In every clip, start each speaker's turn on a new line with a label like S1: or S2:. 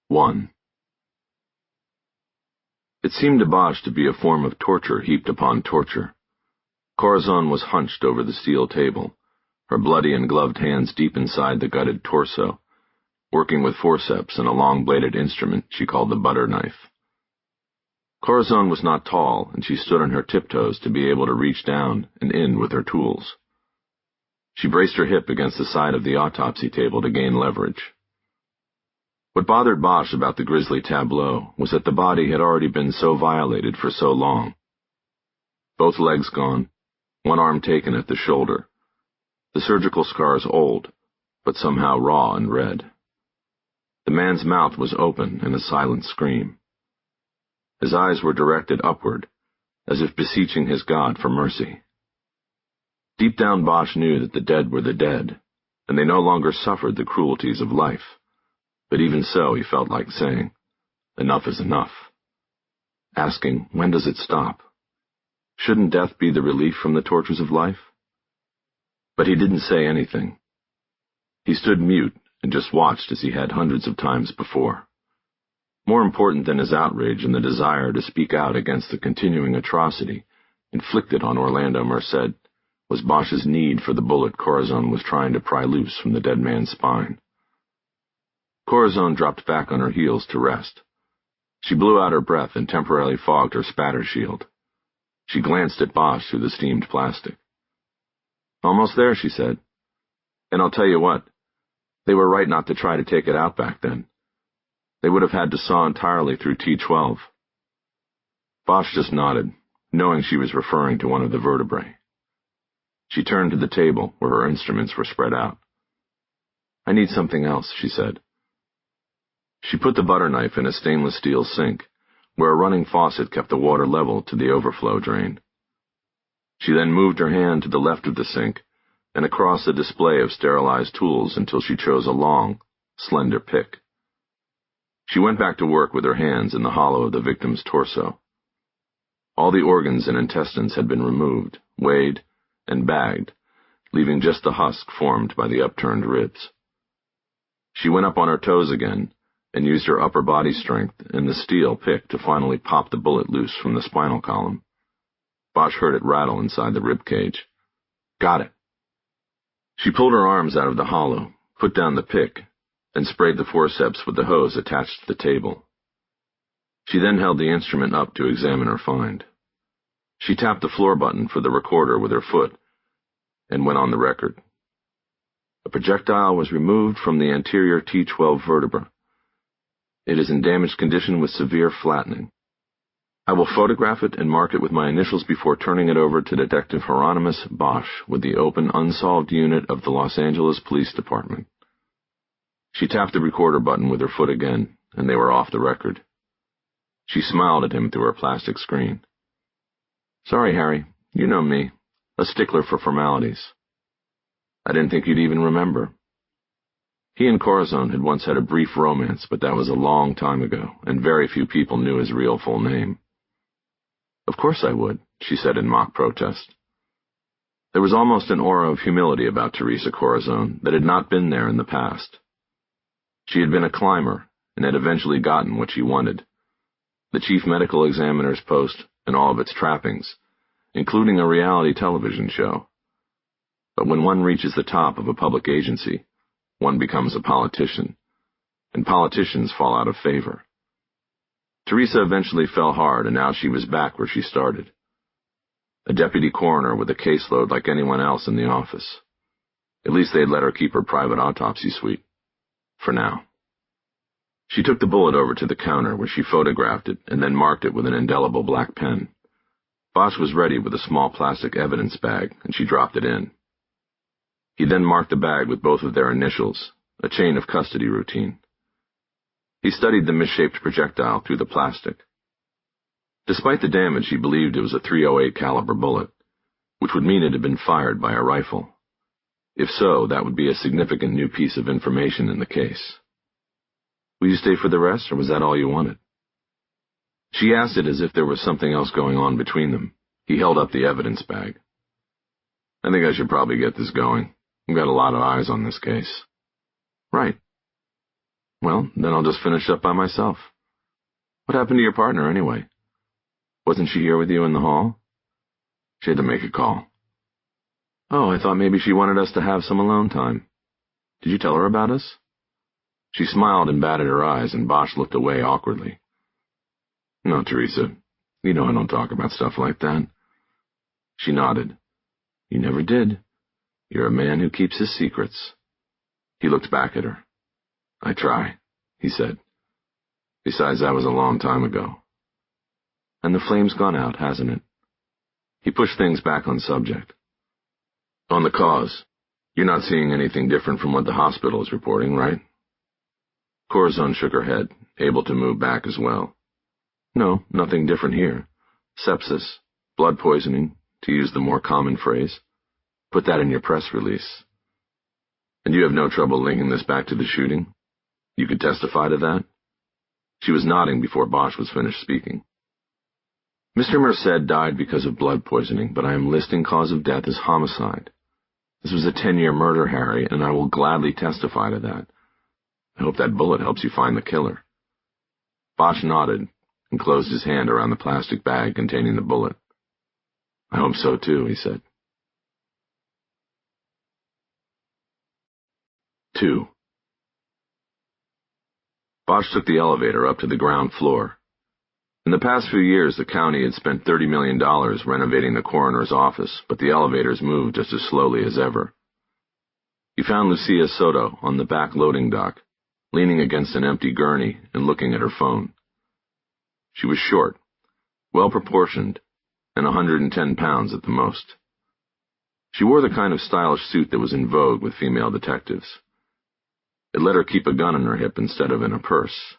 S1: 1. It seemed to Bosch to be a form of torture heaped upon torture. Corazon was hunched over the steel table, her bloody and gloved hands deep inside the gutted torso, working with forceps and a long-bladed instrument she called the butter knife. Corazon was not tall, and she stood on her tiptoes to be able to reach down and in with her tools. She braced her hip against the side of the autopsy table to gain leverage. What bothered Bosch about the grisly tableau was that the body had already been so violated for so long. Both legs gone, one arm taken at the shoulder, the surgical scars old, but somehow raw and red. The man's mouth was open in a silent scream. His eyes were directed upward, as if beseeching his God for mercy. Deep down Bosch knew that the dead were the dead, and they no longer suffered the cruelties of life. But even so, he felt like saying, enough is enough. Asking, when does it stop? Shouldn't death be the relief from the tortures of life? But he didn't say anything. He stood mute and just watched as he had hundreds of times before. More important than his outrage and the desire to speak out against the continuing atrocity inflicted on Orlando Merced was Bosch's need for the bullet Corazon was trying to pry loose from the dead man's spine. Corazon dropped back on her heels to rest. She blew out her breath and temporarily fogged her spatter shield. She glanced at Bosch through the steamed plastic. Almost there, she said. And I'll tell you what, they were right not to try to take it out back then. They would have had to saw entirely through T12. Bosch just nodded, knowing she was referring to one of the vertebrae. She turned to the table where her instruments were spread out. I need something else, she said. She put the butter knife in a stainless steel sink, where a running faucet kept the water level to the overflow drain. She then moved her hand to the left of the sink and across a display of sterilized tools until she chose a long, slender pick. She went back to work with her hands in the hollow of the victim's torso. All the organs and intestines had been removed, weighed, and bagged, leaving just the husk formed by the upturned ribs. She went up on her toes again and used her upper body strength and the steel pick to finally pop the bullet loose from the spinal column. Bosch heard it rattle inside the rib cage. Got it. She pulled her arms out of the hollow, put down the pick, and sprayed the forceps with the hose attached to the table. She then held the instrument up to examine her find. She tapped the floor button for the recorder with her foot and went on the record. A projectile was removed from the anterior T12 vertebra. It is in damaged condition with severe flattening. I will photograph it and mark it with my initials before turning it over to Detective Harry Bosch with the open unsolved unit of the Los Angeles Police Department. She tapped the recorder button with her foot again, and they were off the record. She smiled at him through her plastic screen. Sorry, Harry, you know me, a stickler for formalities. I didn't think you'd even remember. He and Corazon had once had a brief romance, but that was a long time ago, and very few people knew his real full name. Of course I would, she said in mock protest. There was almost an aura of humility about Teresa Corazon that had not been there in the past. She had been a climber and had eventually gotten what she wanted, the chief medical examiner's post and all of its trappings, including a reality television show. But when one reaches the top of a public agency, one becomes a politician, and politicians fall out of favor. Teresa eventually fell hard, and now she was back where she started. A deputy coroner with a caseload like anyone else in the office. At least they'd let her keep her private autopsy suite. For now. She took the bullet over to the counter where she photographed it and then marked it with an indelible black pen. Bosch was ready with a small plastic evidence bag, and she dropped it in. He then marked the bag with both of their initials, a chain of custody routine. He studied the misshaped projectile through the plastic. Despite the damage, he believed it was a .308 caliber bullet, which would mean it had been fired by a rifle. If so, that would be a significant new piece of information in the case. Will you stay for the rest, or was that all you wanted? She asked it as if there was something else going on between them. He held up the evidence bag. I think I should probably get this going. We've got a lot of eyes on this case. Right. Well, then I'll just finish up by myself. What happened to your partner, anyway? Wasn't she here with you in the hall? She had to make a call. Oh, I thought maybe she wanted us to have some alone time. Did you tell her about us? She smiled and batted her eyes, and Bosch looked away awkwardly. No, Teresa, you know I don't talk about stuff like that. She nodded. You never did. You're a man who keeps his secrets. He looked back at her. I try, he said. Besides, that was a long time ago. And the flame's gone out, hasn't it? He pushed things back on subject. On the cause, you're not seeing anything different from what the hospital is reporting, right? Corazon shook her head, able to move back as well. No, nothing different here. Sepsis, blood poisoning, to use the more common phrase. Put that in your press release. And you have no trouble linking this back to the shooting? You could testify to that? She was nodding before Bosch was finished speaking. Mr. Merced died because of blood poisoning, but I am listing cause of death as homicide. This was a 10-year murder, Harry, and I will gladly testify to that. I hope that bullet helps you find the killer. Bosch nodded and closed his hand around the plastic bag containing the bullet. I hope so, too, he said. 2. Bosch took the elevator up to the ground floor. In the past few years, the county had spent $30 million renovating the coroner's office, but the elevators moved just as slowly as ever. He found Lucia Soto on the back loading dock, leaning against an empty gurney and looking at her phone. She was short, well-proportioned, and 110 pounds at the most. She wore the kind of stylish suit that was in vogue with female detectives. It let her keep a gun in her hip instead of in a purse.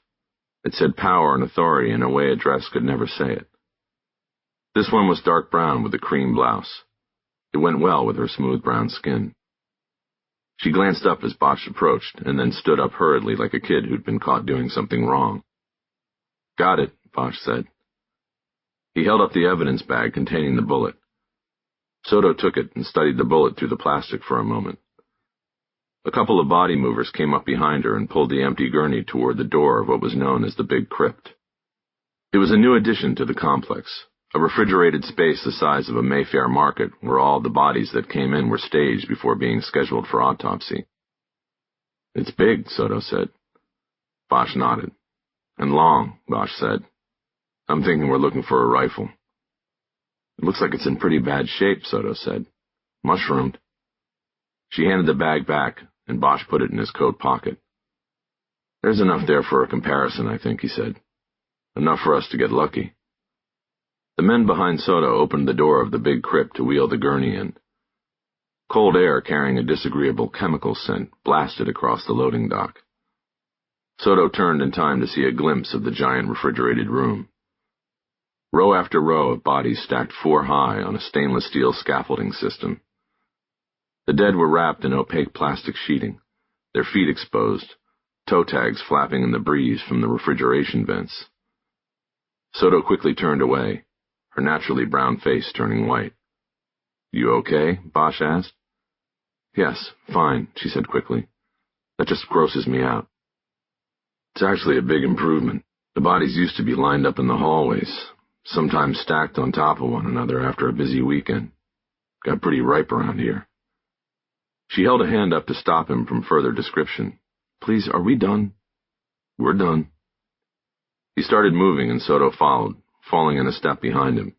S1: It said power and authority in a way a dress could never say it. This one was dark brown with a cream blouse. It went well with her smooth brown skin. She glanced up as Bosch approached, and then stood up hurriedly like a kid who'd been caught doing something wrong. Got it, Bosch said. He held up the evidence bag containing the bullet. Soto took it and studied the bullet through the plastic for a moment. A couple of body movers came up behind her and pulled the empty gurney toward the door of what was known as the Big Crypt. It was a new addition to the complex, a refrigerated space the size of a Mayfair market where all the bodies that came in were staged before being scheduled for autopsy. It's big, Soto said. Bosch nodded. And long, Bosch said. I'm thinking we're looking for a rifle. It looks like it's in pretty bad shape, Soto said. Mushroomed. She handed the bag back, and Bosch put it in his coat pocket. There's enough there for a comparison, I think, he said. Enough for us to get lucky. The men behind Soto opened the door of the Big Crypt to wheel the gurney in. Cold air carrying a disagreeable chemical scent blasted across the loading dock. Soto turned in time to see a glimpse of the giant refrigerated room. Row after row of bodies stacked 4 high on a stainless steel scaffolding system. The dead were wrapped in opaque plastic sheeting, their feet exposed, toe tags flapping in the breeze from the refrigeration vents. Soto quickly turned away, her naturally brown face turning white. You okay? Bosch asked. Yes, fine, she said quickly. That just grosses me out. It's actually a big improvement. The bodies used to be lined up in the hallways, sometimes stacked on top of one another after a busy weekend. Got pretty ripe around here. She held a hand up to stop him from further description. Please, are we done? We're done. He started moving and Soto followed, falling in a step behind him.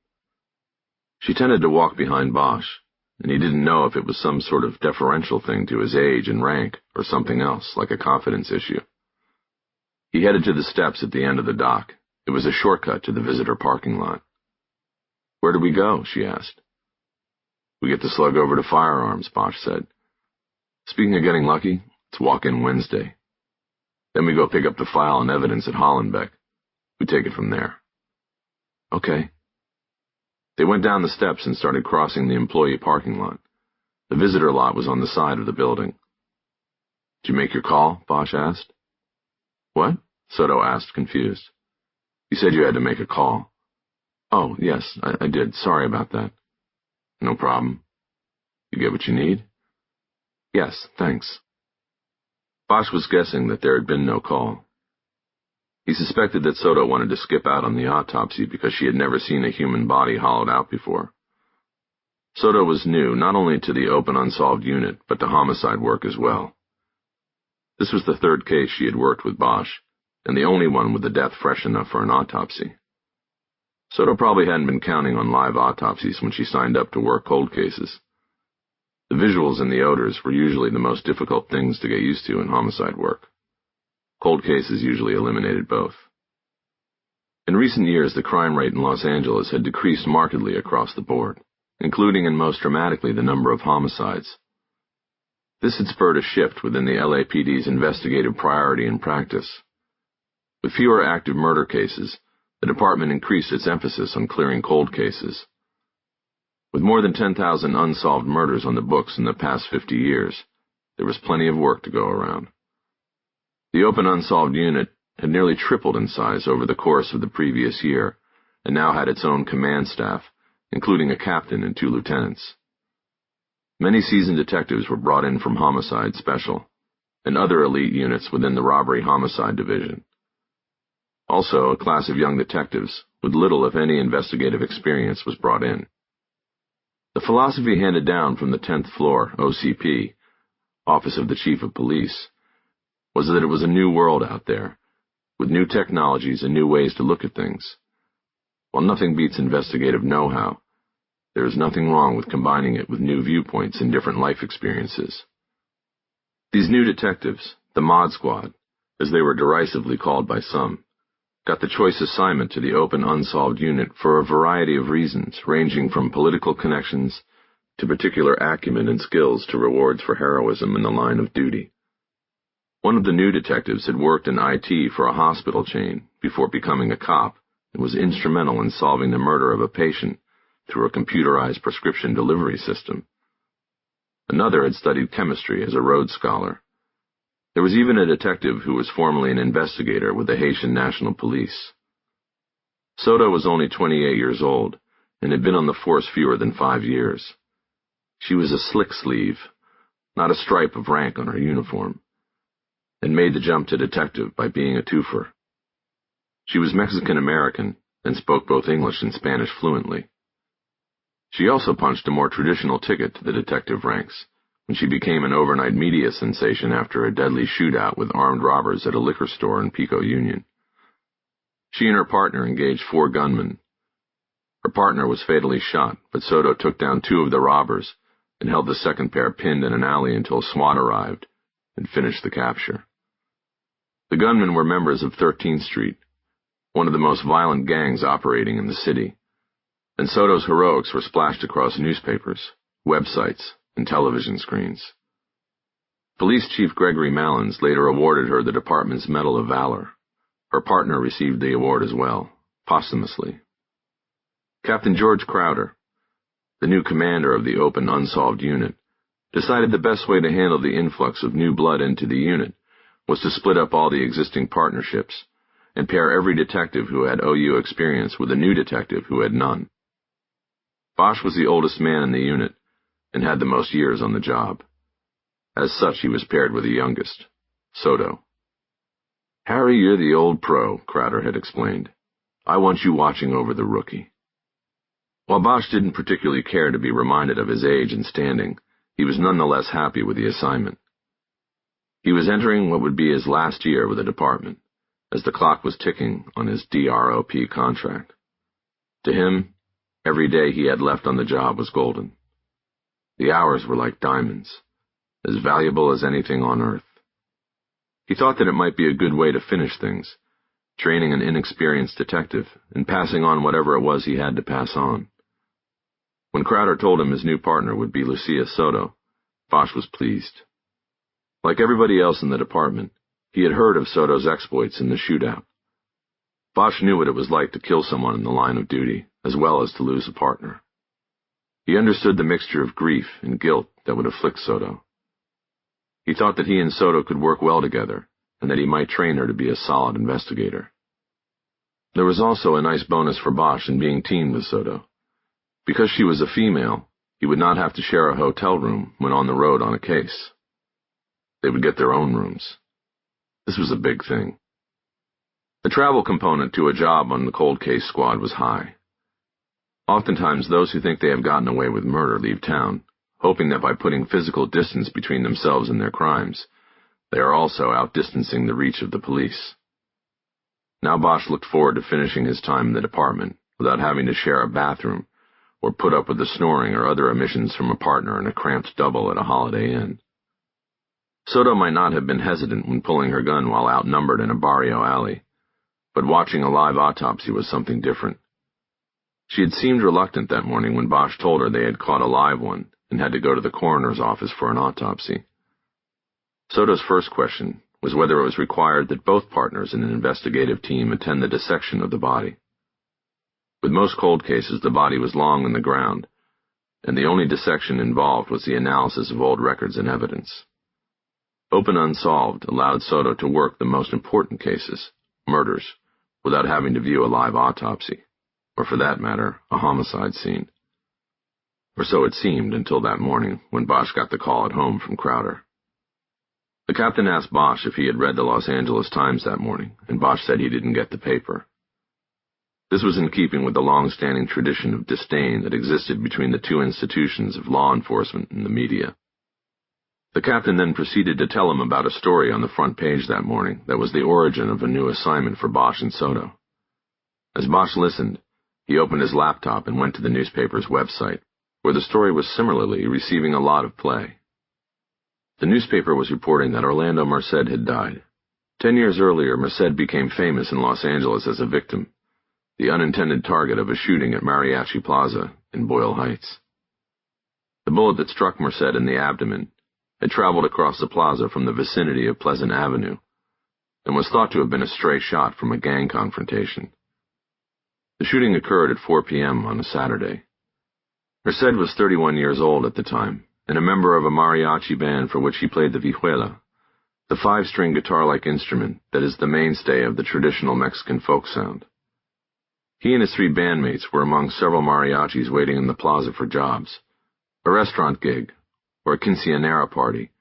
S1: She tended to walk behind Bosch, and he didn't know if it was some sort of deferential thing to his age and rank or something else, like a confidence issue. He headed to the steps at the end of the dock. It was a shortcut to the visitor parking lot. Where do we go? She asked. We get to slug over to firearms, Bosch said. Speaking of getting lucky, it's walk-in Wednesday. Then we go pick up the file and evidence at Hollenbeck. We take it from there. Okay. They went down the steps and started crossing the employee parking lot. The visitor lot was on the side of the building. Did you make your call? Bosch asked. What? Soto asked, confused. You said you had to make a call. Oh, yes, I did. Sorry about that. No problem. You get what you need? Yes, thanks. Bosch was guessing that there had been no call. He suspected that Soto wanted to skip out on the autopsy because she had never seen a human body hollowed out before. Soto was new not only to the open unsolved unit, but to homicide work as well. This was the third case she had worked with Bosch, and the only one with a death fresh enough for an autopsy. Soto probably hadn't been counting on live autopsies when she signed up to work cold cases. The visuals and the odors were usually the most difficult things to get used to in homicide work. Cold cases usually eliminated both. In recent years, the crime rate in Los Angeles had decreased markedly across the board, including and most dramatically the number of homicides. This had spurred a shift within the LAPD's investigative priority and practice. With fewer active murder cases, the department increased its emphasis on clearing cold cases. With more than 10,000 unsolved murders on the books in the past 50 years, there was plenty of work to go around. The open unsolved unit had nearly tripled in size over the course of the previous year, and now had its own command staff, including a captain and 2 lieutenants. Many seasoned detectives were brought in from Homicide Special, and other elite units within the Robbery Homicide Division. Also, a class of young detectives, with little if any investigative experience, was brought in. The philosophy handed down from the 10th floor, OCP, Office of the Chief of Police, was that it was a new world out there, with new technologies and new ways to look at things. While nothing beats investigative know-how, there is nothing wrong with combining it with new viewpoints and different life experiences. These new detectives, the Mod Squad, as they were derisively called by some, got the choice assignment to the open unsolved unit for a variety of reasons, ranging from political connections to particular acumen and skills to rewards for heroism in the line of duty. One of the new detectives had worked in IT for a hospital chain before becoming a cop and was instrumental in solving the murder of a patient through a computerized prescription delivery system. Another had studied chemistry as a Rhodes Scholar. There was even a detective who was formerly an investigator with the Haitian National Police. Soto was only 28 years old and had been on the force fewer than 5 years. She was a slick sleeve, not a stripe of rank on her uniform, and made the jump to detective by being a twofer. She was Mexican-American and spoke both English and Spanish fluently. She also punched a more traditional ticket to the detective ranks when she became an overnight media sensation after a deadly shootout with armed robbers at a liquor store in Pico Union. She and her partner engaged 4 gunmen. Her partner was fatally shot, but Soto took down 2 of the robbers and held the second pair pinned in an alley until SWAT arrived and finished the capture. The gunmen were members of 13th Street, one of the most violent gangs operating in the city, and Soto's heroics were splashed across newspapers, websites, and television screens. Police Chief Gregory Mallins later awarded her the department's Medal of Valor. Her partner received the award as well, posthumously. Captain George Crowder, the new commander of the open unsolved unit, decided the best way to handle the influx of new blood into the unit was to split up all the existing partnerships and pair every detective who had OU experience with a new detective who had none. Bosch was the oldest man in the unit and had the most years on the job. As such, he was paired with the youngest, Soto. "Harry, you're the old pro," Crowder had explained. "I want you watching over the rookie." While Bosch didn't particularly care to be reminded of his age and standing, he was nonetheless happy with the assignment. He was entering what would be his last year with the department, as the clock was ticking on his DROP contract. To him, every day he had left on the job was golden. The hours were like diamonds, as valuable as anything on earth. He thought that it might be a good way to finish things, training an inexperienced detective and passing on whatever it was he had to pass on. When Crowder told him his new partner would be Lucia Soto, Bosch was pleased. Like everybody else in the department, he had heard of Soto's exploits in the shootout. Bosch knew what it was like to kill someone in the line of duty, as well as to lose a partner. He understood the mixture of grief and guilt that would afflict Soto. He thought that he and Soto could work well together, and that he might train her to be a solid investigator. There was also a nice bonus for Bosch in being teamed with Soto. Because she was a female, he would not have to share a hotel room when on the road on a case. They would get their own rooms. This was a big thing. The travel component to a job on the cold case squad was high. Oftentimes, those who think they have gotten away with murder leave town, hoping that by putting physical distance between themselves and their crimes, they are also outdistancing the reach of the police. Now Bosch looked forward to finishing his time in the department without having to share a bathroom or put up with the snoring or other emissions from a partner in a cramped double at a Holiday Inn. Soto might not have been hesitant when pulling her gun while outnumbered in a barrio alley, but watching a live autopsy was something different. She had seemed reluctant that morning when Bosch told her they had caught a live one and had to go to the coroner's office for an autopsy. Soto's first question was whether it was required that both partners in an investigative team attend the dissection of the body. With most cold cases, the body was long in the ground, and the only dissection involved was the analysis of old records and evidence. Open Unsolved allowed Soto to work the most important cases, murders, without having to view a live autopsy, or for that matter, a homicide scene. Or so it seemed until that morning when Bosch got the call at home from Crowder. The captain asked Bosch if he had read the Los Angeles Times that morning, and Bosch said he didn't get the paper. This was in keeping with the long-standing tradition of disdain that existed between the two institutions of law enforcement and the media. The captain then proceeded to tell him about a story on the front page that morning that was the origin of a new assignment for Bosch and Soto. As Bosch listened, he opened his laptop and went to the newspaper's website, where the story was similarly receiving a lot of play. The newspaper was reporting that Orlando Merced had died. 10 years earlier, Merced became famous in Los Angeles as a victim, the unintended target of a shooting at Mariachi Plaza in Boyle Heights. The bullet that struck Merced in the abdomen had traveled across the plaza from the vicinity of Pleasant Avenue and was thought to have been a stray shot from a gang confrontation. The shooting occurred at 4 p.m. on a Saturday. Merced was 31 years old at the time and a member of a mariachi band for which he played the vihuela, the 5-string guitar-like instrument that is the mainstay of the traditional Mexican folk sound. He and his 3 bandmates were among several mariachis waiting in the plaza for jobs, a restaurant gig, or a quinceañera party,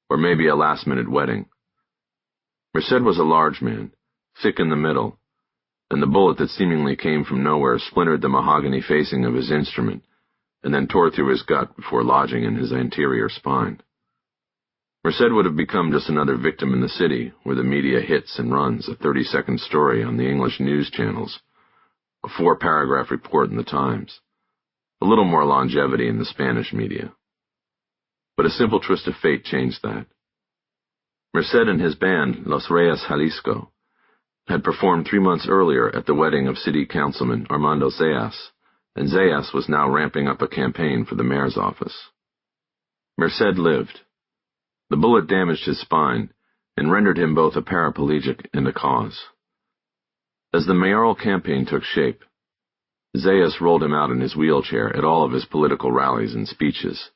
S1: or maybe a last-minute wedding. Merced was a large man, thick in the middle, and the bullet that seemingly came from nowhere splintered the mahogany facing of his instrument and then tore through his gut before lodging in his anterior spine. Merced would have become just another victim in the city where the media hits and runs a 30-second story on the English news channels, a 4-paragraph report in the Times, a little more longevity in the Spanish media. But a simple twist of fate changed that. Merced and his band, Los Reyes Jalisco, had performed 3 months earlier at the wedding of City Councilman Armando Zayas, and Zayas was now ramping up a campaign for the mayor's office. Merced lived. The bullet damaged his spine and rendered him both a paraplegic and a cause. As the mayoral campaign took shape, Zayas rolled him out in his wheelchair at all of his political rallies and speeches.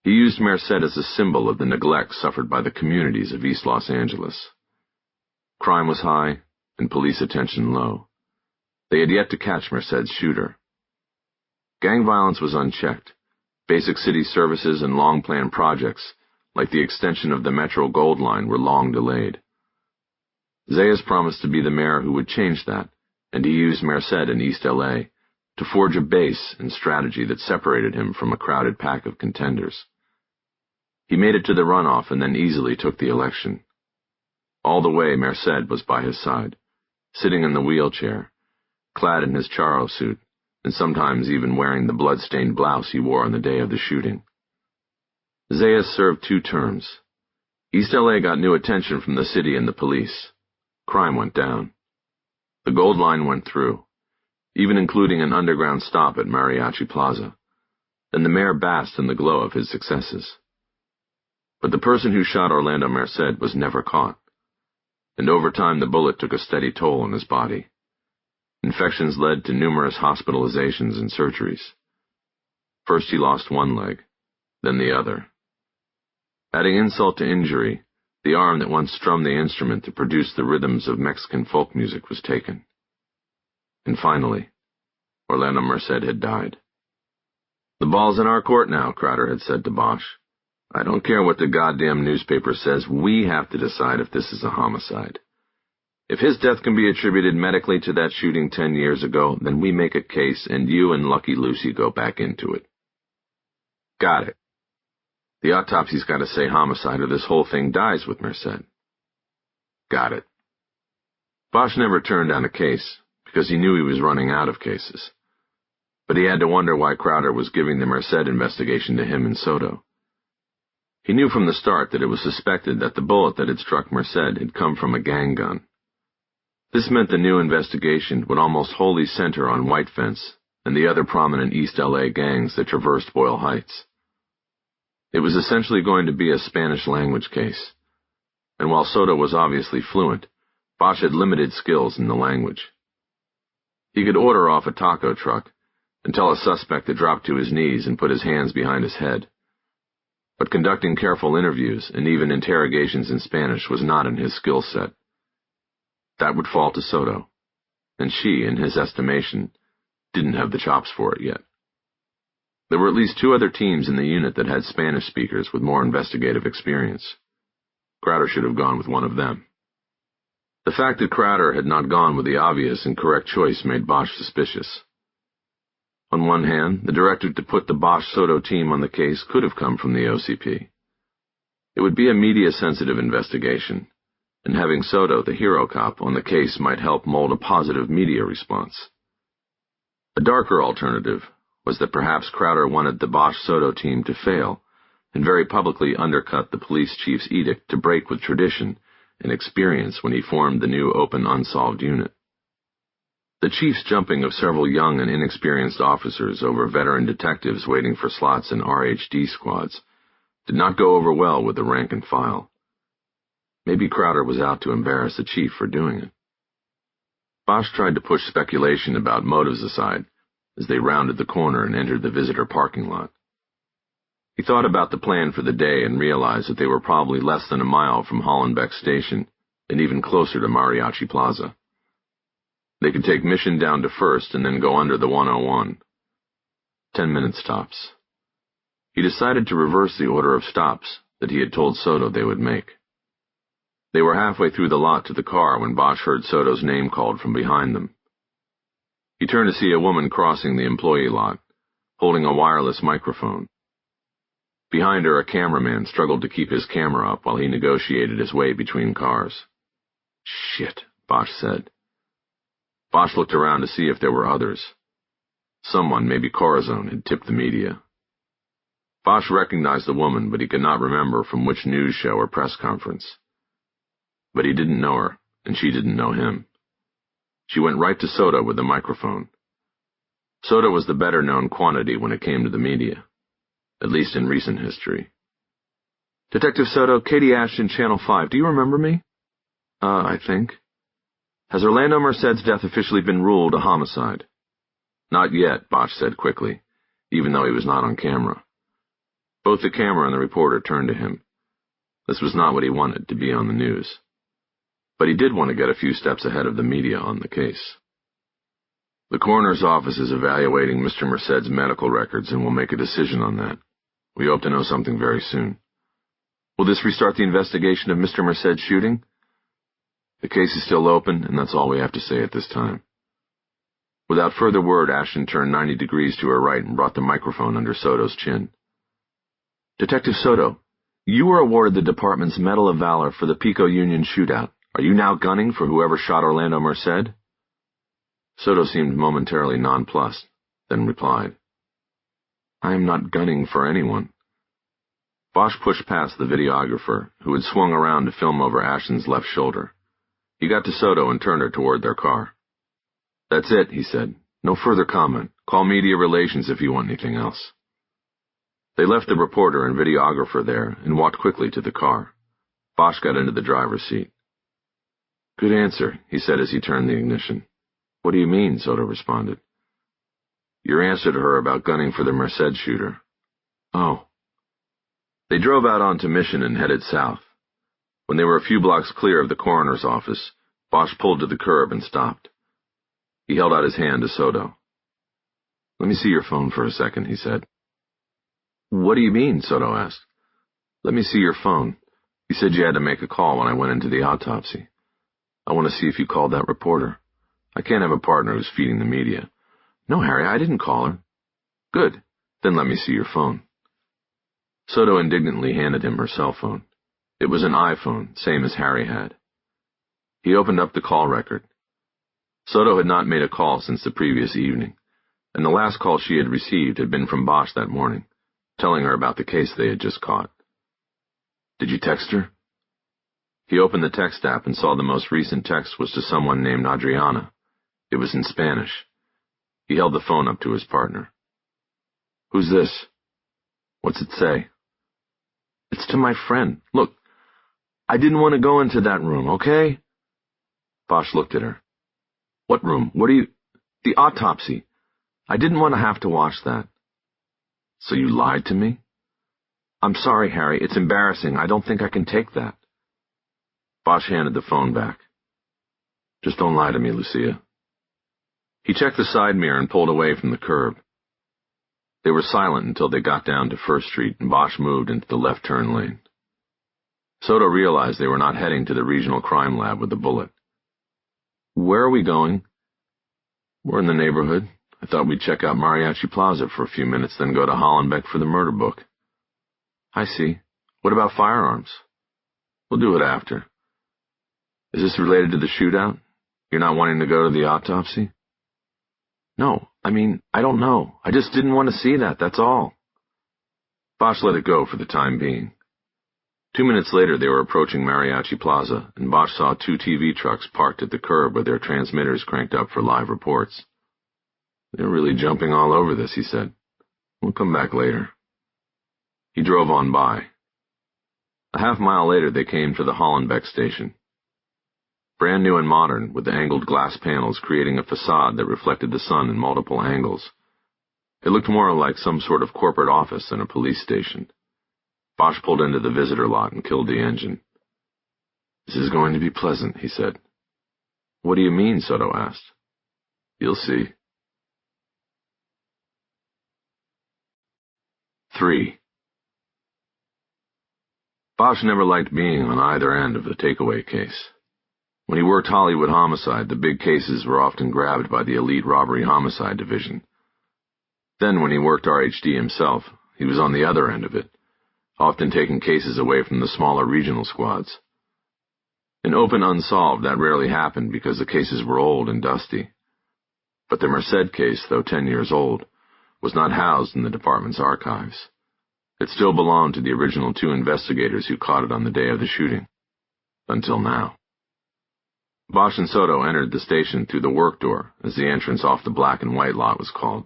S1: He used Merced as a symbol of the neglect suffered by the communities of East Los Angeles. Crime was high and police attention low. They had yet to catch Merced's shooter. Gang violence was unchecked. Basic city services and long-planned projects, like the extension of the Metro Gold Line, were long delayed. Zayas promised to be the mayor who would change that, and he used Merced in East L.A. to forge a base and strategy that separated him from a crowded pack of contenders. He made it to the runoff and then easily took the election. All the way, Merced was by his side, sitting in the wheelchair, clad in his charro suit, and sometimes even wearing the blood-stained blouse he wore on the day of the shooting. Zayas served 2 terms. East L.A. got new attention from the city and the police. Crime went down. The Gold Line went through, even including an underground stop at Mariachi Plaza, and the mayor basked in the glow of his successes. But the person who shot Orlando Merced was never caught, and over time the bullet took a steady toll on his body. Infections led to numerous hospitalizations and surgeries. First he lost one leg, then the other. Adding insult to injury, the arm that once strummed the instrument to produce the rhythms of Mexican folk music was taken. And finally, Orlando Merced had died. "The ball's in our court now," Crowder had said to Bosch. I don't care what the goddamn newspaper says, we have to decide if this is a homicide. If his death can be attributed medically to that shooting 10 years ago, then we make a case and you and Lucky Lucy go back into it. Got it. The autopsy's got to say homicide or this whole thing dies with Merced. Got it. Bosch never turned down a case, because he knew he was running out of cases. But he had to wonder why Crowder was giving the Merced investigation to him and Soto. He knew from the start that it was suspected that the bullet that had struck Merced had come from a gang gun. This meant the new investigation would almost wholly center on White Fence and the other prominent East LA gangs that traversed Boyle Heights. It was essentially going to be a Spanish-language case, and while Soto was obviously fluent, Bosch had limited skills in the language. He could order off a taco truck and tell a suspect to drop to his knees and put his hands behind his head. But conducting careful interviews and even interrogations in Spanish was not in his skill set. That would fall to Soto, and she, in his estimation, didn't have the chops for it yet. There were at least 2 other teams in the unit that had Spanish speakers with more investigative experience. Crowder should have gone with one of them. The fact that Crowder had not gone with the obvious and correct choice made Bosch suspicious. On one hand, the directive to put the Bosch-Soto team on the case could have come from the OCP. It would be a media-sensitive investigation, and having Soto, the hero cop, on the case might help mold a positive media response. A darker alternative was that perhaps Crowder wanted the Bosch-Soto team to fail and very publicly undercut the police chief's edict to break with tradition and experience when he formed the new open unsolved unit. The chief's jumping of several young and inexperienced officers over veteran detectives waiting for slots in RHD squads did not go over well with the rank and file. Maybe Crowder was out to embarrass the chief for doing it. Bosch tried to push speculation about motives aside as they rounded the corner and entered the visitor parking lot. He thought about the plan for the day and realized that they were probably less than a mile from Hollenbeck Station and even closer to Mariachi Plaza. They could take Mission down to First and then go under the 101. 10 minutes tops. He decided to reverse the order of stops that he had told Soto they would make. They were halfway through the lot to the car when Bosch heard Soto's name called from behind them. He turned to see a woman crossing the employee lot, holding a wireless microphone. Behind her, a cameraman struggled to keep his camera up while he negotiated his way between cars. Shit, Bosch said. Bosch looked around to see if there were others. Someone, maybe Corazon, had tipped the media. Bosch recognized the woman, but he could not remember from which news show or press conference. But he didn't know her, and she didn't know him. She went right to Soto with the microphone. Soto was the better-known quantity when it came to the media, at least in recent history. Detective Soto, Katie Ashton, Channel 5, do you remember me? I think. Has Orlando Merced's death officially been ruled a homicide? Not yet, Bosch said quickly, even though he was not on camera. Both the camera and the reporter turned to him. This was not what he wanted, to be on the news. But he did want to get a few steps ahead of the media on the case. The coroner's office is evaluating Mr. Merced's medical records and will make a decision on that. We hope to know something very soon. Will this restart the investigation of Mr. Merced's shooting? The case is still open, and that's all we have to say at this time. Without further word, Ashton turned 90 degrees to her right and brought the microphone under Soto's chin. Detective Soto, you were awarded the department's Medal of Valor for the Pico Union shootout. Are you now gunning for whoever shot Orlando Merced? Soto seemed momentarily nonplussed, then replied, I am not gunning for anyone. Bosch pushed past the videographer, who had swung around to film over Ashton's left shoulder. He got to Soto and turned her toward their car. That's it, he said. No further comment. Call media relations if you want anything else. They left the reporter and videographer there and walked quickly to the car. Bosch got into the driver's seat. Good answer, he said as he turned the ignition. What do you mean? Soto responded. Your answer to her about gunning for the Merced shooter. Oh. They drove out onto Mission and headed south. When they were a few blocks clear of the coroner's office, Bosch pulled to the curb and stopped. He held out his hand to Soto. Let me see your phone for a second, he said. What do you mean? Soto asked. Let me see your phone. You said you had to make a call when I went into the autopsy. I want to see if you called that reporter. I can't have a partner who's feeding the media. No, Harry, I didn't call her. Good. Then let me see your phone. Soto indignantly handed him her cell phone. It was an iPhone, same as Harry had. He opened up the call record. Soto had not made a call since the previous evening, and the last call she had received had been from Bosch that morning, telling her about the case they had just caught. Did you text her? He opened the text app and saw the most recent text was to someone named Adriana. It was in Spanish. He held the phone up to his partner. Who's this? What's it say? It's to my friend. Look, I didn't want to go into that room, okay? Bosch looked at her. What room? What are you... The autopsy. I didn't want to have to watch that. So you lied to me? I'm sorry, Harry. It's embarrassing. I don't think I can take that. Bosch handed the phone back. Just don't lie to me, Lucia. He checked the side mirror and pulled away from the curb. They were silent until they got down to First Street and Bosch moved into the left turn lane. Soto realized they were not heading to the regional crime lab with the bullet. Where are we going? We're in the neighborhood. I thought we'd check out Mariachi Plaza for a few minutes, then go to Hollenbeck for the murder book. I see. What about firearms? We'll do it after. Is this related to the shootout? You're not wanting to go to the autopsy? No, I don't know. I just didn't want to see that, that's all. Bosch let it go for the time being. 2 minutes later, they were approaching Mariachi Plaza, and Bosch saw 2 TV trucks parked at the curb with their transmitters cranked up for live reports. They're really jumping all over this, he said. We'll come back later. He drove on by. A half-mile later, they came to the Hollenbeck station. Brand new and modern, with the angled glass panels creating a facade that reflected the sun in multiple angles. It looked more like some sort of corporate office than a police station. Bosch pulled into the visitor lot and killed the engine. This is going to be pleasant, he said. What do you mean? Soto asked. You'll see. 3. Bosch never liked being on either end of the takeaway case. When he worked Hollywood Homicide, the big cases were often grabbed by the elite robbery homicide division. Then when he worked RHD himself, he was on the other end of it, often taking cases away from the smaller regional squads. In open unsolved, that rarely happened because the cases were old and dusty. But the Merced case, though 10 years old, was not housed in the department's archives. It still belonged to the original 2 investigators who caught it on the day of the shooting. Until now. Bosch and Soto entered the station through the work door, as the entrance off the black and white lot was called.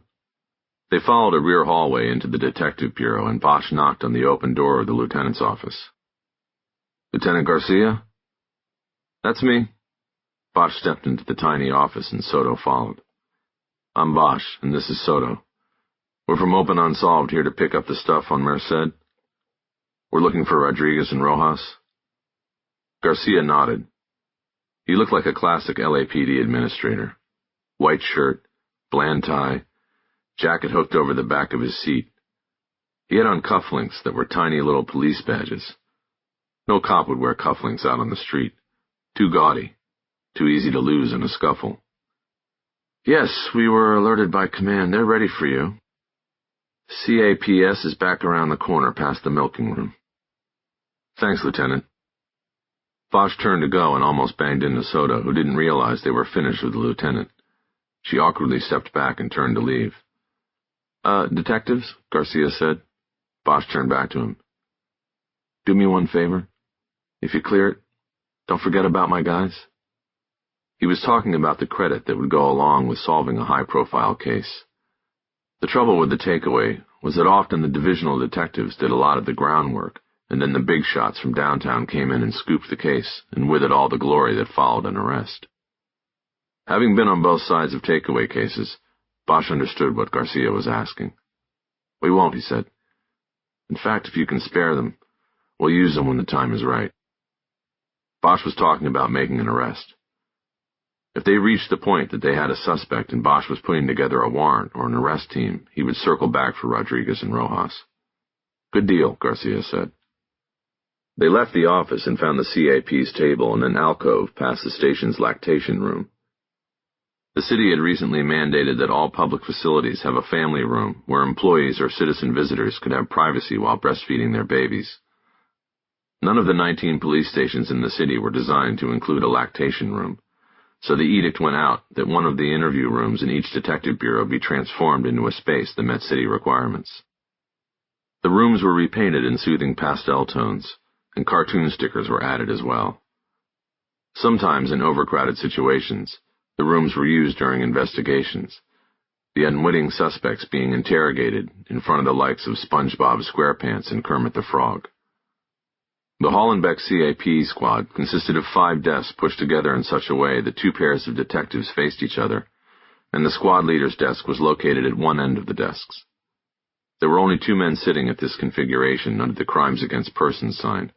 S1: They followed a rear hallway into the detective bureau, and Bosch knocked on the open door of the lieutenant's office. Lieutenant Garcia? That's me. Bosch stepped into the tiny office, and Soto followed. I'm Bosch, and this is Soto. We're from Open Unsolved here to pick up the stuff on Merced. We're looking for Rodriguez and Rojas. Garcia nodded. He looked like a classic LAPD administrator. White shirt, bland tie, jacket hooked over the back of his seat. He had on cufflinks that were tiny little police badges. No cop would wear cufflinks out on the street. Too gaudy, too easy to lose in a scuffle. Yes, we were alerted by command. They're ready for you. CAPS is back around the corner past the milking room. Thanks, Lieutenant. Bosch turned to go and almost banged into Soto, who didn't realize they were finished with the lieutenant. She awkwardly stepped back and turned to leave. Detectives, Garcia said. Bosch turned back to him. Do me one favor. If you clear it, don't forget about my guys. He was talking about the credit that would go along with solving a high-profile case. The trouble with the takeaway was that often the divisional detectives did a lot of the groundwork, and then the big shots from downtown came in and scooped the case, and with it all the glory that followed an arrest. Having been on both sides of takeaway cases, Bosch understood what Garcia was asking. We won't, he said. In fact, if you can spare them, we'll use them when the time is right. Bosch was talking about making an arrest. If they reached the point that they had a suspect and Bosch was putting together a warrant or an arrest team, he would circle back for Rodriguez and Rojas. Good deal, Garcia said. They left the office and found the CAP's table in an alcove past the station's lactation room. The city had recently mandated that all public facilities have a family room where employees or citizen visitors could have privacy while breastfeeding their babies. None of the 19 police stations in the city were designed to include a lactation room, so the edict went out that one of the interview rooms in each detective bureau be transformed into a space that met city requirements. The rooms were repainted in soothing pastel tones, and cartoon stickers were added as well. Sometimes in overcrowded situations, the rooms were used during investigations, the unwitting suspects being interrogated in front of the likes of SpongeBob SquarePants and Kermit the Frog. The Hollenbeck CAP squad consisted of 5 desks pushed together in such a way that 2 pairs of detectives faced each other, and the squad leader's desk was located at one end of the desks. There were only 2 men sitting at this configuration under the Crimes Against Persons sign,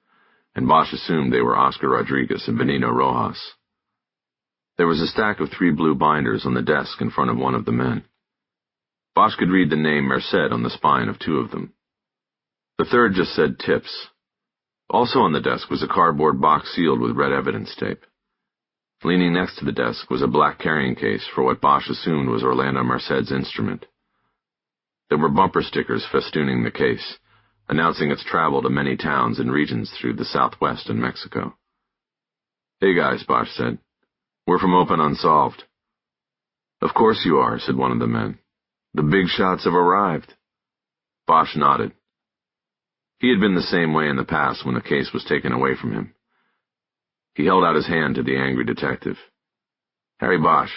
S1: and Bosch assumed they were Oscar Rodriguez and Benito Rojas. There was a stack of 3 blue binders on the desk in front of one of the men. Bosch could read the name Merced on the spine of 2 of them. The third just said tips. Also on the desk was a cardboard box sealed with red evidence tape. Leaning next to the desk was a black carrying case for what Bosch assumed was Orlando Merced's instrument. There were bumper stickers festooning the case, announcing its travel to many towns and regions through the Southwest and Mexico. "Hey guys," Bosch said. "We're from Open Unsolved." "Of course you are," said one of the men. "The big shots have arrived." Bosch nodded. He had been the same way in the past when a case was taken away from him. He held out his hand to the angry detective. "Harry Bosch,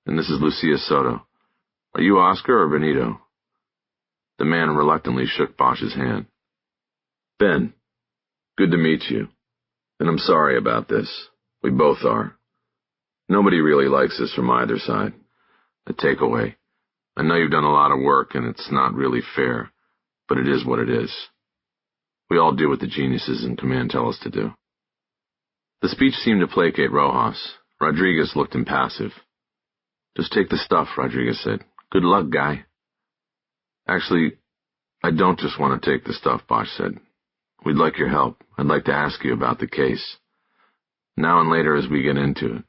S1: and this is Lucia Soto. Are you Oscar or Benito?" The man reluctantly shook Bosch's hand. "Ben, good to meet you. And I'm sorry about this. We both are. Nobody really likes this from either side. The takeaway. I know you've done a lot of work, and it's not really fair, but it is what it is. We all do what the geniuses in command tell us to do." The speech seemed to placate Rojas. Rodriguez looked impassive. "Just take the stuff," Rodriguez said. "Good luck, guy." "Actually, I don't just want to take the stuff," Bosch said. "We'd like your help. I'd like to ask you about the case. Now and later as we get into it.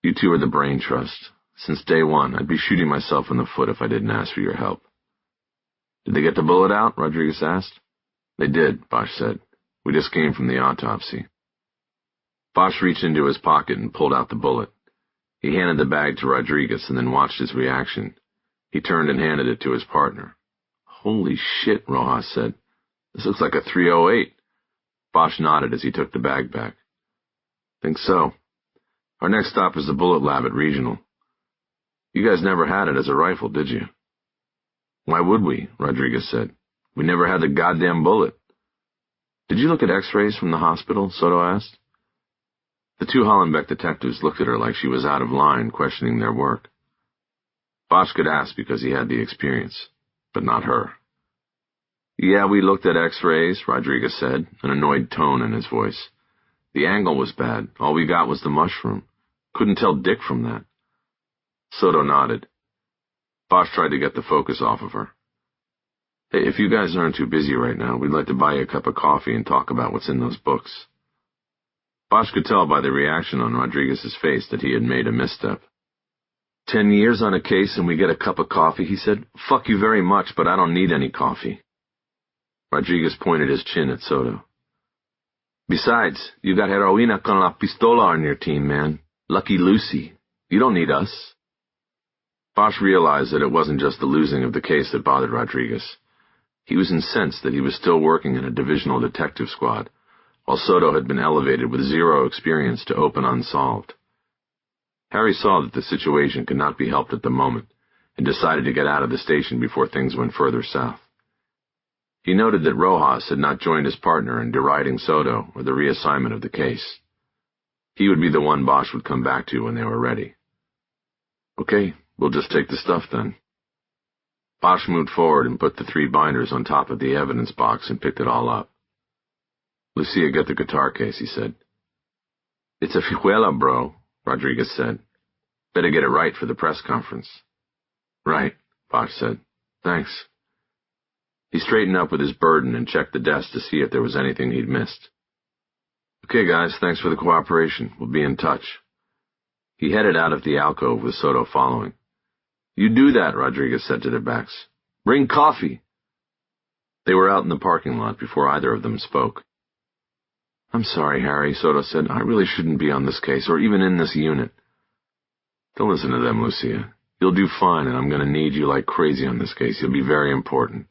S1: You 2 are the brain trust. Since day one, I'd be shooting myself in the foot if I didn't ask for your help." "Did they get the bullet out?" Rodriguez asked. "They did," Bosch said. "We just came from the autopsy." Bosch reached into his pocket and pulled out the bullet. He handed the bag to Rodriguez and then watched his reaction. He turned and handed it to his partner. "Holy shit," Rojas said. "This looks like a .308. Bosch nodded as he took the bag back. "Think so. Our next stop is the bullet lab at Regional. You guys never had it as a rifle, did you?" "Why would we?" Rodriguez said. "We never had the goddamn bullet." "Did you look at x-rays from the hospital?" Soto asked. The 2 Hollenbeck detectives looked at her like she was out of line, questioning their work. Bosch could ask because he had the experience, but not her. "Yeah, we looked at x-rays," Rodriguez said, an annoyed tone in his voice. "The angle was bad. All we got was the mushroom. Couldn't tell dick from that." Soto nodded. Bosch tried to get the focus off of her. "Hey, if you guys aren't too busy right now, we'd like to buy you a cup of coffee and talk about what's in those books." Bosch could tell by the reaction on Rodriguez's face that he had made a misstep. 10 years on a case and we get a cup of coffee," he said. "Fuck you very much, but I don't need any coffee." Rodriguez pointed his chin at Soto. "Besides, you got Heroina con la pistola on your team, man. Lucky Lucy. You don't need us." Bosch realized that it wasn't just the losing of the case that bothered Rodriguez. He was incensed that he was still working in a divisional detective squad, while Soto had been elevated with 0 experience to Open Unsolved. Harry saw that the situation could not be helped at the moment, and decided to get out of the station before things went further south. He noted that Rojas had not joined his partner in deriding Soto or the reassignment of the case. He would be the one Bosch would come back to when they were ready. "Okay, we'll just take the stuff then." Bosch moved forward and put the 3 binders on top of the evidence box and picked it all up. "Lucia, get the guitar case," he said. "It's a fijuela, bro," Rodriguez said. "Better get it right for the press conference." "Right," Bosch said. "Thanks." He straightened up with his burden and checked the desk to see if there was anything he'd missed. "Okay, guys, thanks for the cooperation. We'll be in touch." He headed out of the alcove with Soto following. "You do that," Rodriguez said to their backs. "Bring coffee." They were out in the parking lot before either of them spoke. "I'm sorry, Harry," Soto said. "I really shouldn't be on this case, or even in this unit." "Don't listen to them, Lucia. You'll do fine, and I'm going to need you like crazy on this case. You'll be very important."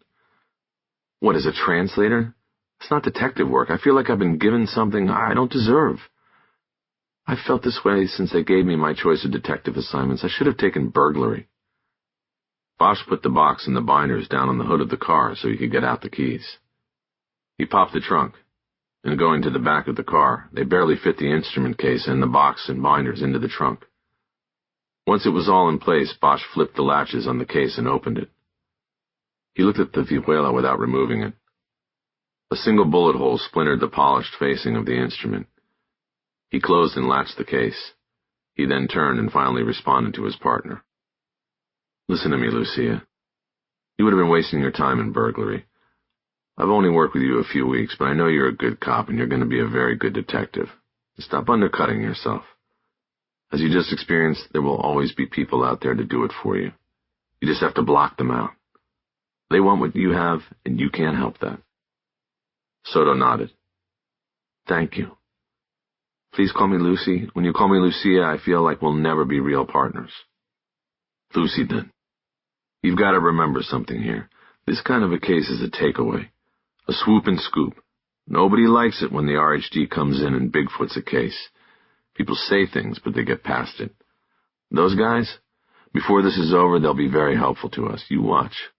S1: "What, as a translator? It's not detective work. I feel like I've been given something I don't deserve. I've felt this way since they gave me my choice of detective assignments. I should have taken burglary." Bosch put the box and the binders down on the hood of the car so he could get out the keys. He popped the trunk, and going to the back of the car, they barely fit the instrument case and the box and binders into the trunk. Once it was all in place, Bosch flipped the latches on the case and opened it. He looked at the vihuela without removing it. A single bullet hole splintered the polished facing of the instrument. He closed and latched the case. He then turned and finally responded to his partner. "Listen to me, Lucia. You would have been wasting your time in burglary. I've only worked with you a few weeks, but I know you're a good cop and you're going to be a very good detective. Stop undercutting yourself. As you just experienced, there will always be people out there to do it for you. You just have to block them out. They want what you have, and you can't help that." Soto nodded. "Thank you. Please call me Lucy. When you call me Lucia, I feel like we'll never be real partners." "Lucy, then. You've got to remember something here. This kind of a case is a takeaway. A swoop and scoop. Nobody likes it when the RHD comes in and Bigfoot's a case. People say things, but they get past it. Those guys, before this is over, they'll be very helpful to us. You watch."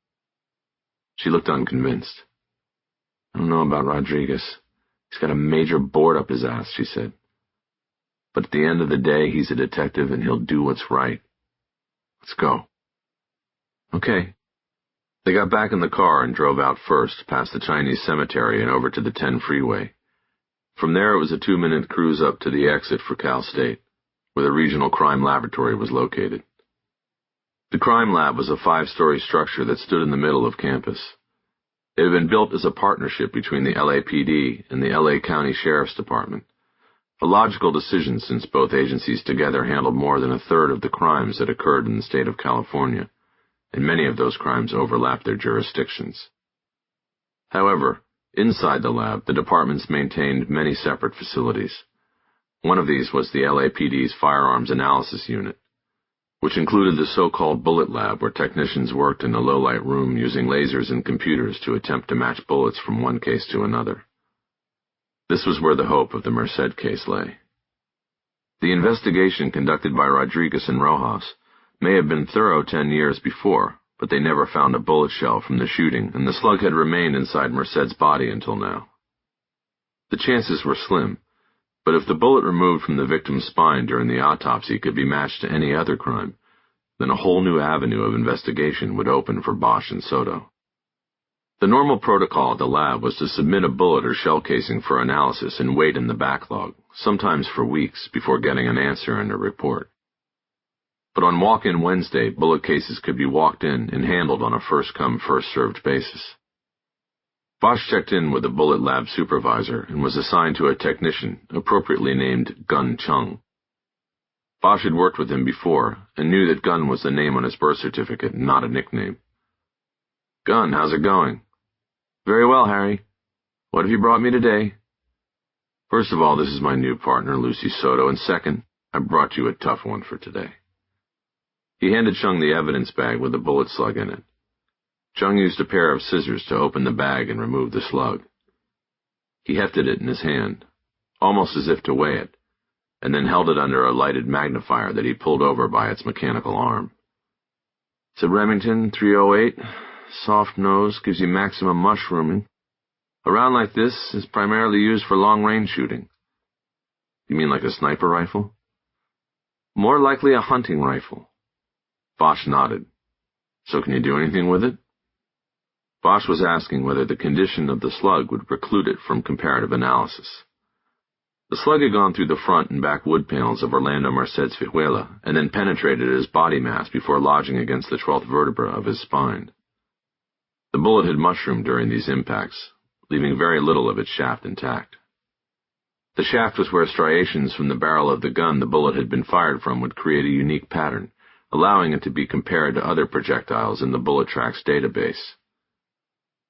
S1: She looked unconvinced. "I don't know about Rodriguez. He's got a major board up his ass," she said. "But at the end of the day, he's a detective and he'll do what's right. Let's go." "Okay." They got back in the car and drove out first, past the Chinese cemetery and over to the 10 freeway. From there it was a 2-minute cruise up to the exit for Cal State, where the regional crime laboratory was located. The crime lab was a 5-story structure that stood in the middle of campus. It had been built as a partnership between the LAPD and the LA County Sheriff's Department, a logical decision since both agencies together handled more than a third of the crimes that occurred in the state of California, and many of those crimes overlapped their jurisdictions. However, inside the lab, the departments maintained many separate facilities. One of these was the LAPD's Firearms Analysis Unit, which included the so-called bullet lab where technicians worked in a low-light room using lasers and computers to attempt to match bullets from one case to another. This was where the hope of the Merced case lay. The investigation conducted by Rodriguez and Rojas may have been thorough 10 years before, but they never found a bullet shell from the shooting, and the slug had remained inside Merced's body until now. The chances were slim, but if the bullet removed from the victim's spine during the autopsy could be matched to any other crime, then a whole new avenue of investigation would open for Bosch and Soto. The normal protocol at the lab was to submit a bullet or shell casing for analysis and wait in the backlog, sometimes for weeks, before getting an answer and a report. But on Walk-In Wednesday, bullet cases could be walked in and handled on a first-come, first-served basis. Bosch checked in with the bullet lab supervisor and was assigned to a technician, appropriately named Gun Chung. Bosch had worked with him before and knew that Gun was the name on his birth certificate, not a nickname. "Gun, how's it going?" "Very well, Harry. What have you brought me today?" "First of all, this is my new partner, Lucy Soto, and second, I brought you a tough one for today." He handed Chung the evidence bag with the bullet slug in it. Chung used a pair of scissors to open the bag and remove the slug. He hefted it in his hand, almost as if to weigh it, and then held it under a lighted magnifier that he pulled over by its mechanical arm. "It's a Remington 308. Soft nose, gives you maximum mushrooming. A round like this is primarily used for long-range shooting." "You mean like a sniper rifle?" "More likely a hunting rifle." Bosch nodded. "So can you do anything with it?" Bosch was asking whether the condition of the slug would preclude it from comparative analysis. The slug had gone through the front and back wood panels of Orlando Merced's vihuela and then penetrated his body mass before lodging against the 12th vertebra of his spine. The bullet had mushroomed during these impacts, leaving very little of its shaft intact. The shaft was where striations from the barrel of the gun the bullet had been fired from would create a unique pattern, allowing it to be compared to other projectiles in the bullet tracks database.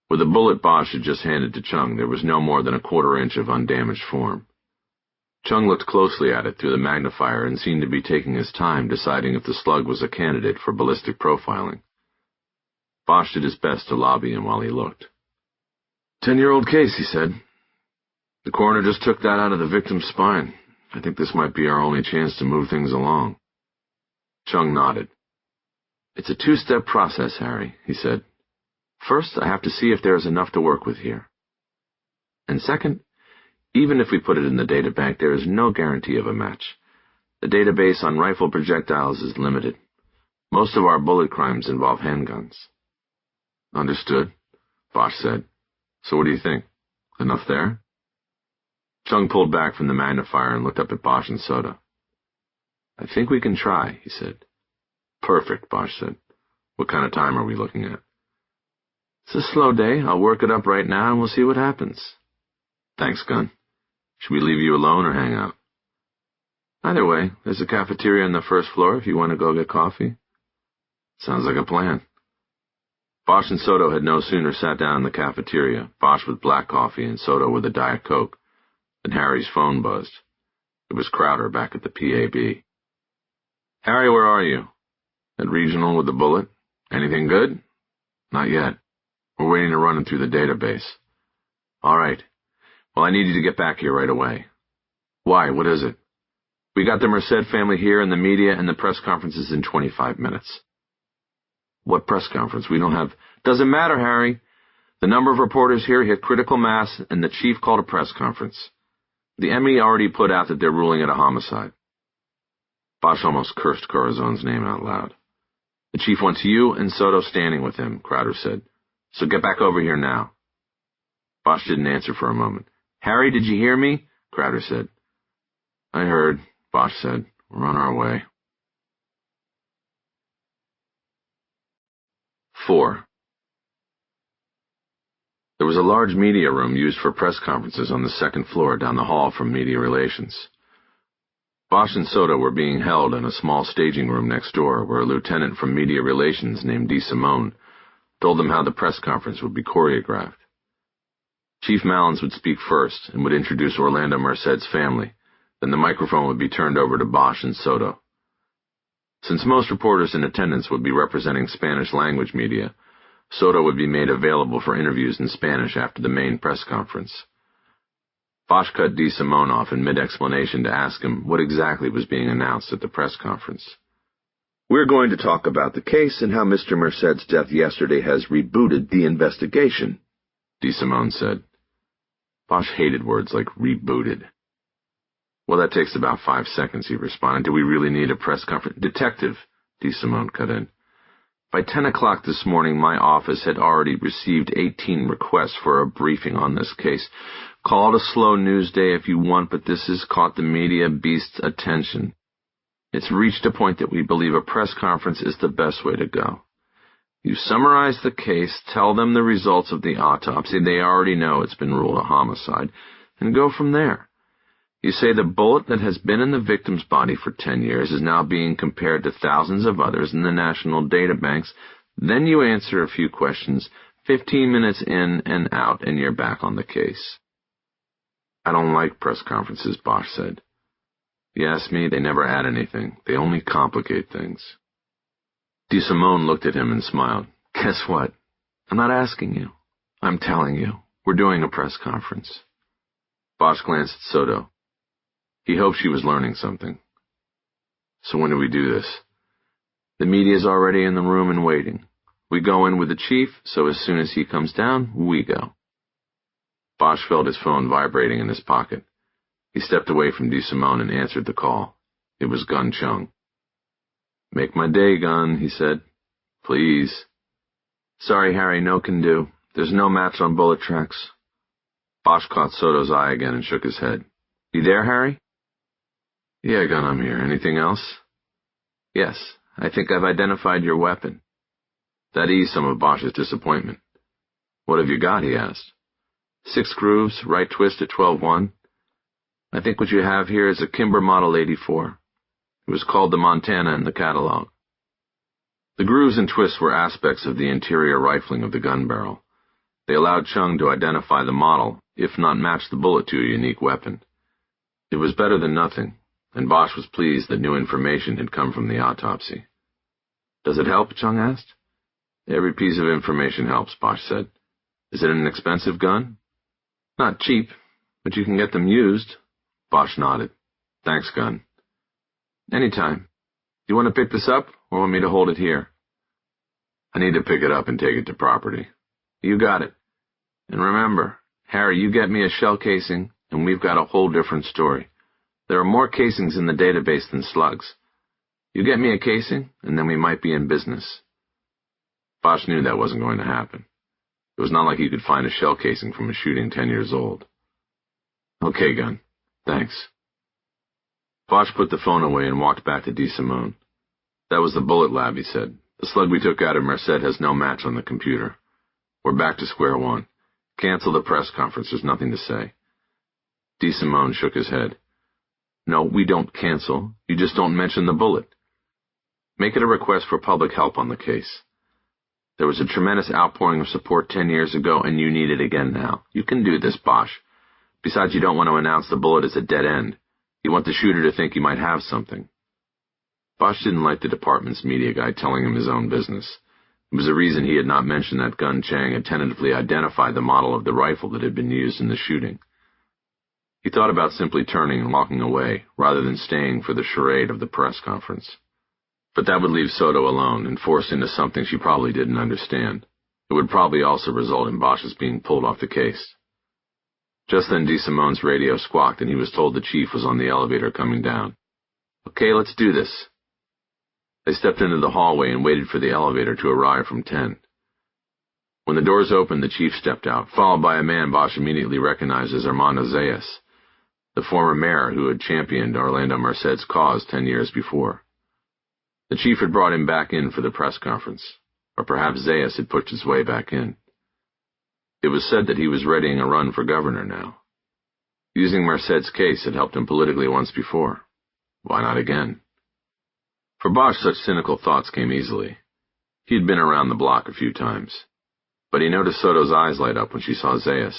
S1: With the bullet Bosch had just handed to Chung, there was no more than a quarter-inch of undamaged form. Chung looked closely at it through the magnifier and seemed to be taking his time deciding if the slug was a candidate for ballistic profiling. Bosch did his best to lobby him while he looked. 10-year-old case, he said. The coroner just took that out of the victim's spine. I think this might be our only chance to move things along. Chung nodded. It's a two-step process, Harry, he said. First, I have to see if there is enough to work with here. And second, even if we put it in the databank, there is no guarantee of a match. The database on rifle projectiles is limited. Most of our bullet crimes involve handguns. Understood, Bosch said. So what do you think? Enough there? Chung pulled back from the magnifier and looked up at Bosch and Soda. I think we can try, he said. Perfect, Bosch said. What kind of time are we looking at? It's a slow day. I'll work it up right now and we'll see what happens. Thanks, Gunn. Should we leave you alone or hang out? Either way, there's a cafeteria on the first floor if you want to go get coffee. Sounds like a plan. Bosch and Soto had no sooner sat down in the cafeteria, Bosch with black coffee and Soto with a Diet Coke, than Harry's phone buzzed. It was Crowder back at the PAB. Harry, where are you? At Regional with the bullet. Anything good? Not yet. We're waiting to run it through the database. All right. Well, I need you to get back here right away. Why? What is it? We got the Merced family here and the media and the press conferences in 25 minutes. What press conference? We don't have... Doesn't matter, Harry. The number of reporters here hit critical mass and the chief called a press conference. The ME already put out that they're ruling it a homicide. Bosch almost cursed Corazon's name out loud. The chief wants you and Soto standing with him, Crowder said. So get back over here now. Bosch didn't answer for a moment. Harry, did you hear me? Crowder said. I heard, Bosch said. We're on our way. 4. There was a large media room used for press conferences on the second floor down the hall from Media Relations. Bosch and Soto were being held in a small staging room next door where a lieutenant from Media Relations named DeSimone told them how the press conference would be choreographed. Chief Malins would speak first and would introduce Orlando Merced's family, then the microphone would be turned over to Bosch and Soto. Since most reporters in attendance would be representing Spanish-language media, Soto would be made available for interviews in Spanish after the main press conference. Bosch cut DeSimone off in mid-explanation to ask him what exactly was being announced at the press conference. We're going to talk about the case and how Mr. Merced's death yesterday has rebooted the investigation, DeSimone said. Bosch hated words like rebooted. Well, that takes about 5 seconds, he responded. Do we really need a press conference? Detective, DeSimone cut in. By 10 o'clock this morning, my office had already received 18 requests for a briefing on this case. Call it a slow news day if you want, but this has caught the media beast's attention. It's reached a point that we believe a press conference is the best way to go. You summarize the case, tell them the results of the autopsy, they already know it's been ruled a homicide, and go from there. You say the bullet that has been in the victim's body for 10 years is now being compared to thousands of others in the national databanks. Then you answer a few questions, 15 minutes in and out, and you're back on the case. I don't like press conferences, Bosch said. You ask me, they never add anything. They only complicate things. DeSimone looked at him and smiled. Guess what? I'm not asking you. I'm telling you. We're doing a press conference. Bosch glanced at Soto. He hoped she was learning something. So when do we do this? The media's already in the room and waiting. We go in with the chief, so as soon as he comes down, we go. Bosch felt his phone vibrating in his pocket. He stepped away from DeSimone and answered the call. It was Gun Chung. Make my day, Gun, he said. Please. Sorry, Harry, no can do. There's no match on bullet tracks. Bosch caught Soto's eye again and shook his head. You there, Harry? Yeah, Gun, I'm here. Anything else? Yes, I think I've identified your weapon. That eased some of Bosch's disappointment. What have you got? He asked.
S2: 6 grooves, right twist at 12-1. I think what you have here is a Kimber Model 84. It was called the Montana in the catalog.
S1: The grooves and twists were aspects of the interior rifling of the gun barrel. They allowed Chung to identify the model, if not match the bullet to a unique weapon. It was better than nothing, and Bosch was pleased that new information had come from the autopsy.
S2: Does it help? Chung asked.
S1: Every piece of information helps, Bosch said. Is it an expensive gun?
S2: Not cheap, but you can get them used.
S1: Bosch nodded. Thanks, gun.
S2: Anytime. Do you want to pick this up, or want me to hold it here?
S1: I need to pick it up and take it to property.
S2: You got it. And remember, Harry, you get me a shell casing, and we've got a whole different story. There are more casings in the database than slugs. You get me a casing, and then we might be in business.
S1: Bosch knew that wasn't going to happen. It was not like he could find a shell casing from a shooting 10 years old. Okay, gun. Thanks. Bosch put the phone away and walked back to DeSimone. That was the bullet lab, he said. The slug we took out of Merced has no match on the computer. We're back to square one. Cancel the press conference. There's nothing to say. DeSimone shook his head.
S2: No, we don't cancel. You just don't mention the bullet.
S1: Make it a request for public help on the case.
S2: There was a tremendous outpouring of support 10 years ago, and you need it again now. You can do this, Bosch. Besides, you don't want to announce the bullet as a dead end. You want the shooter to think you might have something.
S1: Bosch didn't like the department's media guy telling him his own business. It was the reason he had not mentioned that Gun Chang had tentatively identified the model of the rifle that had been used in the shooting. He thought about simply turning and walking away, rather than staying for the charade of the press conference. But that would leave Soto alone and forced into something she probably didn't understand. It would probably also result in Bosch's being pulled off the case. Just then DeSimone's radio squawked and he was told the chief was on the elevator coming down.
S2: Okay, let's do this.
S1: They stepped into the hallway and waited for the elevator to arrive from 10. When the doors opened, the chief stepped out, followed by a man Bosch immediately recognized as Armando Zayas, the former mayor who had championed Orlando Merced's cause 10 years before. The chief had brought him back in for the press conference, or perhaps Zayas had pushed his way back in. It was said that he was readying a run for governor now. Using Merced's case had helped him politically once before. Why not again? For Bosch, such cynical thoughts came easily. He had been around the block a few times. But he noticed Soto's eyes light up when she saw Zayas.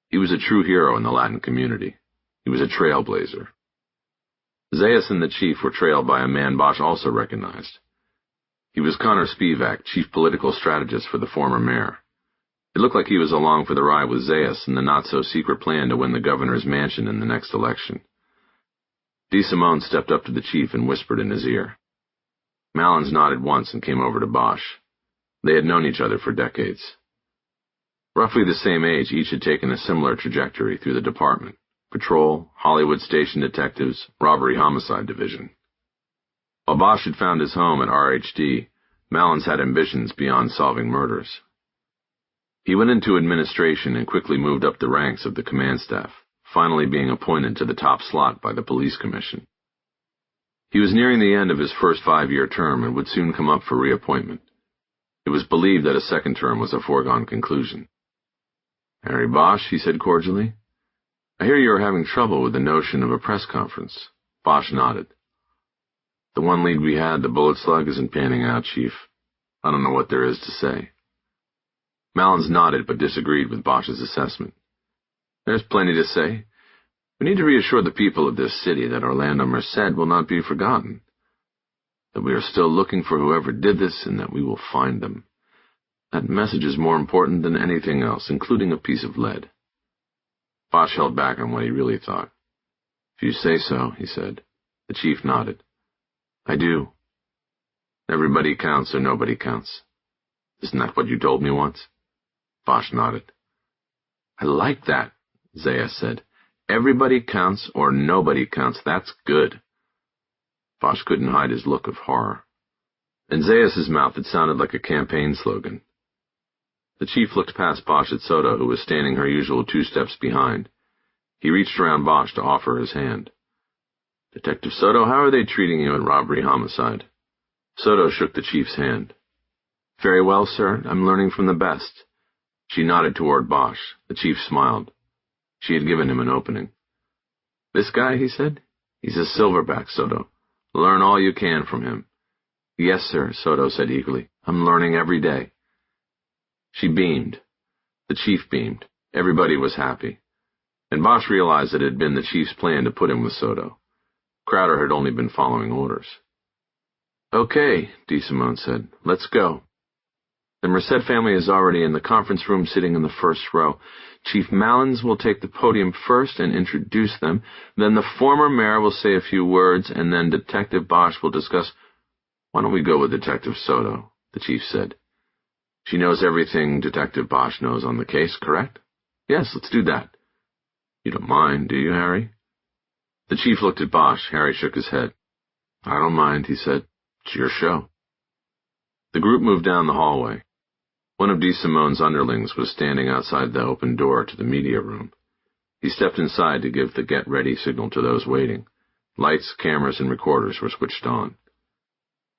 S1: He was a true hero in the Latin community. He was a trailblazer. Zayas and the chief were trailed by a man Bosch also recognized. He was Connor Spivak, chief political strategist for the former mayor. It looked like he was along for the ride with Zayas in the not-so-secret plan to win the governor's mansion in the next election. DeSimone stepped up to the chief and whispered in his ear. Malins nodded once and came over to Bosch. They had known each other for decades. Roughly the same age, each had taken a similar trajectory through the department: patrol, Hollywood station detectives, robbery-homicide division. While Bosch had found his home at RHD, Malins had ambitions beyond solving murders. He went into administration and quickly moved up the ranks of the command staff, finally being appointed to the top slot by the police commission. He was nearing the end of his first 5-year term and would soon come up for reappointment. It was believed that a second term was a foregone conclusion. "Harry Bosch," he said cordially, "I hear you are having trouble with the notion of a press conference." Bosch nodded. "The one lead we had, the bullet slug, isn't panning out, Chief. I don't know what there is to say." Malins nodded but disagreed with Bosch's assessment. "There's plenty to say. We need to reassure the people of this city that Orlando Merced will not be forgotten, that we are still looking for whoever did this and that we will find them. That message is more important than anything else, including a piece of lead." Bosch held back on what he really thought. "If you say so," he said. The chief nodded. "I do. Everybody counts or nobody counts. Isn't that what you told me once?" Bosch nodded. "I like that," Zayas said. "Everybody counts or nobody counts. That's good." Bosch couldn't hide his look of horror. In Zayas's mouth it sounded like a campaign slogan. The chief looked past Bosch at Soto, who was standing her usual 2 steps behind. He reached around Bosch to offer his hand. "Detective Soto, how are they treating you in robbery-homicide?" Soto shook the chief's hand. "Very well, sir. I'm learning from the best. She nodded toward Bosch. The chief smiled. She had given him an opening. "This guy," he said, "he's a silverback, Soto. Learn all you can from him." "Yes, sir," Soto said eagerly. "I'm learning every day." She beamed. The chief beamed. Everybody was happy. And Bosch realized that it had been the chief's plan to put him with Soto. Crowder had only been following orders. "Okay," DeSimone said. "Let's go." The Merced family is already in the conference room sitting in the first row. Chief Malins will take the podium first and introduce them. Then the former mayor will say a few words, and then Detective Bosch will discuss. "Why don't we go with Detective Soto?" the chief said. "She knows everything Detective Bosch knows on the case, correct?" "Yes, let's do that." "You don't mind, do you, Harry?" The chief looked at Bosch. Harry shook his head. "I don't mind," he said. "It's your show." The group moved down the hallway. One of DeSimone's underlings was standing outside the open door to the media room. He stepped inside to give the get-ready signal to those waiting. Lights, cameras, and recorders were switched on.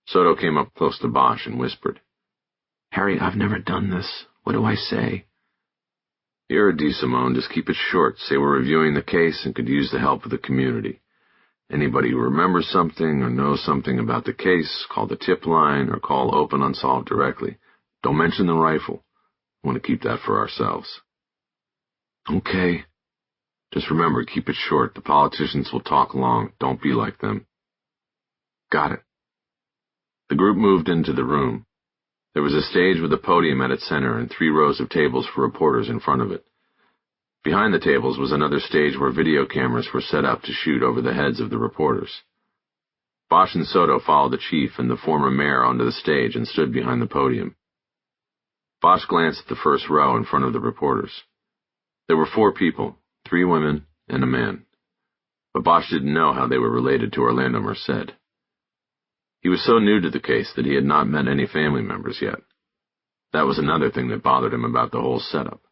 S1: Soto came up close to Bosch and whispered, "Harry, I've never done this. What do I say?" "Here, DeSimone, just keep it short. Say we're reviewing the case and could use the help of the community. Anybody who remembers something or knows something about the case, call the tip line or call Open Unsolved directly. Don't mention the rifle. I want to keep that for ourselves." "Okay. Just remember, keep it short. The politicians will talk long. Don't be like them." "Got it." The group moved into the room. There was a stage with a podium at its center and 3 rows of tables for reporters in front of it. Behind the tables was another stage where video cameras were set up to shoot over the heads of the reporters. Bosch and Soto followed the chief and the former mayor onto the stage and stood behind the podium. Bosch glanced at the first row in front of the reporters. There were 4 people, 3 women and a man. But Bosch didn't know how they were related to Orlando Merced. He was so new to the case that he had not met any family members yet. That was another thing that bothered him about the whole setup.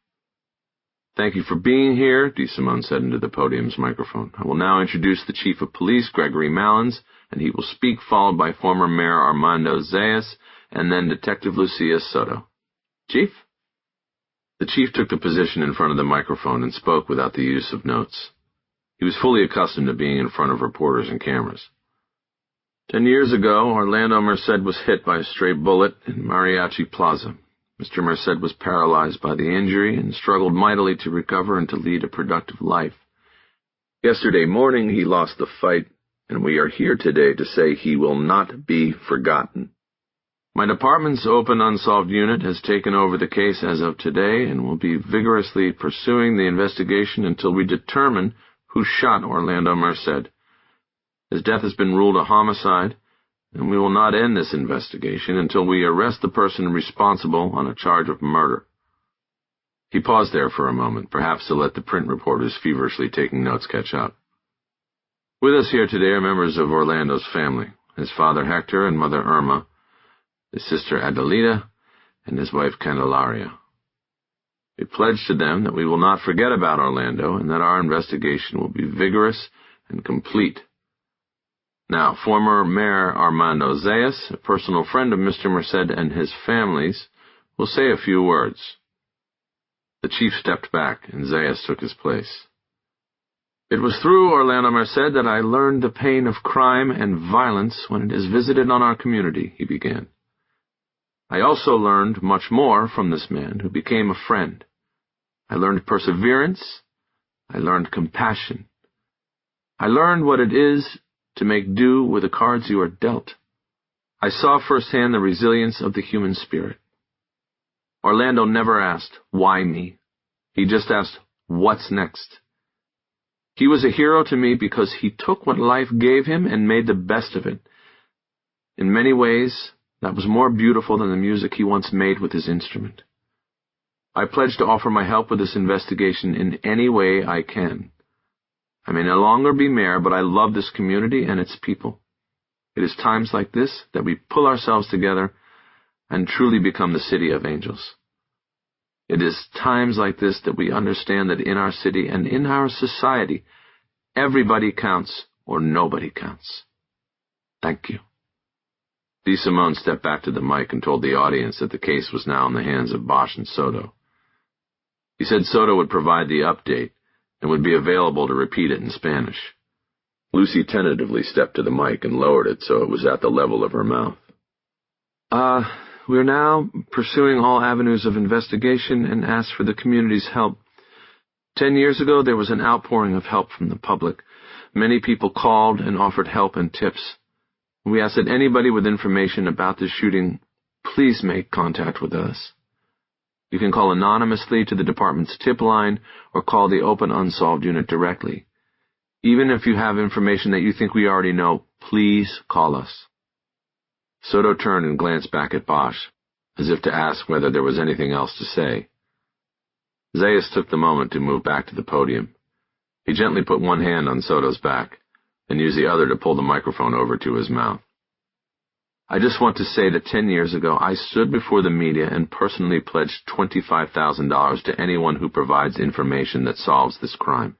S1: "Thank you for being here," DeSimone said into the podium's microphone. "I will now introduce the Chief of Police, Gregory Malins, and he will speak, followed by former Mayor Armando Zayas, and then Detective Lucia Soto. Chief?" The chief took the position in front of the microphone and spoke without the use of notes. He was fully accustomed to being in front of reporters and cameras. 10 years ago, Orlando Merced was hit by a stray bullet in Mariachi Plaza. Mr. Merced was paralyzed by the injury and struggled mightily to recover and to lead a productive life. Yesterday morning, he lost the fight, and we are here today to say he will not be forgotten. My department's Open Unsolved unit has taken over the case as of today and will be vigorously pursuing the investigation until we determine who shot Orlando Merced. His death has been ruled a homicide, and we will not end this investigation until we arrest the person responsible on a charge of murder. He paused there for a moment, perhaps to let the print reporters feverishly taking notes catch up. With us here today are members of Orlando's family, his father Hector and mother Irma, his sister Adelita, and his wife Candelaria. We pledge to them that we will not forget about Orlando and that our investigation will be vigorous and complete. Now, former Mayor Armando Zayas, a personal friend of Mr. Merced and his family's, will say a few words. The chief stepped back, and Zayas took his place. It was through Orlando Merced that I learned the pain of crime and violence when it is visited on our community, he began. I also learned much more from this man who became a friend. I learned perseverance. I learned compassion. I learned what it is to make do with the cards you are dealt. I saw firsthand the resilience of the human spirit. Orlando never asked, "Why me?" He just asked, "What's next?" He was a hero to me because he took what life gave him and made the best of it. In many ways, that was more beautiful than the music he once made with his instrument. I pledge to offer my help with this investigation in any way I can. I may no longer be mayor, but I love this community and its people. It is times like this that we pull ourselves together and truly become the city of angels. It is times like this that we understand that in our city and in our society, everybody counts or nobody counts. Thank you. DeSimone stepped back to the mic and told the audience that the case was now in the hands of Bosch and Soto.
S2: He said Soto would provide the update and would be available to repeat it in Spanish.
S1: Lucy tentatively stepped to the mic and lowered it so it was at the level of her mouth.
S2: We're now pursuing all avenues of investigation and ask for the community's help. 10 years ago, there was an outpouring of help from the public. Many people called and offered help and tips. We ask that anybody with information about the shooting, please make contact with us. You can call anonymously to the department's tip line or call the Open Unsolved unit directly. Even if you have information that you think we already know, please call us. Soto turned and glanced back at Bosch, as if to ask whether there was anything else to say. Zayas took the moment to move back to the podium. He gently put one hand on Soto's back and used the other to pull the microphone over to his mouth. I just want to say that 10 years ago I stood before the media and personally pledged $25,000 to anyone who provides information that solves this crime.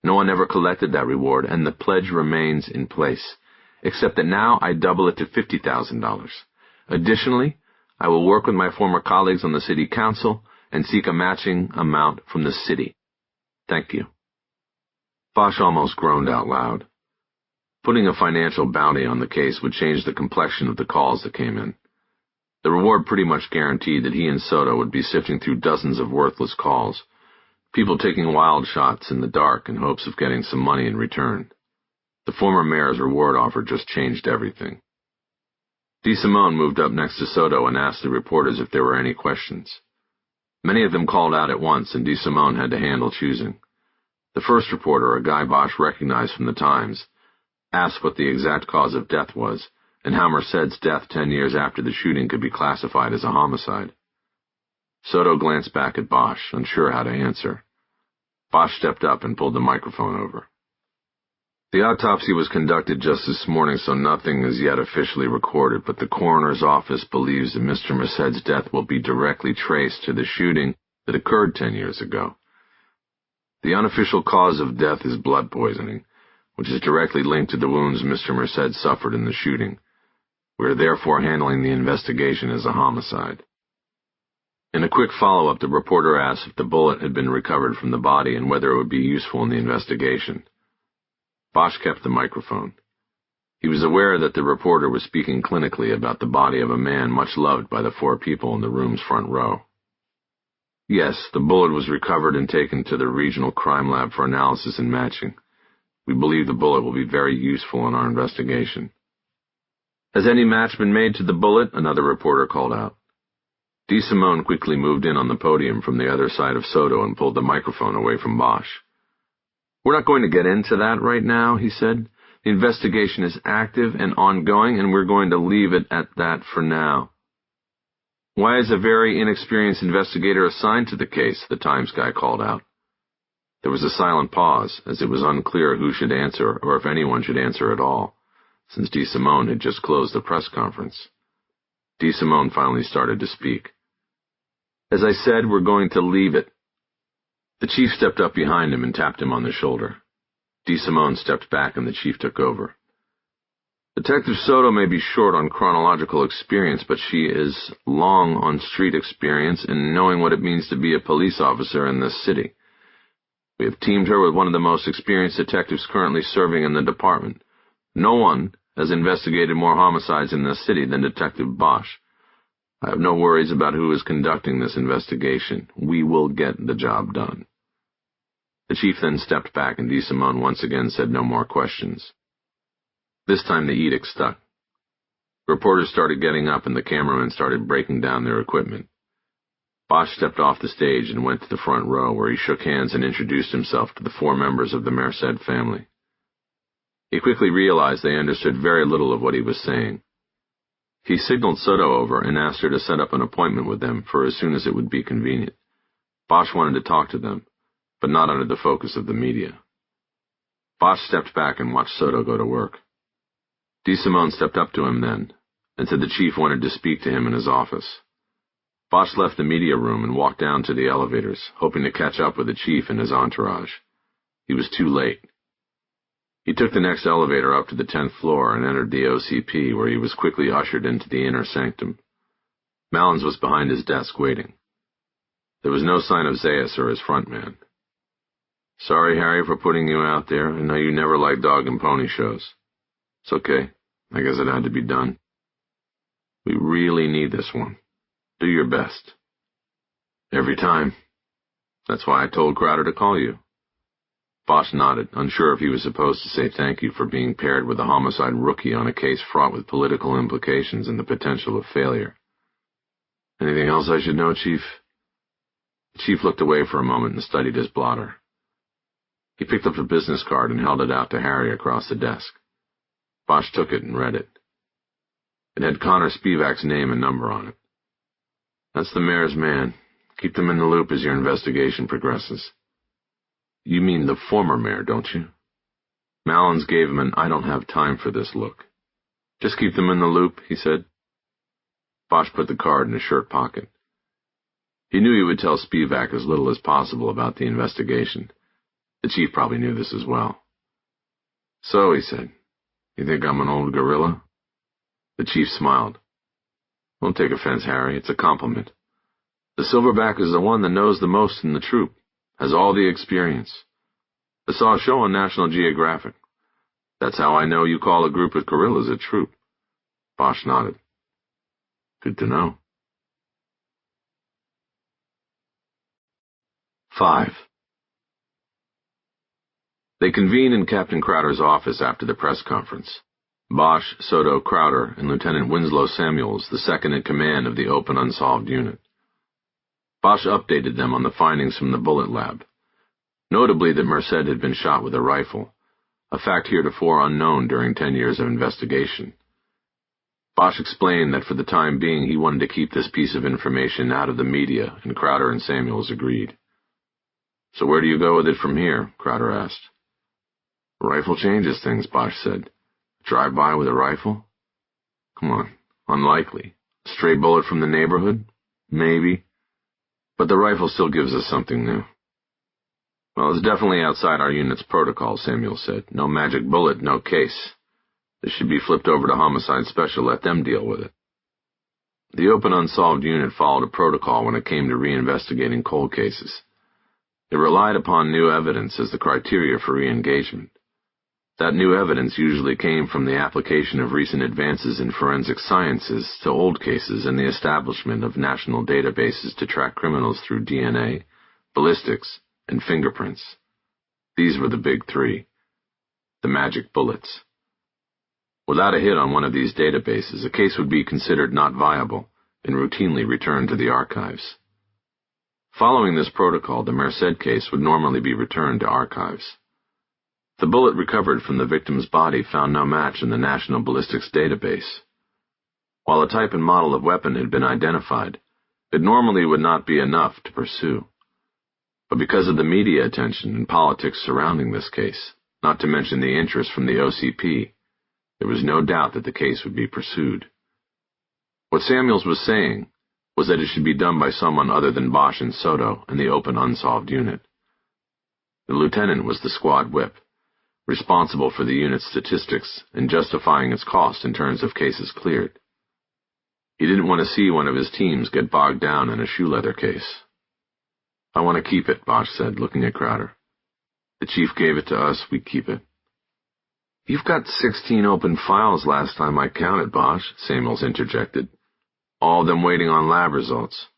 S2: No one ever collected that reward, and the pledge remains in place, except that now I double it to $50,000. Additionally, I will work with my former colleagues on the city council and seek a matching amount from the city. Thank you. Bosch almost groaned out loud. Putting a financial bounty on the case would change the complexion of the calls that came in. The reward pretty much guaranteed that he and Soto would be sifting through dozens of worthless calls, people taking wild shots in the dark in hopes of getting some money in return. The former mayor's reward offer just changed everything. DeSimone moved up next to Soto and asked the reporters if there were any questions. Many of them called out at once, and DeSimone had to handle choosing. The first reporter, a guy Bosch recognized from the Times, asked what the exact cause of death was, and how Merced's death 10 years after the shooting could be classified as a homicide. Soto glanced back at Bosch, unsure how to answer. Bosch stepped up and pulled the microphone over. The autopsy was conducted just this morning, so nothing is yet officially recorded, but the coroner's office believes that Mr. Merced's death will be directly traced to the shooting that occurred 10 years ago. The unofficial cause of death is blood poisoning, which is directly linked to the wounds Mr. Merced suffered in the shooting. We are therefore handling the investigation as a homicide. In a quick follow-up, the reporter asked if the bullet had been recovered from the body and whether it would be useful in the investigation. Bosch kept the microphone. He was aware that the reporter was speaking clinically about the body of a man much loved by the 4 people in the room's front row. Yes, the bullet was recovered and taken to the regional crime lab for analysis and matching. We believe the bullet will be very useful in our investigation. Has any match been made to the bullet? Another reporter called out. DeSimone quickly moved in on the podium from the other side of Soto and pulled the microphone away from Bosch. We're not going to get into that right now, he said. The investigation is active and ongoing, and we're going to leave it at that for now. Why is a very inexperienced investigator assigned to the case? The Times guy called out. There was a silent pause, as it was unclear who should answer or if anyone should answer at all, since DeSimone had just closed the press conference. DeSimone finally started to speak. As I said, we're going to leave it. The chief stepped up behind him and tapped him on the shoulder. DeSimone stepped back and the chief took over. Detective Soto may be short on chronological experience, but she is long on street experience and knowing what it means to be a police officer in this city. We have teamed her with one of the most experienced detectives currently serving in the department. No one has investigated more homicides in this city than Detective Bosch. I have no worries about who is conducting this investigation. We will get the job done. The chief then stepped back, and DeSimone once again said no more questions. This time the edict stuck. Reporters started getting up, and the cameramen started breaking down their equipment. Bosch stepped off the stage and went to the front row, where he shook hands and introduced himself to the 4 members of the Merced family. He quickly realized they understood very little of what he was saying. He signaled Soto over and asked her to set up an appointment with them for as soon as it would be convenient. Bosch wanted to talk to them, but not under the focus of the media. Bosch stepped back and watched Soto go to work. DeSimone stepped up to him then, and said the chief wanted to speak to him in his office. Bosch left the media room and walked down to the elevators, hoping to catch up with the chief and his entourage. He was too late. He took the next elevator up to the 10th floor and entered the OCP, where he was quickly ushered into the inner sanctum. Malins was behind his desk waiting.
S1: There was no sign of Zayas or his front man. "Sorry, Harry, for putting you out there. I know you never liked dog and pony shows. It's okay. I guess it had to be done. We really need this one. Do your best." "Every time. That's why I told Crowder to call you." Bosch nodded, unsure if he was supposed to say thank you for being paired with a homicide rookie on a case fraught with political implications and the potential of failure. "Anything else I should know, Chief?" The Chief looked away for a moment and studied his blotter. He picked up a business card and held it out to Harry across the desk. Bosch took it and read it. It had Connor Spivak's name and number on it. "That's the mayor's man. Keep them in the loop as your investigation progresses." "You mean the former mayor, don't you?" Malins gave him an "I don't have time for this" look. "Just keep them in the loop," he said. Bosch put the card in his shirt pocket. He knew he would tell Spivak as little as possible about the investigation. The Chief probably knew this as well. "So," he said, "you think I'm an old gorilla?" The Chief smiled. "Don't take offense, Harry. It's a compliment. The Silverback is the one that knows the most in the troop, has all the experience. I saw a show on National Geographic. That's how I know you call a group of gorillas a troop." Bosch nodded. "Good to know." 5. They convened in Captain Crowder's office after the press conference. Bosch, Soto, Crowder, and Lieutenant Winslow Samuels, the second in command of the open unsolved unit. Bosch updated them on the findings from the bullet lab, notably that Merced had been shot with a rifle, a fact heretofore unknown during 10 years of investigation. Bosch explained that for the time being he wanted to keep this piece of information out of the media, and Crowder and Samuels agreed. "So where do you go with it from here?" Crowder asked. "A rifle changes things," Bosch said. "Drive-by with a rifle? Come on, unlikely. A stray bullet from the neighborhood? Maybe. But the rifle still gives us something new." "Well, it's definitely outside our unit's protocol," Samuel said. "No magic bullet, no case. This should be flipped over to Homicide Special, let them deal with it." The open unsolved unit followed a protocol when it came to reinvestigating cold cases. It relied upon new evidence as the criteria for re-engagement. That new evidence usually came from the application of recent advances in forensic sciences to old cases and the establishment of national databases to track criminals through DNA, ballistics, and fingerprints. These were the big three. The magic bullets. Without a hit on one of these databases, a case would be considered not viable and routinely returned to the archives. Following this protocol, the Merced case would normally be returned to archives. The bullet recovered from the victim's body found no match in the National Ballistics Database. While a type and model of weapon had been identified, it normally would not be enough to pursue. But because of the media attention and politics surrounding this case, not to mention the interest from the OCP, there was no doubt that the case would be pursued. What Samuels was saying was that it should be done by someone other than Bosch and Soto and the open unsolved unit. The lieutenant was the squad whip, responsible for the unit's statistics and justifying its cost in terms of cases cleared. He didn't want to see one of his teams get bogged down in a shoe leather case. "I want to keep it," Bosch said, looking at Crowder. "The chief gave it to us, we keep it." "You've got 16 open files last time I counted, Bosch," Samuels interjected. "All of them waiting on lab results.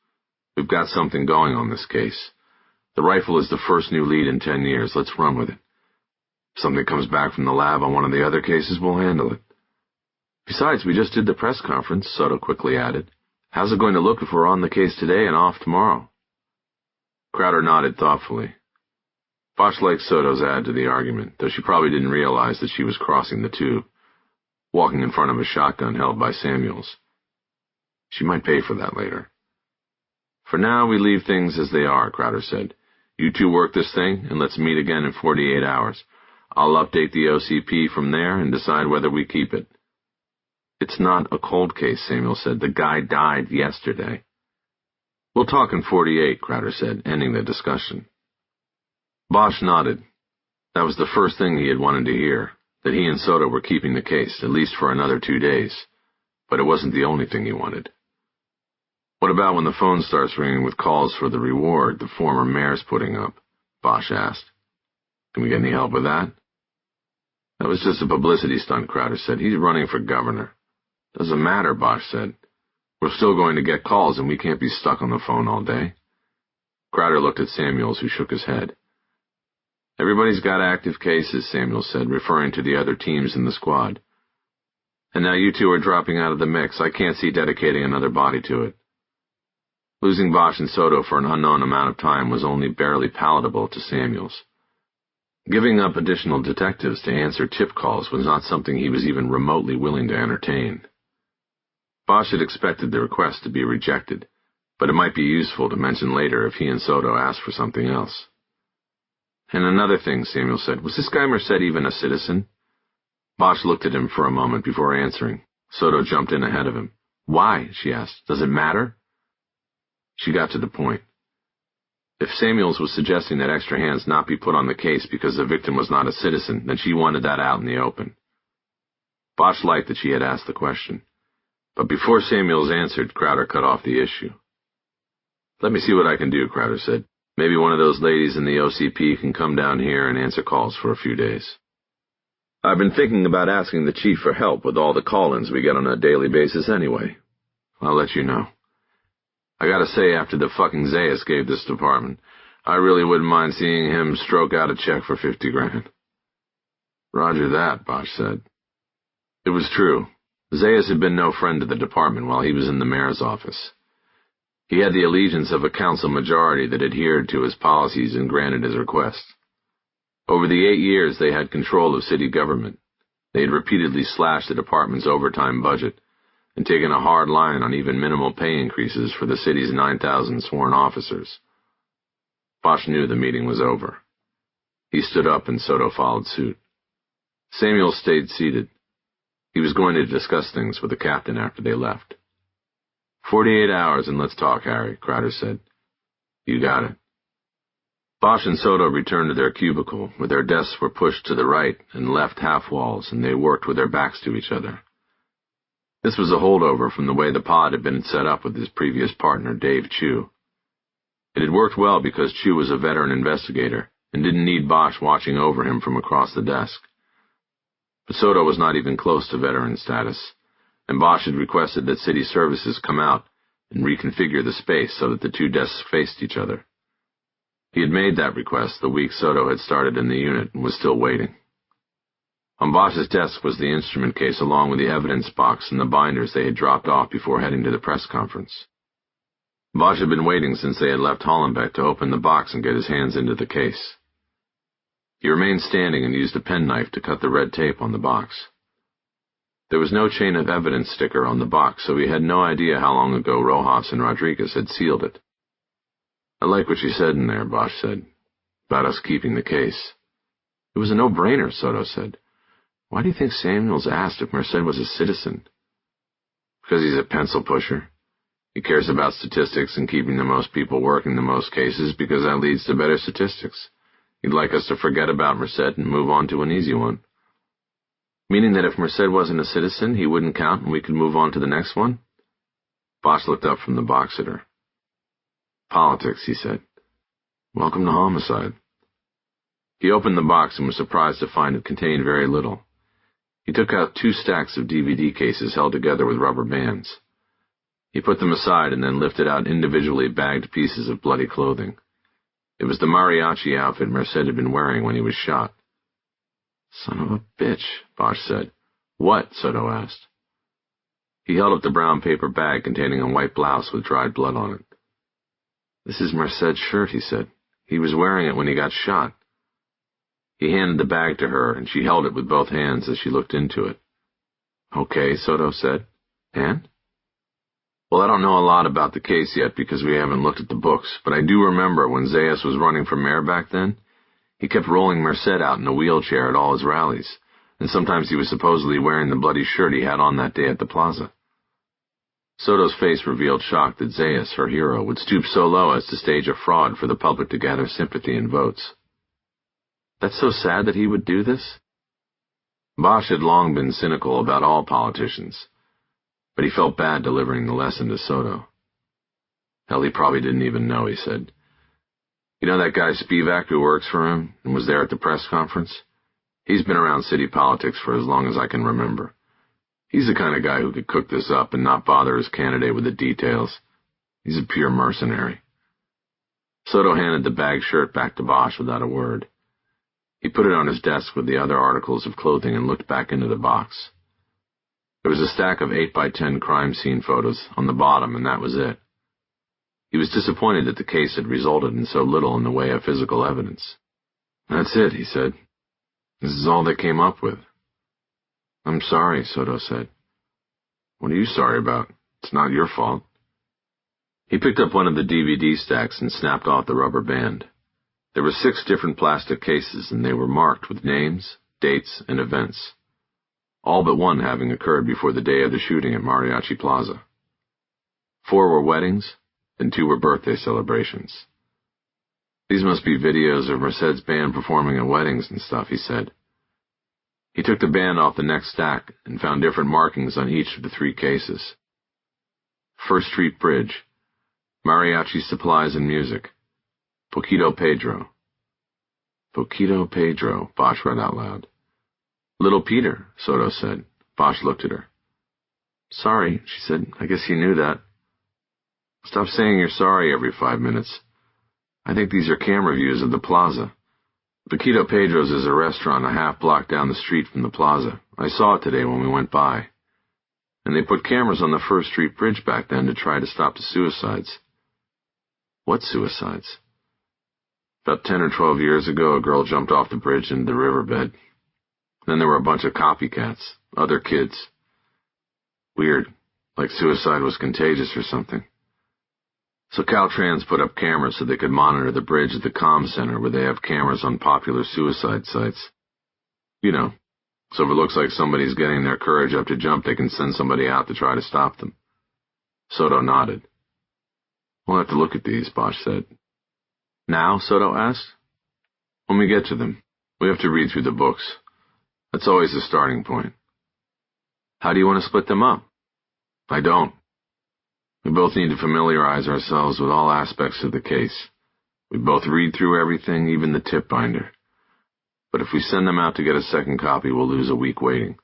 S1: We've got something going on this case. The rifle is the first new lead in 10 years. Let's run with it. If something comes back from the lab on one of the other cases, we'll handle it." "Besides, we just did the press conference," Soto quickly added. "How's it going to look if we're on the case today and off tomorrow?" Crowder nodded thoughtfully. Bosch liked Soto's add to the argument, though she probably didn't realize that she was crossing the two, walking in front of a shotgun held by Samuels. She might pay for that later. "For now, we leave things as they are," Crowder said. "You two work this thing, and let's meet again in 48 hours. I'll update the OCP from there and decide whether we keep it." "It's not a cold case," Samuel said. "The guy died yesterday." "We'll talk in 48, Crowder said, ending the discussion. Bosch nodded. That was the first thing he had wanted to hear, that he and Soto were keeping the case, at least for another 2 days. But it wasn't the only thing he wanted.
S2: What about when the phone starts ringing with calls for the reward the former mayor's putting up? Bosch asked. Can we get any help with that? That was just a publicity stunt, Crowder said. He's running for governor. Doesn't matter, Bosch said. We're still going to get calls, and we can't be stuck on the phone all day. Crowder looked at Samuels, who shook his head. Everybody's got active cases, Samuels said, referring to the other teams in the squad. And now you two are dropping out of the mix. I can't see dedicating another body to it. Losing Bosch and Soto for an unknown amount of time was only barely palatable to Samuels. Giving up additional detectives to answer tip calls was not something he was even remotely willing to entertain. Bosch had expected the request to be rejected, but it might be useful to mention later if he and Soto asked for something else. And another thing, Samuel said, was this guy Merced even a citizen? Bosch looked at him for a moment before answering. Soto jumped in ahead of him. Why? She asked. Does it matter? She got to the point. If Samuels was suggesting that extra hands not be put on the case because the victim was not a citizen, then she wanted that out in the open. Bosch liked that she had asked the question. But before Samuels answered, Crowder cut off the issue. Let me see what I can do, Crowder said. Maybe one of those ladies in the OCP can come down here and answer calls for a few days. I've been thinking about asking the chief for help with all the call-ins we get on a daily basis anyway. I'll let you know. I gotta say, after the fucking Zayas gave this department, I really wouldn't mind seeing him stroke out a check for $50,000. Roger that, Bosch said. It was true. Zayas had been no friend to the department while he was in the mayor's office. He had the allegiance of a council majority that adhered to his policies and granted his requests. Over the 8 years they had control of city government, they had repeatedly slashed the department's overtime budget and taken a hard line on even minimal pay increases for the city's 9,000 sworn officers. Bosch knew the meeting was over. He stood up and Soto followed suit. Samuel stayed seated. He was going to discuss things with the captain after they left. 48 hours and let's talk, Harry, Crowder said. You got it. Bosch and Soto returned to their cubicle, where their desks were pushed to the right and left half walls, and they worked with their backs to each other. This was a holdover from the way the pod had been set up with his previous partner, Dave Chu. It had worked well because Chu was a veteran investigator and didn't need Bosch watching over him from across the desk. But Soto was not even close to veteran status, and Bosch had requested that city services come out and reconfigure the space so that the two desks faced each other. He had made that request the week Soto had started in the unit and was still waiting. On Bosch's desk was the instrument case along with the evidence box and the binders they had dropped off before heading to the press conference. Bosch had been waiting since they had left Hollenbeck to open the box and get his hands into the case. He remained standing and used a penknife to cut the red tape on the box. There was no chain of evidence sticker on the box, so he had no idea how long ago Rojas and Rodriguez had sealed it. I like what you said in there, Bosch said, about us keeping the case. It was a no-brainer, Soto said. Why do you think Samuels asked if Merced was a citizen? Because he's a pencil pusher. He cares about statistics and keeping the most people working the most cases because that leads to better statistics. He'd like us to forget about Merced and move on to an easy one. Meaning that if Merced wasn't a citizen, he wouldn't count and we could move on to the next one? Bosch looked up from the box at her. Politics, he said. Welcome to homicide. He opened the box and was surprised to find it contained very little. He took out 2 stacks of DVD cases held together with rubber bands. He put them aside and then lifted out individually bagged pieces of bloody clothing. It was the mariachi outfit Merced had been wearing when he was shot. Son of a bitch, Bosch said. What? Soto asked. He held up the brown paper bag containing a white blouse with dried blood on it. This is Merced's shirt, he said. He was wearing it when he got shot. He handed the bag to her, and she held it with both hands as she looked into it. Okay, Soto said. And? Well, I don't know a lot about the case yet because we haven't looked at the books, but I do remember when Zayas was running for mayor back then, he kept rolling Merced out in a wheelchair at all his rallies, and sometimes he was supposedly wearing the bloody shirt he had on that day at the plaza. Soto's face revealed shock that Zayas, her hero, would stoop so low as to stage a fraud for the public to gather sympathy and votes. That's so sad that he would do this? Bosch had long been cynical about all politicians, but he felt bad delivering the lesson to Soto.
S1: Hell, he probably didn't even know, he said. You know that guy Spivak who works for him and was there at the press conference? He's been around city politics for as long as I can remember. He's the kind of guy who could cook this up and not bother his candidate with the details. He's a pure mercenary. Soto handed the bag shirt back to Bosch without a word. He put it on his desk with the other articles of clothing and looked back into the box. There was a stack of 8x10 crime scene photos on the bottom, and that was it. He was disappointed that the case had resulted in so little in the way of physical evidence. That's it, he said. This is all they came up with. I'm sorry, Soto said. What are you sorry about? It's not your fault. He picked up one of the DVD stacks and snapped off the rubber band. There were 6 different plastic cases, and they were marked with names, dates, and events, all but one having occurred before the day of the shooting at Mariachi Plaza. 4 were weddings, and 2 were birthday celebrations. These must be videos of Merced's band performing at weddings and stuff, he said. He took the band off the next stack and found different markings on each of the 3 cases. First Street Bridge, Mariachi Supplies and Music, Poquito Pedro. Poquito Pedro, Bosch read out loud. Little Peter, Soto said. Bosch looked at her. Sorry, she said. I guess you knew that. Stop saying you're sorry every 5 minutes. I think these are camera views of the plaza. Poquito Pedro's is a restaurant a half block down the street from the plaza. I saw it today when we went by. And they put cameras on the First Street Bridge back then to try to stop the suicides. What suicides? About 10 or 12 years ago, a girl jumped off the bridge into the riverbed. Then there were a bunch of copycats, other kids. Weird, like suicide was contagious or something. So Caltrans put up cameras so they could monitor the bridge at the comm center where they have cameras on popular suicide sites. You know, so if it looks like somebody's getting their courage up to jump, they can send somebody out to try to stop them. Soto nodded. We'll have to look at these, Bosch said. Now? Soto asked. When we get to them, we have to read through the books. That's always the starting point. How do you want to split them up? I don't. We both need to familiarize ourselves with all aspects of the case. We both read through everything, even the tip binder. But if we send them out to get a second copy, we'll lose a week waiting.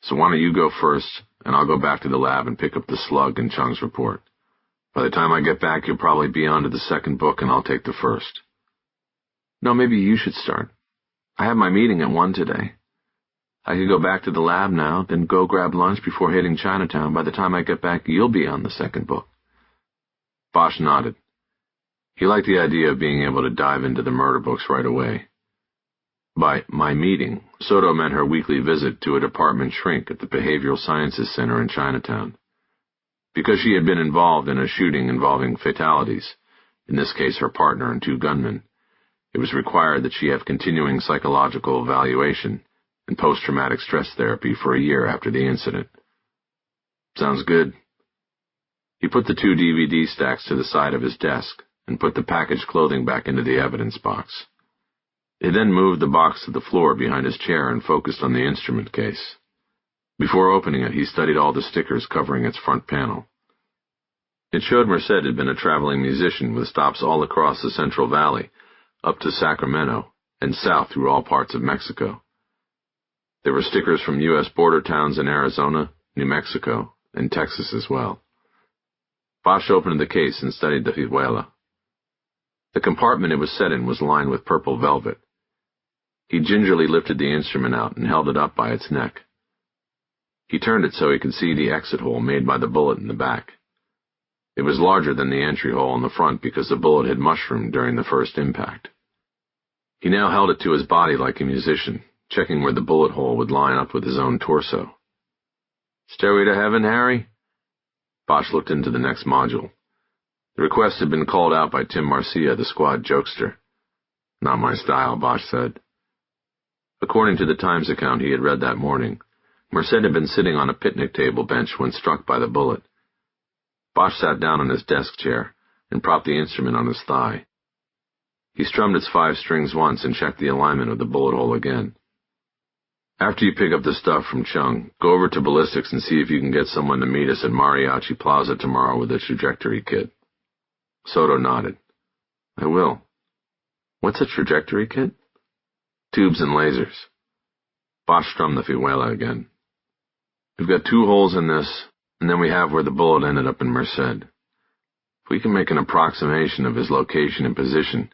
S1: So why don't you go first, and I'll go back to the lab and pick up the slug and Chung's report. By the time I get back, you'll probably be on to the second book, and I'll take the first. No, maybe you should start. I have my meeting at 1 today. I could go back to the lab now, then go grab lunch before hitting Chinatown. By the time I get back, you'll be on the second book. Bosch nodded. He liked the idea of being able to dive into the murder books right away. By my meeting, Soto meant her weekly visit to a department shrink at the Behavioral Sciences Center in Chinatown. Because she had been involved in a shooting involving fatalities, in this case her partner and 2 gunmen, it was required that she have continuing psychological evaluation and post-traumatic stress therapy for a year after the incident. Sounds good. He put the 2 DVD stacks to the side of his desk and put the packaged clothing back into the evidence box. He then moved the box to the floor behind his chair and focused on the instrument case. Before opening it, he studied all the stickers covering its front panel. It showed Merced had been a traveling musician with stops all across the Central Valley, up to Sacramento, and south through all parts of Mexico. There were stickers from U.S. border towns in Arizona, New Mexico, and Texas as well. Bosch opened the case and studied the vihuela. The compartment it was set in was lined with purple velvet. He gingerly lifted the instrument out and held it up by its neck. He turned it so he could see the exit hole made by the bullet in the back. It was larger than the entry hole in the front because the bullet had mushroomed during the first impact. He now held it to his body like a musician, checking where the bullet hole would line up with his own torso. Stairway to Heaven, Harry? Bosch looked into the next module. The request had been called out by Tim Marcia, the squad jokester. Not my style, Bosch said. According to the Times account he had read that morning, Merced had been sitting on a picnic table bench when struck by the bullet. Bosch sat down in his desk chair and propped the instrument on his thigh. He strummed its 5 strings once and checked the alignment of the bullet hole again. After you pick up the stuff from Chung, go over to ballistics and see if you can get someone to meet us at Mariachi Plaza tomorrow with a trajectory kit.
S2: Soto nodded. I will. What's a trajectory kit? Tubes and lasers. Bosch strummed the vihuela again. We've got 2 holes in this, and then we have where the bullet ended up in Merced. If we can make an approximation of his location and position,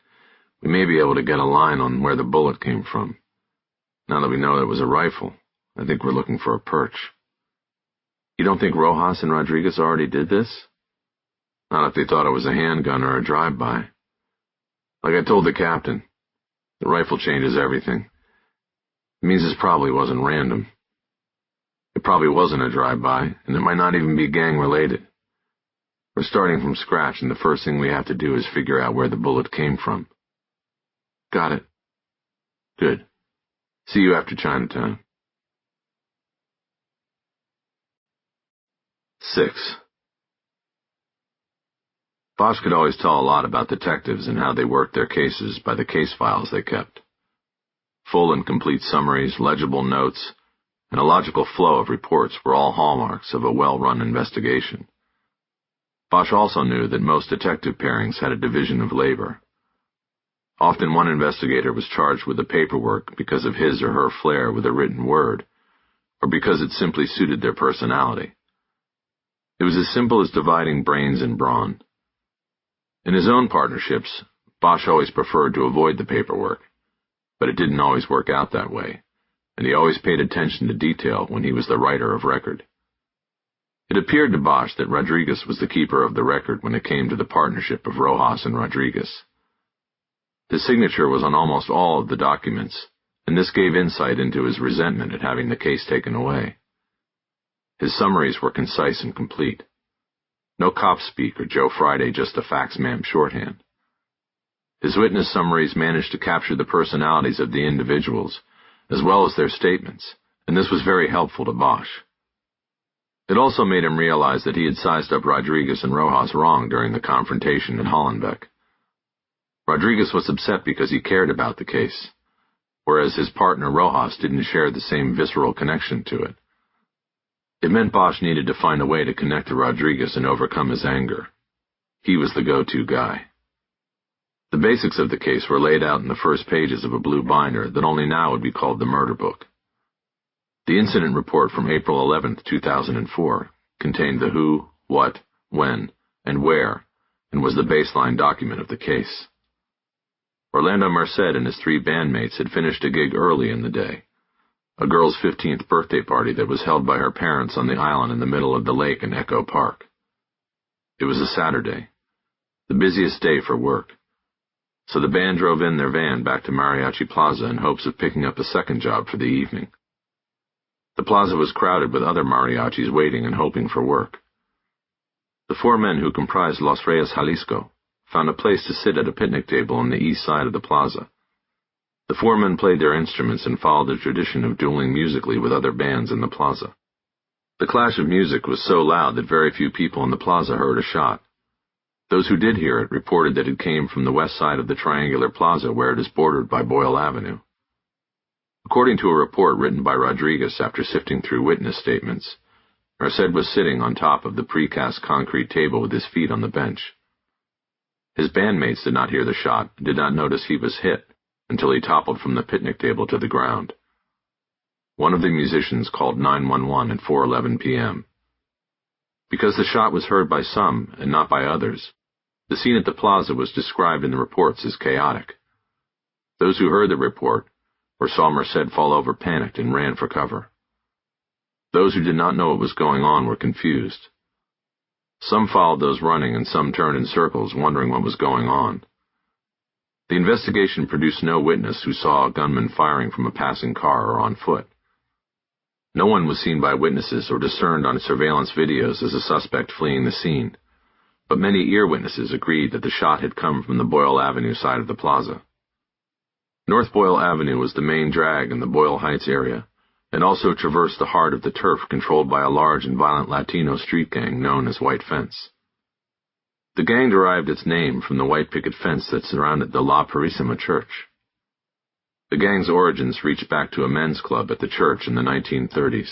S2: we may be able to get a line on where the bullet came from. Now that we know it was a rifle, I think we're looking for a perch. You don't think Rojas and Rodriguez already did this? Not if they thought it was a handgun or a drive-by. Like I told the captain, the rifle changes everything. It means this probably wasn't random. It probably wasn't a drive-by, and it might not even be gang-related. We're starting from scratch, and the first thing we have to do is figure out where the bullet came from. Got it. Good. See you after Chinatown. 6. Bosch could always tell a lot about detectives and how they worked their cases by the case files they kept. Full and complete summaries, legible notes, and a logical flow of reports were all hallmarks of a well-run investigation. Bosch also knew that most detective pairings had a division of labor. Often one investigator was charged with the paperwork because of his or her flair with a written word, or because it simply suited their personality. It was as simple as dividing brains and brawn. In his own partnerships, Bosch always preferred to avoid the paperwork, but it didn't always work out that way, and he always paid attention to detail when he was the writer of record. It appeared to Bosch that Rodriguez was the keeper of the record when it came to the partnership of Rojas and Rodriguez. His signature was on almost all of the documents, and this gave insight into his resentment at having the case taken away. His summaries were concise and complete. No cop speak or Joe Friday, just a fax ma'am shorthand. His witness summaries managed to capture the personalities of the individuals, as well as their statements, and this was very helpful to Bosch. It also made him realize that he had sized up Rodriguez and Rojas wrong during the confrontation in Hollenbeck. Rodriguez was upset because he cared about the case, whereas his partner Rojas didn't share the same visceral connection to it. It meant Bosch needed to find a way to connect to Rodriguez and overcome his anger. He was the go-to guy. The basics of the case were laid out in the first pages of a blue binder that only now would be called the murder book. The incident report from April 11, 2004, contained the who, what, when, and where, and was the baseline document of the case. Orlando Merced and his 3 bandmates had finished a gig early in the day, a girl's 15th birthday party that was held by her parents on the island in the middle of the lake in Echo Park. It was a Saturday, the busiest day for work, so the band drove in their van back to Mariachi Plaza in hopes of picking up a second job for the evening. The plaza was crowded with other mariachis waiting and hoping for work. The 4 men who comprised Los Reyes Jalisco found a place to sit at a picnic table on the east side of the plaza. The 4 men played their instruments and followed the tradition of dueling musically with other bands in the plaza. The clash of music was so loud that very few people in the plaza heard a shot. Those who did hear it reported that it came from the west side of the triangular plaza where it is bordered by Boyle Avenue. According to a report written by Rodriguez after sifting through witness statements, Merced was sitting on top of the precast concrete table with his feet on the bench. His bandmates did not hear the shot and did not notice he was hit until he toppled from the picnic table to the ground. One of the musicians called 911 at 4:11 p.m. Because the shot was heard by some and not by others, the scene at the plaza was described in the reports as chaotic. Those who heard the report or saw Merced fall over panicked and ran for cover. Those who did not know what was going on were confused. Some followed those running and some turned in circles wondering what was going on. The investigation produced no witness who saw a gunman firing from a passing car or on foot. No one was seen by witnesses or discerned on surveillance videos as a suspect fleeing the scene, but many ear witnesses agreed that the shot had come from the Boyle Avenue side of the plaza. North Boyle Avenue was the main drag in the Boyle Heights area, and also traversed the heart of the turf controlled by a large and violent Latino street gang known as White Fence. The gang derived its name from the white picket fence that surrounded the La Purísima church. The gang's origins reach back to a men's club at the church in the 1930s.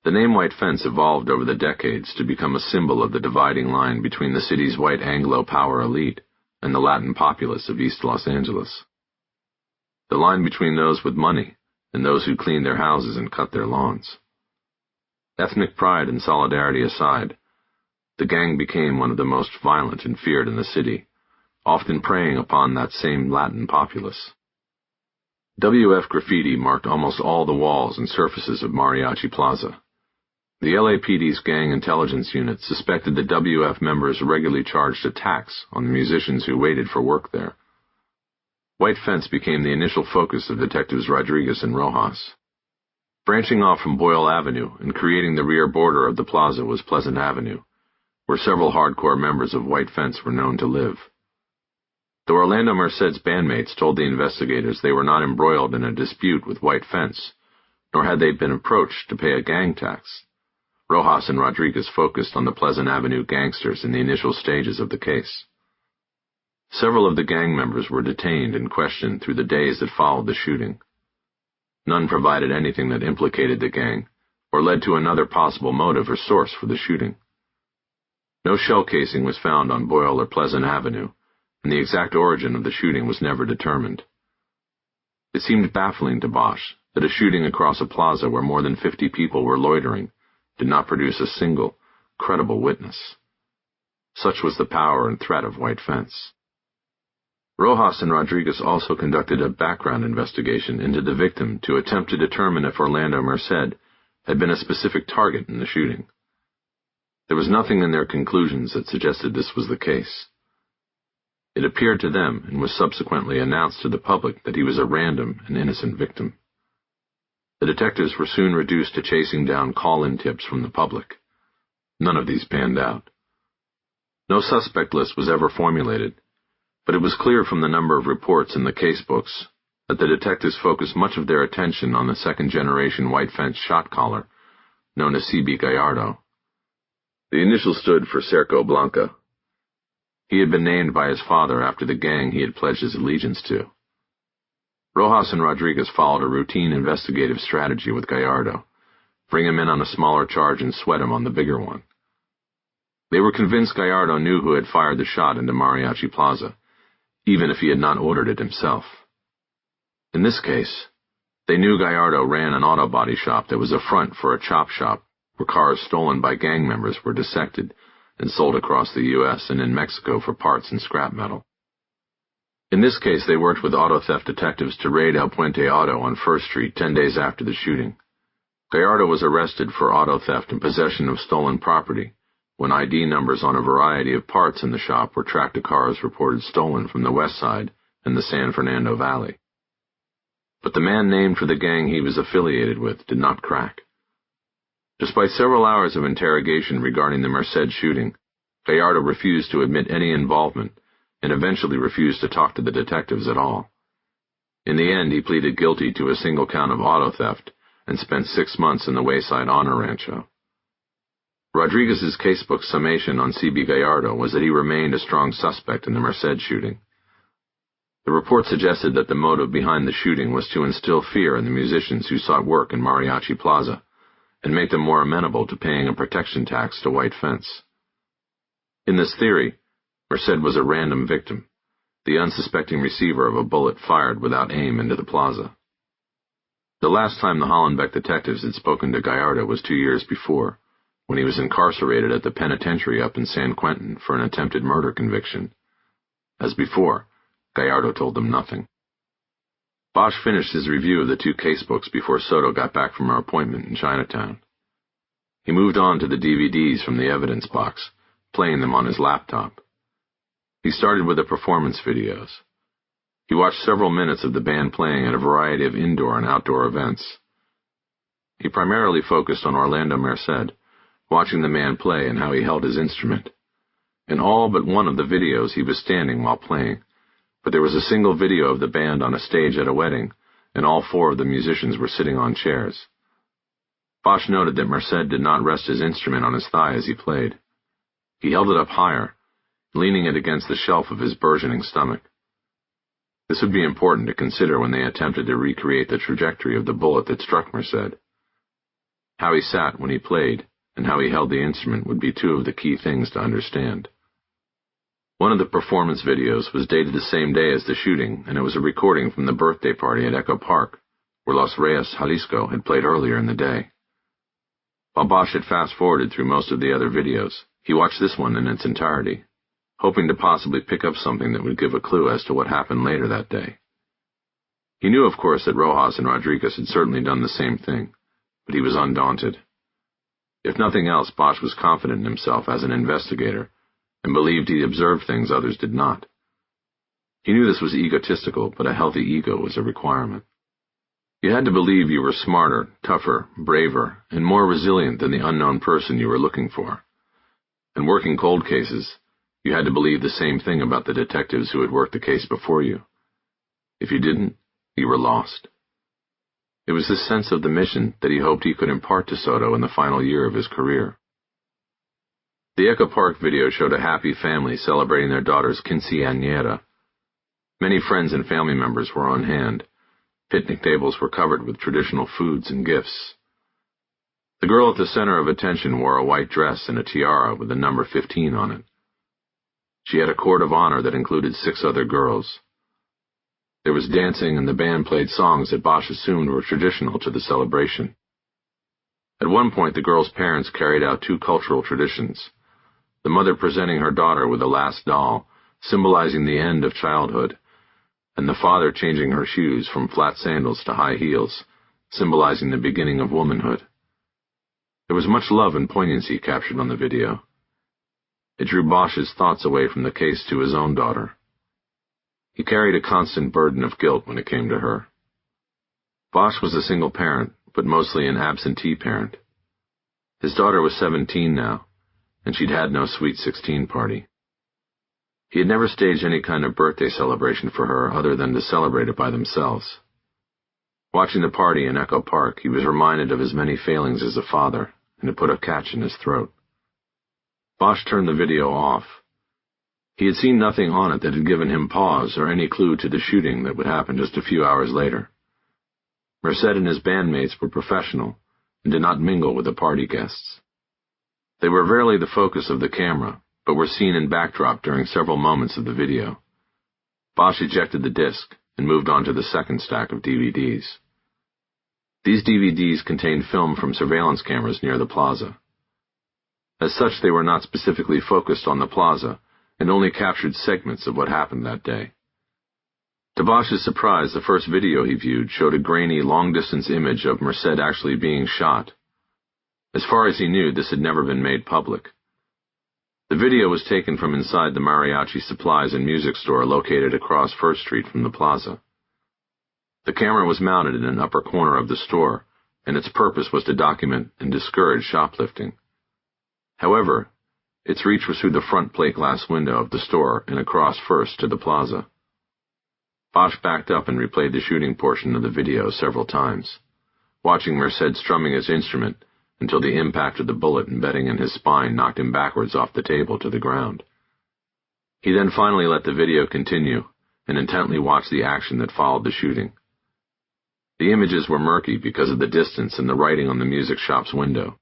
S1: The name White Fence evolved over the decades to become a symbol of the dividing line between the city's white Anglo power elite and the Latin populace of East Los Angeles. The line between those with money and those who cleaned their houses and cut their lawns. Ethnic pride and solidarity aside, the gang became one of the most violent and feared in the city, often preying upon that same Latin populace. WF graffiti marked almost all the walls and surfaces of Mariachi Plaza. The LAPD's gang intelligence unit suspected that WF members regularly charged a tax on the musicians who waited for work there. White Fence became the initial focus of Detectives Rodriguez and Rojas. Branching off from Boyle Avenue and creating the rear border of the plaza was Pleasant Avenue, where several hardcore members of White Fence were known to live. Though Orlando Merced's bandmates told the investigators they were not embroiled in a dispute with White Fence, nor had they been approached to pay a gang tax, Rojas and Rodriguez focused on the Pleasant Avenue gangsters in the initial stages of the case. Several of the gang members were detained and questioned through the days that followed the shooting. None provided anything that implicated the gang or led to another possible motive or source for the shooting. No shell casing was found on Boyle or Pleasant Avenue, and the exact origin of the shooting was never determined. It seemed baffling to Bosch that a shooting across a plaza where more than 50 people were loitering did not produce a single, credible witness. Such was the power and threat of White Fence. Rojas and Rodriguez also conducted a background investigation into the victim to attempt to determine if Orlando Merced had been a specific target in the shooting. There was nothing in their conclusions that suggested this was the case. It appeared to them, and was subsequently announced to the public, that he was a random and innocent victim. The detectives were soon reduced to chasing down call-in tips from the public. None of these panned out. No suspect list was ever formulated, but it was clear from the number of reports in the casebooks that the detectives focused much of their attention on the second-generation White Fence shot caller, known as C.B. Gallardo. The initials stood for Cerco Blanca. He had been named by his father after the gang he had pledged his allegiance to. Rojas and Rodriguez followed a routine investigative strategy with Gallardo, bring him in on a smaller charge and sweat him on the bigger one. They were convinced Gallardo knew who had fired the shot into Mariachi Plaza, even if he had not ordered it himself. In this case, they knew Gallardo ran an auto body shop that was a front for a chop shop where cars stolen by gang members were dissected and sold across the U.S. and in Mexico for parts and scrap metal. In this case, they worked with auto theft detectives to raid El Puente Auto on 1st Street 10 days after the shooting. Gallardo was arrested for auto theft and possession of stolen property when ID numbers on a variety of parts in the shop were tracked to cars reported stolen from the West Side and the San Fernando Valley. But the man named for the gang he was affiliated with did not crack. Despite several hours of interrogation regarding the Merced shooting, Gallardo refused to admit any involvement and eventually refused to talk to the detectives at all. In the end, he pleaded guilty to a single count of auto theft and spent 6 months in the Wayside Honor Rancho. Rodriguez's casebook summation on C.B. Gallardo was that he remained a strong suspect in the Merced shooting. The report suggested that the motive behind the shooting was to instill fear in the musicians who sought work in Mariachi Plaza and make them more amenable to paying a protection tax to White Fence. In this theory, Merced was a random victim, the unsuspecting receiver of a bullet fired without aim into the plaza. The last time the Hollenbeck detectives had spoken to Gallardo was 2 years before, when he was incarcerated at the penitentiary up in San Quentin for an attempted murder conviction. As before, Gallardo told them nothing. Bosch finished his review of the 2 casebooks before Soto got back from her appointment in Chinatown. He moved on to the DVDs from the evidence box, playing them on his laptop. He started with the performance videos. He watched several minutes of the band playing at a variety of indoor and outdoor events. He primarily focused on Orlando Merced, watching the man play and how he held his instrument. In all but one of the videos he was standing while playing, but there was a single video of the band on a stage at a wedding, and all 4 of the musicians were sitting on chairs. Bosch noted that Merced did not rest his instrument on his thigh as he played. He held it up higher, leaning it against the shelf of his burgeoning stomach. This would be important to consider when they attempted to recreate the trajectory of the bullet that struck Merced. How he sat when he played, and how he held the instrument would be two of the key things to understand. One of the performance videos was dated the same day as the shooting, and it was a recording from the birthday party at Echo Park, where Los Reyes, Jalisco had played earlier in the day. While Bosch had fast-forwarded through most of the other videos, he watched this one in its entirety, hoping to possibly pick up something that would give a clue as to what happened later that day. He knew, of course, that Rojas and Rodriguez had certainly done the same thing, but he was undaunted. If nothing else, Bosch was confident in himself as an investigator, and believed he observed things others did not. He knew this was egotistical, but a healthy ego was a requirement. You had to believe you were smarter, tougher, braver, and more resilient than the unknown person you were looking for. And working cold cases, you had to believe the same thing about the detectives who had worked the case before you. If you didn't, you were lost. It was this sense of the mission that he hoped he could impart to Soto in the final year of his career. The Echo Park video showed a happy family celebrating their daughter's quinceañera. Many friends and family members were on hand. Picnic tables were covered with traditional foods and gifts. The girl at the center of attention wore a white dress and a tiara with the number 15 on it. She had a court of honor that included 6 other girls. There was dancing, and the band played songs that Bosch assumed were traditional to the celebration. At one point, the girl's parents carried out 2 cultural traditions, the mother presenting her daughter with a last doll, symbolizing the end of childhood, and the father changing her shoes from flat sandals to high heels, symbolizing the beginning of womanhood. There was much love and poignancy captured on the video. It drew Bosch's thoughts away from the case to his own daughter. He carried a constant burden of guilt when it came to her. Bosch was a single parent, but mostly an absentee parent. His daughter was 17 now, and she'd had no sweet 16 party. He had never staged any kind of birthday celebration for her other than to celebrate it by themselves. Watching the party in Echo Park, he was reminded of his many failings as a father, and it put a catch in his throat. Bosch turned the video off. He had seen nothing on it that had given him pause or any clue to the shooting that would happen just a few hours later. Merced and his bandmates were professional and did not mingle with the party guests. They were rarely the focus of the camera, but were seen in backdrop during several moments of the video. Bosch ejected the disc and moved on to the second stack of DVDs. These DVDs contained film from surveillance cameras near the plaza. As such, they were not specifically focused on the plaza and only captured segments of what happened that day. To Bosch's surprise, the first video he viewed showed a grainy, long-distance image of Merced actually being shot. As far as he knew, this had never been made public. The video was taken from inside the mariachi supplies and music store located across First Street from the plaza. The camera was mounted in an upper corner of the store, and its purpose was to document and discourage shoplifting. However, its reach was through the front plate glass window of the store and across First to the plaza. Bosch backed up and replayed the shooting portion of the video several times, watching Merced strumming his instrument until the impact of the bullet embedding in his spine knocked him backwards off the table to the ground. He then finally let the video continue and intently watched the action that followed the shooting. The images were murky because of the distance and the writing on the music shop's window.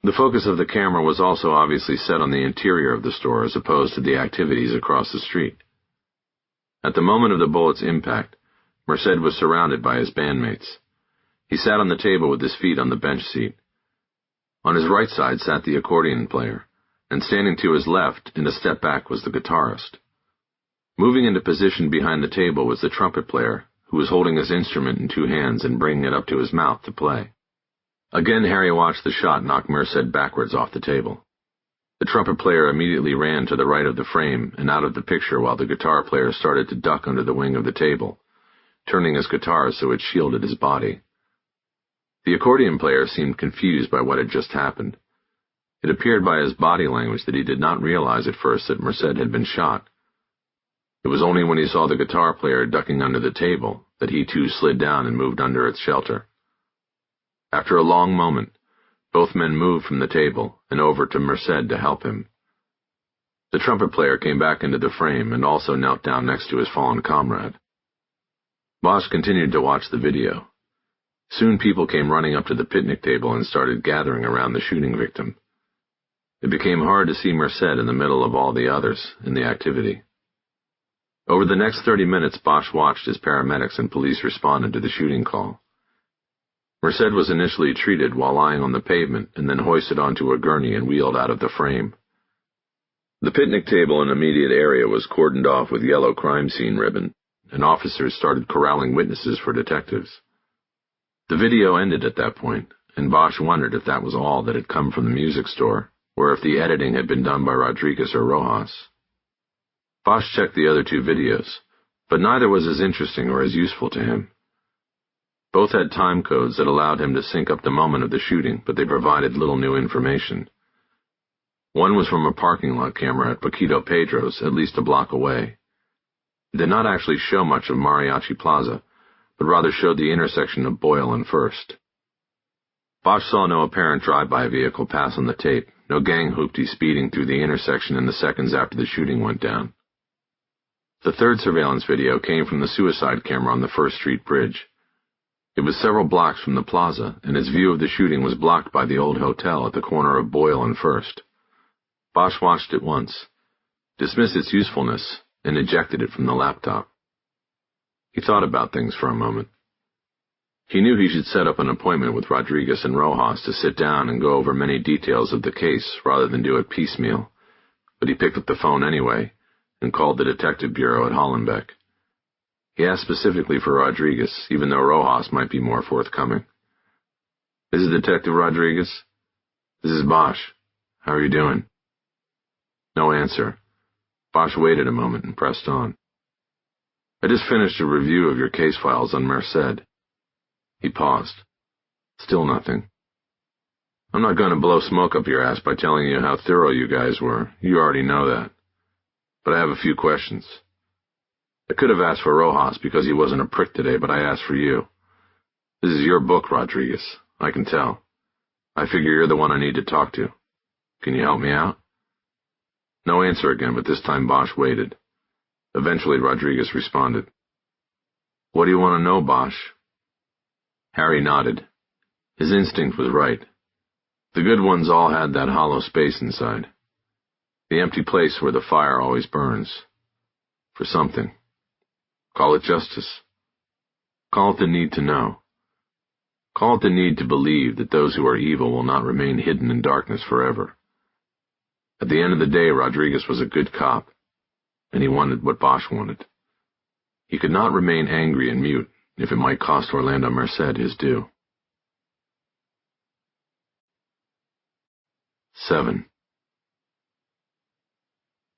S1: The focus of the camera was also obviously set on the interior of the store as opposed to the activities across the street. At the moment of the bullet's impact, Merced was surrounded by his bandmates. He sat on the table with his feet on the bench seat. On his right side sat the accordion player, and standing to his left, in a step back, was the guitarist. Moving into position behind the table was the trumpet player, who was holding his instrument in 2 hands and bringing it up to his mouth to play. Again, Harry watched the shot knock Merced backwards off the table. The trumpet player immediately ran to the right of the frame and out of the picture while the guitar player started to duck under the wing of the table, turning his guitar so it shielded his body. The accordion player seemed confused by what had just happened. It appeared by his body language that he did not realize at first that Merced had been shot. It was only when he saw the guitar player ducking under the table that he too slid down and moved under its shelter. After a long moment, both men moved from the table and over to Merced to help him. The trumpet player came back into the frame and also knelt down next to his fallen comrade. Bosch continued to watch the video. Soon people came running up to the picnic table and started gathering around the shooting victim. It became hard to see Merced in the middle of all the others in the activity. Over the next 30 minutes, Bosch watched as paramedics and police responded to the shooting call. Merced was initially treated while lying on the pavement and then hoisted onto a gurney and wheeled out of the frame. The picnic table in the immediate area was cordoned off with yellow crime scene ribbon, and officers started corralling witnesses for detectives. The video ended at that point, and Bosch wondered if that was all that had come from the music store, or if the editing had been done by Rodriguez or Rojas. Bosch checked the other two videos, but neither was as interesting or as useful to him. Both had time codes that allowed him to sync up the moment of the shooting, but they provided little new information. One was from a parking lot camera at Paquito Pedro's, at least a block away. It did not actually show much of Mariachi Plaza, but rather showed the intersection of Boyle and First. Bosch saw no apparent drive-by vehicle pass on the tape, no gang hoopty speeding through the intersection in the seconds after the shooting went down. The third surveillance video came from the suicide camera on the First Street Bridge. It was several blocks from the plaza, and its view of the shooting was blocked by the old hotel at the corner of Boyle and First. Bosch watched it once, dismissed its usefulness, and ejected it from the laptop. He thought about things for a moment. He knew he should set up an appointment with Rodriguez and Rojas to sit down and go over many details of the case rather than do it piecemeal, but he picked up the phone anyway and called the detective bureau at Hollenbeck. He asked specifically for Rodriguez, even though Rojas might be more forthcoming. "This is Detective Rodriguez. This is Bosch. How are you doing?" No answer. Bosch waited a moment and pressed on. "I just finished a review of your case files on Merced." He paused. Still nothing. "I'm not going to blow smoke up your ass by telling you how thorough you guys were. You already know that. But I have a few questions. I could have asked for Rojas because he wasn't a prick today, but I asked for you. This is your book, Rodriguez. I can tell. I figure you're the one I need to talk to. Can you help me out?" No answer again, but this time Bosch waited. Eventually Rodriguez responded. "What do you want to know, Bosch?" Harry nodded. His instinct was right. The good ones all had that hollow space inside. The empty place where the fire always burns. For something. Call it justice. Call it the need to know. Call it the need to believe that those who are evil will not remain hidden in darkness forever. At the end of the day, Rodriguez was a good cop, and he wanted what Bosch wanted. He could not remain angry and mute if it might cost Orlando Merced his due. 7.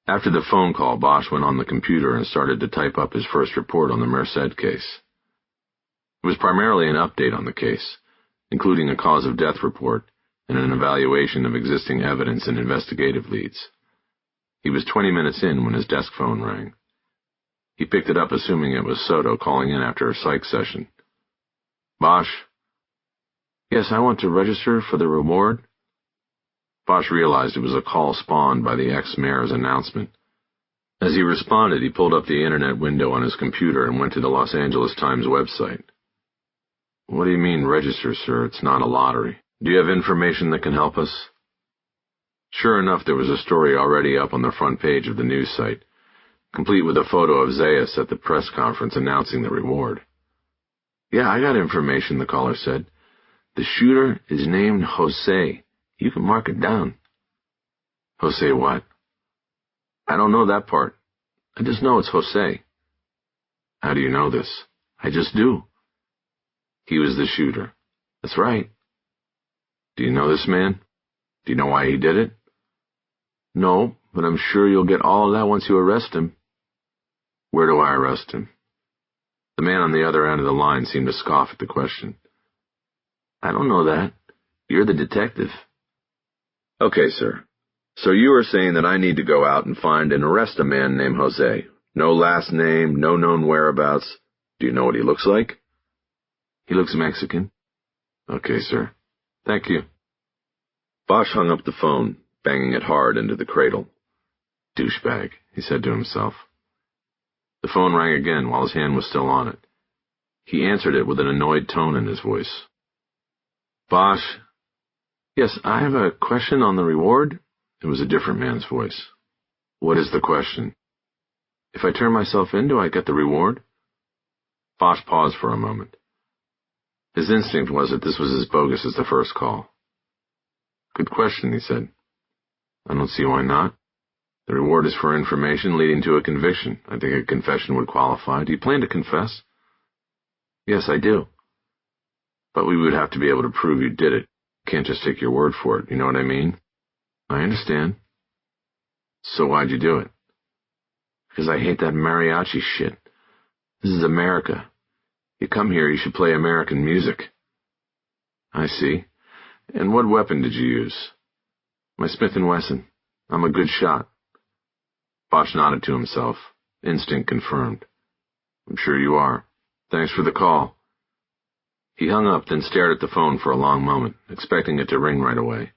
S1: After the phone call, Bosch went on the computer and started to type up his first report on the Merced case. It was primarily an update on the case, including a cause of death report and an evaluation of existing evidence and investigative leads. He was 20 minutes in when his desk phone rang. He picked it up assuming it was Soto calling in after a psych session. "Bosch?" "Yes, I want to register for the reward." Bosch realized it was a call spawned by the ex-mayor's announcement. As he responded, he pulled up the internet window on his computer and went to the Los Angeles Times website. "What do you mean register, sir? It's not a lottery. Do you have information that can help us?" Sure enough, there was a story already up on the front page of the news site, complete with a photo of Zayas at the press conference announcing the reward. "Yeah, I got information," the caller said. "The shooter is named Jose. You can mark it down." "Jose what?" "I don't know that part. I just know it's Jose." "How do you know this?" "I just do." "He was the shooter." "That's right." "Do you know this man? Do you know why he did it?" "No, but I'm sure you'll get all of that once you arrest him." "Where do I arrest him?" The man on the other end of the line seemed to scoff at the question. "I don't know that. You're the detective." "Okay, sir. So you are saying that I need to go out and find and arrest a man named Jose. No last name, no known whereabouts. Do you know what he looks like?" "He looks Mexican." "Okay, sir. Thank you." Bosch hung up the phone, banging it hard into the cradle. "Douchebag," he said to himself. The phone rang again while his hand was still on it. He answered it with an annoyed tone in his voice. Bosch. Yes, I have a question on the reward. It was a different man's voice. What is the question? If I turn myself in, do I get the reward? Bosch paused for a moment. His instinct was that this was as bogus as the first call. Good question, he said. I don't see why not. The reward is for information leading to a conviction. I think a confession would qualify. Do you plan to confess? Yes, I do. But we would have to be able to prove you did it. Can't just take your word for it, you know what I mean? I understand. So why'd you do it? Because I hate that mariachi shit. This is America. You come here, you should play American music. I see. And what weapon did you use? My Smith & Wesson. I'm a good shot. Bosch nodded to himself. Instinct confirmed. I'm sure you are. Thanks for the call. He hung up, then stared at the phone for a long moment, expecting it to ring right away.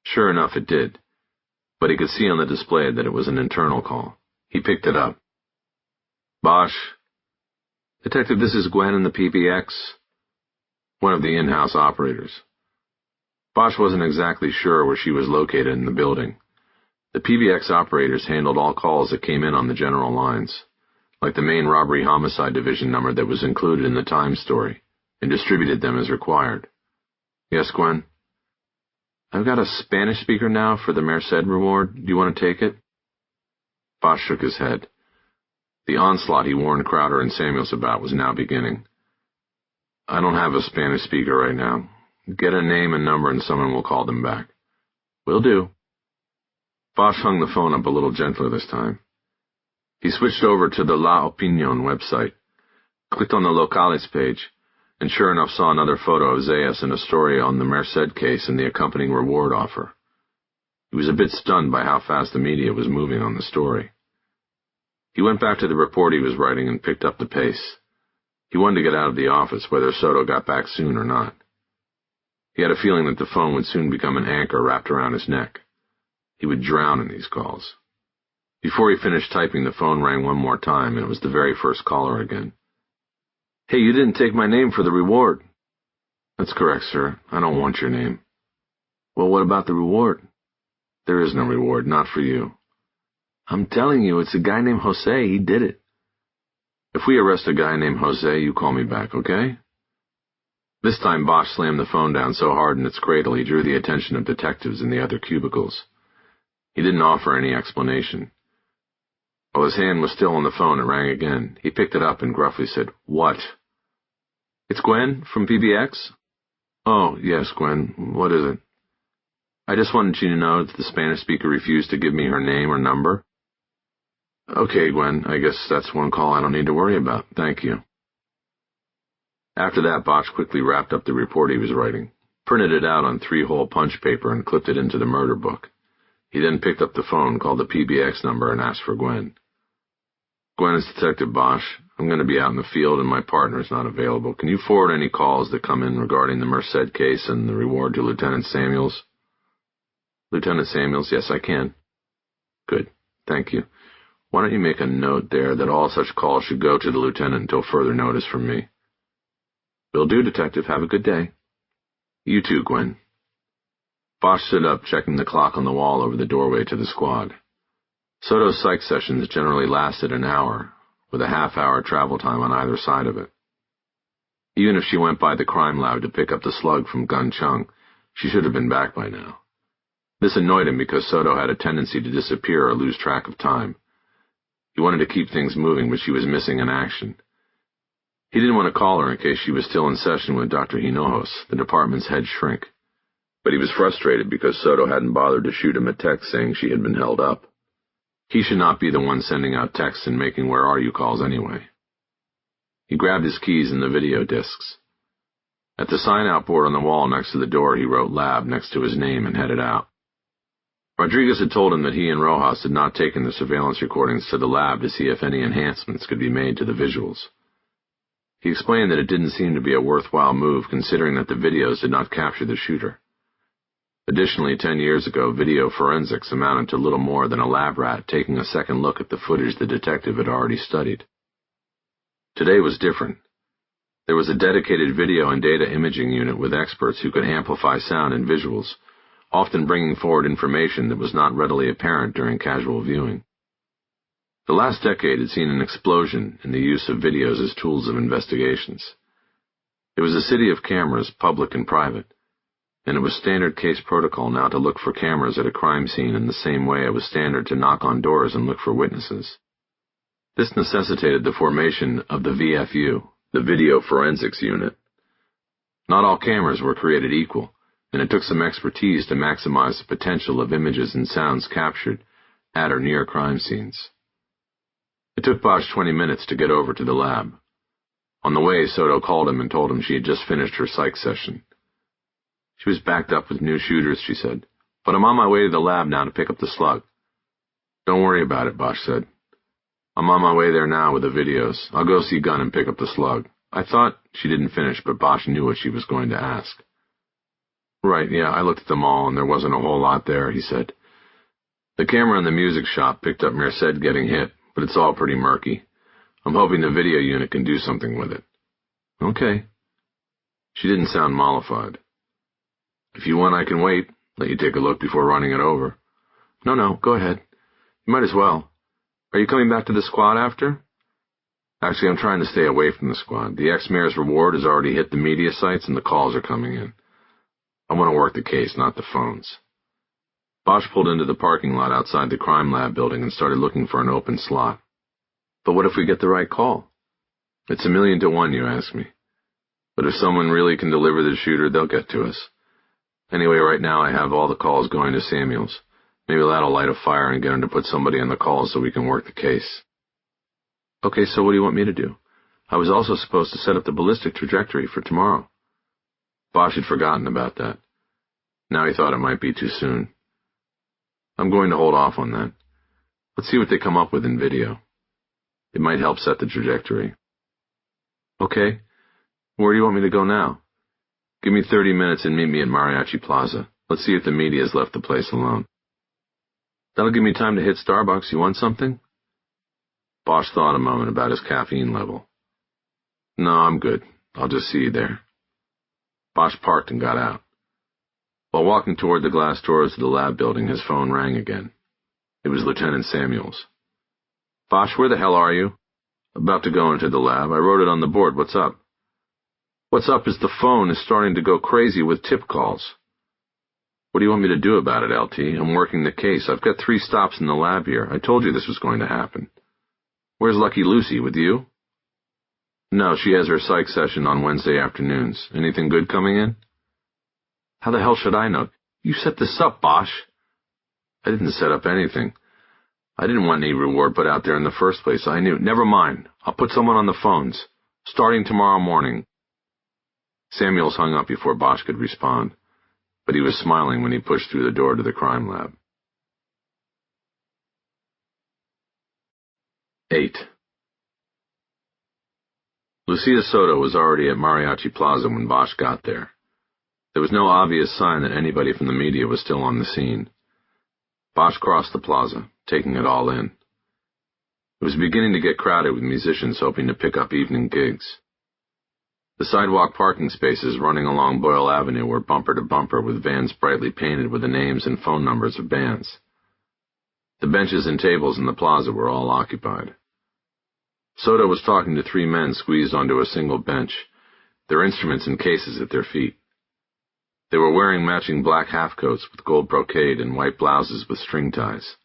S1: Sure enough, it did. But he could see on the display that it was an internal call. He picked it up. Bosch. Detective, this is Gwen in the PBX. One of the in-house operators. Bosch wasn't exactly sure where she was located in the building. The PBX operators handled all calls that came in on the general lines, like the main robbery homicide division number that was included in the Times story, and distributed them as required. Yes, Gwen? I've got a Spanish speaker now for the Merced reward. Do you want to take it? Bosch shook his head. The onslaught he warned Crowder and Samuels about was now beginning. I don't have a Spanish speaker right now. Get a name and number and someone will call them back. Will do. Bosch hung the phone up a little gentler this time. He switched over to the La Opinion website, clicked on the Locales page, and sure enough saw another photo of Zayas and a story on the Merced case and the accompanying reward offer. He was a bit stunned by how fast the media was moving on the story. He went back to the report he was writing and picked up the pace. He wanted to get out of the office, whether Soto got back soon or not. He had a feeling that the phone would soon become an anchor wrapped around his neck. He would drown in these calls. Before he finished typing, the phone rang one more time, and it was the very first caller again. Hey, you didn't take my name for the reward. That's correct, sir. I don't want your name. Well, what about the reward? There is no reward, not for you. I'm telling you, it's a guy named Jose. He did it. If we arrest a guy named Jose, you call me back, okay? This time Bosch slammed the phone down so hard in its cradle he drew the attention of detectives in the other cubicles. He didn't offer any explanation. While his hand was still on the phone, it rang again. He picked it up and gruffly said, What? It's Gwen from PBX? Oh, yes, Gwen. What is it? I just wanted you to know that the Spanish speaker refused to give me her name or number. Okay, Gwen, I guess that's one call I don't need to worry about. Thank you. After that, Bosch quickly wrapped up the report he was writing, printed it out on 3-hole punch paper, and clipped it into the murder book. He then picked up the phone, called the PBX number, and asked for Gwen. Gwen, it's Detective Bosch. I'm going to be out in the field, and my partner's not available. Can you forward any calls that come in regarding the Merced case and the reward to Lieutenant Samuels? Lieutenant Samuels, yes, I can. Good. Thank you. Why don't you make a note there that all such calls should go to the lieutenant until further notice from me? Will do, Detective. Have a good day. You too, Gwen. Bosch stood up, checking the clock on the wall over the doorway to the squad. Soto's psych sessions generally lasted an hour, with a half-hour travel time on either side of it. Even if she went by the crime lab to pick up the slug from Gun Chung, she should have been back by now. This annoyed him because Soto had a tendency to disappear or lose track of time. He wanted to keep things moving, but she was missing in action. He didn't want to call her in case she was still in session with Dr. Hinojos, the department's head shrink. But he was frustrated because Soto hadn't bothered to shoot him a text saying she had been held up. He should not be the one sending out texts and making "where are you" calls anyway. He grabbed his keys and the video discs. At the sign-out board on the wall next to the door, he wrote "lab" next to his name and headed out. Rodriguez had told him that he and Rojas had not taken the surveillance recordings to the lab to see if any enhancements could be made to the visuals. He explained that it didn't seem to be a worthwhile move considering that the videos did not capture the shooter. Additionally, 10 years ago, video forensics amounted to little more than a lab rat taking a second look at the footage the detective had already studied. Today was different. There was a dedicated video and data imaging unit with experts who could amplify sound and visuals, often bringing forward information that was not readily apparent during casual viewing. The last decade had seen an explosion in the use of videos as tools of investigations. It was a city of cameras, public and private, and it was standard case protocol now to look for cameras at a crime scene in the same way it was standard to knock on doors and look for witnesses. This necessitated the formation of the VFU, the Video Forensics Unit. Not all cameras were created equal, and it took some expertise to maximize the potential of images and sounds captured at or near crime scenes. It took Bosch 20 minutes to get over to the lab. On the way, Soto called him and told him she had just finished her psych session. She was backed up with new shooters, she said, but I'm on my way to the lab now to pick up the slug. Don't worry about it, Bosch said. I'm on my way there now with the videos. I'll go see Gunn and pick up the slug. I thought she didn't finish, but Bosch knew what she was going to ask. Right, yeah, I looked at them all, and there wasn't a whole lot there, he said. The camera in the music shop picked up Merced getting hit, but it's all pretty murky. I'm hoping the video unit can do something with it. Okay. She didn't sound mollified. If you want, I can wait, let you take a look before running it over. No, go ahead. You might as well. Are you coming back to the squad after? Actually, I'm trying to stay away from the squad. The ex-mayor's reward has already hit the media sites and the calls are coming in. I want to work the case, not the phones. Bosch pulled into the parking lot outside the crime lab building and started looking for an open slot. But what if we get the right call? It's 1,000,000 to 1, you ask me. But if someone really can deliver the shooter, they'll get to us. Anyway, right now I have all the calls going to Samuels. Maybe that'll light a fire and get him to put somebody on the call so we can work the case. Okay, so what do you want me to do? I was also supposed to set up the ballistic trajectory for tomorrow. Bosch had forgotten about that. Now he thought it might be too soon. I'm going to hold off on that. Let's see what they come up with in video. It might help set the trajectory. Okay. Where do you want me to go now? Give me 30 minutes and meet me at Mariachi Plaza. Let's see if the media's left the place alone. That'll give me time to hit Starbucks. You want something? Bosch thought a moment about his caffeine level. No, I'm good. I'll just see you there. Bosch parked and got out. While walking toward the glass doors of the lab building, his phone rang again. It was Lieutenant Samuels. Bosch, where the hell are you? About to go into the lab. I wrote it on the board. What's up? What's up is the phone is starting to go crazy with tip calls. What do you want me to do about it, LT? I'm working the case. I've got 3 stops in the lab here. I told you this was going to happen. Where's Lucky Lucy? With you? No, she has her psych session on Wednesday afternoons. Anything good coming in? How the hell should I know? You set this up, Bosch. I didn't set up anything. I didn't want any reward put out there in the first place. I knew. Never mind. I'll put someone on the phones. Starting tomorrow morning. Samuels hung up before Bosch could respond, but he was smiling when he pushed through the door to the crime lab. 8. Lucia Soto was already at Mariachi Plaza when Bosch got there. There was no obvious sign that anybody from the media was still on the scene. Bosch crossed the plaza, taking it all in. It was beginning to get crowded with musicians hoping to pick up evening gigs. The sidewalk parking spaces running along Boyle Avenue were bumper to bumper with vans brightly painted with the names and phone numbers of bands. The benches and tables in the plaza were all occupied. Soto was talking to 3 men squeezed onto a single bench, their instruments in cases at their feet. They were wearing matching black half-coats with gold brocade and white blouses with string ties.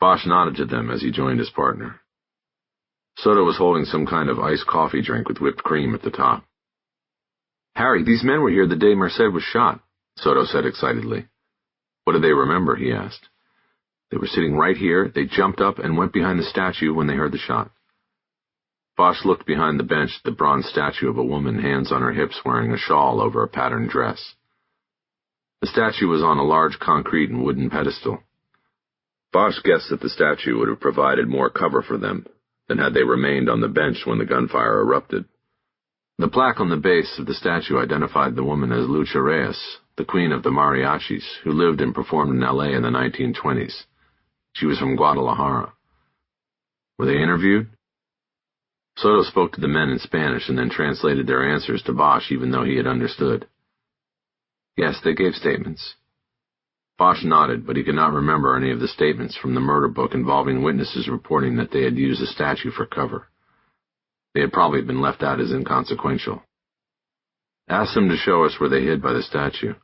S1: Bosch nodded to them as he joined his partner. Soto was holding some kind of iced coffee drink with whipped cream at the top. Harry, these men were here the day Merced was shot, Soto said excitedly. What do they remember? He asked. They were sitting right here. They jumped up and went behind the statue when they heard the shot. Bosch looked behind the bench at the bronze statue of a woman, hands on her hips, wearing a shawl over a patterned dress. The statue was on a large concrete and wooden pedestal. Bosch guessed that the statue would have provided more cover for them than had they remained on the bench when the gunfire erupted. The plaque on the base of the statue identified the woman as Lucha Reyes, the queen of the mariachis, who lived and performed in L.A. in the 1920s. She was from Guadalajara. Were they interviewed?
S2: Soto spoke to the men in Spanish and then translated their answers to Bosch even though he had understood. Yes, they gave statements. Bosch nodded, but he could not remember any of the statements from the murder book involving witnesses reporting that they had used a statue for cover. They had probably been left out as inconsequential. Ask them to show us where they hid by the statue.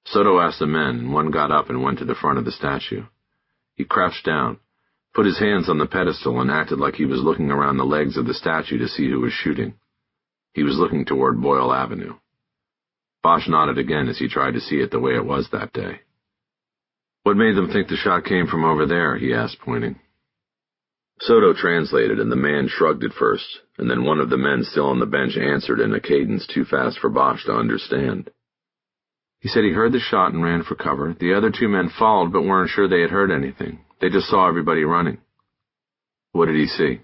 S2: Soto asked the men, and one got up and went to the front of the statue. He crouched down, put his hands on the pedestal, and acted like he was looking around the legs of the statue to see who was shooting. He was looking toward Boyle Avenue. Bosch nodded again as he tried to see it the way it was that day. What made them think the shot came from over there? He asked, pointing. Soto translated, and the man shrugged at first, and then one of the men still on the bench answered in a cadence too fast for Bosch to understand. He said he heard the shot and ran for cover. The other two men followed but weren't sure they had heard anything. They just saw everybody running. What did he see?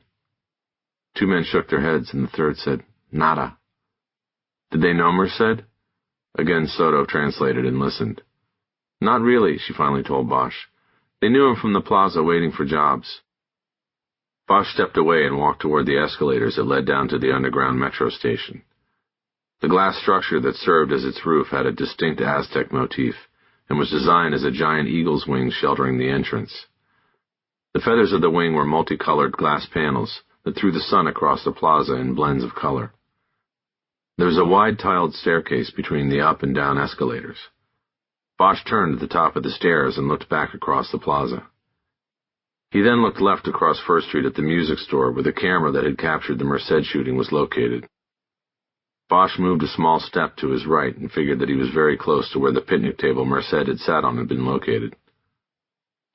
S2: Two men shook their heads, and the third said, Nada. Did they know Merced? Again Soto translated and listened. Not really, she finally told Bosch. They knew him from the plaza waiting for jobs. Bosch stepped away and walked toward the escalators that led down to the underground metro station. The glass structure that served as its roof had a distinct Aztec motif and was designed as a giant eagle's wing sheltering the entrance. The feathers of the wing were multicolored glass panels that threw the sun across the plaza in blends of color. There was a wide tiled staircase between the up and down escalators. Bosch turned at the top of the stairs and looked back across the plaza. He then looked left across First Street at the music store where the camera that had captured the Merced shooting was located. Bosch moved a small step to his right and figured that he was very close to where the picnic table Merced had sat on had been located.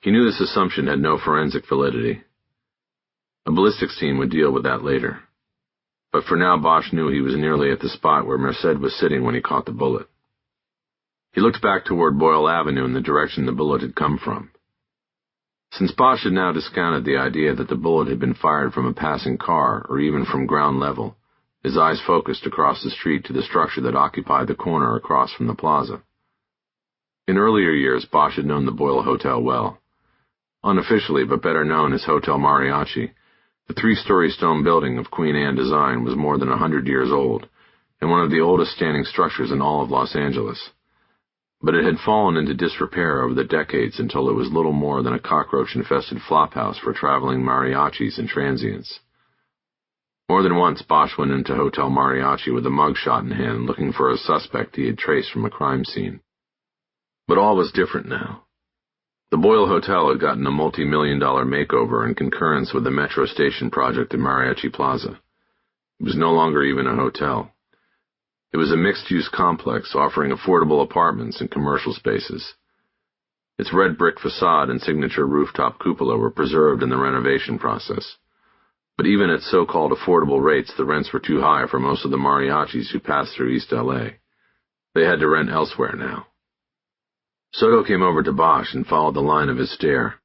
S2: He knew this assumption had no forensic validity. A ballistics team would deal with that later. But for now Bosch knew he was nearly at the spot where Merced was sitting when he caught the bullet. He looked back toward Boyle Avenue in the direction the bullet had come from. Since Bosch had now discounted the idea that the bullet had been fired from a passing car or even from ground level, his eyes focused across the street to the structure that occupied the corner across from the plaza. In earlier years, Bosch had known the Boyle Hotel well. Unofficially, but better known as Hotel Mariachi, the three-story stone building of Queen Anne design was more than 100 years old, and one of the oldest standing structures in all of Los Angeles. But it had fallen into disrepair over the decades until it was little more than a cockroach-infested flophouse for traveling mariachis and transients. More than once, Bosch went into Hotel Mariachi with a mugshot in hand looking for a suspect he had traced from a crime scene. But all was different now. The Boyle Hotel had gotten a multi-million-dollar makeover in concurrence with the Metro Station project at Mariachi Plaza. It was no longer even a hotel. It was a mixed-use complex offering affordable apartments and commercial spaces. Its red brick facade and signature rooftop cupola were preserved in the renovation process. But even at so-called affordable rates, the rents were too high for most of the mariachis who passed through East L.A. They had to rent elsewhere now. Soto came over to Bosch and followed the line of his stare.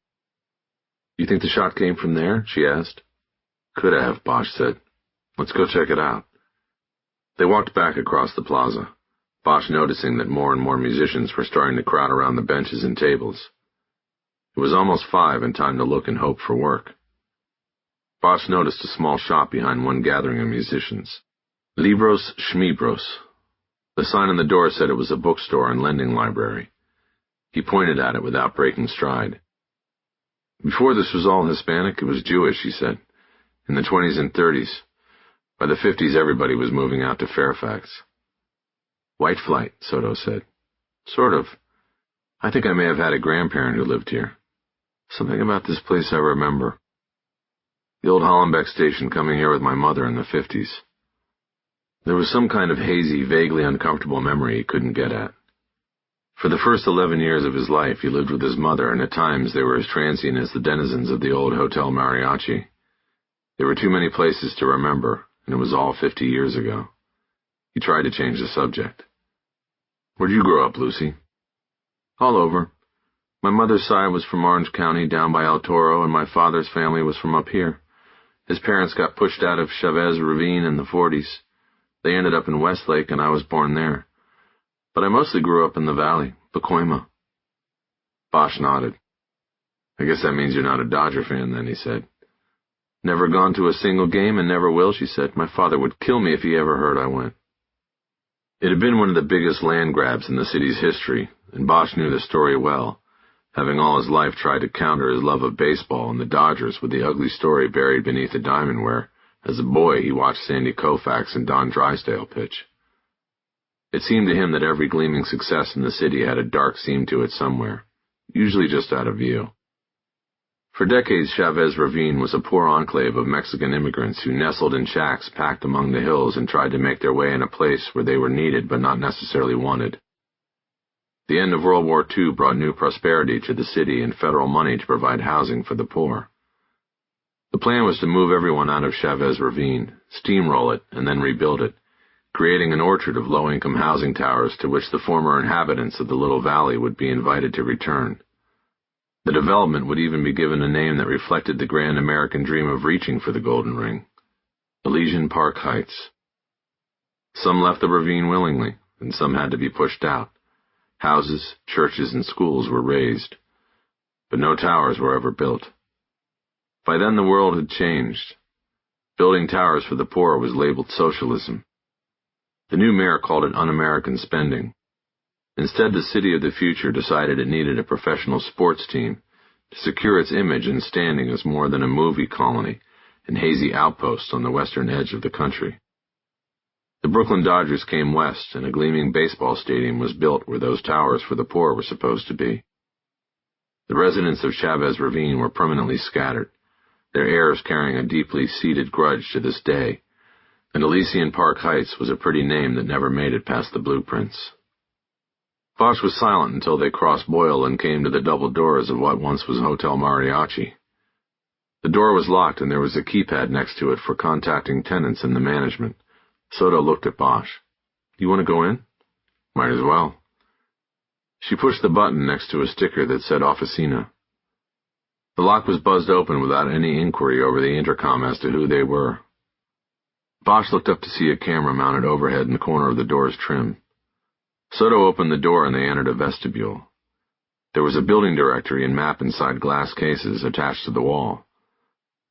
S2: "You think the shot came from there?" she asked. "Could have," Bosch said. "Let's go check it out." They walked back across the plaza, Bosch noticing that more and more musicians were starting to crowd around the benches and tables. It was almost 5 and time to look and hope for work. Bosch noticed a small shop behind one gathering of musicians. Libros Schmibros. The sign on the door said it was a bookstore and lending library. He pointed at it without breaking stride. "Before this was all Hispanic, it was Jewish," he said. "In the 20s and 30s. By the 50s, everybody was moving out to Fairfax." "White flight," Soto said. "Sort of. I think I may have had a grandparent who lived here. Something about this place I remember. The old Hollenbeck station coming here with my mother in the 50s. There was some kind of hazy, vaguely uncomfortable memory he couldn't get at. For the first 11 years of his life, he lived with his mother, and at times they were as transient as the denizens of the old Hotel Mariachi. There were too many places to remember, and it was all 50 years ago. He tried to change the subject. "Where'd you grow up, Lucy?" "All over. My mother's side was from Orange County down by El Toro, and my father's family was from up here. His parents got pushed out of Chavez Ravine in the 40s. They ended up in Westlake, and I was born there. But I mostly grew up in the valley, Pacoima." Bosch nodded. "I guess that means you're not a Dodger fan then," he said. Never gone to a single game and never will, she said. My father would kill me if he ever heard I went. It had been one of the biggest land grabs in the city's history, and Bosch knew the story well, having all his life tried to counter his love of baseball and the Dodgers with the ugly story buried beneath the diamond where, as a boy, he watched Sandy Koufax and Don Drysdale pitch. It seemed to him that every gleaming success in the city had a dark seam to it somewhere, usually just out of view. For decades, Chavez Ravine was a poor enclave of Mexican immigrants who nestled in shacks packed among the hills and tried to make their way in a place where they were needed but not necessarily wanted. The end of World War II brought new prosperity to the city and federal money to provide housing for the poor. The plan was to move everyone out of Chavez Ravine, steamroll it, and then rebuild it, creating an orchard of low-income housing towers to which the former inhabitants of the little valley would be invited to return. The development would even be given a name that reflected the grand American dream of reaching for the Golden Ring, Elysian Park Heights. Some left the ravine willingly, and some had to be pushed out. Houses, churches, and schools were razed, but no towers were ever built. By then the world had changed. Building towers for the poor was labeled socialism. The new mayor called it un-American spending. Instead, the city of the future decided it needed a professional sports team to secure its image and standing as more than a movie colony and hazy outpost on the western edge of the country. The Brooklyn Dodgers came west, and a gleaming baseball stadium was built where those towers for the poor were supposed to be. The residents of Chavez Ravine were permanently scattered, their heirs carrying a deeply seated grudge to this day, and Elysian Park Heights was a pretty name that never made it past the blueprints. Bosch was silent until they crossed Boyle and came to the double doors of what once was Hotel Mariachi. The door was locked, and there was a keypad next to it for contacting tenants and the management. Soto looked at Bosch. "You want to go in?" "Might as well." She pushed the button next to a sticker that said Officina. The lock was buzzed open without any inquiry over the intercom as to who they were. Bosch looked up to see a camera mounted overhead in the corner of the door's trim. Soto opened the door and they entered a vestibule. There was a building directory and map inside glass cases attached to the wall.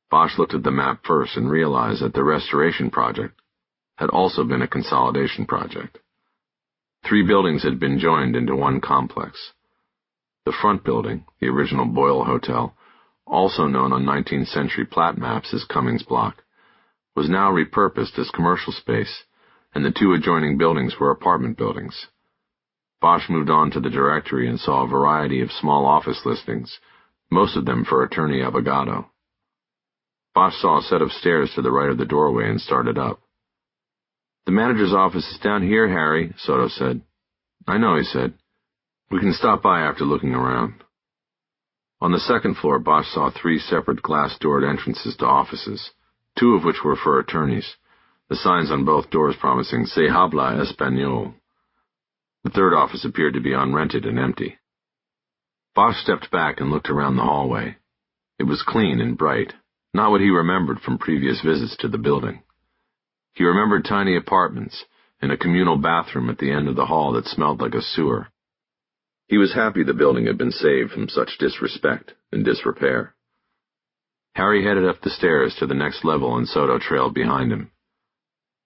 S2: Bosch looked at the map first and realized that the restoration project had also been a consolidation project. 3 buildings had been joined into one complex. The front building, the original Boyle Hotel, also known on 19th century plat maps as Cummings Block, was now repurposed as commercial space, and the 2 adjoining buildings were apartment buildings. Bosch moved on to the directory and saw a variety of small office listings, most of them for Attorney Abogado. Bosch saw a set of stairs to the right of the doorway and started up. "The manager's office is down here, Harry," Soto said. "I know," he said. "We can stop by after looking around." On the second floor, Bosch saw 3 separate glass-doored entrances to offices, 2 of which were for attorneys, the signs on both doors promising "Se habla español." The third office appeared to be unrented and empty. Bosch stepped back and looked around the hallway. It was clean and bright, not what he remembered from previous visits to the building. He remembered tiny apartments and a communal bathroom at the end of the hall that smelled like a sewer. He was happy the building had been saved from such disrespect and disrepair. Harry headed up the stairs to the next level and Soto trailed behind him.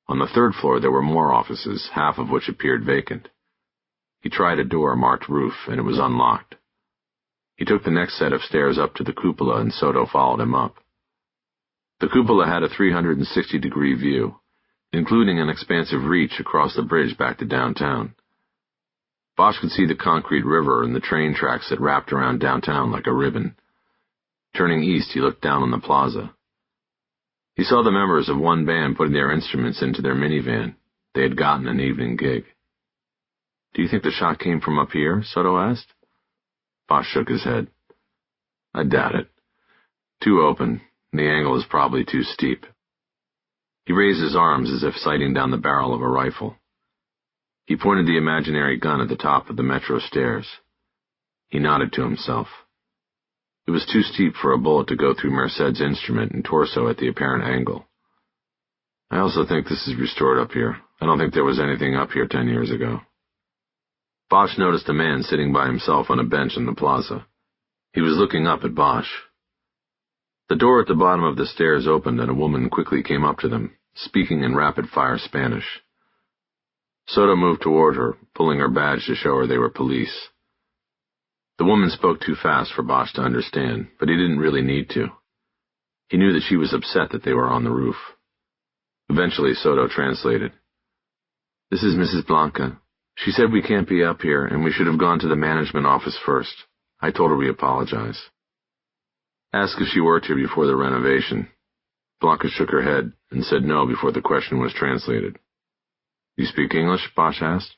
S2: On the third floor there were more offices, half of which appeared vacant. He tried a door marked roof, and it was unlocked. He took the next set of stairs up to the cupola, and Soto followed him up. The cupola had a 360-degree view, including an expansive reach across the bridge back to downtown. Bosch could see the concrete river and the train tracks that wrapped around downtown like a ribbon. Turning east, he looked down on the plaza. He saw the members of one band putting their instruments into their minivan. They had gotten an evening gig. "Do you think the shot came from up here?" Soto asked. Bosch shook his head. "I doubt it. Too open, and the angle is probably too steep." He raised his arms as if sighting down the barrel of a rifle. He pointed the imaginary gun at the top of the metro stairs. He nodded to himself. It was too steep for a bullet to go through Merced's instrument and torso at the apparent angle. "I also think this is restored up here. I don't think there was anything up here 10 years ago." Bosch noticed a man sitting by himself on a bench in the plaza. He was looking up at Bosch.
S1: The door at the bottom of the stairs opened and a woman quickly came up to them, speaking in rapid-fire Spanish. Soto moved toward her, pulling her badge to show her they were police. The woman spoke too fast for Bosch to understand, but he didn't really need to. He knew that she was upset that they were on the roof. Eventually, Soto translated. "This is Mrs. Blanca. She said we can't be up here, and we should have gone to the management office first. I told her we apologize." Asked if she worked here before the renovation. Blanca shook her head and said no before the question was translated. "You speak English?" Bosch asked.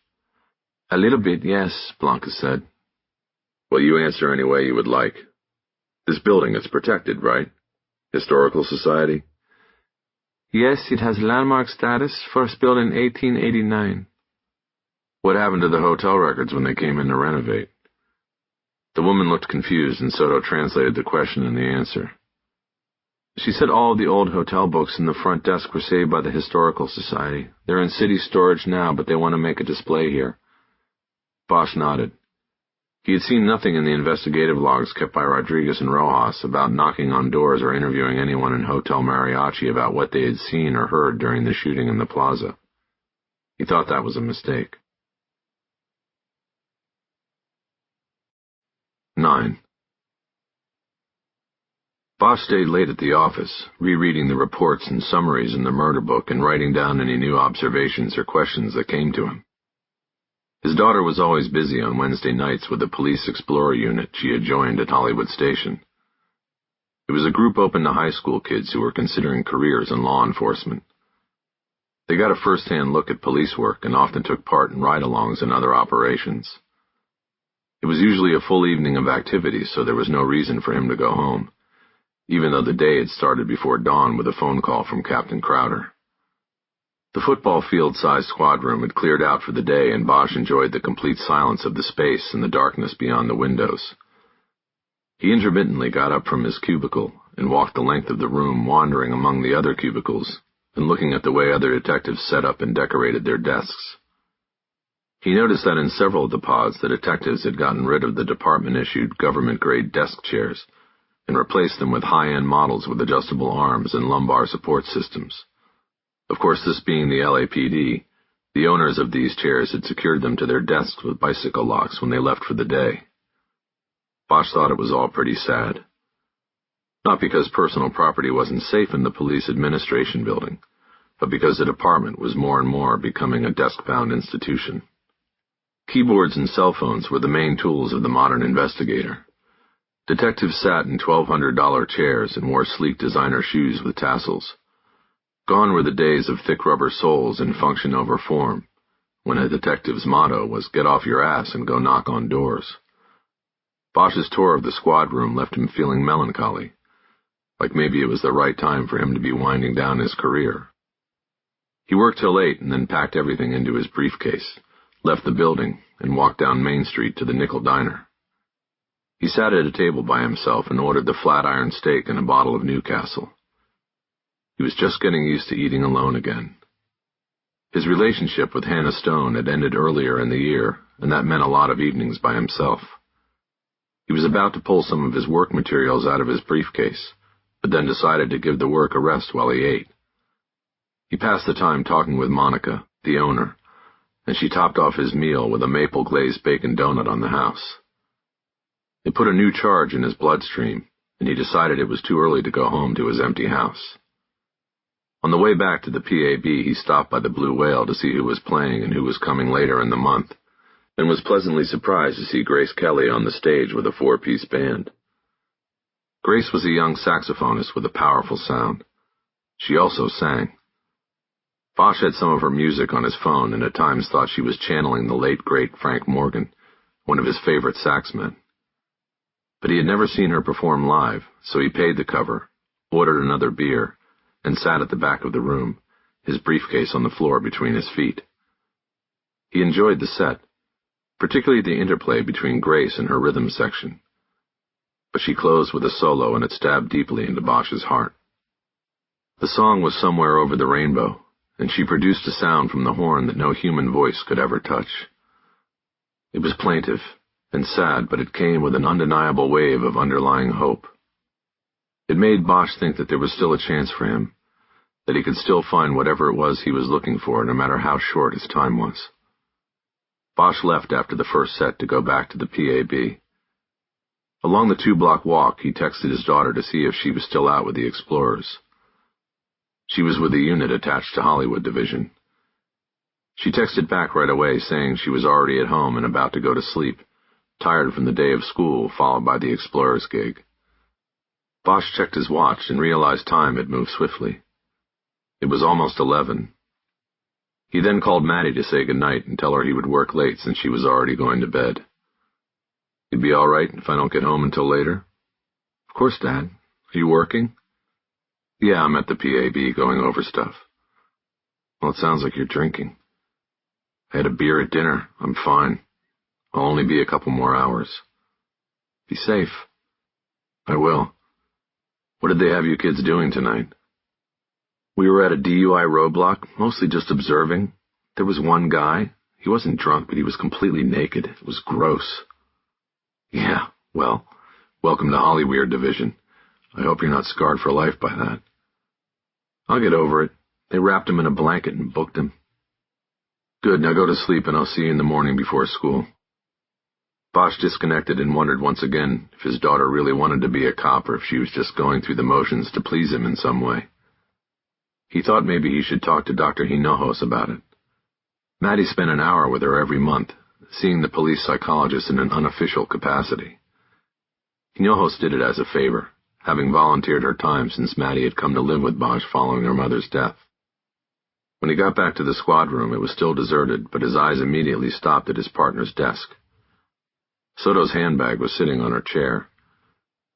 S1: "A little bit, yes," Blanca said. "Well, you answer any way you would like. This building is protected, right? Historical Society?" "Yes, it has landmark status, first built in 1889. "What happened to the hotel records when they came in to renovate?" The woman looked confused, and Soto translated the question and the answer. "She said all of the old hotel books in the front desk were saved by the Historical Society. They're in city storage now, but they want to make a display here." Bosch nodded. He had seen nothing in the investigative logs kept by Rodriguez and Rojas about knocking on doors or interviewing anyone in Hotel Mariachi about what they had seen or heard during the shooting in the plaza. He thought that was a mistake. 9. Bosch stayed late at the office, rereading the reports and summaries in the murder book and writing down any new observations or questions that came to him. His daughter was always busy on Wednesday nights with the Police Explorer unit she had joined at Hollywood Station. It was a group open to high school kids who were considering careers in law enforcement. They got a first-hand look at police work and often took part in ride-alongs and other operations. It was usually a full evening of activities, so there was no reason for him to go home, even though the day had started before dawn with a phone call from Captain Crowder. The football field-sized squad room had cleared out for the day, and Bosch enjoyed the complete silence of the space and the darkness beyond the windows. He intermittently got up from his cubicle and walked the length of the room, wandering among the other cubicles and looking at the way other detectives set up and decorated their desks. He noticed that in several of the pods the detectives had gotten rid of the department-issued government-grade desk chairs and replaced them with high-end models with adjustable arms and lumbar support systems. Of course, this being the LAPD, the owners of these chairs had secured them to their desks with bicycle locks when they left for the day. Bosch thought it was all pretty sad. Not because personal property wasn't safe in the police administration building, but because the department was more and more becoming a desk-bound institution. Keyboards and cell phones were the main tools of the modern investigator. Detectives sat in $1,200 chairs and wore sleek designer shoes with tassels. Gone were the days of thick rubber soles and function over form, when a detective's motto was get off your ass and go knock on doors. Bosch's tour of the squad room left him feeling melancholy, like maybe it was the right time for him to be winding down his career. He worked till 8 and then packed everything into his briefcase, left the building, and walked down Main Street to the Nickel Diner. He sat at a table by himself and ordered the flat-iron steak and a bottle of Newcastle. He was just getting used to eating alone again. His relationship with Hannah Stone had ended earlier in the year, and that meant a lot of evenings by himself. He was about to pull some of his work materials out of his briefcase, but then decided to give the work a rest while he ate. He passed the time talking with Monica, the owner, and she topped off his meal with a maple-glazed bacon donut on the house. It put a new charge in his bloodstream, and he decided it was too early to go home to his empty house. On the way back to the PAB, he stopped by the Blue Whale to see who was playing and who was coming later in the month, and was pleasantly surprised to see Grace Kelly on the stage with a 4-piece band. Grace was a young saxophonist with a powerful sound. She also sang. Bosch had some of her music on his phone and at times thought she was channeling the late, great Frank Morgan, one of his favorite saxmen. But he had never seen her perform live, so he paid the cover, ordered another beer, and sat at the back of the room, his briefcase on the floor between his feet. He enjoyed the set, particularly the interplay between Grace and her rhythm section. But she closed with a solo, and it stabbed deeply into Bosch's heart. The song was Somewhere Over the Rainbow, and she produced a sound from the horn that no human voice could ever touch. It was plaintive and sad, but it came with an undeniable wave of underlying hope. It made Bosch think that there was still a chance for him, that he could still find whatever it was he was looking for, no matter how short his time was. Bosch left after the first set to go back to the PAB. Along the 2-block walk, he texted his daughter to see if she was still out with the explorers. She was with a unit attached to Hollywood Division. She texted back right away saying she was already at home and about to go to sleep, tired from the day of school followed by the explorers gig. Bosch checked his watch and realized time had moved swiftly. It was almost 11. He then called Maddie to say goodnight and tell her he would work late since she was already going to bed. "You'd be all right if I don't get home until later?" "Of course, Dad. Are you working?" "Yeah, I'm at the PAB going over stuff." "Well, it sounds like you're drinking." "I had a beer at dinner. I'm fine. I'll only be a couple more hours." "Be safe." "I will. What did they have you kids doing tonight?" "We were at a DUI roadblock, mostly just observing. There was one guy. He wasn't drunk, but he was completely naked. It was gross." "Yeah, well, welcome to Hollyweird Division. I hope you're not scarred for life by that." "I'll get over it. They wrapped him in a blanket and booked him." "Good, now go to sleep and I'll see you in the morning before school." Bosch disconnected and wondered once again if his daughter really wanted to be a cop or if she was just going through the motions to please him in some way. He thought maybe he should talk to Dr. Hinojos about it. Maddie spent an hour with her every month, seeing the police psychologist in an unofficial capacity. Hinojos did it as a favor, having volunteered her time since Maddie had come to live with Bosch following her mother's death. When he got back to the squad room, it was still deserted, but his eyes immediately stopped at his partner's desk. Soto's handbag was sitting on her chair.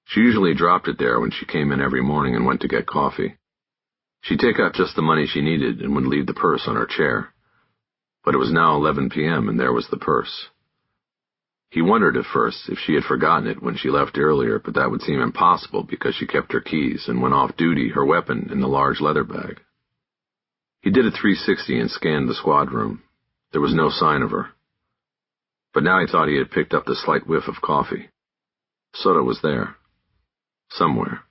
S1: She usually dropped it there when she came in every morning and went to get coffee. She'd take out just the money she needed and would leave the purse on her chair. But it was now 11 p.m. and there was the purse. He wondered at first if she had forgotten it when she left earlier, but that would seem impossible because she kept her keys and went off duty, her weapon, in the large leather bag. He did a 360 and scanned the squad room. There was no sign of her. But now he thought he had picked up the slight whiff of coffee. Soto was there. Somewhere.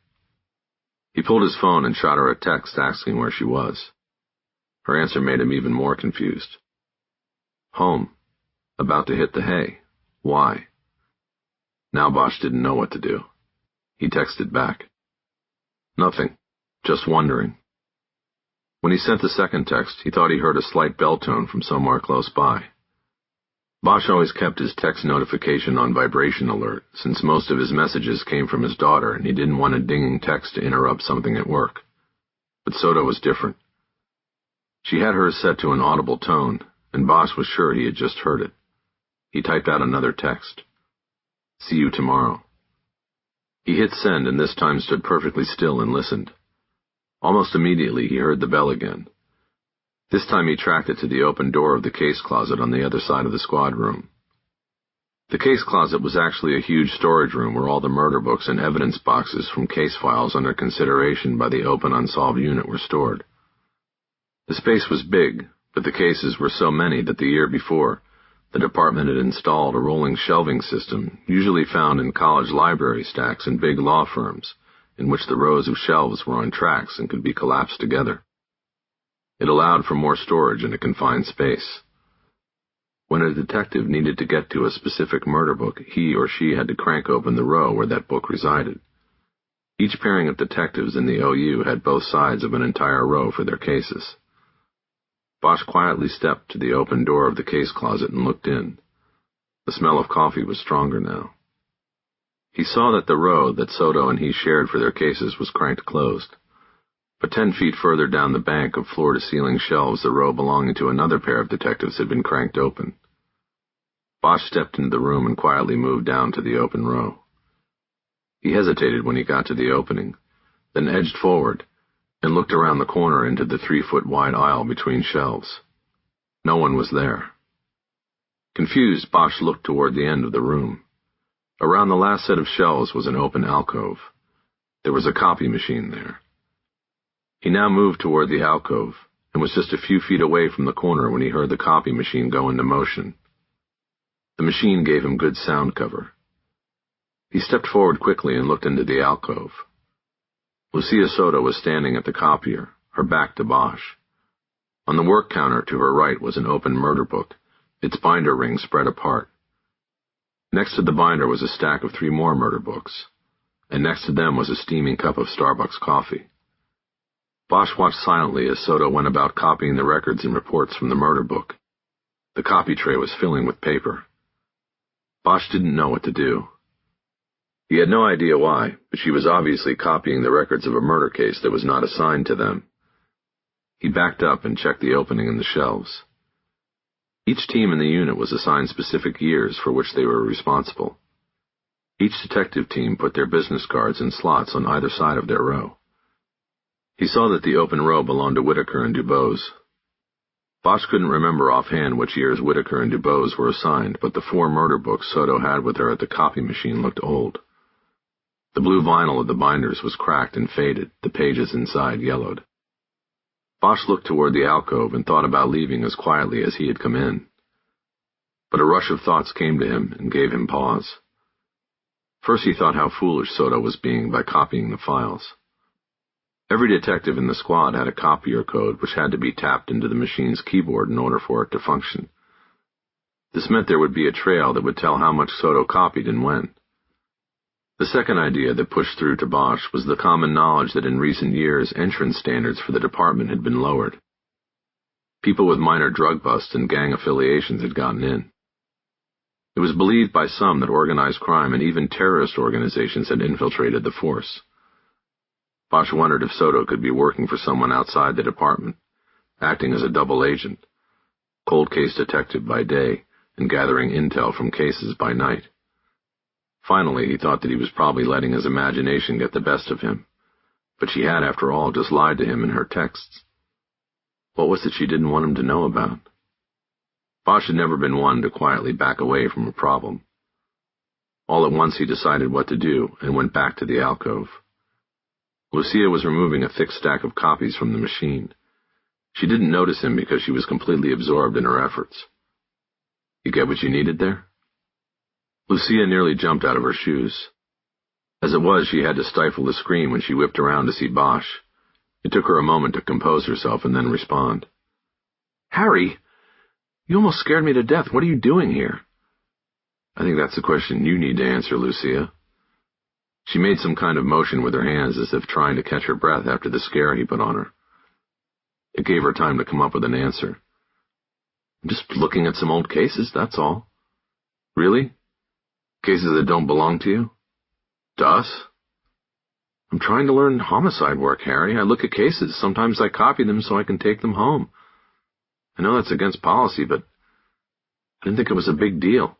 S1: He pulled his phone and shot her a text asking where she was. Her answer made him even more confused. "Home. About to hit the hay. Why?" Now Bosch didn't know what to do. He texted back. "Nothing. Just wondering." When he sent the second text, he thought he heard a slight bell tone from somewhere close by. Bosch always kept his text notification on vibration alert, since most of his messages came from his daughter and he didn't want a dinging text to interrupt something at work. But Soto was different. She had hers set to an audible tone, and Bosch was sure he had just heard it. He typed out another text. "See you tomorrow." He hit send and this time stood perfectly still and listened. Almost immediately he heard the bell again. This time he tracked it to the open door of the case closet on the other side of the squad room. The case closet was actually a huge storage room where all the murder books and evidence boxes from case files under consideration by the open unsolved unit were stored. The space was big, but the cases were so many that the year before, the department had installed a rolling shelving system, usually found in college library stacks in big law firms, in which the rows of shelves were on tracks and could be collapsed together. It allowed for more storage in a confined space. When a detective needed to get to a specific murder book, he or she had to crank open the row where that book resided. Each pairing of detectives in the OU had both sides of an entire row for their cases. Bosch quietly stepped to the open door of the case closet and looked in. The smell of coffee was stronger now. He saw that the row that Soto and he shared for their cases was cranked closed. But 10 feet further down the bank of floor-to-ceiling shelves, the row belonging to another pair of detectives had been cranked open. Bosch stepped into the room and quietly moved down to the open row. He hesitated when he got to the opening, then edged forward and looked around the corner into the 3-foot-wide aisle between shelves. No one was there. Confused, Bosch looked toward the end of the room. Around the last set of shelves was an open alcove. There was a copy machine there. He now moved toward the alcove and was just a few feet away from the corner when he heard the copy machine go into motion. The machine gave him good sound cover. He stepped forward quickly and looked into the alcove. Lucia Soto was standing at the copier, her back to Bosch. On the work counter to her right was an open murder book, its binder ring spread apart. Next to the binder was a stack of 3 more murder books, and next to them was a steaming cup of Starbucks coffee. Bosch watched silently as Soto went about copying the records and reports from the murder book. The copy tray was filling with paper. Bosch didn't know what to do. He had no idea why, but she was obviously copying the records of a murder case that was not assigned to them. He backed up and checked the opening in the shelves. Each team in the unit was assigned specific years for which they were responsible. Each detective team put their business cards in slots on either side of their row. He saw that the open row belonged to Whitaker and Dubose. Bosch couldn't remember offhand which years Whitaker and Dubose were assigned, but the 4 murder books Soto had with her at the copy machine looked old. The blue vinyl of the binders was cracked and faded, the pages inside yellowed. Bosch looked toward the alcove and thought about leaving as quietly as he had come in. But a rush of thoughts came to him and gave him pause. First he thought how foolish Soto was being by copying the files. Every detective in the squad had a copier code which had to be tapped into the machine's keyboard in order for it to function. This meant there would be a trail that would tell how much Soto copied and when. The second idea that pushed through to Bosch was the common knowledge that in recent years entrance standards for the department had been lowered. People with minor drug busts and gang affiliations had gotten in. It was believed by some that organized crime and even terrorist organizations had infiltrated the force. Bosch wondered if Soto could be working for someone outside the department, acting as a double agent, cold case detective by day and gathering intel from cases by night. Finally, he thought that he was probably letting his imagination get the best of him, but she had, after all, just lied to him in her texts. What was it she didn't want him to know about? Bosch had never been one to quietly back away from a problem. All at once he decided what to do and went back to the alcove. Lucia was removing a thick stack of copies from the machine. She didn't notice him because she was completely absorbed in her efforts. You get what you needed there? Lucia nearly jumped out of her shoes. As it was, she had to stifle the scream when she whipped around to see Bosch. It took her a moment to compose herself and then respond. Harry, you almost scared me to death. What are you doing here? I think that's a question you need to answer, Lucia. She made some kind of motion with her hands as if trying to catch her breath after the scare he put on her. It gave her time to come up with an answer. I'm just looking at some old cases, that's all. Really? Cases that don't belong to you? To us? I'm trying to learn homicide work, Harry. I look at cases. Sometimes I copy them so I can take them home. I know that's against policy, but I didn't think it was a big deal.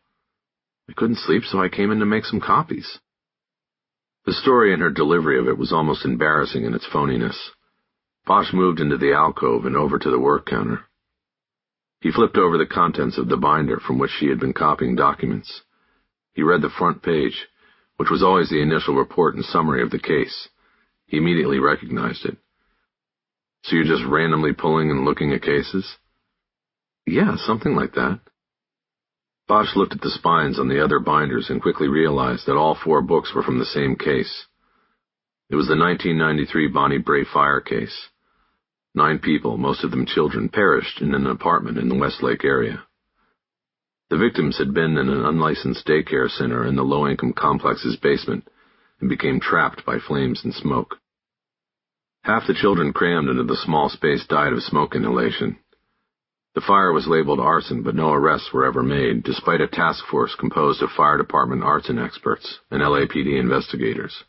S1: I couldn't sleep, so I came in to make some copies. The story and her delivery of it was almost embarrassing in its phoniness. Bosch moved into the alcove and over to the work counter. He flipped over the contents of the binder from which she had been copying documents. He read the front page, which was always the initial report and summary of the case. He immediately recognized it. So you're just randomly pulling and looking at cases? Yeah, something like that. Bosch looked at the spines on the other binders and quickly realized that all 4 books were from the same case. It was the 1993 Bonnie Bray fire case. 9 people, most of them children, perished in an apartment in the Westlake area. The victims had been in an unlicensed daycare center in the low-income complex's basement and became trapped by flames and smoke. Half the children crammed into the small space died of smoke inhalation. The fire was labeled arson, but no arrests were ever made, despite a task force composed of fire department arson experts and LAPD investigators.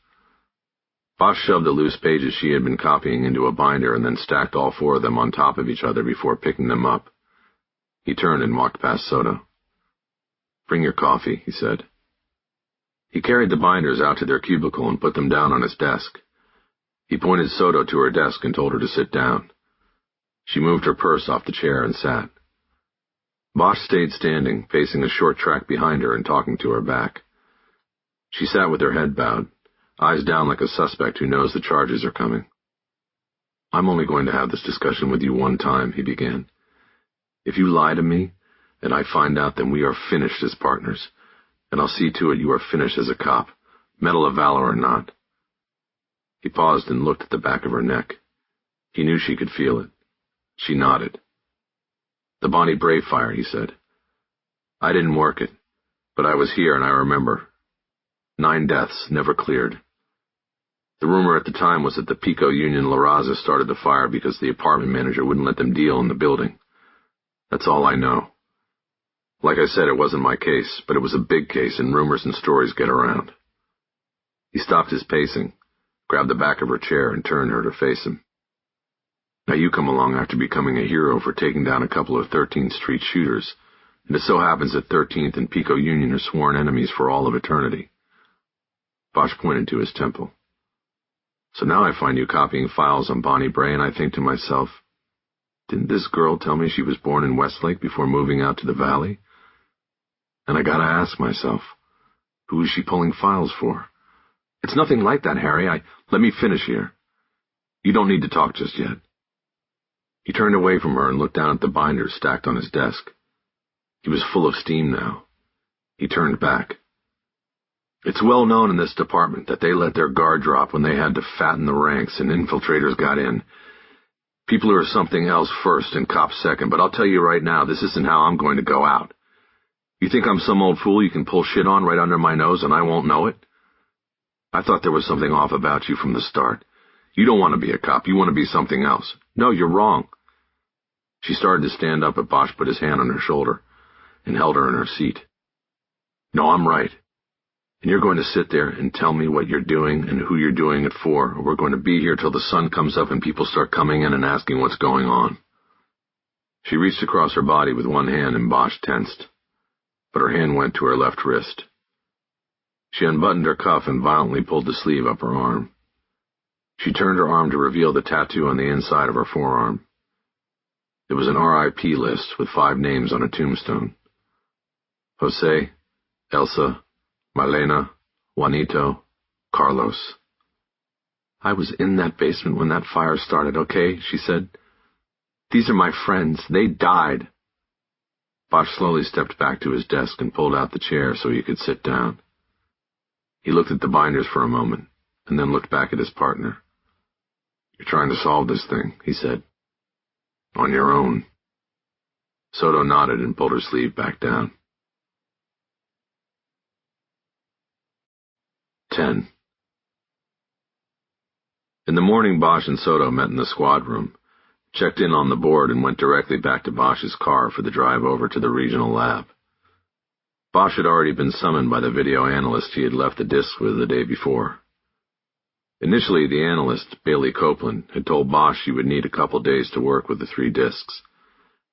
S1: Bosch shoved the loose pages she had been copying into a binder and then stacked all 4 of them on top of each other before picking them up. He turned and walked past Soto. Bring your coffee, he said. He carried the binders out to their cubicle and put them down on his desk. He pointed Soto to her desk and told her to sit down. She moved her purse off the chair and sat. Bosch stayed standing, facing a short track behind her and talking to her back. She sat with her head bowed, eyes down like a suspect who knows the charges are coming. I'm only going to have this discussion with you one time, he began. If you lie to me, and I find out, then we are finished as partners, and I'll see to it you are finished as a cop, Medal of Valor or not. He paused and looked at the back of her neck. He knew she could feel it. She nodded. "The Bonnie Bray fire," he said. "I didn't work it, but I was here and I remember. 9 deaths, never cleared. The rumor at the time was that the Pico Union La Raza started the fire because the apartment manager wouldn't let them deal in the building. That's all I know. Like I said, it wasn't my case, but it was a big case and rumors and stories get around." He stopped his pacing, grabbed the back of her chair and turned her to face him. "Now you come along after becoming a hero for taking down a couple of 13th Street shooters, and it so happens that 13th and Pico Union are sworn enemies for all of eternity." Bosch pointed to his temple. "So now I find you copying files on Bonnie Bray, and I think to myself, didn't this girl tell me she was born in Westlake before moving out to the valley? And I gotta ask myself, who is she pulling files for? It's nothing like that, Harry. Let me finish here. You don't need to talk just yet." He turned away from her and looked down at the binders stacked on his desk. He was full of steam now. He turned back. "It's well known in this department that they let their guard drop when they had to fatten the ranks and infiltrators got in. People are something else first and cops second, but I'll tell you right now, this isn't how I'm going to go out. You think I'm some old fool you can pull shit on right under my nose and I won't know it? I thought there was something off about you from the start. You don't want to be a cop, you want to be something else. No, you're wrong." She started to stand up, but Bosch put his hand on her shoulder and held her in her seat. "No, I'm right. And you're going to sit there and tell me what you're doing and who you're doing it for, or we're going to be here till the sun comes up and people start coming in and asking what's going on." She reached across her body with one hand and Bosch tensed, but her hand went to her left wrist. She unbuttoned her cuff and violently pulled the sleeve up her arm. She turned her arm to reveal the tattoo on the inside of her forearm. It was an RIP list with 5 names on a tombstone. Jose, Elsa, Marlena, Juanito, Carlos. "I was in that basement when that fire started, okay?" she said. "These are my friends. They died." Bosch slowly stepped back to his desk and pulled out the chair so he could sit down. He looked at the binders for a moment, and then looked back at his partner. "You're trying to solve this thing," he said. "On your own." Soto nodded and pulled her sleeve back down. 10. In the morning, Bosch and Soto met in the squad room, checked in on the board, and went directly back to Bosch's car for the drive over to the regional lab. Bosch had already been summoned by the video analyst he had left the discs with the day before. Initially, the analyst, Bailey Copeland, had told Bosch she would need a couple days to work with the 3 discs,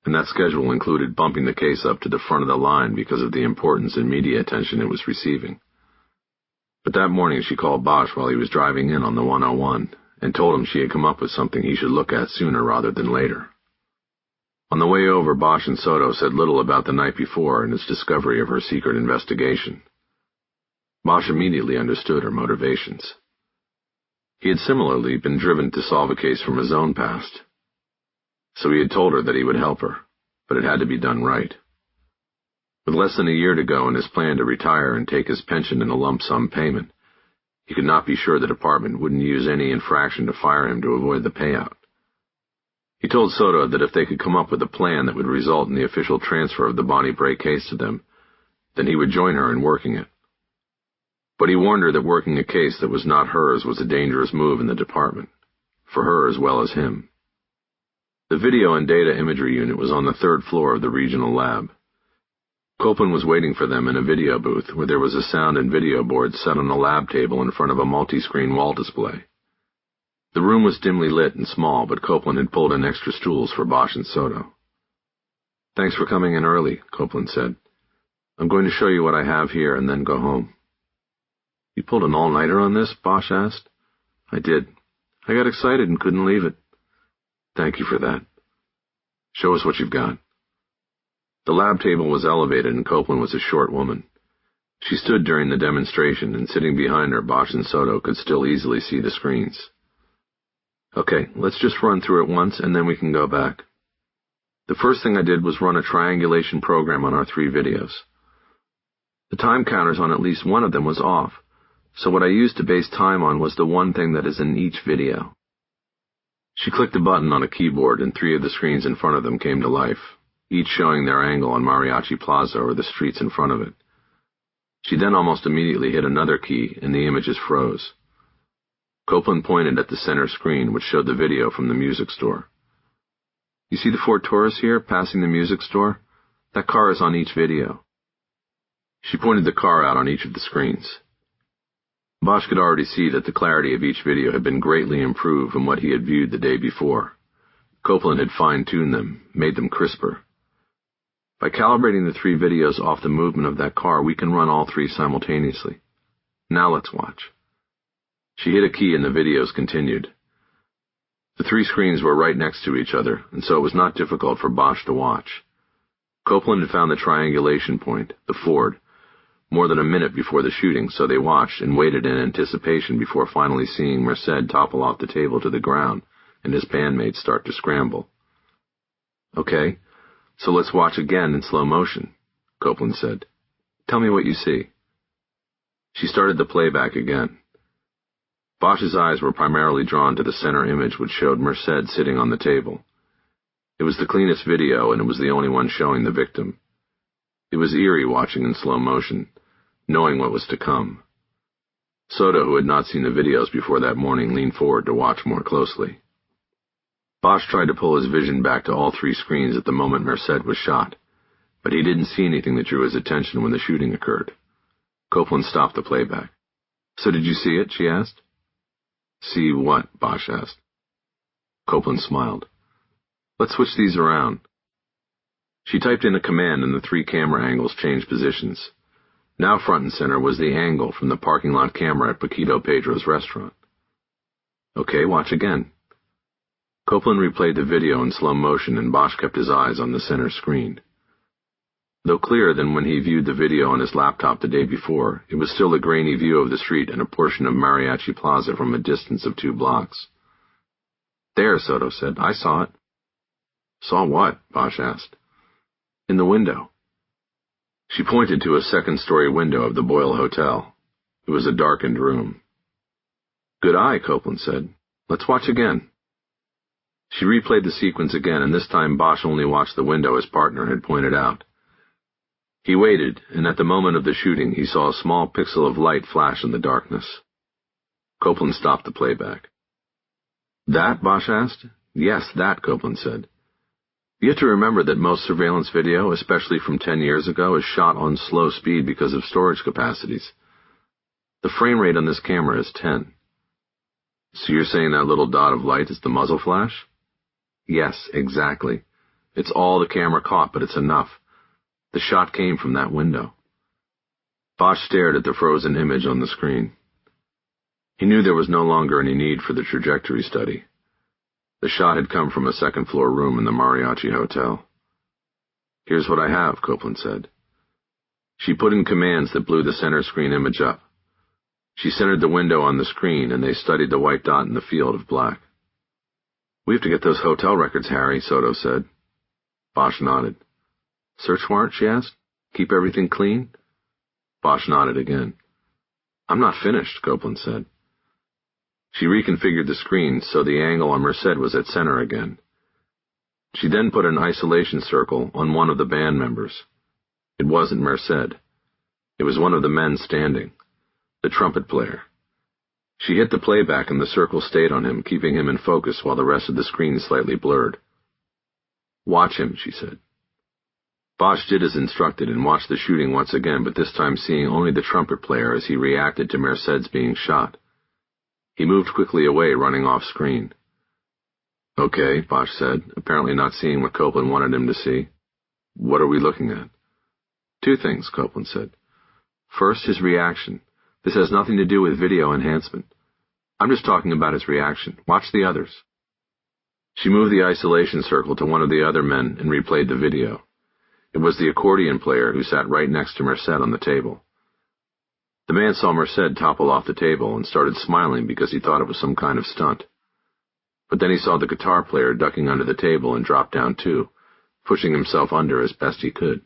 S1: and that schedule included bumping the case up to the front of the line because of the importance and media attention it was receiving. But that morning she called Bosch while he was driving in on the 101 and told him she had come up with something he should look at sooner rather than later. On the way over, Bosch and Soto said little about the night before and his discovery of her secret investigation. Bosch immediately understood her motivations. He had similarly been driven to solve a case from his own past. So he had told her that he would help her, but it had to be done right. With less than a year to go in his plan to retire and take his pension in a lump sum payment, he could not be sure the department wouldn't use any infraction to fire him to avoid the payout. He told Soto that if they could come up with a plan that would result in the official transfer of the Bonnie Bray case to them, then he would join her in working it. But he warned her that working a case that was not hers was a dangerous move in the department, for her as well as him. The video and data imagery unit was on the 3rd floor of the regional lab. Copeland was waiting for them in a video booth where there was a sound and video board set on a lab table in front of a multi-screen wall display. The room was dimly lit and small, but Copeland had pulled in extra stools for Bosch and Soto. "Thanks for coming in early," Copeland said. "I'm going to show you what I have here and then go home." "You pulled an all-nighter on this?" Bosch asked. "I did. I got excited and couldn't leave it." "Thank you for that. Show us what you've got." The lab table was elevated and Copeland was a short woman. She stood during the demonstration, and sitting behind her, Bosch and Soto could still easily see the screens. "Okay, let's just run through it once and then we can go back. The first thing I did was run a triangulation program on our 3 videos. The time counters on at least one of them was off,
S2: So what I used to base time on was the one thing that is in each video. She clicked a button on a keyboard and 3 of the screens in front of them came to life, each showing their angle on Mariachi Plaza or the streets in front of it. She then almost immediately hit another key and the images froze. Copeland pointed at the center screen, which showed the video from the music store. You see the Ford Taurus here, passing the music store? That car is on each video. She pointed the car out on each of the screens. Bosch could already see that the clarity of each video had been greatly improved from what he had viewed the day before. Copeland had fine-tuned them, made them crisper. By calibrating the 3 videos off the movement of that car, we can run all 3 simultaneously. Now let's watch. She hit a key and the videos continued. The 3 screens were right next to each other, and so it was not difficult for Bosch to watch. Copeland had found the triangulation point, the Ford, more than a minute before the shooting, so they watched and waited in anticipation before finally seeing Merced topple off the table to the ground and his bandmates start to scramble. Okay, so let's watch again in slow motion, Copeland said. Tell me what you see. She started the playback again. Bosch's eyes were primarily drawn to the center image which showed Merced sitting on the table. It was the cleanest video and it was the only one showing the victim. It was eerie watching in slow motion, knowing what was to come. Soto, who had not seen the videos before that morning, leaned forward to watch more closely. Bosch tried to pull his vision back to all 3 screens at the moment Merced was shot, but he didn't see anything that drew his attention when the shooting occurred. Copeland stopped the playback. So did you see it? She asked. See what? Bosch asked. Copeland smiled. Let's switch these around. She typed in a command and the 3 camera angles changed positions. Now front and center was the angle from the parking lot camera at Paquito Pedro's restaurant. Okay, watch again. Copeland replayed the video in slow motion and Bosch kept his eyes on the center screen. Though clearer than when he viewed the video on his laptop the day before, it was still a grainy view of the street and a portion of Mariachi Plaza from a distance of 2 blocks. There, Soto said. I saw it. Saw what? Bosch asked. In the window. She pointed to a second-story window of the Boyle Hotel. It was a darkened room. Good eye, Copeland said. Let's watch again. She replayed the sequence again, and this time Bosch only watched the window his partner had pointed out. He waited, and at the moment of the shooting he saw a small pixel of light flash in the darkness. Copeland stopped the playback. That? Bosch asked. Yes, that, Copeland said. You have to remember that most surveillance video, especially from 10 years ago, is shot on slow speed because of storage capacities. The frame rate on this camera is 10. So you're saying that little dot of light is the muzzle flash? Yes, exactly. It's all the camera caught, but it's enough. The shot came from that window. Bosch stared at the frozen image on the screen. He knew there was no longer any need for the trajectory study. The shot had come from a second-floor room in the Mariachi Hotel. Here's what I have, Copeland said. She put in commands that blew the center screen image up. She centered the window on the screen, and they studied the white dot in the field of black. We have to get those hotel records, Harry, Soto said. Bosch nodded. Search warrant, she asked. Keep everything clean? Bosch nodded again. I'm not finished, Copeland said. She reconfigured the screen so the angle on Merced was at center again. She then put an isolation circle on one of the band members. It wasn't Merced. It was one of the men standing, the trumpet player. She hit the playback and the circle stayed on him, keeping him in focus while the rest of the screen slightly blurred. Watch him, she said. Bosch did as instructed and watched the shooting once again, but this time seeing only the trumpet player as he reacted to Merced's being shot. He moved quickly away, running off screen. Okay, Bosch said, apparently not seeing what Copeland wanted him to see. What are we looking at? 2 things, Copeland said. First, his reaction. This has nothing to do with video enhancement. I'm just talking about his reaction. Watch the others. She moved the isolation circle to one of the other men and replayed the video. It was the accordion player who sat right next to Merced on the table. The man saw Merced topple off the table and started smiling because he thought it was some kind of stunt. But then he saw the guitar player ducking under the table and drop down too, pushing himself under as best he could.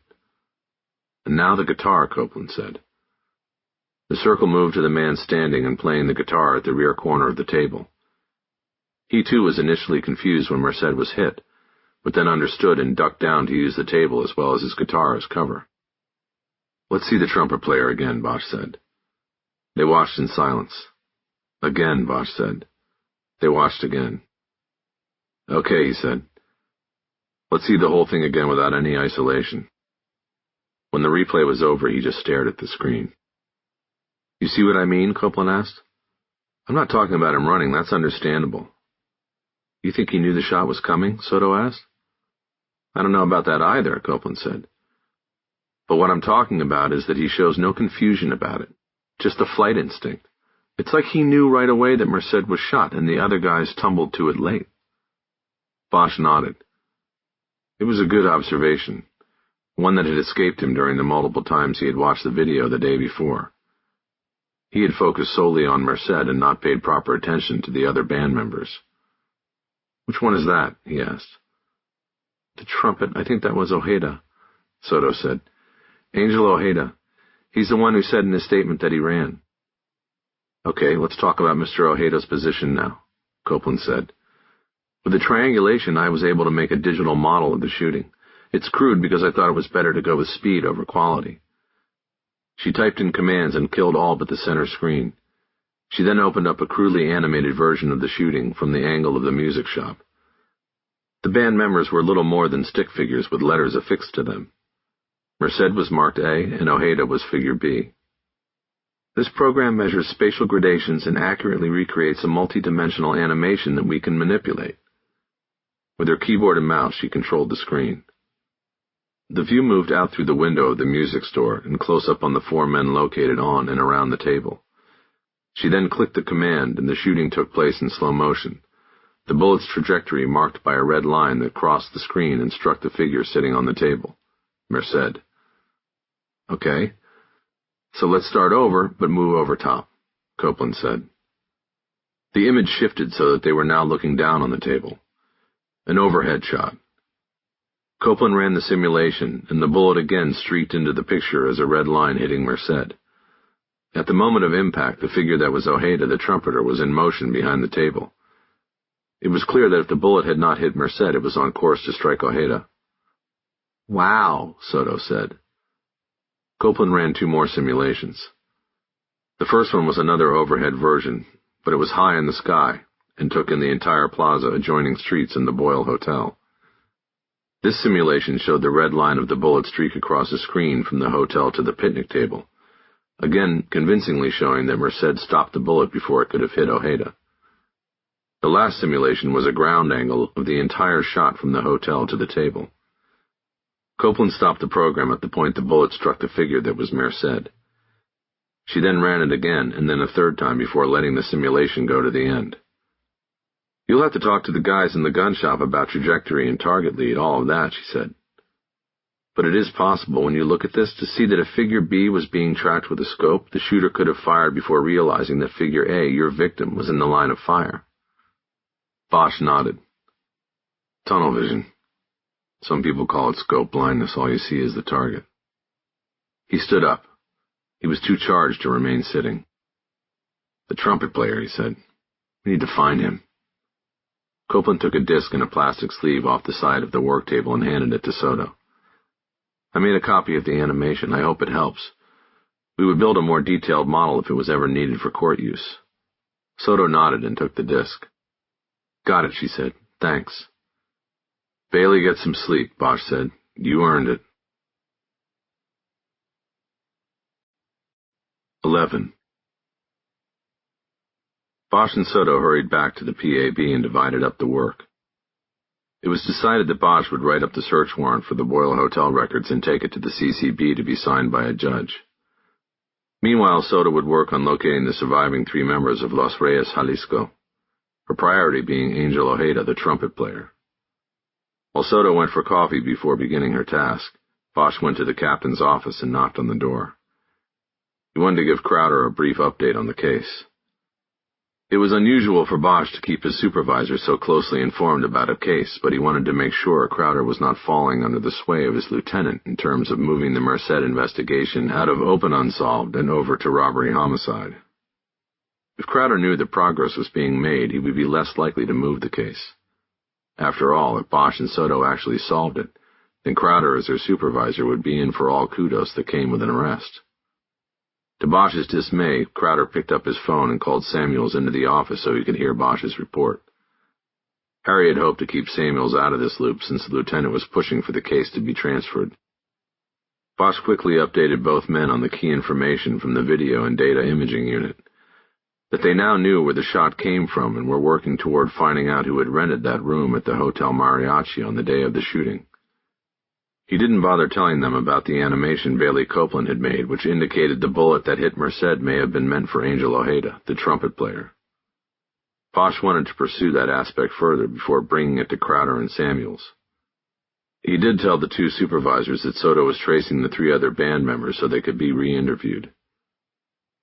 S2: And now the guitar, Copeland said.
S1: The circle moved to the man standing and playing the guitar at the rear corner of the table. He too was initially confused when Merced was hit, but then understood and ducked down to use the table as well as his guitar as cover. "Let's see the trumpet player again," Bosch said. They watched in silence. "Again," Bosch said. They watched again. "Okay," he said. "Let's see the whole thing again without any isolation." When the replay was over, he just stared at the screen. "You see what I mean?" Copeland asked. "I'm not talking about him running, that's understandable." "You think he knew the shot was coming?" Soto asked. "I don't know about that either," Copeland said. "But what I'm talking about is that he shows no confusion about it, just a flight instinct. It's like he knew right away that Merced was shot and the other guys tumbled to it late." Bosch nodded. It was a good observation, one that had escaped him during the multiple times he had watched the video the day before. He had focused solely on Merced and not paid proper attention to the other band members. "Which one is that?" he asked. "The trumpet, I think that was Ojeda," Soto said. "Angel Ojeda. He's the one who said in his statement that he ran." "Okay, let's talk about Mr. Ojeda's position now," Copeland said. "With the triangulation, I was able to make a digital model of the shooting. It's crude because I thought it was better to go with speed over quality." She typed in commands and killed all but the center screen. She then opened up a crudely animated version of the shooting from the angle of the music shop. The band members were little more than stick figures with letters affixed to them. Merced was marked A and Ojeda was figure B. "This program measures spatial gradations and accurately recreates a multi-dimensional animation that we can manipulate." With her keyboard and mouse, she controlled the screen. The view moved out through the window of the music store and close up on the 4 men located on and around the table. She then clicked the command and the shooting took place in slow motion, the bullet's trajectory marked by a red line that crossed the screen and struck the figure sitting on the table, Merced. "Okay, so let's start over, but move over top," Copeland said. The image shifted so that they were now looking down on the table. An overhead shot. Copeland ran the simulation, and the bullet again streaked into the picture as a red line hitting Merced. At the moment of impact, the figure that was Ojeda, the trumpeter, was in motion behind the table. It was clear that if the bullet had not hit Merced, it was on course to strike Ojeda. "Wow," Soto said. Copeland ran 2 more simulations. The first one was another overhead version, but it was high in the sky and took in the entire plaza adjoining streets and the Boyle Hotel. This simulation showed the red line of the bullet streak across the screen from the hotel to the picnic table, again convincingly showing that Merced stopped the bullet before it could have hit Ojeda. The last simulation was a ground angle of the entire shot from the hotel to the table. Copeland stopped the program at the point the bullet struck the figure that was Merced. She then ran it again and then a 3rd time before letting the simulation go to the end. "You'll have to talk to the guys in the gun shop about trajectory and target lead, all of that," she said. "But it is possible, when you look at this, to see that if figure B was being tracked with a scope, the shooter could have fired before realizing that figure A, your victim, was in the line of fire." Bosch nodded. "Tunnel vision. Some people call it scope blindness. All you see is the target." He stood up. He was too charged to remain sitting. "The trumpet player," he said. "We need to find him." Copeland took a disc and a plastic sleeve off the side of the work table and handed it to Soto. "I made a copy of the animation. I hope it helps. We would build a more detailed model if it was ever needed for court use." Soto nodded and took the disc. "Got it," she said. "Thanks." "Bailey, get some sleep," Bosch said. "You earned it." 11. Bosch and Soto hurried back to the PAB and divided up the work. It was decided that Bosch would write up the search warrant for the Boyle Hotel records and take it to the CCB to be signed by a judge. Meanwhile, Soto would work on locating the surviving 3 members of Los Reyes, Jalisco, her priority being Angel Ojeda, the trumpet player. While Soto went for coffee before beginning her task, Bosch went to the captain's office and knocked on the door. He wanted to give Crowder a brief update on the case. It was unusual for Bosch to keep his supervisor so closely informed about a case, but he wanted to make sure Crowder was not falling under the sway of his lieutenant in terms of moving the Merced investigation out of open unsolved and over to robbery-homicide. If Crowder knew that progress was being made, he would be less likely to move the case. After all, if Bosch and Soto actually solved it, then Crowder as their supervisor would be in for all kudos that came with an arrest. To Bosch's dismay, Crowder picked up his phone and called Samuels into the office so he could hear Bosch's report. Harry had hoped to keep Samuels out of this loop since the lieutenant was pushing for the case to be transferred. Bosch quickly updated both men on the key information from the video and data imaging unit, that they now knew where the shot came from and were working toward finding out who had rented that room at the Hotel Mariachi on the day of the shooting. He didn't bother telling them about the animation Bailey Copeland had made, which indicated the bullet that hit Merced may have been meant for Angel Ojeda, the trumpet player. Bosch wanted to pursue that aspect further before bringing it to Crowder and Samuels. He did tell the two supervisors that Soto was tracing the three other band members so they could be re-interviewed.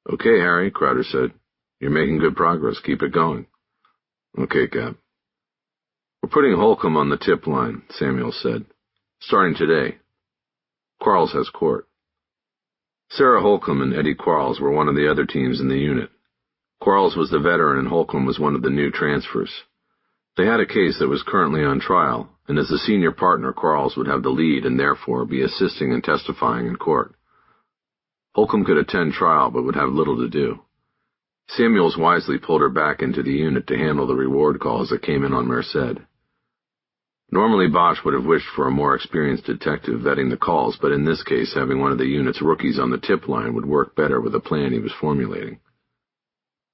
S1: "Okay, Harry," Crowder said. "You're making good progress. Keep it going." "Okay, Cap." "We're putting Holcomb on the tip line," Samuels said. "Starting today. Quarles has court." Sarah Holcomb and Eddie Quarles were one of the other teams in the unit. Quarles was the veteran and Holcomb was one of the new transfers. They had a case that was currently on trial, and as the senior partner, Quarles would have the lead and therefore be assisting and testifying in court. Holcomb could attend trial but would have little to do. Samuels wisely pulled her back into the unit to handle the reward calls that came in on Merced. Normally Bosch would have wished for a more experienced detective vetting the calls, but in this case having one of the unit's rookies on the tip line would work better with the plan he was formulating.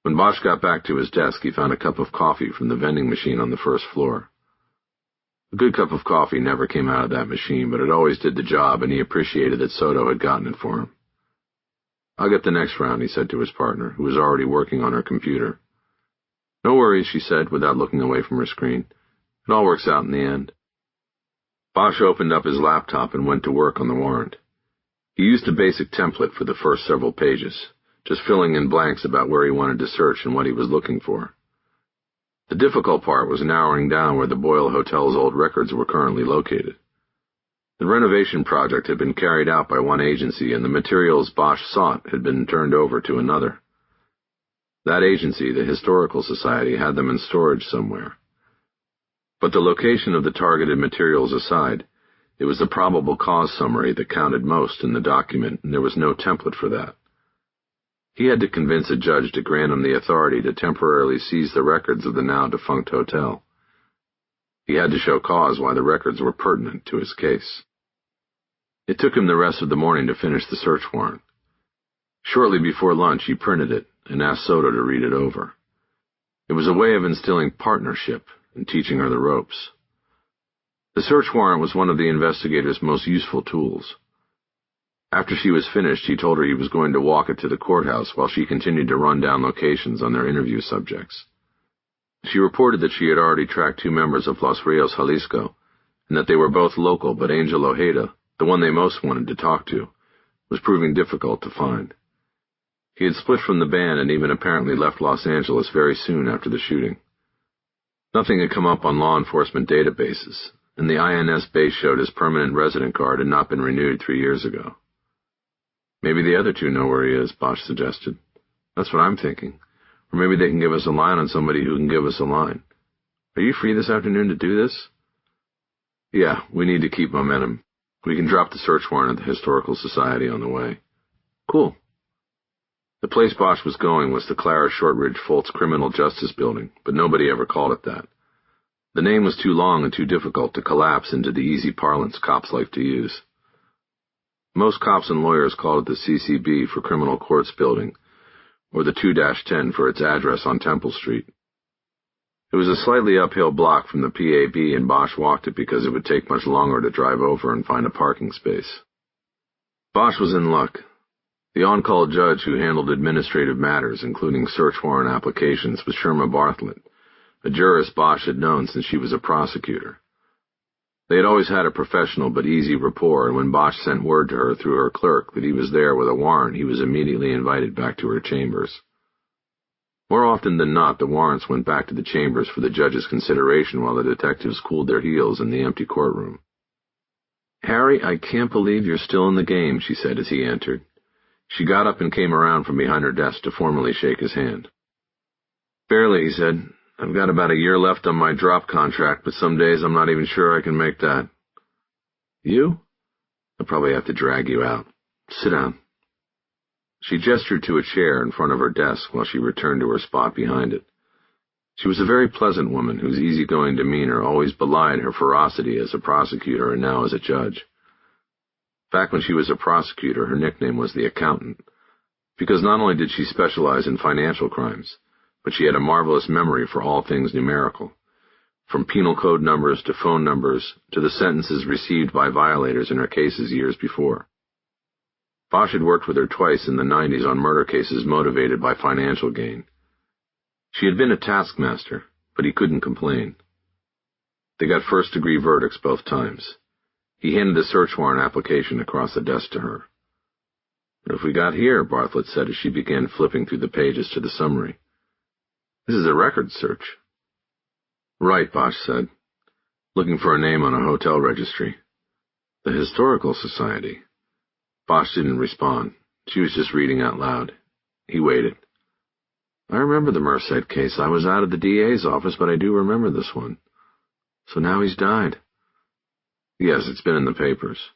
S1: When Bosch got back to his desk, he found a cup of coffee from the vending machine on the first floor. A good cup of coffee never came out of that machine, but it always did the job, and he appreciated that Soto had gotten it for him. "I'll get the next round," he said to his partner, who was already working on her computer. "No worries," she said, without looking away from her screen. "It all works out in the end." Bosch opened up his laptop and went to work on the warrant. He used a basic template for the first several pages, just filling in blanks about where he wanted to search and what he was looking for. The difficult part was narrowing down where the Boyle Hotel's old records were currently located. The renovation project had been carried out by one agency, and the materials Bosch sought had been turned over to another. That agency, the Historical Society, had them in storage somewhere. But the location of the targeted materials aside, it was the probable cause summary that counted most in the document, and there was no template for that. He had to convince a judge to grant him the authority to temporarily seize the records of the now-defunct hotel. He had to show cause why the records were pertinent to his case. It took him the rest of the morning to finish the search warrant. Shortly before lunch, he printed it and asked Soto to read it over. It was a way of instilling partnership and teaching her the ropes. The search warrant was one of the investigator's most useful tools. After she was finished, he told her he was going to walk it to the courthouse while she continued to run down locations on their interview subjects. She reported that she had already tracked two members of Los Rios, Jalisco, and that they were both local, but Angel Ojeda, the one they most wanted to talk to, was proving difficult to find. He had split from the band and even apparently left Los Angeles very soon after the shooting. Nothing had come up on law enforcement databases, and the INS base showed his permanent resident card had not been renewed 3 years ago. "Maybe the other two know where he is," Bosch suggested. "That's what I'm thinking. Or maybe they can give us a line on somebody who can give us a line. Are you free this afternoon to do this?" "Yeah, we need to keep momentum. We can drop the search warrant at the Historical Society on the way." "Cool." The place Bosch was going was the Clara Shortridge Foltz Criminal Justice Building, but nobody ever called it that. The name was too long and too difficult to collapse into the easy parlance cops like to use. Most cops and lawyers called it the CCB for Criminal Courts Building, or the 2-10 for its address on Temple Street. It was a slightly uphill block from the PAB, and Bosch walked it because it would take much longer to drive over and find a parking space. Bosch was in luck. The on-call judge who handled administrative matters, including search warrant applications, was Sherma Bartlett, a jurist Bosch had known since she was a prosecutor. They had always had a professional but easy rapport, and when Bosch sent word to her through her clerk that he was there with a warrant, he was immediately invited back to her chambers. More often than not, the warrants went back to the chambers for the judge's consideration while the detectives cooled their heels in the empty courtroom. "Harry, I can't believe you're still in the game," she said as he entered. She got up and came around from behind her desk to formally shake his hand. "Barely," he said. "I've got about a year left on my drop contract, but some days I'm not even sure I can make that." "You? I'll probably have to drag you out. Sit down." She gestured to a chair in front of her desk while she returned to her spot behind it. She was a very pleasant woman whose easygoing demeanor always belied her ferocity as a prosecutor and now as a judge. Back when she was a prosecutor, her nickname was the Accountant, because not only did she specialize in financial crimes, but she had a marvelous memory for all things numerical, from penal code numbers to phone numbers to the sentences received by violators in her cases years before. Bosch had worked with her twice in the 90s on murder cases motivated by financial gain. She had been a taskmaster, but he couldn't complain. They got first-degree verdicts both times. He handed a search warrant application across the desk to her. "What have we got here?" Bartlett said as she began flipping through the pages to the summary. "This is a record search." "Right," Bosch said. "Looking for a name on a hotel registry." "The Historical Society." Bosch didn't respond. She was just reading out loud. He waited. "I remember the Merced case. I was out of the DA's office, but I do remember this one. So now he's died." "Yes, it's been in the papers.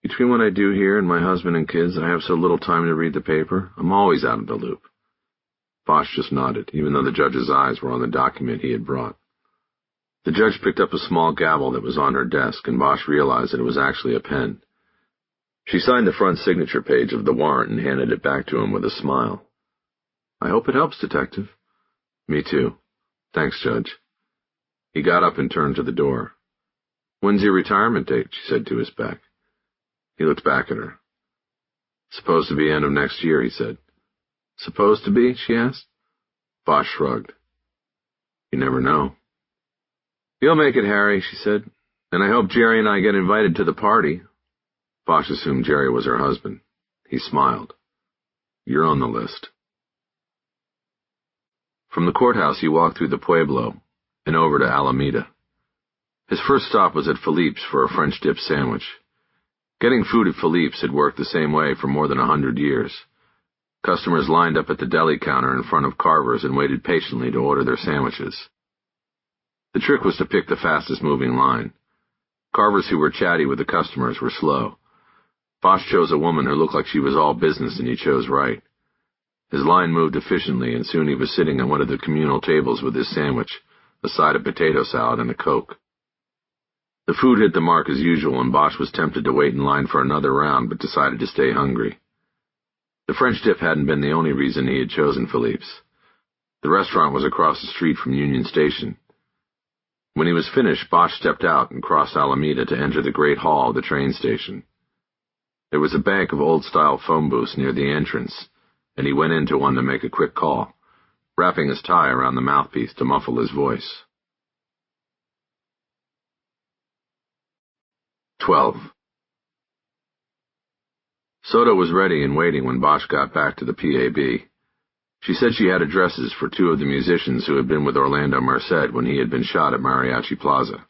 S1: Between what I do here and my husband and kids, I have so little time to read the paper. I'm always out of the loop." Bosch just nodded, even though the judge's eyes were on the document he had brought. The judge picked up a small gavel that was on her desk, and Bosch realized that it was actually a pen. She signed the front signature page of the warrant and handed it back to him with a smile. "I hope it helps, Detective." "Me too. Thanks, Judge." He got up and turned to the door. "When's your retirement date?" she said to his back. He looked back at her. "Supposed to be end of next year," he said. "Supposed to be?" she asked. Bosch shrugged. "You never know." "You'll make it, Harry," she said. "And I hope Jerry and I get invited to the party." Bosch assumed Jerry was her husband. He smiled. "You're on the list." From the courthouse he walked through the Pueblo and over to Alameda. His first stop was at Philippe's for a French dip sandwich. Getting food at Philippe's had worked the same way for more than 100 years. Customers lined up at the deli counter in front of Carver's and waited patiently to order their sandwiches. The trick was to pick the fastest-moving line. Carver's who were chatty with the customers were slow. Bosch chose a woman who looked like she was all business, and he chose right. His line moved efficiently, and soon he was sitting at one of the communal tables with his sandwich, a side of potato salad, and a Coke. The food hit the mark as usual, and Bosch was tempted to wait in line for another round, but decided to stay hungry. The French dip hadn't been the only reason he had chosen Philippe's. The restaurant was across the street from Union Station. When he was finished, Bosch stepped out and crossed Alameda to enter the great hall of the train station. There was a bank of old-style phone booths near the entrance, and he went into one to make a quick call, wrapping his tie around the mouthpiece to muffle his voice. 12. Soda was ready and waiting when Bosch got back to the PAB. She said she had addresses for two of the musicians who had been with Orlando Merced when he had been shot at Mariachi Plaza.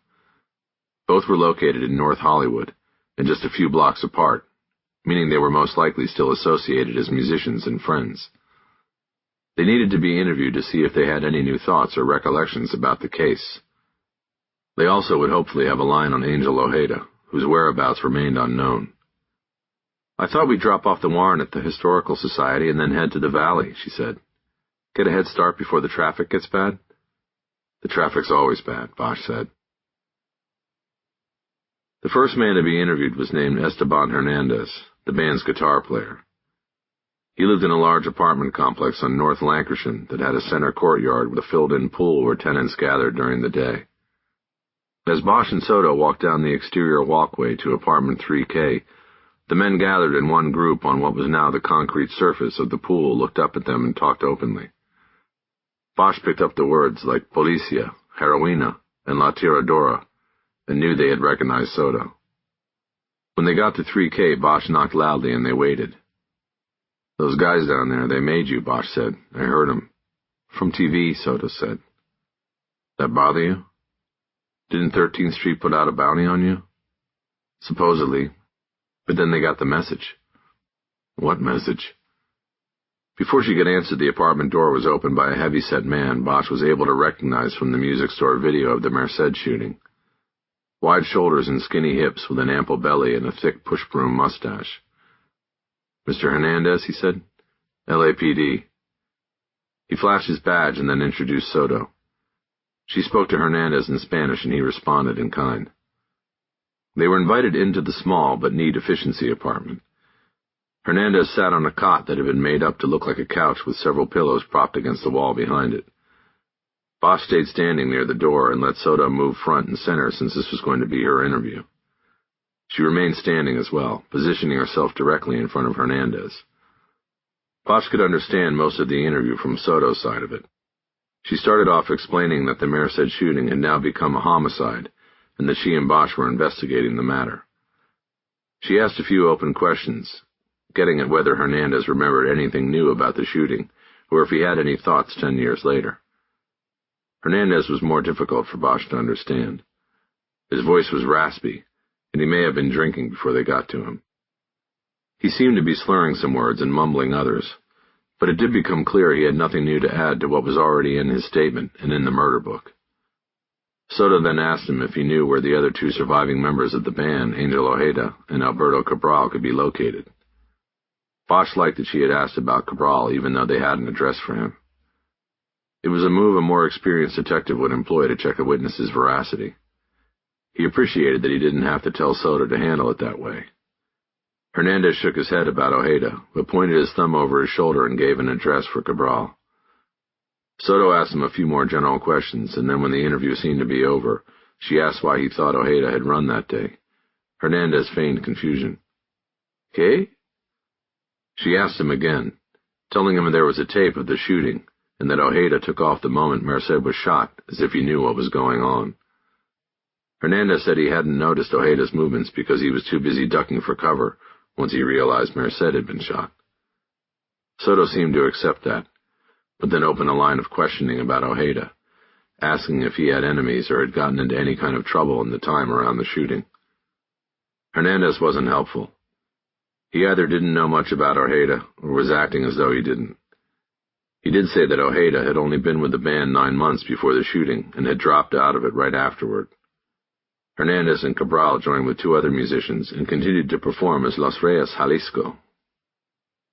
S1: Both were located in North Hollywood, and just a few blocks apart, meaning they were most likely still associated as musicians and friends. They needed to be interviewed to see if they had any new thoughts or recollections about the case. They also would hopefully have a line on Angel Ojeda, whose whereabouts remained unknown. "I thought we'd drop off the warrant at the Historical Society and then head to the valley," she said. "Get a head start before the traffic gets bad?" "The traffic's always bad," Bosch said. The first man to be interviewed was named Esteban Hernandez, the band's guitar player. He lived in a large apartment complex on North Lancashire that had a center courtyard with a filled-in pool where tenants gathered during the day. As Bosch and Soto walked down the exterior walkway to apartment 3K, the men gathered in one group on what was now the concrete surface of the pool looked up at them and talked openly. Bosch picked up the words like Policia, Heroina, and La Tiradora, and knew they had recognized Soto. When they got to 3K, Bosch knocked loudly and they waited. "Those guys down there, they made you," Bosch said. "I heard them.
S2: From TV, Soto said. That bother you? Didn't 13th Street put out a bounty on you? Supposedly. But then they got the message. What message? Before she could answer, the apartment door was opened by a heavy-set man Bosch was able to recognize from the music store video of the Merced shooting. Wide shoulders and skinny hips with an ample belly and a thick push-broom mustache. Mr. Hernandez, he said. LAPD. He flashed his badge and then introduced Soto. She spoke to Hernandez in Spanish and he responded in kind. They were invited into the small but neat efficiency apartment. Hernandez sat on a cot that had been made up to look like a couch with several pillows propped against the wall behind it. Bosch stayed standing near the door and let Soto move front and center since this was going to be her interview. She remained standing as well, positioning herself directly in front of Hernandez. Bosch could understand most of the interview from Soto's side of it. She started off explaining that the Merced shooting had now become a homicide and that she and Bosch were investigating the matter. She asked a few open questions, getting at whether Hernandez remembered anything new about the shooting or if he had any thoughts 10 years later. Hernandez was more difficult for Bosch to understand. His voice was raspy, and he may have been drinking before they got to him. He seemed to be slurring some words and mumbling others, but it did become clear he had nothing new to add to what was already in his statement and in the murder book. Soto then asked him if he knew where the other two surviving members of the band, Angel Ojeda and Alberto Cabral, could be located. Bosch liked that she had asked about Cabral even though they had an address for him. It was a move a more experienced detective would employ to check a witness's veracity. He appreciated that he didn't have to tell Soto to handle it that way. Hernandez shook his head about Ojeda, but pointed his thumb over his shoulder and gave an address for Cabral. Soto asked him a few more general questions, and then when the interview seemed to be over, she asked why he thought Ojeda had run that day. Hernandez feigned confusion. "¿Qué?" She asked him again, telling him there was a tape of the shooting, and that Ojeda took off the moment Merced was shot, as if he knew what was going on. Hernandez said he hadn't noticed Ojeda's movements because he was too busy ducking for cover once he realized Merced had been shot. Soto seemed to accept that, but then opened a line of questioning about Ojeda, asking if he had enemies or had gotten into any kind of trouble in the time around the shooting. Hernandez wasn't helpful. He either didn't know much about Ojeda or was acting as though he didn't. He did say that Ojeda had only been with the band 9 months before the shooting and had dropped out of it right afterward. Hernandez and Cabral joined with 2 other musicians and continued to perform as Los Reyes Jalisco.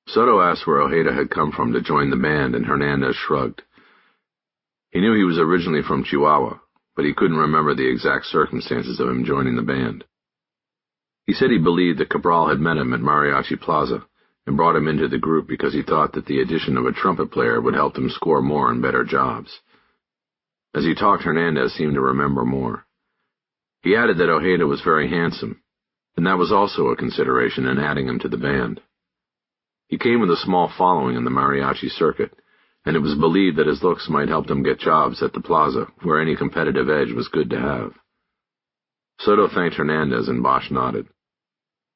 S2: Soto asked where Ojeda had come from to join the band, and Hernandez shrugged. He knew he was originally from Chihuahua, but he couldn't remember the exact circumstances of him joining the band. He said he believed that Cabral had met him at Mariachi Plaza and brought him into the group because he thought that the addition of a trumpet player would help them score more and better jobs. As he talked, Hernandez seemed to remember more. He added that Ojeda was very handsome, and that was also a consideration in adding him to the band. He came with a small following in the mariachi circuit, and it was believed that his looks might help them get jobs at the plaza, where any competitive edge was good to have. Soto thanked Hernandez, and Bosch nodded.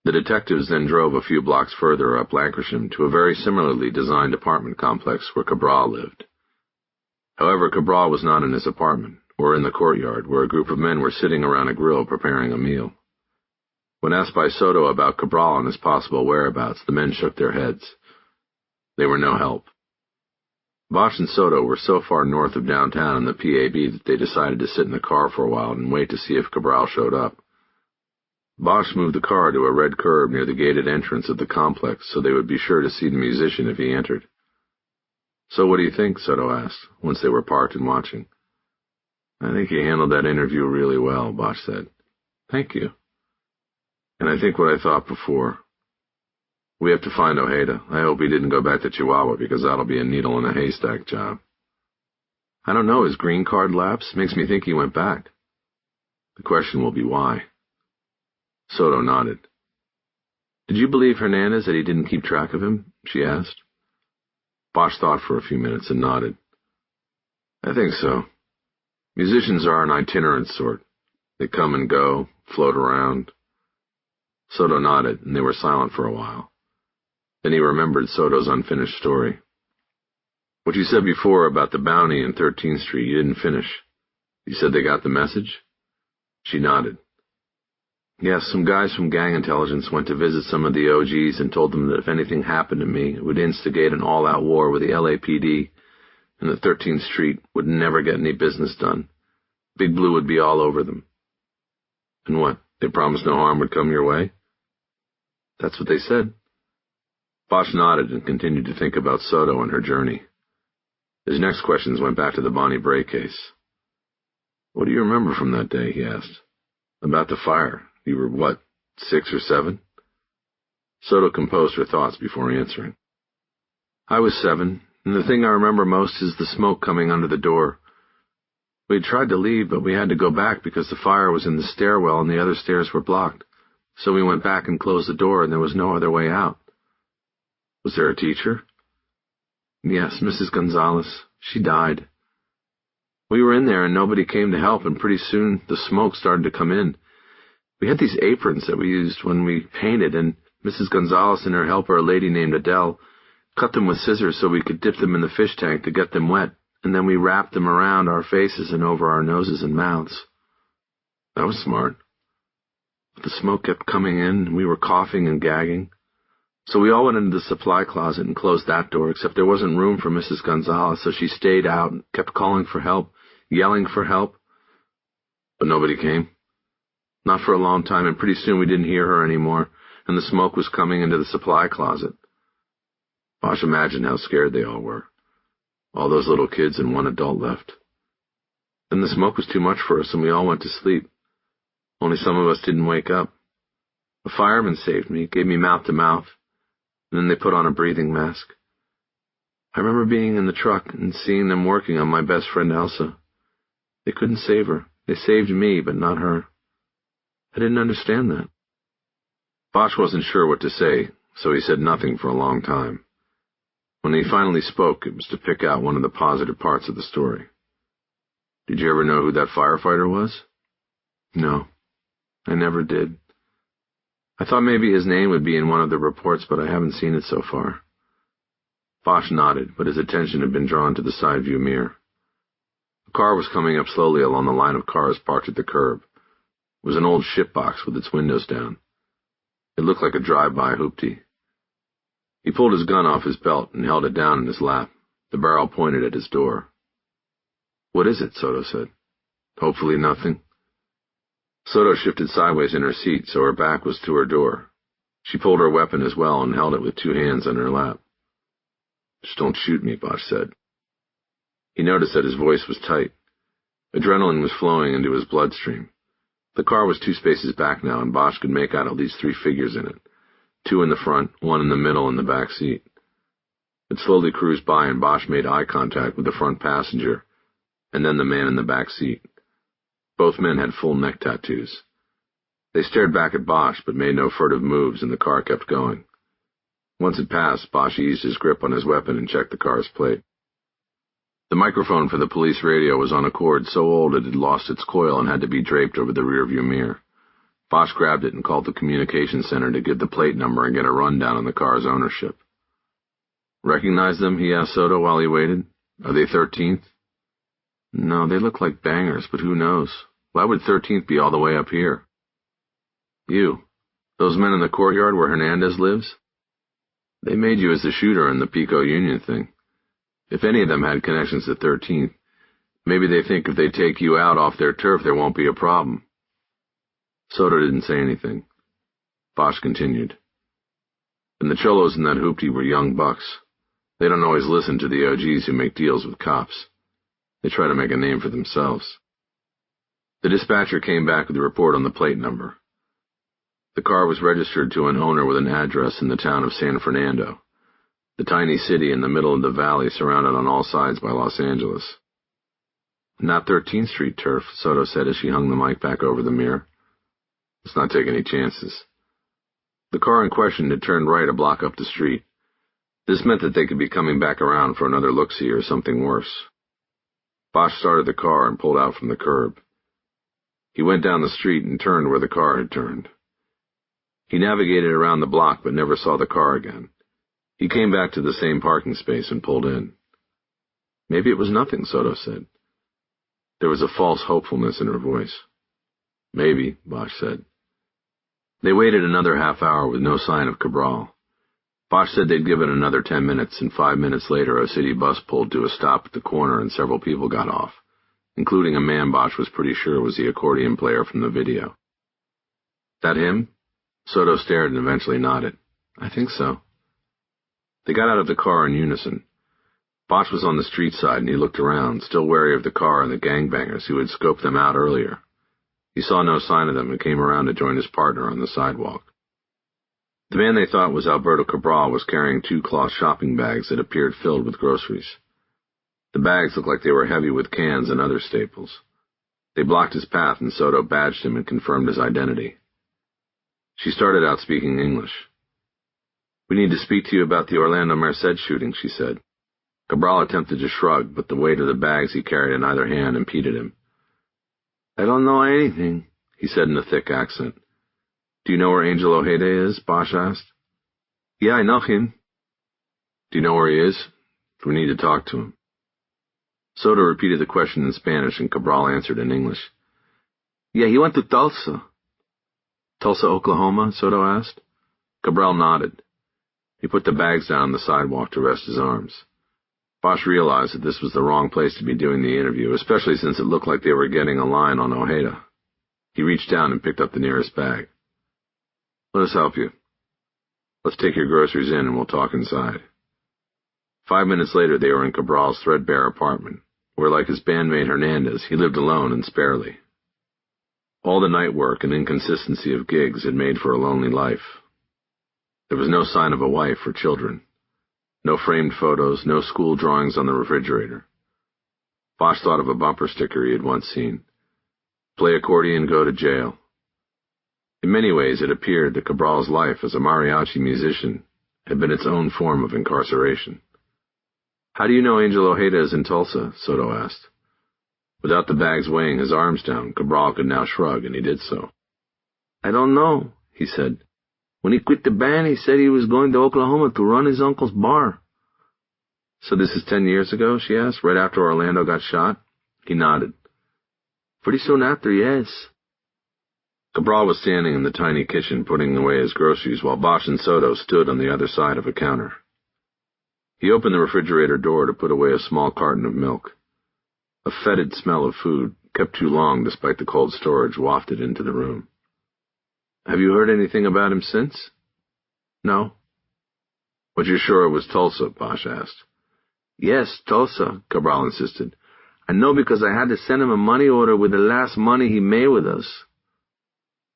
S2: The detectives then drove a few blocks further up Lankershim to a very similarly designed apartment complex where Cabral lived. However, Cabral was not in his apartment, or in the courtyard, where a group of men were sitting around a grill preparing a meal. When asked by Soto about Cabral and his possible whereabouts, the men shook their heads. They were no help. Bosch and Soto were so far north of downtown in the PAB that they decided to sit in the car for a while and wait to see if Cabral showed up. Bosch moved the car to a red curb near the gated entrance of the complex so they would be sure to see the musician if he entered. "So what do you think?" Soto asked, once they were parked and watching. "I think he handled that interview really well," Bosch said. "Thank you. And I think what I thought before. We have to find Ojeda. I hope he didn't go back to Chihuahua because that'll be a needle in a haystack job." "I don't know. His green card lapse makes me think he went back." "The question will be why." Soto nodded. "Did you believe Hernandez that he didn't keep track of him?" she asked. Bosch thought for a few minutes and nodded. "I think so. Musicians are an itinerant sort. They come and go, float around." Soto nodded, and they were silent for a while. Then he remembered Soto's unfinished story.
S1: What you said before about the bounty in 13th Street, you didn't finish. You said they got the message? She nodded. Yes, some guys from gang intelligence went to visit some of the OGs and told them that if anything happened to me, it would instigate an all-out war with the LAPD, and that 13th Street would never get any business done. Big Blue would be all over them. And what, they promised no harm would come your way? That's what they said. Bosch nodded and continued to think about Soto and her journey. His next questions went back to the Bonnie Bray case. What do you remember from that day, he asked. About the fire. You were, what, 6 or 7? Soto composed her thoughts before answering. I was 7, and the thing I remember most is the smoke coming under the door. We had tried to leave, but we had to go back because the fire was in the stairwell and the other stairs were blocked. So we went back and closed the door, and there was no other way out. Was there a teacher? Yes, Mrs. Gonzalez. She died. We were in there, and nobody came to help, and pretty soon the smoke started to come in. We had these aprons that we used when we painted, and Mrs. Gonzalez and her helper, a lady named Adele, cut them with scissors so we could dip them in the fish tank to get them wet, and then we wrapped them around our faces and over our noses and mouths. That was smart. But the smoke kept coming in, and we were coughing and gagging. So we all went into the supply closet and closed that door, except there wasn't room for Mrs. Gonzalez, so she stayed out and kept calling for help, yelling for help. But nobody came. Not for a long time, and pretty soon we didn't hear her anymore, and the smoke was coming into the supply closet. Bosch imagined how scared they all were. All those little kids and one adult left. Then the smoke was too much for us, and we all went to sleep. Only some of us didn't wake up. A fireman saved me, gave me mouth-to-mouth, and then they put on a breathing mask. I remember being in the truck and seeing them working on my best friend Elsa. They couldn't save her. They saved me, but not her. I didn't understand that. Bosch wasn't sure what to say, so he said nothing for a long time. When he finally spoke, it was to pick out one of the positive parts of the story. Did you ever know who that firefighter was? No, I never did. I thought maybe his name would be in one of the reports, but I haven't seen it so far. Bosch nodded, but his attention had been drawn to the side view mirror. A car was coming up slowly along the line of cars parked at the curb. It was an old ship box with its windows down. It looked like a drive-by hoopty. He pulled his gun off his belt and held it down in his lap, the barrel pointed at his door. What is it? Soto said. Hopefully nothing. Soto shifted sideways in her seat so her back was to her door. She pulled her weapon as well and held it with 2 hands on her lap. Just don't shoot me, Bosch said. He noticed that his voice was tight. Adrenaline was flowing into his bloodstream. The car was 2 spaces back now, and Bosch could make out at least 3 figures in it. 2 in the front, 1 in the middle and the back seat. It slowly cruised by, and Bosch made eye contact with the front passenger, and then the man in the back seat. Both men had full neck tattoos. They stared back at Bosch, but made no furtive moves, and the car kept going. Once it passed, Bosch eased his grip on his weapon and checked the car's plate. The microphone for the police radio was on a cord so old it had lost its coil and had to be draped over the rearview mirror. Bosch grabbed it and called the communications center to give the plate number and get a rundown on the car's ownership. Recognize them? He asked Soto while he waited. Are they 13th? No, they look like bangers, but who knows? Why would 13th be all the way up here? You. Those men in the courtyard where Hernandez lives? They made you as the shooter in the Pico Union thing. If any of them had connections to 13th, maybe they think if they take you out off their turf there won't be a problem. Soto didn't say anything. Bosch continued. And the cholos in that hoopty were young bucks. They don't always listen to the OGs who make deals with cops. They try to make a name for themselves. The dispatcher came back with a report on the plate number. The car was registered to an owner with an address in the town of San Fernando, the tiny city in the middle of the valley surrounded on all sides by Los Angeles. Not 13th Street turf, Soto said as she hung the mic back over the mirror. Let's not take any chances. The car in question had turned right a block up the street. This meant that they could be coming back around for another look-see or something worse. Bosch started the car and pulled out from the curb. He went down the street and turned where the car had turned. He navigated around the block but never saw the car again. He came back to the same parking space and pulled in. Maybe it was nothing, Soto said. There was a false hopefulness in her voice. Maybe, Bosch said. They waited another half hour with no sign of Cabral. Bosch said they'd give it another 10 minutes, and 5 minutes later a city bus pulled to a stop at the corner and several people got off, including a man Bosch was pretty sure was the accordion player from the video. That him? Soto stared and eventually nodded. I think so. They got out of the car in unison. Bosch was on the street side and he looked around, still wary of the car and the gangbangers who had scoped them out earlier. He saw no sign of them and came around to join his partner on the sidewalk. The man they thought was Alberto Cabral was carrying 2 cloth shopping bags that appeared filled with groceries. The bags looked like they were heavy with cans and other staples. They blocked his path and Soto badged him and confirmed his identity. She started out speaking English. We need to speak to you about the Orlando Merced shooting, she said. Cabral attempted to shrug, but the weight of the bags he carried in either hand impeded him. I don't know anything, he said in a thick accent. Do you know where Angel Ojeda is? Bosch asked. Yeah, I know him. Do you know where he is? We need to talk to him. Soto repeated the question in Spanish, and Cabral answered in English. Yeah, he went to Tulsa. Tulsa, Oklahoma? Soto asked. Cabral nodded. He put the bags down on the sidewalk to rest his arms. Bosch realized that this was the wrong place to be doing the interview, especially since it looked like they were getting a line on Ojeda. He reached down and picked up the nearest bag. Let us help you. Let's take your groceries in and we'll talk inside. 5 minutes later, they were in Cabral's threadbare apartment, where, like his bandmate Hernandez, he lived alone and sparely. All the night work and inconsistency of gigs had made for a lonely life. There was no sign of a wife or children. No framed photos, no school drawings on the refrigerator. Bosch thought of a bumper sticker he had once seen. Play accordion, go to jail. In many ways, it appeared that Cabral's life as a mariachi musician had been its own form of incarceration. How do you know Angel Ojeda is in Tulsa? Soto asked. Without the bags weighing his arms down, Cabral could now shrug, and he did so. I don't know, he said. When he quit the band, he said he was going to Oklahoma to run his uncle's bar. So this is 10 years ago, she asked, right after Orlando got shot? He nodded. Pretty soon after, yes. Cabral was standing in the tiny kitchen putting away his groceries while Bosch and Soto stood on the other side of a counter. He opened the refrigerator door to put away a small carton of milk. A fetid smell of food, kept too long despite the cold storage, wafted into the room. Have you heard anything about him since? No. But you're sure it was Tulsa? Bosch asked. Yes, Tulsa, Cabral insisted. I know because I had to send him a money order with the last money he made with us.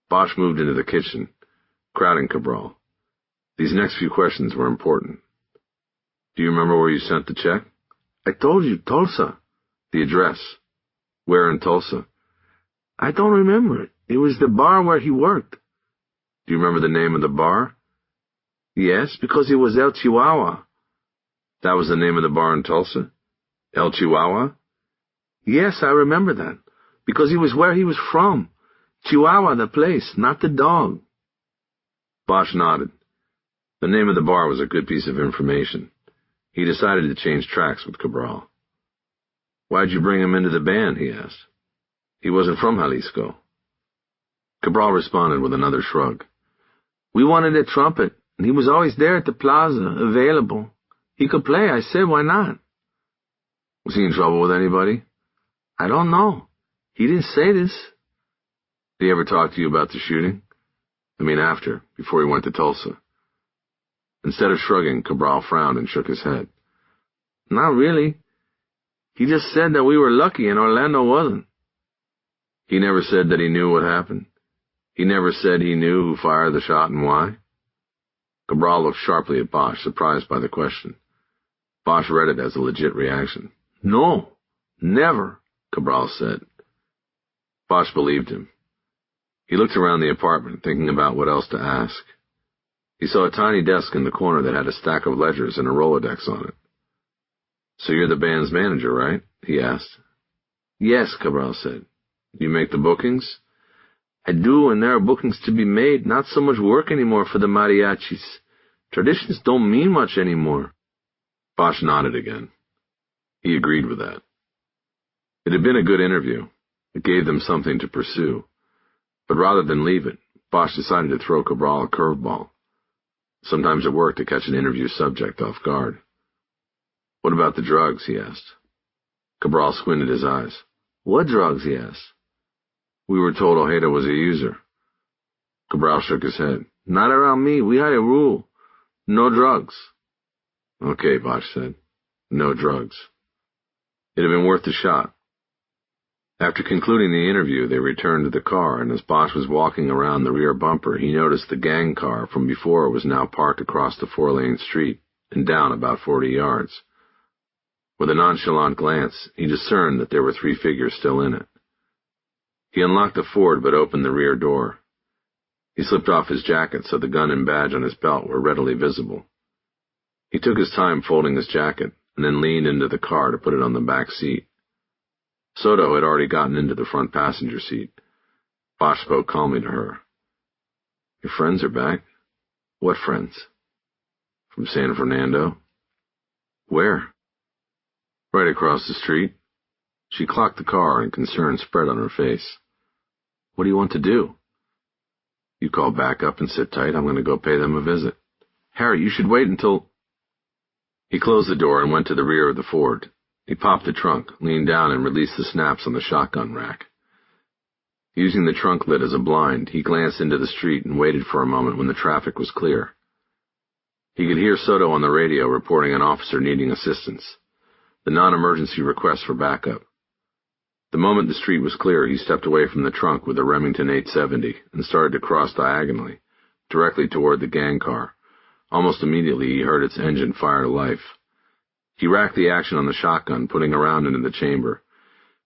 S1: Bosch moved into the kitchen, crowding Cabral. These next few questions were important. Do you remember where you sent the check? I told you, Tulsa. The address. Where in Tulsa? I don't remember it. It was the bar where he worked. Do you remember the name of the bar? Yes, because it was El Chihuahua. That was the name of the bar in Tulsa? El Chihuahua? Yes, I remember that, because it was where he was from. Chihuahua, the place, not the dog. Bosch nodded. The name of the bar was a good piece of information. He decided to change tracks with Cabral. Why'd you bring him into the band? He asked. He wasn't from Jalisco. Cabral responded with another shrug. We wanted a trumpet, and he was always there at the plaza, available. He could play. I said, why not? Was he in trouble with anybody? I don't know. He didn't say this. Did he ever talk to you about the shooting? I mean after, before he went to Tulsa. Instead of shrugging, Cabral frowned and shook his head. Not really. He just said that we were lucky and Orlando wasn't. He never said that he knew what happened. He never said he knew who fired the shot and why. Cabral looked sharply at Bosch, surprised by the question. Bosch read it as a legit reaction. No, never, Cabral said. Bosch believed him. He looked around the apartment, thinking about what else to ask. He saw a tiny desk in the corner that had a stack of ledgers and a Rolodex on it. So you're the band's manager, right? He asked. Yes, Cabral said. You make the bookings? I do, and there are bookings to be made, not so much work anymore for the mariachis. Traditions don't mean much anymore. Bosch nodded again. He agreed with that. It had been a good interview. It gave them something to pursue. But rather than leave it, Bosch decided to throw Cabral a curveball. Sometimes it worked to catch an interview subject off guard. "What about the drugs?" he asked. Cabral squinted his eyes. "What drugs?" he asked. "We were told Ojeda was a user." Cabral shook his head. "Not around me. We had a rule. No drugs." "Okay," Bosch said. "No drugs." It had been worth the shot. After concluding the interview, they returned to the car, and as Bosch was walking around the rear bumper, he noticed the gang car from before was now parked across the 4-lane street and down about 40 yards. With a nonchalant glance, he discerned that there were 3 figures still in it. He unlocked the Ford but opened the rear door. He slipped off his jacket so the gun and badge on his belt were readily visible. He took his time folding his jacket and then leaned into the car to put it on the back seat. Soto had already gotten into the front passenger seat. Bosch spoke calmly to her. "Your friends are back." "What friends?" "From San Fernando." "Where?" "Right across the street." She clocked the car, and concern spread on her face. "What do you want to do?" "You call back up and sit tight. I'm going to go pay them a visit." "Harry, you should wait until—" He closed the door and went to the rear of the Ford. He popped the trunk, leaned down, and released the snaps on the shotgun rack. Using the trunk lid as a blind, he glanced into the street and waited for a moment when the traffic was clear. He could hear Soto on the radio reporting an officer needing assistance, the non-emergency request for backup. The moment the street was clear, he stepped away from the trunk with a Remington 870 and started to cross diagonally, directly toward the gang car. Almost immediately he heard its engine fire to life. He racked the action on the shotgun, putting a round into the chamber.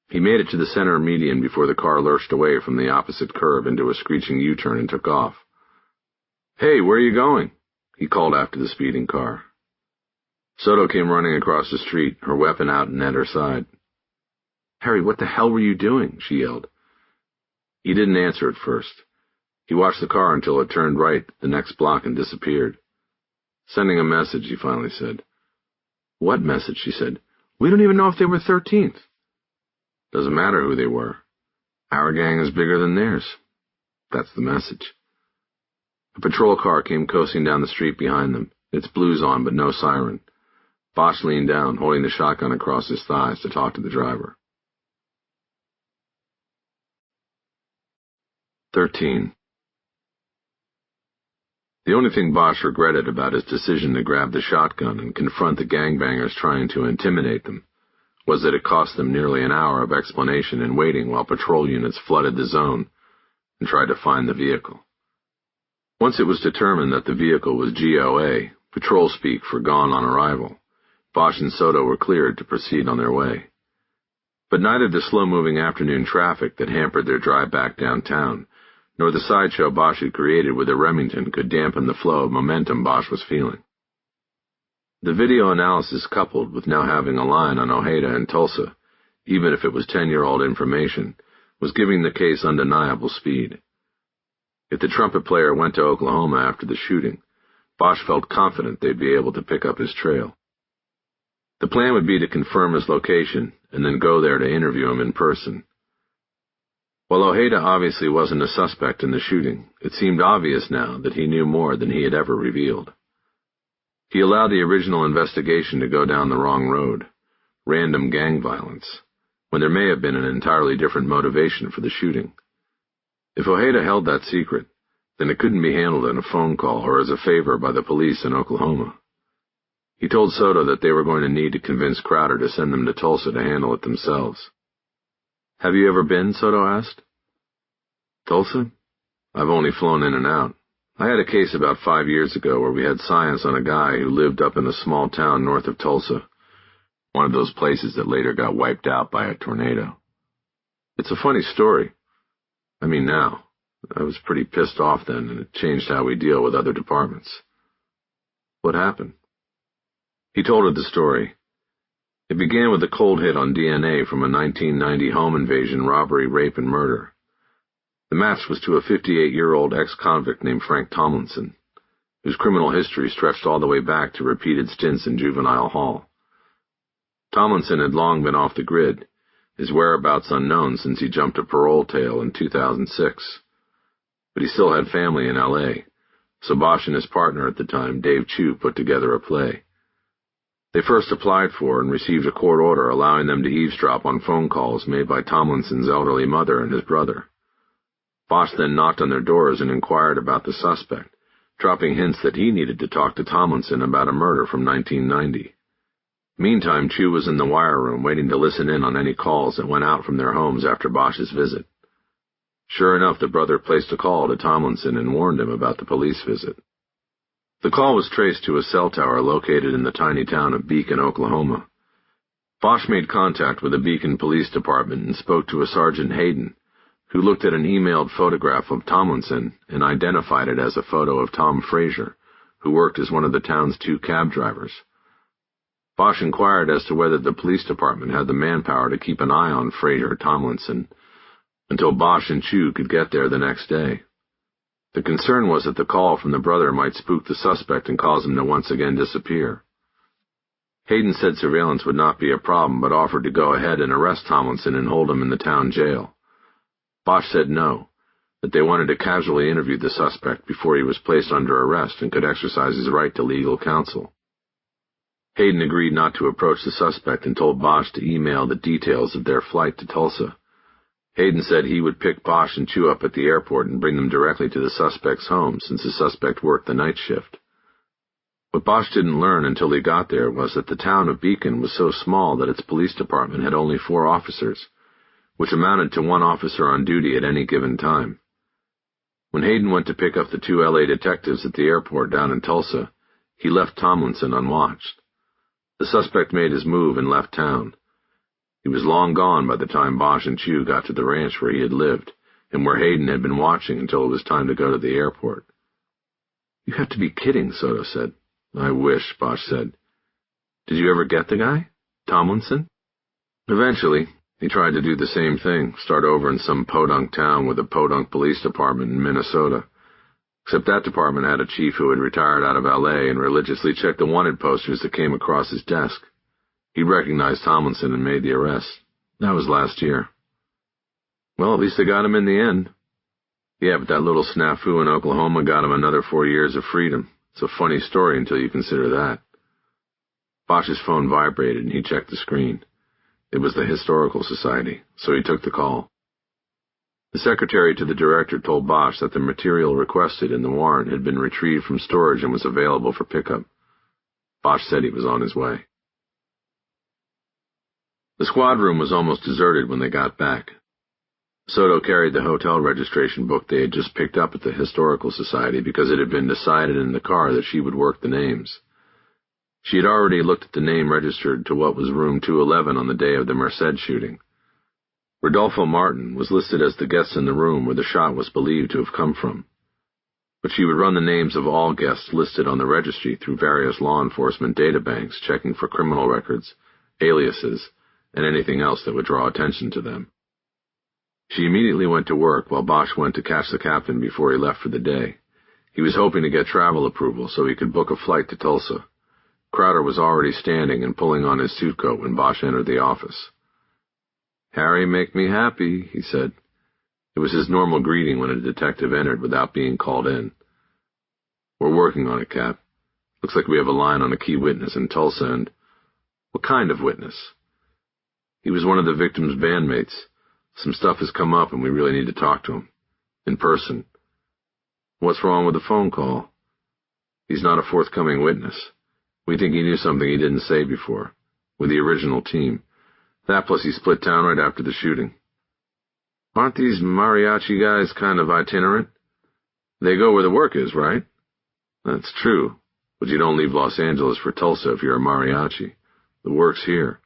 S1: He made it to the center median before the car lurched away from the opposite curb into a screeching U-turn and took off. "Hey, where are you going?" he called after the speeding car. Soto came running across the street, her weapon out and at her side. "Harry, what the hell were you doing?" she yelled. He didn't answer at first. He watched the car until it turned right the next block and disappeared. "Sending a message," he finally said. "What message?" she said. "We don't even know if they were 13th. "Doesn't matter who they were. Our gang is bigger than theirs. That's the message." A patrol car came coasting down the street behind them, its blues on but no siren. Bosch leaned down, holding the shotgun across his thighs to talk to the driver. 13. The only thing Bosch regretted about his decision to grab the shotgun and confront the gangbangers trying to intimidate them was that it cost them nearly an hour of explanation and waiting while patrol units flooded the zone and tried to find the vehicle. Once it was determined that the vehicle was GOA, patrol speak for gone on arrival, Bosch and Soto were cleared to proceed on their way. But neither the slow-moving afternoon traffic that hampered their drive back downtown nor the sideshow Bosch had created with the Remington could dampen the flow of momentum Bosch was feeling. The video analysis, coupled with now having a line on Ojeda and Tulsa, even if it was 10-year-old information, was giving the case undeniable speed. If the trumpet player went to Oklahoma after the shooting, Bosch felt confident they'd be able to pick up his trail. The plan would be to confirm his location and then go there to interview him in person. While Ojeda obviously wasn't a suspect in the shooting, it seemed obvious now that he knew more than he had ever revealed. He allowed the original investigation to go down the wrong road, random gang violence, when there may have been an entirely different motivation for the shooting. If Ojeda held that secret, then it couldn't be handled in a phone call or as a favor by the police in Oklahoma. He told Soto that they were going to need to convince Crowder to send them to Tulsa to handle it themselves. "Have you ever been?" Soto asked. "Tulsa? I've only flown in and out. I had a case about 5 years ago where we had science on a guy who lived up in a small town north of Tulsa, one of those places that later got wiped out by a tornado. It's a funny story. I mean now. I was pretty pissed off then, and it changed how we deal with other departments." "What happened?" He told her the story. It began with a cold hit on DNA from a 1990 home invasion, robbery, rape, and murder. The match was to a 58-year-old ex-convict named Frank Tomlinson, whose criminal history stretched all the way back to repeated stints in juvenile hall. Tomlinson had long been off the grid, his whereabouts unknown since he jumped a parole tail in 2006. But he still had family in L.A., so Bosch and his partner at the time, Dave Chu, put together a play. They first applied for and received a court order allowing them to eavesdrop on phone calls made by Tomlinson's elderly mother and his brother. Bosch then knocked on their doors and inquired about the suspect, dropping hints that he needed to talk to Tomlinson about a murder from 1990. Meantime, Chu was in the wire room waiting to listen in on any calls that went out from their homes after Bosch's visit. Sure enough, the brother placed a call to Tomlinson and warned him about the police visit. The call was traced to a cell tower located in the tiny town of Beacon, Oklahoma. Bosch made contact with the Beacon Police Department and spoke to a Sergeant Hayden, who looked at an emailed photograph of Tomlinson and identified it as a photo of Tom Frazier, who worked as one of the town's 2 cab drivers. Bosch inquired as to whether the police department had the manpower to keep an eye on Frazier Tomlinson until Bosch and Chu could get there the next day. The concern was that the call from the brother might spook the suspect and cause him to once again disappear. Hayden said surveillance would not be a problem, but offered to go ahead and arrest Tomlinson and hold him in the town jail. Bosch said no, that they wanted to casually interview the suspect before he was placed under arrest and could exercise his right to legal counsel. Hayden agreed not to approach the suspect and told Bosch to email the details of their flight to Tulsa. Hayden said he would pick Bosch and Chu up at the airport and bring them directly to the suspect's home, since the suspect worked the night shift. What Bosch didn't learn until he got there was that the town of Beacon was so small that its police department had only 4 officers, which amounted to 1 officer on duty at any given time. When Hayden went to pick up the 2 L.A. detectives at the airport down in Tulsa, he left Tomlinson unwatched. The suspect made his move and left town. He was long gone by the time Bosch and Chu got to the ranch where he had lived, and where Hayden had been watching until it was time to go to the airport. "You have to be kidding," Soto said. "I wish," Bosch said. "Did you ever get the guy? Tomlinson?" "Eventually. He tried to do the same thing, start over in some podunk town with a podunk police department in Minnesota. Except that department had a chief who had retired out of L.A. and religiously checked the wanted posters that came across his desk. He recognized Tomlinson and made the arrest. That was last year." "Well, at least they got him in the end." "Yeah, but that little snafu in Oklahoma got him another 4 years of freedom. It's a funny story until you consider that." Bosch's phone vibrated and he checked the screen. It was the Historical Society, so he took the call. The secretary to the director told Bosch that the material requested in the warrant had been retrieved from storage and was available for pickup. Bosch said he was on his way. The squad room was almost deserted when they got back. Soto carried the hotel registration book they had just picked up at the Historical Society because it had been decided in the car that she would work the names. She had already looked at the name registered to what was room 211 on the day of the Merced shooting. Rodolfo Martin was listed as the guest in the room where the shot was believed to have come from. But she would run the names of all guests listed on the registry through various law enforcement databanks, checking for criminal records, aliases, and anything else that would draw attention to them. She immediately went to work while Bosch went to catch the captain before he left for the day. He was hoping to get travel approval so he could book a flight to Tulsa. Crowder was already standing and pulling on his suit coat when Bosch entered the office. "Harry, make me happy," he said. It was his normal greeting when a detective entered without being called in. "We're working on it, Cap. Looks like we have a line on a key witness in Tulsa and—" "What kind of witness?" "He was one of the victim's bandmates. Some stuff has come up and we really need to talk to him. In person." "What's wrong with the phone call?" "He's not a forthcoming witness. We think he knew something he didn't say before. With the original team. That plus he split town right after the shooting." "Aren't these mariachi guys kind of itinerant? They go where the work is, right?" "That's true, but you don't leave Los Angeles for Tulsa if you're a mariachi. The work's here."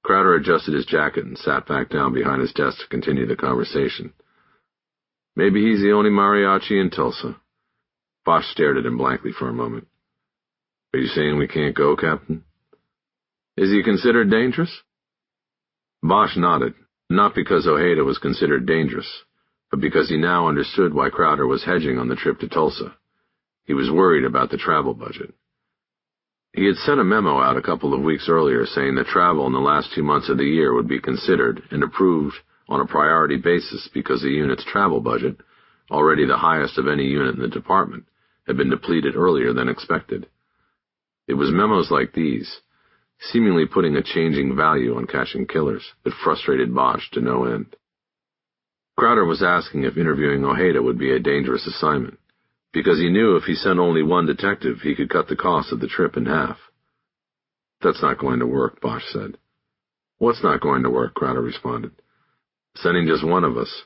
S1: Crowder adjusted his jacket and sat back down behind his desk to continue the conversation. "Maybe he's the only mariachi in Tulsa." Bosch stared at him blankly for a moment. "Are you saying we can't go, Captain?" "Is he considered dangerous?" Bosch nodded, not because Ojeda was considered dangerous, but because he now understood why Crowder was hedging on the trip to Tulsa. He was worried about the travel budget. He had sent a memo out a couple of weeks earlier saying that travel in the last 2 months of the year would be considered and approved on a priority basis because the unit's travel budget, already the highest of any unit in the department, had been depleted earlier than expected. It was memos like these, seemingly putting a changing value on catching killers, that frustrated Bosch to no end. Crowder was asking if interviewing Ojeda would be a dangerous assignment, because he knew if he sent only one detective, he could cut the cost of the trip in half. That's not going to work, Bosch said. What's not going to work? Crowder responded. Sending just one of us.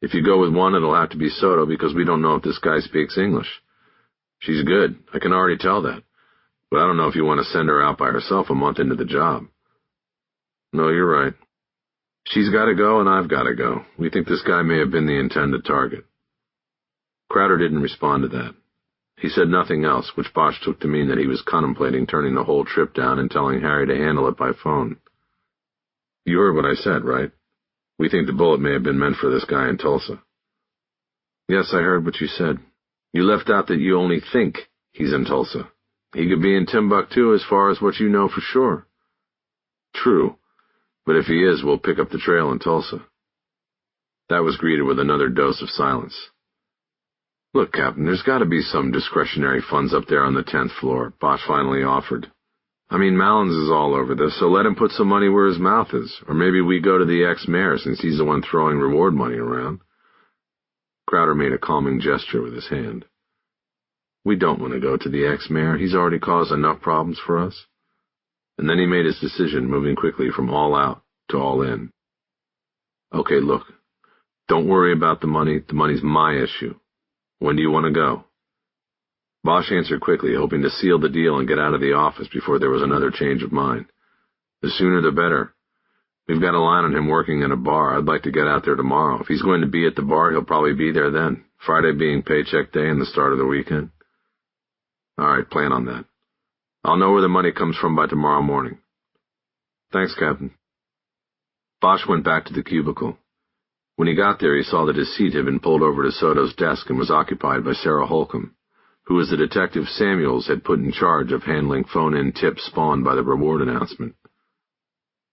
S1: If you go with one, it'll have to be Soto because we don't know if this guy speaks English. She's good, I can already tell that. But I don't know if you want to send her out by herself a month into the job. No, you're right. She's got to go and I've got to go. We think this guy may have been the intended target. Crowder didn't respond to that. He said nothing else, which Bosch took to mean that he was contemplating turning the whole trip down and telling Harry to handle it by phone. You heard what I said, right? We think the bullet may have been meant for this guy in Tulsa. Yes, I heard what you said. You left out that you only think he's in Tulsa. He could be in Timbuktu as far as what you know for sure. True, but if he is, we'll pick up the trail in Tulsa. That was greeted with another dose of silence. Look, Captain, there's got to be some discretionary funds up there on the 10th floor, Bosch finally offered. I mean, Malins is all over this, so let him put some money where his mouth is, or maybe we go to the ex-mayor since he's the one throwing reward money around. Crowder made a calming gesture with his hand. We don't want to go to the ex-mayor. He's already caused enough problems for us. And then he made his decision, moving quickly from all out to all in. Okay, look, don't worry about the money. The money's my issue. When do you want to go? Bosch answered quickly, hoping to seal the deal and get out of the office before there was another change of mind. The sooner the better. We've got a line on him working in a bar. I'd like to get out there tomorrow. If he's going to be at the bar, he'll probably be there then, Friday being paycheck day and the start of the weekend. All right, plan on that. I'll know where the money comes from by tomorrow morning. Thanks, Captain. Bosch went back to the cubicle. When he got there, he saw that his seat had been pulled over to Soto's desk and was occupied by Sarah Holcomb, who was the detective Samuels had put in charge of handling phone-in tips spawned by the reward announcement.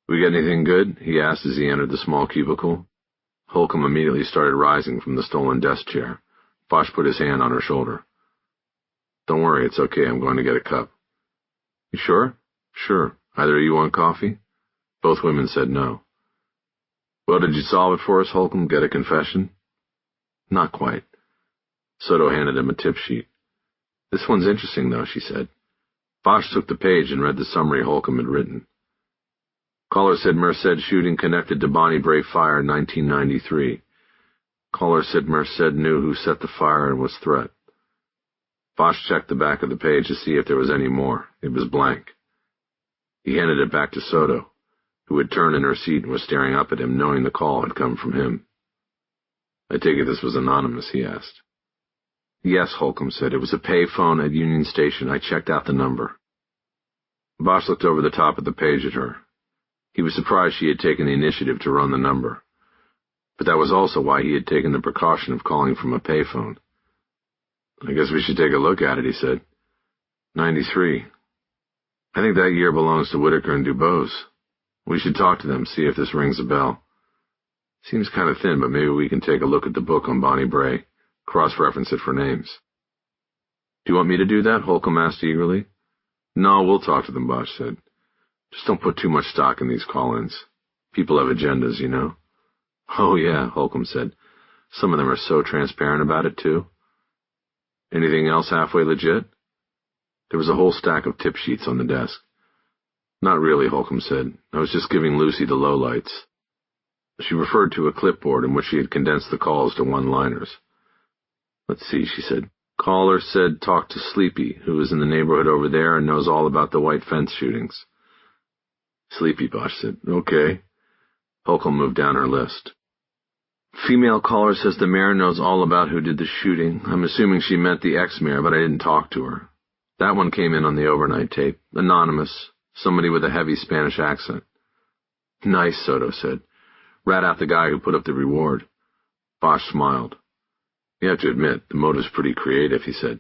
S1: We get anything good? He asked as he entered the small cubicle. Holcomb immediately started rising from the stolen desk chair. Bosch put his hand on her shoulder. Don't worry, it's okay, I'm going to get a cup. You sure? Sure. Either of you want coffee? Both women said no. Well, did you solve it for us, Holcomb? Get a confession? Not quite. Soto handed him a tip sheet. This one's interesting, though, she said. Bosch took the page and read the summary Holcomb had written. Caller said Merced shooting connected to Bonnie Bray fire 1993. Caller said Merced knew who set the fire and was threat. Bosch checked the back of the page to see if there was any more. It was blank. He handed it back to Soto, who had turned in her seat and was staring up at him, knowing the call had come from him. I take it this was anonymous, he asked. Yes, Holcomb said. It was a pay phone at Union Station. I checked out the number. Bosch looked over the top of the page at her. He was surprised she had taken the initiative to run the number. But that was also why he had taken the precaution of calling from a payphone. I guess we should take a look at it, he said. 93. I think that year belongs to Whitaker and Dubose. We should talk to them, see if this rings a bell. Seems kind of thin, but maybe we can take a look at the book on Bonnie Bray, cross-reference it for names. Do you want me to do that? Holcomb asked eagerly. No, we'll talk to them, Bosch said. Just don't put too much stock in these call-ins. People have agendas, you know. Oh, yeah, Holcomb said. Some of them are so transparent about it, too. Anything else halfway legit? There was a whole stack of tip sheets on the desk. Not really, Holcomb said. I was just giving Lucy the lowlights. She referred to a clipboard in which she had condensed the calls to one-liners. Let's see, she said. Caller said talk to Sleepy, who is in the neighborhood over there and knows all about the white fence shootings. Sleepy, Bosch said. Okay. Holcomb moved down her list. Female caller says the mayor knows all about who did the shooting. I'm assuming she meant the ex-mayor, but I didn't talk to her. That one came in on the overnight tape. Anonymous. Somebody with a heavy Spanish accent. Nice, Soto said. Rat out the guy who put up the reward. Bosch smiled. You have to admit, the motive's pretty creative, he said.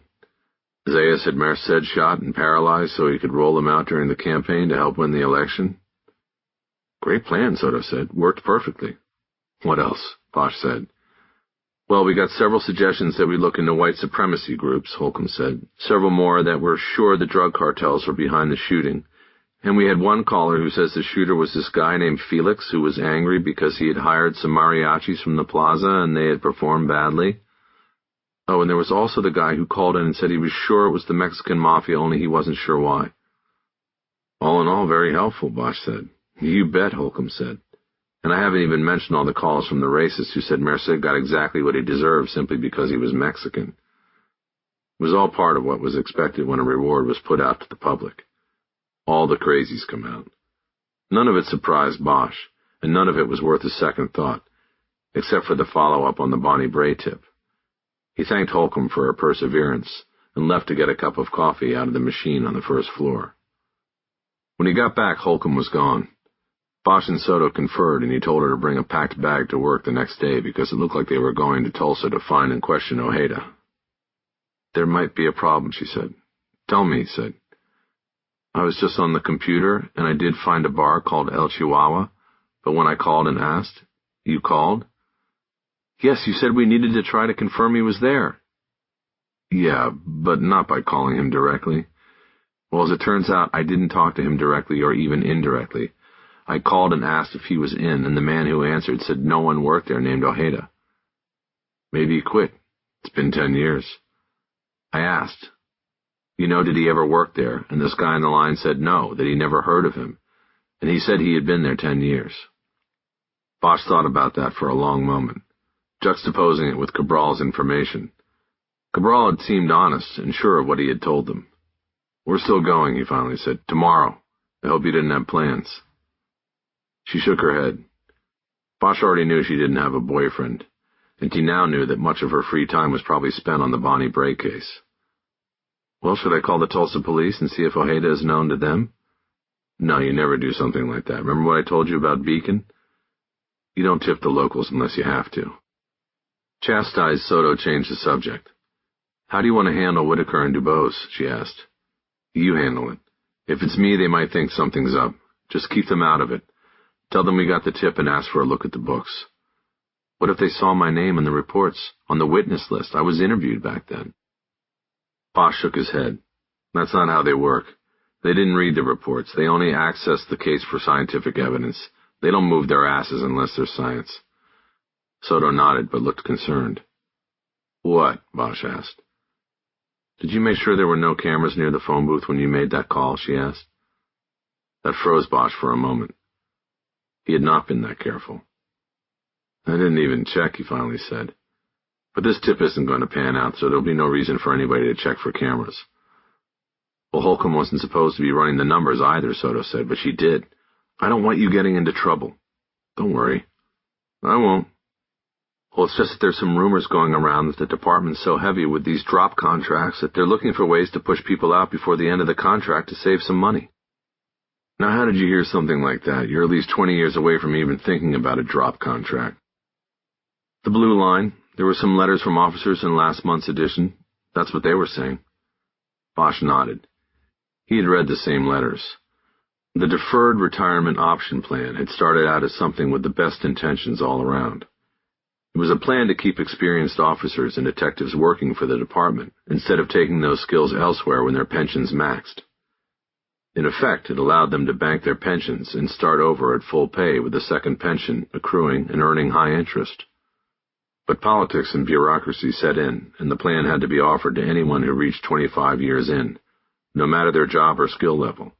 S2: Zayas had Merced shot and paralyzed so he could roll them out during the campaign to help win the election. Great plan, Soto said. Worked perfectly. What else? Bosch said. Well, we got several suggestions that we look into white supremacy groups, Holcomb said. Several more that were sure the drug cartels were behind the shooting. And we had one caller who says the shooter was this guy named Felix who was angry because he had hired some mariachis from the plaza and they had performed badly. Oh, and there was also the guy who called in and said he was sure it was the Mexican mafia, only he wasn't sure why. All in all, very helpful, Bosch said. You bet, Holcomb said. And I haven't even mentioned all the calls from the racists who said Merced got exactly what he deserved simply because he was Mexican. It was all part of what was expected when a reward was put out to the public. All the crazies come out. None of it surprised Bosch, and none of it was worth a second thought, except for the follow-up on the Bonnie Bray tip. He thanked Holcomb for her perseverance and left to get a cup of coffee out of the machine on the first floor. When he got back, Holcomb was gone. Bosch and Soto conferred, and he told her to bring a packed bag to work the next day because it looked like they were going to Tulsa to find and question Ojeda. There might be a problem, she said. Tell me, he said. I was just on the computer, and I did find a bar called El Chihuahua, but when I called and asked, you called? Yes, you said we needed to try to confirm he was there. Yeah, but not by calling him directly. Well, as it turns out, I didn't talk to him directly or even indirectly. I called and asked if he was in, and the man who answered said no one worked there named Ojeda. Maybe he quit. It's been 10 years. I asked, did he ever work there? And this guy on the line said no, that he never heard of him, and he said he had been there 10 years. Bosch thought about that for a long moment, juxtaposing it with Cabral's information. Cabral had seemed honest and sure of what he had told them. We're still going, he finally said. Tomorrow. I hope you didn't have plans. She shook her head. Bosch already knew she didn't have a boyfriend, and he now knew that much of her free time was probably spent on the Bonnie Bray case. Well, should I call the Tulsa police and see if Ojeda is known to them? No, you never do something like that. Remember what I told you about Beacon? You don't tip the locals unless you have to. Chastised, Soto changed the subject. How do you want to handle Whitaker and Dubose? She asked. You handle it. If it's me, they might think something's up. Just keep them out of it. Tell them we got the tip and ask for a look at the books. What if they saw my name in the reports, on the witness list? I was interviewed back then. Bosch shook his head. That's not how they work. They didn't read the reports. They only access the case for scientific evidence. They don't move their asses unless there's science. Soto nodded, but looked concerned. What? Bosch asked. Did you make sure there were no cameras near the phone booth when you made that call? She asked. That froze Bosch for a moment. He had not been that careful. I didn't even check, he finally said. But this tip isn't going to pan out, so there'll be no reason for anybody to check for cameras. Well, Holcomb wasn't supposed to be running the numbers either, Soto said, but she did. I don't want you getting into trouble. Don't worry. I won't. Well, it's just that there's some rumors going around that the department's so heavy with these drop contracts that they're looking for ways to push people out before the end of the contract to save some money. Now, how did you hear something like that? You're at least 20 years away from even thinking about a drop contract. The Blue Line. There were some letters from officers in last month's edition. That's what they were saying. Bosch nodded. He had read the same letters. The deferred retirement option plan had started out as something with the best intentions all around. It was a plan to keep experienced officers and detectives working for the department instead of taking those skills elsewhere when their pensions maxed. In effect, it allowed them to bank their pensions and start over at full pay with a second pension accruing and earning high interest. But politics and bureaucracy set in, and the plan had to be offered to anyone who reached 25 years in, no matter their job or skill level.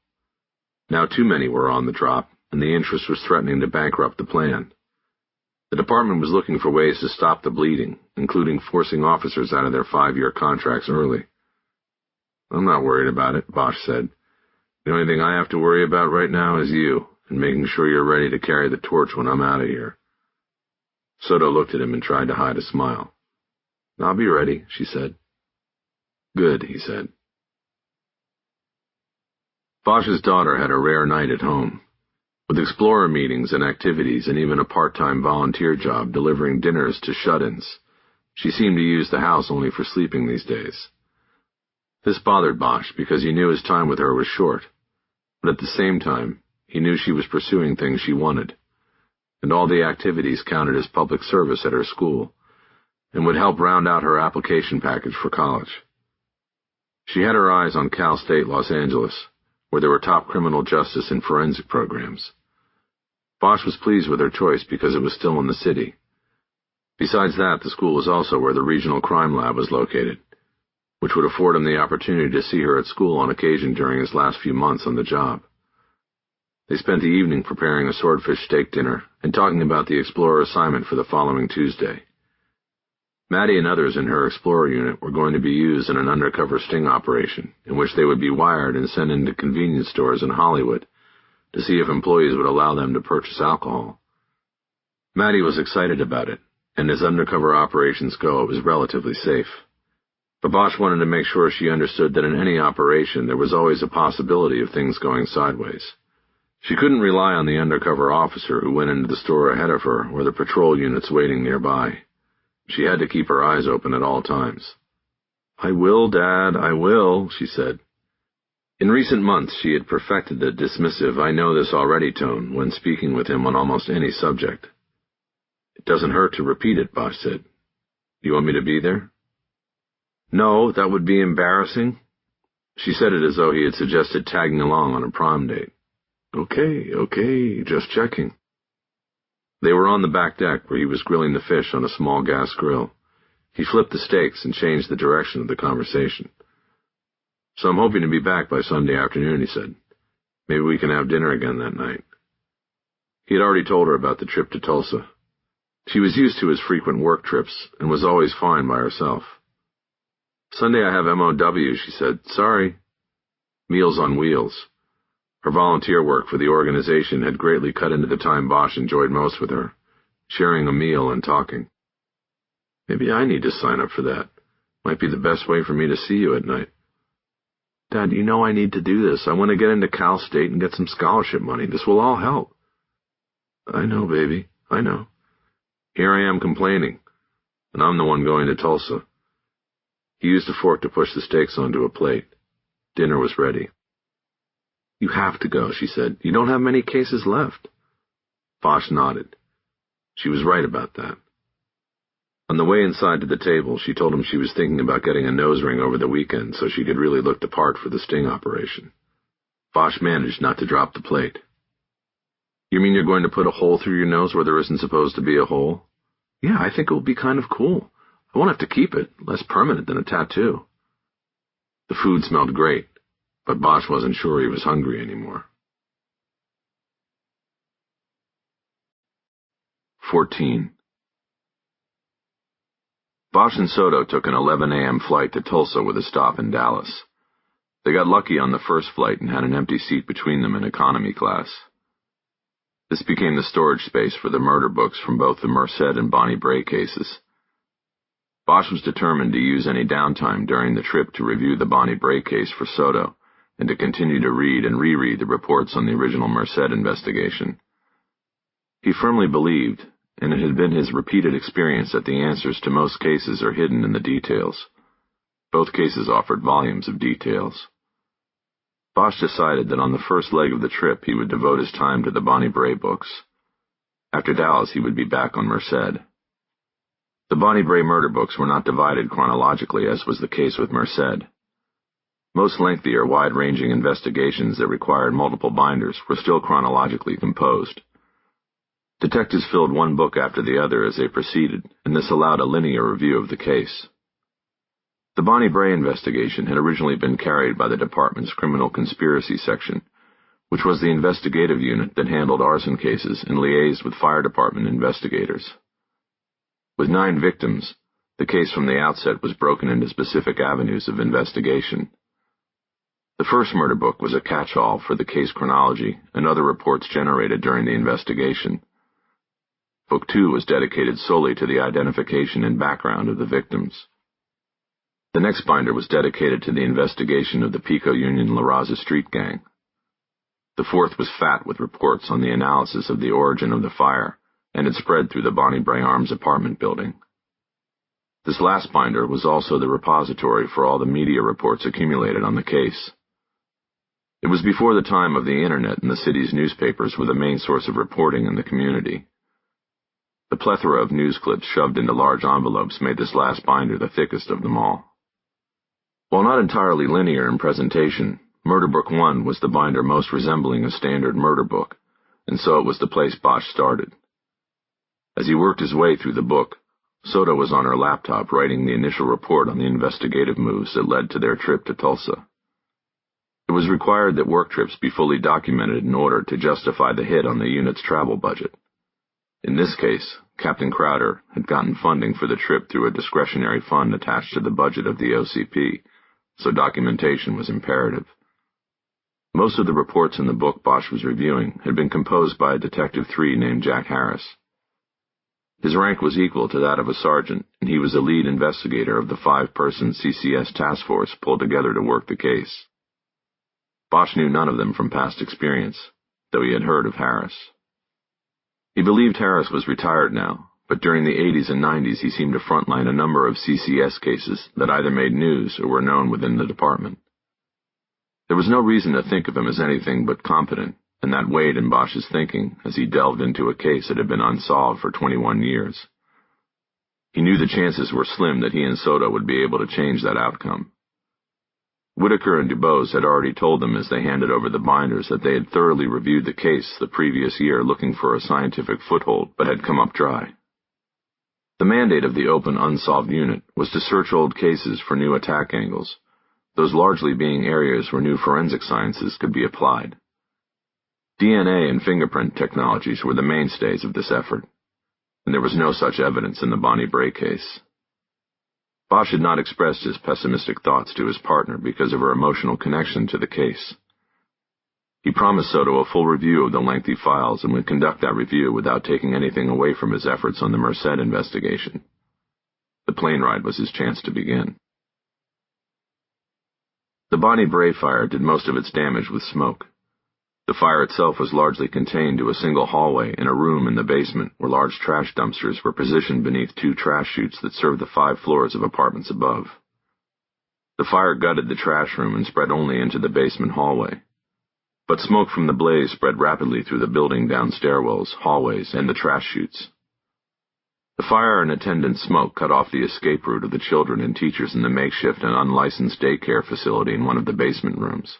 S2: Now too many were on the drop, and the interest was threatening to bankrupt the plan. The department was looking for ways to stop the bleeding, including forcing officers out of their 5-year contracts early. I'm not worried about it, Bosch said. The only thing I have to worry about right now is you, and making sure you're ready to carry the torch when I'm out of here. Soto looked at him and tried to hide a smile. I'll be ready, she said. Good, he said. Bosch's daughter had a rare night at home. With explorer meetings and activities and even a part-time volunteer job delivering dinners to shut-ins, she seemed to use the house only for sleeping these days.
S1: This bothered Bosch because he knew his time with her was short, but at the same time, he knew she was pursuing things she wanted, and all the activities counted as public service at her school, and would help round out her application package for college. She had her eyes on Cal State Los Angeles, where there were top criminal justice and forensic programs. Bosch was pleased with her choice because it was still in the city. Besides that, the school was also where the regional crime lab was located, which would afford him the opportunity to see her at school on occasion during his last few months on the job. They spent the evening preparing a swordfish steak dinner and talking about the Explorer assignment for the following Tuesday. Maddie and others in her Explorer unit were going to be used in an undercover sting operation in which they would be wired and sent into convenience stores in Hollywood to see if employees would allow them to purchase alcohol. Maddie was excited about it, and as undercover operations go, it was relatively safe. But Bosch wanted to make sure she understood that in any operation there was always a possibility of things going sideways. She couldn't rely on the undercover officer who went into the store ahead of her or the patrol units waiting nearby. She had to keep her eyes open at all times. "I will, Dad, I will," she said. In recent months she had perfected the dismissive "I know this already" tone when speaking with him on almost any subject. "It doesn't hurt to repeat it," Bosch said. "You want me to be there?" "No, that would be embarrassing." She said it as though he had suggested tagging along on a prom date. Okay, just checking." They were on the back deck where he was grilling the fish on a small gas grill. He flipped the steaks and changed the direction of the conversation. "So I'm hoping to be back by Sunday afternoon," he said. "Maybe we can have dinner again that night." He had already told her about the trip to Tulsa. She was used to his frequent work trips and was always fine by herself. "Sunday I have MOW," she said. "Sorry." Meals on Wheels. Her volunteer work for the organization had greatly cut into the time Bosch enjoyed most with her, sharing a meal and talking. "Maybe I need to sign up for that. Might be the best way for me to see you at night." "Dad, you know I need to do this. I want to get into Cal State and get some scholarship money. This will all help." "I know, baby, I know. Here I am complaining, and I'm the one going to Tulsa." He used a fork to push the steaks onto a plate. Dinner was ready. "You have to go," she said. "You don't have many cases left." Bosch nodded. She was right about that. On the way inside to the table, she told him she was thinking about getting a nose ring over the weekend so she could really look the part for the sting operation. Bosch managed not to drop the plate. "You mean you're going to put a hole through your nose where there isn't supposed to be a hole?" "Yeah, I think it will be kind of cool. I won't have to keep it, less permanent than a tattoo." The food smelled great, but Bosch wasn't sure he was hungry anymore. 14. Bosch and Soto took an 11 a.m. flight to Tulsa with a stop in Dallas. They got lucky on the first flight and had an empty seat between them in economy class. This became the storage space for the murder books from both the Merced and Bonnie Bray cases. Bosch was determined to use any downtime during the trip to review the Bonnie Bray case for Soto and to continue to read and reread the reports on the original Merced investigation. He firmly believed, and it had been his repeated experience, that the answers to most cases are hidden in the details. Both cases offered volumes of details. Bosch decided that on the first leg of the trip he would devote his time to the Bonnie Bray books. After Dallas he would be back on Merced. The Bonnie Bray murder books were not divided chronologically as was the case with Merced. Most lengthy or wide-ranging investigations that required multiple binders were still chronologically composed. Detectives filled one book after the other as they proceeded, and this allowed a linear review of the case. The Bonnie Bray investigation had originally been carried by the department's criminal conspiracy section, which was the investigative unit that handled arson cases and liaised with fire department investigators. With 9 victims, the case from the outset was broken into specific avenues of investigation. The first murder book was a catch-all for the case chronology and other reports generated during the investigation. Book 2 was dedicated solely to the identification and background of the victims. The next binder was dedicated to the investigation of the Pico Union La Raza Street gang. The fourth was fat with reports on the analysis of the origin of the fire and its spread through the Bonnie Bray Arms apartment building. This last binder was also the repository for all the media reports accumulated on the case. It was before the time of the internet, and the city's newspapers were the main source of reporting in the community. The plethora of news clips shoved into large envelopes made this last binder the thickest of them all. While not entirely linear in presentation, Murder Book 1 was the binder most resembling a standard murder book, and so it was the place Bosch started. As he worked his way through the book, Soda was on her laptop writing the initial report on the investigative moves that led to their trip to Tulsa. It was required that work trips be fully documented in order to justify the hit on the unit's travel budget. In this case, Captain Crowder had gotten funding for the trip through a discretionary fund attached to the budget of the OCP, so documentation was imperative. Most of the reports in the book Bosch was reviewing had been composed by a Detective 3 named Jack Harris. His rank was equal to that of a sergeant, and he was the lead investigator of the 5-person CCS task force pulled together to work the case. Bosch knew none of them from past experience, though he had heard of Harris. He believed Harris was retired now, but during the 80s and 90s he seemed to frontline a number of CCS cases that either made news or were known within the department. There was no reason to think of him as anything but competent, and that weighed in Bosch's thinking as he delved into a case that had been unsolved for 21 years. He knew the chances were slim that he and Soda would be able to change that outcome. Whitaker and Dubose had already told them as they handed over the binders that they had thoroughly reviewed the case the previous year looking for a scientific foothold, but had come up dry. The mandate of the open unsolved unit was to search old cases for new attack angles, those largely being areas where new forensic sciences could be applied. DNA and fingerprint technologies were the mainstays of this effort, and there was no such evidence in the Bonnie Bray case. Bosch had not expressed his pessimistic thoughts to his partner because of her emotional connection to the case. He promised Soto a full review of the lengthy files and would conduct that review without taking anything away from his efforts on the Merced investigation. The plane ride was his chance to begin. The Bonnie Bray fire did most of its damage with smoke. The fire itself was largely contained to a single hallway in a room in the basement where large trash dumpsters were positioned beneath 2 trash chutes that served the 5 floors of apartments above. The fire gutted the trash room and spread only into the basement hallway. But smoke from the blaze spread rapidly through the building down stairwells, hallways, and the trash chutes. The fire and attendant smoke cut off the escape route of the children and teachers in the makeshift and unlicensed daycare facility in one of the basement rooms.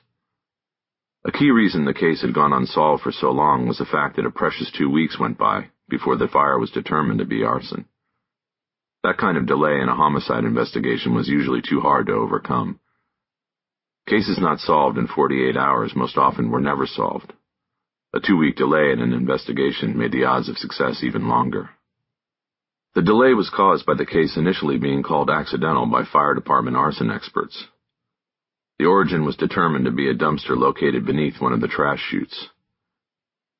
S1: A key reason the case had gone unsolved for so long was the fact that a precious 2 weeks went by before the fire was determined to be arson. That kind of delay in a homicide investigation was usually too hard to overcome. Cases not solved in 48 hours most often were never solved. A 2-week delay in an investigation made the odds of success even longer. The delay was caused by the case initially being called accidental by fire department arson experts. The origin was determined to be a dumpster located beneath one of the trash chutes.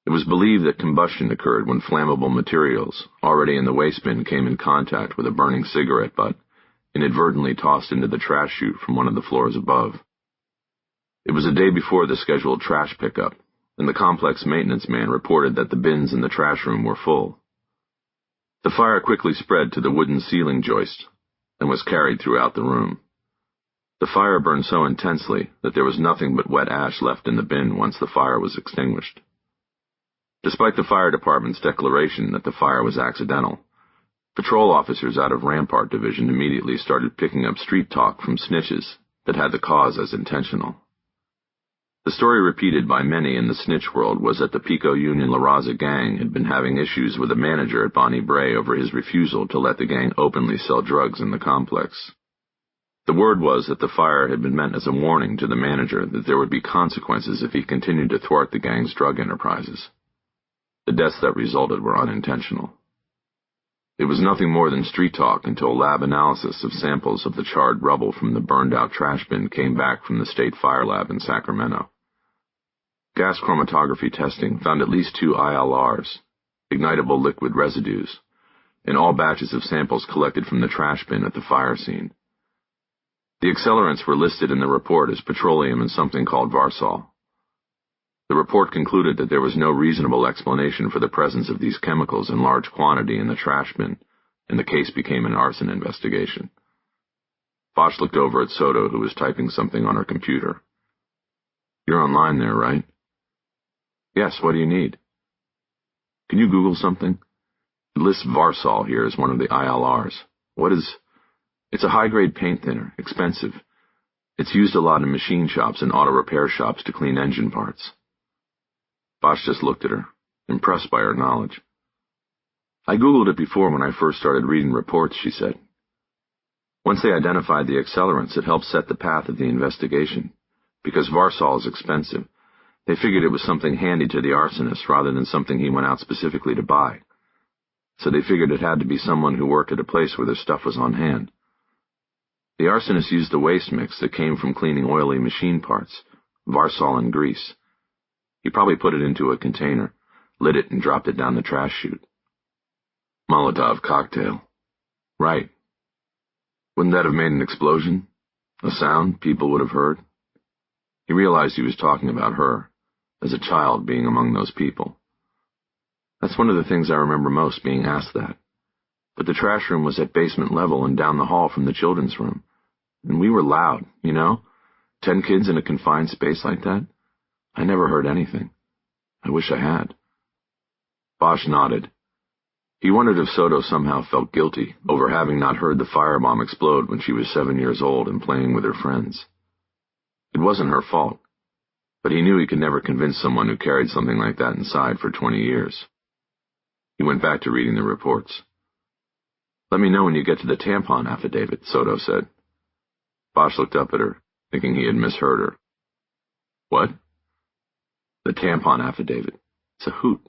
S1: It was believed that combustion occurred when flammable materials, already in the waste bin, came in contact with a burning cigarette butt, inadvertently tossed into the trash chute from one of the floors above. It was a day before the scheduled trash pickup, and the complex maintenance man reported that the bins in the trash room were full. The fire quickly spread to the wooden ceiling joist and was carried throughout the room. The fire burned so intensely that there was nothing but wet ash left in the bin once the fire was extinguished. Despite the fire department's declaration that the fire was accidental, patrol officers out of Rampart Division immediately started picking up street talk from snitches that had the cause as intentional. The story repeated by many in the snitch world was that the Pico Union La Raza gang had been having issues with the manager at Bonnie Bray over his refusal to let the gang openly sell drugs in the complex. The word was that the fire had been meant as a warning to the manager that there would be consequences if he continued to thwart the gang's drug enterprises. The deaths that resulted were unintentional. It was nothing more than street talk until lab analysis of samples of the charred rubble from the burned-out trash bin came back from the State Fire Lab in Sacramento. Gas chromatography testing found at least 2 ILRs, ignitable liquid residues, in all batches of samples collected from the trash bin at the fire scene. The accelerants were listed in the report as petroleum and something called Varsol. The report concluded that there was no reasonable explanation for the presence of these chemicals in large quantity in the trash bin, and the case became an arson investigation. Bosch looked over at Soto, who was typing something on her computer. "You're online there, right?" "Yes, what do you need?" "Can you Google something? It lists Varsol here as one of the ILRs. It's a high-grade paint thinner, expensive. It's used a lot in machine shops and auto repair shops to clean engine parts." Bosch just looked at her, impressed by her knowledge. "I Googled it before when I first started reading reports," she said. "Once they identified the accelerants, it helped set the path of the investigation. Because Varsol is expensive, they figured it was something handy to the arsonist rather than something he went out specifically to buy. So they figured it had to be someone who worked at a place where their stuff was on hand. The arsonist used the waste mix that came from cleaning oily machine parts, Varsol and grease. He probably put it into a container, lit it, and dropped it down the trash chute." "Molotov cocktail." "Right. Wouldn't that have made an explosion? A sound people would have heard?" He realized he was talking about her, as a child being among those people. "That's one of the things I remember most, being asked that. But the trash room was at basement level and down the hall from the children's room. And we were loud, 10 kids in a confined space like that. I never heard anything. I wish I had." Bosch nodded. He wondered if Soto somehow felt guilty over having not heard the firebomb explode when she was 7 years old and playing with her friends. It wasn't her fault, but he knew he could never convince someone who carried something like that inside for 20 years. He went back to reading the reports. "Let me know when you get to the tampon affidavit," Soto said. Bosch looked up at her, thinking he had misheard her. "What?" "The tampon affidavit. It's a hoot."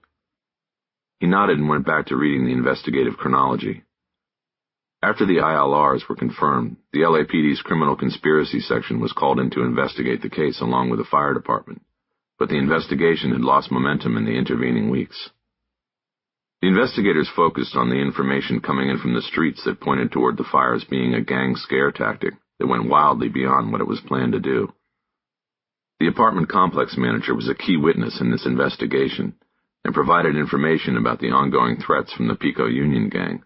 S1: He nodded and went back to reading the investigative chronology. After the ILRs were confirmed, the LAPD's criminal conspiracy section was called in to investigate the case along with the fire department, but the investigation had lost momentum in the intervening weeks. The investigators focused on the information coming in from the streets that pointed toward the fires being a gang scare tactic that went wildly beyond what it was planned to do. The apartment complex manager was a key witness in this investigation and provided information about the ongoing threats from the Pico Union gang.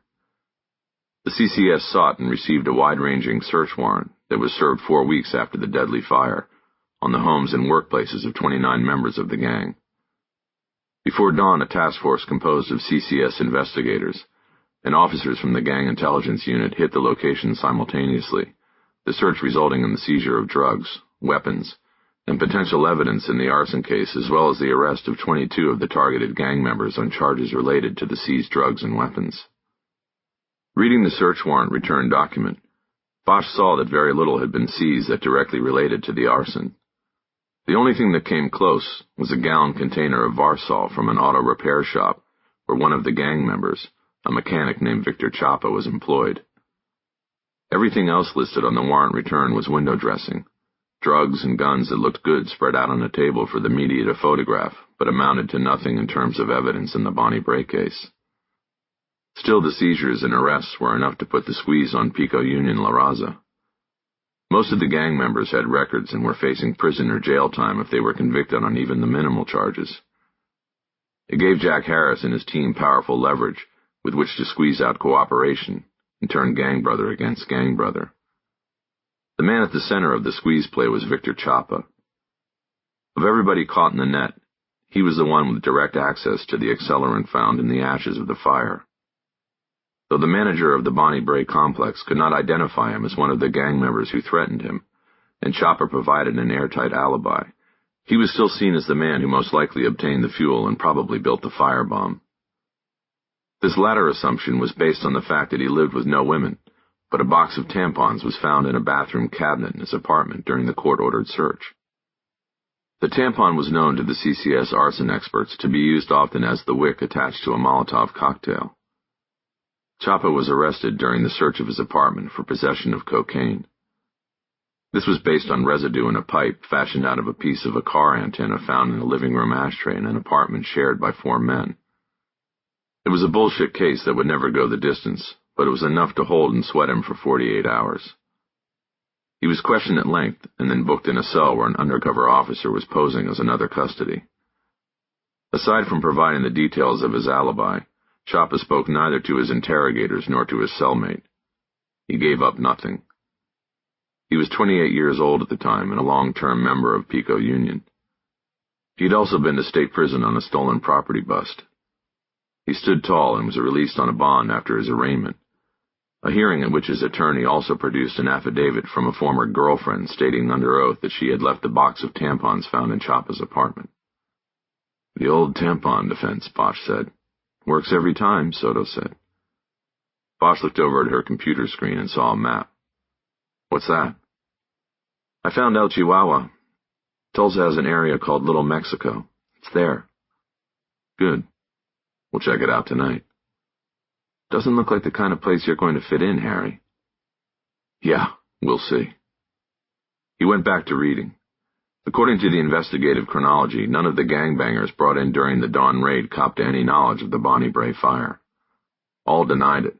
S1: The CCS sought and received a wide-ranging search warrant that was served 4 weeks after the deadly fire on the homes and workplaces of 29 members of the gang. Before dawn, a task force composed of CCS investigators and officers from the gang intelligence unit hit the location simultaneously, the search resulting in the seizure of drugs, weapons, and potential evidence in the arson case, as well as the arrest of 22 of the targeted gang members on charges related to the seized drugs and weapons. Reading the search warrant return document, Bosch saw that very little had been seized that directly related to the arson. The only thing that came close was a gallon container of Varsol from an auto repair shop where one of the gang members, a mechanic named Victor Chapa, was employed. Everything else listed on the warrant return was window dressing, drugs and guns that looked good spread out on a table for the media to photograph, but amounted to nothing in terms of evidence in the Bonnie Bray case. Still, the seizures and arrests were enough to put the squeeze on Pico Union La Raza. Most of the gang members had records and were facing prison or jail time if they were convicted on even the minimal charges. It gave Jack Harris and his team powerful leverage with which to squeeze out cooperation and turn gang brother against gang brother. The man at the center of the squeeze play was Victor Chapa. Of everybody caught in the net, he was the one with direct access to the accelerant found in the ashes of the fire. Though the manager of the Bonnie Bray complex could not identify him as one of the gang members who threatened him, and Chopper provided an airtight alibi, he was still seen as the man who most likely obtained the fuel and probably built the firebomb. This latter assumption was based on the fact that he lived with no women, but a box of tampons was found in a bathroom cabinet in his apartment during the court-ordered search. The tampon was known to the CCS arson experts to be used often as the wick attached to a Molotov cocktail. Chapa was arrested during the search of his apartment for possession of cocaine. This was based on residue in a pipe fashioned out of a piece of a car antenna found in a living room ashtray in an apartment shared by 4 men. It was a bullshit case that would never go the distance, but it was enough to hold and sweat him for 48 hours. He was questioned at length and then booked in a cell where an undercover officer was posing as another custody. Aside from providing the details of his alibi, Chapa spoke neither to his interrogators nor to his cellmate. He gave up nothing. He was 28 years old at the time and a long-term member of Pico Union. He had also been to state prison on a stolen property bust. He stood tall and was released on a bond after his arraignment, a hearing at which his attorney also produced an affidavit from a former girlfriend stating under oath that she had left the box of tampons found in Chapa's apartment. "The old tampon defense," Bosch said. "Works every time," Soto said. Bosch looked over at her computer screen and saw a map. "What's that?" "I found El Chihuahua. Tulsa has an area called Little Mexico. It's there." "Good. We'll check it out tonight." "Doesn't look like the kind of place you're going to fit in, Harry." "Yeah, we'll see." He went back to reading. According to the investigative chronology, none of the gangbangers brought in during the dawn raid copped to any knowledge of the Bonnie Bray fire. All denied it.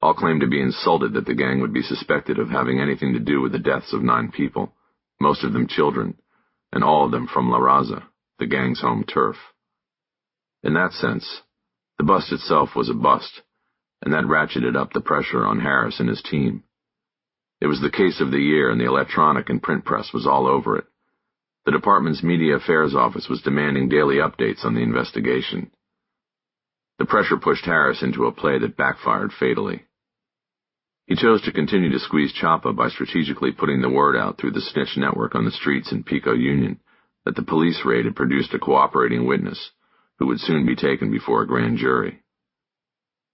S1: All claimed to be insulted that the gang would be suspected of having anything to do with the deaths of 9 people, most of them children, and all of them from La Raza, the gang's home turf. In that sense, the bust itself was a bust, and that ratcheted up the pressure on Harris and his team. It was the case of the year, and the electronic and print press was all over it. The department's media affairs office was demanding daily updates on the investigation. The pressure pushed Harris into a play that backfired fatally. He chose to continue to squeeze Chapa by strategically putting the word out through the snitch network on the streets in Pico Union that the police raid had produced a cooperating witness who would soon be taken before a grand jury.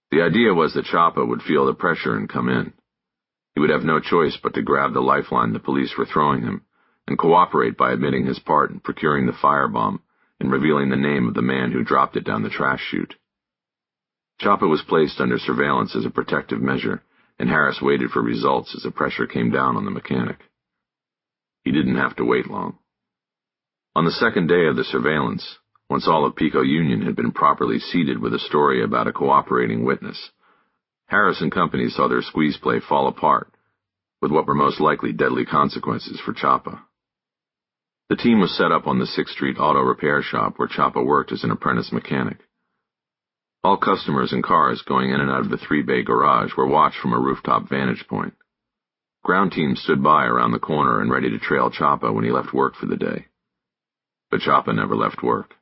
S1: The idea was that Chapa would feel the pressure and come in. He would have no choice but to grab the lifeline the police were throwing him and cooperate by admitting his part in procuring the firebomb and revealing the name of the man who dropped it down the trash chute. Chapa was placed under surveillance as a protective measure, and Harris waited for results as the pressure came down on the mechanic. He didn't have to wait long. On the second day of the surveillance, once all of Pico Union had been properly seated with a story about a cooperating witness, Harris and company saw their squeeze play fall apart, with what were most likely deadly consequences for Chapa. The team was set up on the 6th Street auto repair shop where Chapa worked as an apprentice mechanic. All customers and cars going in and out of the 3-bay garage were watched from a rooftop vantage point. Ground teams stood by around the corner and ready to trail Chapa when he left work for the day. But Chapa never left work.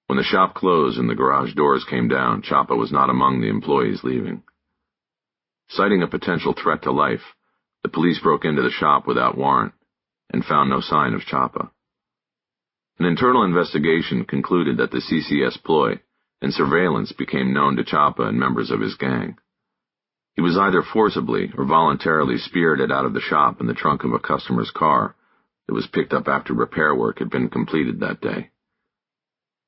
S1: When the shop closed and the garage doors came down, Chapa was not among the employees leaving. Citing a potential threat to life, the police broke into the shop without warrant and found no sign of Chapa. An internal investigation concluded that the CCS ploy and surveillance became known to Chapa and members of his gang. He was either forcibly or voluntarily spirited out of the shop in the trunk of a customer's car that was picked up after repair work had been completed that day.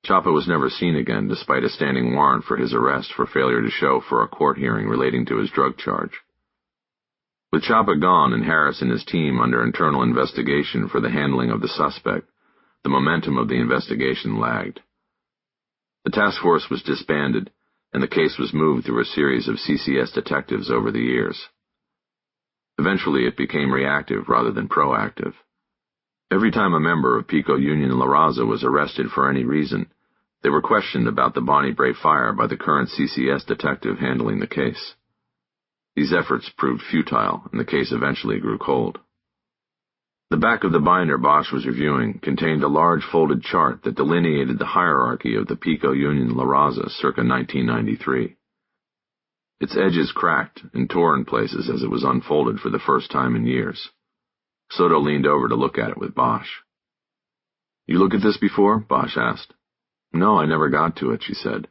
S1: Chapa was never seen again despite a standing warrant for his arrest for failure to show for a court hearing relating to his drug charge. With Chapa gone and Harris and his team under internal investigation for the handling of the suspect, the momentum of the investigation lagged. The task force was disbanded, and the case was moved through a series of CCS detectives over the years. Eventually it became reactive rather than proactive. Every time a member of Pico Union La Raza was arrested for any reason, they were questioned about the Bonnie Bray fire by the current CCS detective handling the case. These efforts proved futile, and the case eventually grew cold. The back of the binder Bosch was reviewing contained a large folded chart that delineated the hierarchy of the Pico Union La Raza circa 1993. Its edges cracked and tore in places as it was unfolded for the first time in years. Soto leaned over to look at it with Bosch. "You look at this before?" Bosch asked. "No, I never got to it," she said.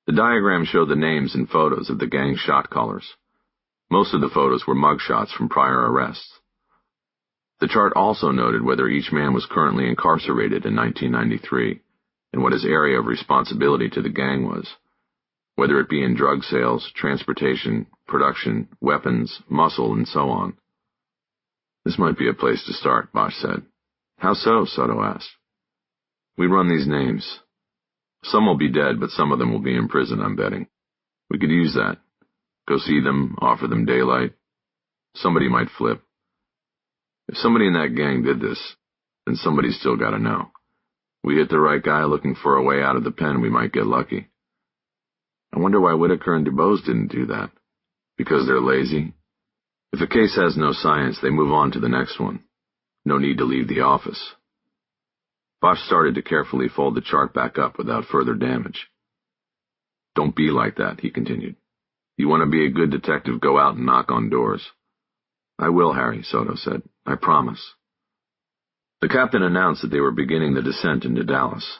S1: The diagram showed the names and photos of the gang's shot callers. Most of the photos were mugshots from prior arrests. The chart also noted whether each man was currently incarcerated in 1993 and what his area of responsibility to the gang was, whether it be in drug sales, transportation, production, weapons, muscle, and so on. "This might be a place to start," Bosch said. "How so?" Soto asked. "We run these names. Some will be dead, but some of them will be in prison, I'm betting. We could use that. Go see them, offer them daylight. Somebody might flip. If somebody in that gang did this, then somebody's still got to know. We hit the right guy looking for a way out of the pen, we might get lucky. I wonder why Whitaker and DuBose didn't do that. Because they're lazy? If a case has no science, they move on to the next one. No need to leave the office. Bosch started to carefully fold the chart back up without further damage. Don't be like that, he continued. You want to be a good detective, go out and knock on doors. I will, Harry, Soto said. I promise. The captain announced that they were beginning the descent into Dallas.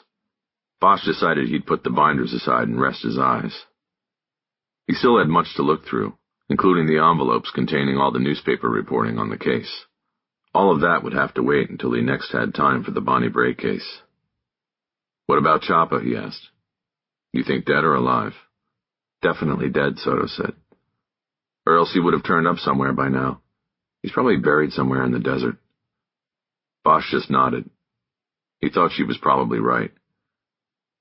S1: Bosch decided he'd put the binders aside and rest his eyes. He still had much to look through, including the envelopes containing all the newspaper reporting on the case. All of that would have to wait until he next had time for the Bonnie Bray case. What about Chapa, he asked. You think dead or alive? Definitely dead, Soto said. Or else he would have turned up somewhere by now. He's probably buried somewhere in the desert. Bosch just nodded. He thought she was probably right.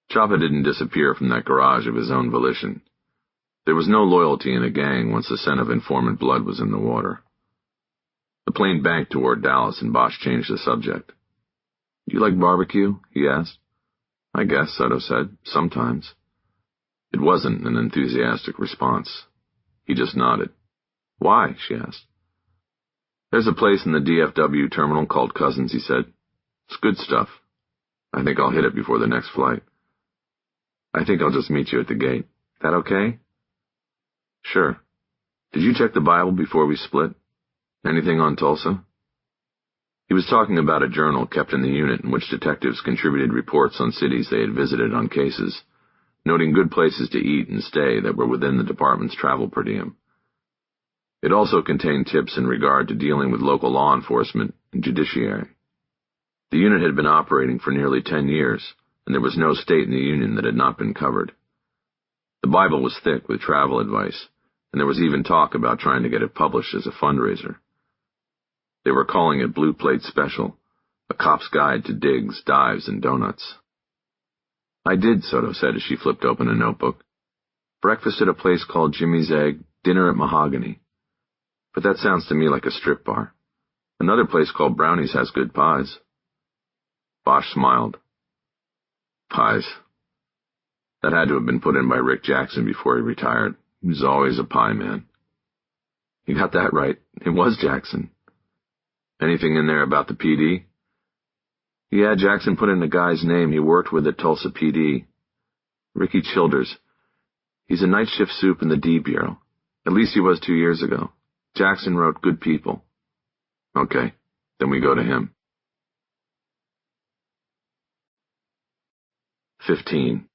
S1: Chapa didn't disappear from that garage of his own volition. There was no loyalty in a gang once the scent of informant blood was in the water. The plane banked toward Dallas, and Bosch changed the subject. Do you like barbecue? He asked. I guess, Soto said. Sometimes. It wasn't an enthusiastic response. He just nodded. Why? She asked. There's a place in the DFW terminal called Cousins, he said. It's good stuff. I think I'll hit it before the next flight. I think I'll just meet you at the gate. That okay? Sure. Did you check the Bible before we split? Anything on Tulsa? He was talking about a journal kept in the unit in which detectives contributed reports on cities they had visited on cases, noting good places to eat and stay that were within the department's travel per diem. It also contained tips in regard to dealing with local law enforcement and judiciary. The unit had been operating for nearly 10 years, and there was no state in the Union that had not been covered. The Bible was thick with travel advice, and there was even talk about trying to get it published as a fundraiser. They were calling it Blue Plate Special, a cop's guide to digs, dives, and donuts. I did, Soto said as she flipped open a notebook. Breakfast at a place called Jimmy's Egg, dinner at Mahogany. But that sounds to me like a strip bar. Another place called Brownie's has good pies. Bosch smiled. Pies. That had to have been put in by Rick Jackson before he retired. He was always a pie man. You got that right. It was Jackson. Anything in there about the PD? Yeah, Jackson put in a guy's name he worked with at Tulsa PD. Ricky Childers. He's a night shift soup in the D Bureau. At least he was 2 years ago. Jackson wrote Good People. Okay, then we go to him. 15.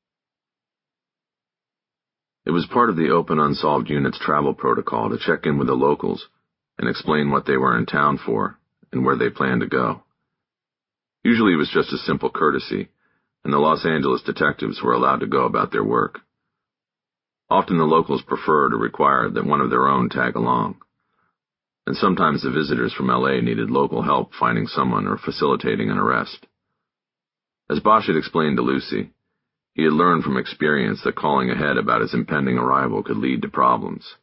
S1: It was part of the Open Unsolved Unit's travel protocol to check in with the locals and explain what they were in town for and where they planned to go. Usually it was just a simple courtesy, and the Los Angeles detectives were allowed to go about their work. Often the locals preferred or required that one of their own tag along, and sometimes the visitors from L.A. needed local help finding someone or facilitating an arrest. As Bosch had explained to Lucy, he had learned from experience that calling ahead about his impending arrival could lead to problems.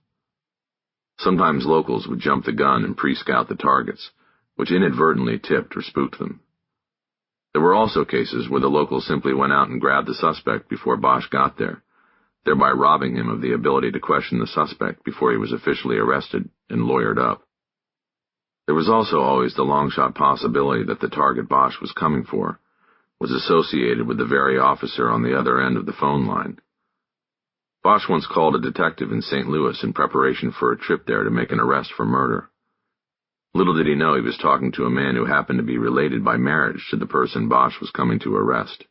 S1: Sometimes locals would jump the gun and pre-scout the targets, which inadvertently tipped or spooked them. There were also cases where the locals simply went out and grabbed the suspect before Bosch got there, thereby robbing him of the ability to question the suspect before he was officially arrested and lawyered up. There was also always the long-shot possibility that the target Bosch was coming for was associated with the very officer on the other end of the phone line. Bosch once called a detective in St. Louis in preparation for a trip there to make an arrest for murder. Little did he know he was talking to a man who happened to be related by marriage to the person Bosch was coming to arrest.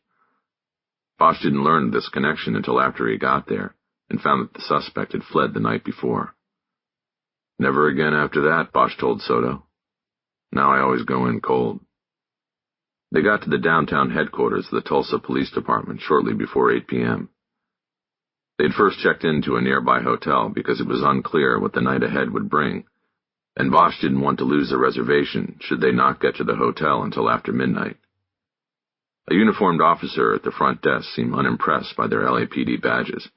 S1: Bosch didn't learn of this connection until after he got there and found that the suspect had fled the night before. Never again after that, Bosch told Soto. Now I always go in cold. They got to the downtown headquarters of the Tulsa Police Department shortly before 8 p.m. They'd first checked into a nearby hotel because it was unclear what the night ahead would bring, and Bosch didn't want to lose a reservation should they not get to the hotel until after midnight. A uniformed officer at the front desk seemed unimpressed by their LAPD badges,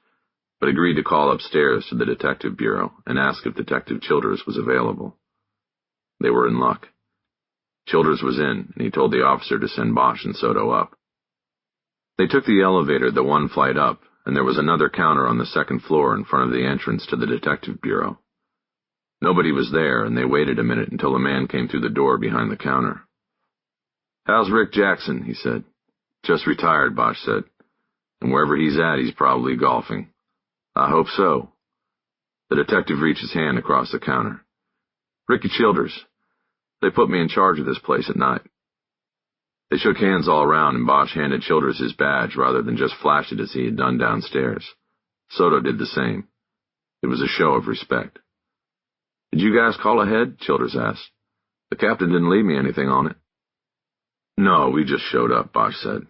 S1: but agreed to call upstairs to the Detective Bureau and ask if Detective Childers was available. They were in luck. Childers was in, and he told the officer to send Bosch and Soto up. They took the elevator the one flight up and there was another counter on the second floor in front of the entrance to the Detective Bureau. Nobody was there, and they waited a minute until a man came through the door behind the counter. "How's Rick Jackson?" he said. "Just retired," Bosch said. "And wherever he's at, he's probably golfing." "I hope so." The detective reached his hand across the counter. "Ricky Childers. They put me in charge of this place at night." They shook hands all around, and Bosch handed Childers his badge rather than just flash it as he had done downstairs. Soto did the same. It was a show of respect. "Did you guys call ahead?" Childers asked. "The captain didn't leave me anything on it." "No, we just showed up," Bosch said.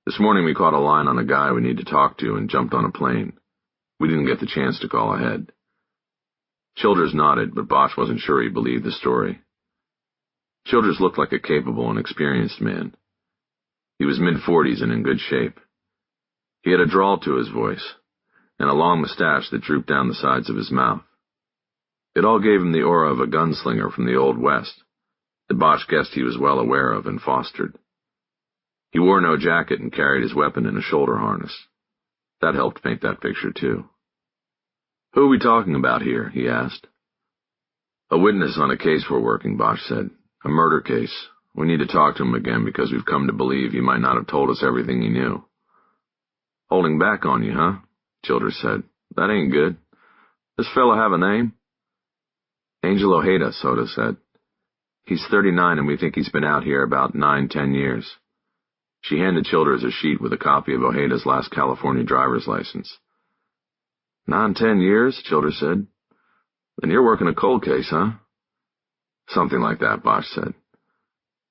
S1: "This morning we caught a line on a guy we need to talk to and jumped on a plane. We didn't get the chance to call ahead." Childers nodded, but Bosch wasn't sure he believed the story. Childers looked like a capable and experienced man. He was mid-40s and in good shape. He had a drawl to his voice, and a long mustache that drooped down the sides of his mouth. It all gave him the aura of a gunslinger from the Old West, that Bosch guessed he was well aware of and fostered. He wore no jacket and carried his weapon in a shoulder harness. That helped paint that picture, too. "Who are we talking about here?" he asked. "A witness on a case we're working," Bosch said. "A murder case. We need to talk to him again because we've come to believe he might not have told us everything he knew." "Holding back on you, huh?" Childers said. "That ain't good. This fella have a name?" "Angel Ojeda," Soto said. "He's 39 and we think he's been out here about 9-10 years. She handed Childers a sheet with a copy of Ojeda's last California driver's license. 9-10 years, Childers said. "Then you're working a cold case, huh?" "Something like that," Bosch said.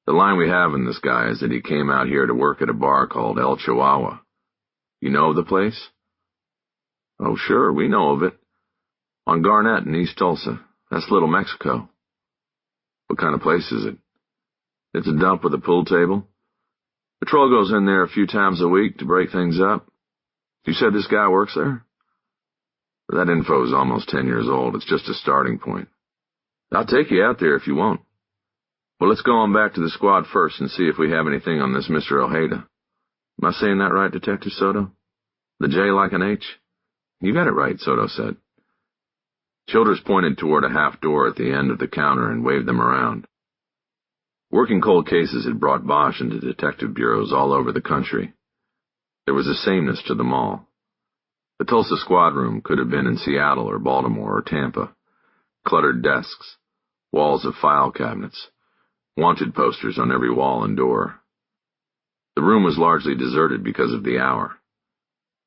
S1: "The line we have in this guy is that he came out here to work at a bar called El Chihuahua. You know of the place?" "Oh, sure, we know of it. On Garnett in East Tulsa. That's Little Mexico." "What kind of place is it?" "It's a dump with a pool table. Patrol goes in there a few times a week to break things up." "You said this guy works there?" "That info is almost 10 years old. It's just a starting point." "I'll take you out there if you won't." "Well, let's go on back to the squad first and see if we have anything on this Mr. Ojeda. Am I saying that right, Detective Soto? The J like an H?" "You got it right," Soto said. Childers pointed toward a half door at the end of the counter and waved them around. Working cold cases had brought Bosch into detective bureaus all over the country. There was a sameness to them all. The Tulsa squad room could have been in Seattle or Baltimore or Tampa. Cluttered desks, walls of file cabinets, wanted posters on every wall and door. The room was largely deserted because of the hour.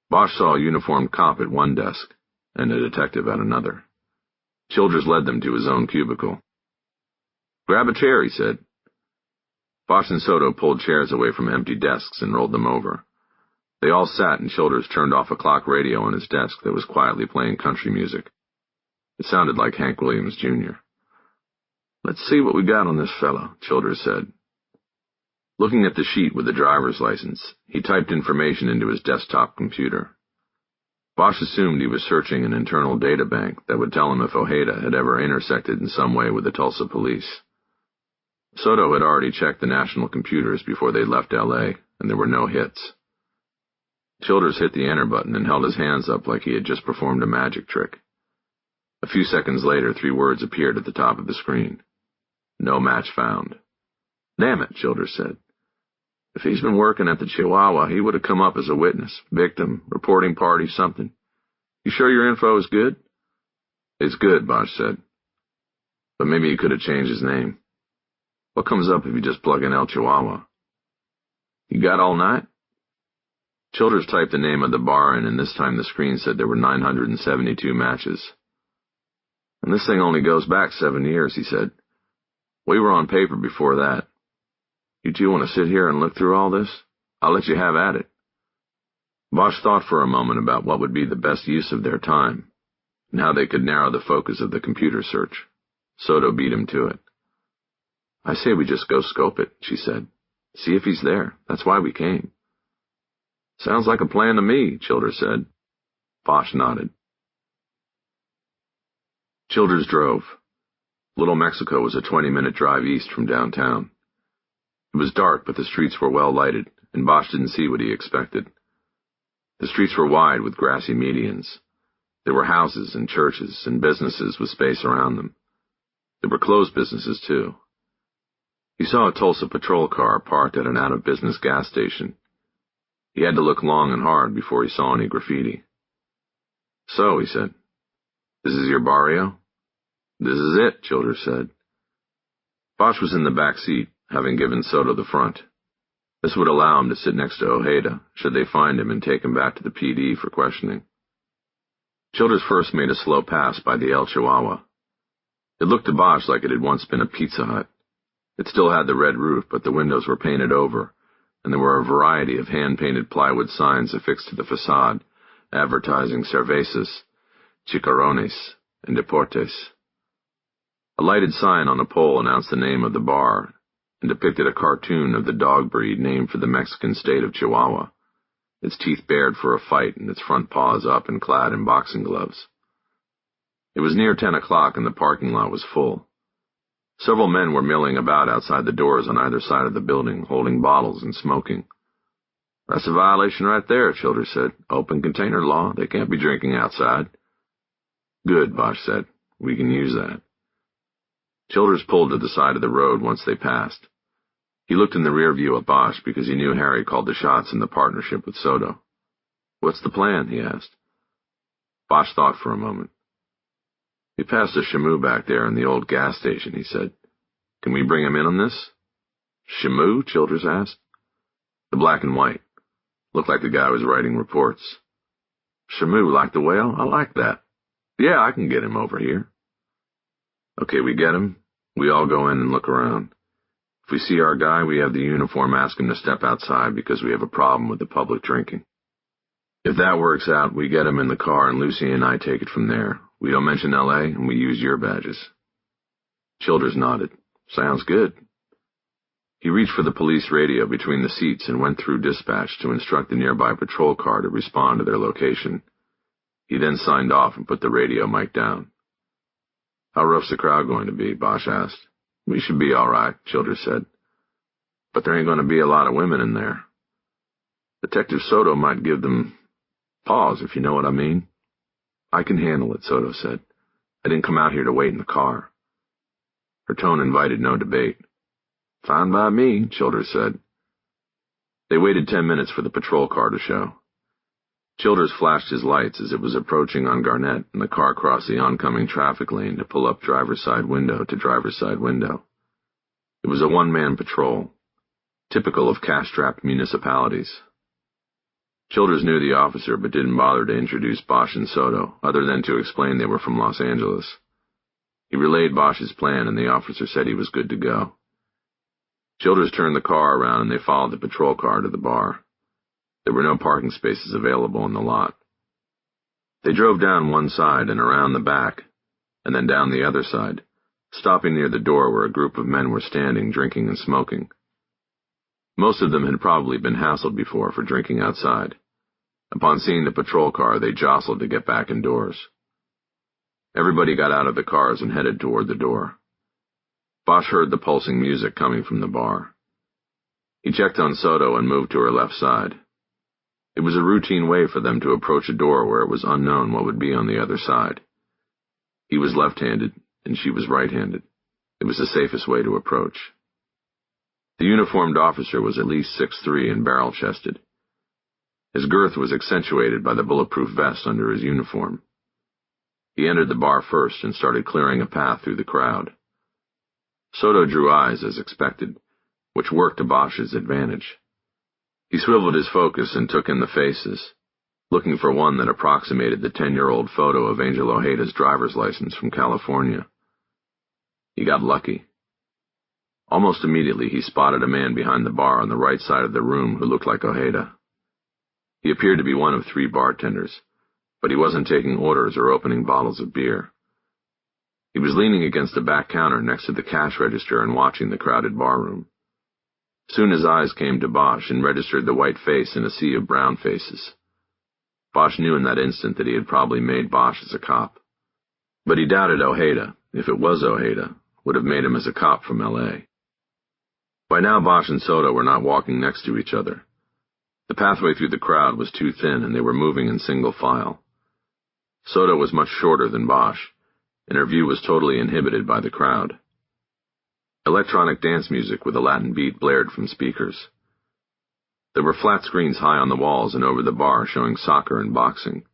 S1: Bosch saw a uniformed cop at one desk and a detective at another. Childers led them to his own cubicle. "Grab a chair," he said. Bosch and Soto pulled chairs away from empty desks and rolled them over. They all sat, and Childers turned off a clock radio on his desk that was quietly playing country music. It sounded like Hank Williams, Jr. "Let's see what we got on this fellow," Childers said. Looking at the sheet with the driver's license, he typed information into his desktop computer. Bosch assumed he was searching an internal data bank that would tell him if Ojeda had ever intersected in some way with the Tulsa police. Soto had already checked the national computers before they left L.A., and there were no hits. Childers hit the enter button and held his hands up like he had just performed a magic trick. A few seconds later, 3 words appeared at the top of the screen. "No match found." "Damn it," Childers said. "If he's been working at the Chihuahua, he would have come up as a witness, victim, reporting party, something. You sure your info is good?" "It's good," Bosch said. "But maybe he could have changed his name. What comes up if you just plug in El Chihuahua?" "You got all night?" Childers typed the name of the bar in, and this time the screen said there were 972 matches. "And this thing only goes back 7 years," he said. "We were on paper before that. You two want to sit here and look through all this? I'll let you have at it." Bosch thought for a moment about what would be the best use of their time, and how they could narrow the focus of the computer search. Soto beat him to it. "I say we just go scope it," she said. "See if he's there. That's why we came." "Sounds like a plan to me," Childers said. Bosch nodded. Childers drove. Little Mexico was a 20-minute drive east from downtown. It was dark, but the streets were well lighted, and Bosch didn't see what he expected. The streets were wide with grassy medians. There were houses and churches and businesses with space around them. There were closed businesses, too. He saw a Tulsa patrol car parked at an out-of-business gas station. He had to look long and hard before he saw any graffiti. "So," he said, "this is your barrio?" "This is it," Childers said. Bosch was in the back seat, having given Soto the front. This would allow him to sit next to Ojeda, should they find him and take him back to the PD for questioning. Childers first made a slow pass by the El Chihuahua. It looked to Bosch like it had once been a Pizza Hut. It still had the red roof, but the windows were painted over, and there were a variety of hand-painted plywood signs affixed to the facade, advertising cervezas, chicharrones, and deportes. A lighted sign on a pole announced the name of the bar and depicted a cartoon of the dog breed named for the Mexican state of Chihuahua, its teeth bared for a fight and its front paws up and clad in boxing gloves. It was near 10 o'clock and the parking lot was full. Several men were milling about outside the doors on either side of the building, holding bottles and smoking. "That's a violation right there," Childers said. "Open container law. They can't be drinking outside." "Good," Bosch said. "We can use that." Childers pulled to the side of the road once they passed. He looked in the rear view at Bosch because he knew Harry called the shots in the partnership with Soto. "What's the plan?" he asked. Bosch thought for a moment. "We passed a Shamu back there in the old gas station," he said. "Can we bring him in on this?" "Shamu?" Childers asked. "The black and white. Looked like the guy was writing reports." "Shamu, like the whale? I like that. Yeah, I can get him over here." "Okay, we get him. We all go in and look around. If we see our guy, we have the uniform ask him to step outside because we have a problem with the public drinking. If that works out, we get him in the car and Lucy and I take it from there. We don't mention L.A. and we use your badges." Childers nodded. "Sounds good." He reached for the police radio between the seats and went through dispatch to instruct the nearby patrol car to respond to their location. He then signed off and put the radio mic down. "How rough's the crowd going to be?" Bosch asked. "We should be all right," Childers said. "But there ain't going to be a lot of women in there. Detective Soto might give them pause, if you know what I mean." "I can handle it," Soto said. "I didn't come out here to wait in the car." Her tone invited no debate. "Fine by me," Childers said. They waited 10 minutes for the patrol car to show. Childers flashed his lights as it was approaching on Garnett, and the car crossed the oncoming traffic lane to pull up driver's side window to driver's side window. It was a one-man patrol, typical of cash-strapped municipalities. Childers knew the officer but didn't bother to introduce Bosch and Soto, other than to explain they were from Los Angeles. He relayed Bosch's plan, and the officer said he was good to go. Childers turned the car around, and they followed the patrol car to the bar. There were no parking spaces available in the lot. They drove down one side and around the back, and then down the other side, stopping near the door where a group of men were standing, drinking and smoking. Most of them had probably been hassled before for drinking outside. Upon seeing the patrol car, they jostled to get back indoors. Everybody got out of the cars and headed toward the door. Bosch heard the pulsing music coming from the bar. He checked on Soto and moved to her left side. It was a routine way for them to approach a door where it was unknown what would be on the other side. He was left-handed, and she was right-handed. It was the safest way to approach. The uniformed officer was at least 6'3" and barrel-chested. His girth was accentuated by the bulletproof vest under his uniform. He entered the bar first and started clearing a path through the crowd. Soto drew eyes as expected, which worked to Bosch's advantage. He swiveled his focus and took in the faces, looking for one that approximated the 10-year-old photo of Angel Ojeda's driver's license from California. He got lucky. Almost immediately he spotted a man behind the bar on the right side of the room who looked like Ojeda. He appeared to be one of 3 bartenders, but he wasn't taking orders or opening bottles of beer. He was leaning against the back counter next to the cash register and watching the crowded barroom. Soon his eyes came to Bosch and registered the white face in a sea of brown faces. Bosch knew in that instant that he had probably made Bosch as a cop. But he doubted Ojeda, if it was Ojeda, would have made him as a cop from L.A. By now Bosch and Soto were not walking next to each other. The pathway through the crowd was too thin, and they were moving in single file. Soto was much shorter than Bosch, and her view was totally inhibited by the crowd. Electronic dance music with a Latin beat blared from speakers. There were flat screens high on the walls and over the bar showing soccer and boxing.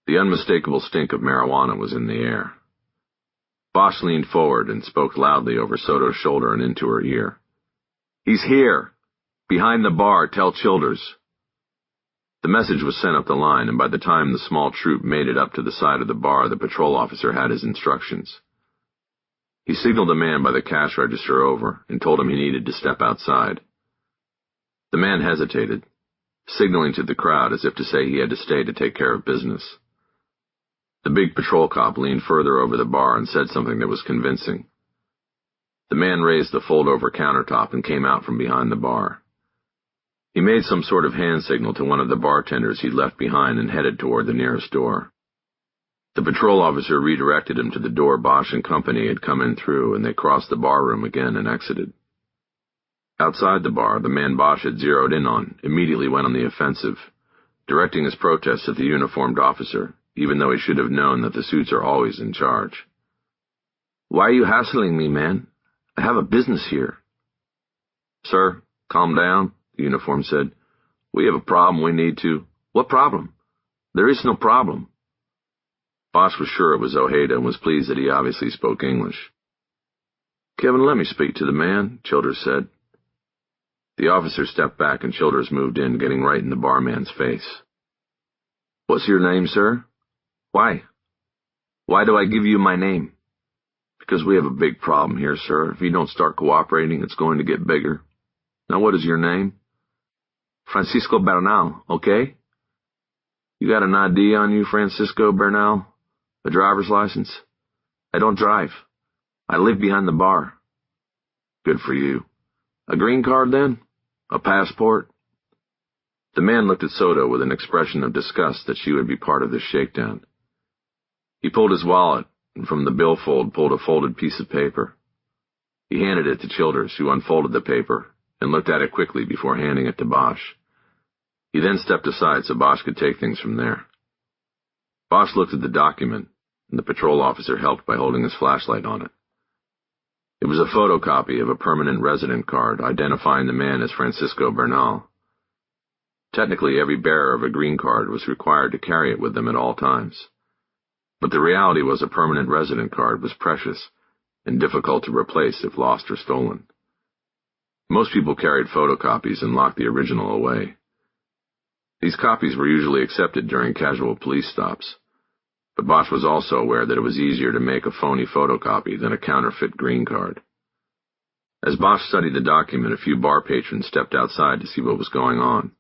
S1: The unmistakable stink of marijuana was in the air. Bosch leaned forward and spoke loudly over Soto's shoulder and into her ear. "He's here! Behind the bar, tell Childers." The message was sent up the line, and by the time the small troop made it up to the side of the bar, the patrol officer had his instructions. He signaled a man by the cash register over and told him he needed to step outside. The man hesitated, signaling to the crowd as if to say he had to stay to take care of business. The big patrol cop leaned further over the bar and said something that was convincing. The man raised the fold-over countertop and came out from behind the bar. He made some sort of hand signal to one of the bartenders he'd left behind and headed toward the nearest door. The patrol officer redirected him to the door Bosch and company had come in through, and they crossed the barroom again and exited. Outside the bar, the man Bosch had zeroed in on immediately went on the offensive, directing his protests at the uniformed officer, even though he should have known that the suits are always in charge. "Why are you hassling me, man? I have a business here." "Sir, calm down," the uniform said. "We have a problem we need to—" "What problem? There is no problem." Bosch was sure it was Ojeda and was pleased that he obviously spoke English. "Kevin, let me speak to the man," Childers said. The officer stepped back and Childers moved in, getting right in the barman's face. "What's your name, sir?" "Why? Why do I give you my name?" "Because we have a big problem here, sir. If you don't start cooperating, it's going to get bigger. Now what is your name?" "Francisco Bernal, okay?" "You got an ID on you, Francisco Bernal? A driver's license?" "I don't drive. I live behind the bar." "Good for you. A green card, then? A passport?" The man looked at Soto with an expression of disgust that she would be part of this shakedown. He pulled his wallet and from the billfold pulled a folded piece of paper. He handed it to Childers, who unfolded the paper and looked at it quickly before handing it to Bosch. He then stepped aside so Bosch could take things from there. Bosch looked at the document, and the patrol officer helped by holding his flashlight on it. It was a photocopy of a permanent resident card identifying the man as Francisco Bernal. Technically, every bearer of a green card was required to carry it with them at all times. But the reality was a permanent resident card was precious and difficult to replace if lost or stolen. Most people carried photocopies and locked the original away. These copies were usually accepted during casual police stops, but Bosch was also aware that it was easier to make a phony photocopy than a counterfeit green card. As Bosch studied the document, a few bar patrons stepped outside to see what was going on.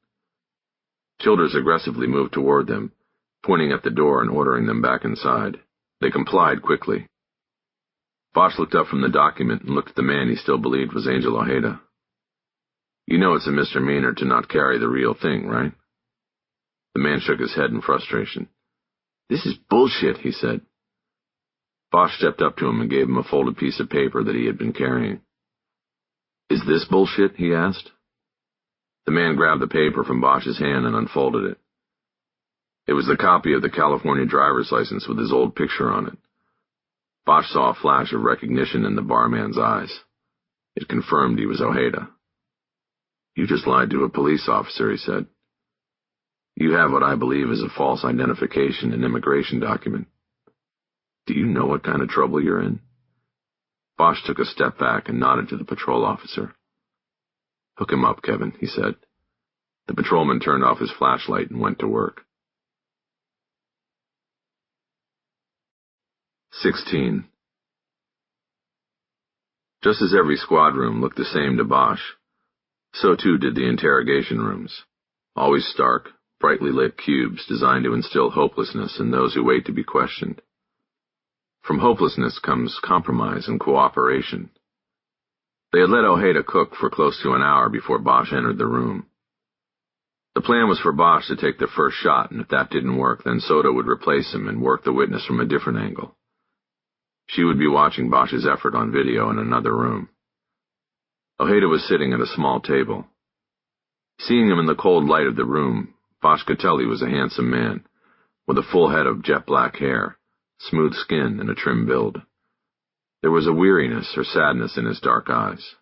S1: Childers aggressively moved toward them, pointing at the door and ordering them back inside. They complied quickly. Bosch looked up from the document and looked at the man he still believed was Angel Ojeda. "You know it's a misdemeanor to not carry the real thing, right?" The man shook his head in frustration. "This is bullshit," he said. Bosch stepped up to him and gave him a folded piece of paper that he had been carrying. "Is this bullshit?" he asked. The man grabbed the paper from Bosch's hand and unfolded it. It was the copy of the California driver's license with his old picture on it. Bosch saw a flash of recognition in the barman's eyes. It confirmed he was Ojeda. "You just lied to a police officer," he said. "You have what I believe is a false identification and immigration document. Do you know what kind of trouble you're in?" Bosch took a step back and nodded to the patrol officer. "Hook him up, Kevin," he said. The patrolman turned off his flashlight and went to work. 16. Just as every squad room looked the same to Bosch, so too did the interrogation rooms, always stark, brightly lit cubes designed to instill hopelessness in those who wait to be questioned. From hopelessness comes compromise and cooperation. They had let Ojeda cook for close to an hour before Bosch entered the room. The plan was for Bosch to take the first shot, and if that didn't work, then Soto would replace him and work the witness from a different angle. She would be watching Bosch's effort on video in another room. Ojeda was sitting at a small table. Seeing him in the cold light of the room, Bosch could tell he was a handsome man, with a full head of jet-black hair, smooth skin, and a trim build. There was a weariness or sadness in his dark eyes.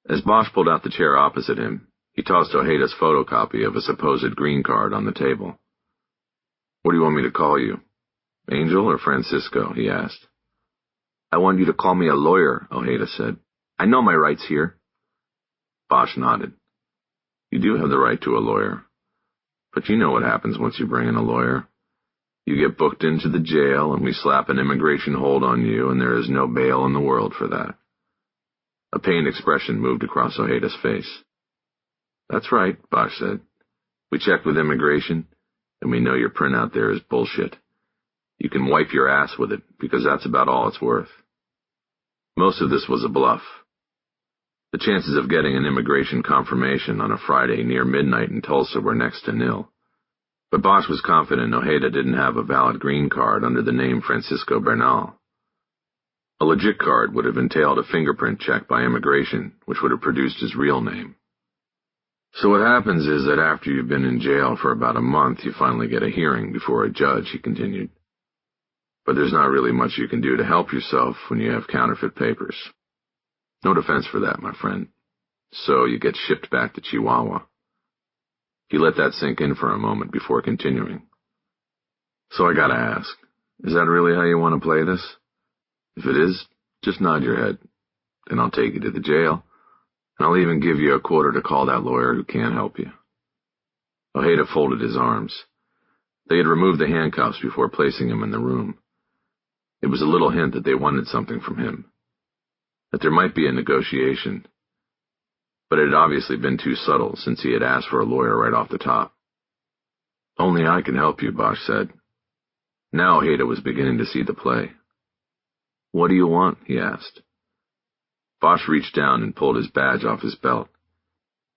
S1: As Bosch pulled out the chair opposite him, he tossed Ojeda's photocopy of a supposed green card on the table. "What do you want me to call you? Angel or Francisco?" he asked. "I want you to call me a lawyer," Ojeda said. "I know my rights here." Bosch nodded. "You do have the right to a lawyer. But you know what happens once you bring in a lawyer. You get booked into the jail, and we slap an immigration hold on you, and there is no bail in the world for that." A pained expression moved across Ojeda's face. "That's right," Bosch said. "We checked with immigration, and we know your printout there is bullshit. You can wipe your ass with it, because that's about all it's worth." Most of this was a bluff. The chances of getting an immigration confirmation on a Friday near midnight in Tulsa were next to nil. But Bosch was confident Ojeda didn't have a valid green card under the name Francisco Bernal. A legit card would have entailed a fingerprint check by immigration, which would have produced his real name. "So what happens is that after you've been in jail for about a month, you finally get a hearing before a judge," he continued. "But there's not really much you can do to help yourself when you have counterfeit papers. No defense for that, my friend. So you get shipped back to Chihuahua." He let that sink in for a moment before continuing. "So I gotta ask, is that really how you want to play this? If it is, just nod your head. Then I'll take you to the jail, and I'll even give you a quarter to call that lawyer who can't help you." Ojeda folded his arms. They had removed the handcuffs before placing him in the room. It was a little hint that they wanted something from him, that there might be a negotiation, but it had obviously been too subtle since he had asked for a lawyer right off the top. "Only I can help you," Bosch said. Now Ojeda was beginning to see the play. "What do you want?" he asked. Bosch reached down and pulled his badge off his belt.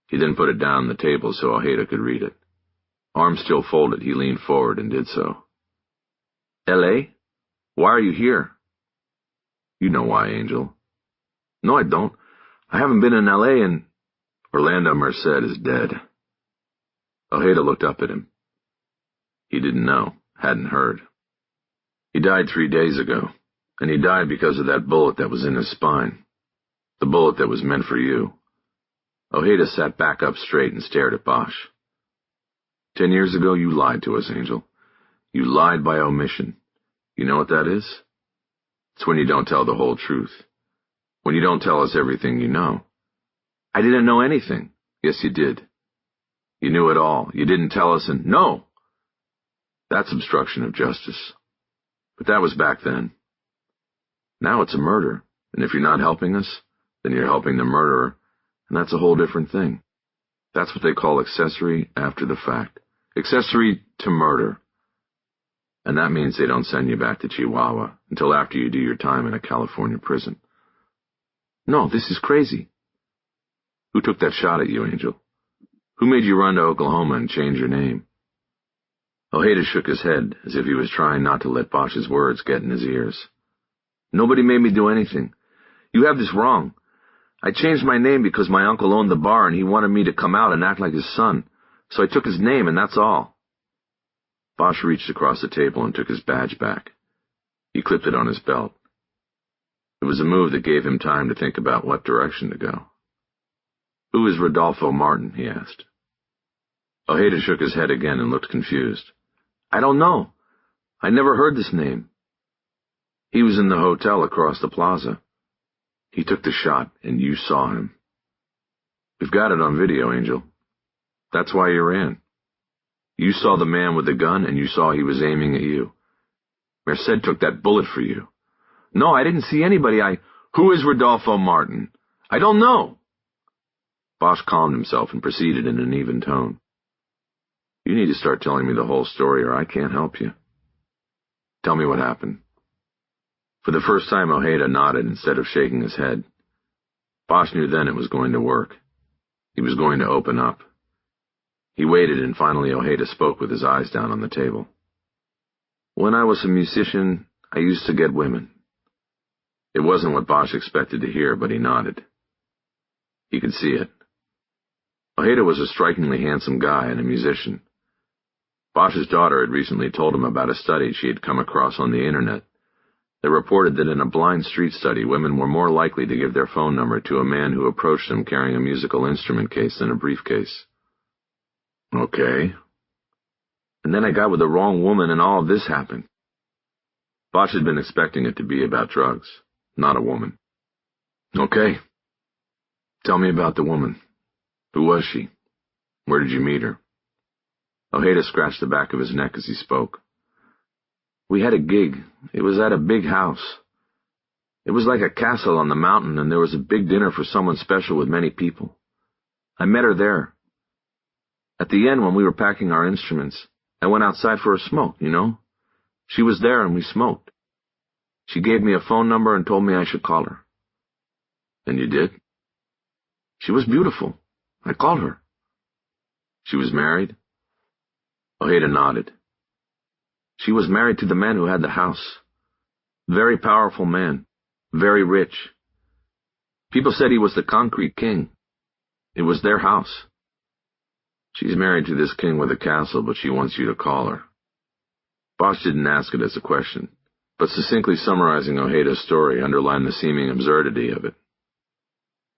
S1: He then put it down on the table so Ojeda could read it. Arms still folded, he leaned forward and did so. "L.A.? Why are you here?" "You know why, Angel." "No, I don't. I haven't been in L.A. and—" "Orlando Merced is dead." Ojeda looked up at him. He didn't know, hadn't heard. "He died 3 days ago, and he died because of that bullet that was in his spine. The bullet that was meant for you." Ojeda sat back up straight and stared at Bosch. 10 years ago, you lied to us, Angel. You lied by omission. You know what that is? It's when you don't tell the whole truth. When you don't tell us everything you know. "I didn't know anything." "Yes, you did. You knew it all. You didn't tell us and—" "No!" "That's obstruction of justice. But that was back then. Now it's a murder, and if you're not helping us, then you're helping the murderer, and that's a whole different thing. That's what they call accessory after the fact. Accessory to murder. And that means they don't send you back to Chihuahua until after you do your time in a California prison." "No, this is crazy." "Who took that shot at you, Angel? Who made you run to Oklahoma and change your name?" Ojeda shook his head as if he was trying not to let Bosch's words get in his ears. "Nobody made me do anything. You have this wrong. I changed my name because my uncle owned the bar and he wanted me to come out and act like his son. So I took his name and that's all." Bosch reached across the table and took his badge back. He clipped it on his belt. It was a move that gave him time to think about what direction to go. "Who is Rodolfo Martin?" he asked. Ojeda shook his head again and looked confused. "I don't know. I never heard this name." "He was in the hotel across the plaza. He took the shot, and you saw him. We've got it on video, Angel. That's why you ran. You saw the man with the gun, and you saw he was aiming at you. Merced took that bullet for you." "No, I didn't see anybody. Who is Rodolfo Martin? I don't know." Bosch calmed himself and proceeded in an even tone. "You need to start telling me the whole story, or I can't help you. Tell me what happened." For the first time, Ojeda nodded instead of shaking his head. Bosch knew then it was going to work. He was going to open up. He waited, and finally Ojeda spoke with his eyes down on the table. "When I was a musician, I used to get women." It wasn't what Bosch expected to hear, but he nodded. He could see it. Ojeda was a strikingly handsome guy and a musician. Bosch's daughter had recently told him about a study she had come across on the internet that reported that in a blind street study, women were more likely to give their phone number to a man who approached them carrying a musical instrument case than a briefcase. Okay. And then I got with the wrong woman and all of this happened. Bosch had been expecting it to be about drugs, not a woman. Okay. Tell me about the woman. Who was she? Where did you meet her? Ojeda scratched the back of his neck as he spoke. We had a gig. It was at a big house. It was like a castle on the mountain, and there was a big dinner for someone special with many people. I met her there. At the end, when we were packing our instruments, I went outside for a smoke, you know? She was there and we smoked. She gave me a phone number and told me I should call her. And you did? She was beautiful. I called her. She was married? Ojeda nodded. She was married to the man who had the house. Very powerful man. Very rich. People said he was the concrete king. It was their house. She's married to this king with a castle, but she wants you to call her. Bosch didn't ask it as a question, but succinctly summarizing Ojeda's story underlined the seeming absurdity of it.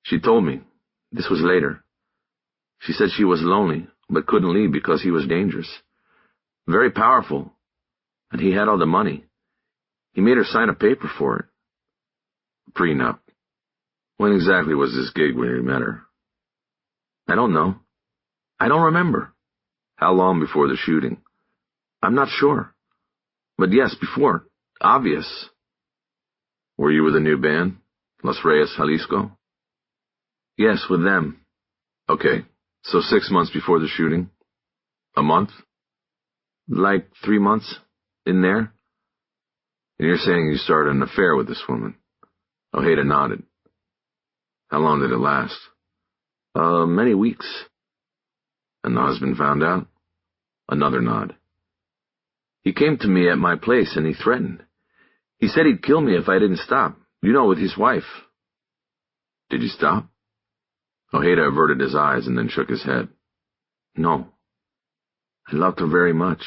S1: She told me. This was later. She said she was lonely, but couldn't leave because he was dangerous. Very powerful, and he had all the money. He made her sign a paper for it. Prenup. When exactly was this gig when you met her? I don't know. I don't remember. How long before the shooting? I'm not sure. But yes, before. Obvious. Were you with a new band? Los Reyes, Jalisco? Yes, with them. Okay, so 6 months before the shooting? A month? Like 3 months? In there? And you're saying you started an affair with this woman? Ojeda nodded. How long did it last? Many weeks. And the husband found out? Another nod. He came to me at my place and he threatened. He said he'd kill me if I didn't stop. You know, with his wife. Did you stop? Ojeda averted his eyes and then shook his head. No. I loved her very much.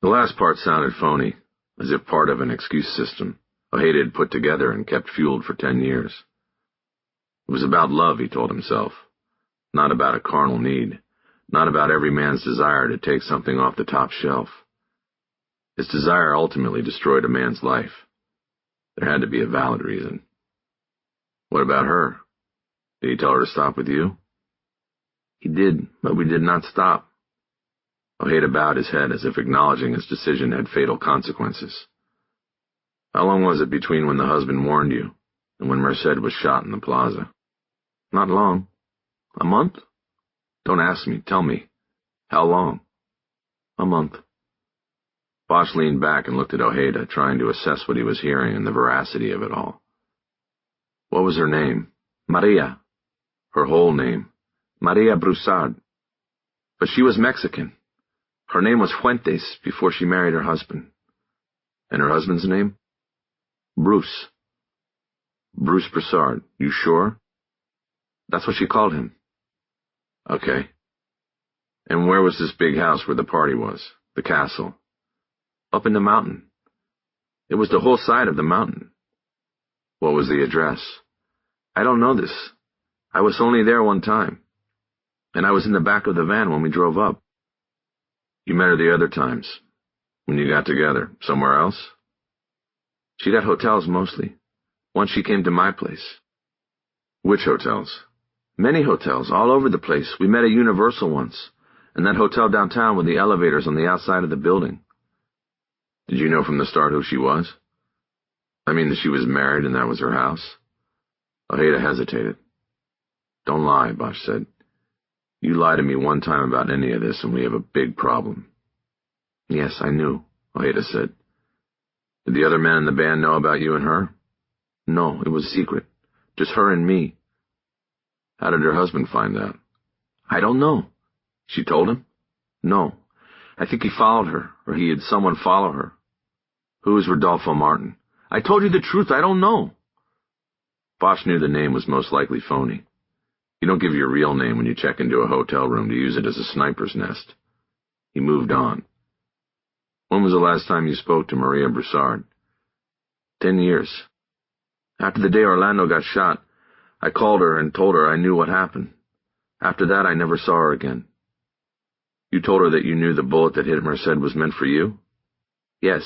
S1: The last part sounded phony, as if part of an excuse system Ojeda had put together and kept fueled for 10 years. It was about love, he told himself. Not about a carnal need. Not about every man's desire to take something off the top shelf. His desire ultimately destroyed a man's life. There had to be a valid reason. What about her? Did he tell her to stop with you? He did, but we did not stop. Ojeda bowed his head as if acknowledging his decision had fatal consequences. How long was it between when the husband warned you and when Merced was shot in the plaza? Not long. A month? Don't ask me, tell me. How long? A month. Bosch leaned back and looked at Ojeda, trying to assess what he was hearing and the veracity of it all. What was her name? Maria. Her whole name. Maria Broussard. But she was Mexican. Her name was Fuentes before she married her husband. And her husband's name? Bruce. Bruce Broussard. You sure? That's what she called him. Okay. And where was this big house where the party was? The castle? Up in the mountain. It was the whole side of the mountain. What was the address? I don't know this. I was only there one time. And I was in the back of the van when we drove up. You met her the other times. When you got together. Somewhere else? She'd at hotels mostly. Once she came to my place. Which hotels? Many hotels, all over the place. We met at Universal once. And that hotel downtown with the elevators on the outside of the building. Did you know from the start who she was? I mean that she was married and that was her house? Ojeda hesitated. Don't lie, Bosch said. You lied to me one time about any of this and we have a big problem. Yes, I knew, Ojeda said. Did the other men in the band know about you and her? No, it was secret. Just her and me. How did her husband find out? I don't know. She told him? No. I think he followed her, or he had someone follow her. Who is Rodolfo Martin? I told you the truth, I don't know. Bosch knew the name was most likely phony. You don't give your real name when you check into a hotel room to use it as a sniper's nest. He moved on. When was the last time you spoke to Maria Broussard?
S2: 10 years. After the day Orlando got shot, I called her and told her I knew what happened. After that, I never saw her again.
S1: You told her that you knew the bullet that hit Merced was meant for you?
S2: Yes.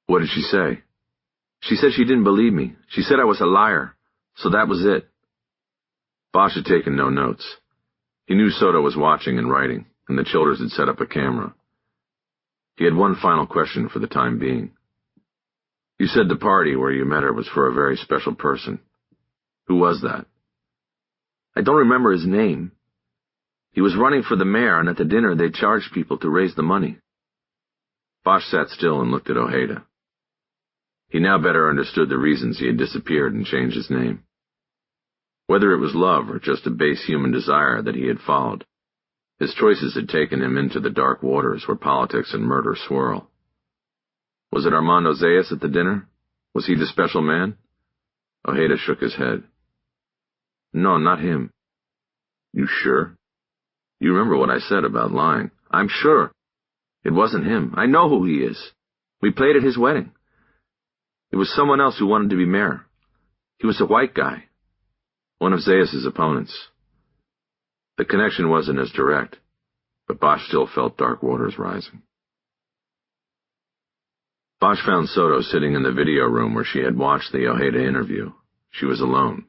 S1: What did she say?
S2: She said she didn't believe me. She said I was a liar. So that was it.
S1: Bosch had taken no notes. He knew Soto was watching and writing, and the Childers had set up a camera. He had one final question for the time being. You said the party where you met her was for a very special person. Who was that?
S2: I don't remember his name. He was running for the mayor, and at the dinner they charged people to raise the money.
S1: Bosch sat still and looked at Ojeda. He now better understood the reasons he had disappeared and changed his name. Whether it was love or just a base human desire that he had followed, his choices had taken him into the dark waters where politics and murder swirl. Was it Armando Zayas at the dinner? Was he the special man? Ojeda shook his head.
S2: No, not him.
S1: You sure? You remember what I said about lying?
S2: I'm sure. It wasn't him. I know who he is. We played at his wedding. It was someone else who wanted to be mayor. He was a white guy.
S1: One of Zayas' opponents. The connection wasn't as direct, but Bosch still felt dark waters rising. Bosch found Soto sitting in the video room where she had watched the Ojeda interview. She was alone.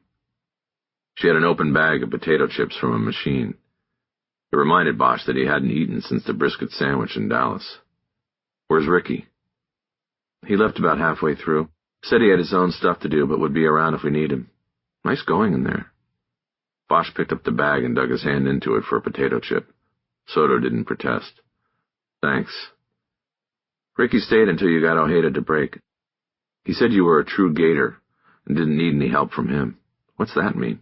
S1: She had an open bag of potato chips from a machine. It reminded Bosch that he hadn't eaten since the brisket sandwich in Dallas. Where's Ricky?
S2: He left about halfway through. Said he had his own stuff to do, but would be around if we need him.
S1: Nice going in there. Bosch picked up the bag and dug his hand into it for a potato chip. Soto didn't protest. Thanks.
S2: Ricky stayed until you got Ojeda to break.
S1: He said you were a true gator and didn't need any help from him. What's that mean?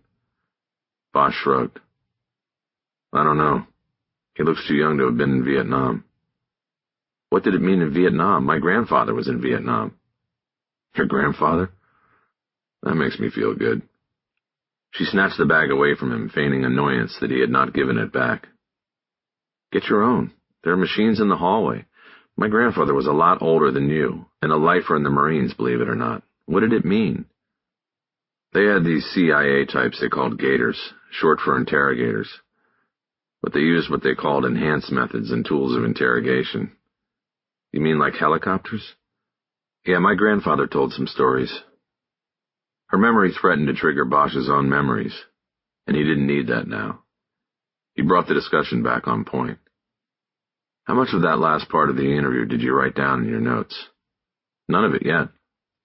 S1: Bosch shrugged. I don't know. He looks too young to have been in Vietnam.
S2: What did it mean in Vietnam? My grandfather was in Vietnam.
S1: Your grandfather? That makes me feel good. She snatched the bag away from him, feigning annoyance that he had not given it back.
S2: Get your own. There are machines in the hallway. My grandfather was a lot older than you, and a lifer in the Marines, believe it or not. What did it mean?
S1: They had these CIA types they called gators, short for interrogators. But they used what they called enhanced methods and tools of interrogation.
S2: You mean like helicopters?
S1: Yeah, my grandfather told some stories. Her memory threatened to trigger Bosch's own memories, and he didn't need that now. He brought the discussion back on point. How much of that last part of the interview did you write down in your notes?
S2: None of it yet.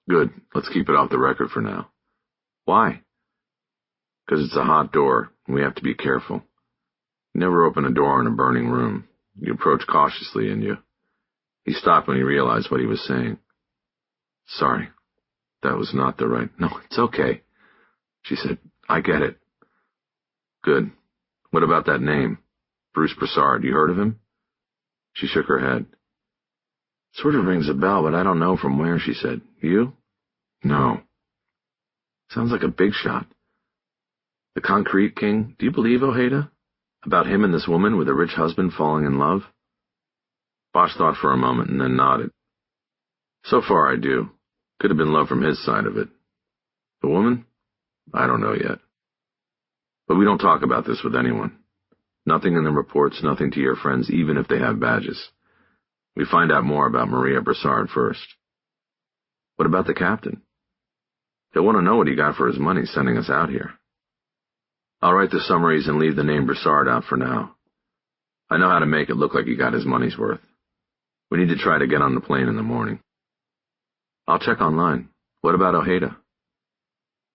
S1: Good. Let's keep it off the record for now.
S2: Why?
S1: Because it's a hot door, and we have to be careful. You never open a door in a burning room. You approach cautiously, and you... He stopped when he realized what he was saying. Sorry. That was not the right...
S2: No, it's okay.
S1: She said, I get it. Good. What about that name? Bruce Broussard. You heard of him? She shook her head.
S2: Sort of rings a bell, but I don't know from where, she said. You?
S1: No.
S2: Sounds like a big shot. The Concrete King. Do you believe, Ojeda? About him and this woman with a rich husband falling in love?
S1: Bosch thought for a moment and then nodded. So far I do. Could have been love from his side of it. The woman? I don't know yet. But we don't talk about this with anyone. Nothing in the reports, nothing to your friends, even if they have badges. We find out more about Maria Broussard first.
S2: What about the captain?
S1: He'll want to know what he got for his money sending us out here. I'll write the summaries and leave the name Broussard out for now. I know how to make it look like he got his money's worth. We need to try to get on the plane in the morning.
S2: I'll check online. What about Ojeda?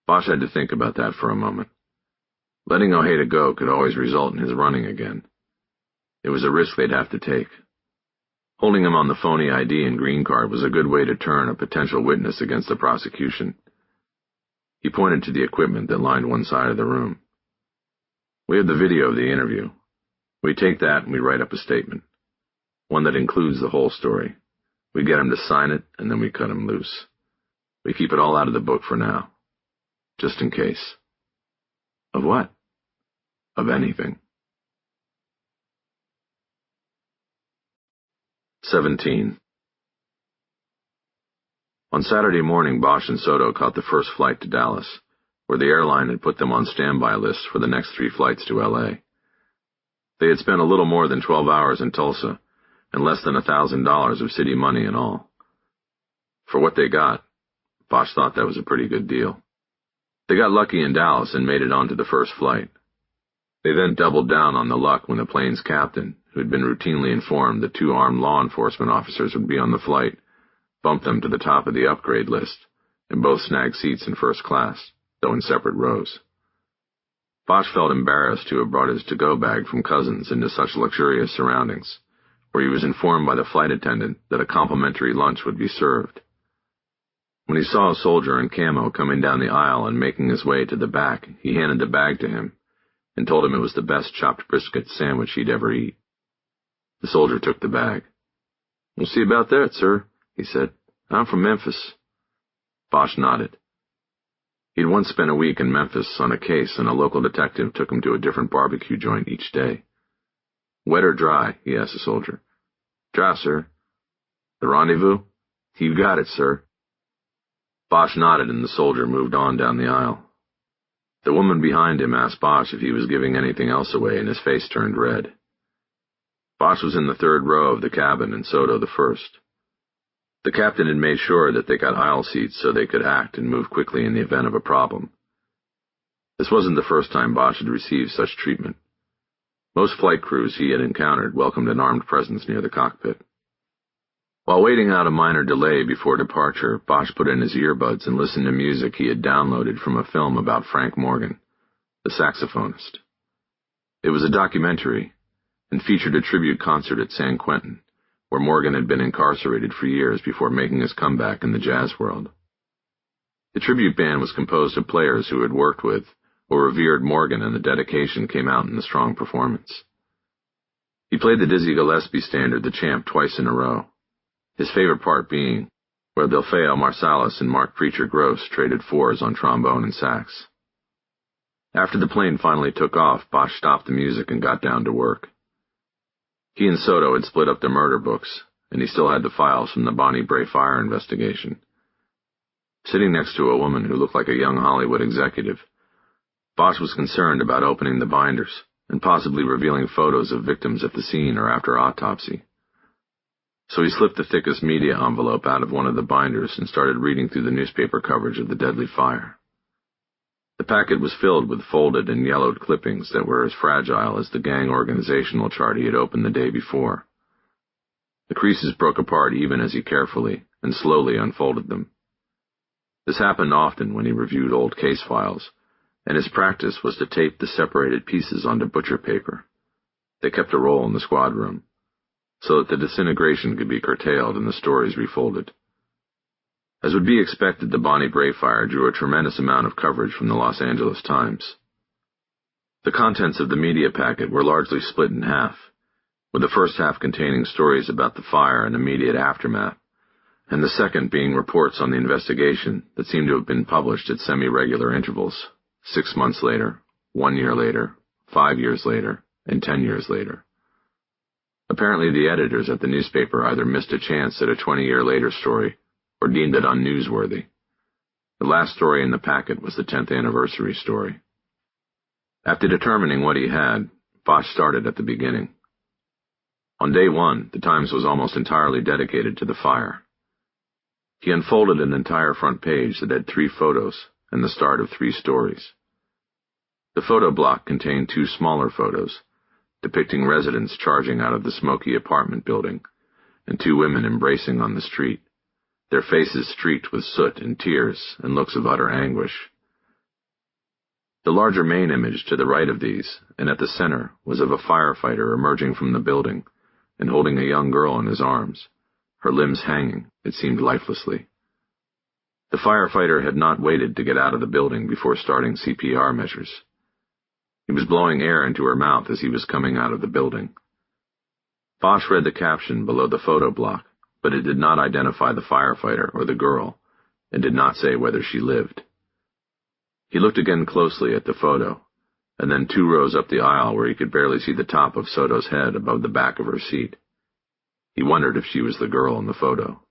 S1: Bosch had to think about that for a moment. Letting Ojeda go could always result in his running again. It was a risk they'd have to take. Holding him on the phony ID and green card was a good way to turn a potential witness against the prosecution. He pointed to the equipment that lined one side of the room. We have the video of the interview. We take that and we write up a statement. One that includes the whole story. We get him to sign it, and then we cut him loose. We keep it all out of the book for now. Just in case. Of what? Of anything. 17. On Saturday morning, Bosch and Soto caught the first flight to Dallas, where the airline had put them on standby lists for the next 3 flights to L.A. They had spent a little more than 12 hours in Tulsa, and less than $1,000 of city money in all. For what they got, Bosch thought that was a pretty good deal. They got lucky in Dallas and made it onto the first flight. They then doubled down on the luck when the plane's captain, who had been routinely informed that 2 armed law enforcement officers would be on the flight, bumped them to the top of the upgrade list, and both snagged seats in first class, though in separate rows. Bosch felt embarrassed to have brought his to-go bag from Cousins into such luxurious surroundings, where he was informed by the flight attendant that a complimentary lunch would be served. When he saw a soldier in camo coming down the aisle and making his way to the back, he handed the bag to him and told him it was the best chopped brisket sandwich he'd ever eat. The soldier took the bag. "We'll see about that, sir," he said. "I'm from Memphis." Bosch nodded. He'd once spent a week in Memphis on a case, and a local detective took him to a different barbecue joint each day. "Wet or dry?" he asked the soldier. "Dry, sir." "The rendezvous?" "You got it, sir." Bosch nodded, and the soldier moved on down the aisle. The woman behind him asked Bosch if he was giving anything else away, and his face turned red. Bosch was in the 3rd row of the cabin, and Soto the 1st. The captain had made sure that they got aisle seats so they could act and move quickly in the event of a problem. This wasn't the first time Bosch had received such treatment. Most flight crews he had encountered welcomed an armed presence near the cockpit. While waiting out a minor delay before departure, Bosch put in his earbuds and listened to music he had downloaded from a film about Frank Morgan, the saxophonist. It was a documentary and featured a tribute concert at San Quentin, where Morgan had been incarcerated for years before making his comeback in the jazz world. The tribute band was composed of players who had worked with or revered Morgan, and the dedication came out in the strong performance. He played the Dizzy Gillespie standard, The Champ, twice in a row, his favorite part being where Delfeo Marsalis and Mark Preacher Gross traded 4s on trombone and sax. After the plane finally took off, Bosch stopped the music and got down to work. He and Soto had split up the murder books, and he still had the files from the Bonnie Bray fire investigation. Sitting next to a woman who looked like a young Hollywood executive, Bosch was concerned about opening the binders and possibly revealing photos of victims at the scene or after autopsy. So he slipped the thickest media envelope out of one of the binders and started reading through the newspaper coverage of the deadly fire. The packet was filled with folded and yellowed clippings that were as fragile as the gang organizational chart he had opened the day before. The creases broke apart even as he carefully and slowly unfolded them. This happened often when he reviewed old case files, and his practice was to tape the separated pieces onto butcher paper. They kept a roll in the squad room, so that the disintegration could be curtailed and the stories refolded. As would be expected, the Bonnie Bray fire drew a tremendous amount of coverage from the Los Angeles Times. The contents of the media packet were largely split in half, with the first half containing stories about the fire and immediate aftermath, and the second being reports on the investigation that seemed to have been published at semi-regular intervals, 6 months later, 1 year later, 5 years later, and 10 years later. Apparently the editors at the newspaper either missed a chance at a 20-year-later story or deemed it unnewsworthy. The last story in the packet was the 10th anniversary story. After determining what he had, Bosch started at the beginning. On day 1, the Times was almost entirely dedicated to the fire. He unfolded an entire front page that had 3 photos and the start of 3 stories. The photo block contained 2 smaller photos, depicting residents charging out of the smoky apartment building, and 2 women embracing on the street, their faces streaked with soot and tears and looks of utter anguish. The larger main image to the right of these, and at the center, was of a firefighter emerging from the building and holding a young girl in his arms, her limbs hanging, it seemed lifelessly. The firefighter had not waited to get out of the building before starting CPR measures. He was blowing air into her mouth as he was coming out of the building. Bosch read the caption below the photo block, but it did not identify the firefighter or the girl, and did not say whether she lived. He looked again closely at the photo, and then 2 rows up the aisle where he could barely see the top of Soto's head above the back of her seat. He wondered if she was the girl in the photo.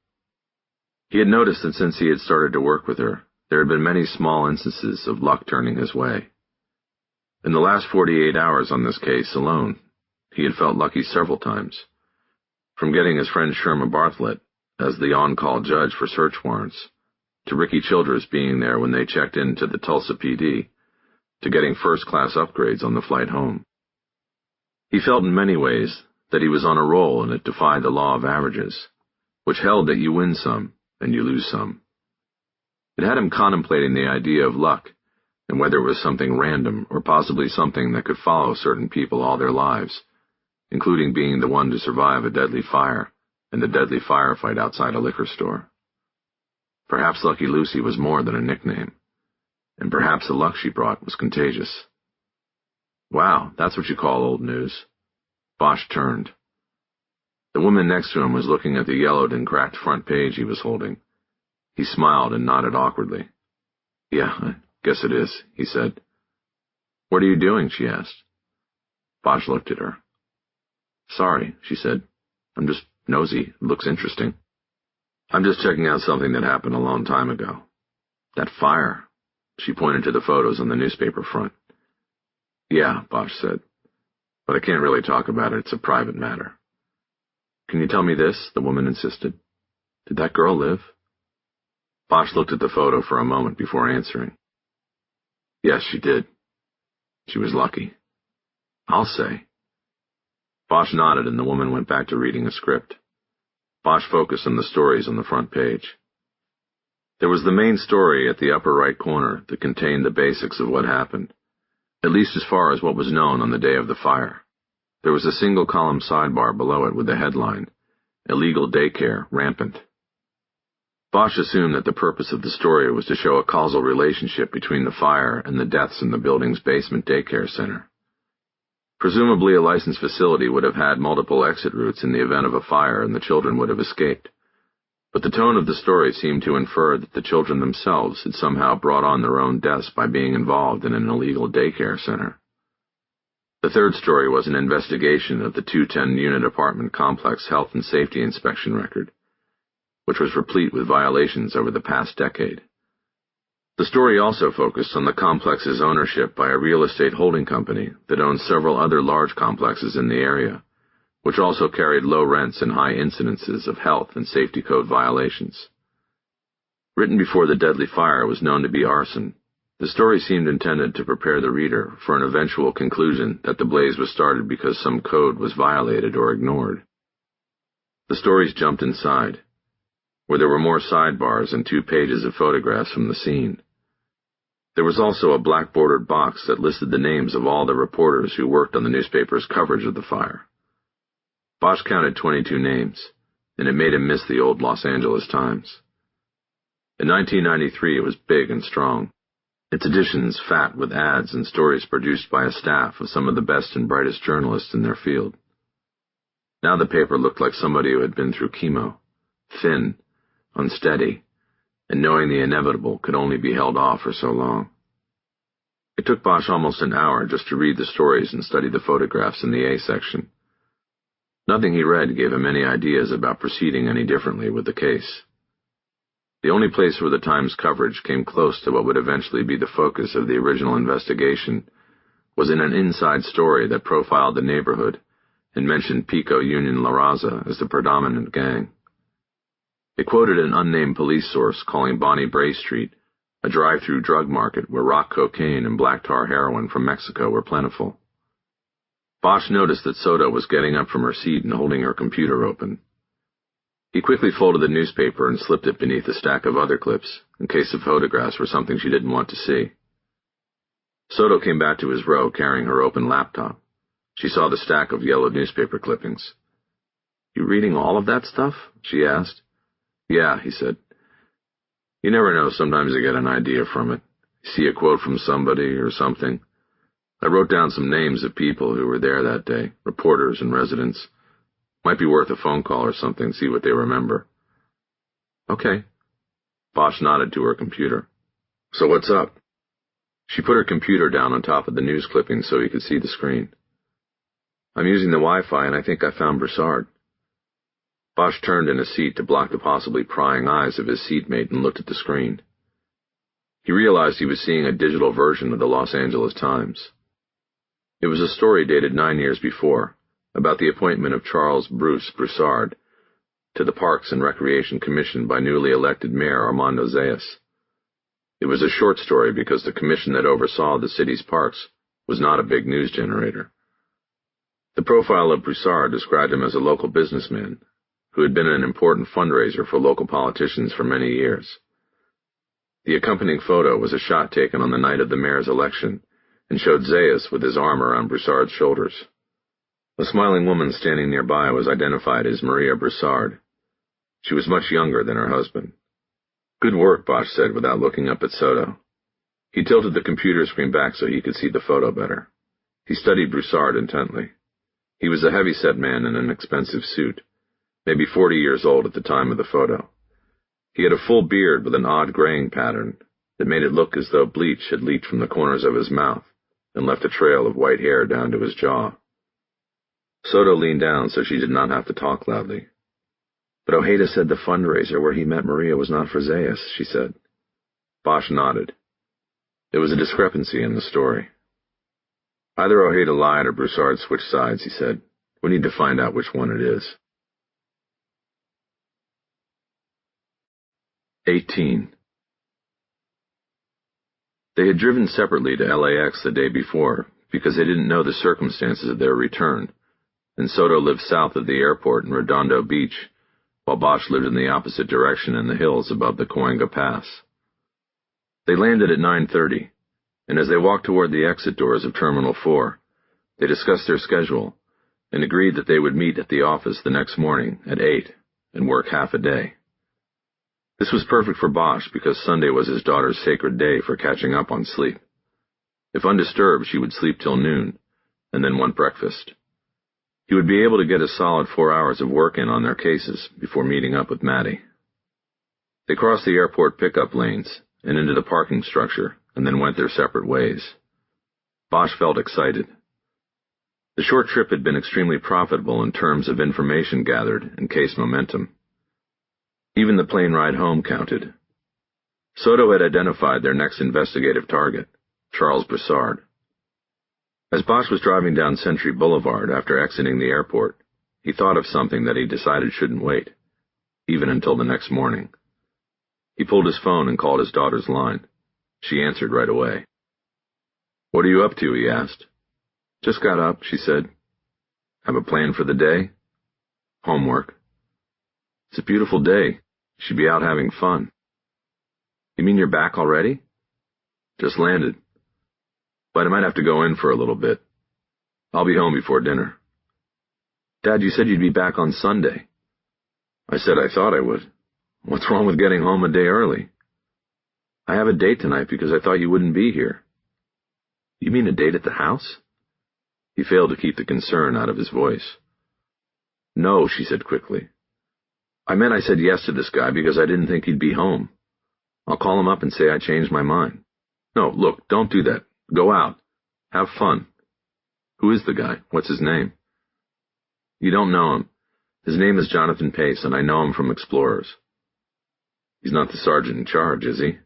S1: He had noticed that since he had started to work with her, there had been many small instances of luck turning his way. In the last 48 hours on this case alone, he had felt lucky several times. From getting his friend Sherma Bartlett as the on-call judge for search warrants, to Ricky Childress being there when they checked into the Tulsa PD, to getting first-class upgrades on the flight home. He felt in many ways that he was on a roll and it defied the law of averages, which held that you win some and you lose some. It had him contemplating the idea of luck and whether it was something random or possibly something that could follow certain people all their lives, including being the one to survive a deadly fire and a deadly firefight outside a liquor store. Perhaps Lucky Lucy was more than a nickname, and perhaps the luck she brought was contagious. Wow, that's what you call old news. Bosch turned. The woman next to him was looking at the yellowed and cracked front page he was holding. He smiled and nodded awkwardly. Yeah, I guess it is, he said. What are you doing? She asked. Bosch looked at her. Sorry, she said. I'm just nosy. It looks interesting. I'm just checking out something that happened a long time ago. That fire. She pointed to the photos on the newspaper front. Yeah, Bosch said. But I can't really talk about it. It's a private matter. Can you tell me this? The woman insisted. Did that girl live? Bosch looked at the photo for a moment before answering. Yes, she did. She was lucky. I'll say. Bosch nodded and the woman went back to reading a script. Bosch focused on the stories on the front page. There was the main story at the upper right corner that contained the basics of what happened, at least as far as what was known on the day of the fire. There was a single-column sidebar below it with the headline, Illegal Daycare Rampant. Bosch assumed that the purpose of the story was to show a causal relationship between the fire and the deaths in the building's basement daycare center. Presumably a licensed facility would have had multiple exit routes in the event of a fire and the children would have escaped. But the tone of the story seemed to infer that the children themselves had somehow brought on their own deaths by being involved in an illegal daycare center. The third story was an investigation of the 210-unit apartment complex health and safety inspection record, which was replete with violations over the past decade. The story also focused on the complex's ownership by a real estate holding company that owned several other large complexes in the area, which also carried low rents and high incidences of health and safety code violations. Written before the deadly fire was known to be arson, the story seemed intended to prepare the reader for an eventual conclusion that the blaze was started because some code was violated or ignored. The stories jumped inside, where there were more sidebars and 2 pages of photographs from the scene. There was also a black-bordered box that listed the names of all the reporters who worked on the newspaper's coverage of the fire. Bosch counted 22 names, and it made him miss the old Los Angeles Times. In 1993 it was big and strong, its editions fat with ads and stories produced by a staff of some of the best and brightest journalists in their field. Now the paper looked like somebody who had been through chemo, thin, unsteady, and knowing the inevitable could only be held off for so long. It took Bosch almost an hour just to read the stories and study the photographs in the A section. Nothing he read gave him any ideas about proceeding any differently with the case. The only place where the Times coverage came close to what would eventually be the focus of the original investigation was in an inside story that profiled the neighborhood and mentioned Pico Union La Raza as the predominant gang. It quoted an unnamed police source calling Bonnie Bray Street a drive-through drug market where rock cocaine and black tar heroin from Mexico were plentiful. Bosch noticed that Soto was getting up from her seat and holding her computer open. He quickly folded the newspaper and slipped it beneath a stack of other clips, in case the photographs were something she didn't want to see. Soto came back to his row carrying her open laptop. She saw the stack of yellowed newspaper clippings. You reading all of that stuff? She asked. Yeah, he said. You never know, sometimes you get an idea from it. You see a quote from somebody or something. I wrote down some names of people who were there that day, reporters and residents. Might be worth a phone call or something, see what they remember. Okay. Bosch nodded to her computer. So what's up? She put her computer down on top of the news clipping so he could see the screen. "I'm using the Wi-Fi, and I think I found Broussard." Bosch turned in his seat to block the possibly prying eyes of his seatmate and looked at the screen. He realized he was seeing a digital version of the Los Angeles Times. It was a story dated 9 years before, about the appointment of Charles Bruce Broussard to the Parks and Recreation Commission by newly elected Mayor Armando Zayas. It was a short story because the commission that oversaw the city's parks was not a big news generator. The profile of Broussard described him as a local businessman who had been an important fundraiser for local politicians for many years. The accompanying photo was a shot taken on the night of the mayor's election and showed Zayas with his arm around Broussard's shoulders. A smiling woman standing nearby was identified as Maria Broussard. She was much younger than her husband. "Good work," Bosch said without looking up at Soto. He tilted the computer screen back so he could see the photo better. He studied Broussard intently. He was a heavy-set man in an expensive suit, maybe 40 years old at the time of the photo. He had a full beard with an odd graying pattern that made it look as though bleach had leaked from the corners of his mouth and left a trail of white hair down to his jaw. Soto leaned down so she did not have to talk loudly. "But Ojeda said the fundraiser where he met Maria was not for Zayas," she said. Bosch nodded. There was a discrepancy in the story. "Either Ojeda lied or Broussard switched sides," he said. "We need to find out which one it is." 18. They had driven separately to LAX the day before because they didn't know the circumstances of their return, and Soto lived south of the airport in Redondo Beach, while Bosch lived in the opposite direction in the hills above the Coenga Pass. They landed at 9:30, and as they walked toward the exit doors of Terminal 4, they discussed their schedule and agreed that they would meet at the office the next morning at 8 and work half a day. This was perfect for Bosch because Sunday was his daughter's sacred day for catching up on sleep. If undisturbed, she would sleep till noon, and then want breakfast. He would be able to get a solid 4 hours of work in on their cases before meeting up with Maddie. They crossed the airport pickup lanes and into the parking structure and then went their separate ways. Bosch felt excited. The short trip had been extremely profitable in terms of information gathered and case momentum. Even the plane ride home counted. Soto had identified their next investigative target, Charles Broussard. As Bosch was driving down Century Boulevard after exiting the airport, he thought of something that he decided shouldn't wait, even until the next morning. He pulled his phone and called his daughter's line. She answered right away. "What are you up to?" he asked. "Just got up," she said. "Have a plan for the day?" "Homework." "It's a beautiful day. You should be out having fun." "You mean you're back already?" "Just landed. But I might have to go in for a little bit. I'll be home before dinner." "Dad, you said you'd be back on Sunday." "I said I thought I would. What's wrong with getting home a day early?" "I have a date tonight because I thought you wouldn't be here." "You mean a date at the house?" He failed to keep the concern out of his voice. "No," she said quickly. I said yes to this guy because I didn't think he'd be home. I'll call him up and say I changed my mind." "No, look, don't do that. Go out. Have fun." "Who is the guy? What's his name?" "You don't know him. His name is Jonathan Pace, and I know him from Explorers." "He's not the sergeant in charge, is he?"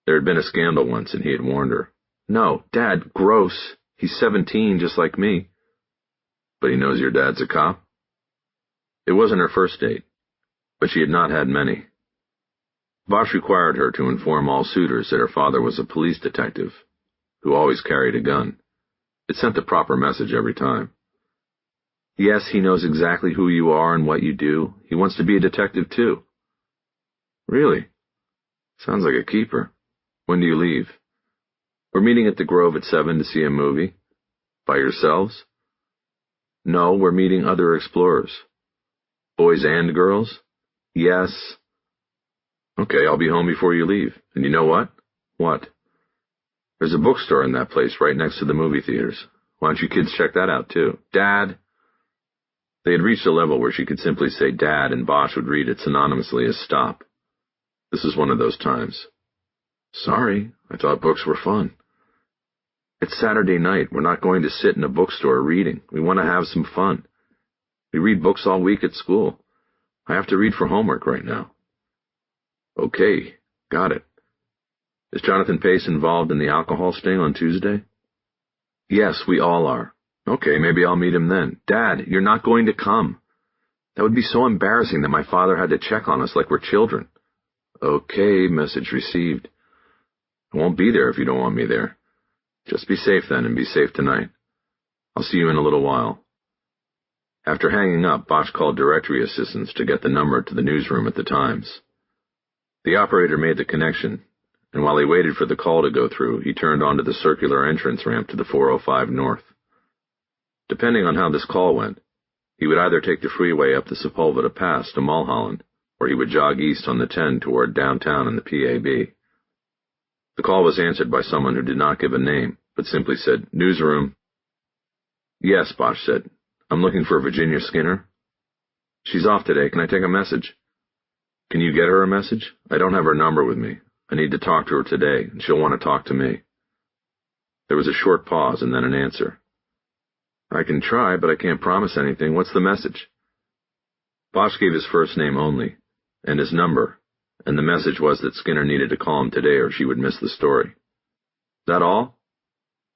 S1: There had been a scandal once, and he had warned her. "No, Dad, gross. He's 17, just like me." "But he knows your dad's a cop?" It wasn't her first date, but she had not had many. Bosch required her to inform all suitors that her father was a police detective, who always carried a gun. It sent the proper message every time. "Yes, he knows exactly who you are and what you do. He wants to be a detective, too." "Really? Sounds like a keeper. When do you leave?" "We're meeting at the Grove at 7 to see a movie." "By yourselves?" "No, we're meeting other explorers." "Boys and girls?" "Yes." "Okay, I'll be home before you leave. And you know what?" "What?" "There's a bookstore in that place right next to the movie theaters. Why don't you kids check that out, too?" "Dad!" They had reached a level where she could simply say Dad and Bosch would read it synonymously as stop. This was one of those times. Sorry, I thought books were fun. It's Saturday night. We're not going to sit in a bookstore reading. We want to have some fun. We read books all week at school. I have to read for homework right now. Okay, got it. Is Jonathan Pace involved in the alcohol sting on Tuesday? Yes, we all are. Okay, maybe I'll meet him then. Dad, you're not going to come. That would be so embarrassing that my father had to check on us like we're children. Okay, message received. I won't be there if you don't want me there. Just be safe then, and be safe tonight. I'll see you in a little while. After hanging up, Bosch called directory assistants to get the number to the newsroom at the Times. The operator made the connection, and while he waited for the call to go through, he turned onto the circular entrance ramp to the 405 North. Depending on how this call went, he would either take the freeway up the Sepulveda Pass to Mulholland, or he would jog east on the 10 toward downtown and the PAB. The call was answered by someone who did not give a name, but simply said, "Newsroom." "Yes," Bosch said. "I'm looking for Virginia Skinner." "She's off today. Can I take a message?" "Can you get her a message? I don't have her number with me. I need to talk to her today, and she'll want to talk to me." There was a short pause and then an answer. "I can try, but I can't promise anything. What's the message?" Bosch gave his first name only, and his number, and the message was that Skinner needed to call him today or she would miss the story. "That all?"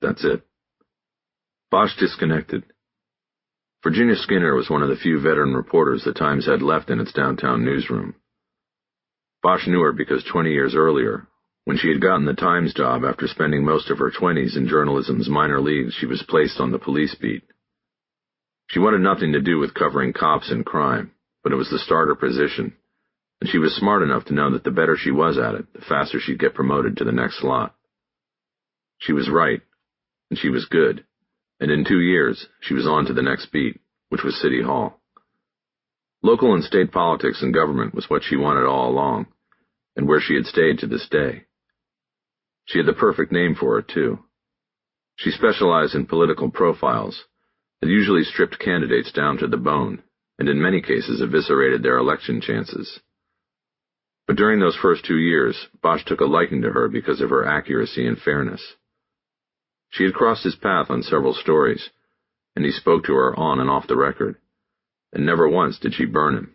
S1: "That's it." Bosch disconnected. Virginia Skinner was one of the few veteran reporters the Times had left in its downtown newsroom. Bosch knew her because 20 years earlier, when she had gotten the Times job after spending most of her 20s in journalism's minor leagues, she was placed on the police beat. She wanted nothing to do with covering cops and crime, but it was the starter position, and she was smart enough to know that the better she was at it, the faster she'd get promoted to the next slot. She was right, and she was good, and in 2 years she was on to the next beat, which was City Hall. Local and state politics and government was what she wanted all along, and where she had stayed to this day. She had the perfect name for it, too. She specialized in political profiles that usually stripped candidates down to the bone, and in many cases eviscerated their election chances. But during those first 2 years, Bosch took a liking to her because of her accuracy and fairness. She had crossed his path on several stories, and he spoke to her on and off the record, and never once did she burn him.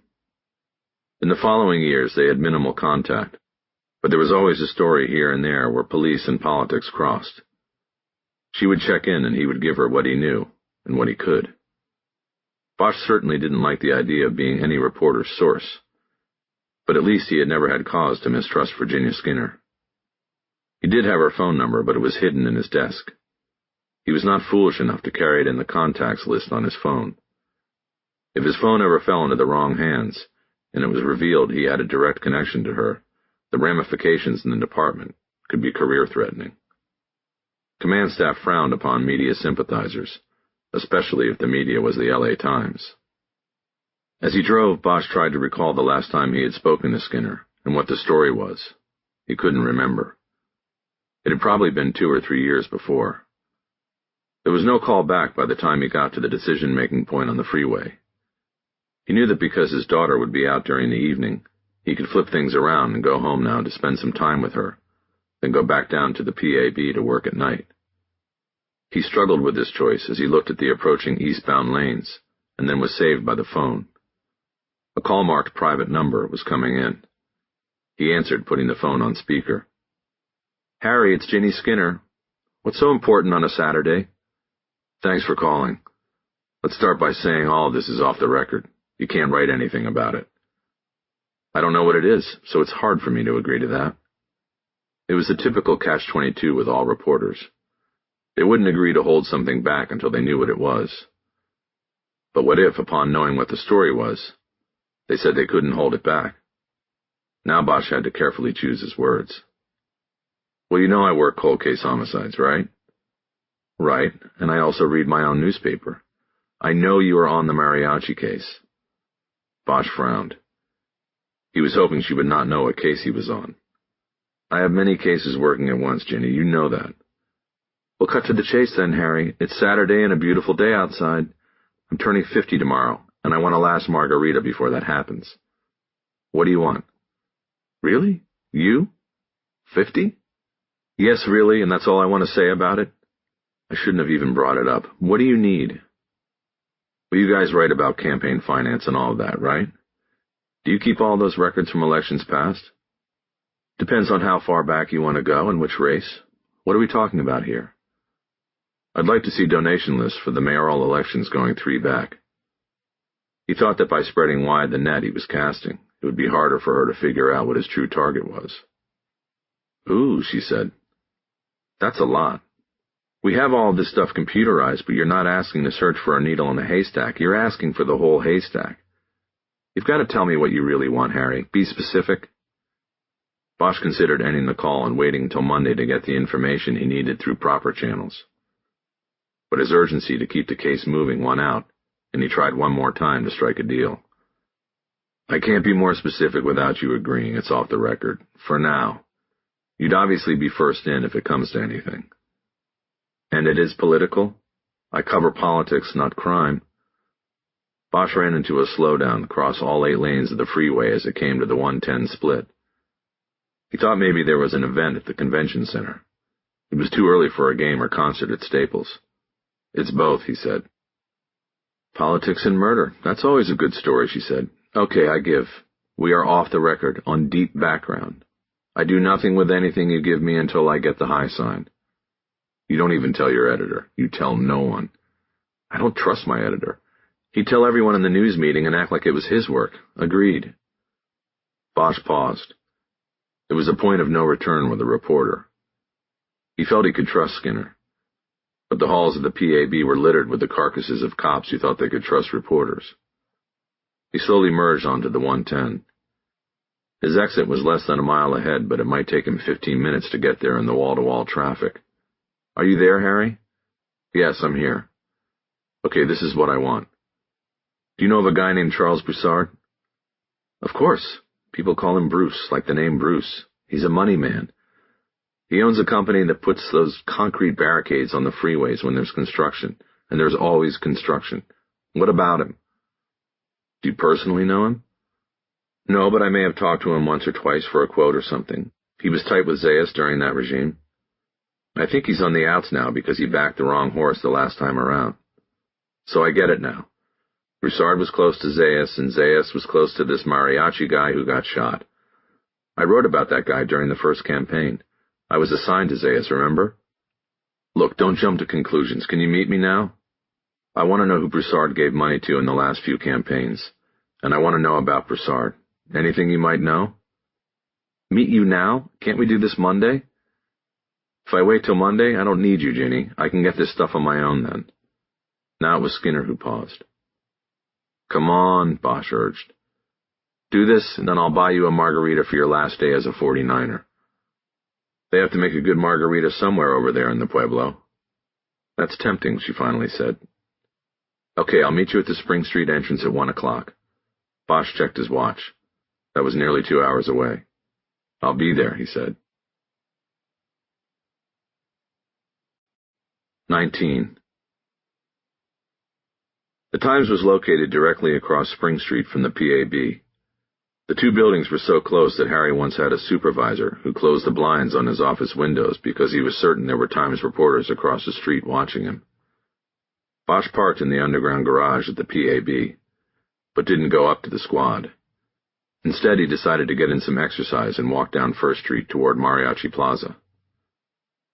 S1: In the following years they had minimal contact, but there was always a story here and there where police and politics crossed. She would check in and he would give her what he knew and what he could. Bosch certainly didn't like the idea of being any reporter's source, but at least he had never had cause to mistrust Virginia Skinner. He did have her phone number, but it was hidden in his desk. He was not foolish enough to carry it in the contacts list on his phone. If his phone ever fell into the wrong hands, and it was revealed he had a direct connection to her, the ramifications in the department could be career-threatening. Command staff frowned upon media sympathizers, especially if the media was the LA Times. As he drove, Bosch tried to recall the last time he had spoken to Skinner and what the story was. He couldn't remember. It had probably been 2 or 3 years before. There was no call back by the time he got to the decision-making point on the freeway. He knew that because his daughter would be out during the evening, he could flip things around and go home now to spend some time with her, then go back down to the PAB to work at night. He struggled with this choice as he looked at the approaching eastbound lanes, and then was saved by the phone. A call marked private number was coming in. He answered, putting the phone on speaker. "Harry, it's Ginny Skinner. What's so important on a Saturday?" "Thanks for calling. Let's start by saying all of this is off the record. You can't write anything about it." "I don't know what it is, so it's hard for me to agree to that." It was the typical catch-22 with all reporters. They wouldn't agree to hold something back until they knew what it was. But what if, upon knowing what the story was, they said they couldn't hold it back? Now Bosch had to carefully choose his words. "Well, you know I work cold case homicides, right?" "Right, and I also read my own newspaper. I know you are on the mariachi case." Bosch frowned. He was hoping she would not know what case he was on. "I have many cases working at once, Ginny, you know that." "We'll cut to the chase then, Harry. It's Saturday and a beautiful day outside. I'm turning 50 tomorrow, and I want a last margarita before that happens." "What do you want?" "Really? You? 50? Yes, really, and that's all I want to say about it? I shouldn't have even brought it up. What do you need? Well, you guys write about campaign finance and all of that, right? Do you keep all those records from elections past? Depends on how far back you want to go and which race. What are we talking about here? I'd like to see donation lists for the mayoral elections going 3 back. He thought that by spreading wide the net he was casting, it would be harder for her to figure out what his true target was. Ooh, she said. That's a lot. We have all of this stuff computerized, but you're not asking to search for a needle in a haystack. You're asking for the whole haystack. You've got to tell me what you really want, Harry. Be specific. Bosch considered ending the call and waiting until Monday to get the information he needed through proper channels. But his urgency to keep the case moving won out, and he tried one more time to strike a deal. I can't be more specific without you agreeing. It's off the record. For now. You'd obviously be first in if it comes to anything. And it is political? I cover politics, not crime. Bosch ran into a slowdown across all 8 lanes of the freeway as it came to the 110 split. He thought maybe there was an event at the convention center. It was too early for a game or concert at Staples. It's both, he said. Politics and murder. That's always a good story, she said. Okay, I give. We are off the record, on deep background. I do nothing with anything you give me until I get the high sign. You don't even tell your editor. You tell no one. I don't trust my editor. He'd tell everyone in the news meeting and act like it was his work. Agreed. Bosch paused. It was a point of no return with the reporter. He felt he could trust Skinner. But the halls of the PAB were littered with the carcasses of cops who thought they could trust reporters. He slowly merged onto the 110. His exit was less than a mile ahead, but it might take him 15 minutes to get there in the wall-to-wall traffic. Are you there, Harry? Yes, I'm here. Okay, this is what I want. Do you know of a guy named Charles Broussard? Of course. People call him Bruce, like the name Bruce. He's a money man. He owns a company that puts those concrete barricades on the freeways when there's construction, and there's always construction. What about him? Do you personally know him? No, but I may have talked to him once or twice for a quote or something. He was tight with Zayas during that regime. I think he's on the outs now because he backed the wrong horse the last time around. So I get it now. Broussard was close to Zayas, and Zayas was close to this mariachi guy who got shot. I wrote about that guy during the first campaign. I was assigned to Zayas, remember? Look, don't jump to conclusions. Can you meet me now? I want to know who Broussard gave money to in the last few campaigns, and I want to know about Broussard. Anything you might know? Meet you now? Can't we do this Monday? If I wait till Monday, I don't need you, Ginny. I can get this stuff on my own then. Now it was Skinner who paused. Come on, Bosch urged. Do this, and then I'll buy you a margarita for your last day as a 49er. They have to make a good margarita somewhere over there in the Pueblo. That's tempting, she finally said. Okay, I'll meet you at the Spring Street entrance at 1 o'clock. Bosch checked his watch. That was nearly 2 hours away. I'll be there, he said. 19. The Times was located directly across Spring Street from the PAB. The 2 buildings were so close that Harry once had a supervisor who closed the blinds on his office windows because he was certain there were Times reporters across the street watching him. Bosch parked in the underground garage at the PAB, but didn't go up to the squad. Instead, he decided to get in some exercise and walk down First Street toward Mariachi Plaza.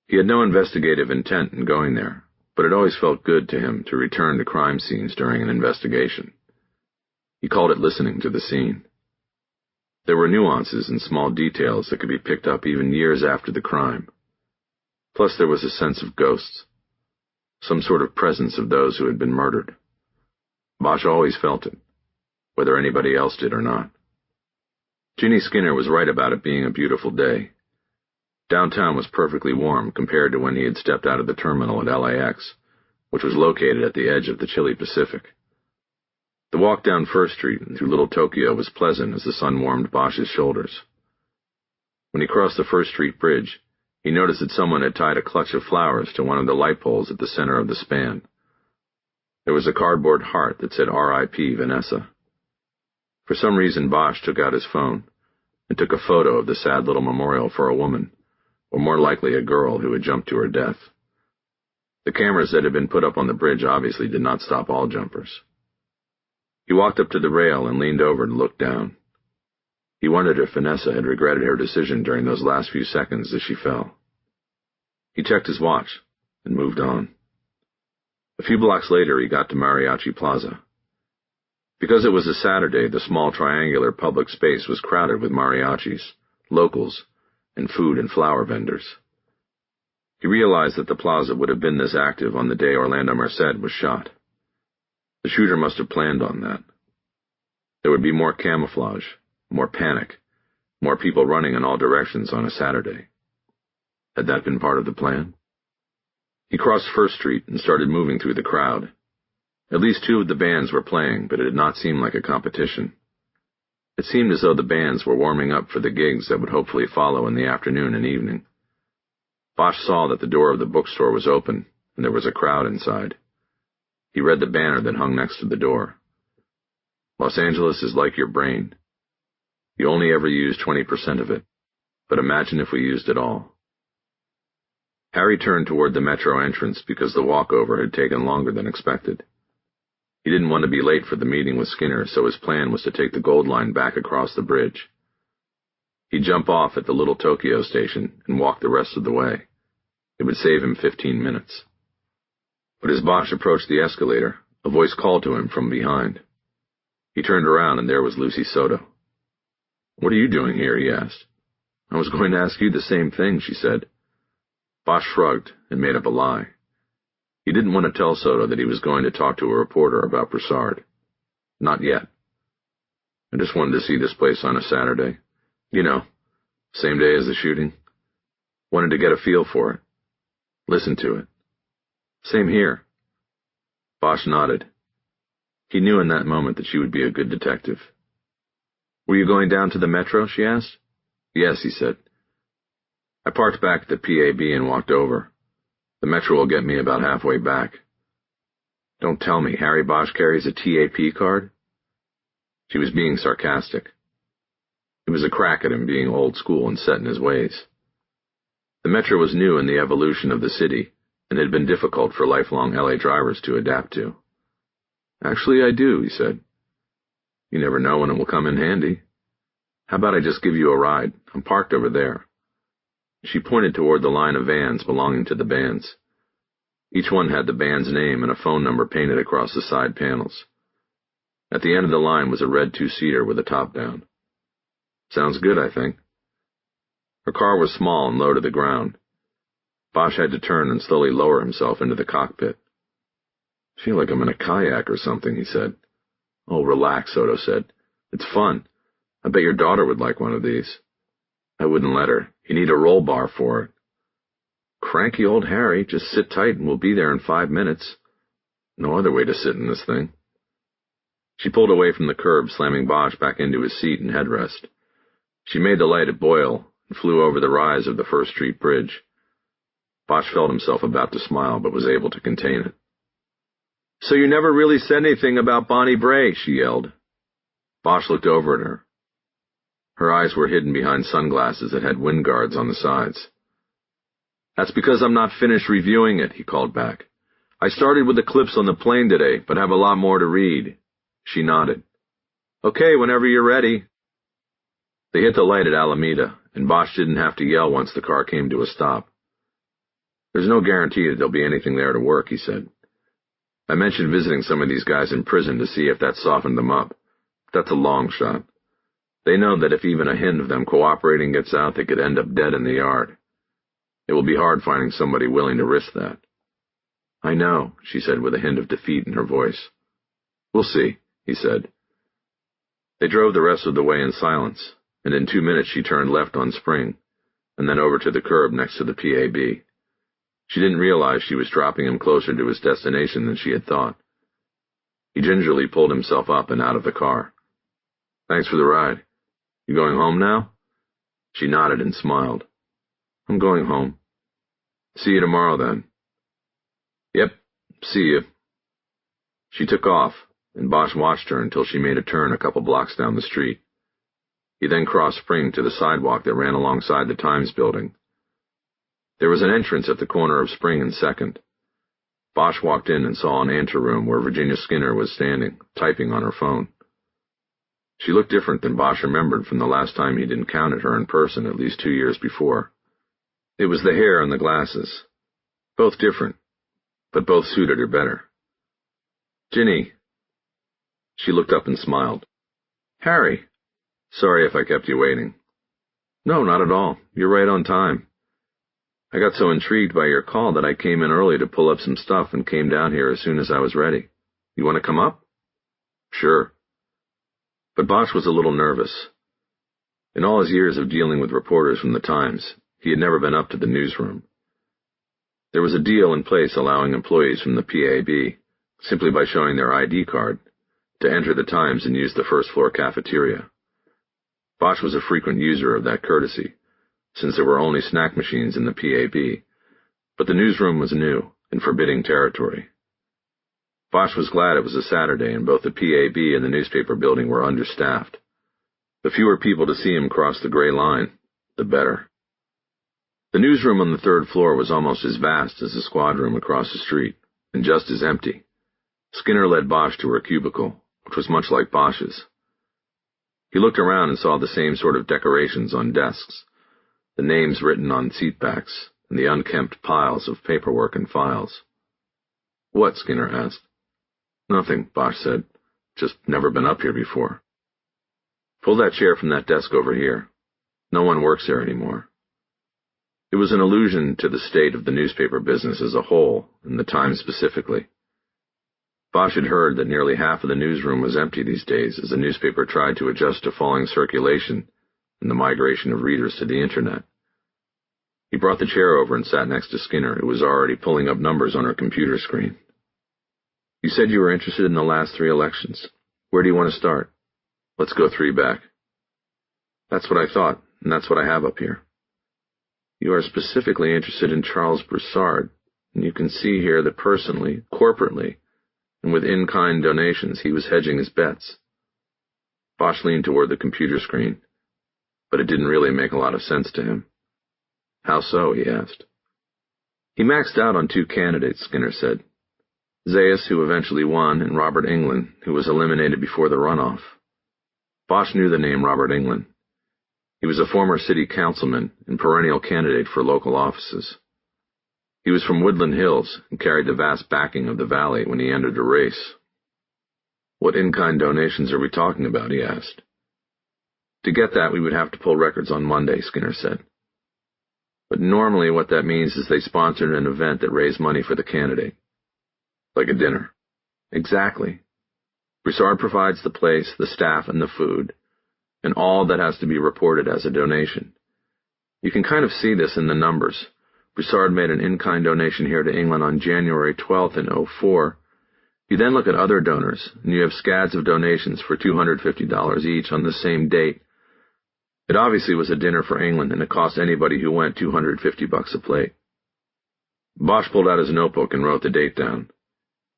S1: He had no investigative intent in going there, but it always felt good to him to return to crime scenes during an investigation. He called it listening to the scene. There were nuances and small details that could be picked up even years after the crime. Plus there was a sense of ghosts, some sort of presence of those who had been murdered. Bosch always felt it, whether anybody else did or not. Ginny Skinner was right about it being a beautiful day. Downtown was perfectly warm compared to when he had stepped out of the terminal at LAX, which was located at the edge of the chilly Pacific. The walk down First Street and through Little Tokyo was pleasant as the sun warmed Bosch's shoulders. When he crossed the First Street Bridge, he noticed that someone had tied a clutch of flowers to one of the light poles at the center of the span. There was a cardboard heart that said R.I.P. Vanessa. For some reason, Bosch took out his phone and took a photo of the sad little memorial for a woman, or more likely a girl who had jumped to her death. The cameras that had been put up on the bridge obviously did not stop all jumpers. He walked up to the rail and leaned over and looked down. He wondered if Vanessa had regretted her decision during those last few seconds as she fell. He checked his watch and moved on. A few blocks later, he got to Mariachi Plaza. Because it was a Saturday, the small triangular public space was crowded with mariachis, locals, and food and flower vendors. He realized that the plaza would have been this active on the day Orlando Merced was shot. The shooter must have planned on that. There would be more camouflage, more panic, more people running in all directions on a Saturday. Had that been part of the plan? He crossed First Street and started moving through the crowd. At least two of the bands were playing, but it did not seem like a competition. It seemed as though the bands were warming up for the gigs that would hopefully follow in the afternoon and evening. Bosch saw that the door of the bookstore was open, and there was a crowd inside. He read the banner that hung next to the door. Los Angeles is like your brain. You only ever use 20% of it, but imagine if we used it all. Harry turned toward the metro entrance because the walkover had taken longer than expected. He didn't want to be late for the meeting with Skinner, so his plan was to take the Gold Line back across the bridge. He'd jump off at the Little Tokyo station and walk the rest of the way. It would save him 15 minutes. But as Bosch approached the escalator, a voice called to him from behind. He turned around, and there was Lucy Soto. "What are you doing here?" he asked. "I was going to ask you the same thing," she said. Bosch shrugged and made up a lie. He didn't want to tell Soto that he was going to talk to a reporter about Broussard. Not yet. "I just wanted to see this place on a Saturday. You know, same day as the shooting. Wanted to get a feel for it. Listen to it." "Same here." Bosch nodded. He knew in that moment that she would be a good detective. "Were you going down to the metro?" she asked. "Yes," he said. "I parked back at the PAB and walked over. The metro will get me about halfway back." "Don't tell me Harry Bosch carries a TAP card?" She was being sarcastic. It was a crack at him being old school and set in his ways. The metro was new in the evolution of the city, and had been difficult for lifelong LA drivers to adapt to. "Actually, I do," he said. "You never know when it will come in handy. How about I just give you a ride? I'm parked over there." She pointed toward the line of vans belonging to the bands. Each one had the band's name and a phone number painted across the side panels. At the end of the line was a red two-seater with a top down. "Sounds good, I think." Her car was small and low to the ground. Bosch had to turn and slowly lower himself into the cockpit. "I feel like I'm in a kayak or something," he said. "Oh, relax," Soto said. "It's fun. I bet your daughter would like one of these." "I wouldn't let her. You need a roll bar for it." "Cranky old Harry. Just sit tight and we'll be there in 5 minutes. No other way to sit in this thing." She pulled away from the curb, slamming Bosch back into his seat and headrest. She made the light boil and flew over the rise of the First Street Bridge. Bosch felt himself about to smile, but was able to contain it. "So you never really said anything about Bonnie Bray," she yelled. Bosch looked over at her. Her eyes were hidden behind sunglasses that had wind guards on the sides. "That's because I'm not finished reviewing it," he called back. "I started with the clips on the plane today, but have a lot more to read." She nodded. "Okay, whenever you're ready." They hit the light at Alameda, and Bosch didn't have to yell once the car came to a stop. "There's no guarantee that there'll be anything there to work," he said. "I mentioned visiting some of these guys in prison to see if that softened them up. That's a long shot. They know that if even a hint of them cooperating gets out, they could end up dead in the yard. It will be hard finding somebody willing to risk that." "I know," she said with a hint of defeat in her voice. "We'll see," he said. They drove the rest of the way in silence, and in 2 minutes she turned left on Spring, and then over to the curb next to the PAB. She didn't realize she was dropping him closer to his destination than she had thought. He gingerly pulled himself up and out of the car. "Thanks for the ride. You going home now?" She nodded and smiled. "I'm going home." "See you tomorrow, then." "Yep, see you." She took off, and Bosch watched her until she made a turn a couple blocks down the street. He then crossed Spring to the sidewalk that ran alongside the Times building. There was an entrance at the corner of Spring and 2nd. Bosch walked in and saw an anteroom where Virginia Skinner was standing, typing on her phone. She looked different than Bosch remembered from the last time he'd encountered her in person at least 2 years before. It was the hair and the glasses. Both different, but both suited her better. "Ginny." She looked up and smiled. "Harry. Sorry if I kept you waiting." "No, not at all. You're right on time. I got so intrigued by your call that I came in early to pull up some stuff and came down here as soon as I was ready. You want to come up?" "Sure." But Bosch was a little nervous. In all his years of dealing with reporters from the Times, he had never been up to the newsroom. There was a deal in place allowing employees from the PAB, simply by showing their ID card, to enter the Times and use the first-floor cafeteria. Bosch was a frequent user of that courtesy, since there were only snack machines in the PAB, but the newsroom was new and forbidding territory. Bosch was glad it was a Saturday and both the PAB and the newspaper building were understaffed. The fewer people to see him cross the gray line, the better. The newsroom on the 3rd floor was almost as vast as the squad room across the street, and just as empty. Skinner led Bosch to her cubicle, which was much like Bosch's. He looked around and saw the same sort of decorations on desks, the names written on seatbacks, and the unkempt piles of paperwork and files. "What?" Skinner asked. "Nothing," Bosch said. "Just never been up here before." "Pull that chair from that desk over here. No one works there anymore." It was an allusion to the state of the newspaper business as a whole, and the Times specifically. Bosch had heard that nearly half of the newsroom was empty these days as the newspaper tried to adjust to falling circulation and the migration of readers to the Internet. He brought the chair over and sat next to Skinner, who was already pulling up numbers on her computer screen. "You said you were interested in the last 3 elections. Where do you want to start?" "Let's go 3 back." "That's what I thought, and that's what I have up here." "You are specifically interested in Charles Broussard, and you can see here that personally, corporately, and with in-kind donations he was hedging his bets." Bosch leaned toward the computer screen, but it didn't really make a lot of sense to him. "How so?" he asked. "He maxed out on 2 candidates," Skinner said. Zayas, who eventually won, and Robert England, who was eliminated before the runoff. Bosch knew the name Robert England. He was a former city councilman and perennial candidate for local offices. He was from Woodland Hills and carried the vast backing of the valley when he entered the race. "What in-kind donations are we talking about?" he asked. "To get that, we would have to pull records on Monday," Skinner said. "But normally what that means is they sponsored an event that raised money for the candidate." "Like a dinner." "Exactly. Broussard provides the place, the staff, and the food, and all that has to be reported as a donation. You can kind of see this in the numbers. Broussard made an in-kind donation here to England on January 12th in 04. You then look at other donors, and you have scads of donations for $250 each on the same date. It obviously was a dinner for England, and it cost anybody who went $250 a plate." Bosch pulled out his notebook and wrote the date down.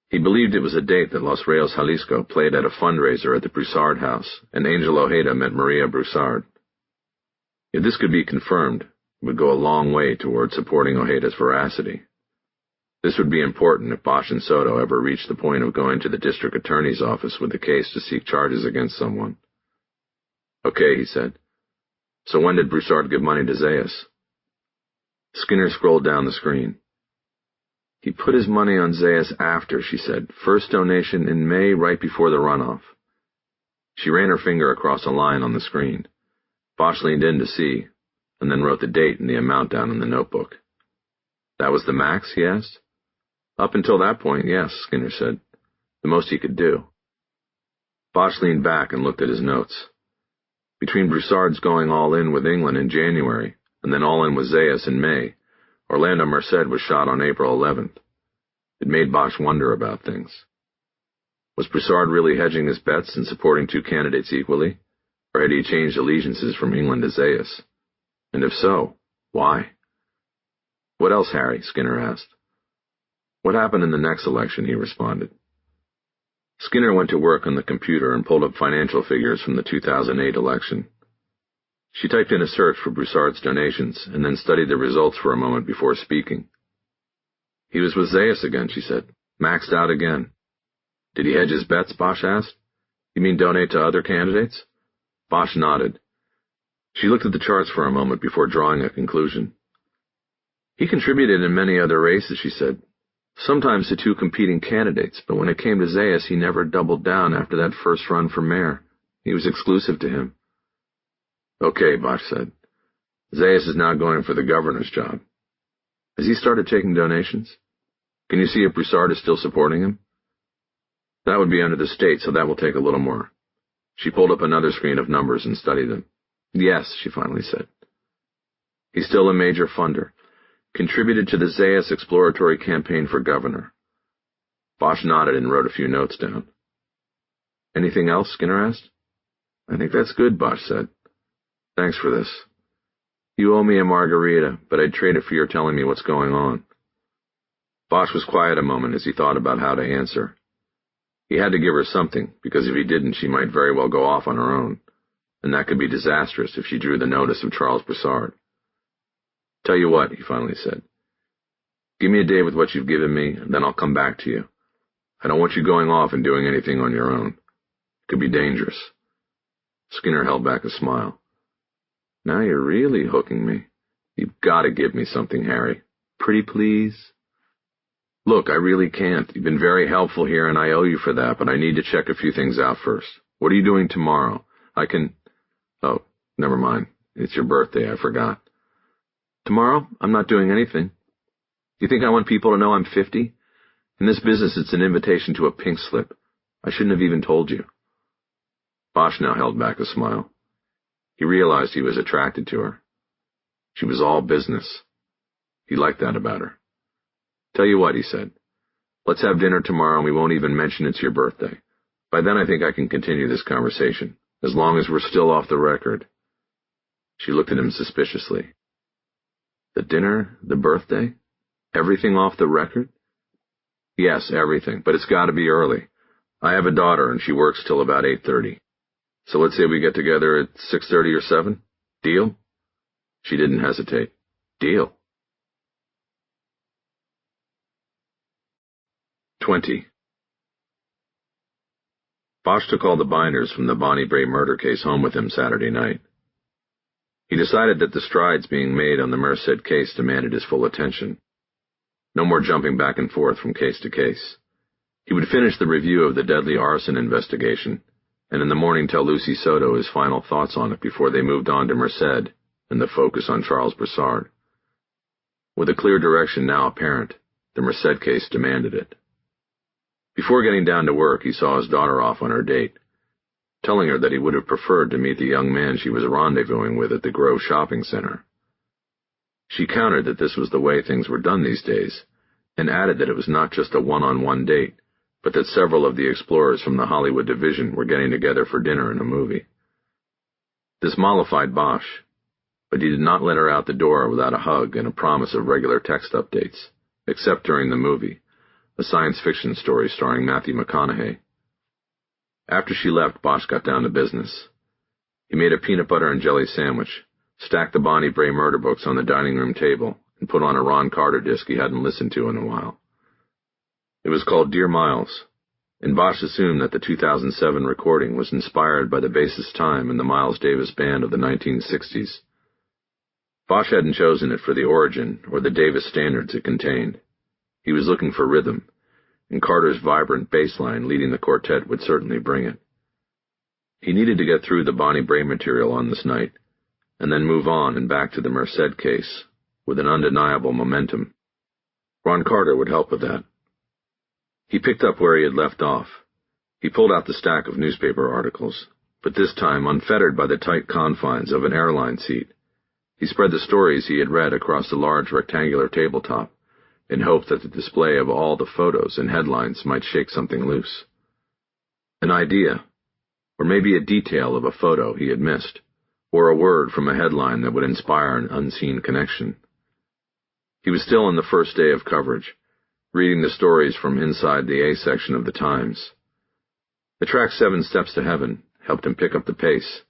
S1: He believed it was a date that Los Reyes Jalisco played at a fundraiser at the Broussard House, and Angel Ojeda met Maria Broussard. If this could be confirmed, it would go a long way toward supporting Ojeda's veracity. This would be important if Bosch and Soto ever reached the point of going to the district attorney's office with the case to seek charges against someone. "Okay," he said. "So when did Broussard give money to Zayas?" Skinner scrolled down the screen. "He put his money on Zayas after," she said. "First donation in May, right before the runoff." She ran her finger across a line on the screen. Bosch leaned in to see, and then wrote the date and the amount down in the notebook. "That was the max?" he asked. "Up until that point, yes," Skinner said. "The most he could do." Bosch leaned back and looked at his notes. Between Broussard's going all in with England in January, and then all in with Zayas in May, Orlando Merced was shot on April 11th. It made Bosch wonder about things. Was Broussard really hedging his bets and supporting 2 candidates equally, or had he changed allegiances from England to Zayas? And if so, why? "What else, Harry?" Skinner asked. "What happened in the next election?" he responded. Skinner went to work on the computer and pulled up financial figures from the 2008 election. She typed in a search for Broussard's donations and then studied the results for a moment before speaking. He was with Zayas again, she said. Maxed out again. Did he hedge his bets, Bosch asked. You mean donate to other candidates? Bosch nodded. She looked at the charts for a moment before drawing a conclusion. He contributed in many other races, she said. Sometimes to two competing candidates, but when it came to Zayas, he never doubled down after that first run for mayor. He was exclusive to him. Okay, Bosch said. Zayas is now going for the governor's job. Has he started taking donations? Can you see if Broussard is still supporting him? That would be under the state, so that will take a little more. She pulled up another screen of numbers and studied them. Yes, she finally said. He's still a major funder. Contributed to the Zayas exploratory campaign for governor. Bosch nodded and wrote a few notes down. Anything else? Skinner asked. I think that's good, Bosch said. Thanks for this. You owe me a margarita, but I'd trade it for your telling me what's going on. Bosch was quiet a moment as he thought about how to answer. He had to give her something, because if he didn't, she might very well go off on her own, and that could be disastrous if she drew the notice of Charles Broussard. Tell you what, he finally said. Give me a day with what you've given me, and then I'll come back to you. I don't want you going off and doing anything on your own. It could be dangerous. Skinner held back a smile. Now you're really hooking me. You've got to give me something, Harry. Pretty please? Look, I really can't. You've been very helpful here, and I owe you for that, but I need to check a few things out first. What are you doing tomorrow? I can... Oh, never mind. It's your birthday, I forgot. Tomorrow? I'm not doing anything. You think I want people to know I'm 50? In this business, it's an invitation to a pink slip. I shouldn't have even told you. Bosch now held back a smile. He realized he was attracted to her. She was all business. He liked that about her. Tell you what, he said. Let's have dinner tomorrow and we won't even mention it's your birthday. By then I think I can continue this conversation, as long as we're still off the record. She looked at him suspiciously. The dinner, the birthday, everything off the record? Yes, everything, but it's got to be early. I have a daughter and she works till about 8:30. So let's say we get together at 6:30 or 7? Deal? She didn't hesitate. Deal. 20. Bosch took all the binders from the Bonnie Bray murder case home with him Saturday night. He decided that the strides being made on the Merced case demanded his full attention. No more jumping back and forth from case to case. He would finish the review of the deadly arson investigation, and in the morning tell Lucy Soto his final thoughts on it before they moved on to Merced and the focus on Charles Broussard. With a clear direction now apparent, the Merced case demanded it. Before getting down to work, he saw his daughter off on her date, telling her that he would have preferred to meet the young man she was rendezvousing with at the Grove Shopping Center. She countered that this was the way things were done these days, and added that it was not just a one-on-one date, but that several of the explorers from the Hollywood division were getting together for dinner and a movie. This mollified Bosch, but he did not let her out the door without a hug and a promise of regular text updates, except during the movie, a science fiction story starring Matthew McConaughey. After she left, Bosch got down to business. He made a peanut butter and jelly sandwich, stacked the Bonnie Bray murder books on the dining room table, and put on a Ron Carter disc he hadn't listened to in a while. It was called Dear Miles, and Bosch assumed that the 2007 recording was inspired by the bassist time in the Miles Davis band of the 1960s. Bosch hadn't chosen it for the origin or the Davis standards it contained. He was looking for rhythm, and Carter's vibrant bass line leading the quartet would certainly bring it. He needed to get through the Bonnie Bray material on this night, and then move on and back to the Merced case, with an undeniable momentum. Ron Carter would help with that. He picked up where he had left off. He pulled out the stack of newspaper articles, but this time unfettered by the tight confines of an airline seat. He spread the stories he had read across the large rectangular tabletop, in hope that the display of all the photos and headlines might shake something loose. An idea, or maybe a detail of a photo he had missed, or a word from a headline that would inspire an unseen connection. He was still on the first day of coverage, reading the stories from inside the A section of the Times. The track 7 Steps to Heaven helped him pick up the pace,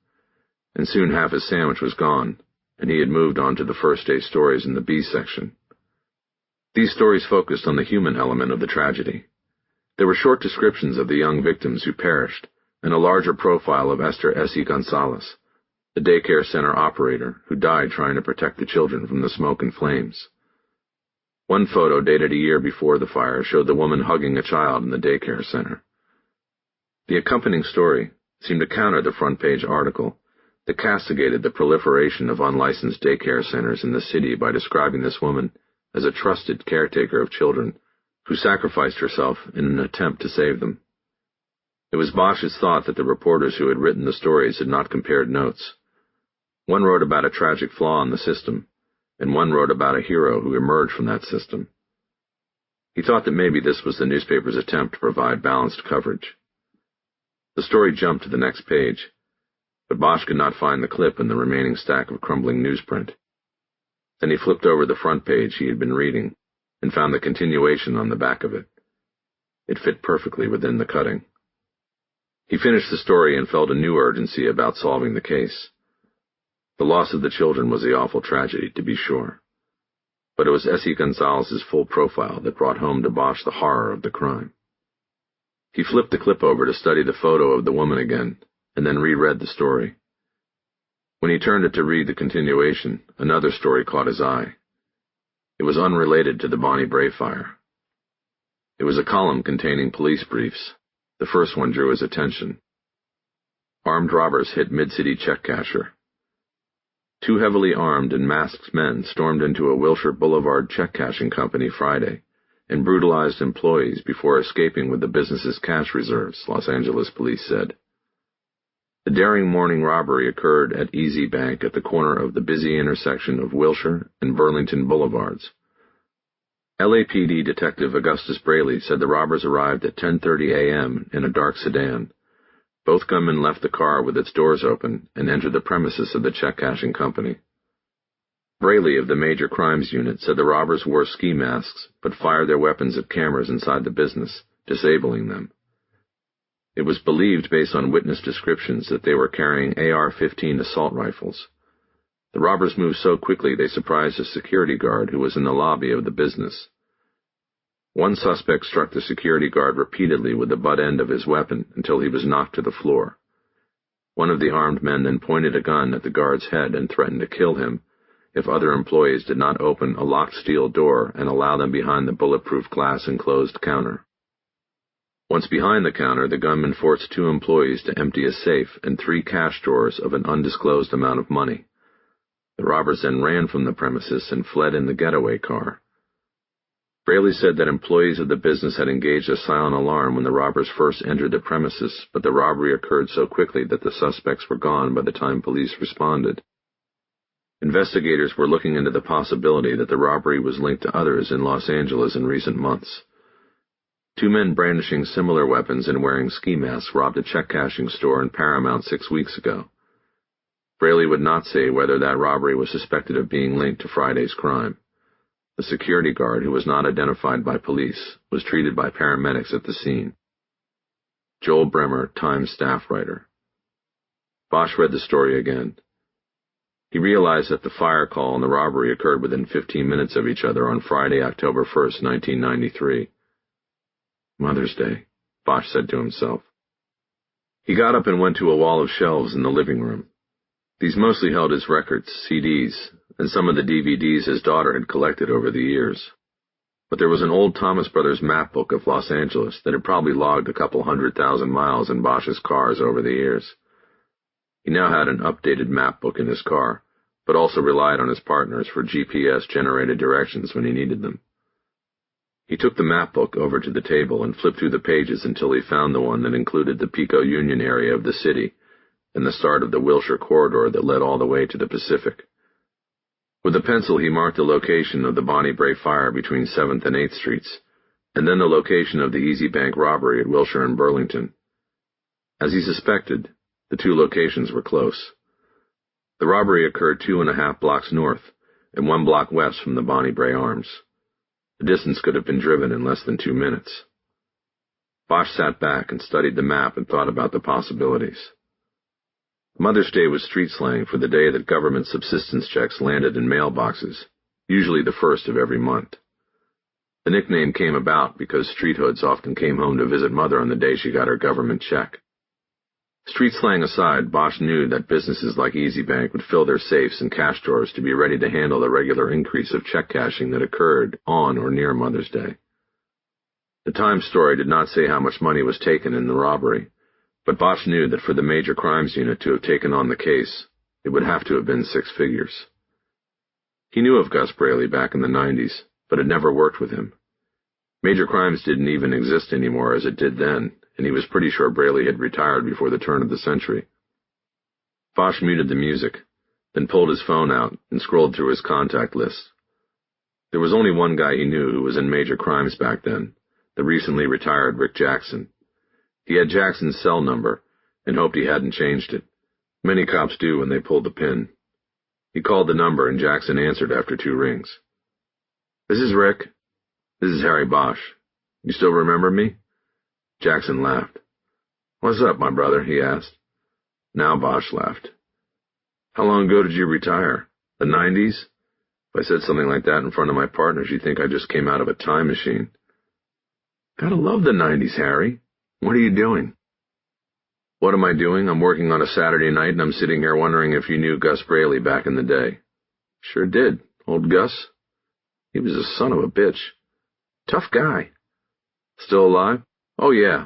S1: and soon half his sandwich was gone, and he had moved on to the first day stories in the B section. These stories focused on the human element of the tragedy. There were short descriptions of the young victims who perished, and a larger profile of Esther S.E. Gonzalez, the daycare center operator who died trying to protect the children from the smoke and flames. One photo dated a year before the fire showed the woman hugging a child in the daycare center. The accompanying story seemed to counter the front-page article that castigated the proliferation of unlicensed daycare centers in the city by describing this woman as a trusted caretaker of children who sacrificed herself in an attempt to save them. It was Bosch's thought that the reporters who had written the stories had not compared notes. One wrote about a tragic flaw in the system, and one wrote about a hero who emerged from that system. He thought that maybe this was the newspaper's attempt to provide balanced coverage. The story jumped to the next page, but Bosch could not find the clip in the remaining stack of crumbling newsprint. Then he flipped over the front page he had been reading and found the continuation on the back of it. It fit perfectly within the cutting. He finished the story and felt a new urgency about solving the case. The loss of the children was the awful tragedy, to be sure, but it was S.E. Gonzalez's full profile that brought home to Bosch the horror of the crime. He flipped the clip over to study the photo of the woman again, and then reread the story. When he turned it to read the continuation, another story caught his eye. It was unrelated to the Bonnie Bray fire. It was a column containing police briefs. The first one drew his attention. Armed robbers hit Mid-City check casher. 2 heavily armed and masked men stormed into a Wilshire Boulevard check-cashing company Friday and brutalized employees before escaping with the business's cash reserves, Los Angeles police said. The daring morning robbery occurred at Easy Bank at the corner of the busy intersection of Wilshire and Burlington Boulevards. LAPD Detective Augustus Braley said the robbers arrived at 10:30 a.m. in a dark sedan. Both gunmen left the car with its doors open and entered the premises of the check-cashing company. Braley of the Major Crimes Unit said the robbers wore ski masks but fired their weapons at cameras inside the business, disabling them. It was believed, based on witness descriptions, that they were carrying AR-15 assault rifles. The robbers moved so quickly they surprised a security guard who was in the lobby of the business. One suspect struck the security guard repeatedly with the butt end of his weapon until he was knocked to the floor. One of the armed men then pointed a gun at the guard's head and threatened to kill him if other employees did not open a locked steel door and allow them behind the bulletproof glass enclosed counter. Once behind the counter, the gunman forced 2 employees to empty a safe and 3 cash drawers of an undisclosed amount of money. The robbers then ran from the premises and fled in the getaway car. Braley said that employees of the business had engaged a silent alarm when the robbers first entered the premises, but the robbery occurred so quickly that the suspects were gone by the time police responded. Investigators were looking into the possibility that the robbery was linked to others in Los Angeles in recent months. 2 men brandishing similar weapons and wearing ski masks robbed a check-cashing store in Paramount 6 weeks ago. Braley would not say whether that robbery was suspected of being linked to Friday's crime. The security guard, who was not identified by police, was treated by paramedics at the scene. Joel Bremer, Times staff writer. Bosch read the story again. He realized that the fire call and the robbery occurred within 15 minutes of each other on Friday, October 1st, 1993. Mother's Day, Bosch said to himself. He got up and went to a wall of shelves in the living room. These mostly held his records, CDs, and some of the DVDs his daughter had collected over the years. But there was an old Thomas Brothers map book of Los Angeles that had probably logged a couple 100,000 miles in Bosch's cars over the years. He now had an updated map book in his car, but also relied on his partners for GPS-generated directions when he needed them. He took the map book over to the table and flipped through the pages until he found the one that included the Pico Union area of the city and the start of the Wilshire corridor that led all the way to the Pacific. With a pencil he marked the location of the Bonnie Bray fire between 7th and 8th Streets, and then the location of the Easy Bank robbery at Wilshire and Burlington. As he suspected, the 2 locations were close. The robbery occurred 2.5 blocks north and 1 block west from the Bonnie Bray Arms. The distance could have been driven in less than 2 minutes. Bosch sat back and studied the map and thought about the possibilities. Mother's Day was street slang for the day that government subsistence checks landed in mailboxes, usually the first of every month. The nickname came about because street hoods often came home to visit Mother on the day she got her government check. Street slang aside, Bosch knew that businesses like Easy Bank would fill their safes and cash drawers to be ready to handle the regular increase of check cashing that occurred on or near Mother's Day. The Times story did not say how much money was taken in the robbery, but Bosch knew that for the Major Crimes Unit to have taken on the case, it would have to have been 6 figures. He knew of Gus Braley back in the 90s, but had never worked with him. Major Crimes didn't even exist anymore as it did then, and he was pretty sure Braley had retired before the turn of the century. Bosch muted the music, then pulled his phone out and scrolled through his contact list. There was only one guy he knew who was in Major Crimes back then, the recently retired Rick Jackson. He had Jackson's cell number and hoped he hadn't changed it. Many cops do when they pull the pin. He called the number and Jackson answered after 2 rings. "This is Rick. This is Harry Bosch. You still remember me?" Jackson laughed. "What's up, my brother?" he asked. Now Bosch laughed. "How long ago did you retire? The 90s? If I said something like that in front of my partners, you'd think I just came out of a time machine." "Gotta love the 90s, Harry. What are you doing?" "What am I doing? I'm working on a Saturday night, and I'm sitting here wondering if you knew Gus Braley back in the day." "Sure did. Old Gus? He was a son of a bitch. Tough guy." "Still alive?" "Oh, yeah.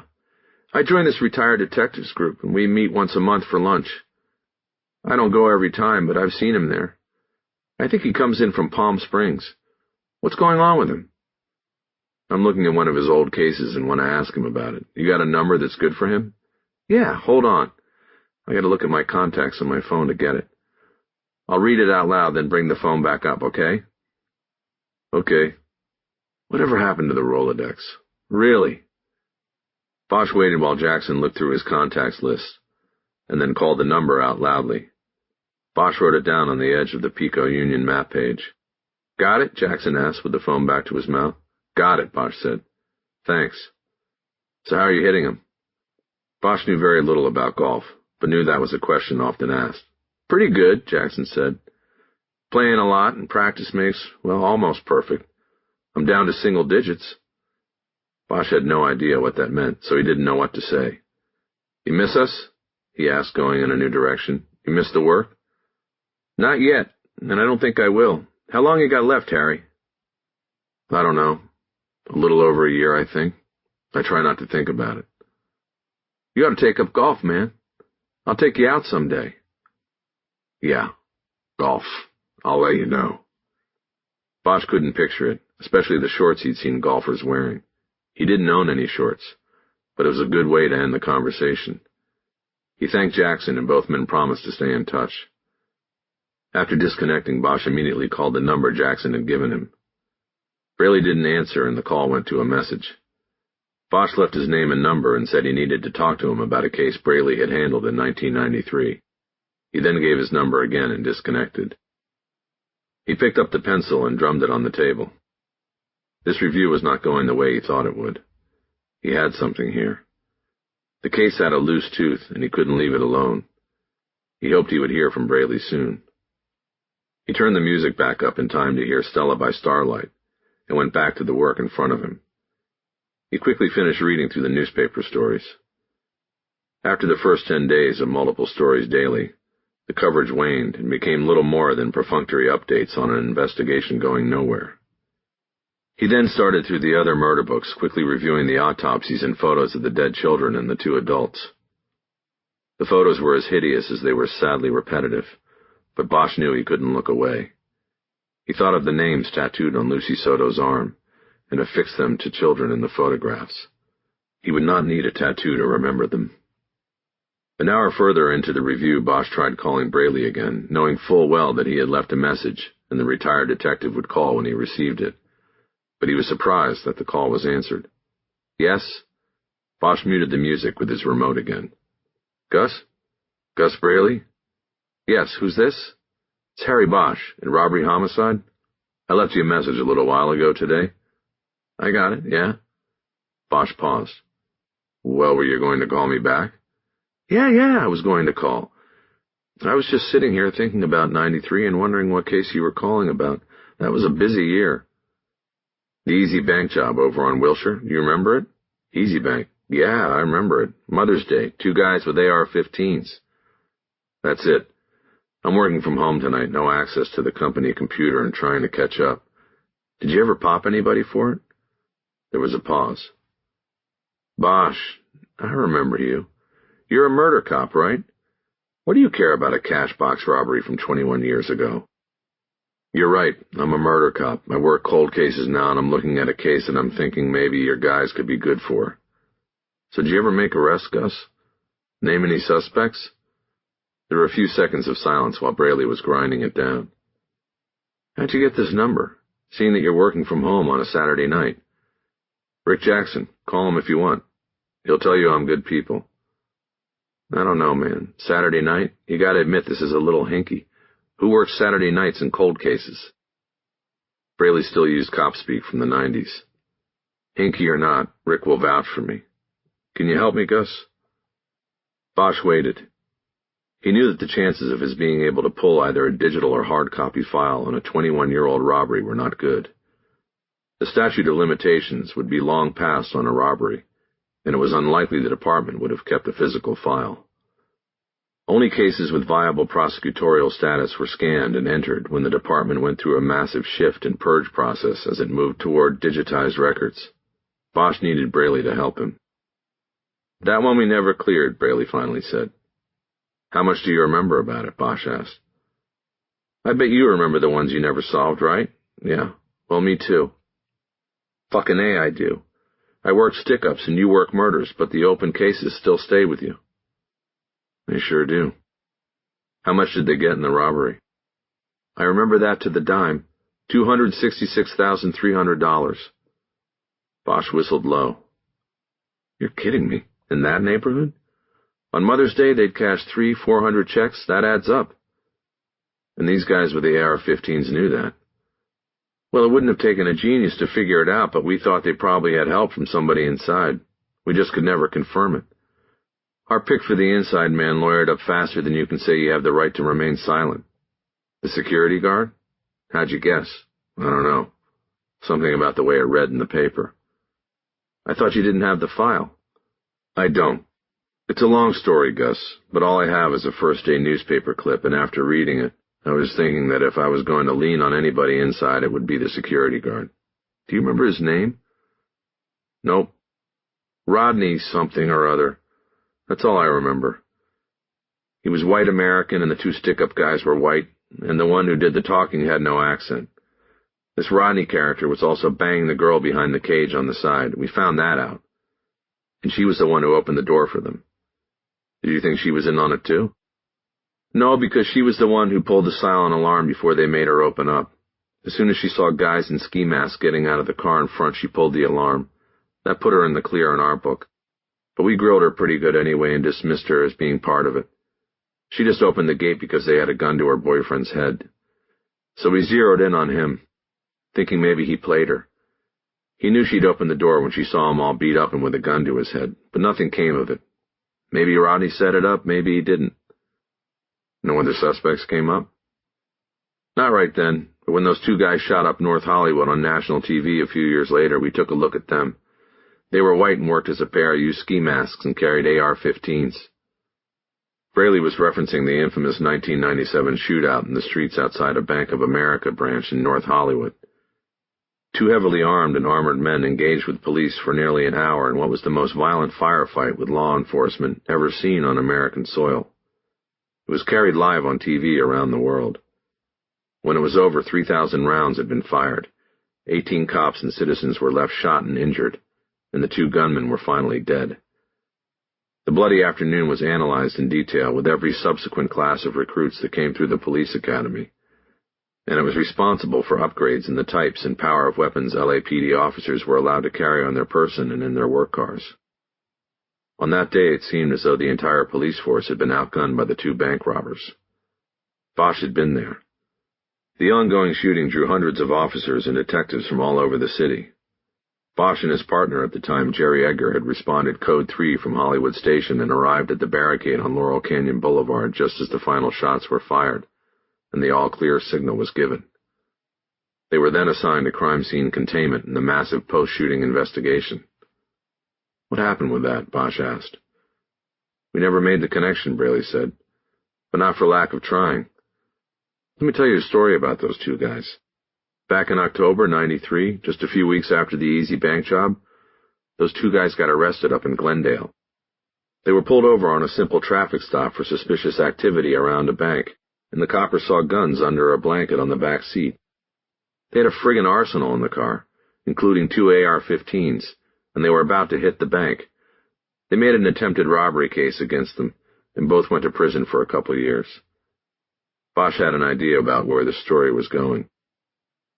S1: I joined this retired detectives group, and we meet once a month for lunch. I don't go every time, but I've seen him there. I think he comes in from Palm Springs. What's going on with him?" "I'm looking at one of his old cases and want to ask him about it. You got a number that's good for him?" "Yeah, hold on. I got to look at my contacts on my phone to get it. I'll read it out loud, then bring the phone back up, okay?" "Okay. Whatever happened to the Rolodex? Really?" Bosch waited while Jackson looked through his contacts list, and then called the number out loudly. Bosch wrote it down on the edge of the Pico Union map page. "Got it?" Jackson asked with the phone back to his mouth. "Got it," Bosch said. "Thanks. So how are you hitting him?" Bosch knew very little about golf, but knew that was a question often asked. "Pretty good," Jackson said. "Playing a lot, and practice makes, well, almost perfect. I'm down to single digits." Bosch had no idea what that meant, so he didn't know what to say. "You miss us?" he asked, going in a new direction. "You miss the work?" "Not yet, and I don't think I will. How long you got left, Harry?" "I don't know. A little over a year, I think. I try not to think about it." "You ought to take up golf, man. I'll take you out someday." "Yeah, golf. I'll let you know." Bosch couldn't picture it, especially the shorts he'd seen golfers wearing. He didn't own any shorts, but it was a good way to end the conversation. He thanked Jackson, and both men promised to stay in touch. After disconnecting, Bosch immediately called the number Jackson had given him. Braley didn't answer, and the call went to a message. Bosch left his name and number and said he needed to talk to him about a case Braley had handled in 1993. He then gave his number again and disconnected. He picked up the pencil and drummed it on the table. This review was not going the way he thought it would. He had something here. The case had a loose tooth, and he couldn't leave it alone. He hoped he would hear from Braley soon. He turned the music back up in time to hear Stella by Starlight, and went back to the work in front of him. He quickly finished reading through the newspaper stories. After the first 10 days of multiple stories daily, the coverage waned and became little more than perfunctory updates on an investigation going nowhere. He then started through the other murder books, quickly reviewing the autopsies and photos of the dead children and the 2 adults. The photos were as hideous as they were sadly repetitive, but Bosch knew he couldn't look away. He thought of the names tattooed on Lucy Soto's arm, and affixed them to children in the photographs. He would not need a tattoo to remember them. An hour further into the review, Bosch tried calling Braley again, knowing full well that he had left a message, and the retired detective would call when he received it. But he was surprised that the call was answered. "Yes?" Bosch muted the music with his remote again. "Gus? Gus Braley?" "Yes, who's this?" "It's Harry Bosch, in robbery homicide. I left you a message a little while ago today." "I got it, yeah." Bosch paused. "Well, were you going to call me back?" Yeah, I was going to call.
S2: I was just sitting here thinking about 93 and wondering what case you were calling about. That was a busy year. The Easy Bank job over on Wilshire, you remember it? Easy Bank. Yeah, I remember it. Mother's Day, 2 guys with AR-15s. That's it. I'm working from home tonight, no access to the company computer and trying to catch up. Did you ever pop anybody for it? There was a pause. Bosch, I remember you. You're a murder cop, right? What do you care about a cash box robbery from 21 years ago? You're right, I'm a murder cop. I work cold cases now, and I'm looking at a case that I'm thinking maybe your guys could be good for. So did you ever make arrests, Gus? Name any suspects? There were a few seconds of silence while Braley was grinding it down. How'd you get this number, seeing that you're working from home on a Saturday night? Rick Jackson, call him if you want. He'll tell you I'm good people. I don't know, man. Saturday night? You gotta admit this is a little hinky. Who works Saturday nights in cold cases? Braley still used cop speak from the 90s. Hinky or not, Rick will vouch for me. Can you help me, Gus? Bosch waited. He knew that the chances of his being able to pull either a digital or hard copy file on a 21-year-old robbery were not good. The statute of limitations would be long past on a robbery, and it was unlikely the department would have kept a physical file. Only cases with viable prosecutorial status were scanned and entered when the department went through a massive shift and purge process as it moved toward digitized records. Bosch needed Braley to help him. That one we never cleared, Braley finally said. How much do you remember about it? Bosch asked. I bet you remember the ones you never solved, right? Yeah. Well, me too. Fucking A, I do. I work stick-ups and you work murders, but the open cases still stay with you. They sure do. How much did they get in the robbery? I remember that to the dime. $266,300. Bosch whistled low. You're kidding me. In that neighborhood? On Mother's Day, they'd cash 300-400 checks. That adds up. And these guys with the AR-15s knew that. Well, it wouldn't have taken a genius to figure it out, but we thought they probably had help from somebody inside. We just could never confirm it. Our pick for the inside man lawyered up faster than you can say you have the right to remain silent. The security guard? How'd you guess? I don't know. Something about the way it read in the paper. I thought you didn't have the file. I don't. It's a long story, Gus, but all I have is a first-day newspaper clip, and after reading it, I was thinking that if I was going to lean on anybody inside, it would be the security guard. Do you remember his name? Nope. Rodney something or other. That's all I remember. He was white American, and the 2 stick-up guys were white, and the one who did the talking had no accent. This Rodney character was also banging the girl behind the cage on the side. We found that out. And she was the one who opened the door for them. Did you think she was in on it too? No, because she was the one who pulled the silent alarm before they made her open up. As soon as she saw guys in ski masks getting out of the car in front, she pulled the alarm. That put her in the clear in our book. But we grilled her pretty good anyway and dismissed her as being part of it. She just opened the gate because they had a gun to her boyfriend's head. So we zeroed in on him, thinking maybe he played her. He knew she'd open the door when she saw him all beat up and with a gun to his head, but nothing came of it. Maybe Rodney set it up, maybe he didn't. No other suspects came up? Not right then, but when those 2 guys shot up North Hollywood on national TV a few years later, we took a look at them. They were white and worked as a pair, used ski masks, and carried AR-15s. Braley was referencing the infamous 1997 shootout in the streets outside a Bank of America branch in North Hollywood. 2 heavily armed and armored men engaged with police for nearly an hour in what was the most violent firefight with law enforcement ever seen on American soil. It was carried live on TV around the world. When it was over, 3,000 rounds had been fired. 18 cops and citizens were left shot and injured, and the 2 gunmen were finally dead. The bloody afternoon was analyzed in detail with every subsequent class of recruits that came through the police academy, and it was responsible for upgrades in the types and power of weapons LAPD officers were allowed to carry on their person and in their work cars. On that day, it seemed as though the entire police force had been outgunned by the 2 bank robbers. Bosch had been there. The ongoing shooting drew hundreds of officers and detectives from all over the city.
S1: Bosch and his partner at the time, Jerry Edgar, had responded Code 3 from Hollywood Station and arrived at the barricade on Laurel Canyon Boulevard just as the final shots were fired, and the all-clear signal was given. They were then assigned to crime scene containment in the massive post-shooting investigation. "What happened with that?" Bosch asked. "We never made the connection," Braley said, "but not for lack of trying. Let me tell you a story about those two guys. Back in October '93, just a few weeks after the Easy Bank job, those two guys got arrested up in Glendale. They were pulled over on a simple traffic stop for suspicious activity around a bank, and the coppers saw guns under a blanket on the back seat. They had a friggin' arsenal in the car, including 2 AR-15s, and they were about to hit the bank. They made an attempted robbery case against them, and both went to prison for a couple of years." Bosch had an idea about where the story was going.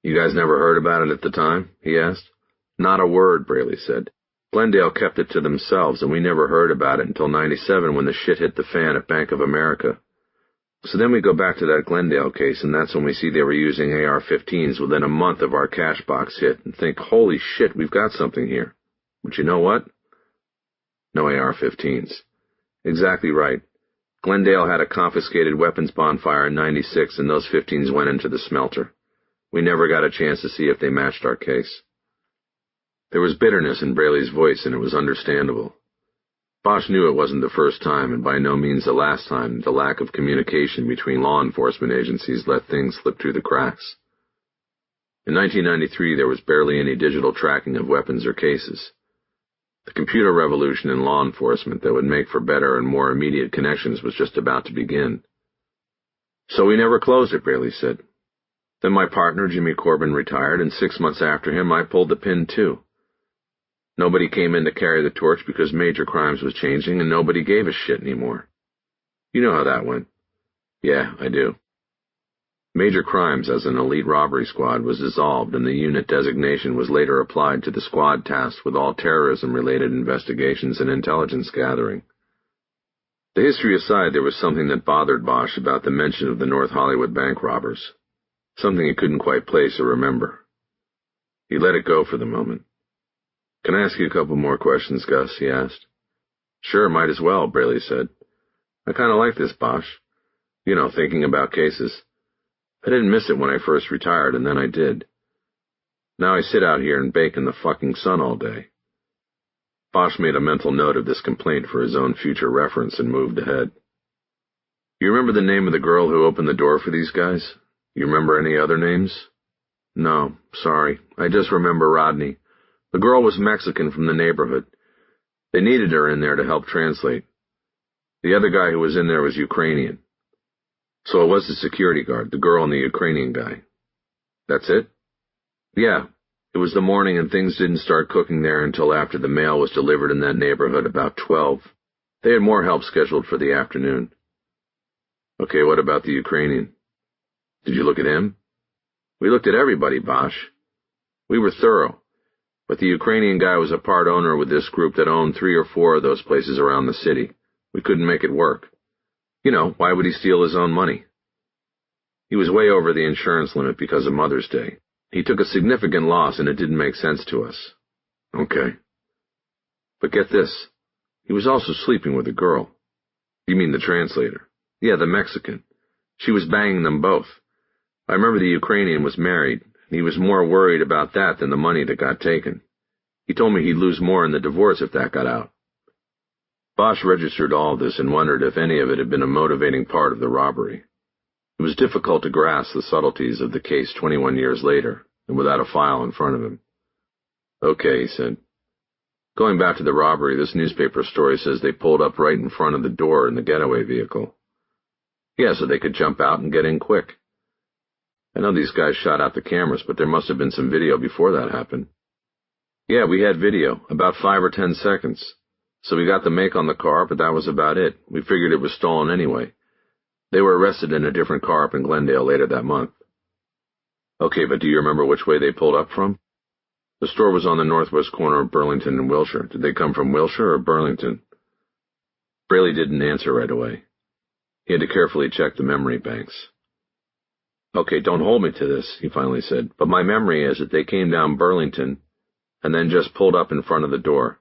S1: "You guys never heard about it at the time?" he asked. "Not a word," Braley said. "Glendale kept it to themselves, and we never heard about it until '97 when the shit hit the fan at Bank of America. So then we go back to that Glendale case, and that's when we see they were using AR-15s within a month of our cash box hit, and think, holy shit, we've got something here. But you know what? No AR-15s. Exactly right. Glendale had a confiscated weapons bonfire in '96, and those 15s went into the smelter. We never got a chance to see if they matched our case." There was bitterness in Braley's voice, and it was understandable. Bosch knew it wasn't the first time, and by no means the last time, the lack of communication between law enforcement agencies let things slip through the cracks. In 1993, there was barely any digital tracking of weapons or cases. The computer revolution in law enforcement that would make for better and more immediate connections was just about to begin. "So we never closed it," Braley said. "Then my partner, Jimmy Corbin, retired, and 6 months after him, I pulled the pin too. Nobody came in to carry the torch because major crimes was changing, and nobody gave a shit anymore. You know how that went." "Yeah, I do." Major Crimes as an elite robbery squad was dissolved, and the unit designation was later applied to the squad tasked with all terrorism-related investigations and intelligence gathering. The history aside, there was something that bothered Bosch about the mention of the North Hollywood bank robbers, something he couldn't quite place or remember. He let it go for the moment. "Can I ask you a couple more questions, Gus?" he asked. "Sure, might as well," Braley said. "I kind of like this, Bosch. You know, thinking about cases. I didn't miss it when I first retired, and then I did. Now I sit out here and bake in the fucking sun all day." Bosch made a mental note of this complaint for his own future reference and moved ahead. "You remember the name of the girl who opened the door for these guys? You remember any other names?" "No, sorry. I just remember Rodney. The girl was Mexican from the neighborhood. They needed her in there to help translate. The other guy who was in there was Ukrainian. So it was the security guard, the girl and the Ukrainian guy." "That's it?" "Yeah. It was the morning, and things didn't start cooking there until after the mail was delivered in that neighborhood about 12. They had more help scheduled for the afternoon." "Okay, what about the Ukrainian? Did you look at him?" "We looked at everybody, Bosch. We were thorough. But the Ukrainian guy was a part owner with this group that owned 3 or 4 of those places around the city. We couldn't make it work. You know, why would he steal his own money? He was way over the insurance limit because of Mother's Day. He took a significant loss, and it didn't make sense to us." "Okay. But get this. He was also sleeping with a girl." "You mean the translator?" "Yeah, the Mexican. She was banging them both. I remember the Ukrainian was married, and he was more worried about that than the money that got taken. He told me he'd lose more in the divorce if that got out." Bosch registered all of this and wondered if any of it had been a motivating part of the robbery. It was difficult to grasp the subtleties of the case 21 years later, and without a file in front of him. "Okay," he said. "Going back to the robbery, this newspaper story says they pulled up right in front of the door in the getaway vehicle." "Yeah, so they could jump out and get in quick. I know these guys shot out the cameras, but there must have been some video before that happened." "Yeah, we had video, about 5 or 10 seconds. So we got the make on the car, but that was about it. We figured it was stolen anyway. They were arrested in a different car up in Glendale later that month." "Okay, but do you remember which way they pulled up from?" "The store was on the northwest corner of Burlington and Wilshire. Did they come from Wilshire or Burlington?" Braley didn't answer right away. He had to carefully check the memory banks. "Okay, don't hold me to this," he finally said, "but my memory is that they came down Burlington and then just pulled up in front of the door.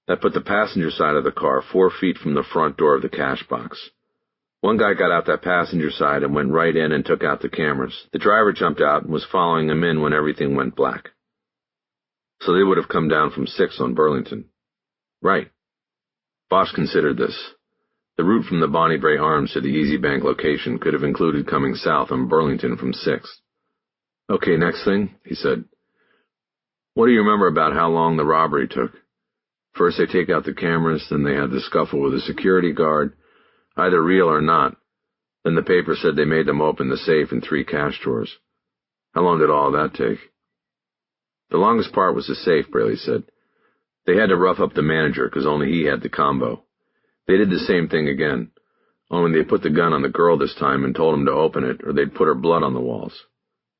S1: That put the passenger side of the car 4 feet from the front door of the cash box. One guy got out that passenger side and went right in and took out the cameras. The driver jumped out and was following him in when everything went black. So they would have come down from 6 on Burlington. Right. Bosch considered this. The route from the Bonnie Bray Arms to the Easy Bank location could have included coming south on Burlington from 6. Okay, next thing, he said. What do you remember about how long the robbery took? First they take out the cameras, then they had the scuffle with the security guard, either real or not. Then the paper said they made them open the safe and 3 cash drawers. How long did all that take? The longest part was the safe, Braley said. They had to rough up the manager because only he had the combo. They did the same thing again, only they put the gun on the girl this time and told him to open it or they'd put her blood on the walls.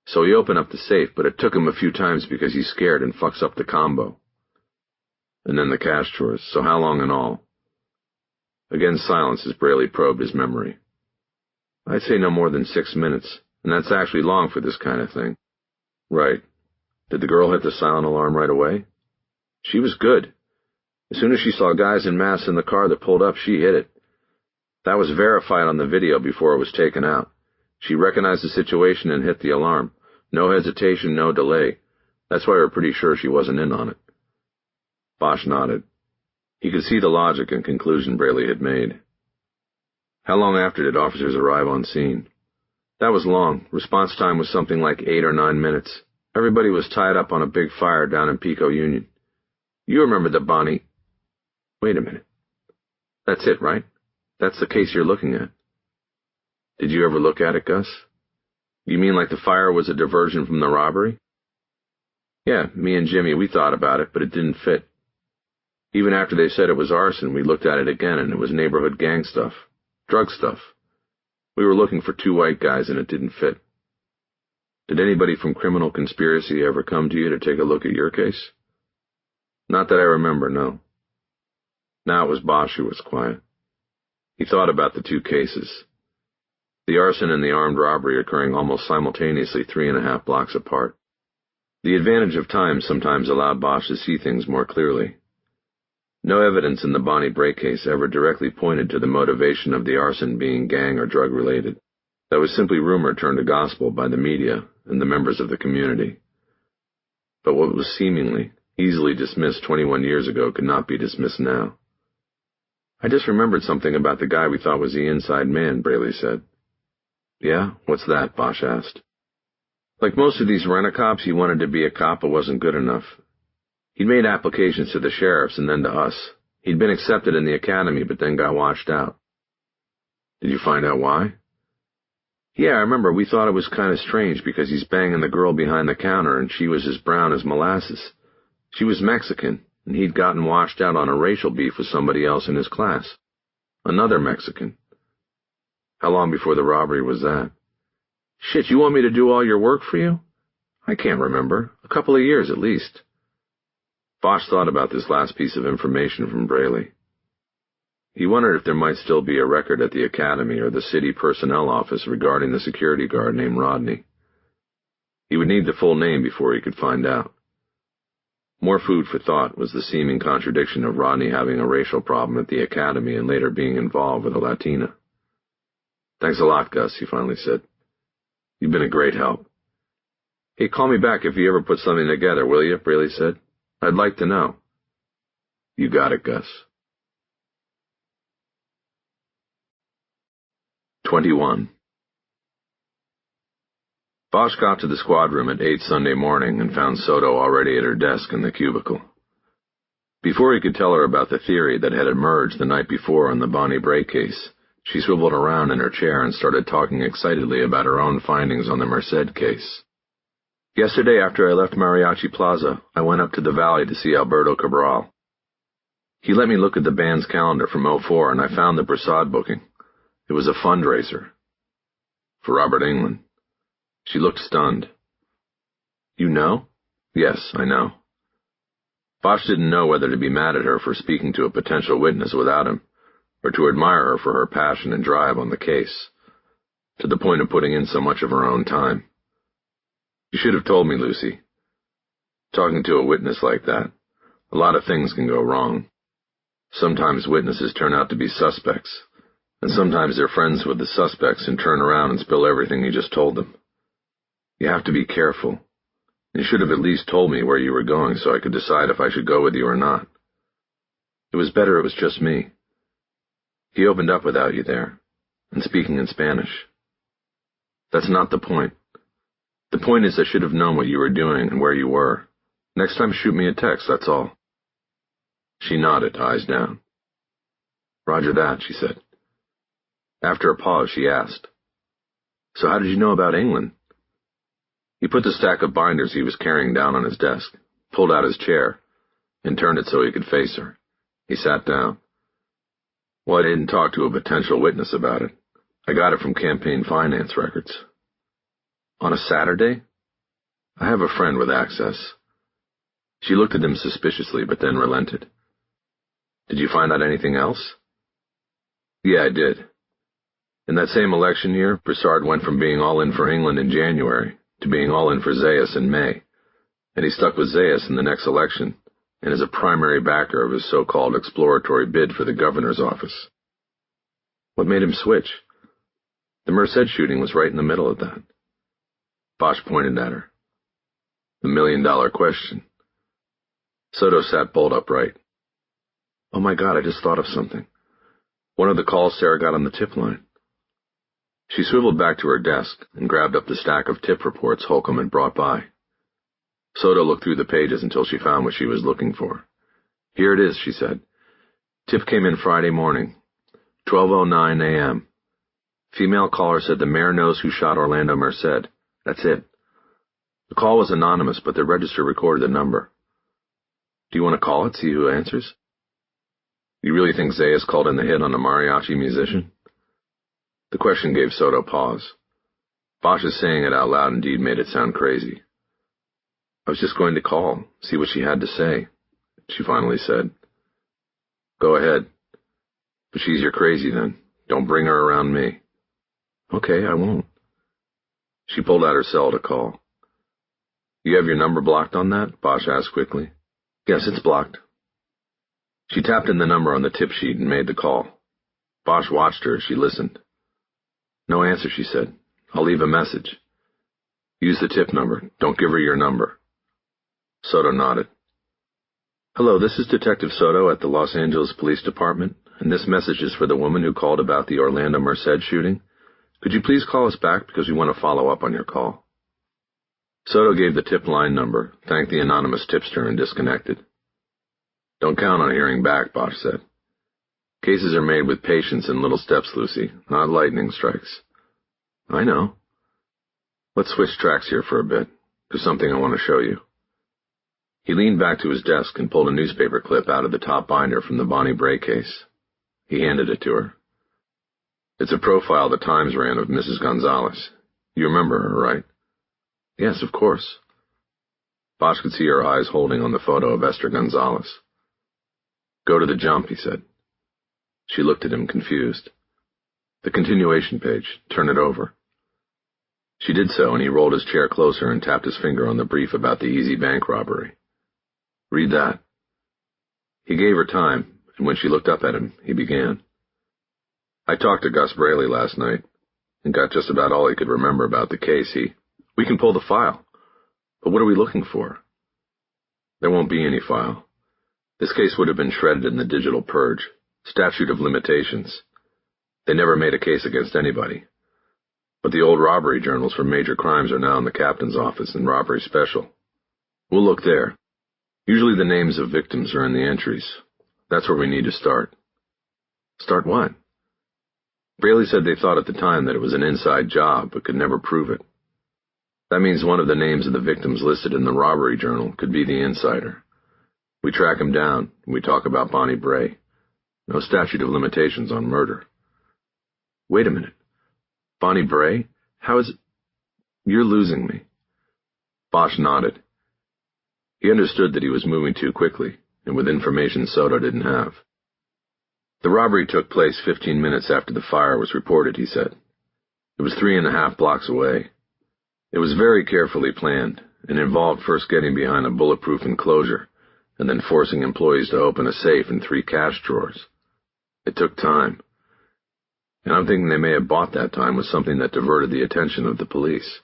S1: So he opened up the safe, but it took him a few times because he's scared and fucks up the combo. And then the cash drawers, so how long in all? Again silence as Braley probed his memory. I'd say no more than 6 minutes, and that's actually long for this kind of thing. Right. Did the girl hit the silent alarm right away? She was good. As soon as she saw guys in mass in the car that pulled up, she hit it. That was verified on the video before it was taken out. She recognized the situation and hit the alarm. No hesitation, no delay. That's why we're pretty sure she wasn't in on it. Bosch nodded. He could see the logic and conclusion Braley had made. How long after did officers arrive on scene? That was long. Response time was something like 8 or 9 minutes. Everybody was tied up on a big fire down in Pico Union. You remember the Bonnie... Wait a minute. That's it, right? That's the case you're looking at. Did you ever look at it, Gus? You mean like the fire was a diversion from the robbery? Yeah, me and Jimmy, we thought about it, but it didn't fit. Even after they said it was arson, we looked at it again, and it was neighborhood gang stuff. Drug stuff. We were looking for 2 white guys, and it didn't fit. Did anybody from criminal conspiracy ever come to you to take a look at your case? Not that I remember, no. Now it was Bosch who was quiet. He thought about the 2 cases. The arson and the armed robbery occurring almost simultaneously 3.5 blocks apart. The advantage of time sometimes allowed Bosch to see things more clearly. No evidence in the Bonnie Bray case ever directly pointed to the motivation of the arson being gang or drug-related. That was simply rumor turned to gospel by the media and the members of the community. But what was seemingly, easily dismissed 21 years ago could not be dismissed now. I just remembered something about the guy we thought was the inside man, Braley said. Yeah? What's that? Bosch asked. Like most of these rent-a-cops, he wanted to be a cop but wasn't good enough. He'd made applications to the sheriffs and then to us. He'd been accepted in the academy but then got washed out. Did you find out why? Yeah, I remember we thought it was kind of strange because he's banging the girl behind the counter and she was as brown as molasses. She was Mexican, and he'd gotten washed out on a racial beef with somebody else in his class. Another Mexican. How long before the robbery was that? Shit, you want me to do all your work for you? I can't remember. A couple of years at least. Bosch thought about this last piece of information from Braley. He wondered if there might still be a record at the academy or the city personnel office regarding the security guard named Rodney. He would need the full name before he could find out. More food for thought was the seeming contradiction of Rodney having a racial problem at the academy and later being involved with a Latina. Thanks a lot, Gus, he finally said. You've been a great help. Hey, call me back if you ever put something together, will you? Braley said. I'd like to know. You got it, Gus. 21. Bosch got to the squad room at 8 Sunday morning and found Soto already at her desk in the cubicle. Before he could tell her about the theory that had emerged the night before on the Bonnie Bray case, she swiveled around in her chair and started talking excitedly about her own findings on the Merced case. Yesterday, after I left Mariachi Plaza, I went up to the valley to see Alberto Cabral. He let me look at the band's calendar from '04, and I found the Broussard booking. It was a fundraiser. For Robert Englund. She looked stunned. You know? Yes, I know. Bosch didn't know whether to be mad at her for speaking to a potential witness without him, or to admire her for her passion and drive on the case, to the point of putting in so much of her own time. You should have told me, Lucy. Talking to a witness like that, a lot of things can go wrong. Sometimes witnesses turn out to be suspects, and sometimes they're friends with the suspects and turn around and spill everything you just told them. You have to be careful. You should have at least told me where you were going so I could decide if I should go with you or not. It was better it was just me. He opened up without you there, and speaking in Spanish. That's not the point. The point is I should have known what you were doing and where you were. Next time shoot me a text, that's all. She nodded, eyes down. Roger that, she said. After a pause, she asked, So how did you know about England? He put the stack of binders he was carrying down on his desk, pulled out his chair, and turned it so he could face her. He sat down. Well, I didn't talk to a potential witness about it. I got it from campaign finance records. On a Saturday? I have a friend with access. She looked at him suspiciously, but then relented. Did you find out anything else? Yeah, I did. In that same election year, Broussard went from being all in for England in January to being all in for Zayas in May, and he stuck with Zayas in the next election and is a primary backer of his so-called exploratory bid for the governor's office. What made him switch? The Merced shooting was right in the middle of that. Bosch pointed at her. The million-dollar question. Soto sat bolt upright. Oh my God, I just thought of something. One of the calls Sarah got on the tip line. She swiveled back to her desk and grabbed up the stack of tip reports Holcomb had brought by. Soto looked through the pages until she found what she was looking for. Here it is, she said. Tip came in Friday morning, 12:09 a.m. Female caller said the mayor knows who shot Orlando Merced. That's it. The call was anonymous, but the register recorded the number. Do you want to call it, see who answers? You really think Zayas called in the hit on a mariachi musician? The question gave Soto pause. Bosch's saying it out loud indeed made it sound crazy. I was just going to call, see what she had to say, she finally said. Go ahead. But she's your crazy then. Don't bring her around me. Okay, I won't. She pulled out her cell to call. You have your number blocked on that? Bosch asked quickly. Yes, it's blocked. She tapped in the number on the tip sheet and made the call. Bosch watched her as she listened. No answer, she said. I'll leave a message. Use the tip number. Don't give her your number. Soto nodded. Hello, this is Detective Soto at the Los Angeles Police Department, and this message is for the woman who called about the Orlando Merced shooting. Could you please call us back because we want to follow up on your call? Soto gave the tip line number, thanked the anonymous tipster, and disconnected. Don't count on hearing back, Bosch said. Cases are made with patience and little steps, Lucy, not lightning strikes. I know. Let's switch tracks here for a bit. There's something I want to show you. He leaned back to his desk and pulled a newspaper clip out of the top binder from the Bonnie Bray case. He handed it to her. It's a profile the Times ran of Mrs. Gonzalez. You remember her, right? Yes, of course. Bosch could see her eyes holding on the photo of Esther Gonzalez. Go to the jump, he said. She looked at him, confused. The continuation page. Turn it over. She did so, and he rolled his chair closer and tapped his finger on the brief about the Easy Bank robbery. Read that. He gave her time, and when she looked up at him, he began. I talked to Gus Braley last night, and got just about all he could remember about the case. We can pull the file. But what are we looking for? There won't be any file. This case would have been shredded in the digital purge. Statute of limitations. They never made a case against anybody. But the old robbery journals for major crimes are now in the captain's office in Robbery Special. We'll look there. Usually the names of victims are in the entries. That's where we need to start. Start what? Braley said they thought at the time that it was an inside job, but could never prove it. That means one of the names of the victims listed in the robbery journal could be the insider. We track him down, and we talk about Bonnie Bray. No statute of limitations on murder. Wait a minute. Bonnie Bray? How is it? You're losing me. Bosch nodded. He understood that he was moving too quickly, and with information Soto didn't have. The robbery took place 15 minutes after the fire was reported, he said. It was 3.5 blocks away. It was very carefully planned, and involved first getting behind a bulletproof enclosure and then forcing employees to open a safe and 3 cash drawers. It took time, and I'm thinking they may have bought that time with something that diverted the attention of the police.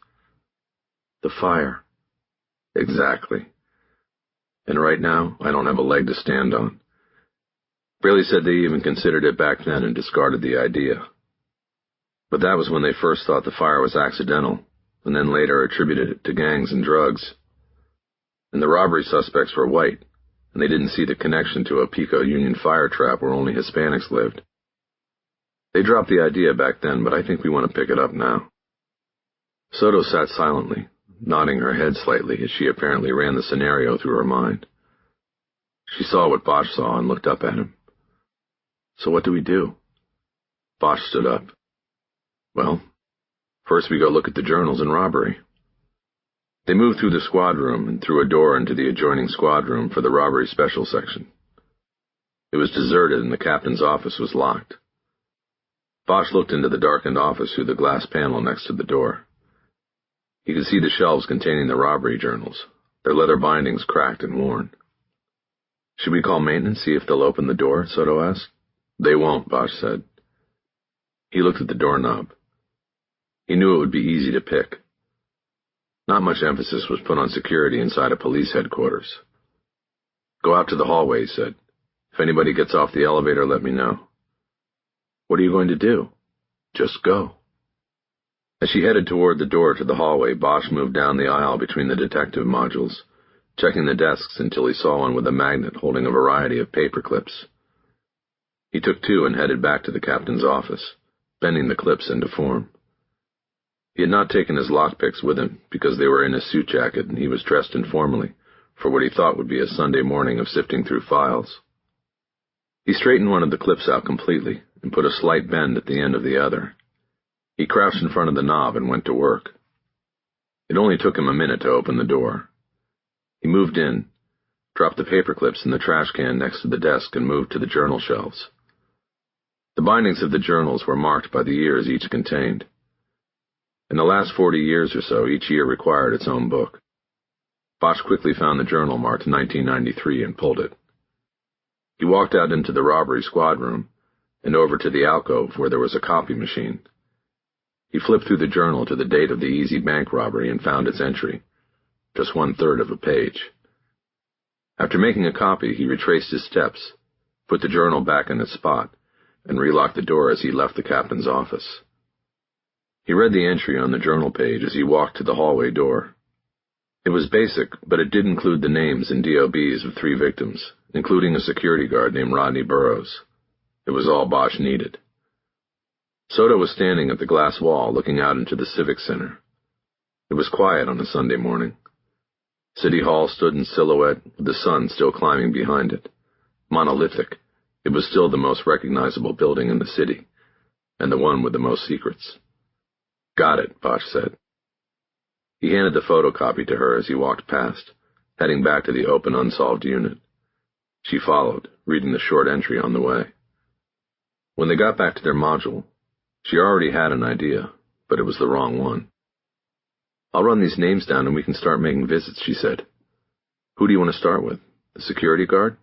S1: The fire. Exactly. And right now, I don't have a leg to stand on. Braley said they even considered it back then and discarded the idea. But that was when they first thought the fire was accidental, and then later attributed it to gangs and drugs. And the robbery suspects were white, and they didn't see the connection to a Pico Union fire trap where only Hispanics lived. They dropped the idea back then, but I think we want to pick it up now. Soto sat silently, nodding her head slightly as she apparently ran the scenario through her mind. She saw what Bosch saw and looked up at him. So what do we do? Bosch stood up. Well, first we go look at the journals and robbery. They moved through the squad room and through a door into the adjoining squad room for the robbery special section. It was deserted and the captain's office was locked. Bosch looked into the darkened office through the glass panel next to the door. He could see the shelves containing the robbery journals, their leather bindings cracked and worn. Should we call maintenance, see if they'll open the door? Soto asked. They won't, Bosch said. He looked at the doorknob. He knew it would be easy to pick. Not much emphasis was put on security inside a police headquarters. Go out to the hallway, he said. If anybody gets off the elevator, let me know. What are you going to do? Just go. As she headed toward the door to the hallway, Bosch moved down the aisle between the detective modules, checking the desks until he saw one with a magnet holding a variety of paper clips. He took 2 and headed back to the captain's office, bending the clips into form. He had not taken his lockpicks with him because they were in his suit jacket and he was dressed informally for what he thought would be a Sunday morning of sifting through files. He straightened one of the clips out completely and put a slight bend at the end of the other. He crouched in front of the knob and went to work. It only took him a minute to open the door. He moved in, dropped the paper clips in the trash can next to the desk and moved to the journal shelves. The bindings of the journals were marked by the years each contained. In the last 40 years or so, each year required its own book. Bosch quickly found the journal marked 1993 and pulled it. He walked out into the robbery squad room and over to the alcove where there was a copy machine. He flipped through the journal to the date of the Easy Bank robbery and found its entry, just 1/3 of a page. After making a copy, he retraced his steps, put the journal back in its spot, and relocked the door as he left the captain's office. He read the entry on the journal page as he walked to the hallway door. It was basic, but it did include the names and DOBs of 3 victims, including a security guard named Rodney Burroughs. It was all Bosch needed. Soto was standing at the glass wall looking out into the Civic Center. It was quiet on a Sunday morning. City Hall stood in silhouette, with the sun still climbing behind it. Monolithic, it was still the most recognizable building in the city, and the one with the most secrets. Got it, Bosch said. He handed the photocopy to her as he walked past, heading back to the open unsolved unit. She followed, reading the short entry on the way. When they got back to their module, she already had an idea, but it was the wrong one. I'll run these names down and we can start making visits, she said. Who do you want to start with? The security guard?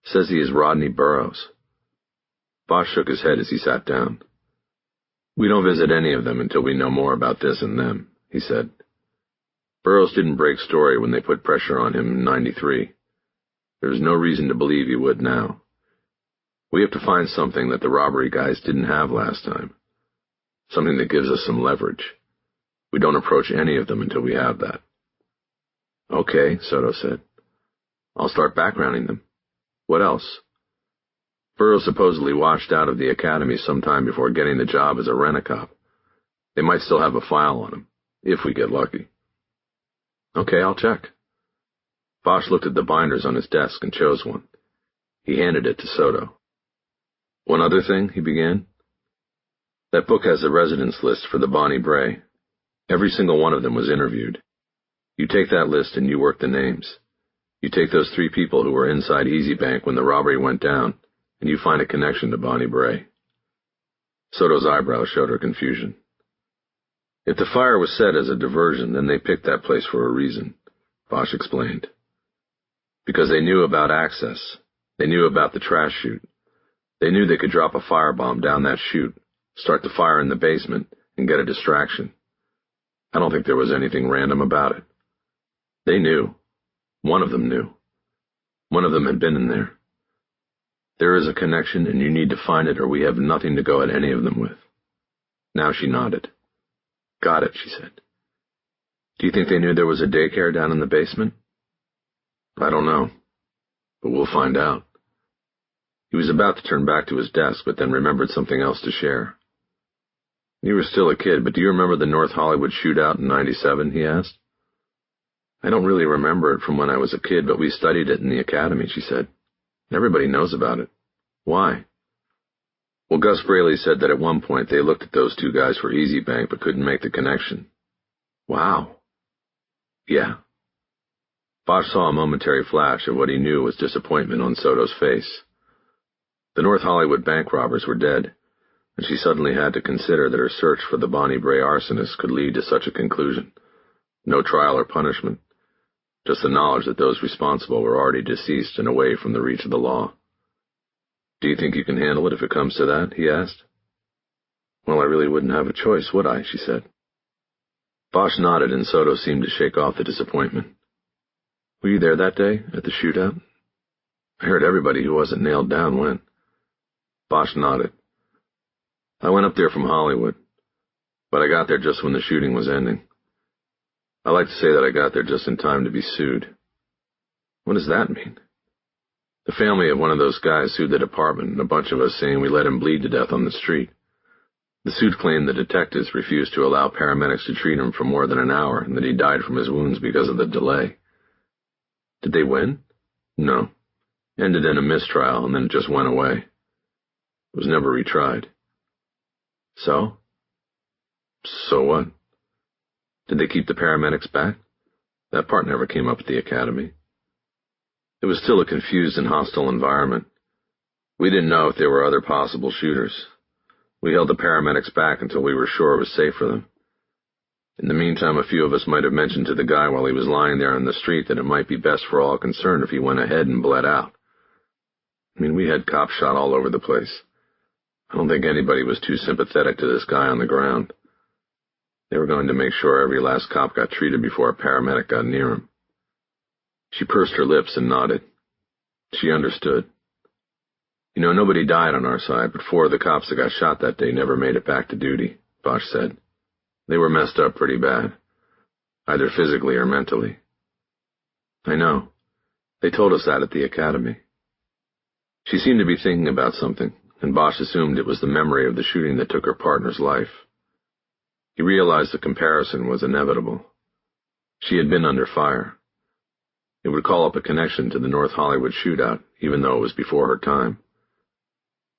S1: Says he is Rodney Burroughs. Bosch shook his head as he sat down. We don't visit any of them until we know more about this and them, he said. Burroughs didn't break story when they put pressure on him in '93. There's no reason to believe he would now. We have to find something that the robbery guys didn't have last time. Something that gives us some leverage. We don't approach any of them until we have that. Okay, Soto said. I'll start backgrounding them. What else? Burroughs supposedly washed out of the academy sometime before getting the job as a rent-a-cop. They might still have a file on him, if we get lucky. Okay, I'll check. Bosch looked at the binders on his desk and chose one. He handed it to Soto. One other thing, he began. That book has a residence list for the Bonnie Bray. Every single one of them was interviewed. You take that list and you work the names. You take those 3 people who were inside Easy Bank when the robbery went down, and you find a connection to Bonnie Bray. Soto's eyebrows showed her confusion. If the fire was set as a diversion, then they picked that place for a reason, Bosch explained. Because they knew about access. They knew about the trash chute. They knew they could drop a firebomb down that chute, start the fire in the basement, and get a distraction. I don't think there was anything random about it. They knew. One of them knew. One of them had been in there. There is a connection, and you need to find it, or we have nothing to go at any of them with. Now she nodded. Got it, she said. Do you think they knew there was a daycare down in the basement? I don't know, but we'll find out. He was about to turn back to his desk, but then remembered something else to share. You were still a kid, but do you remember the North Hollywood shootout in '97, he asked. I don't really remember it from when I was a kid, but we studied it in the academy, she said. Everybody knows about it. Why? Well, Gus Braley said that at one point they looked at those two guys for Easy Bank but couldn't make the connection. Wow. Yeah. Bosch saw a momentary flash of what he knew was disappointment on Soto's face. The North Hollywood bank robbers were dead, and she suddenly had to consider that her search for the Bonnie Bray arsonist could lead to such a conclusion. No trial or punishment, just the knowledge that those responsible were already deceased and away from the reach of the law. Do you think you can handle it if it comes to that? He asked. Well, I really wouldn't have a choice, would I? She said. Bosch nodded, and Soto seemed to shake off the disappointment. Were you there that day, at the shootout? I heard everybody who wasn't nailed down went. Bosch nodded. I went up there from Hollywood, but I got there just when the shooting was ending. I like to say that I got there just in time to be sued. What does that mean? The family of one of those guys sued the department, and a bunch of us saying we let him bleed to death on the street. The suit claimed the detectives refused to allow paramedics to treat him for more than an hour, and that he died from his wounds because of the delay. Did they win? No. Ended in a mistrial, and then it just went away. It was never retried. So? So what? Did they keep the paramedics back? That part never came up at the academy. It was still a confused and hostile environment. We didn't know if there were other possible shooters. We held the paramedics back until we were sure it was safe for them. In the meantime, a few of us might have mentioned to the guy while he was lying there on the street that it might be best for all concerned if he went ahead and bled out. I mean, we had cops shot all over the place. I don't think anybody was too sympathetic to this guy on the ground. They were going to make sure every last cop got treated before a paramedic got near him. She pursed her lips and nodded. She understood. You know, nobody died on our side, but 4 of the cops that got shot that day never made it back to duty, Bosch said. They were messed up pretty bad, either physically or mentally. I know. They told us that at the academy. She seemed to be thinking about something, and Bosch assumed it was the memory of the shooting that took her partner's life. He realized the comparison was inevitable. She had been under fire. It would call up a connection to the North Hollywood shootout, even though it was before her time.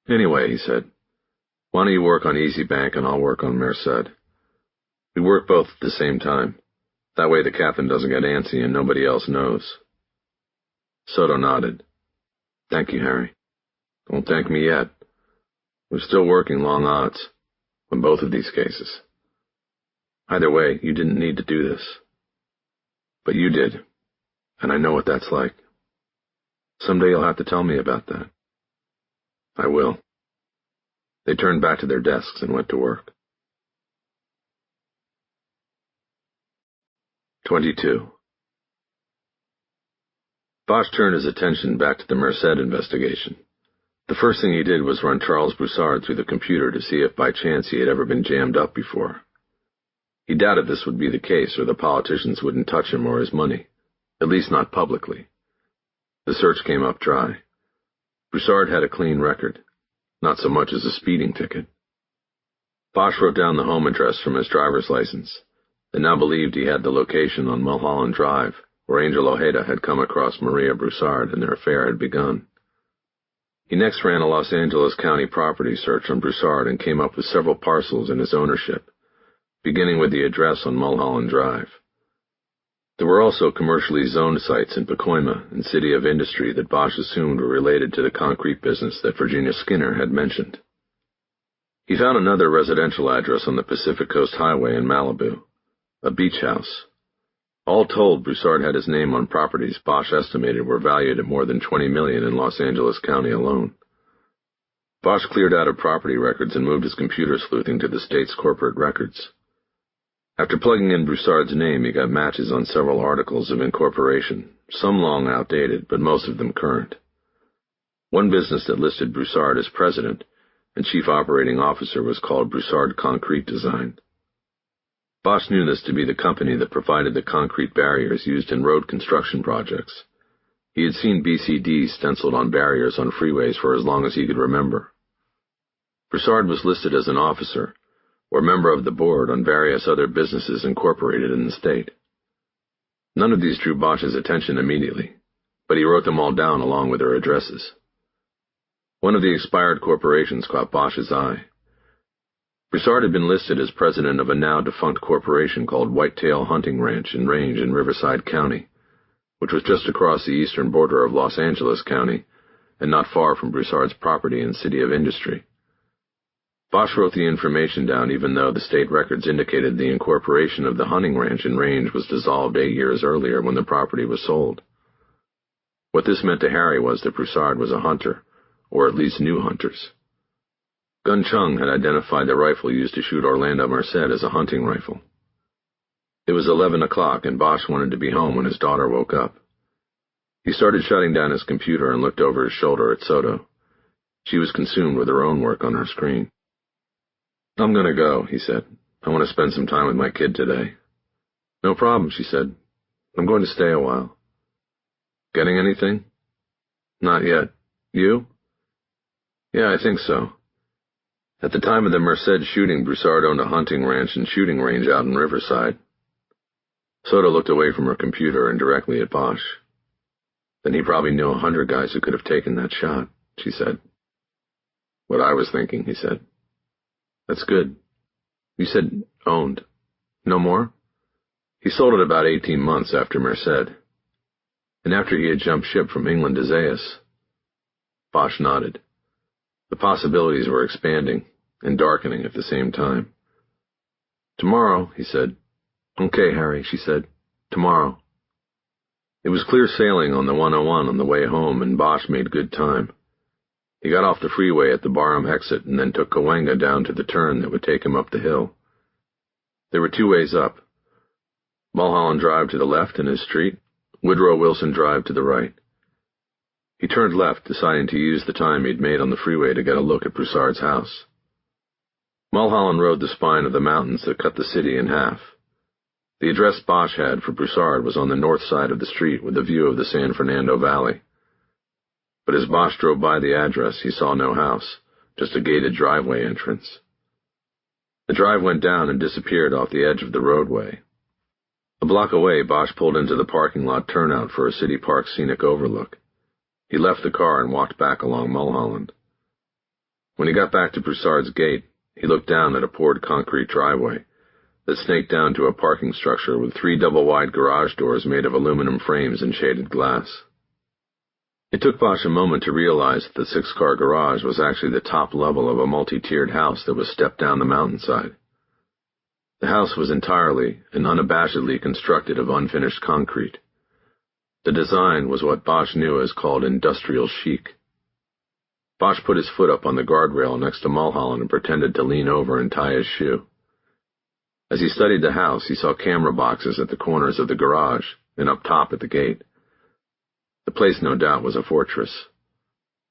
S1: Anyway, he said, why don't you work on Easy Bank and I'll work on Merced? We work both at the same time. That way the captain doesn't get antsy and nobody else knows. Soto nodded. Thank you, Harry. Don't thank me yet. We're still working long odds on both of these cases. Either way, you didn't need to do this. But you did, and I know what that's like. Someday you'll have to tell me about that. I will. They turned back to their desks and went to work. 22. Bosch turned his attention back to the Merced investigation. The first thing he did was run Charles Broussard through the computer to see if by chance he had ever been jammed up before. He doubted this would be the case, or the politicians wouldn't touch him or his money, at least not publicly. The search came up dry. Broussard had a clean record, not so much as a speeding ticket. Bosch wrote down the home address from his driver's license, and now believed he had the location on Mulholland Drive, where Angel Ojeda had come across Maria Broussard and their affair had begun. He next ran a Los Angeles County property search on Broussard and came up with several parcels in his ownership, beginning with the address on Mulholland Drive. There were also commercially zoned sites in Pacoima and City of Industry that Bosch assumed were related to the concrete business that Virginia Skinner had mentioned. He found another residential address on the Pacific Coast Highway in Malibu, a beach house. All told, Broussard had his name on properties Bosch estimated were valued at more than $20 million in Los Angeles County alone. Bosch cleared out of property records and moved his computer sleuthing to the state's corporate records. After plugging in Broussard's name, he got matches on several articles of incorporation, some long outdated, but most of them current. One business that listed Broussard as president and chief operating officer was called Broussard Concrete Design. Bosch knew this to be the company that provided the concrete barriers used in road construction projects. He had seen BCD stenciled on barriers on freeways for as long as he could remember. Broussard was listed as an officer, or member of the board on various other businesses incorporated in the state. None of these drew Bosch's attention immediately, but he wrote them all down along with their addresses. One of the expired corporations caught Bosch's eye. Broussard had been listed as president of a now-defunct corporation called Whitetail Hunting Ranch and Range in Riverside County, which was just across the eastern border of Los Angeles County and not far from Broussard's property and city of industry. Bosch wrote the information down even though the state records indicated the incorporation of the hunting ranch and range was dissolved 8 years earlier when the property was sold. What this meant to Harry was that Broussard was a hunter, or at least knew hunters. Gun Chung had identified the rifle used to shoot Orlando Merced as a hunting rifle. It was 11 o'clock, and Bosch wanted to be home when his daughter woke up. He started shutting down his computer and looked over his shoulder at Soto. She was consumed with her own work on her screen. "I'm going to go," he said. "I want to spend some time with my kid today." "No problem," she said. "I'm going to stay a while." "Getting anything?" "Not yet. You?" "Yeah, I think so." At the time of the Merced shooting, Broussard owned a hunting ranch and shooting range out in Riverside. Soto looked away from her computer and directly at Bosch. "Then he probably knew 100 guys who could have taken that shot," she said. "What I was thinking," he said. "That's good. You said owned. No more?" "He sold it about 18 months after Merced, and after he had jumped ship from England to Zayas." Bosch nodded. The possibilities were expanding and darkening at the same time. "Tomorrow," he said. "Okay, Harry," she said. "Tomorrow." It was clear sailing on the 101 on the way home, and Bosch made good time. He got off the freeway at the Barham exit and then took Cahuenga down to the turn that would take him up the hill. There were 2 ways up. Mulholland Drive to the left in his street, Woodrow Wilson Drive to the right. He turned left, deciding to use the time he'd made on the freeway to get a look at Broussard's house. Mulholland rode the spine of the mountains that cut the city in half. The address Bosch had for Broussard was on the north side of the street with a view of the San Fernando Valley. But as Bosch drove by the address, he saw no house, just a gated driveway entrance. The drive went down and disappeared off the edge of the roadway. A block away, Bosch pulled into the parking lot turnout for a city park scenic overlook. He left the car and walked back along Mulholland. When he got back to Broussard's gate, he looked down at a poured concrete driveway that snaked down to a parking structure with 3 double-wide garage doors made of aluminum frames and shaded glass. It took Bosch a moment to realize that the 6-car garage was actually the top level of a multi-tiered house that was stepped down the mountainside. The house was entirely and unabashedly constructed of unfinished concrete. The design was what Bosch knew as called industrial chic. Bosch put his foot up on the guardrail next to Mulholland and pretended to lean over and tie his shoe. As he studied the house, he saw camera boxes at the corners of the garage and up top at the gate. The place, no doubt, was a fortress.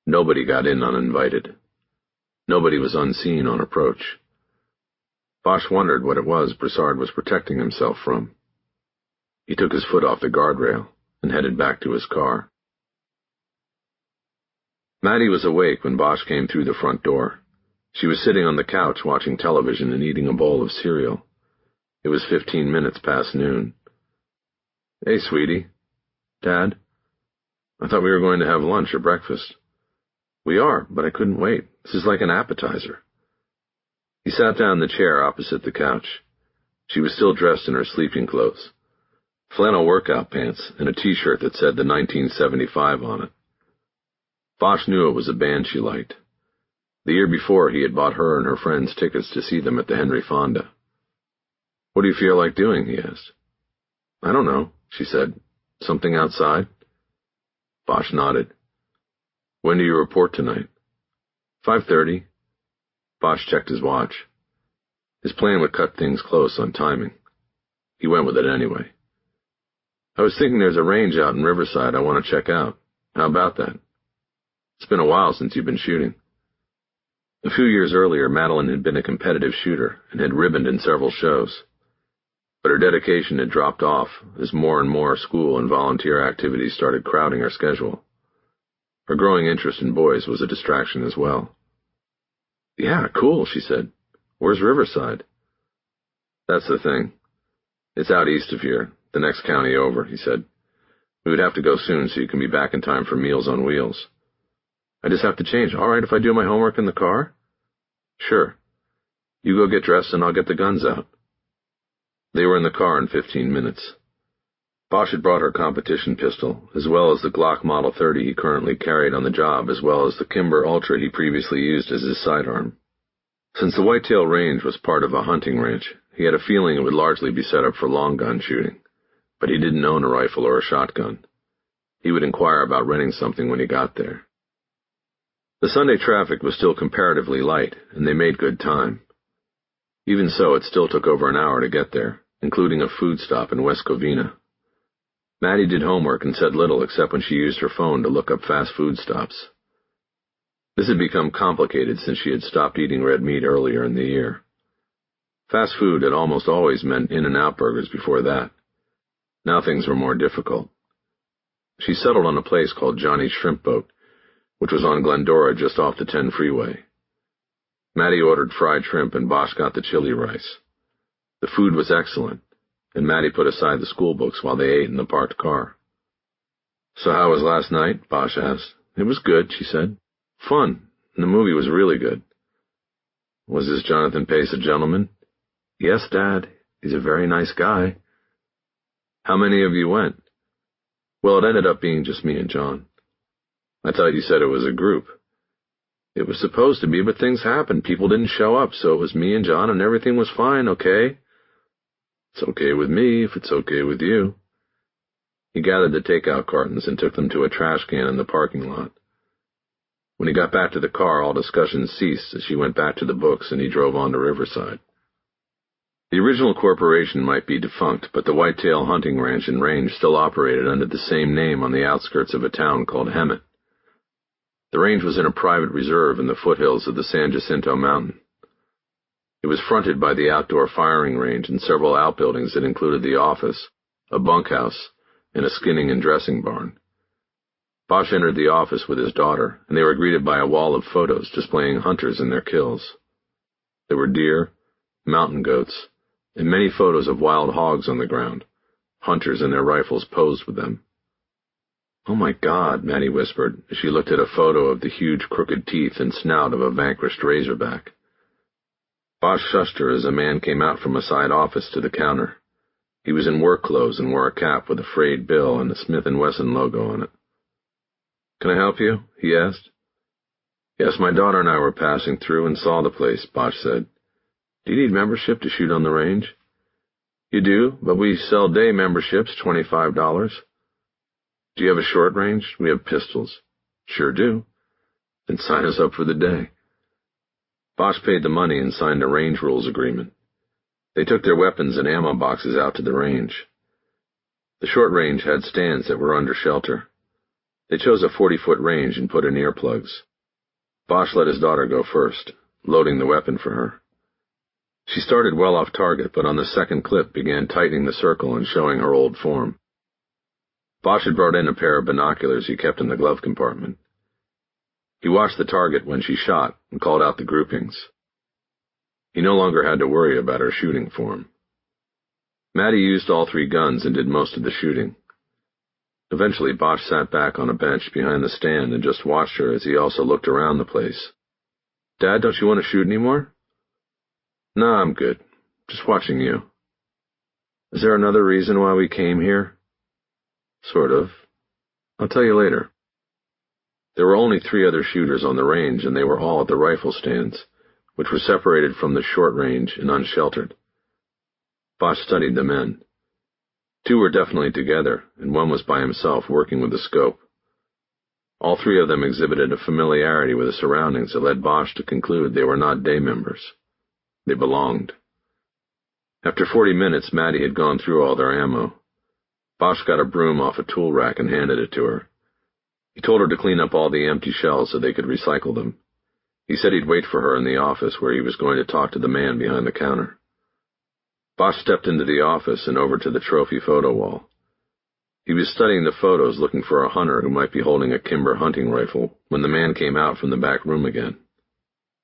S1: Nobody got in uninvited. Nobody was unseen on approach. Bosch wondered what it was Broussard was protecting himself from. He took his foot off the guardrail and headed back to his car. Maddie was awake when Bosch came through the front door. She was sitting on the couch watching television and eating a bowl of cereal. It was 15 minutes past noon. "Hey, sweetie." "Dad?" "I thought we were going to have lunch or breakfast." "We are, but I couldn't wait. This is like an appetizer." He sat down in the chair opposite the couch. She was still dressed in her sleeping clothes, flannel workout pants, and a T-shirt that said the 1975 on it. Bosch knew it was a band she liked. The year before, he had bought her and her friends tickets to see them at the Henry Fonda. "What do you feel like doing?" he asked. "I don't know," she said. "Something outside?" Bosch nodded. "When do you report tonight?" 5:30. Bosch checked his watch. His plan would cut things close on timing. He went with it anyway. "I was thinking there's a range out in Riverside I want to check out. How about that? It's been a while since you've been shooting." A few years earlier, Madeline had been a competitive shooter and had ribboned in several shows. But her dedication had dropped off as more and more school and volunteer activities started crowding her schedule. Her growing interest in boys was a distraction as well. "Yeah, cool," she said. "Where's Riverside?" "That's the thing. It's out east of here, the next county over," he said. "We would have to go soon so you can be back in time for Meals on Wheels." "I just have to change. All right if I do my homework in the car?" "Sure. You go get dressed and I'll get the guns out." They were in the car in 15 minutes. Bosch had brought her competition pistol, as well as the Glock Model 30 he currently carried on the job, as well as the Kimber Ultra he previously used as his sidearm. Since the Whitetail Range was part of a hunting ranch, he had a feeling it would largely be set up for long gun shooting, but he didn't own a rifle or a shotgun. He would inquire about renting something when he got there. The Sunday traffic was still comparatively light, and they made good time. Even so, it still took over an hour to get there, including a food stop in West Covina. Maddie did homework and said little except when she used her phone to look up fast food stops. This had become complicated since she had stopped eating red meat earlier in the year. Fast food had almost always meant In-N-Out burgers before that. Now things were more difficult. She settled on a place called Johnny's Shrimp Boat, which was on Glendora just off the 10 freeway. Maddie ordered fried shrimp and Bosch got the chili rice. The food was excellent, and Maddie put aside the school books while they ate in the parked car. "So how was last night?" Bosch asked. "It was good," she said. "Fun, and the movie was really good." "Was this Jonathan Pace a gentleman?" "Yes, Dad. He's a very nice guy." "How many of you went?" "Well, it ended up being just me and John." "I thought you said it was a group." "It was supposed to be, but things happened. People didn't show up, so it was me and John, and everything was fine, okay?" "It's okay with me, if it's okay with you." He gathered the takeout cartons and took them to a trash can in the parking lot. When he got back to the car, all discussion ceased as she went back to the books and he drove on to Riverside. The original corporation might be defunct, but the Whitetail Hunting Ranch and Range still operated under the same name on the outskirts of a town called Hemet. The range was in a private reserve in the foothills of the San Jacinto Mountain. It was fronted by the outdoor firing range and several outbuildings that included the office, a bunkhouse, and a skinning and dressing barn. Bosch entered the office with his daughter, and they were greeted by a wall of photos displaying hunters and their kills. There were deer, mountain goats, and many photos of wild hogs on the ground, hunters and their rifles posed with them. "Oh my God," Maddie whispered as she looked at a photo of the huge crooked teeth and snout of a vanquished razorback. Bosch shushed her as a man came out from a side office to the counter. He was in work clothes and wore a cap with a frayed bill and a Smith & Wesson logo on it. "Can I help you?" he asked. "Yes, my daughter and I were passing through and saw the place," Bosch said. "Do you need membership to shoot on the range?" "You do, but we sell day memberships, $25. "Do you have a short range? We have pistols." "Sure do." "Then sign us up for the day." Bosch paid the money and signed a range rules agreement. They took their weapons and ammo boxes out to the range. The short range had stands that were under shelter. They chose a 40-foot range and put in earplugs. Bosch let his daughter go first, loading the weapon for her. She started well off target, but on the second clip began tightening the circle and showing her old form. Bosch had brought in a pair of binoculars he kept in the glove compartment. He watched the target when she shot and called out the groupings. He no longer had to worry about her shooting form. Maddie used all 3 guns and did most of the shooting. Eventually, Bosch sat back on a bench behind the stand and just watched her as he also looked around the place. "Dad, don't you want to shoot anymore?" "No, I'm good. Just watching you." "Is there another reason why we came here?" "Sort of. I'll tell you later." There were only 3 other shooters on the range, and they were all at the rifle stands, which were separated from the short range and unsheltered. Bosch studied the men. 2 were definitely together, and 1 was by himself working with a scope. All 3 of them exhibited a familiarity with the surroundings that led Bosch to conclude they were not day members. They belonged. After 40 minutes, Maddie had gone through all their ammo. Bosch got a broom off a tool rack and handed it to her. He told her to clean up all the empty shells so they could recycle them. He said he'd wait for her in the office where he was going to talk to the man behind the counter. Bosch stepped into the office and over to the trophy photo wall. He was studying the photos looking for a hunter who might be holding a Kimber hunting rifle when the man came out from the back room again.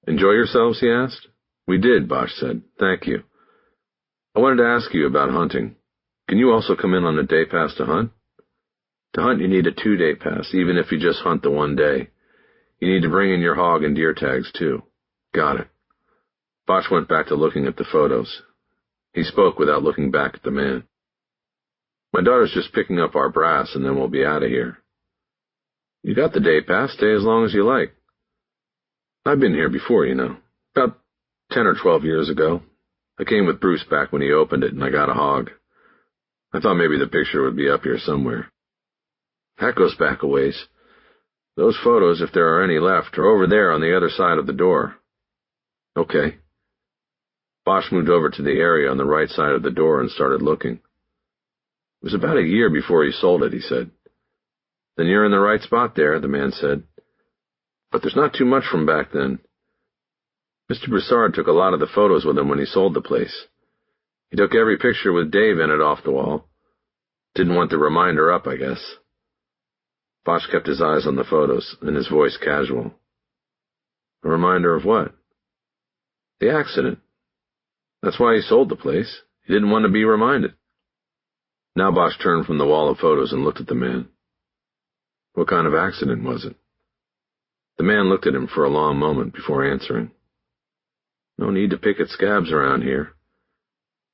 S1: "Enjoy yourselves?" he asked. "We did," Bosch said. "Thank you. I wanted to ask you about hunting. Can you also come in on a day pass to hunt?" "To hunt you need a 2-day pass, even if you just hunt the 1 day. You need to bring in your hog and deer tags, too." "Got it." Bosch went back to looking at the photos. He spoke without looking back at the man. "My daughter's just picking up our brass, and then we'll be out of here." "You got the day pass. Stay as long as you like." "I've been here before, you know. About 10 or 12 years ago. I came with Bruce back when he opened it, and I got a hog. I thought maybe the picture would be up here somewhere." "That goes back a ways. Those photos, if there are any left, are over there on the other side of the door." "Okay." Bosch moved over to the area on the right side of the door and started looking. "It was about a year before he sold it," he said. "Then you're in the right spot there," the man said. "But there's not too much from back then. Mr. Broussard took a lot of the photos with him when he sold the place. He took every picture with Dave in it off the wall. Didn't want the reminder up, I guess." Bosch kept his eyes on the photos, and his voice casual. "A reminder of what?" "The accident. That's why he sold the place. He didn't want to be reminded." Now Bosch turned from the wall of photos and looked at the man. "What kind of accident was it?" The man looked at him for a long moment before answering. "No need to pick at scabs around here.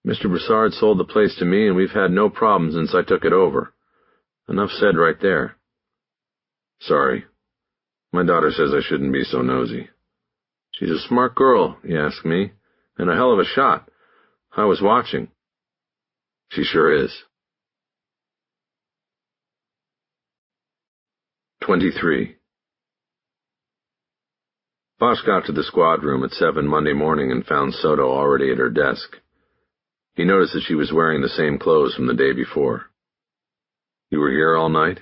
S1: Mr. Broussard sold the place to me, and we've had no problems since I took it over. Enough said right there." "Sorry. My daughter says I shouldn't be so nosy. She's a smart girl, you ask me, and a hell of a shot. I was watching." "She sure is." 23. Bosch got to the squad room at 7 Monday morning and found Soto already at her desk. He noticed that she was wearing the same clothes from the day before. "You were here all night?"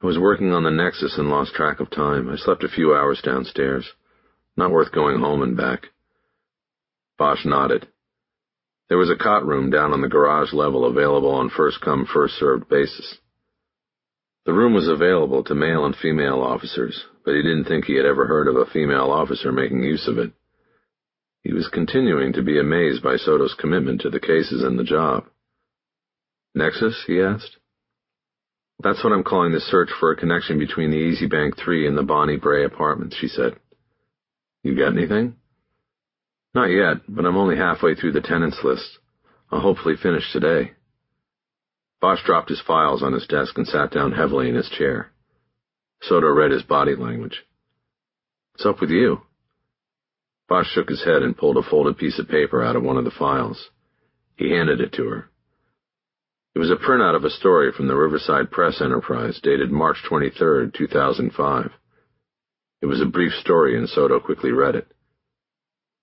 S1: "I was working on the Nexus and lost track of time. I slept a few hours downstairs. Not worth going home and back." Bosch nodded. There was a cot room down on the garage level available on first-come, first-served basis. The room was available to male and female officers, but he didn't think he had ever heard of a female officer making use of it. He was continuing to be amazed by Soto's commitment to the cases and the job. "Nexus?" he asked. "That's what I'm calling the search for a connection between the Easy Bank 3 and the Bonnie Bray apartments," she said. "You got anything?" "Not yet, but I'm only halfway through the tenants list. I'll hopefully finish today." Bosch dropped his files on his desk and sat down heavily in his chair. Soto read his body language. "What's up with you?" Bosch shook his head and pulled a folded piece of paper out of one of the files. He handed it to her. It was a printout of a story from the Riverside Press Enterprise dated March 23, 2005. It was a brief story, and Soto quickly read it.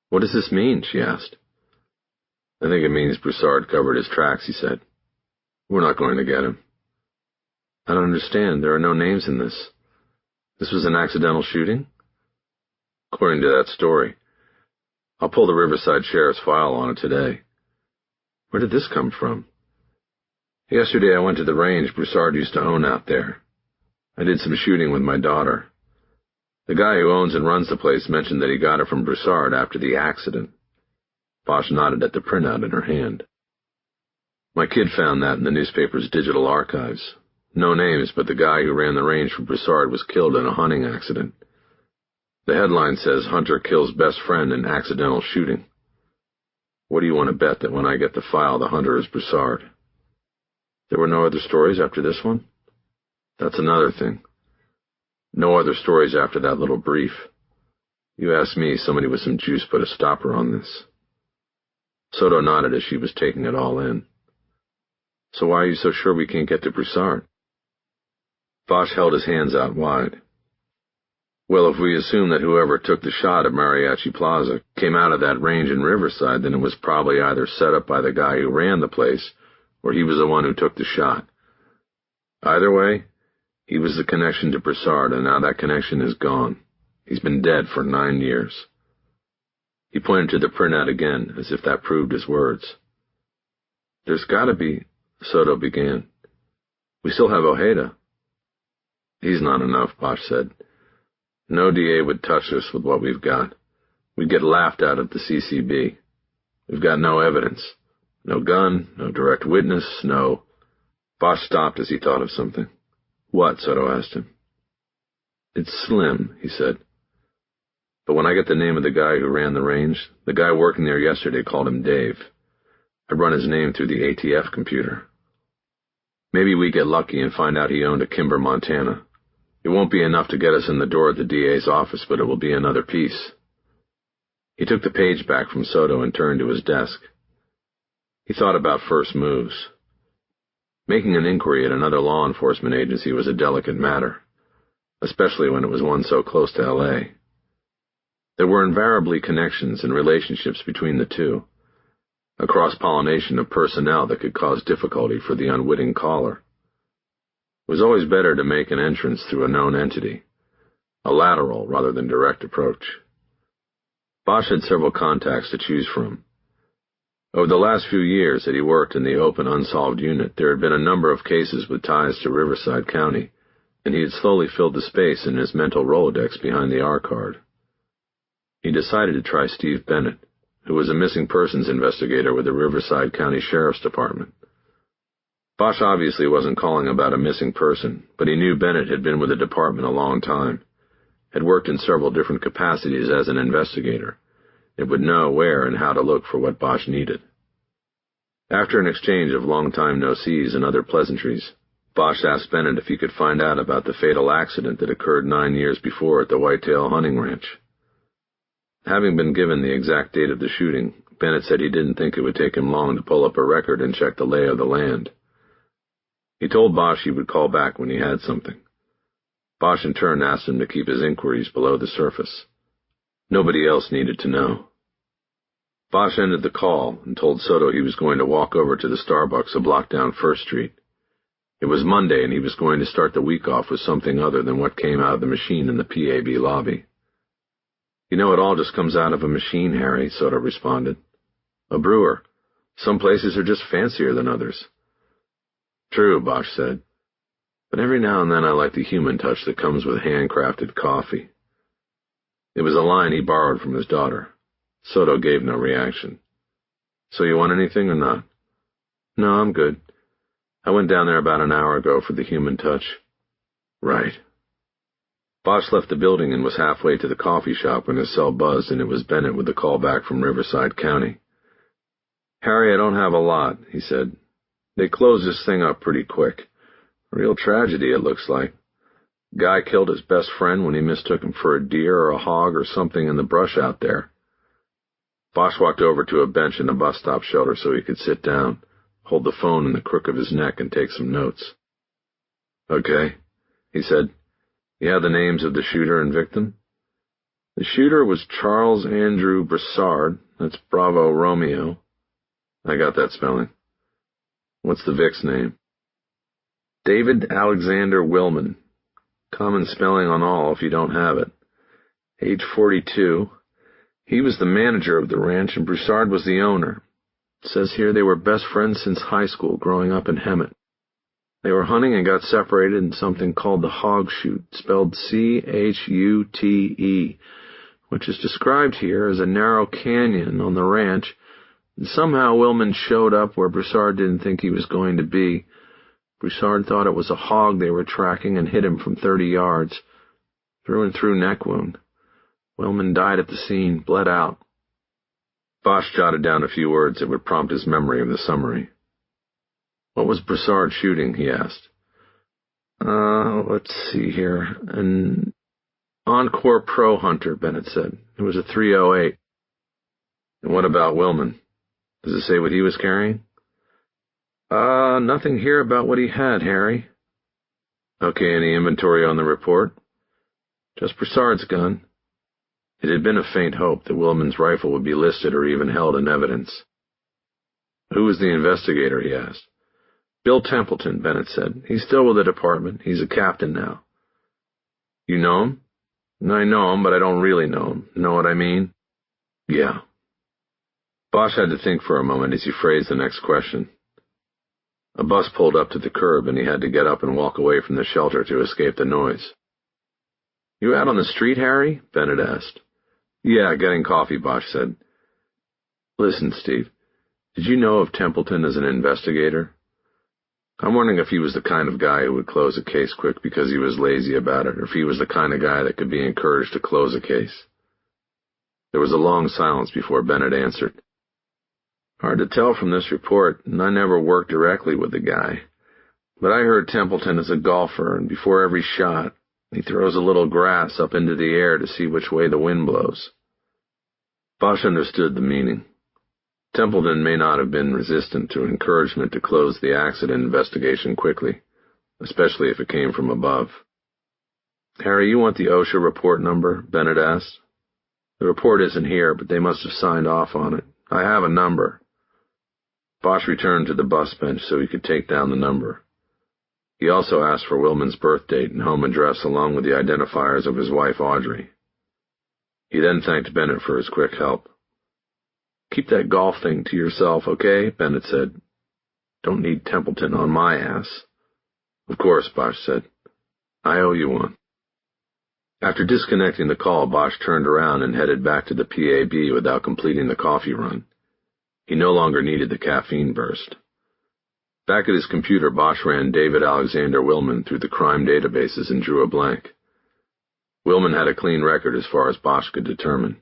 S1: "What does this mean?" she asked. "I think it means Broussard covered his tracks," he said. "We're not going to get him." "I don't understand. There are no names in this. This was an accidental shooting?" "According to that story. I'll pull the Riverside Sheriff's file on it today." "Where did this come from?" "Yesterday I went to the range Broussard used to own out there. I did some shooting with my daughter. The guy who owns and runs the place mentioned that he got it from Broussard after the accident." Bosch nodded at the printout in her hand. "My kid found that in the newspaper's digital archives. No names, but the guy who ran the range for Broussard was killed in a hunting accident. The headline says, 'Hunter kills best friend in accidental shooting.' What do you want to bet that when I get the file, the hunter is Broussard?" "There were no other stories after this one?" "That's another thing. No other stories after that little brief. You ask me, somebody with some juice put a stopper on this. Soto nodded as she was taking it all in. So why are you so sure we can't get to Broussard? Bosch held his hands out wide. Well, if we assume that whoever took the shot at Mariachi Plaza came out of that range in Riverside, then it was probably either set up by the guy who ran the place, or he was the one who took the shot. Either way, he was the connection to Broussard, and now that connection is gone. He's been dead for 9 years. He pointed to the printout again, as if that proved his words. There's gotta be, Soto began. We still have Ojeda. He's not enough, Bosch said. No DA would touch us with what we've got. We'd get laughed at the CCB. We've got no evidence. No gun, no direct witness, no... Bosch stopped as he thought of something. What? Soto asked him. It's slim, he said. But when I get the name of the guy who ran the range, the guy working there yesterday called him Dave. I'd run his name through the ATF computer. Maybe we get lucky and find out he owned a Kimber, Montana. It won't be enough to get us in the door at the DA's office, but it will be another piece. He took the page back from Soto and turned to his desk. He thought about first moves. Making an inquiry at another law enforcement agency was a delicate matter, especially when it was one so close to L.A. There were invariably connections and relationships between the two, a cross-pollination of personnel that could cause difficulty for the unwitting caller. It was always better to make an entrance through a known entity, a lateral rather than direct approach. Bosch had several contacts to choose from. Over the last few years that he worked in the open unsolved unit, there had been a number of cases with ties to Riverside County, and he had slowly filled the space in his mental Rolodex behind the R card. He decided to try Steve Bennett, who was a missing persons investigator with the Riverside County Sheriff's Department. Bosch obviously wasn't calling about a missing person, but he knew Bennett had been with the department a long time, had worked in several different capacities as an investigator, and would know where and how to look for what Bosch needed. After an exchange of long-time no-sees and other pleasantries, Bosch asked Bennett if he could find out about the fatal accident that occurred 9 years before at the Whitetail Hunting Ranch. Having been given the exact date of the shooting, Bennett said he didn't think it would take him long to pull up a record and check the lay of the land. He told Bosch he would call back when he had something. Bosch in turn asked him to keep his inquiries below the surface. Nobody else needed to know. Bosch ended the call and told Soto he was going to walk over to the Starbucks a block down First Street. It was Monday, and he was going to start the week off with something other than what came out of the machine in the PAB lobby. You know, it all just comes out of a machine, Harry, Soto responded. A brewer. Some places are just fancier than others. True, Bosch said. But every now and then I like the human touch that comes with handcrafted coffee. It was a line he borrowed from his daughter. Soto gave no reaction. So you want anything or not? No, I'm good. I went down there about an hour ago for the human touch. Right. Bosch left the building and was halfway to the coffee shop when his cell buzzed, and it was Bennett with the call back from Riverside County. Harry, I don't have a lot, he said. They closed this thing up pretty quick. A real tragedy, it looks like. Guy killed his best friend when he mistook him for a deer or a hog or something in the brush out there. Bosch walked over to a bench in the bus stop shelter so he could sit down, hold the phone in the crook of his neck, and take some notes. Okay, he said. You have the names of the shooter and victim? The shooter was Charles Andrew Broussard. That's Bravo Romeo. I got that spelling. What's the Vic's name? David Alexander Willman. Common spelling on all if you don't have it. Age 42. He was the manager of the ranch and Broussard was the owner. It says here they were best friends since high school, growing up in Hemet. They were hunting and got separated in something called the Hog Chute, spelled C-H-U-T-E, which is described here as a narrow canyon on the ranch, and somehow Willman showed up where Broussard didn't think he was going to be. Broussard thought it was a hog they were tracking and hit him from 30 yards, through and through neck wound. Willman died at the scene, bled out. Bosch jotted down a few words that would prompt his memory of the summary. What was Broussard shooting, he asked. Let's see here. An Encore Pro Hunter, Bennett said. It was a 308. And what about Willman? Does it say what he was carrying? Nothing here about what he had, Harry. Okay, any inventory on the report? Just Broussard's gun. It had been a faint hope that Willman's rifle would be listed or even held in evidence. Who was the investigator, he asked. Bill Templeton, Bennett said. He's still with the department. He's a captain now. You know him? I know him, but I don't really know him. Know what I mean? Yeah. Bosch had to think for a moment as he phrased the next question. A bus pulled up to the curb, and he had to get up and walk away from the shelter to escape the noise. You out on the street, Harry? Bennett asked. Yeah, getting coffee, Bosch said. Listen, Steve, did you know of Templeton as an investigator? I'm wondering if he was the kind of guy who would close a case quick because he was lazy about it, or if he was the kind of guy that could be encouraged to close a case. There was a long silence before Bennett answered. Hard to tell from this report, and I never worked directly with the guy. But I heard Templeton is a golfer, and before every shot, he throws a little grass up into the air to see which way the wind blows. Bosch understood the meaning. Templeton may not have been resistant to encouragement to close the accident investigation quickly, especially if it came from above. Harry, you want the OSHA report number? Bennett asked. The report isn't here, but they must have signed off on it. I have a number. Bosch returned to the bus bench so he could take down the number. He also asked for Willman's birth date and home address along with the identifiers of his wife, Audrey. He then thanked Bennett for his quick help. Keep that golf thing to yourself, okay? Bennett said. Don't need Templeton on my ass. Of course, Bosch said. I owe you one. After disconnecting the call, Bosch turned around and headed back to the PAB without completing the coffee run. He no longer needed the caffeine burst. Back at his computer, Bosch ran David Alexander Willman through the crime databases and drew a blank. Willman had a clean record as far as Bosch could determine.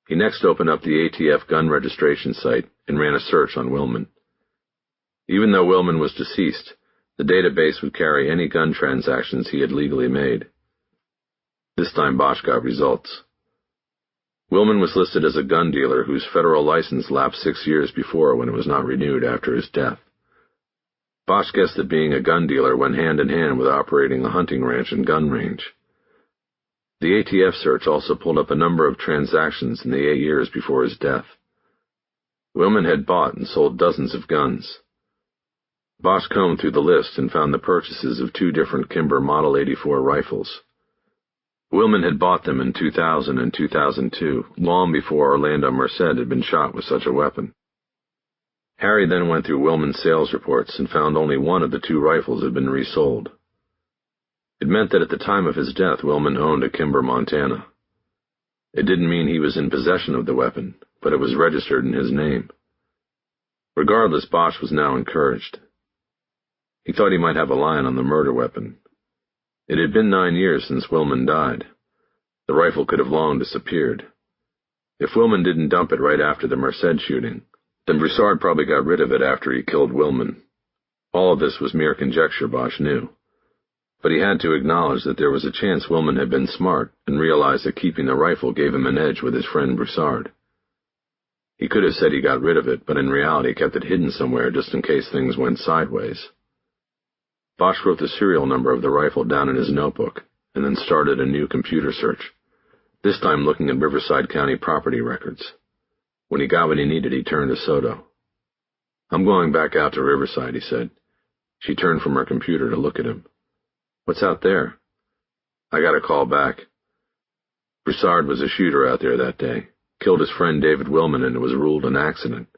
S1: He next opened up the ATF gun registration site and ran a search on Willman. Even though Willman was deceased, the database would carry any gun transactions he had legally made. This time Bosch got results. Willman was listed as a gun dealer whose federal license lapsed 6 years before when it was not renewed after his death. Bosch guessed that being a gun dealer went hand in hand with operating a hunting ranch and gun range. The ATF search also pulled up a number of transactions in the 8 years before his death. Willman had bought and sold dozens of guns. Bosch combed through the list and found the purchases of 2 different Kimber Model 84 rifles. Willman had bought them in 2000 and 2002, long before Orlando Merced had been shot with such a weapon. Harry then went through Willman's sales reports and found only one of the 2 rifles had been resold. It meant that at the time of his death, Willman owned a Kimber, Montana. It didn't mean he was in possession of the weapon, but it was registered in his name. Regardless, Bosch was now encouraged. He thought he might have a line on the murder weapon. It had been 9 years since Willman died. The rifle could have long disappeared. If Willman didn't dump it right after the Merced shooting, then Broussard probably got rid of it after he killed Willman. All of this was mere conjecture, Bosch knew. But he had to acknowledge that there was a chance Willman had been smart and realized that keeping the rifle gave him an edge with his friend Broussard. He could have said he got rid of it, but in reality kept it hidden somewhere just in case things went sideways. Bosch wrote the serial number of the rifle down in his notebook, and then started a new computer search, this time looking at Riverside County property records. When he got what he needed, he turned to Soto. I'm going back out to Riverside, he said. She turned from her computer to look at him. What's out there? I got a call back. Broussard was a shooter out there that day, killed his friend David Willman, and it was ruled an accident.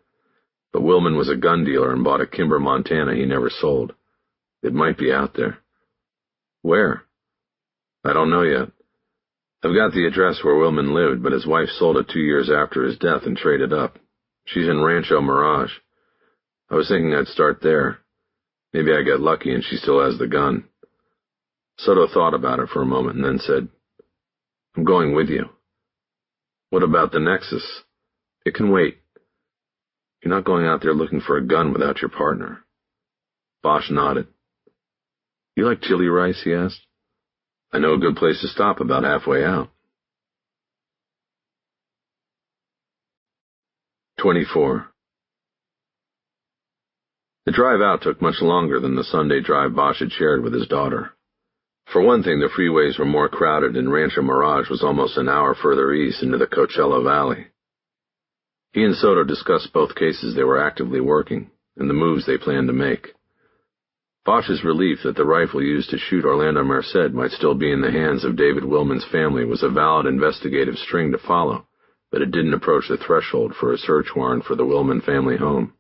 S1: But Willman was a gun dealer and bought a Kimber, Montana he never sold. It might be out there. Where? I don't know yet. I've got the address where Willman lived, but his wife sold it 2 years after his death and traded up. She's in Rancho Mirage. I was thinking I'd start there. Maybe I get lucky and she still has the gun. Soto thought about it for a moment and then said, I'm going with you. What about the Nexus? It can wait. You're not going out there looking for a gun without your partner. Bosch nodded. You like chili rice? He asked. I know a good place to stop about halfway out. 24. The drive out took much longer than the Sunday drive Bosch had shared with his daughter. For one thing, the freeways were more crowded and Rancho Mirage was almost an hour further east into the Coachella Valley. He and Soto discussed both cases they were actively working and the moves they planned to make. Bosch's relief that the rifle used to shoot Orlando Merced might still be in the hands of David Willman's family was a valid investigative string to follow, but it didn't approach the threshold for a search warrant for the Willman family home.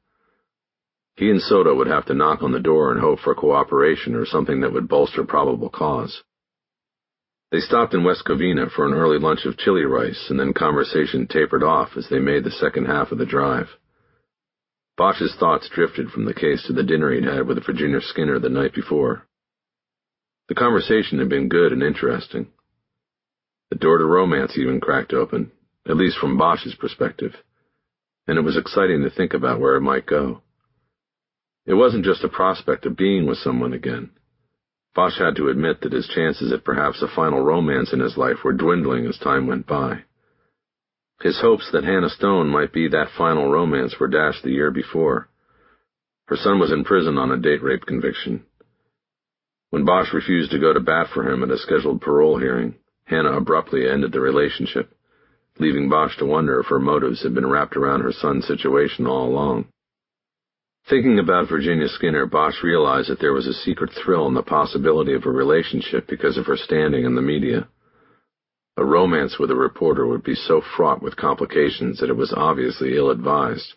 S1: He and Soto would have to knock on the door and hope for cooperation or something that would bolster probable cause. They stopped in West Covina for an early lunch of chili rice, and then conversation tapered off as they made the second half of the drive. Bosch's thoughts drifted from the case to the dinner he'd had with Virginia Skinner the night before. The conversation had been good and interesting. The door to romance even cracked open, at least from Bosch's perspective, and it was exciting to think about where it might go. It wasn't just a prospect of being with someone again. Bosch had to admit that his chances at perhaps a final romance in his life were dwindling as time went by. His hopes that Hannah Stone might be that final romance were dashed the year before. Her son was in prison on a date rape conviction. When Bosch refused to go to bat for him at a scheduled parole hearing, Hannah abruptly ended the relationship, leaving Bosch to wonder if her motives had been wrapped around her son's situation all along. Thinking about Virginia Skinner, Bosch realized that there was a secret thrill in the possibility of a relationship because of her standing in the media. A romance with a reporter would be so fraught with complications that it was obviously ill-advised,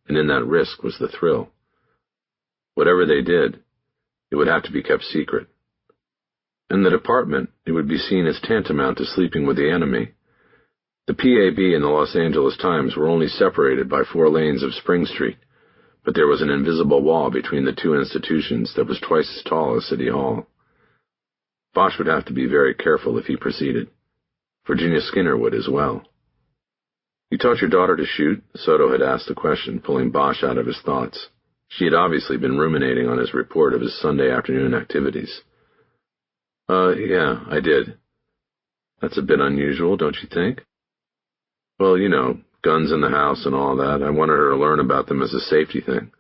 S1: and in that risk was the thrill. Whatever they did, it would have to be kept secret. In the department, it would be seen as tantamount to sleeping with the enemy. The PAB and the Los Angeles Times were only separated by 4 lanes of Spring Street, but there was an invisible wall between the two institutions that was twice as tall as City Hall. Bosch would have to be very careful if he proceeded. Virginia Skinner would as well. You taught your daughter to shoot? Soto had asked the question, pulling Bosch out of his thoughts. She had obviously been ruminating on his report of his Sunday afternoon activities. Yeah, I did. That's a bit unusual, don't you think? Well, you know, guns in the house and all that. I wanted her to learn about them as a safety thing.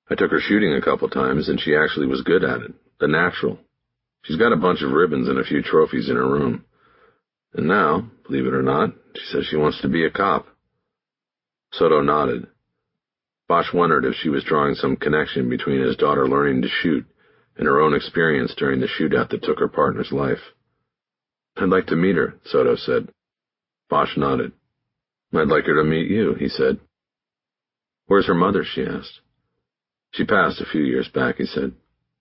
S1: I took her shooting a couple times, and she actually was good at it. The natural. She's got a bunch of ribbons and a few trophies in her room. And now, believe it or not, she says she wants to be a cop. Soto nodded. Bosch wondered if she was drawing some connection between his daughter learning to shoot and her own experience during the shootout that took her partner's life. I'd like to meet her, Soto said. Bosch nodded. I'd like her to meet you, he said. Where's her mother? She asked. She passed a few years back, he said.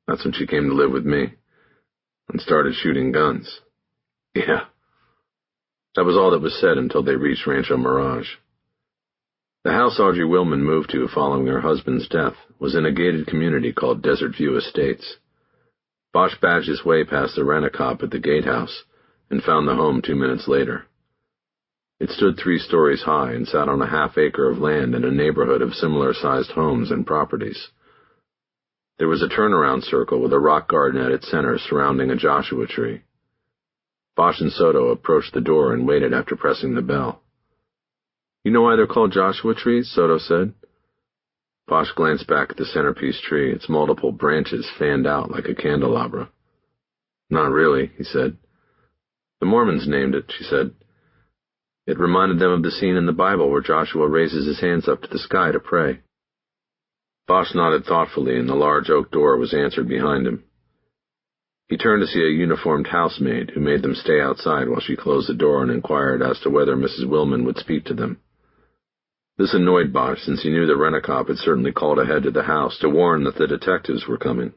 S1: That's when she came to live with me and started shooting guns. Yeah. That was all that was said until they reached Rancho Mirage. The house Audrey Willman moved to following her husband's death was in a gated community called Desert View Estates. Bosch badged his way past the rent-a-cop at the gatehouse and found the home 2 minutes later. It stood 3 stories high and sat on a half-acre of land in a neighborhood of similar-sized homes and properties. There was a turnaround circle with a rock garden at its center surrounding a Joshua tree. Bosch and Soto approached the door and waited after pressing the bell. You know why they're called Joshua trees? Soto said. Bosch glanced back at the centerpiece tree, its multiple branches fanned out like a candelabra. Not really, he said. The Mormons named it, she said. It reminded them of the scene in the Bible where Joshua raises his hands up to the sky to pray. Bosch nodded thoughtfully, and the large oak door was answered behind him. He turned to see a uniformed housemaid who made them stay outside while she closed the door and inquired as to whether Mrs. Willman would speak to them. This annoyed Bosch, since he knew the rent-a-cop had certainly called ahead to the house to warn that the detectives were coming.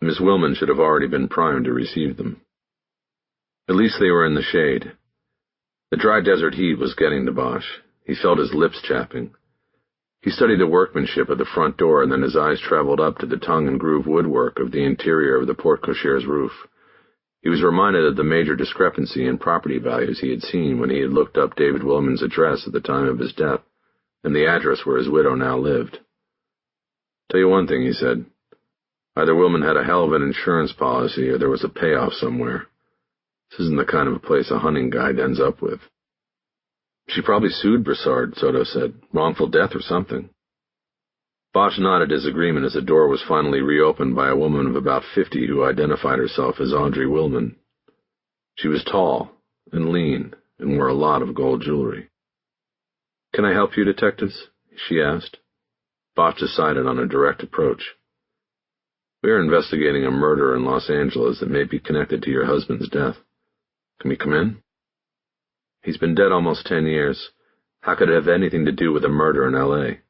S1: Miss Willman should have already been primed to receive them. At least they were in the shade. The dry desert heat was getting to Bosch. He felt his lips chapping. He studied the workmanship of the front door, and then his eyes traveled up to the tongue-and-groove woodwork of the interior of the porte-cochere's roof. He was reminded of the major discrepancy in property values he had seen when he had looked up David Willman's address at the time of his death, and the address where his widow now lived. Tell you one thing, he said. Either Willman had a hell of an insurance policy or there was a payoff somewhere. This isn't the kind of a place a hunting guide ends up with. She probably sued Broussard, Soto said. Wrongful death or something. Bosch nodded his agreement as the door was finally reopened by a woman of about 50 who identified herself as Audrey Willman. She was tall and lean and wore a lot of gold jewelry. "Can I help you, detectives?" she asked. Bosch decided on a direct approach. "We are investigating a murder in Los Angeles that may be connected to your husband's death. Can we come in?" "He's been dead almost 10 years. How could it have anything to do with a murder in L.A.?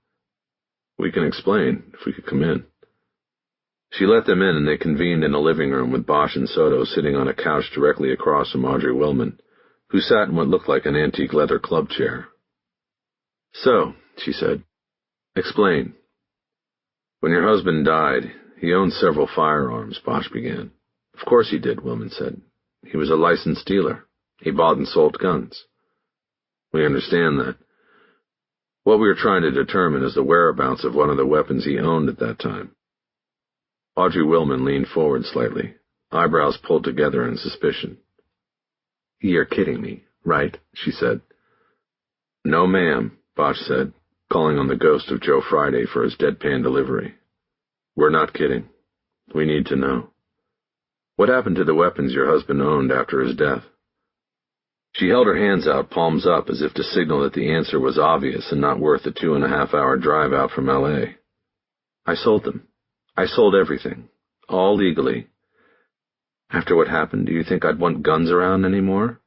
S1: "We can explain, if we could come in." She let them in, and they convened in a living room with Bosch and Soto sitting on a couch directly across from Audrey Willman, who sat in what looked like an antique leather club chair. "So," she said, "explain." "When your husband died, he owned several firearms," Bosch began. "Of course he did," Willman said. "He was a licensed dealer. He bought and sold guns." "We understand that. What we are trying to determine is the whereabouts of one of the weapons he owned at that time." Audrey Willman leaned forward slightly, eyebrows pulled together in suspicion. "You're kidding me, right?" she said. "No, ma'am," Bosch said, calling on the ghost of Joe Friday for his deadpan delivery. "We're not kidding. We need to know. What happened to the weapons your husband owned after his death?" She held her hands out, palms up, as if to signal that the answer was obvious and not worth the 2.5-hour drive out from L.A. "I sold them. I sold everything. All legally. After what happened, do you think I'd want guns around anymore?"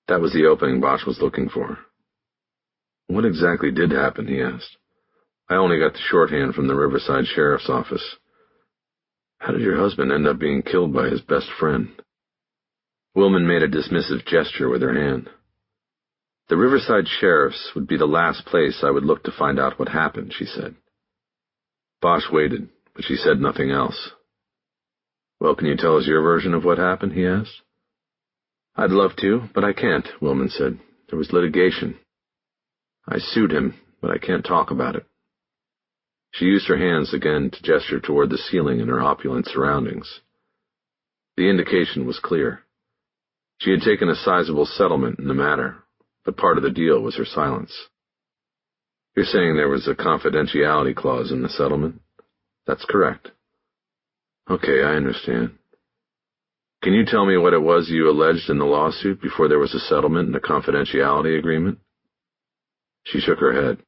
S1: That was the opening Bosch was looking for. "What exactly did happen?" he asked. "I only got the shorthand from the Riverside Sheriff's Office. How did your husband end up being killed by his best friend?" Willman made a dismissive gesture with her hand. "The Riverside Sheriff's would be the last place I would look to find out what happened," she said. Bosch waited, but she said nothing else. "Well, can you tell us your version of what happened?" he asked. "I'd love to, but I can't," Willman said. "There was litigation. I sued him, but I can't talk about it." She used her hands again to gesture toward the ceiling in her opulent surroundings. The indication was clear. She had taken a sizable settlement in the matter, but part of the deal was her silence. "You're saying there was a confidentiality clause in the settlement?" "That's correct." "Okay, I understand. Can you tell me what it was you alleged in the lawsuit before there was a settlement and a confidentiality agreement?" She shook her head.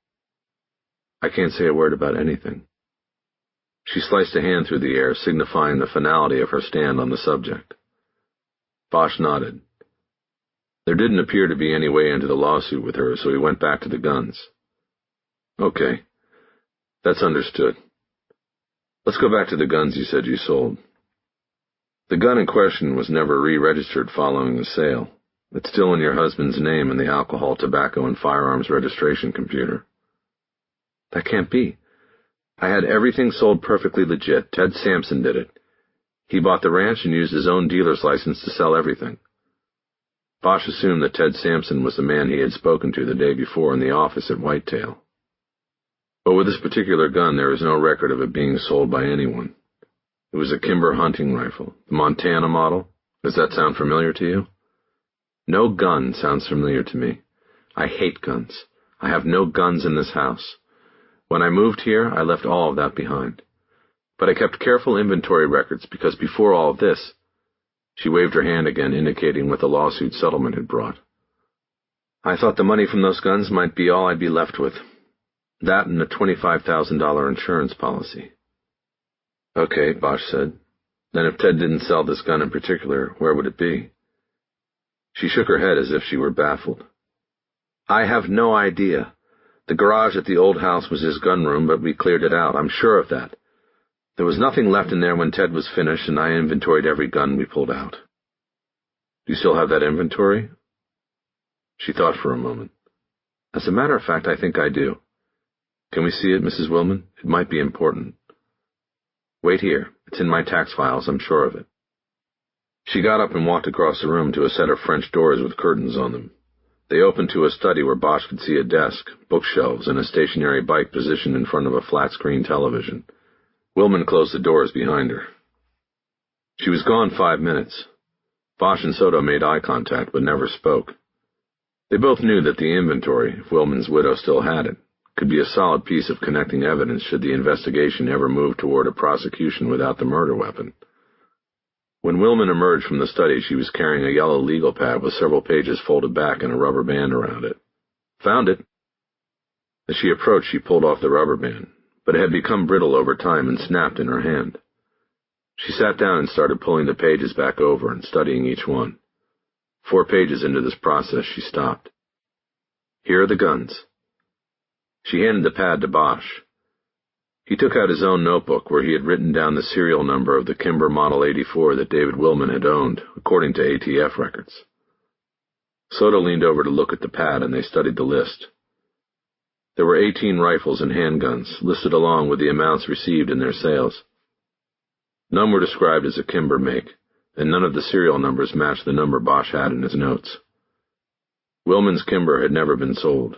S1: "I can't say a word about anything." She sliced a hand through the air, signifying the finality of her stand on the subject. Bosch nodded. There didn't appear to be any way into the lawsuit with her, so he went back to the guns. "Okay, that's understood. Let's go back to the guns you said you sold." "The gun in question was never re-registered following the sale. It's still in your husband's name in the alcohol, tobacco, and firearms registration computer." "That can't be. I had everything sold perfectly legit. Ted Sampson did it. He bought the ranch and used his own dealer's license to sell everything." Bosch assumed that Ted Sampson was the man he had spoken to the day before in the office at Whitetail. But with this particular gun, there is no record of it being sold by anyone. It was a Kimber hunting rifle, the Montana model. Does that sound familiar to you? No gun sounds familiar to me. I hate guns. I have no guns in this house. When I moved here, I left all of that behind. But I kept careful inventory records because before all of this, she waved her hand again, indicating what the lawsuit settlement had brought. I thought the money from those guns might be all I'd be left with. That and a $25,000 insurance policy. "Okay," Bosch said. "Then if Ted didn't sell this gun in particular, where would it be?" She shook her head as if she were baffled. "I have no idea. The garage at the old house was his gun room, but we cleared it out. I'm sure of that. There was nothing left in there when Ted was finished, and I inventoried every gun we pulled out." "Do you still have that inventory?" She thought for a moment. "As a matter of fact, I think I do. Can we see it, Mrs. Willman? It might be important." "Wait here. It's in my tax files, I'm sure of it." She got up and walked across the room to a set of French doors with curtains on them. They opened to a study where Bosch could see a desk, bookshelves, and a stationary bike positioned in front of a flat-screen television. Willman closed the doors behind her. She was gone 5 minutes. Bosch and Soto made eye contact but never spoke. They both knew that the inventory, if Willman's widow still had it, could be a solid piece of connecting evidence should the investigation ever move toward a prosecution without the murder weapon. When Willman emerged from the study, she was carrying a yellow legal pad with several pages folded back and a rubber band around it. "Found it." As she approached, she pulled off the rubber band, but it had become brittle over time and snapped in her hand. She sat down and started pulling the pages back over and studying each one. 4 pages into this process, she stopped. "Here are the guns." She handed the pad to Bosch. He took out his own notebook where he had written down the serial number of the Kimber Model 84 that David Willman had owned, according to ATF records. Soto leaned over to look at the pad, and they studied the list. There were 18 rifles and handguns, listed along with the amounts received in their sales. None were described as a Kimber make, and none of the serial numbers matched the number Bosch had in his notes. Willman's Kimber had never been sold.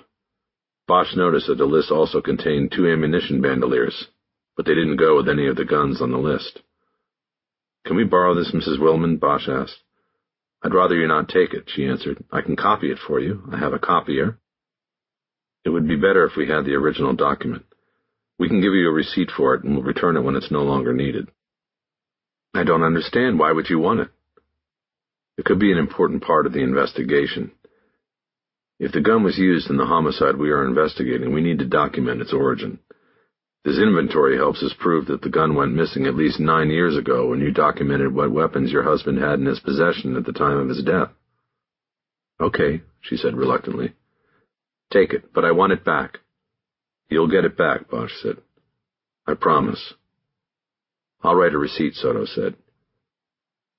S1: Bosch noticed that the list also contained 2 ammunition bandoliers, but they didn't go with any of the guns on the list. "Can we borrow this, Mrs. Willman?" Bosch asked. "I'd rather you not take it," she answered. "I can copy it for you. I have a copier." "It would be better if we had the original document. We can give you a receipt for it, and we'll return it when it's no longer needed." "I don't understand. Why would you want it?" "It could be an important part of the investigation. If the gun was used in the homicide we are investigating, we need to document its origin. This inventory helps us prove that the gun went missing at least 9 years ago when you documented what weapons your husband had in his possession at the time of his death." "Okay," she said reluctantly. "Take it, but I want it back." "You'll get it back," Bosch said. "I promise." "I'll write a receipt," Soto said.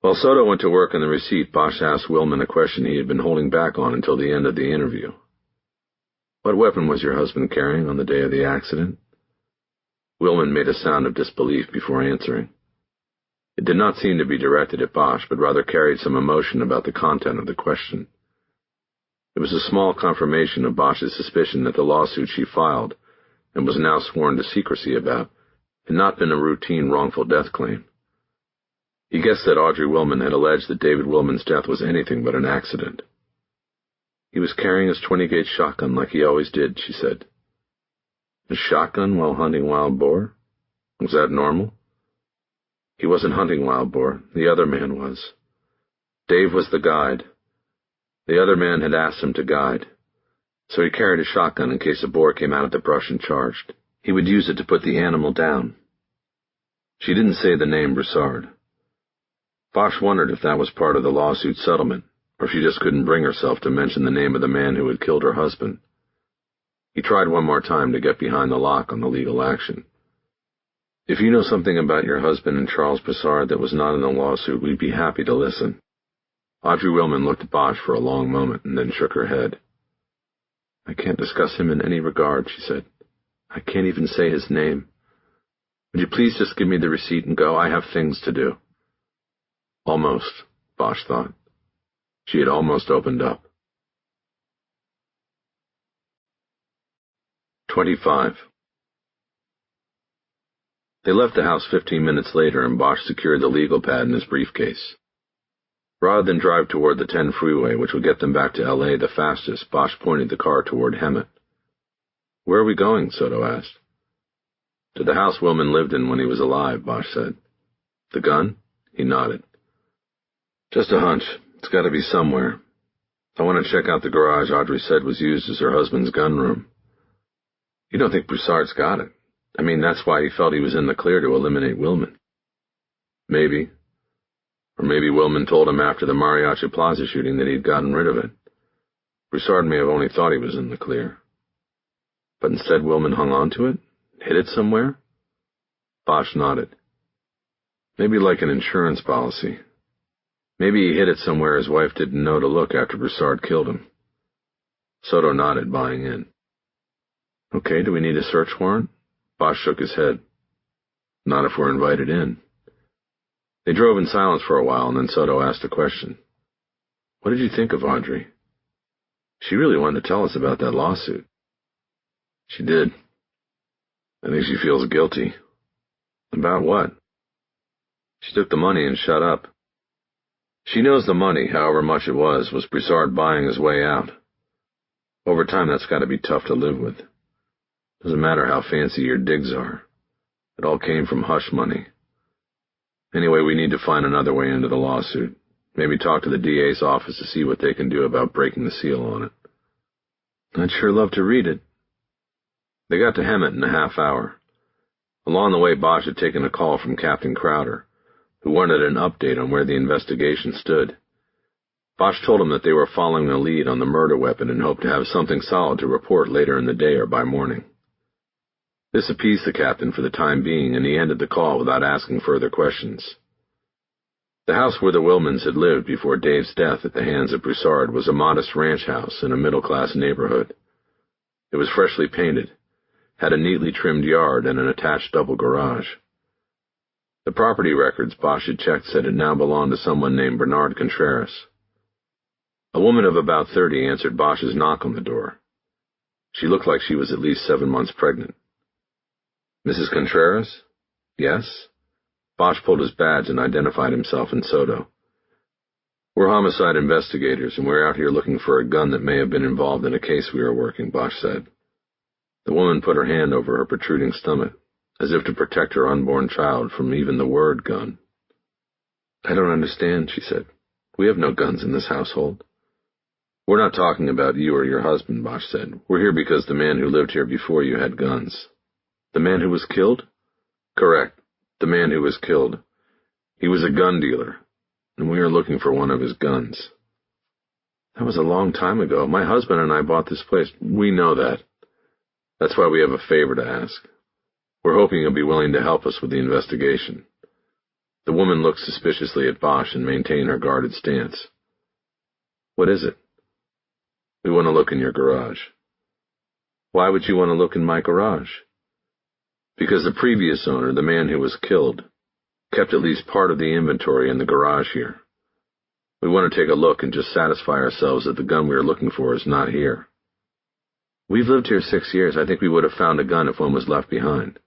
S1: While Soto went to work on the receipt, Bosch asked Willman a question he had been holding back on until the end of the interview. "What weapon was your husband carrying on the day of the accident?" Willman made a sound of disbelief before answering. It did not seem to be directed at Bosch, but rather carried some emotion about the content of the question. It was a small confirmation of Bosch's suspicion that the lawsuit she filed, and was now sworn to secrecy about, had not been a routine wrongful death claim. He guessed that Audrey Willman had alleged that David Willman's death was anything but an accident. "He was carrying his 20-gauge shotgun like he always did," she said. "A shotgun while hunting wild boar? Was that normal?" "He wasn't hunting wild boar. The other man was. Dave was the guide. The other man had asked him to guide. So he carried a shotgun in case a boar came out of the brush and charged. He would use it to put the animal down." She didn't say the name Broussard. Bosch wondered if that was part of the lawsuit settlement, or if she just couldn't bring herself to mention the name of the man who had killed her husband. He tried one more time to get behind the lock on the legal action. "If you know something about your husband and Charles Broussard that was not in the lawsuit, we'd be happy to listen." Audrey Willman looked at Bosch for a long moment and then shook her head. "I can't discuss him in any regard," she said. "I can't even say his name. Would you please just give me the receipt and go? I have things to do." Almost, Bosch thought. She had almost opened up. 25. They left the house 15 minutes later, and Bosch secured the legal pad in his briefcase. Rather than drive toward the 10 freeway, which would get them back to L.A. the fastest, Bosch pointed the car toward Hemet. "Where are we going?" Soto asked. "To the house Willman lived in when he was alive," Bosch said. "The gun?" He nodded. "Just a hunch. It's got to be somewhere. I want to check out the garage Audrey said was used as her husband's gun room." "You don't think Broussard's got it? I mean, that's why he felt he was in the clear to eliminate Willman." "Maybe. Or maybe Willman told him after the Mariachi Plaza shooting that he'd gotten rid of it. Broussard may have only thought he was in the clear. But instead Willman hung on to it? Hid it somewhere?" Bosch nodded. "Maybe like an insurance policy. Maybe he hid it somewhere his wife didn't know to look after Broussard killed him." Soto nodded, buying in. "Okay, do we need a search warrant?" Bosch shook his head. "Not if we're invited in." They drove in silence for a while, and then Soto asked a question. "What did you think of Audrey? She really wanted to tell us about that lawsuit." "She did. I think she feels guilty. About what? She took the money and shut up. She knows the money, however much it was Broussard buying his way out. Over time, that's got to be tough to live with. Doesn't matter how fancy your digs are. It all came from hush money. Anyway, we need to find another way into the lawsuit. Maybe talk to the DA's office to see what they can do about breaking the seal on it. I'd sure love to read it. They got to Hemet in a half hour. Along the way, Bosch had taken a call from Captain Crowder, who wanted an update on where the investigation stood. Bosch told him that they were following a lead on the murder weapon and hoped to have something solid to report later in the day or by morning. This appeased the captain for the time being, and he ended the call without asking further questions. The house where the Wilmans had lived before Dave's death at the hands of Broussard was a modest ranch house in a middle-class neighborhood. It was freshly painted, had a neatly trimmed yard and an attached double garage. The property records Bosch had checked said it now belonged to someone named Bernard Contreras. A woman of about 30 answered Bosch's knock on the door. She looked like she was at least 7 months pregnant. Mrs. Contreras? Yes? Bosch pulled his badge and identified himself in Soto. We're homicide investigators, and we're out here looking for a gun that may have been involved in a case we were working, Bosch said. The woman put her hand over her protruding stomach, as if to protect her unborn child from even the word gun. I don't understand, she said. We have no guns in this household. We're not talking about you or your husband, Bosch said. We're here because the man who lived here before you had guns. The man who was killed? Correct. The man who was killed. He was a gun dealer, and we are looking for one of his guns. That was a long time ago. My husband and I bought this place. We know that. That's why we have a favor to ask. We're hoping you'll be willing to help us with the investigation. The woman looked suspiciously at Bosch and maintained her guarded stance. What is it? We want to look in your garage. Why would you want to look in my garage? Because the previous owner, the man who was killed, kept at least part of the inventory in the garage here. We want to take a look and just satisfy ourselves that the gun we are looking for is not here. We've lived here 6 years. I think we would have found a gun if one was left behind.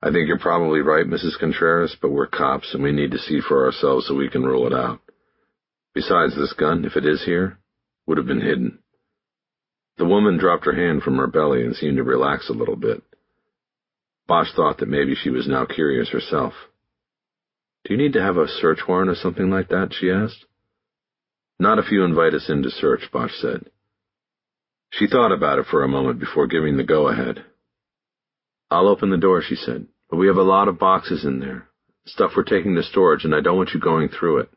S1: I think you're probably right, Mrs. Contreras, but we're cops and we need to see for ourselves so we can rule it out. Besides, this gun, if it is here, would have been hidden. The woman dropped her hand from her belly and seemed to relax a little bit. Bosch thought that maybe she was now curious herself. Do you need to have a search warrant or something like that? She asked. Not if you invite us in to search, Bosch said. She thought about it for a moment before giving the go-ahead. I'll open the door, she said, but we have a lot of boxes in there, stuff we're taking to storage, and I don't want you going through it.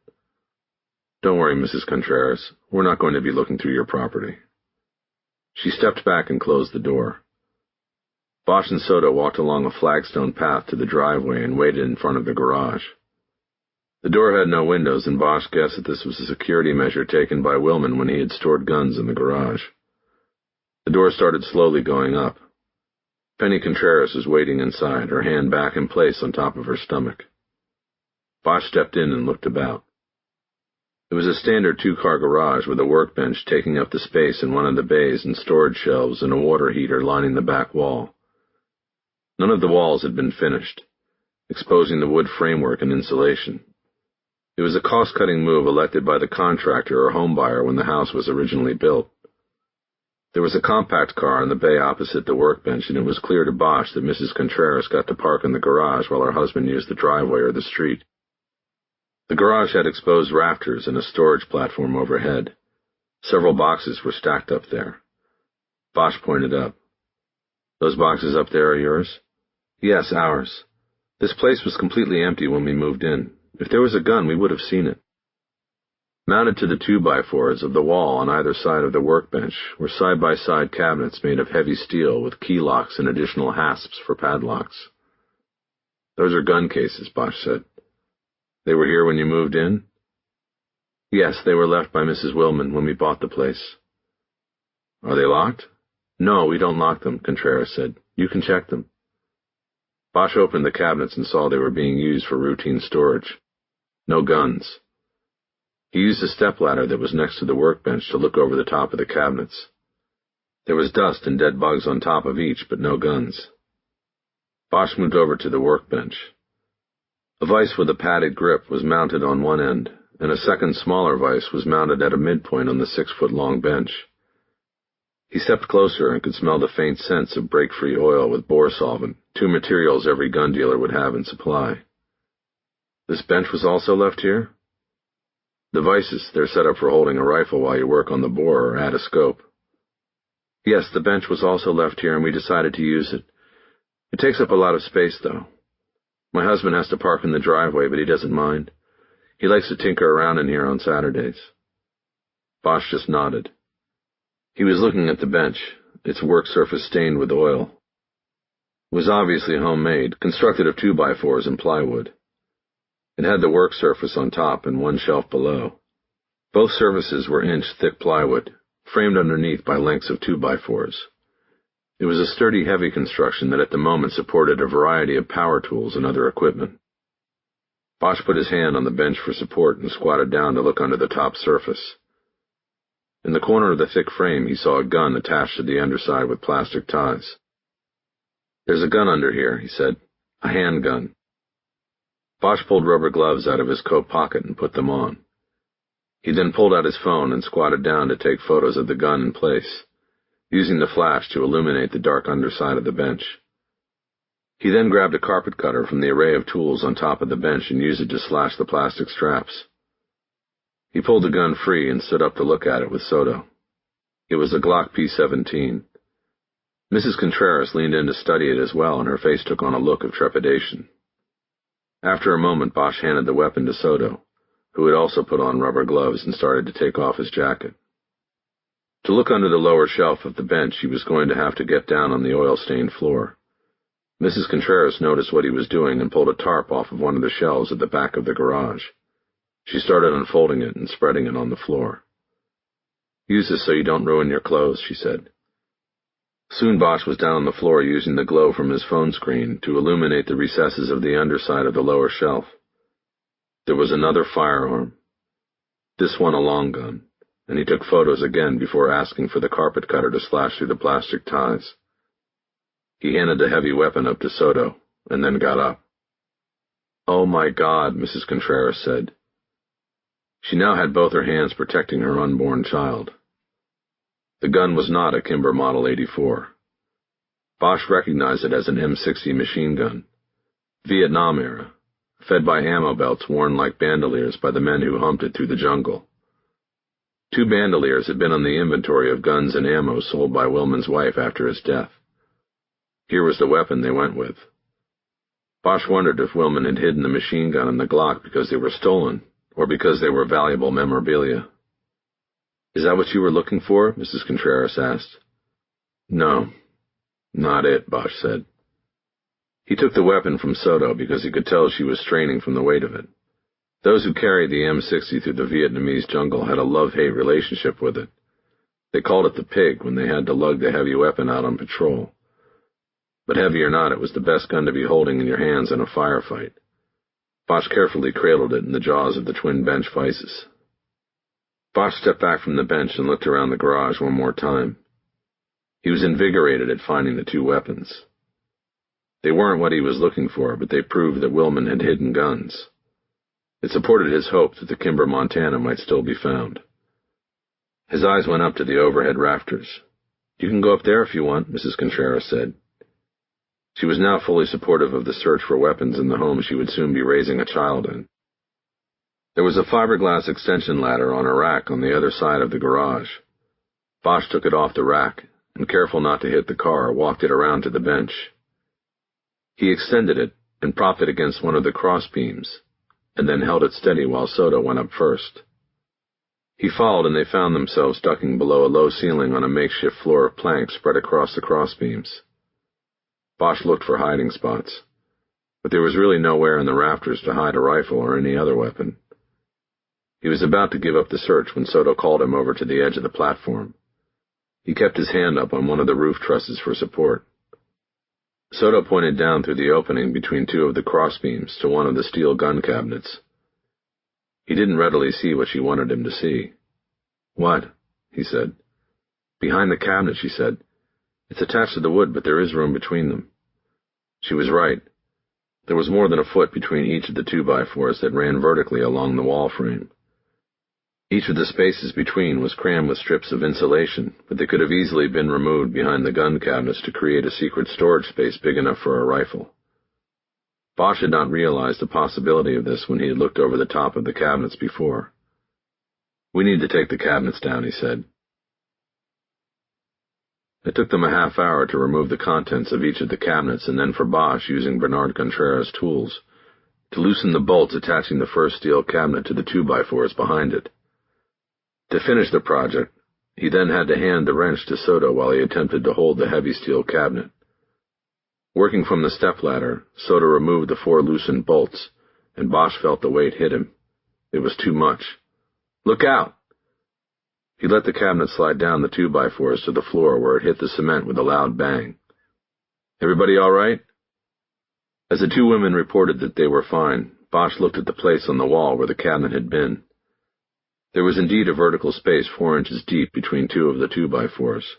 S1: Don't worry, Mrs. Contreras. We're not going to be looking through your property. She stepped back and closed the door. Bosch and Soto walked along a flagstone path to the driveway and waited in front of the garage. The door had no windows, and Bosch guessed that this was a security measure taken by Wilman when he had stored guns in the garage. The door started slowly going up. Penny Contreras was waiting inside, her hand back in place on top of her stomach. Bosch stepped in and looked about. It was a standard 2-car garage with a workbench taking up the space in one of the bays and storage shelves and a water heater lining the back wall. None of the walls had been finished, exposing the wood framework and insulation. It was a cost-cutting move elected by the contractor or homebuyer when the house was originally built. There was a compact car in the bay opposite the workbench, and it was clear to Bosch that Mrs. Contreras got to park in the garage while her husband used the driveway or the street. The garage had exposed rafters and a storage platform overhead. Several boxes were stacked up there. Bosch pointed up. Those boxes up there are yours? Yes, ours. This place was completely empty when we moved in. If there was a gun, we would have seen it. Mounted to the 2x4s of the wall on either side of the workbench were side-by-side cabinets made of heavy steel with key locks and additional hasps for padlocks. Those are gun cases, Bosch said. They were here when you moved in? Yes, they were left by Mrs. Wilman when we bought the place. Are they locked? No, we don't lock them, Contreras said. You can check them. Bosch opened the cabinets and saw they were being used for routine storage. No guns. He used a stepladder that was next to the workbench to look over the top of the cabinets. There was dust and dead bugs on top of each, but no guns. Bosch moved over to the workbench. A vise with a padded grip was mounted on one end, and a second smaller vise was mounted at a midpoint on the 6-foot-long bench. He stepped closer and could smell the faint scents of break-free oil with bore solvent, two materials every gun dealer would have in supply. This bench was also left here? The vices, they're set up for holding a rifle while you work on the bore or add a scope. Yes, the bench was also left here, and we decided to use it. It takes up a lot of space, though. My husband has to park in the driveway, but he doesn't mind. He likes to tinker around in here on Saturdays. Bosch just nodded. He was looking at the bench, its work surface stained with oil. It was obviously homemade, constructed of 2x4s and plywood. It had the work surface on top and one shelf below. Both surfaces were inch-thick plywood, framed underneath by lengths of 2x4s. It was a sturdy, heavy construction that at the moment supported a variety of power tools and other equipment. Bosch put his hand on the bench for support and squatted down to look under the top surface. In the corner of the thick frame, he saw a gun attached to the underside with plastic ties. "There's a gun under here," he said. "A handgun." Bosch pulled rubber gloves out of his coat pocket and put them on. He then pulled out his phone and squatted down to take photos of the gun in place, using the flash to illuminate the dark underside of the bench. He then grabbed a carpet cutter from the array of tools on top of the bench and used it to slash the plastic straps. He pulled the gun free and stood up to look at it with Soto. It was a Glock P-17. Mrs. Contreras leaned in to study it as well, and her face took on a look of trepidation. After a moment, Bosch handed the weapon to Soto, who had also put on rubber gloves and started to take off his jacket. To look under the lower shelf of the bench, he was going to have to get down on the oil-stained floor. Mrs. Contreras noticed what he was doing and pulled a tarp off of one of the shelves at the back of the garage. She started unfolding it and spreading it on the floor. "Use this so you don't ruin your clothes," she said. Soon Bosch was down on the floor using the glow from his phone screen to illuminate the recesses of the underside of the lower shelf. There was another firearm. This one a long gun, and he took photos again before asking for the carpet cutter to slash through the plastic ties. He handed the heavy weapon up to Soto, and then got up. "Oh my God," Mrs. Contreras said. She now had both her hands protecting her unborn child. The gun was not a Kimber Model 84. Bosch recognized it as an M60 machine gun, Vietnam era, fed by ammo belts worn like bandoliers by the men who humped it through the jungle. 2 bandoliers had been on the inventory of guns and ammo sold by Wilman's wife after his death. Here was the weapon they went with. Bosch wondered if Wilman had hidden the machine gun and the Glock because they were stolen, or because they were valuable memorabilia. "Is that what you were looking for?" Mrs. Contreras asked. "No, not it," Bosch said. He took the weapon from Soto because he could tell she was straining from the weight of it. Those who carried the M60 through the Vietnamese jungle had a love-hate relationship with it. They called it the pig when they had to lug the heavy weapon out on patrol. But heavy or not, it was the best gun to be holding in your hands in a firefight. Bosch carefully cradled it in the jaws of the twin bench vices. Bosch stepped back from the bench and looked around the garage one more time. He was invigorated at finding the 2 weapons. They weren't what he was looking for, but they proved that Wilman had hidden guns. It supported his hope that the Kimber, Montana might still be found. His eyes went up to the overhead rafters. "You can go up there if you want," Mrs. Contreras said. She was now fully supportive of the search for weapons in the home she would soon be raising a child in. There was a fiberglass extension ladder on a rack on the other side of the garage. Bosch took it off the rack, and careful not to hit the car, walked it around to the bench. He extended it and propped it against one of the cross beams, and then held it steady while Soto went up first. He followed, and they found themselves ducking below a low ceiling on a makeshift floor of planks spread across the cross beams. Bosch looked for hiding spots, but there was really nowhere in the rafters to hide a rifle or any other weapon. He was about to give up the search when Soto called him over to the edge of the platform. He kept his hand up on one of the roof trusses for support. Soto pointed down through the opening between 2 of the crossbeams to one of the steel gun cabinets. He didn't readily see what she wanted him to see. "What?" he said. "Behind the cabinet," she said. "It's attached to the wood, but there is room between them." She was right. There was more than a foot between each of the 2x4s that ran vertically along the wall frame. Each of the spaces between was crammed with strips of insulation, but they could have easily been removed behind the gun cabinets to create a secret storage space big enough for a rifle. Bosch had not realized the possibility of this when he had looked over the top of the cabinets before. "We need to take the cabinets down," he said. It took them a half hour to remove the contents of each of the cabinets, and then for Bosch, using Bernard Contreras' tools, to loosen the bolts attaching the first steel cabinet to the 2x4s behind it. To finish the project, he then had to hand the wrench to Soto while he attempted to hold the heavy steel cabinet. Working from the stepladder, Soto removed the 4 loosened bolts, and Bosch felt the weight hit him. It was too much. "Look out!" He let the cabinet slide down the 2x4s to the floor where it hit the cement with a loud bang. "Everybody all right?" As the 2 women reported that they were fine, Bosch looked at the place on the wall where the cabinet had been. There was indeed a vertical space 4 inches deep between 2 of the 2x4s.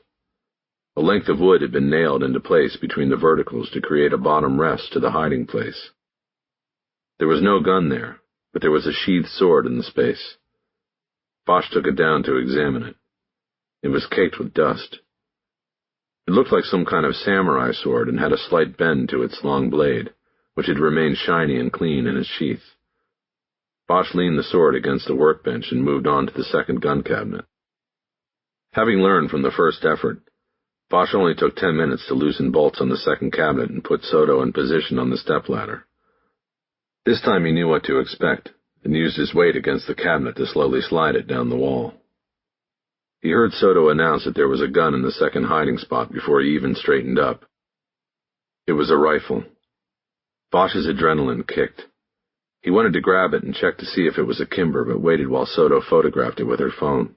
S1: A length of wood had been nailed into place between the verticals to create a bottom rest to the hiding place. There was no gun there, but there was a sheathed sword in the space. Bosch took it down to examine it. It was caked with dust. It looked like some kind of samurai sword and had a slight bend to its long blade, which had remained shiny and clean in its sheath. Bosch leaned the sword against a workbench and moved on to the second gun cabinet. Having learned from the first effort, Bosch only took 10 minutes to loosen bolts on the second cabinet and put Soto in position on the stepladder. This time he knew what to expect, and used his weight against the cabinet to slowly slide it down the wall. He heard Soto announce that there was a gun in the second hiding spot before he even straightened up. It was a rifle. Bosch's adrenaline kicked. He wanted to grab it and check to see if it was a Kimber, but waited while Soto photographed it with her phone.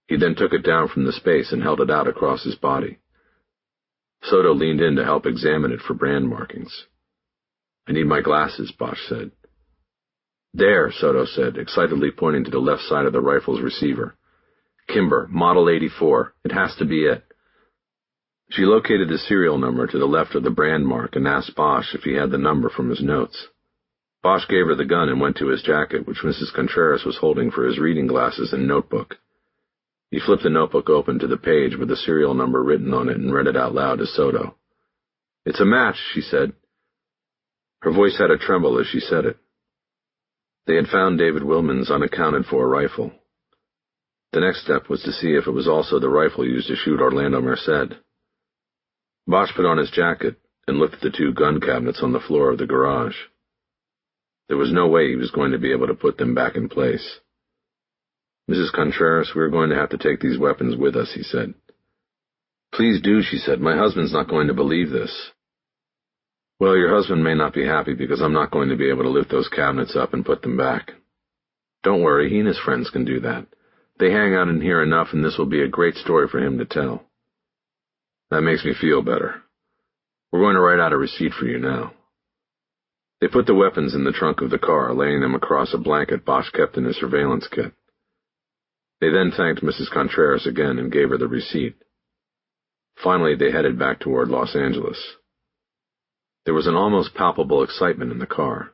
S1: He then took it down from the space and held it out across his body. Soto leaned in to help examine it for brand markings. "I need my glasses," Bosch said. "There," Soto said, excitedly pointing to the left side of the rifle's receiver. "Kimber, Model 84. It has to be it." She located the serial number to the left of the brand mark and asked Bosch if he had the number from his notes. Bosch gave her the gun and went to his jacket, which Mrs. Contreras was holding for his reading glasses and notebook. He flipped the notebook open to the page with the serial number written on it and read it out loud to Soto. "It's a match," she said. Her voice had a tremble as she said it. They had found David Willman's unaccounted-for rifle. The next step was to see if it was also the rifle used to shoot Orlando Merced. Bosch put on his jacket and looked at the 2 gun cabinets on the floor of the garage. There was no way he was going to be able to put them back in place. "Mrs. Contreras, we are going to have to take these weapons with us," he said. "Please do," she said. "My husband's not going to believe this." "Well, your husband may not be happy because I'm not going to be able to lift those cabinets up and put them back. Don't worry, he and his friends can do that. They hang out in here enough, and this will be a great story for him to tell." "That makes me feel better. We're going to write out a receipt for you now." They put the weapons in the trunk of the car, laying them across a blanket Bosch kept in his surveillance kit. They then thanked Mrs. Contreras again and gave her the receipt. Finally, they headed back toward Los Angeles. There was an almost palpable excitement in the car.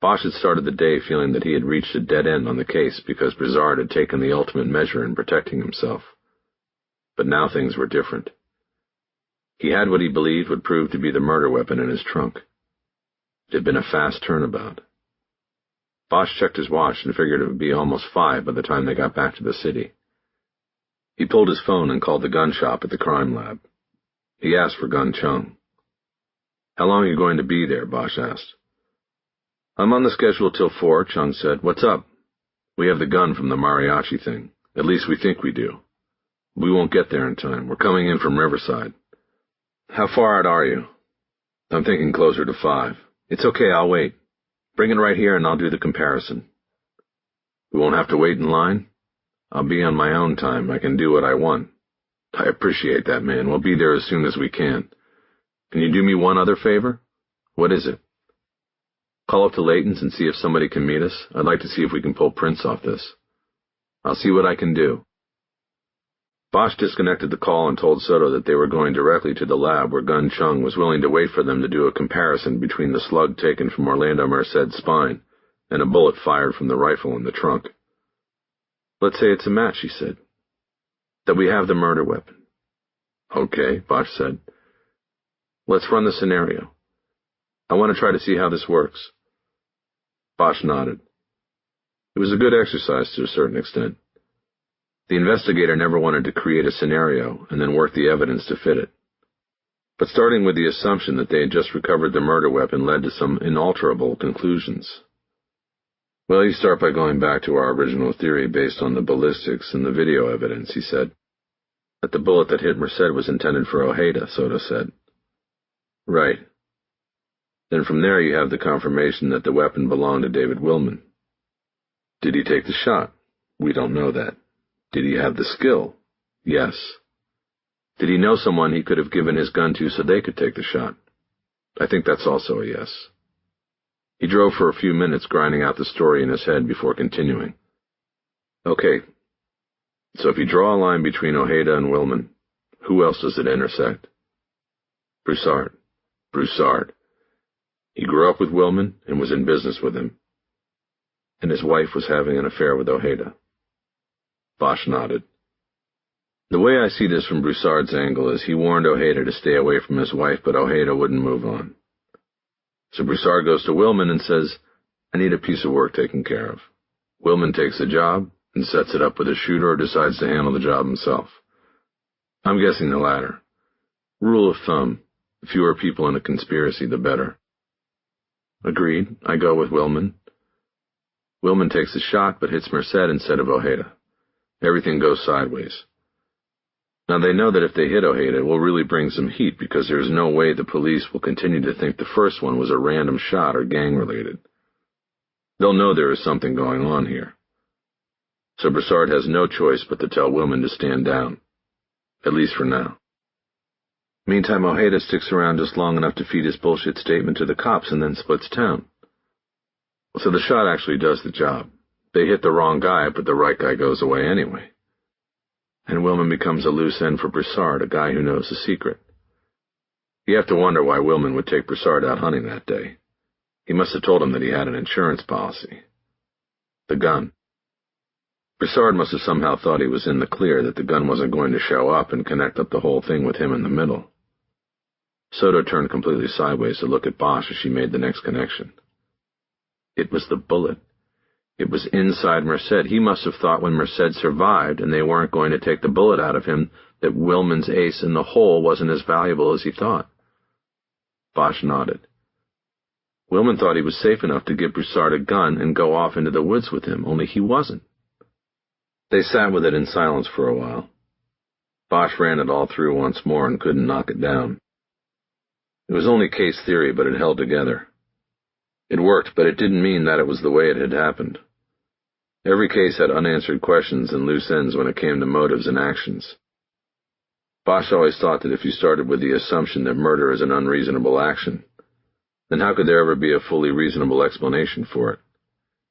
S1: Bosch had started the day feeling that he had reached a dead end on the case because Brizard had taken the ultimate measure in protecting himself. But now things were different. He had what he believed would prove to be the murder weapon in his trunk. It had been a fast turnabout. Bosch checked his watch and figured it would be almost 5 by the time they got back to the city. He pulled his phone and called the gun shop at the crime lab. He asked for Gun Chung. "How long are you going to be there?" Bosch asked. "I'm on the schedule till 4, Chung said. "What's up?" "We have the gun from the mariachi thing. At least we think we do. We won't get there in time. We're coming in from Riverside." "How far out are you?" "I'm thinking closer to 5. "It's okay, I'll wait. Bring it right here and I'll do the comparison." "We won't have to wait in line?" "I'll be on my own time. I can do what I want." "I appreciate that, man. We'll be there as soon as we can. Can you do me one other favor?" "What is it?" "Call up to Layton's and see if somebody can meet us. I'd like to see if we can pull prints off this." "I'll see what I can do." Bosch disconnected the call and told Soto that they were going directly to the lab where Gun Chung was willing to wait for them to do a comparison between the slug taken from Orlando Merced's spine and a bullet fired from the rifle in the trunk. "Let's say it's a match," he said. "That we have the murder weapon." "Okay," Bosch said. "Let's run the scenario. I want to try to see how this works." Bosch nodded. It was a good exercise to a certain extent. The investigator never wanted to create a scenario and then work the evidence to fit it. But starting with the assumption that they had just recovered the murder weapon led to some inalterable conclusions. "Well, you start by going back to our original theory based on the ballistics and the video evidence," he said. "That the bullet that hit Merced was intended for Ojeda," Soto said. "Right. Then from there you have the confirmation that the weapon belonged to David Willman. Did he take the shot? We don't know that. Did he have the skill? Yes. Did he know someone he could have given his gun to so they could take the shot? I think that's also a yes." He drove for a few minutes, grinding out the story in his head before continuing. "Okay, so if you draw a line between Ojeda and Willman, who else does it intersect?" "Broussard. Broussard. He grew up with Willman and was in business with him. And his wife was having an affair with Ojeda." Bosch nodded. "The way I see this from Broussard's angle is he warned Ojeda to stay away from his wife, but Ojeda wouldn't move on. So Broussard goes to Willman and says, 'I need a piece of work taken care of.' Willman takes the job and sets it up with a shooter or decides to handle the job himself. I'm guessing the latter. Rule of thumb, the fewer people in a conspiracy, the better." "Agreed. I go with Willman." Willman takes the shot but hits Merced instead of Ojeda. Everything goes sideways. Now they know that if they hit Ojeda, it will really bring some heat because there is no way the police will continue to think the first one was a random shot or gang-related. They'll know there is something going on here. So Broussard has no choice but to tell Willman to stand down, at least for now. Meantime, Ojeda sticks around just long enough to feed his bullshit statement to the cops and then splits town. So the shot actually does the job. They hit the wrong guy, but the right guy goes away anyway. And Willman becomes a loose end for Broussard, a guy who knows the secret. You have to wonder why Willman would take Broussard out hunting that day. He must have told him that he had an insurance policy. The gun. Broussard must have somehow thought he was in the clear, that the gun wasn't going to show up and connect up the whole thing with him in the middle. Soto turned completely sideways to look at Bosch as she made the next connection. It was the bullet. It was inside Merced. He must have thought when Merced survived and they weren't going to take the bullet out of him that Willman's ace in the hole wasn't as valuable as he thought. Bosch nodded. Willman thought he was safe enough to give Broussard a gun and go off into the woods with him, only he wasn't. They sat with it in silence for a while. Bosch ran it all through once more and couldn't knock it down. It was only case theory, but it held together. It worked, but it didn't mean that it was the way it had happened. Every case had unanswered questions and loose ends when it came to motives and actions. Bosch always thought that if you started with the assumption that murder is an unreasonable action, then how could there ever be a fully reasonable explanation for it?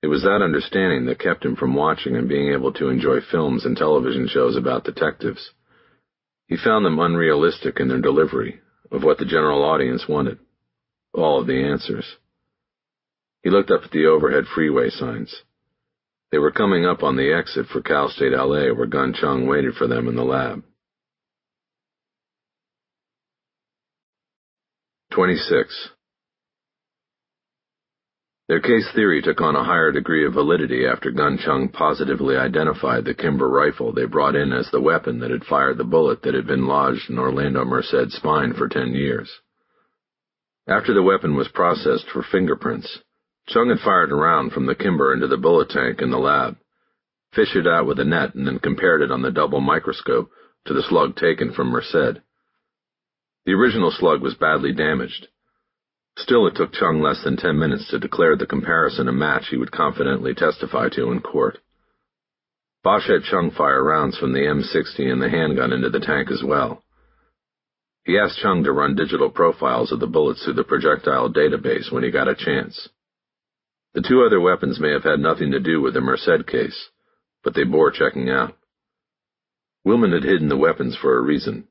S1: It was that understanding that kept him from watching and being able to enjoy films and television shows about detectives. He found them unrealistic in their delivery of what the general audience wanted, all of the answers. He looked up at the overhead freeway signs. They were coming up on the exit for Cal State LA, where Gun Chung waited for them in the lab. 26. Their case theory took on a higher degree of validity after Gun Chung positively identified the Kimber rifle they brought in as the weapon that had fired the bullet that had been lodged in Orlando Merced's spine for 10 years. After the weapon was processed for fingerprints, Chung had fired a round from the Kimber into the bullet tank in the lab, fished it out with a net, and then compared it on the double microscope to the slug taken from Merced. The original slug was badly damaged. Still, it took Chung less than 10 minutes to declare the comparison a match he would confidently testify to in court. Bosch had Chung fire rounds from the M60 and the handgun into the tank as well. He asked Chung to run digital profiles of the bullets through the projectile database when he got a chance. The two other weapons may have had nothing to do with the Merced case, but they bore checking out. Willman had hidden the weapons for a reason.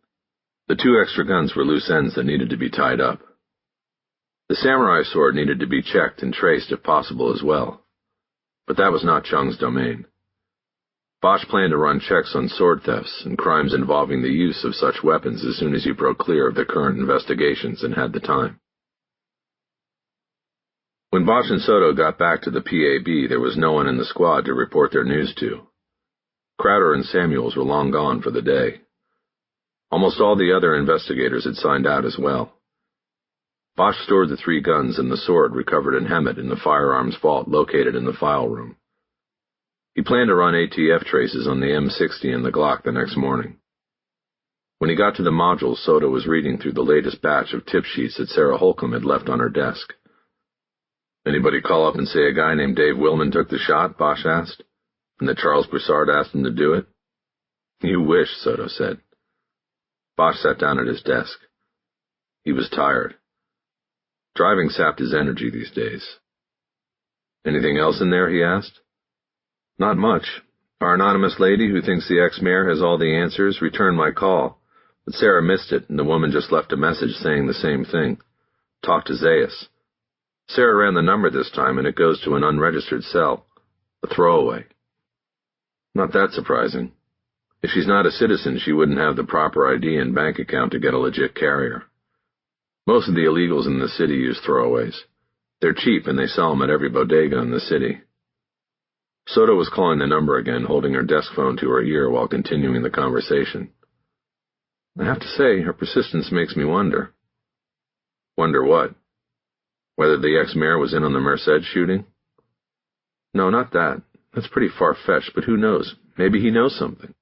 S1: The 2 extra guns were loose ends that needed to be tied up. The samurai sword needed to be checked and traced if possible as well. But that was not Chung's domain. Bosch planned to run checks on sword thefts and crimes involving the use of such weapons as soon as he broke clear of the current investigations and had the time. When Bosch and Soto got back to the PAB, there was no one in the squad to report their news to. Crowder and Samuels were long gone for the day. Almost all the other investigators had signed out as well. Bosch stored the 3 guns and the sword recovered in Hemet in the firearms vault located in the file room. He planned to run ATF traces on the M60 and the Glock the next morning. When he got to the module, Soto was reading through the latest batch of tip sheets that Sarah Holcomb had left on her desk. "Anybody call up and say a guy named Dave Willman took the shot?" Bosch asked, "and that Charles Broussard asked him to do it?" "You wish," Soto said. Bosch sat down at his desk. He was tired. Driving sapped his energy these days. "Anything else in there?" he asked. "Not much. Our anonymous lady who thinks the ex-mayor has all the answers returned my call, but Sarah missed it and the woman just left a message saying the same thing. Talk to Zayas. Sarah ran the number this time and it goes to an unregistered cell. A throwaway." "Not that surprising. If she's not a citizen, she wouldn't have the proper ID and bank account to get a legit carrier. Most of the illegals in the city use throwaways. They're cheap and they sell them at every bodega in the city." Soto was calling the number again, holding her desk phone to her ear while continuing the conversation. "I have to say, her persistence makes me wonder." "Wonder what? Whether the ex-mayor was in on the Merced shooting?" "No, not that. That's pretty far-fetched, but who knows? Maybe he knows something."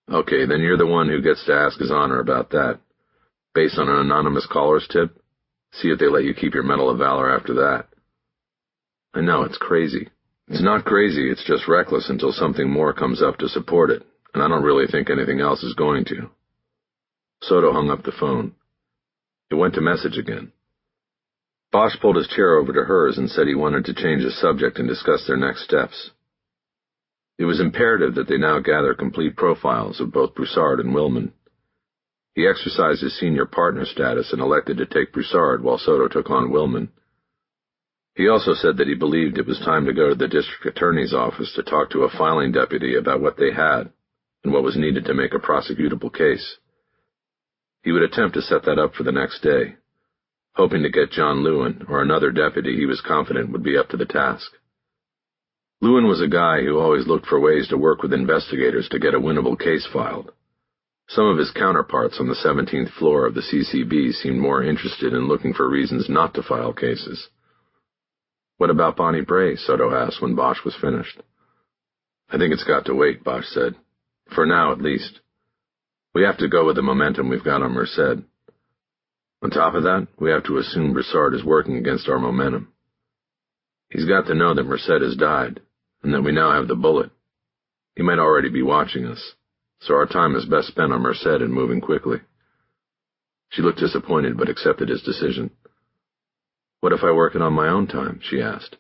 S1: "Okay, then you're the one who gets to ask His Honor about that. Based on an anonymous caller's tip? See if they let you keep your Medal of Valor after that." "I know, it's crazy." "It's not crazy, it's just reckless until something more comes up to support it, and I don't really think anything else is going to." Soto hung up the phone. It went to message again. Bosch pulled his chair over to hers and said he wanted to change the subject and discuss their next steps. It was imperative that they now gather complete profiles of both Broussard and Willman. He exercised his senior partner status and elected to take Broussard while Soto took on Willman. He also said that he believed it was time to go to the district attorney's office to talk to a filing deputy about what they had and what was needed to make a prosecutable case. He would attempt to set that up for the next day, hoping to get John Lewin or another deputy he was confident would be up to the task. Lewin was a guy who always looked for ways to work with investigators to get a winnable case filed. Some of his counterparts on the 17th floor of the CCB seemed more interested in looking for reasons not to file cases. "What about Bonnie Bray?" Soto asked when Bosch was finished. "I think it's got to wait," Bosch said. "For now, at least. We have to go with the momentum we've got on Merced. On top of that, we have to assume Broussard is working against our momentum. He's got to know that Merced has died, and that we now have the bullet. He might already be watching us, so our time is best spent on Merced and moving quickly." She looked disappointed but accepted his decision. "What if I work it on my own time?" she asked.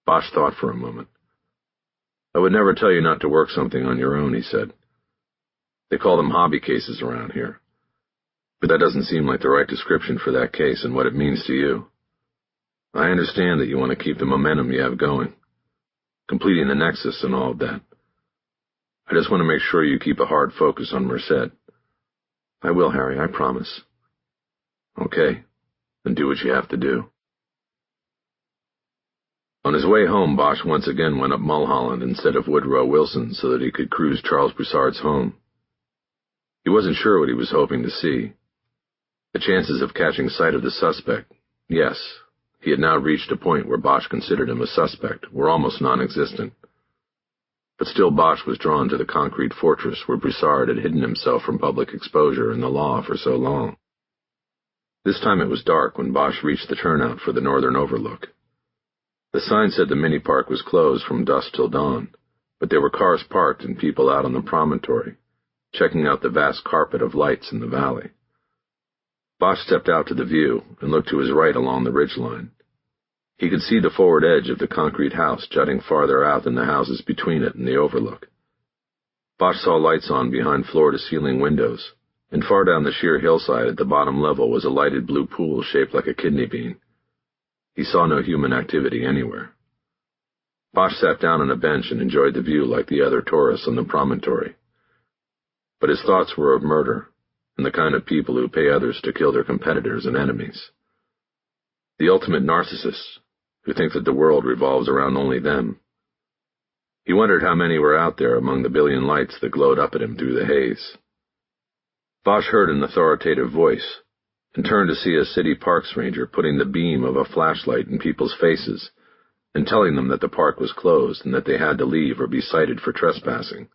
S1: Bosch thought for a moment. "I would never tell you not to work something on your own," he said. "They call them hobby cases around here. But that doesn't seem like the right description for that case and what it means to you. I understand that you want to keep the momentum you have going, completing the nexus and all of that. I just want to make sure you keep a hard focus on Merced." "I will, Harry, I promise." "Okay, then do what you have to do." On his way home, Bosch once again went up Mulholland instead of Woodrow Wilson so that he could cruise Charles Broussard's home. He wasn't sure what he was hoping to see. The chances of catching sight of the suspect, yes, he had now reached a point where Bosch considered him a suspect, were almost non-existent. But still Bosch was drawn to the concrete fortress where Broussard had hidden himself from public exposure and the law for so long. This time it was dark when Bosch reached the turnout for the northern overlook. The sign said the mini-park was closed from dusk till dawn, but there were cars parked and people out on the promontory, checking out the vast carpet of lights in the valley. Bosch stepped out to the view and looked to his right along the ridgeline. He could see the forward edge of the concrete house jutting farther out than the houses between it and the overlook. Bosch saw lights on behind floor-to-ceiling windows, and far down the sheer hillside at the bottom level was a lighted blue pool shaped like a kidney bean. He saw no human activity anywhere. Bosch sat down on a bench and enjoyed the view like the other tourists on the promontory. But his thoughts were of murder, and the kind of people who pay others to kill their competitors and enemies. The ultimate narcissists, who think that the world revolves around only them. He wondered how many were out there among the billion lights that glowed up at him through the haze. Bosch heard an authoritative voice, and turned to see a city parks ranger putting the beam of a flashlight in people's faces and telling them that the park was closed and that they had to leave or be cited for trespassing.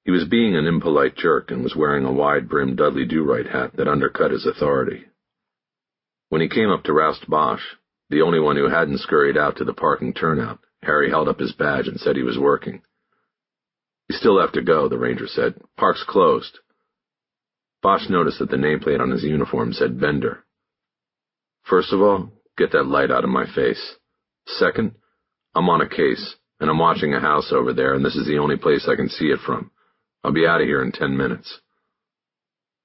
S1: He was being an impolite jerk and was wearing a wide-brimmed Dudley Do-Right hat that undercut his authority. When he came up to roust Bosch, the only one who hadn't scurried out to the parking turnout, Harry held up his badge and said he was working. "You still have to go," the ranger said. "Park's closed." Bosch noticed that the nameplate on his uniform said Bender. "First of all, get that light out of my face. Second, I'm on a case, and I'm watching a house over there, and this is the only place I can see it from. I'll be out of here in 10 minutes.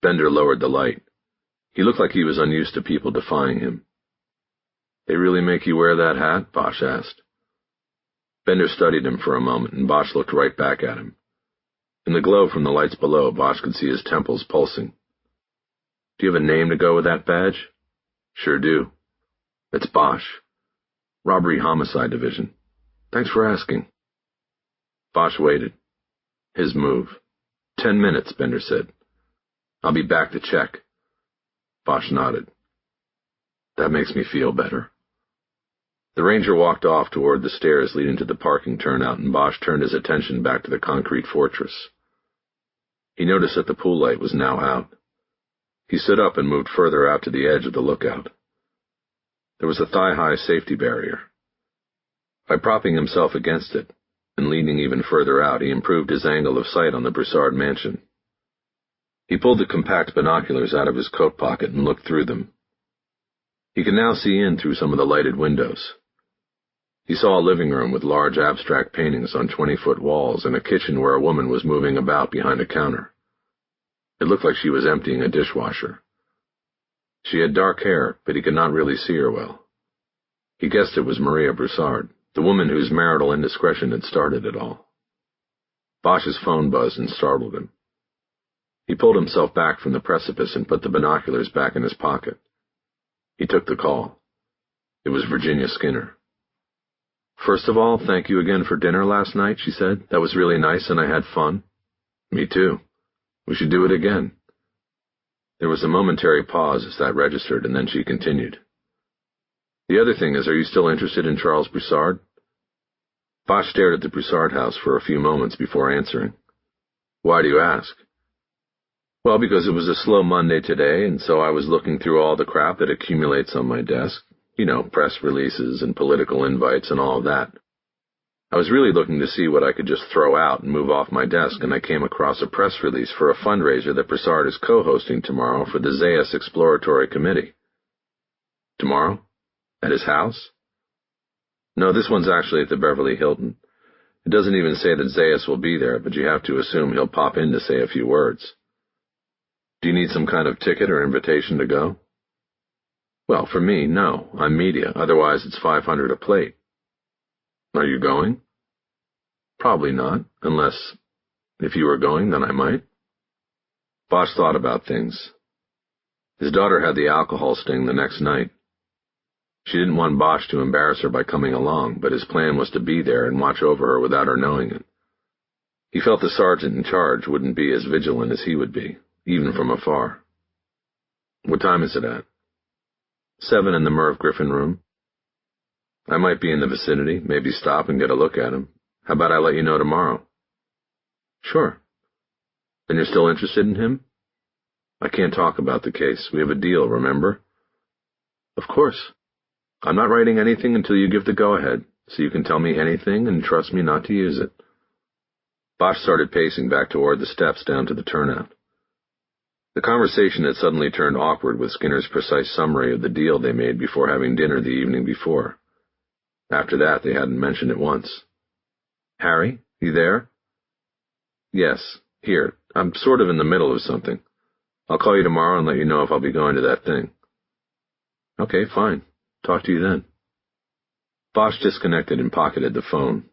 S1: Bender lowered the light. He looked like he was unused to people defying him. "They really make you wear that hat?" Bosch asked. Bender studied him for a moment, and Bosch looked right back at him. In the glow from the lights below, Bosch could see his temples pulsing. "Do you have a name to go with that badge?" "Sure do. It's Bosch. Robbery Homicide Division. Thanks for asking." Bosch waited. His move. 10 minutes, Bender said. "I'll be back to check." Bosch nodded. "That makes me feel better." The ranger walked off toward the stairs leading to the parking turnout, and Bosch turned his attention back to the concrete fortress. He noticed that the pool light was now out. He stood up and moved further out to the edge of the lookout. There was a thigh-high safety barrier. By propping himself against it, and leaning even further out, he improved his angle of sight on the Broussard mansion. He pulled the compact binoculars out of his coat pocket and looked through them. He could now see in through some of the lighted windows. He saw a living room with large abstract paintings on 20-foot walls and a kitchen where a woman was moving about behind a counter. It looked like she was emptying a dishwasher. She had dark hair, but he could not really see her well. He guessed it was Maria Broussard, the woman whose marital indiscretion had started it all. Bosch's phone buzzed and startled him. He pulled himself back from the precipice and put the binoculars back in his pocket. He took the call. It was Virginia Skinner. "First of all, thank you again for dinner last night," she said. "That was really nice and I had fun." "Me too. We should do it again." There was a momentary pause as that registered, and then she continued. "The other thing is, are you still interested in Charles Broussard?" Bosch stared at the Broussard house for a few moments before answering. "Why do you ask?" "Well, because it was a slow Monday today, and so I was looking through all the crap that accumulates on my desk. You know, press releases and political invites and all of that. I was really looking to see what I could just throw out and move off my desk, and I came across a press release for a fundraiser that Broussard is co-hosting tomorrow for the Zayas Exploratory Committee." "Tomorrow? At his house?" "No, this one's actually at the Beverly Hilton. It doesn't even say that Zayas will be there, but you have to assume he'll pop in to say a few words." "Do you need some kind of ticket or invitation to go?" "Well, for me, no. I'm media. Otherwise, it's $500 a plate." "Are you going?" "Probably not, unless, if you were going, then I might." Bosch thought about things. His daughter had the alcohol sting the next night. She didn't want Bosch to embarrass her by coming along, but his plan was to be there and watch over her without her knowing it. He felt the sergeant in charge wouldn't be as vigilant as he would be, even from afar. "What time is it at?" 7 in the Merv Griffin room. "I might be in the vicinity, maybe stop and get a look at him. How about I let you know tomorrow?" "Sure." "Then you're still interested in him?" "I can't talk about the case. We have a deal, remember?" "Of course. I'm not writing anything until you give the go-ahead, so you can tell me anything and trust me not to use it." Bosch started pacing back toward the steps down to the turnout. The conversation had suddenly turned awkward with Skinner's precise summary of the deal they made before having dinner the evening before. After that, they hadn't mentioned it once. "Harry, you there?" Yes, here. I'm sort of in the middle of something. I'll call you tomorrow and let you know if I'll be going to that thing. Okay, fine. Talk to you then. Bosch disconnected and pocketed the phone.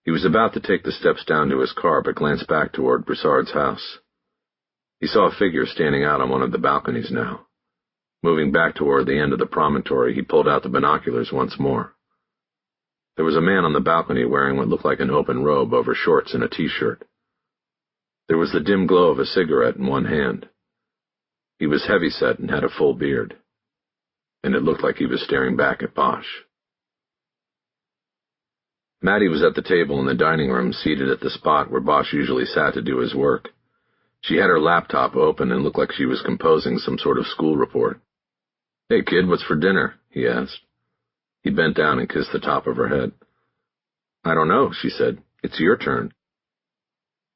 S1: He was about to take the steps down to his car, but glanced back toward Broussard's house. He saw a figure standing out on one of the balconies now. Moving back toward the end of the promontory, he pulled out the binoculars once more. There was a man on the balcony wearing what looked like an open robe over shorts and a t-shirt. There was the dim glow of a cigarette in one hand. He was heavyset and had a full beard, and it looked like he was staring back at Bosch. Mattie was at the table in the dining room, seated at the spot where Bosch usually sat to do his work. She had her laptop open and looked like she was composing some sort of school report. "Hey, kid, what's for dinner?" he asked. He bent down and kissed the top of her head. "I don't know," she said. "It's your turn."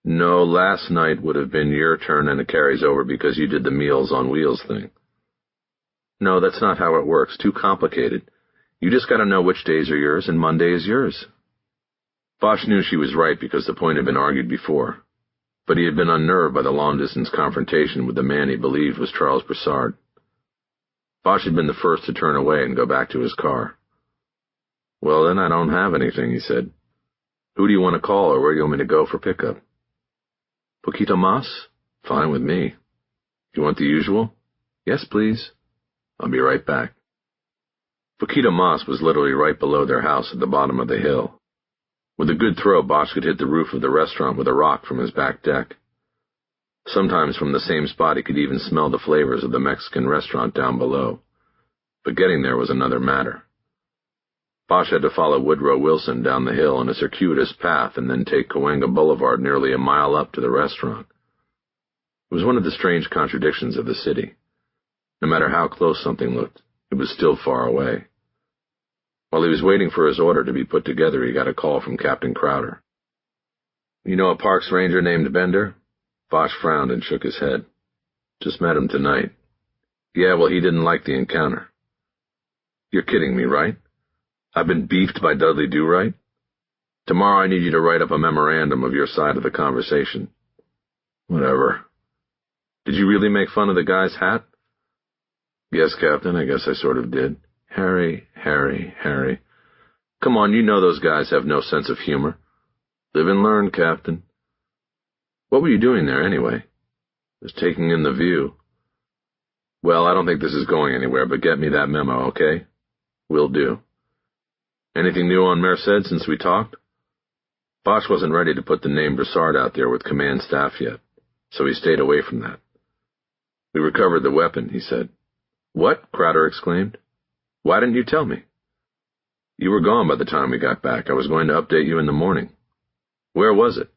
S1: "No, last night would have been your turn and it carries over because you did the Meals on Wheels thing." "No, that's not how it works. Too complicated. You just gotta know which days are yours and Monday is yours." Bosch knew she was right because the point had been argued before, but he had been unnerved by the long-distance confrontation with the man he believed was Charles Broussard. Bosch had been the first to turn away and go back to his car. "Well, then I don't have anything," he said. "Who do you want to call or where do you want me to go for pickup?" "Poquito mas? Fine with me. You want the usual?" "Yes, please." "I'll be right back." Poquito mas was literally right below their house at the bottom of the hill. With a good throw, Bosch could hit the roof of the restaurant with a rock from his back deck. Sometimes from the same spot he could even smell the flavors of the Mexican restaurant down below. But getting there was another matter. Bosch had to follow Woodrow Wilson down the hill on a circuitous path and then take Cahuenga Boulevard nearly a mile up to the restaurant. It was one of the strange contradictions of the city. No matter how close something looked, it was still far away. While he was waiting for his order to be put together, he got a call from Captain Crowder. "You know a parks ranger named Bender?" Bosch frowned and shook his head. "Just met him tonight." "Yeah, well, he didn't like the encounter." "You're kidding me, right? I've been beefed by Dudley Do-Right? Tomorrow I need you to write up a memorandum of your side of the conversation." "Whatever." "Did you really make fun of the guy's hat?" "Yes, Captain, I guess I sort of did." Harry. "Come on, you know those guys have no sense of humor." "Live and learn, Captain." "What were you doing there, anyway?" "Just taking in the view." "Well, I don't think this is going anywhere, but get me that memo, okay?" "Will do." "Anything new on Merced since we talked?" Bosch wasn't ready to put the name Broussard out there with command staff yet, so he stayed away from that. "We recovered the weapon," he said. "What?" Crowder exclaimed. "Why didn't you tell me?" "You were gone by the time we got back. I was going to update you in the morning." "Where was it?"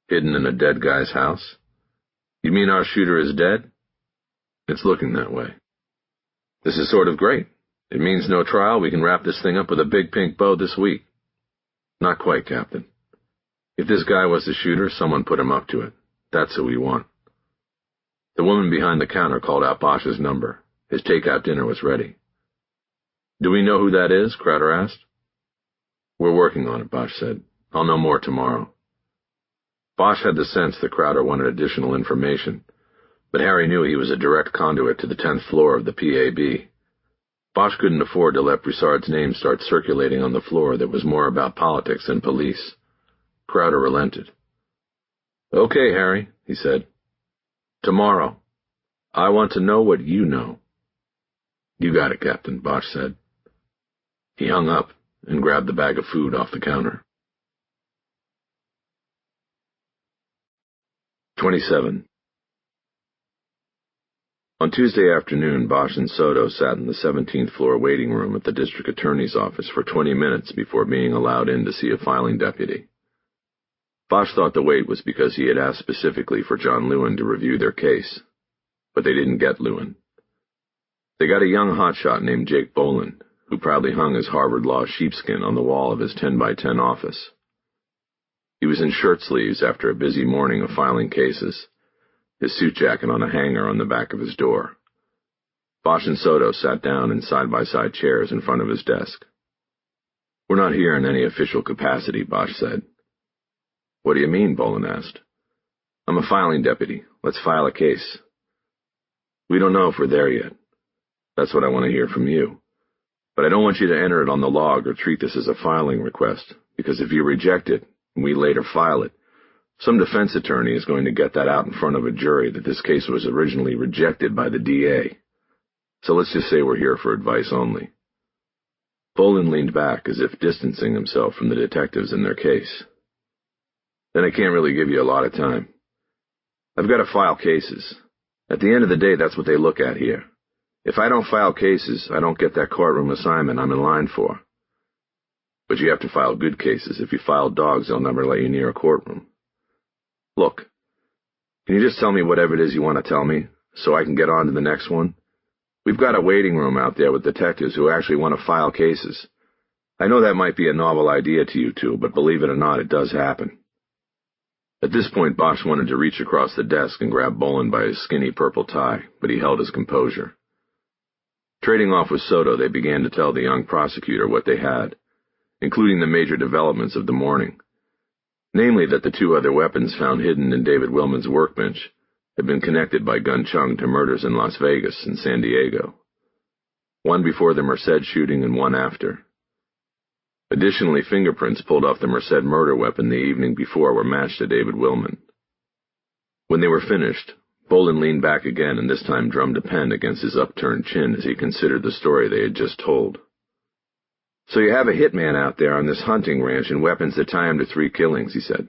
S1: "Hidden in a dead guy's house." "You mean our shooter is dead?" "It's looking that way." "This is sort of great. It means no trial. We can wrap this thing up with a big pink bow this week." "Not quite, Captain. If this guy was the shooter, someone put him up to it. That's who we want." The woman behind the counter called out Bosch's number. His takeout dinner was ready. "Do we know who that is?" Crowder asked. "We're working on it," Bosch said. "I'll know more tomorrow." Bosch had the sense that Crowder wanted additional information, but Harry knew he was a direct conduit to the 10th floor of the PAB. Bosch couldn't afford to let Broussard's name start circulating on the floor that was more about politics than police. Crowder relented. "Okay, Harry," he said. "Tomorrow. I want to know what you know." "You got it, Captain," Bosch said. He hung up and grabbed the bag of food off the counter. 27. On Tuesday afternoon, Bosch and Soto sat in the 17th floor waiting room at the district attorney's office for 20 minutes before being allowed in to see a filing deputy. Bosch thought the wait was because he had asked specifically for John Lewin to review their case, but they didn't get Lewin. They got a young hotshot named Jake Boland, who proudly hung his Harvard Law sheepskin on the wall of his 10-by-10 office. He was in shirt sleeves after a busy morning of filing cases, his suit jacket on a hanger on the back of his door. Bosch and Soto sat down in side-by-side chairs in front of his desk. "We're not here in any official capacity," Bosch said. What do you mean? Bolin asked. I'm a filing deputy. Let's file a case. We don't know if we're there yet. That's what I want to hear from you. But I don't want you to enter it on the log or treat this as a filing request, because if you reject it, and we later file it, some defense attorney is going to get that out in front of a jury that this case was originally rejected by the DA. So let's just say we're here for advice only. Bolin leaned back as if distancing himself from the detectives and their case. Then I can't really give you a lot of time. I've got to file cases. At the end of the day, that's what they look at here. If I don't file cases, I don't get that courtroom assignment I'm in line for. But you have to file good cases. If you file dogs, they'll never let you near a courtroom. Look, can you just tell me whatever it is you want to tell me, so I can get on to the next one? We've got a waiting room out there with detectives who actually want to file cases. I know that might be a novel idea to you two, but believe it or not, it does happen. At this point, Bosch wanted to reach across the desk and grab Bolin by his skinny purple tie, but he held his composure. Trading off with Soto, they began to tell the young prosecutor what they had, including the major developments of the morning. Namely that the two other weapons found hidden in David Willman's workbench had been connected by Gun Chung to murders in Las Vegas and San Diego. One before the Merced shooting and one after. Additionally, fingerprints pulled off the Merced murder weapon the evening before were matched to David Willman. When they were finished, Bolin leaned back again and this time drummed a pen against his upturned chin as he considered the story they had just told. So you have a hitman out there on this hunting ranch and weapons that tie him to 3 killings, he said.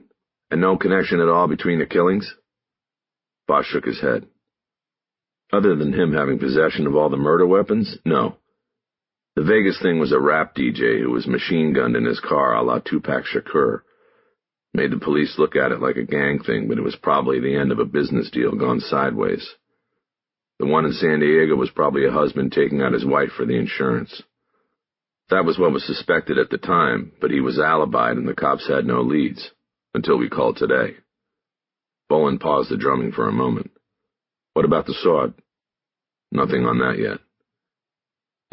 S1: And no connection at all between the killings? Bosch shook his head. Other than him having possession of all the murder weapons, no. The Vegas thing was a rap DJ who was machine-gunned in his car a la Tupac Shakur. Made the police look at it like a gang thing, but it was probably the end of a business deal gone sideways. The one in San Diego was probably a husband taking out his wife for the insurance. That was what was suspected at the time, but he was alibied and the cops had no leads, until we called today. Bolin paused the drumming for a moment. What about the sword? Nothing on that yet.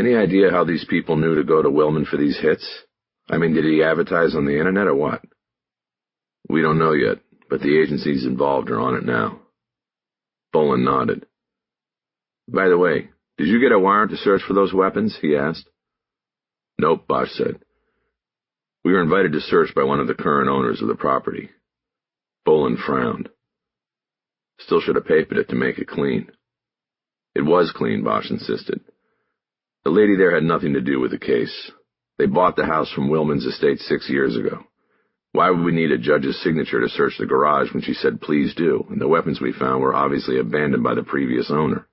S1: Any idea how these people knew to go to Willman for these hits? I mean, did he advertise on the internet or what? We don't know yet, but the agencies involved are on it now. Bolin nodded. By the way, did you get a warrant to search for those weapons? He asked. Nope, Bosch said. We were invited to search by one of the current owners of the property. Bolin frowned. Still should have papered it to make it clean. It was clean, Bosch insisted. The lady there had nothing to do with the case. They bought the house from Willman's estate 6 years ago. Why would we need a judge's signature to search the garage when she said please do, and the weapons we found were obviously abandoned by the previous owner?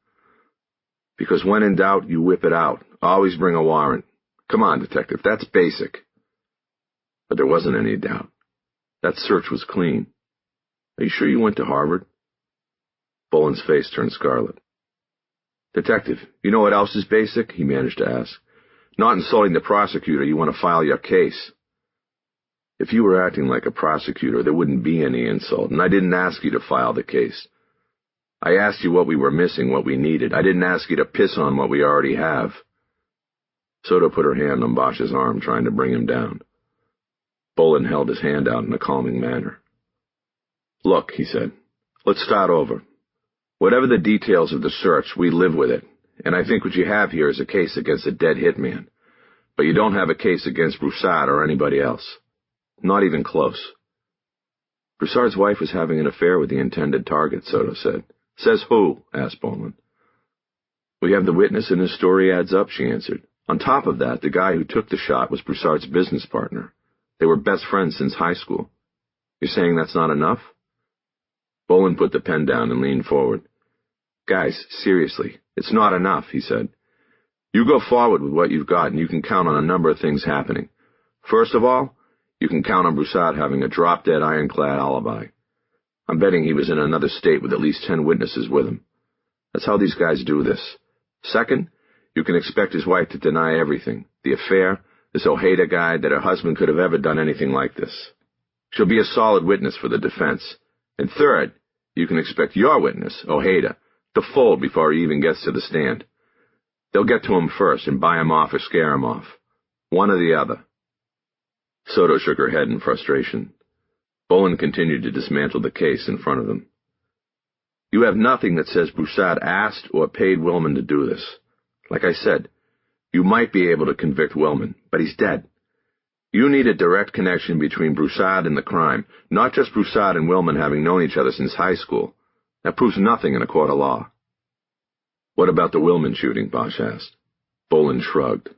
S1: Because when in doubt, you whip it out. Always bring a warrant. Come on, detective, that's basic. But there wasn't any doubt. That search was clean. Are you sure you went to Harvard? Bolin's face turned scarlet. Detective, you know what else is basic? He managed to ask. Not insulting the prosecutor, you want to file your case. If you were acting like a prosecutor, there wouldn't be any insult, and I didn't ask you to file the case. I asked you what we were missing, what we needed. I didn't ask you to piss on what we already have. Soto put her hand on Bosch's arm, trying to bring him down. Bolin held his hand out in a calming manner. Look, he said, let's start over. Whatever the details of the search, we live with it, and I think what you have here is a case against a dead hitman. But you don't have a case against Broussard or anybody else. Not even close. Broussard's wife was having an affair with the intended target, Soto said. Says who? Asked Bolin. We have the witness and his story adds up, she answered. On top of that, the guy who took the shot was Broussard's business partner. They were best friends since high school. You're saying that's not enough? Bolin put the pen down and leaned forward. Guys, seriously, it's not enough, he said. You go forward with what you've got and you can count on a number of things happening. First of all, you can count on Broussard having a drop-dead ironclad alibi. I'm betting he was in another state with at least 10 witnesses with him. That's how these guys do this. Second, you can expect his wife to deny everything. The affair, this Ojeda guy, that her husband could have ever done anything like this. She'll be a solid witness for the defense. And third, you can expect your witness, Ojeda, to fold before he even gets to the stand. They'll get to him first and buy him off or scare him off. One or the other. Soto shook her head in frustration. Bolin continued to dismantle the case in front of them. You have nothing that says Broussard asked or paid Willman to do this. Like I said, you might be able to convict Willman, but he's dead. You need a direct connection between Broussard and the crime, not just Broussard and Willman having known each other since high school. That proves nothing in a court of law. What about the Willman shooting? Bosch asked. Bolin shrugged.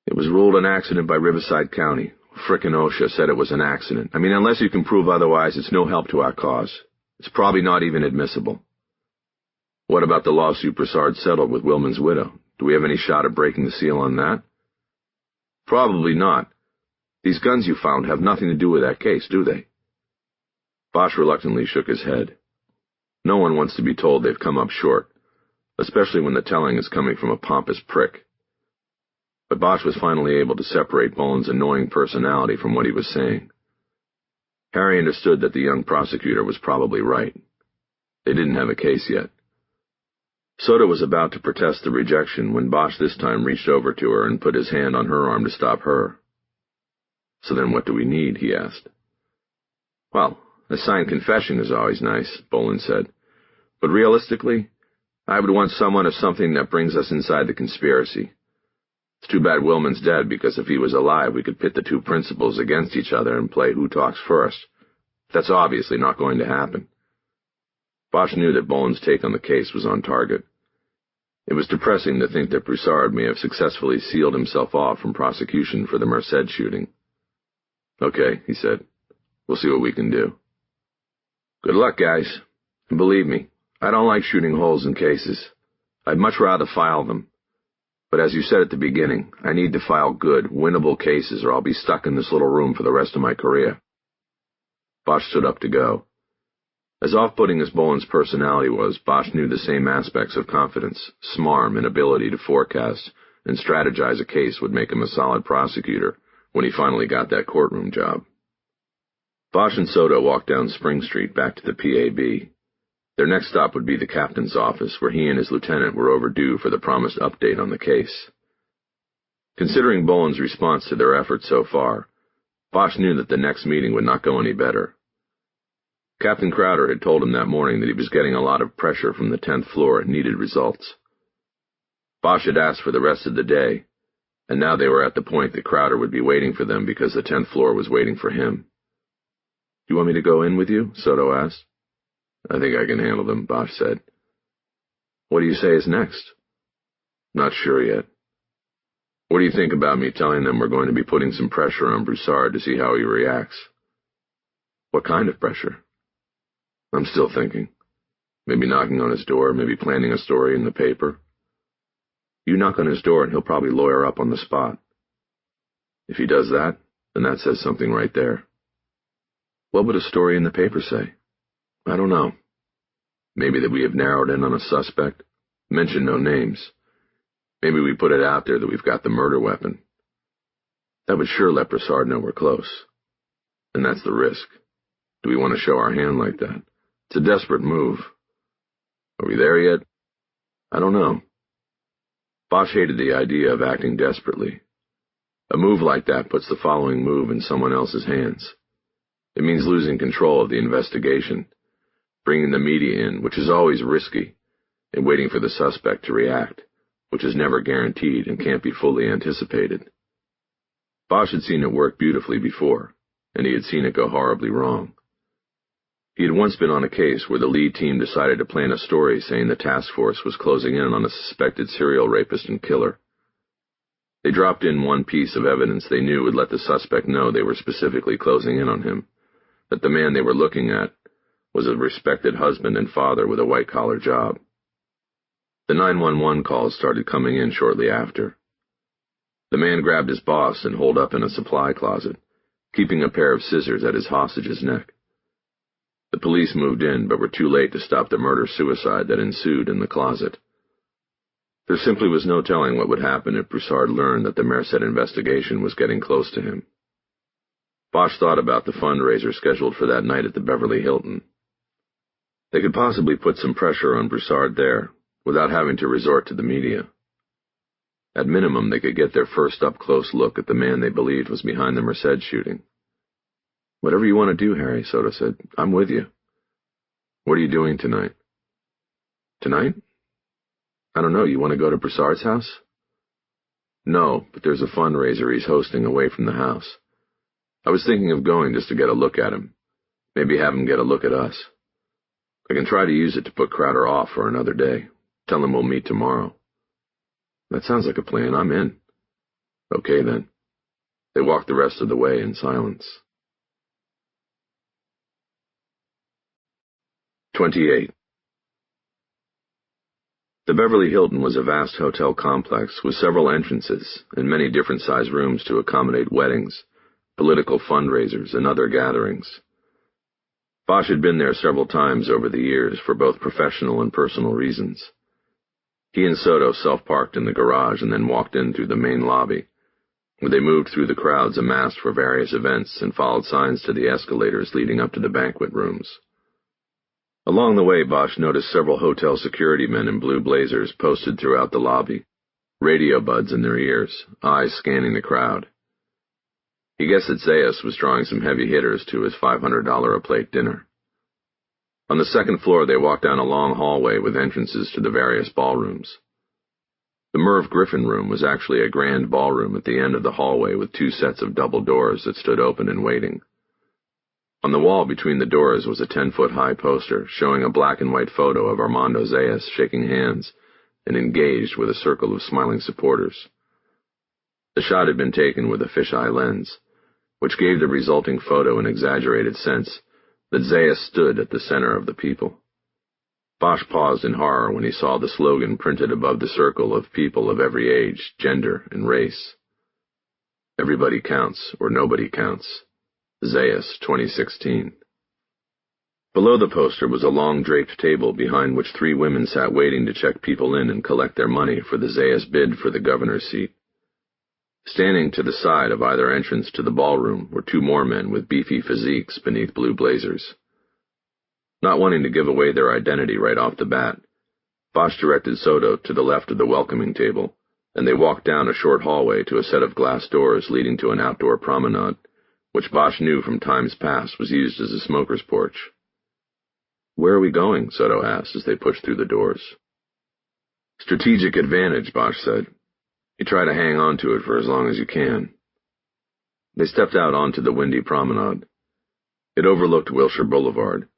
S1: It was ruled an accident by Riverside County. Frickin' OSHA said it was an accident. I mean, unless you can prove otherwise, it's no help to our cause. It's probably not even admissible. What about the lawsuit Broussard settled with Willman's widow? Do we have any shot at breaking the seal on that? Probably not. These guns you found have nothing to do with that case, do they? Bosch reluctantly shook his head. No one wants to be told they've come up short, especially when the telling is coming from a pompous prick. But Bosch was finally able to separate Bolin's annoying personality from what he was saying. Harry understood that the young prosecutor was probably right. They didn't have a case yet. Soda was about to protest the rejection when Bosch this time reached over to her and put his hand on her arm to stop her. So then what do we need? He asked. Well, a signed confession is always nice, Bolin said. But realistically, I would want someone or something that brings us inside the conspiracy. It's too bad Willman's dead, because if he was alive, we could pit the two principals against each other and play who talks first. That's obviously not going to happen. Bosch knew that Bolin's take on the case was on target. It was depressing to think that Broussard may have successfully sealed himself off from prosecution for the Merced shooting. Okay, he said. We'll see what we can do. Good luck, guys. And believe me, I don't like shooting holes in cases. I'd much rather file them. But as you said at the beginning, I need to file good, winnable cases or I'll be stuck in this little room for the rest of my career. Bosch stood up to go. As off-putting as Bolin's personality was, Bosch knew the same aspects of confidence, smarm, and ability to forecast and strategize a case would make him a solid prosecutor when he finally got that courtroom job. Bosch and Soda walked down Spring Street back to the PAB. Their next stop would be the captain's office, where he and his lieutenant were overdue for the promised update on the case. Considering Bolin's response to their efforts so far, Bosch knew that the next meeting would not go any better. Captain Crowder had told him that morning that he was getting a lot of pressure from the 10th floor and needed results. Bosch had asked for the rest of the day, and now they were at the point that Crowder would be waiting for them because the 10th floor was waiting for him. Do you want me to go in with you? Soto asked. I think I can handle them, Bosch said. What do you say is next? Not sure yet. What do you think about me telling them we're going to be putting some pressure on Broussard to see how he reacts? What kind of pressure? I'm still thinking. Maybe knocking on his door, maybe planning a story in the paper. You knock on his door and he'll probably lawyer up on the spot. If he does that, then that says something right there. What would a story in the paper say? I don't know. Maybe that we have narrowed in on a suspect, mention no names. Maybe we put it out there that we've got the murder weapon. That would sure let Broussard know we're close. And that's the risk. Do we want to show our hand like that? It's a desperate move. Are we there yet? I don't know. Bosch hated the idea of acting desperately. A move like that puts the following move in someone else's hands. It means losing control of the investigation, bringing the media in, which is always risky, and waiting for the suspect to react, which is never guaranteed and can't be fully anticipated. Bosch had seen it work beautifully before, and he had seen it go horribly wrong. He had once been on a case where the lead team decided to plan a story saying the task force was closing in on a suspected serial rapist and killer. They dropped in one piece of evidence they knew would let the suspect know they were specifically closing in on him, that the man they were looking at was a respected husband and father with a white-collar job. The 911 calls started coming in shortly after. The man grabbed his boss and holed up in a supply closet, keeping a pair of scissors at his hostage's neck. The police moved in, but were too late to stop the murder-suicide that ensued in the closet. There simply was no telling what would happen if Broussard learned that the Merced investigation was getting close to him. Bosch thought about the fundraiser scheduled for that night at the Beverly Hilton. They could possibly put some pressure on Broussard there, without having to resort to the media. At minimum, they could get their first up-close look at the man they believed was behind the Merced shooting. Whatever you want to do, Harry, Soto said. I'm with you. What are you doing tonight? Tonight? I don't know. You want to go to Broussard's house? No, but there's a fundraiser he's hosting away from the house. I was thinking of going just to get a look at him. Maybe have him get a look at us. I can try to use it to put Crowder off for another day. Tell him we'll meet tomorrow. That sounds like a plan. I'm in. Okay, then. They walked the rest of the way in silence. 28. The Beverly Hilton was a vast hotel complex with several entrances and many different-sized rooms to accommodate weddings, political fundraisers, and other gatherings. Bosch had been there several times over the years for both professional and personal reasons. He and Soto self-parked in the garage and then walked in through the main lobby, where they moved through the crowds amassed for various events and followed signs to the escalators leading up to the banquet rooms. Along the way, Bosch noticed several hotel security men in blue blazers posted throughout the lobby, radio buds in their ears, eyes scanning the crowd. He guessed that Zayas was drawing some heavy hitters to his $500-a-plate dinner. On the second floor, they walked down a long hallway with entrances to the various ballrooms. The Merv Griffin room was actually a grand ballroom at the end of the hallway with 2 sets of double doors that stood open and waiting. On the wall between the doors was a 10-foot-high poster showing a black-and-white photo of Armando Zayas shaking hands and engaged with a circle of smiling supporters. The shot had been taken with a fisheye lens, which gave the resulting photo an exaggerated sense that Zayas stood at the center of the people. Bosch paused in horror when he saw the slogan printed above the circle of people of every age, gender, and race. Everybody counts, or nobody counts. Zayas, 2016. Below the poster was a long draped table behind which 3 women sat waiting to check people in and collect their money for the Zayas bid for the governor's seat. Standing to the side of either entrance to the ballroom were 2 more men with beefy physiques beneath blue blazers. Not wanting to give away their identity right off the bat, Bosch directed Soto to the left of the welcoming table, and they walked down a short hallway to a set of glass doors leading to an outdoor promenade, which Bosch knew from times past was used as a smoker's porch. "Where are we going?" Soto asked as they pushed through the doors. "Strategic advantage," Bosch said. "You try to hang on to it for as long as you can." They stepped out onto the windy promenade. It overlooked Wilshire Boulevard,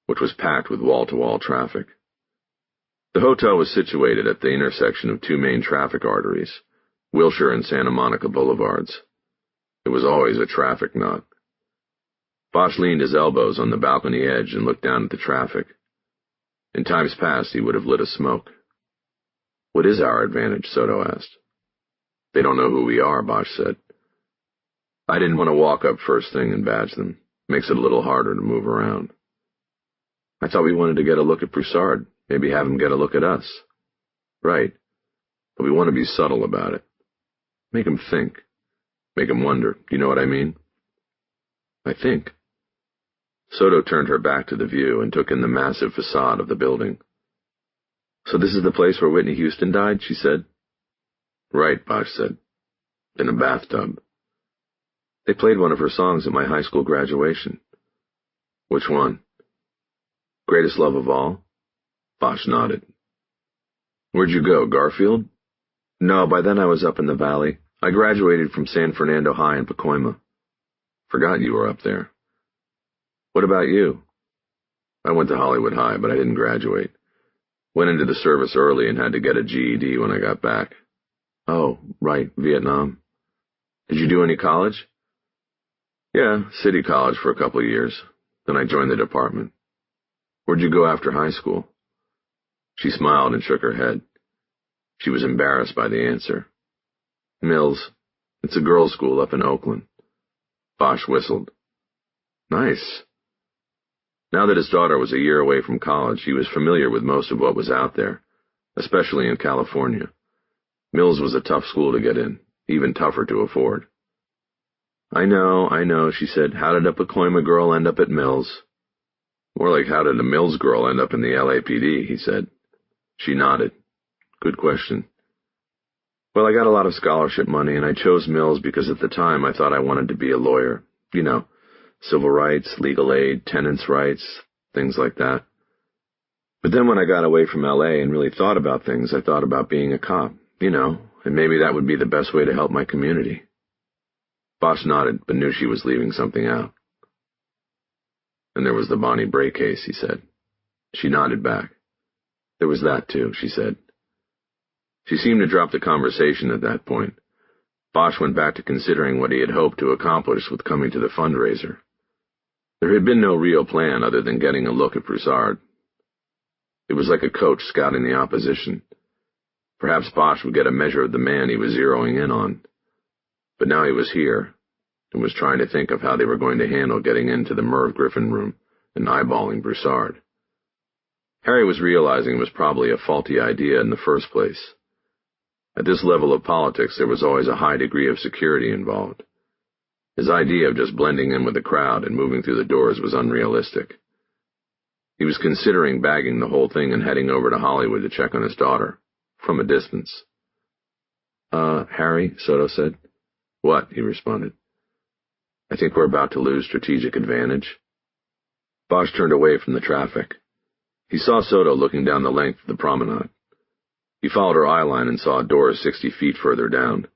S1: which was packed with wall-to-wall traffic. The hotel was situated at the intersection of 2 main traffic arteries, Wilshire and Santa Monica Boulevards. It was always a traffic knot. Bosch leaned his elbows on the balcony edge and looked down at the traffic. In times past, he would have lit a smoke. "What is our advantage?" Soto asked. "They don't know who we are," Bosch said. "I didn't want to walk up first thing and badge them. Makes it a little harder to move around." "I thought we wanted to get a look at Broussard, maybe have him get a look at us." "Right, but we want to be subtle about it. Make him think. Make him wonder. You know what I mean?" "I think." Soto turned her back to the view and took in the massive facade of the building. "So this is the place where Whitney Houston died?" she said. "Right," Bosch said. "In a bathtub." "They played one of her songs at my high school graduation." "Which one?" "Greatest Love of All." Bosch nodded. "Where'd you go, Garfield?" "No, by then I was up in the valley. I graduated from San Fernando High in Pacoima." "Forgot you were up there." "What about you?" "I went to Hollywood High, but I didn't graduate. Went into the service early and had to get a GED when I got back." "Oh, right, Vietnam. Did you do any college?" "Yeah, City College for a couple of years. Then I joined the department." "Where'd you go after high school?" She smiled and shook her head. She was embarrassed by the answer. "Mills. It's a girls' school up in Oakland." Bosch whistled. "Nice." Now that his daughter was a year away from college, he was familiar with most of what was out there, especially in California. Mills was a tough school to get in, even tougher to afford. I know, she said. "How did a Pacoima girl end up at Mills?" "More like how did a Mills girl end up in the LAPD, he said. She nodded. "Good question." "Well, I got a lot of scholarship money, and I chose Mills because at the time I thought I wanted to be a lawyer. You know, civil rights, legal aid, tenants' rights, things like that. But then when I got away from L.A. and really thought about things, I thought about being a cop, and maybe that would be the best way to help my community. Bosch nodded, but knew she was leaving something out. And there was the Bonnie Bray case, he said. She nodded back. There was that, too, she said. She seemed to drop the conversation at that point. Bosch went back to considering what he had hoped to accomplish with coming to the fundraiser. There had been no real plan other than getting a look at Broussard. It was like a coach scouting the opposition. Perhaps Bosch would get a measure of the man he was zeroing in on. But now he was here, and was trying to think of how they were going to handle getting into the Merv Griffin room and eyeballing Broussard. Harry was realizing it was probably a faulty idea in the first place. At this level of politics, there was always a high degree of security involved. His idea of just blending in with the crowd and moving through the doors was unrealistic. He was considering bagging the whole thing and heading over to Hollywood to check on his daughter, from a distance. Harry, Soto said. What? He responded. I think we're about to lose strategic advantage. Bosch turned away from the traffic. He saw Soto looking down the length of the promenade. He followed her eyeline and saw a door 60 feet further down.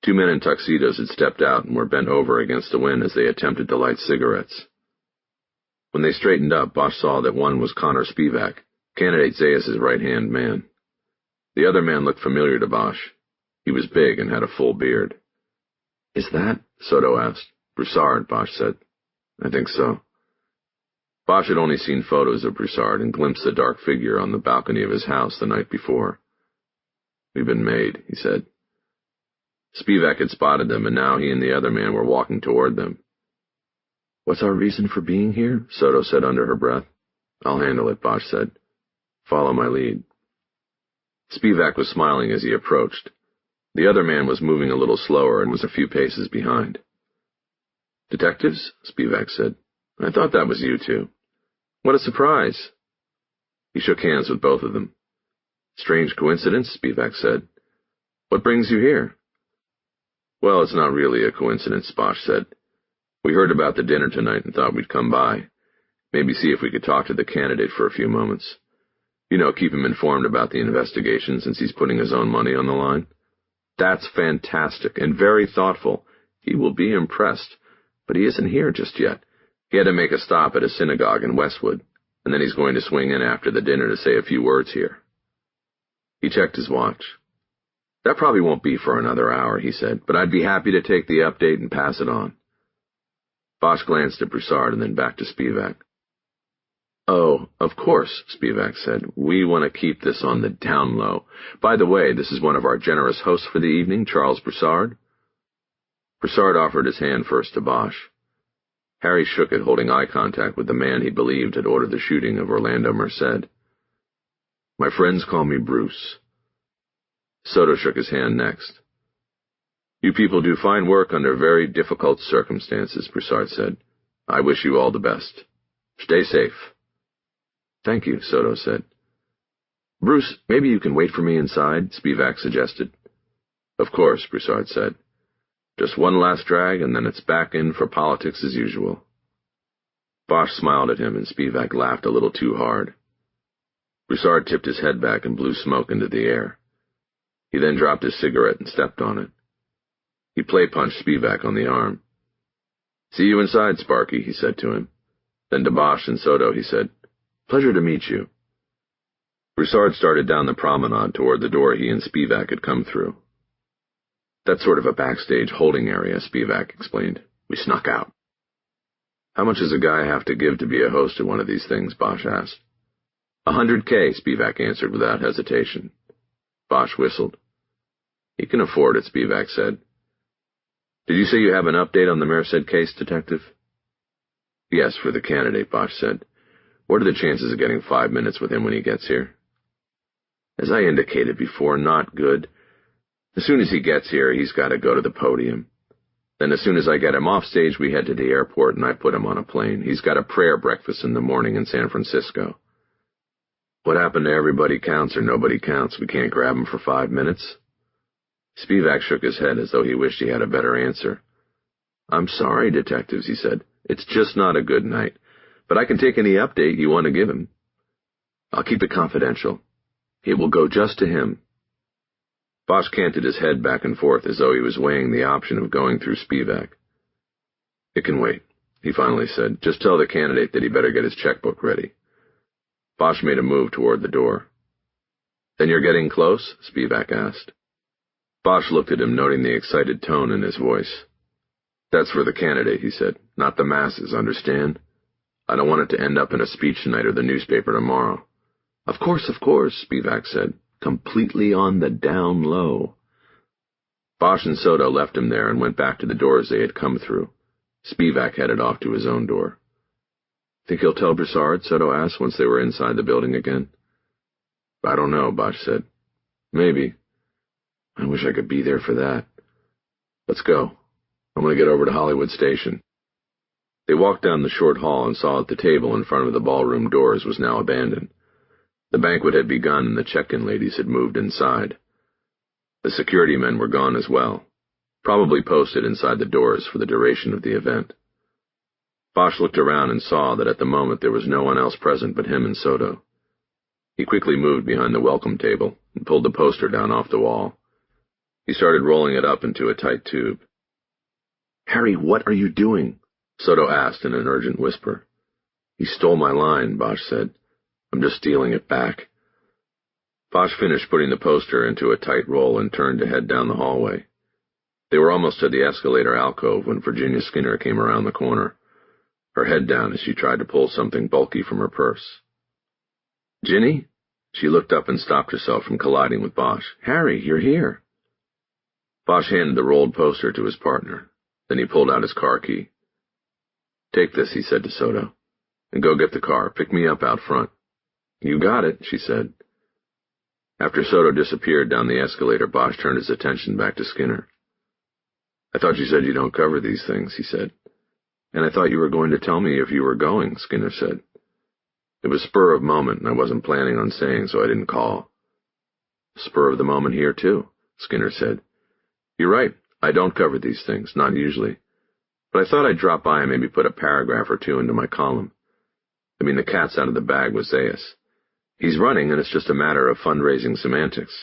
S1: 2 men in tuxedos had stepped out and were bent over against the wind as they attempted to light cigarettes. When they straightened up, Bosch saw that one was Connor Spivak, candidate Zayas' right-hand man. The other man looked familiar to Bosch. He was big and had a full beard. Is that? Soto asked. Broussard, Bosch said. I think so. Bosch had only seen photos of Broussard and glimpsed the dark figure on the balcony of his house the night before. We've been made, he said. Spivak had spotted them, and now he and the other man were walking toward them. What's our reason for being here? Soto said under her breath. I'll handle it, Bosch said. Follow my lead. Spivak was smiling as he approached. The other man was moving a little slower and was a few paces behind. Detectives? Spivak said. I thought that was you two. What a surprise. He shook hands with both of them. Strange coincidence, Spivak said. What brings you here? Well, it's not really a coincidence, Bosch said. We heard about the dinner tonight and thought we'd come by. Maybe see if we could talk to the candidate for a few moments. Keep him informed about the investigation since he's putting his own money on the line. That's fantastic and very thoughtful. He will be impressed, but he isn't here just yet. He had to make a stop at a synagogue in Westwood, and then he's going to swing in after the dinner to say a few words here. He checked his watch. That probably won't be for another hour, he said, but I'd be happy to take the update and pass it on. Bosch glanced at Broussard and then back to Spivak. Oh, of course, Spivak said. We want to keep this on the down low. By the way, this is one of our generous hosts for the evening, Charles Broussard. Broussard offered his hand first to Bosch. Harry shook it, holding eye contact with the man he believed had ordered the shooting of Orlando Merced. My friends call me Bruce. Soto shook his hand next. You people do fine work under very difficult circumstances, Broussard said. I wish you all the best. Stay safe. Thank you, Soto said. Bruce, maybe you can wait for me inside, Spivak suggested. Of course, Broussard said. Just one last drag, and then it's back in for politics as usual. Bosch smiled at him, and Spivak laughed a little too hard. Broussard tipped his head back and blew smoke into the air. He then dropped his cigarette and stepped on it. He play-punched Spivak on the arm. See you inside, Sparky, he said to him. Then to Bosch and Soto, he said, Pleasure to meet you. Broussard started down the promenade toward the door he and Spivak had come through. That's sort of a backstage holding area, Spivak explained. We snuck out. How much does a guy have to give to be a host at one of these things? Bosch asked. $100K, Spivak answered without hesitation. Bosch whistled. He can afford it, Spivak said. Did you say you have an update on the Merced case, Detective? Yes, for the candidate, Bosch said. What are the chances of getting 5 minutes with him when he gets here? As I indicated before, not good. As soon as he gets here, he's got to go to the podium. Then as soon as I get him off stage, we head to the airport and I put him on a plane. He's got a prayer breakfast in the morning in San Francisco. What happened to everybody counts or nobody counts? We can't grab him for 5 minutes? Spivak shook his head as though he wished he had a better answer. I'm sorry, detectives, he said. It's just not a good night, but I can take any update you want to give him. I'll keep it confidential. It will go just to him. Bosch canted his head back and forth as though he was weighing the option of going through Spivak. It can wait, he finally said. Just tell the candidate that he better get his checkbook ready. Bosch made a move toward the door. Then you're getting close? Spivak asked. Bosch looked at him, noting the excited tone in his voice. That's for the candidate, he said, not the masses, understand? I don't want it to end up in a speech tonight or the newspaper tomorrow. Of course, Spivak said, completely on the down low. Bosch and Soto left him there and went back to the doors they had come through. Spivak headed off to his own door. Think he'll tell Broussard? Soto asked once they were inside the building again. I don't know, Bosch said. Maybe. I wish I could be there for that. Let's go. I'm going to get over to Hollywood Station. They walked down the short hall and saw that the table in front of the ballroom doors was now abandoned. The banquet had begun and the check-in ladies had moved inside. The security men were gone as well, probably posted inside the doors for the duration of the event. Bosch looked around and saw that at the moment there was no one else present but him and Soto. He quickly moved behind the welcome table and pulled the poster down off the wall. He started rolling it up into a tight tube. Harry, what are you doing? Soto asked in an urgent whisper. He stole my line, Bosch said. I'm just stealing it back. Bosch finished putting the poster into a tight roll and turned to head down the hallway. They were almost to the escalator alcove when Virginia Skinner came around the corner, her head down as she tried to pull something bulky from her purse. Ginny? She looked up and stopped herself from colliding with Bosch. Harry, you're here. Bosch handed the rolled poster to his partner. Then he pulled out his car key. Take this, he said to Soto, and go get the car. Pick me up out front. You got it, she said. After Soto disappeared down the escalator, Bosch turned his attention back to Skinner. I thought you said you don't cover these things, he said. And I thought you were going to tell me if you were going, Skinner said. It was spur of moment, and I wasn't planning on saying, so I didn't call. Spur of the moment here, too, Skinner said. You're right, I don't cover these things, not usually. But I thought I'd drop by and maybe put a paragraph or two into my column. I mean, the cat's out of the bag with Zayas. He's running, and it's just a matter of fundraising semantics.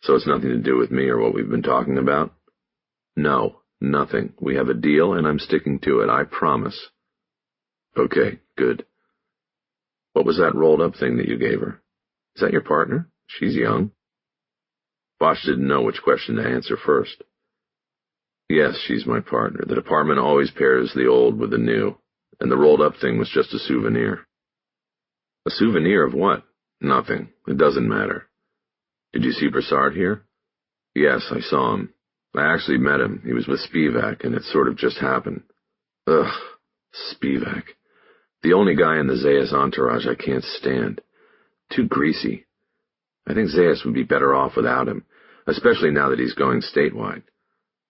S1: So it's nothing to do with me or what we've been talking about? No, nothing. We have a deal, and I'm sticking to it, I promise. Okay, good. What was that rolled-up thing that you gave her? Is that your partner? She's young. Bosch didn't know which question to answer first. Yes, she's my partner. The department always pairs the old with the new, and the rolled-up thing was just a souvenir. A souvenir of what? Nothing. It doesn't matter. Did you see Broussard here? Yes, I saw him. I actually met him. He was with Spivak, and it sort of just happened. Ugh, Spivak. The only guy in the Zayas entourage I can't stand. Too greasy. I think Zayas would be better off without him, especially now that he's going statewide.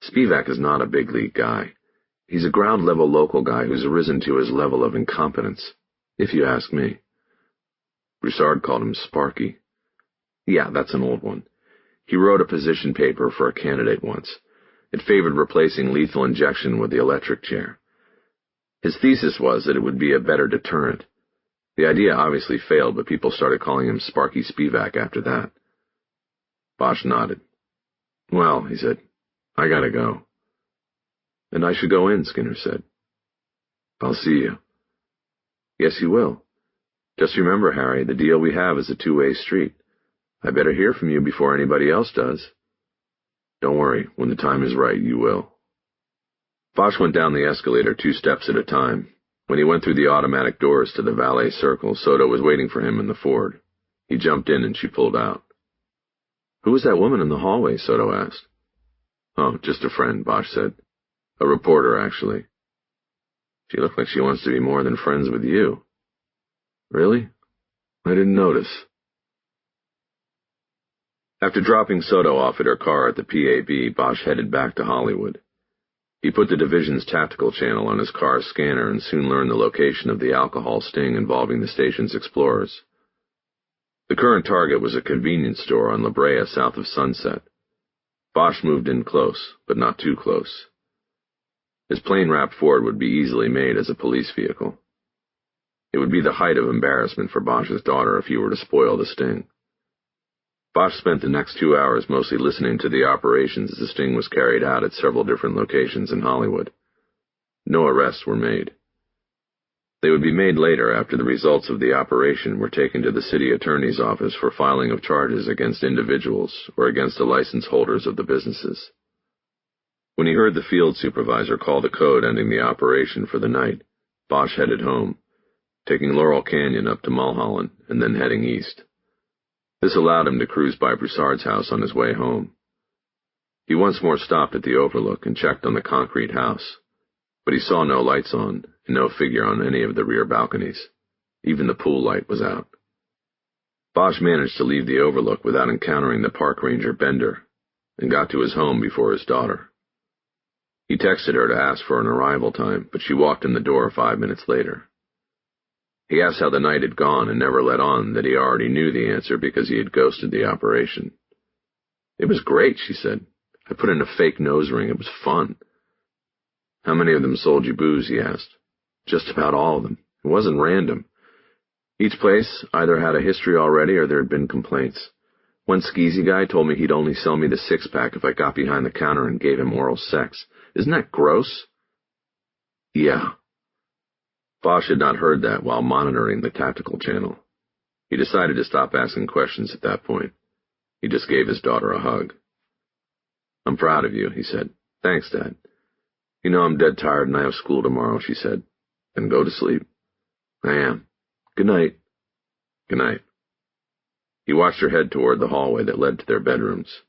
S1: Spivak is not a big league guy. He's a ground-level local guy who's risen to his level of incompetence, if you ask me. Broussard called him Sparky. Yeah, that's an old one. He wrote a position paper for a candidate once. It favored replacing lethal injection with the electric chair. His thesis was that it would be a better deterrent. The idea obviously failed, but people started calling him Sparky Spivak after that. Bosch nodded. Well, he said, I gotta go. And I should go in, Skinner said. I'll see you. Yes, you will. Just remember, Harry, the deal we have is a two-way street. I better hear from you before anybody else does. Don't worry, when the time is right, you will. Bosch went down the escalator 2 steps at a time. When he went through the automatic doors to the valet circle, Soto was waiting for him in the Ford. He jumped in and she pulled out. Who was that woman in the hallway? Soto asked. Oh, just a friend, Bosch said. A reporter, actually. She looked like she wants to be more than friends with you. Really? I didn't notice. After dropping Soto off at her car at the PAB, Bosch headed back to Hollywood. He put the division's tactical channel on his car's scanner and soon learned the location of the alcohol sting involving the station's explorers. The current target was a convenience store on La Brea south of Sunset. Bosch moved in close, but not too close. His plane-wrapped Ford would be easily made as a police vehicle. It would be the height of embarrassment for Bosch's daughter if he were to spoil the sting. Bosch spent the next 2 hours mostly listening to the operations as the sting was carried out at several different locations in Hollywood. No arrests were made. They would be made later after the results of the operation were taken to the city attorney's office for filing of charges against individuals or against the license holders of the businesses. When he heard the field supervisor call the code ending the operation for the night, Bosch headed home, taking Laurel Canyon up to Mulholland and then heading east. This allowed him to cruise by Broussard's house on his way home. He once more stopped at the Overlook and checked on the concrete house, but he saw no lights on and no figure on any of the rear balconies. Even the pool light was out. Bosch managed to leave the Overlook without encountering the park ranger Bender and got to his home before his daughter. He texted her to ask for an arrival time, but she walked in the door 5 minutes later. He asked how the night had gone and never let on that he already knew the answer because he had ghosted the operation. "It was great," she said. "I put in a fake nose ring. It was fun." "How many of them sold you booze?" he asked. "Just about all of them. It wasn't random. Each place either had a history already or there had been complaints. One skeezy guy told me he'd only sell me the six-pack if I got behind the counter and gave him oral sex. Isn't that gross?" "Yeah." Bosch had not heard that while monitoring the tactical channel. He decided to stop asking questions at that point. He just gave his daughter a hug. "I'm proud of you," he said. "Thanks, Dad." "You know I'm dead tired and I have school tomorrow," she said. "Then go to sleep." "I am. Good night." "Good night." He watched her head toward the hallway that led to their bedrooms.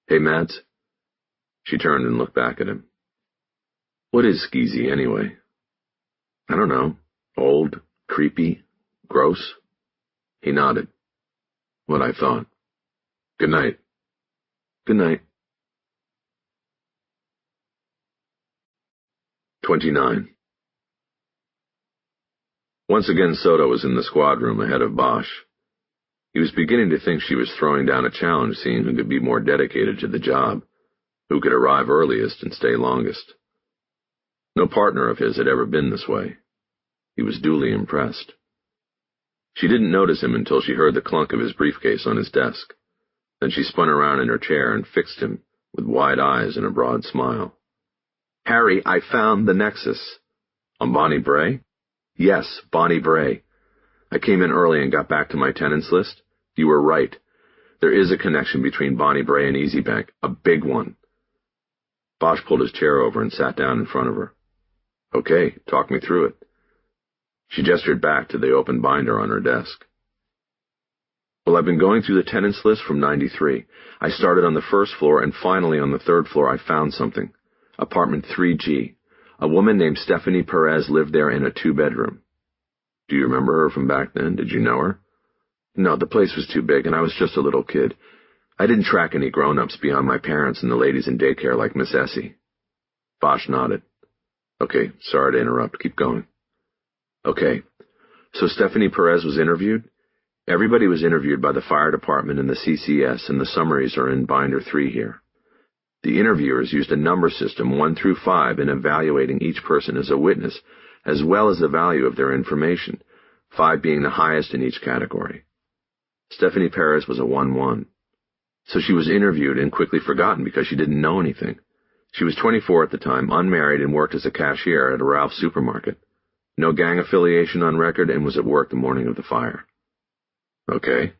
S1: "Hey, Mads?" She turned and looked back at him. "What is skeezy, anyway?" "I don't know. Old, creepy, gross." He nodded. "What I thought. Good night." "Good night." 29. Once again Soto was in the squad room ahead of Bosch. He was beginning to think she was throwing down a challenge, seeing who could be more dedicated to the job, who could arrive earliest and stay longest. No partner of his had ever been this way. He was duly impressed. She didn't notice him until she heard the clunk of his briefcase on his desk. Then she spun around in her chair and fixed him, with wide eyes and a broad smile. "Harry, I found the nexus." "On Bonnie Bray?" "Yes, Bonnie Bray. I came in early and got back to my tenants list. You were right. There is a connection between Bonnie Bray and Easy Bank, a big one." Bosch pulled his chair over and sat down in front of her. "Okay, talk me through it." She gestured back to the open binder on her desk. "Well, I've been going through the tenants list from '93. I started on the first floor, and finally on the third floor I found something. Apartment 3G. A woman named Stephanie Perez lived there in a 2-bedroom. "Do you remember her from back then? Did you know her?" "No, the place was too big, and I was just a little kid. I didn't track any grown-ups beyond my parents and the ladies in daycare like Miss Essie." Bosch nodded. "Okay, sorry to interrupt. Keep going." "Okay, so Stephanie Perez was interviewed?" "Everybody was interviewed by the fire department and the CCS, and the summaries are in binder 3 here. The interviewers used a number system 1 through 5 in evaluating each person as a witness, as well as the value of their information, 5 being the highest in each category. Stephanie Perez was a 1-1. So she was interviewed and quickly forgotten because she didn't know anything. She was 24 at the time, unmarried, and worked as a cashier at a Ralph's supermarket. No gang affiliation on record, and was at work the morning of the fire." "Okay."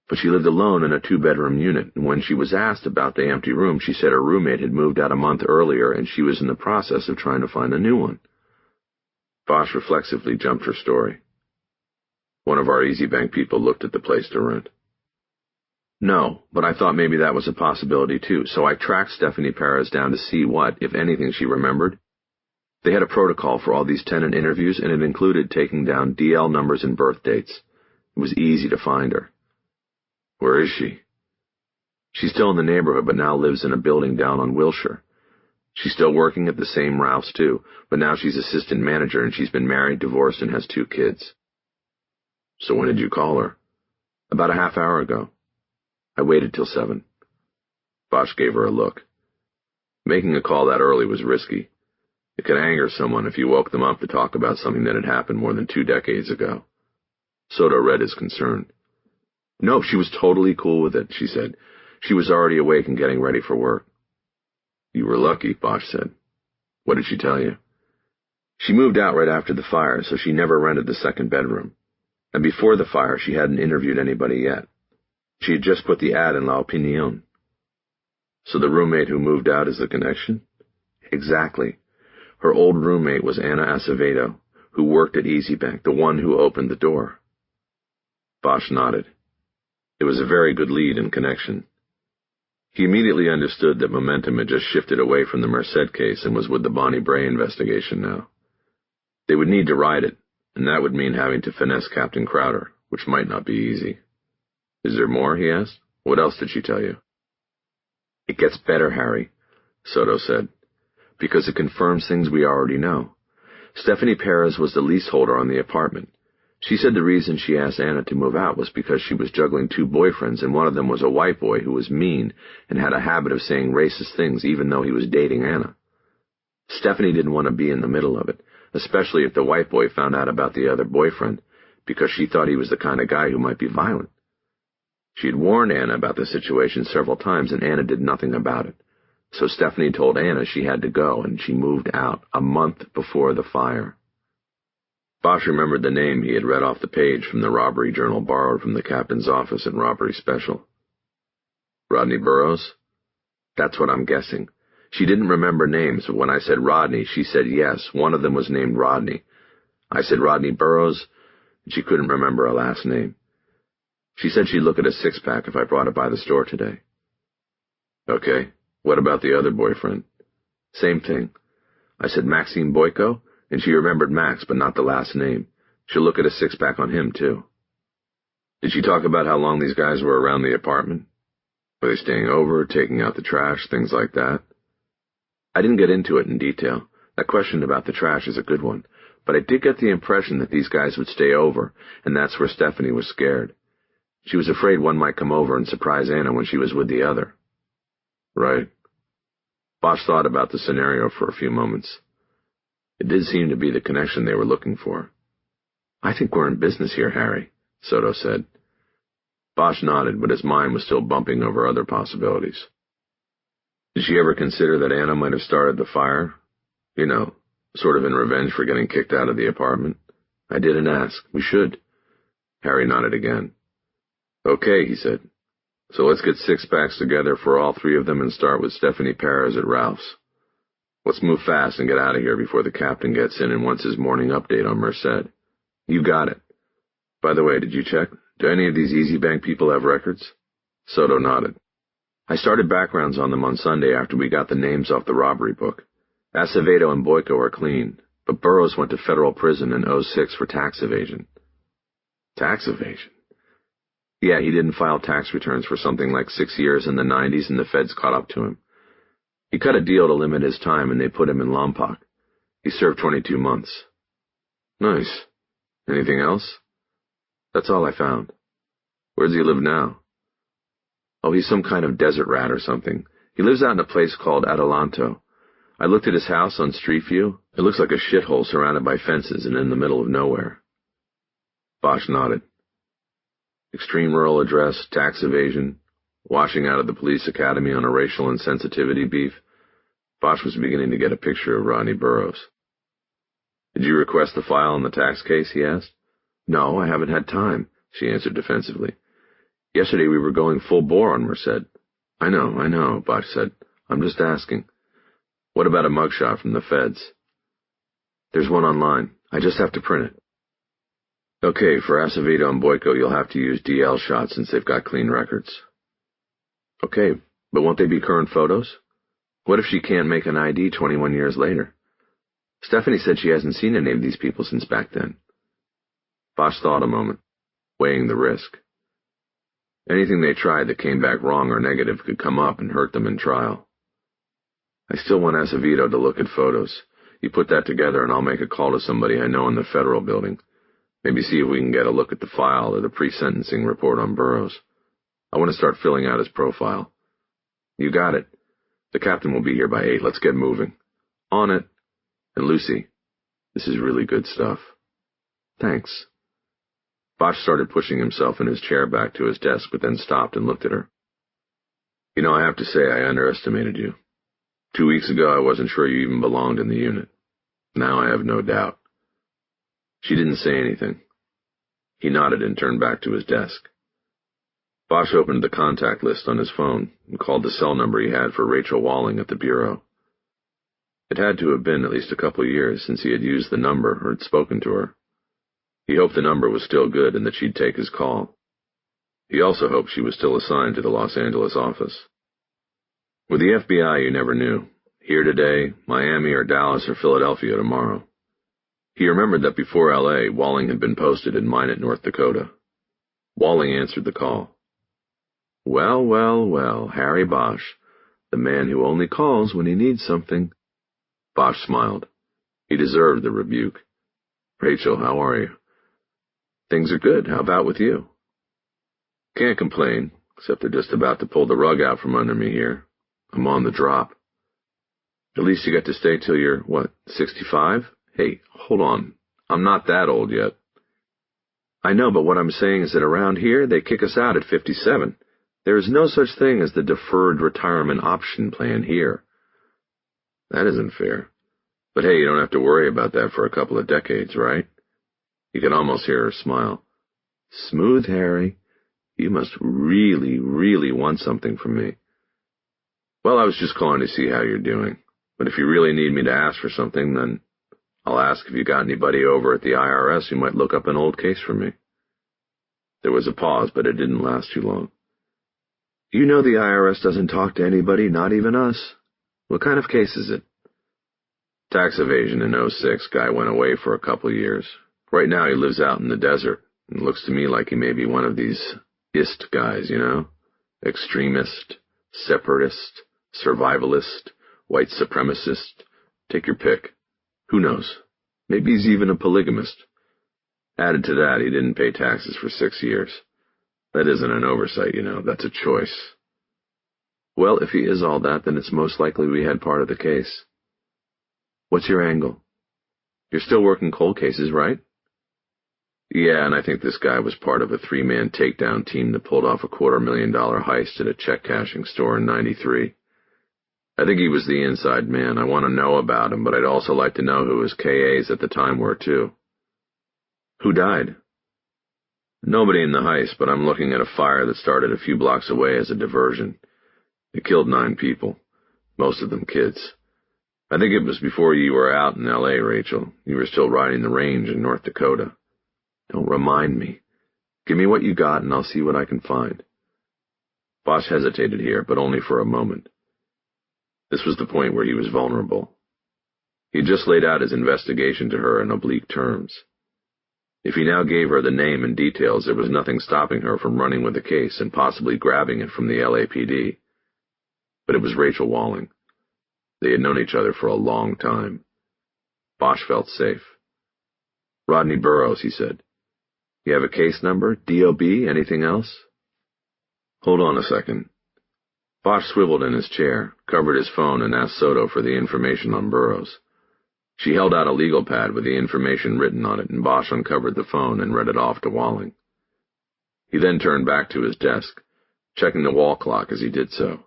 S1: "But she lived alone in a 2-bedroom unit, and when she was asked about the empty room, she said her roommate had moved out a month earlier and she was in the process of trying to find a new one." Bosch reflexively jumped her story. "One of our Easy Bank people looked at the place to rent." "No, but I thought maybe that was a possibility too, so I tracked Stephanie Perez down to see what, if anything, she remembered. They had a protocol for all these tenant interviews, and it included taking down DL numbers and birth dates. It was easy to find her." "Where is she?" "She's still in the neighborhood, but now lives in a building down on Wilshire. She's still working at the same Ralph's too, but now she's assistant manager, and she's been married, divorced, and has 2 kids." "So when did you call her?" "About a half hour ago. I waited till 7. Bosch gave her a look. Making a call that early was risky. It could anger someone if you woke them up to talk about something that had happened more than 2 decades ago. Soto read his concern. No, she was totally cool with it, she said. She was already awake and getting ready for work. You were lucky, Bosch said. What did she tell you? She moved out right after the fire, so she never rented the second bedroom. And before the fire, she hadn't interviewed anybody yet. She had just put the ad in La Opinion. So the roommate who moved out is the connection? Exactly. Her old roommate was Anna Acevedo, who worked at Easy Bank, the one who opened the door. Bosch nodded. It was a very good lead and connection. He immediately understood that momentum had just shifted away from the Merced case and was with the Bonnie Bray investigation now. They would need to ride it, and that would mean having to finesse Captain Crowder, which might not be easy. Is there more? He asked. What else did she tell you? It gets better, Harry, Soto said, because it confirms things we already know. Stephanie Perez was the leaseholder on the apartment. She said the reason she asked Anna to move out was because she was juggling 2 boyfriends, and one of them was a white boy who was mean and had a habit of saying racist things even though he was dating Anna. Stephanie didn't want to be in the middle of it, especially if the white boy found out about the other boyfriend, because she thought he was the kind of guy who might be violent. She had warned Anna about the situation several times, and Anna did nothing about it. So Stephanie told Anna she had to go, and she moved out a month before the fire. Bosch remembered the name he had read off the page from the robbery journal borrowed from the captain's office in Robbery Special. Rodney Burroughs? That's what I'm guessing. She didn't remember names, but when I said Rodney, she said yes, one of them was named Rodney. I said Rodney Burroughs, and she couldn't remember a last name. She said she'd look at a 6-pack if I brought it by the store today. Okay, what about the other boyfriend? Same thing. I said Maxime Boyko, and she remembered Max, but not the last name. She'll look at a 6-pack on him, too. Did she talk about how long these guys were around the apartment? Were they staying over, taking out the trash, things like that? I didn't get into it in detail. That question about the trash is a good one, but I did get the impression that these guys would stay over, and that's where Stephanie was scared. She was afraid one might come over and surprise Anna when she was with the other. Right. Bosch thought about the scenario for a few moments. It did seem to be the connection they were looking for. I think we're in business here, Harry, Soto said. Bosch nodded, but his mind was still bumping over other possibilities. Did she ever consider that Anna might have started the fire? You know, sort of in revenge for getting kicked out of the apartment? I didn't ask. We should. Harry nodded again. Okay, he said. So let's get 6-packs together for all 3 of them and start with Stephanie Perez at Ralph's. Let's move fast and get out of here before the captain gets in and wants his morning update on Merced. You got it. By the way, did you check? Do any of these Easy Bank people have records? Soto nodded. I started backgrounds on them on Sunday after we got the names off the robbery book. Acevedo and Boyko are clean, but Burroughs went to federal prison in '06 for tax evasion. Tax evasion? Yeah, he didn't file tax returns for something like 6 years in the 90s, and the feds caught up to him. He cut a deal to limit his time, and they put him in Lompoc. He served 22 months. Nice. Anything else? That's all I found. Where does he live now? Oh, he's some kind of desert rat or something. He lives out in a place called Adelanto. I looked at his house on Street View. It looks like a shithole surrounded by fences and in the middle of nowhere. Bosch nodded. Extreme rural address, tax evasion, washing out of the police academy on a racial insensitivity beef. Bosch was beginning to get a picture of Rodney Burroughs. Did you request the file on the tax case, he asked. No, I haven't had time, she answered defensively. Yesterday we were going full bore on Merced. I know, Bosch said. I'm just asking. What about a mugshot from the feds? There's one online. I just have to print it. Okay, for Acevedo and Boyko, you'll have to use DL shots since they've got clean records. Okay, but won't they be current photos? What if she can't make an ID 21 years later? Stephanie said she hasn't seen any of these people since back then. Bosch thought a moment, weighing the risk. Anything they tried that came back wrong or negative could come up and hurt them in trial. I still want Acevedo to look at photos. You put that together and I'll make a call to somebody I know in the federal building. Maybe see if we can get a look at the file or the pre-sentencing report on Burroughs. I want to start filling out his profile. You got it. The captain will be here by 8. Let's get moving. On it. And Lucy, this is really good stuff. Thanks. Bosch started pushing himself in his chair back to his desk, but then stopped and looked at her. You know, I have to say I underestimated you. 2 weeks ago, I wasn't sure you even belonged in the unit. Now I have no doubt. She didn't say anything. He nodded and turned back to his desk. Bosch opened the contact list on his phone and called the cell number he had for Rachel Walling at the bureau. It had to have been at least a couple of years since he had used the number or had spoken to her. He hoped the number was still good and that she'd take his call. He also hoped she was still assigned to the Los Angeles office. With the FBI, you never knew. Here today, Miami or Dallas or Philadelphia tomorrow. He remembered that before L.A., Walling had been posted in Minot, North Dakota. Walling answered the call. Well, well, well, Harry Bosch, the man who only calls when he needs something. Bosch smiled. He deserved the rebuke. Rachel, how are you? Things are good. How about with you? Can't complain, except they're just about to pull the rug out from under me here. I'm on the drop. At least you get to stay till you're, 65? Hey, hold on. I'm not that old yet. I know, but what I'm saying is that around here, they kick us out at 57. There is no such thing as the deferred retirement option plan here. That isn't fair. But hey, you don't have to worry about that for a couple of decades, right? You could almost hear her smile. Smooth, Harry. You must really, really want something from me. Well, I was just calling to see how you're doing. But if you really need me to ask for something, then I'll ask if you got anybody over at the IRS who might look up an old case for me. There was a pause, but it didn't last too long. You know the IRS doesn't talk to anybody, not even us. What kind of case is it? Tax evasion in 06. Guy went away for a couple of years. Right now he lives out in the desert, and looks to me like he may be one of these IST guys, you know? Extremist, separatist, survivalist, white supremacist. Take your pick. Who knows? Maybe he's even a polygamist. Added to that, he didn't pay taxes for 6 years. That isn't an oversight, you know. That's a choice. Well, if he is all that, then it's most likely we had part of the case. What's your angle? You're still working cold cases, right? Yeah, and I think this guy was part of a 3-man takedown team that pulled off a $250,000 heist at a check-cashing store in '93. I think he was the inside man. I want to know about him, but I'd also like to know who his KAs at the time were, too. Who died? Nobody in the heist, but I'm looking at a fire that started a few blocks away as a diversion. It killed 9 people, most of them kids. I think it was before you were out in L.A., Rachel. You were still riding the range in North Dakota. Don't remind me. Give me what you got, and I'll see what I can find. Bosch hesitated here, but only for a moment. This was the point where he was vulnerable. He had just laid out his investigation to her in oblique terms. If he now gave her the name and details, there was nothing stopping her from running with the case and possibly grabbing it from the LAPD. But it was Rachel Walling. They had known each other for a long time. Bosch felt safe. Rodney Burroughs, he said. You have a case number? DOB? Anything else? Hold on a second. Bosch swiveled in his chair, covered his phone, and asked Soto for the information on Burroughs. She held out a legal pad with the information written on it, and Bosch uncovered the phone and read it off to Walling. He then turned back to his desk, checking the wall clock as he did so.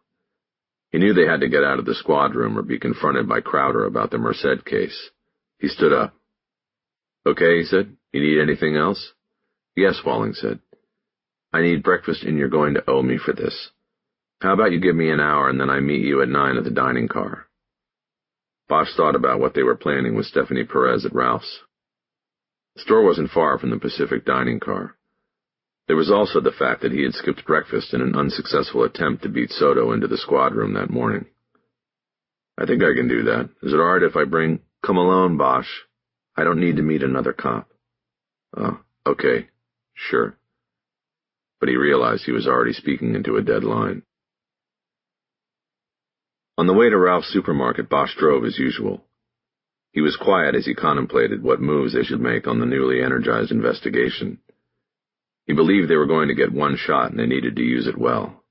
S1: He knew they had to get out of the squad room or be confronted by Crowder about the Merced case. He stood up. Okay, he said. You need anything else? Yes, Walling said. I need breakfast, and you're going to owe me for this. How about you give me an hour, and then I meet you at 9 at the dining car? Bosch thought about what they were planning with Stephanie Perez at Ralph's. The store wasn't far from the Pacific dining car. There was also the fact that he had skipped breakfast in an unsuccessful attempt to beat Soto into the squad room that morning. I think I can do that. Is it all right if I bring... Come alone, Bosch. I don't need to meet another cop. Oh, okay. Sure. But he realized he was already speaking into a dead line. On the way to Ralph's supermarket, Bosch drove as usual. He was quiet as he contemplated what moves they should make on the newly energized investigation. He believed they were going to get one shot and they needed to use it well.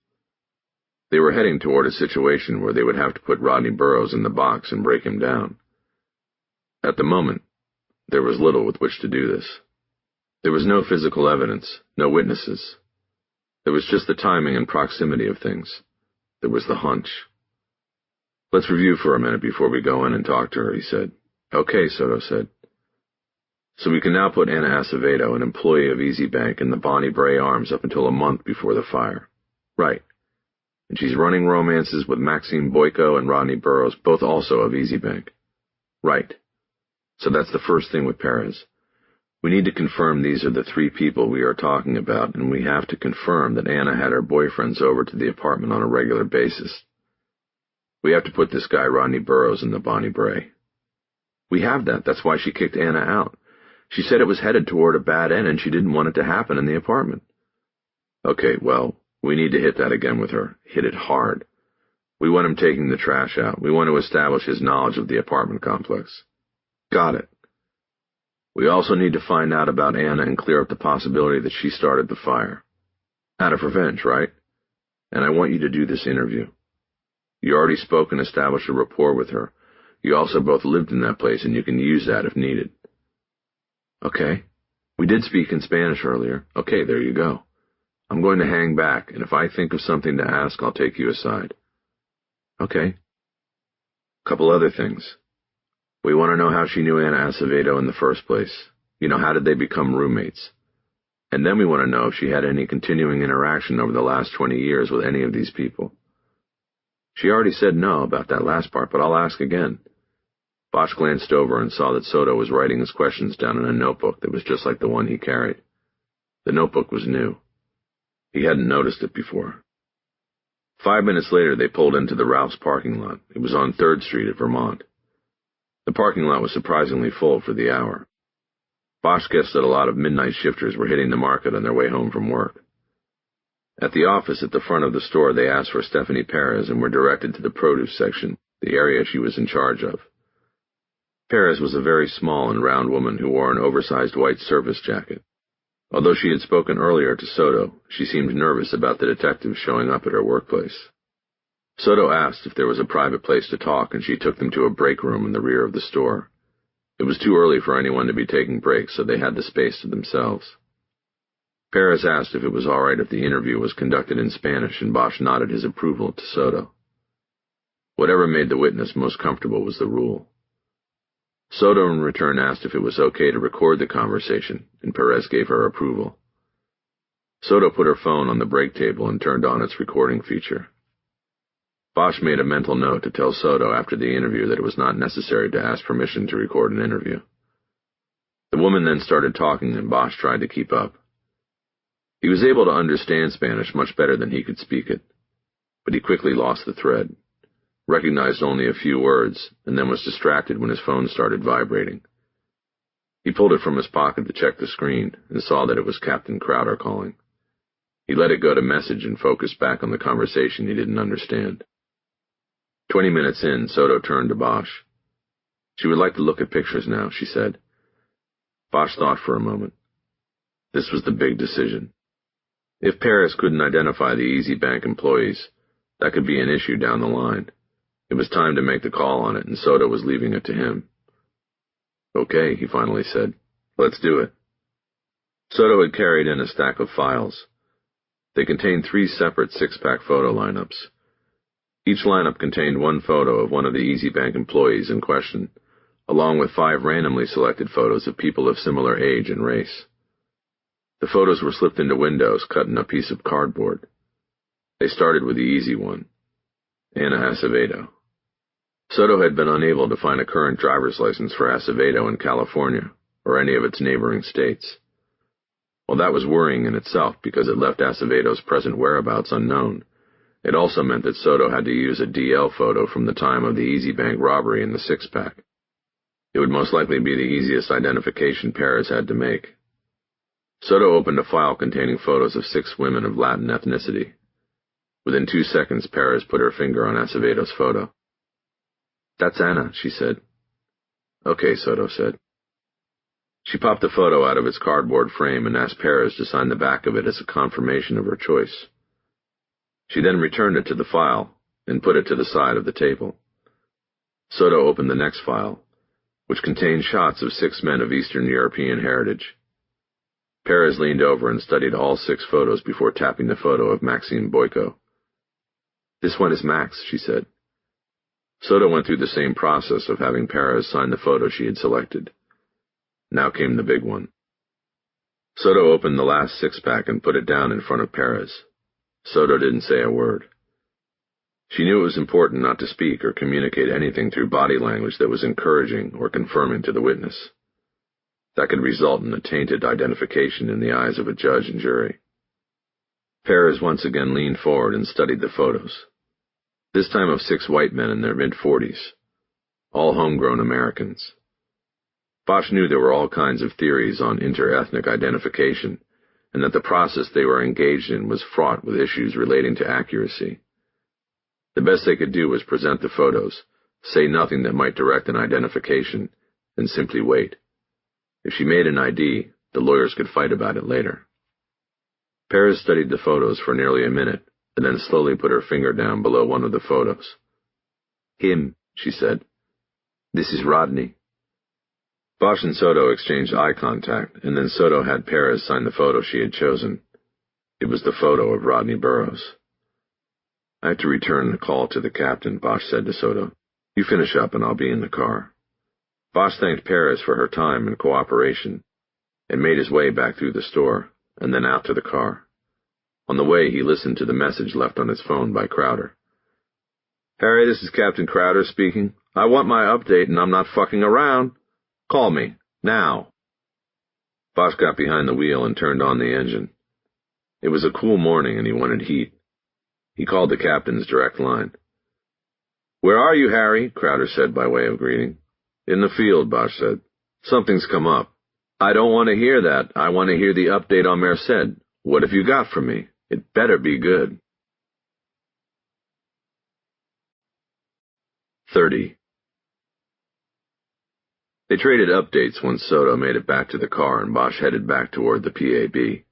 S1: They were heading toward a situation where they would have to put Rodney Burroughs in the box and break him down. At the moment, there was little with which to do this. There was no physical evidence, no witnesses. There was just the timing and proximity of things. There was the hunch. "Let's review for a minute before we go in and talk to her," he said. "Okay," Soto said. "So we can now put Anna Acevedo, an employee of Easy Bank, in the Bonnie Bray arms up until a month before the fire." "Right. And she's running romances with Maxime Boyko and Rodney Burroughs, both also of Easy Bank." "Right. So that's the first thing with Perez. We need to confirm these are the three people we are talking about, and we have to confirm that Anna had her boyfriends over to the apartment on a regular basis. We have to put this guy Rodney Burroughs in the Bonnie Bray." "We have that. That's why she kicked Anna out. She said it was headed toward a bad end and she didn't want it to happen in the apartment." "Okay, well, we need to hit that again with her. Hit it hard. We want him taking the trash out. We want to establish his knowledge of the apartment complex." "Got it. We also need to find out about Anna and clear up the possibility that she started the fire. Out of revenge, right? And I want you to do this interview. You already spoke and established a rapport with her. You also both lived in that place, and you can use that if needed." "Okay. We did speak in Spanish earlier." "Okay, there you go. I'm going to hang back, and if I think of something to ask, I'll take you aside." "Okay." "Couple other things. We want to know how she knew Anna Acevedo in the first place. How did they become roommates? And then we want to know if she had any continuing interaction over the last 20 years with any of these people." "She already said no about that last part, but I'll ask again." Bosch glanced over and saw that Soto was writing his questions down in a notebook that was just like the one he carried. The notebook was new. He hadn't noticed it before. 5 minutes later, they pulled into the Ralph's parking lot. It was on 3rd Street at Vermont. The parking lot was surprisingly full for the hour. Bosch guessed that a lot of midnight shifters were hitting the market on their way home from work. At the office at the front of the store, they asked for Stephanie Perez and were directed to the produce section, the area she was in charge of. Perez was a very small and round woman who wore an oversized white service jacket. Although she had spoken earlier to Soto, she seemed nervous about the detective showing up at her workplace. Soto asked if there was a private place to talk, and she took them to a break room in the rear of the store. It was too early for anyone to be taking breaks, so they had the space to themselves. Perez asked if it was all right if the interview was conducted in Spanish, and Bosch nodded his approval to Soto. Whatever made the witness most comfortable was the rule. Soto in return asked if it was okay to record the conversation, and Perez gave her approval. Soto put her phone on the break table and turned on its recording feature. Bosch made a mental note to tell Soto after the interview that it was not necessary to ask permission to record an interview. The woman then started talking, and Bosch tried to keep up. He was able to understand Spanish much better than he could speak it, but he quickly lost the thread, recognized only a few words, and then was distracted when his phone started vibrating. He pulled it from his pocket to check the screen and saw that it was Captain Crowder calling. He let it go to message and focused back on the conversation he didn't understand. 20 minutes in, Soto turned to Bosch. "She would like to look at pictures now," she said. Bosch thought for a moment. This was the big decision. If Perez couldn't identify the Easy Bank employees, that could be an issue down the line. It was time to make the call on it, and Soto was leaving it to him. "Okay," he finally said. "Let's do it." Soto had carried in a stack of files. They contained 3 separate 6-pack photo lineups. Each lineup contained one photo of one of the Easy Bank employees in question, along with 5 randomly selected photos of people of similar age and race. The photos were slipped into windows cut in a piece of cardboard. They started with the easy one, Anna Acevedo. Soto had been unable to find a current driver's license for Acevedo in California or any of its neighboring states. While that was worrying in itself because it left Acevedo's present whereabouts unknown, it also meant that Soto had to use a DL photo from the time of the Easy Bank robbery in the 6-pack. It would most likely be the easiest identification Perez had to make. Soto opened a file containing photos of 6 women of Latin ethnicity. Within 2 seconds, Perez put her finger on Acevedo's photo. "That's Anna," she said. "Okay," Soto said. She popped the photo out of its cardboard frame and asked Perez to sign the back of it as a confirmation of her choice. She then returned it to the file and put it to the side of the table. Soto opened the next file, which contained shots of 6 men of Eastern European heritage. Perez leaned over and studied all 6 photos before tapping the photo of Maxime Boyko. "This one is Max," she said. Soto went through the same process of having Perez sign the photo she had selected. Now came the big one. Soto opened the last 6-pack and put it down in front of Perez. Soto didn't say a word. She knew it was important not to speak or communicate anything through body language that was encouraging or confirming to the witness. That could result in a tainted identification in the eyes of a judge and jury. Perez once again leaned forward and studied the photos. This time of 6 white men in their mid-40s, all homegrown Americans. Bosch knew there were all kinds of theories on inter-ethnic identification, and that the process they were engaged in was fraught with issues relating to accuracy. The best they could do was present the photos, say nothing that might direct an identification, and simply wait. If she made an ID, the lawyers could fight about it later. Perez studied the photos for nearly a minute, and then slowly put her finger down below one of the photos. "Him," she said. "This is Rodney." Bosch and Soto exchanged eye contact, and then Soto had Perez sign the photo she had chosen. It was the photo of Rodney Burroughs. "I have to return the call to the captain," Bosch said to Soto. "You finish up and I'll be in the car." Bosch thanked Perez for her time and cooperation, and made his way back through the store, and then out to the car. On the way, he listened to the message left on his phone by Crowder. "Harry, this is Captain Crowder speaking. I want my update and I'm not fucking around. Call me, now." Bosch got behind the wheel and turned on the engine. It was a cool morning and he wanted heat. He called the captain's direct line. "Where are you, Harry?" Crowder said by way of greeting. "In the field," Bosch said. "Something's come up." "I don't want to hear that. I want to hear the update on Merced. What have you got for me? It better be good." 30. They traded updates once Soto made it back to the car and Bosch headed back toward the PAB.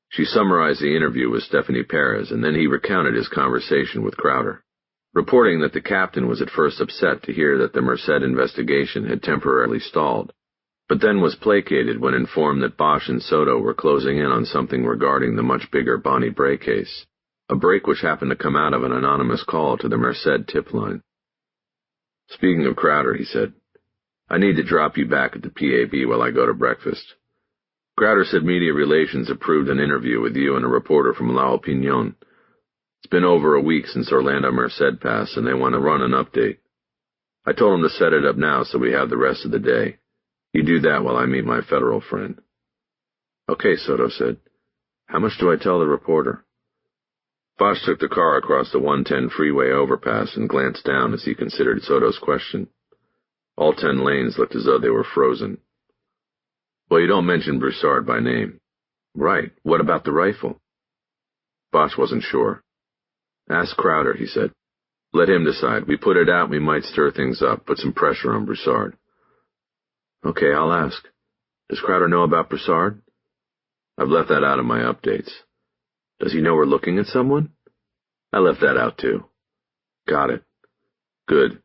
S1: She summarized the interview with Stephanie Perez, and then he recounted his conversation with Crowder, reporting that the captain was at first upset to hear that the Merced investigation had temporarily stalled, but then was placated when informed that Bosch and Soto were closing in on something regarding the much bigger Bonnie Bray case, a break which happened to come out of an anonymous call to the Merced tip line. "Speaking of Crowder," he said, "I need to drop you back at the PAB while I go to breakfast. Crowder said Media Relations approved an interview with you and a reporter from La Opinion. It's been over a week since Orlando Merced passed, and they want to run an update. I told them to set it up now so we have the rest of the day. You do that while I meet my federal friend." "Okay," Soto said. "How much do I tell the reporter?" Bosch took the car across the 110 freeway overpass and glanced down as he considered Soto's question. All 10 lanes looked as though they were frozen. "Well, you don't mention Broussard by name." "Right. What about the rifle?" Bosch wasn't sure. "Ask Crowder," he said. "Let him decide. We put it out, we might stir things up, put some pressure on Broussard." "Okay, I'll ask. Does Crowder know about Broussard?" "I've left that out of my updates." "Does he know we're looking at someone?" "I left that out too." "Got it. Good.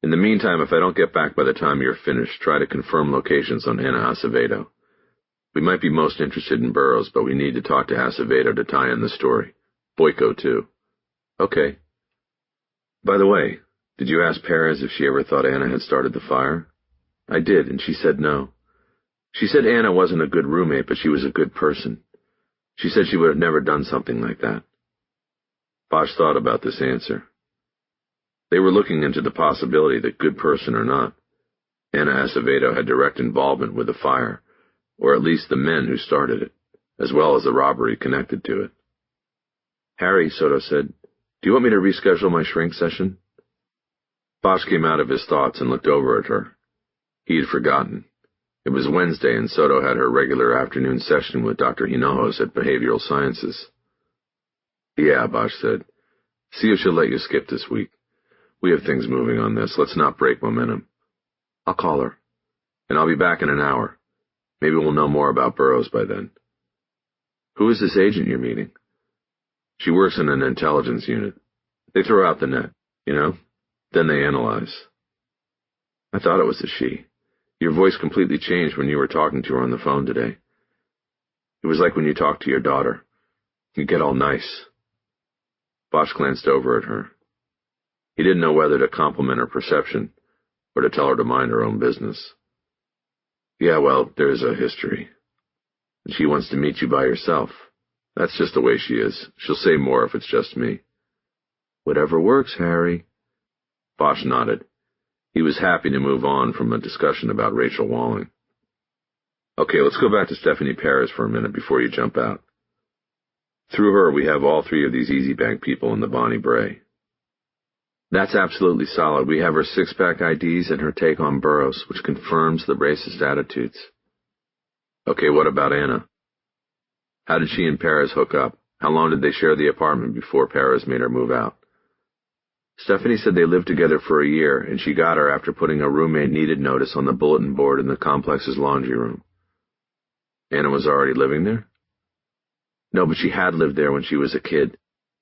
S1: In the meantime, if I don't get back by the time you're finished, try to confirm locations on Ana Acevedo. We might be most interested in Burroughs, but we need to talk to Acevedo to tie in the story. Boyko, too." "Okay. By the way, did you ask Perez if she ever thought Anna had started the fire?" "I did, and she said no. She said Anna wasn't a good roommate, but she was a good person. She said she would have never done something like that." Bosch thought about this answer. They were looking into the possibility that, good person or not, Anna Acevedo had direct involvement with the fire, or at least the men who started it, as well as the robbery connected to it. "Harry," Soto said, "do you want me to reschedule my shrink session?" Bosch came out of his thoughts and looked over at her. He had forgotten. It was Wednesday, and Soto had her regular afternoon session with Dr. Hinojos at Behavioral Sciences. "Yeah," Bosch said. "See if she'll let you skip this week. We have things moving on this. Let's not break momentum." "I'll call her. And I'll be back in an hour. Maybe we'll know more about Burroughs by then." "Who is this agent you're meeting?" "She works in an intelligence unit. They throw out the net, you know? Then they analyze." "I thought it was a she." Your voice completely changed when you were talking to her on the phone today. It was like when you talk to your daughter. You get all nice." Bosch glanced over at her. He didn't know whether to compliment her perception or to tell her to mind her own business. "Yeah, well, there's a history. And she wants to meet you by herself. That's just the way she is. She'll say more if it's just me." "Whatever works, Harry." Bosch nodded. He was happy to move on from a discussion about Rachel Walling. "Okay, let's go back to Stephanie Perez for a minute before you jump out. Through her, we have all three of these Easy Bank people in the Bonnie Bray." "That's absolutely solid. We have her six-pack IDs and her take on Burroughs, which confirms the racist attitudes." "Okay, what about Anna? How did she and Perez hook up? How long did they share the apartment before Perez made her move out?" "Stephanie said they lived together for a year, and she got her after putting a roommate needed notice on the bulletin board in the complex's laundry room." "Anna was already living there?" "No, but she had lived there when she was a kid.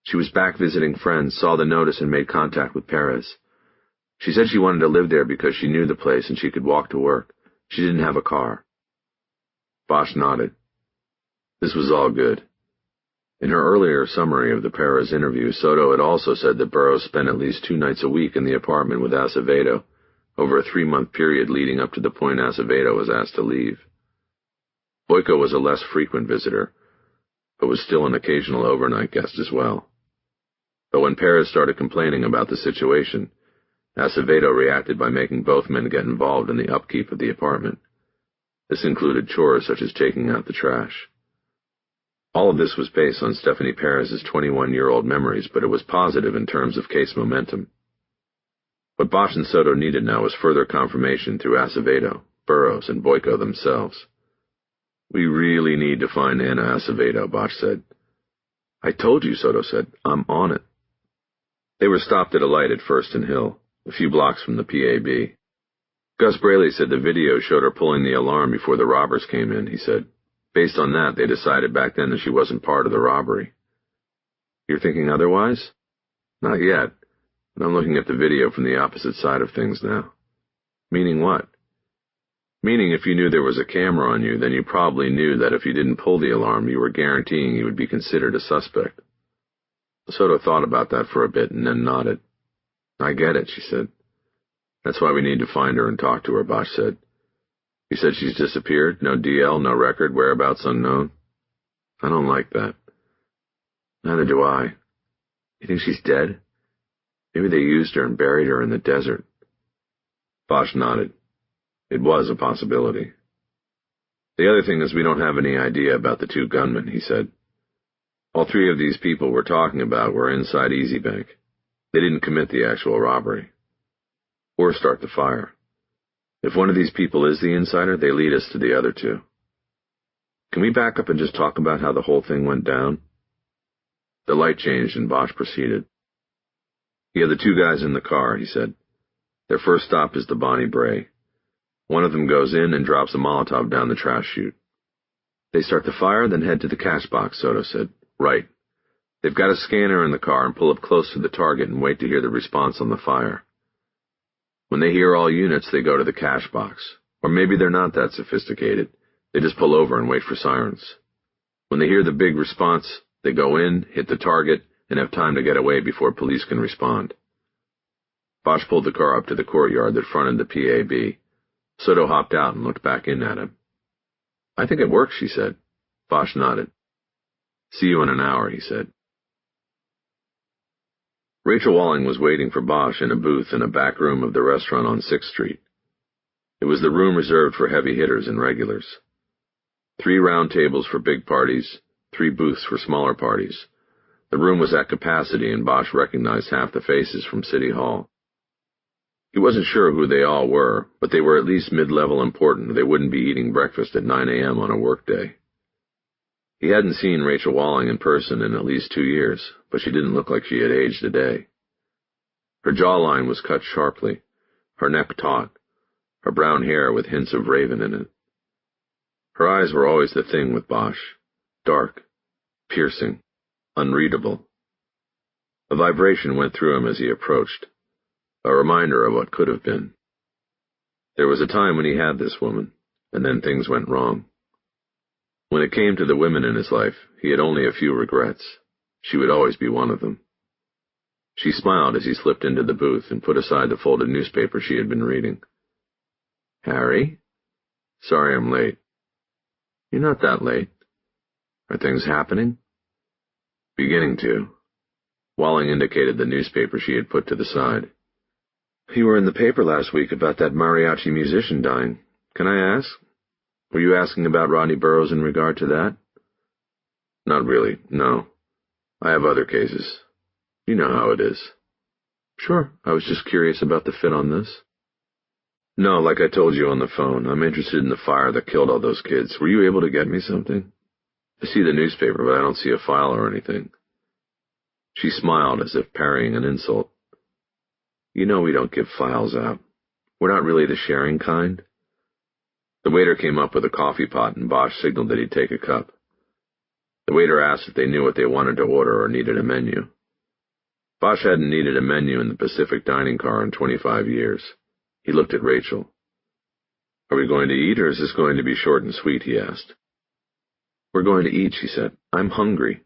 S1: She was back visiting friends, saw the notice, and made contact with Perez. She said she wanted to live there because she knew the place and she could walk to work. She didn't have a car." Bosch nodded. This was all good. In her earlier summary of the Perez interview, Soto had also said that Burroughs spent at least 2 nights a week in the apartment with Acevedo over a 3-month period leading up to the point Acevedo was asked to leave. Boyko was a less frequent visitor, but was still an occasional overnight guest as well. But when Perez started complaining about the situation, Acevedo reacted by making both men get involved in the upkeep of the apartment. This included chores such as taking out the trash. All of this was based on Stephanie Perez's 21-year-old memories, but it was positive in terms of case momentum. What Bosch and Soto needed now was further confirmation through Acevedo, Burroughs, and Boyko themselves. "We really need to find Anna Acevedo," Bosch said. "I told you," Soto said. "I'm on it." They were stopped at a light at First and Hill, a few blocks from the PAB. "Gus Braley said the video showed her pulling the alarm before the robbers came in," he said. "Based on that, they decided back then that she wasn't part of the robbery." "You're thinking otherwise?" "Not yet, but I'm looking at the video from the opposite side of things now." "Meaning what?" "Meaning if you knew there was a camera on you, then you probably knew that if you didn't pull the alarm, you were guaranteeing you would be considered a suspect." Soto thought about that for a bit and then nodded. "I get it," she said. "That's why we need to find her and talk to her," Bosch said. "You said she's disappeared? No DL, no record, whereabouts unknown?" "I don't like that." "Neither do I. You think she's dead? Maybe they used her and buried her in the desert." Bosch nodded. It was a possibility. "The other thing is we don't have any idea about the 2 gunmen," he said. "All 3 of these people we're talking about were inside Easy Bank. They didn't commit the actual robbery. Or start the fire. If one of these people is the insider, they lead us to the other 2. Can we back up and just talk about how the whole thing went down?" The light changed and Bosch proceeded. "You have the 2 guys in the car," he said. "Their first stop is the Bonnie Bray. One of them goes in and drops a Molotov down the trash chute. They start the fire, then head to the cash box," Soto said. "Right. They've got a scanner in the car and pull up close to the target and wait to hear the response on the fire. When they hear all units, they go to the cash box. Or maybe they're not that sophisticated. They just pull over and wait for sirens. When they hear the big response, they go in, hit the target, and have time to get away before police can respond." Bosch pulled the car up to the courtyard that fronted the PAB. Soto hopped out and looked back in at him. "I think it works," she said. Bosch nodded. "See you in an hour," he said. Rachel Walling was waiting for Bosch in a booth in a back room of the restaurant on 6th Street. It was the room reserved for heavy hitters and regulars. 3 round tables for big parties, 3 booths for smaller parties. The room was at capacity, and Bosch recognized half the faces from City Hall. He wasn't sure who they all were, but they were at least mid-level important, or they wouldn't be eating breakfast at 9 a.m. on a workday. He hadn't seen Rachel Walling in person in at least 2 years, but she didn't look like she had aged a day. Her jawline was cut sharply, her neck taut, her brown hair with hints of raven in it. Her eyes were always the thing with Bosch, dark, piercing, unreadable. A vibration went through him as he approached, a reminder of what could have been. There was a time when he had this woman, and then things went wrong. When it came to the women in his life, he had only a few regrets. She would always be one of them. She smiled as he slipped into the booth and put aside the folded newspaper she had been reading. "Harry? Sorry I'm late." "You're not that late. Are things happening?" "Beginning to." Walling indicated the newspaper she had put to the side. "You were in the paper last week about that mariachi musician dying. Can I ask? Were you asking about Rodney Burroughs in regard to that?" "Not really, no. I have other cases. You know how it is." "Sure, I was just curious about the fit on this." "No, like I told you on the phone, I'm interested in the fire that killed all those kids. Were you able to get me something? I see the newspaper, but I don't see a file or anything." She smiled as if parrying an insult. "You know we don't give files out. We're not really the sharing kind." The waiter came up with a coffee pot, and Bosch signaled that he'd take a cup. The waiter asked if they knew what they wanted to order or needed a menu. Bosch hadn't needed a menu in the Pacific dining car in 25 years. He looked at Rachel. "Are we going to eat, or is this going to be short and sweet?" he asked. "We're going to eat," she said. "I'm hungry."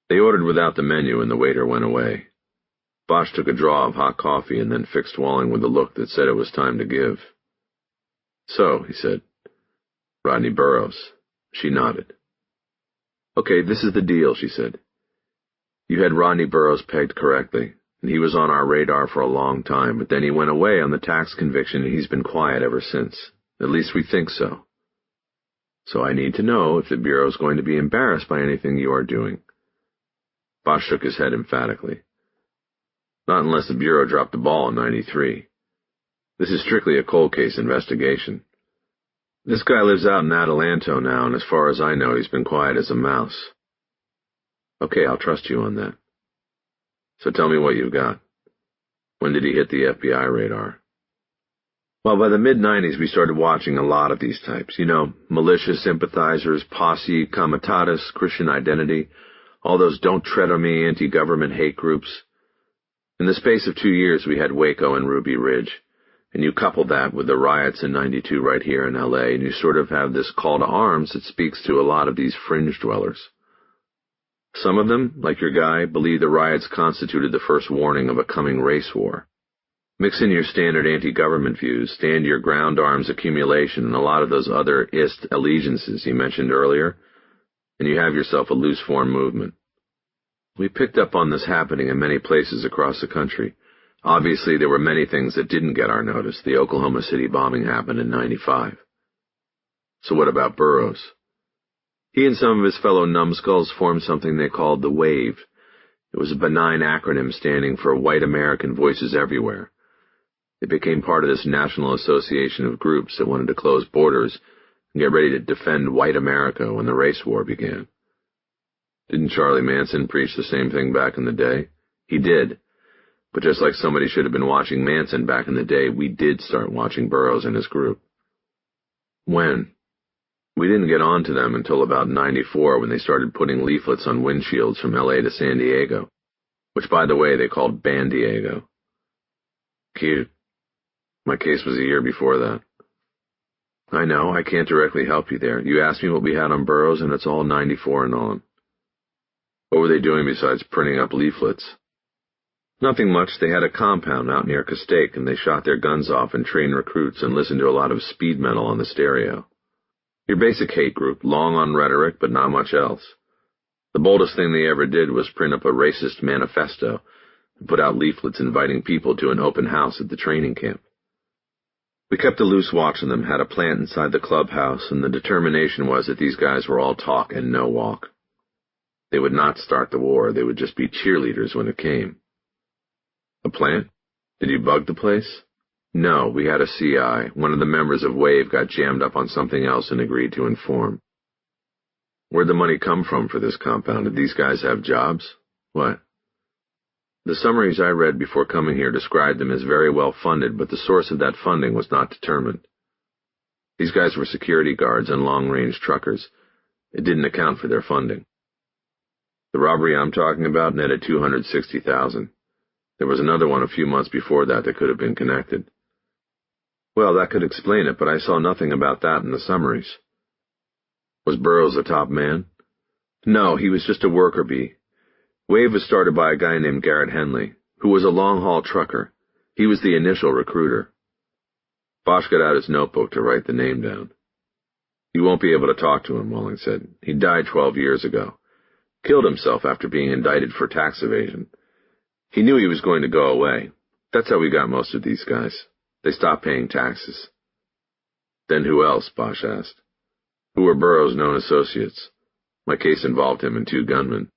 S1: They ordered without the menu, and the waiter went away. Bosch took a draw of hot coffee and then fixed Walling with a look that said it was time to give. "So," he said, "Rodney Burroughs." She nodded. "Okay, this is the deal," she said. "You had Rodney Burroughs pegged correctly, and he was on our radar for a long time, but then he went away on the tax conviction, and he's been quiet ever since. At least we think so. So I need to know if the Bureau is going to be embarrassed by anything you are doing." Bosch shook his head emphatically. "Not unless the Bureau dropped the ball in '93. This is strictly a cold case investigation. This guy lives out in Adelanto now, and as far as I know, he's been quiet as a mouse." "Okay, I'll trust you on that. So tell me what you've got. When did he hit the FBI radar?" "Well, by the mid-'90s we started watching a lot of these types. You know, militia sympathizers, posse, comitatus, Christian identity, all those don't tread on me anti-government hate groups. In the space of 2 years we had Waco and Ruby Ridge, and you couple that with the riots in '92 right here in L.A., and you sort of have this call to arms that speaks to a lot of these fringe dwellers. Some of them, like your guy, believe the riots constituted the first warning of a coming race war. Mix in your standard anti-government views, stand your ground arms accumulation, and a lot of those other ist allegiances you mentioned earlier, and you have yourself a loose-form movement. We picked up on this happening in many places across the country. Obviously, there were many things that didn't get our notice. The Oklahoma City bombing happened in '95. So what about Burroughs? He and some of his fellow numbskulls formed something they called the WAVE. It was a benign acronym standing for White American Voices Everywhere. It became part of this national association of groups that wanted to close borders and get ready to defend white America when the race war began. Didn't Charlie Manson preach the same thing back in the day? He did. But just like somebody should have been watching Manson back in the day, we did start watching Burroughs and his group. When? We didn't get on to them until about '94 when they started putting leaflets on windshields from L.A. to San Diego, which, by the way, they called Bandiego. Cute. My case was a year before that. I know, I can't directly help you there. You asked me what we had on Burroughs, and it's all '94 and on. What were they doing besides printing up leaflets? Nothing much. They had a compound out near Castaic, and they shot their guns off and trained recruits and listened to a lot of speed metal on the stereo. Your basic hate group, long on rhetoric, but not much else. The boldest thing they ever did was print up a racist manifesto and put out leaflets inviting people to an open house at the training camp. We kept a loose watch on them, had a plant inside the clubhouse, and the determination was that these guys were all talk and no walk. They would not start the war, they would just be cheerleaders when it came. A plant? Did you bug the place? No, we had a CI. One of the members of WAVE got jammed up on something else and agreed to inform. Where'd the money come from for this compound? Did these guys have jobs? What? The summaries I read before coming here described them as very well funded, but the source of that funding was not determined. These guys were security guards and long-range truckers. It didn't account for their funding. The robbery I'm talking about netted $260,000. There was another one a few months before that could have been connected. Well, that could explain it, but I saw nothing about that in the summaries. Was Burroughs the top man? No, he was just a worker bee. Wave was started by a guy named Garrett Henley, who was a long-haul trucker. He was the initial recruiter. Bosch got out his notebook to write the name down. You won't be able to talk to him, Walling said. He died 12 years ago. Killed himself after being indicted for tax evasion. He knew he was going to go away. That's how we got most of these guys. They stopped paying taxes. Then who else? Bosch asked. Who were Burroughs' known associates? My case involved him and 2 gunmen.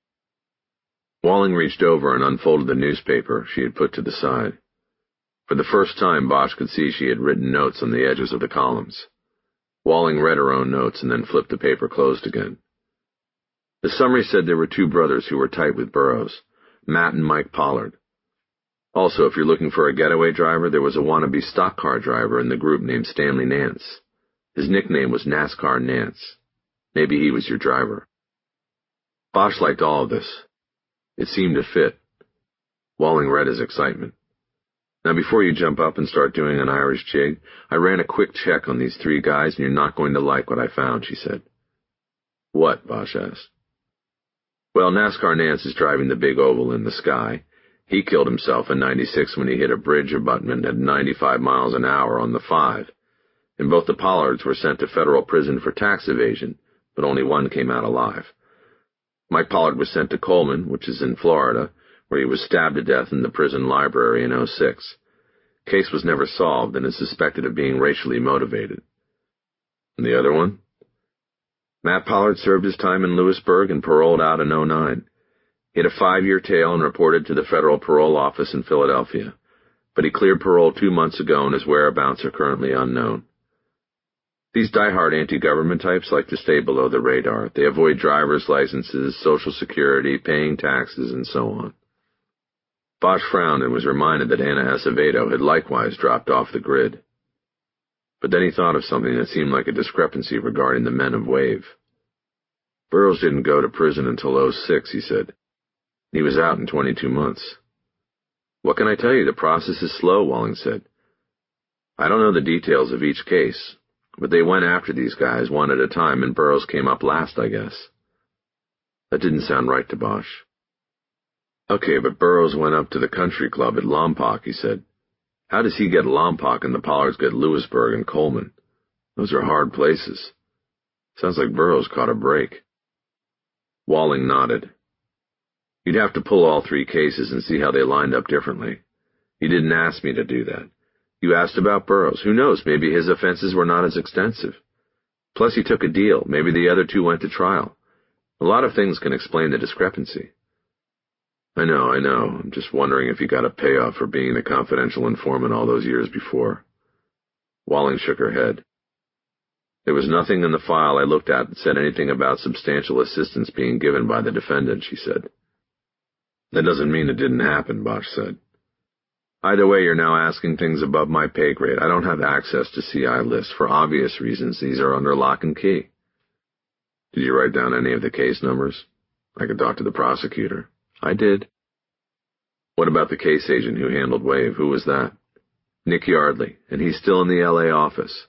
S1: Walling reached over and unfolded the newspaper she had put to the side. For the first time, Bosch could see she had written notes on the edges of the columns. Walling read her own notes and then flipped the paper closed again. The summary said there were 2 brothers who were tight with Burroughs, Matt and Mike Pollard. Also, if you're looking for a getaway driver, there was a wannabe stock car driver in the group named Stanley Nance. His nickname was NASCAR Nance. Maybe he was your driver. Bosch liked all of this. It seemed to fit. Walling read his excitement. Now, before you jump up and start doing an Irish jig, I ran a quick check on these 3 guys, and you're not going to like what I found, she said. What? Bosch asked. Well, NASCAR Nance is driving the big oval in the sky. He killed himself in '96 when he hit a bridge abutment at 95 miles an hour on the 5. And both the Pollards were sent to federal prison for tax evasion, but only one came out alive. Mike Pollard was sent to Coleman, which is in Florida, where he was stabbed to death in the prison library in '06. Case was never solved and is suspected of being racially motivated. And the other one? Matt Pollard served his time in Lewisburg and paroled out in '09. He had a 5-year tail and reported to the federal parole office in Philadelphia, but he cleared parole 2 months ago and his whereabouts are currently unknown. These die-hard anti-government types like to stay below the radar. They avoid driver's licenses, Social Security, paying taxes, and so on. Bosch frowned and was reminded that Anna Acevedo had likewise dropped off the grid. But then he thought of something that seemed like a discrepancy regarding the men of Wave. Burroughs didn't go to prison until '06, he said. He was out in 22 months. What can I tell you? The process is slow, Walling said. I don't know the details of each case, but they went after these guys one at a time, and Burroughs came up last, I guess. That didn't sound right to Bosch. Okay, but Burroughs went up to the country club at Lompoc, he said. How does he get Lompoc and the Pollards get Lewisburg and Coleman? Those are hard places. Sounds like Burroughs caught a break. Walling nodded. You'd have to pull all 3 cases and see how they lined up differently. You didn't ask me to do that. You asked about Burroughs. Who knows, maybe his offenses were not as extensive. Plus he took a deal. Maybe the other 2 went to trial. A lot of things can explain the discrepancy. I know. I'm just wondering if you got a payoff for being the confidential informant all those years before. Walling shook her head. There was nothing in the file I looked at that said anything about substantial assistance being given by the defendant, she said. That doesn't mean it didn't happen, Bosch said. Either way, you're now asking things above my pay grade. I don't have access to CI lists. For obvious reasons, these are under lock and key. Did you write down any of the case numbers? I could talk to the prosecutor. I did. What about the case agent who handled Wave? Who was that? Nick Yardley, and he's still in the L.A. office.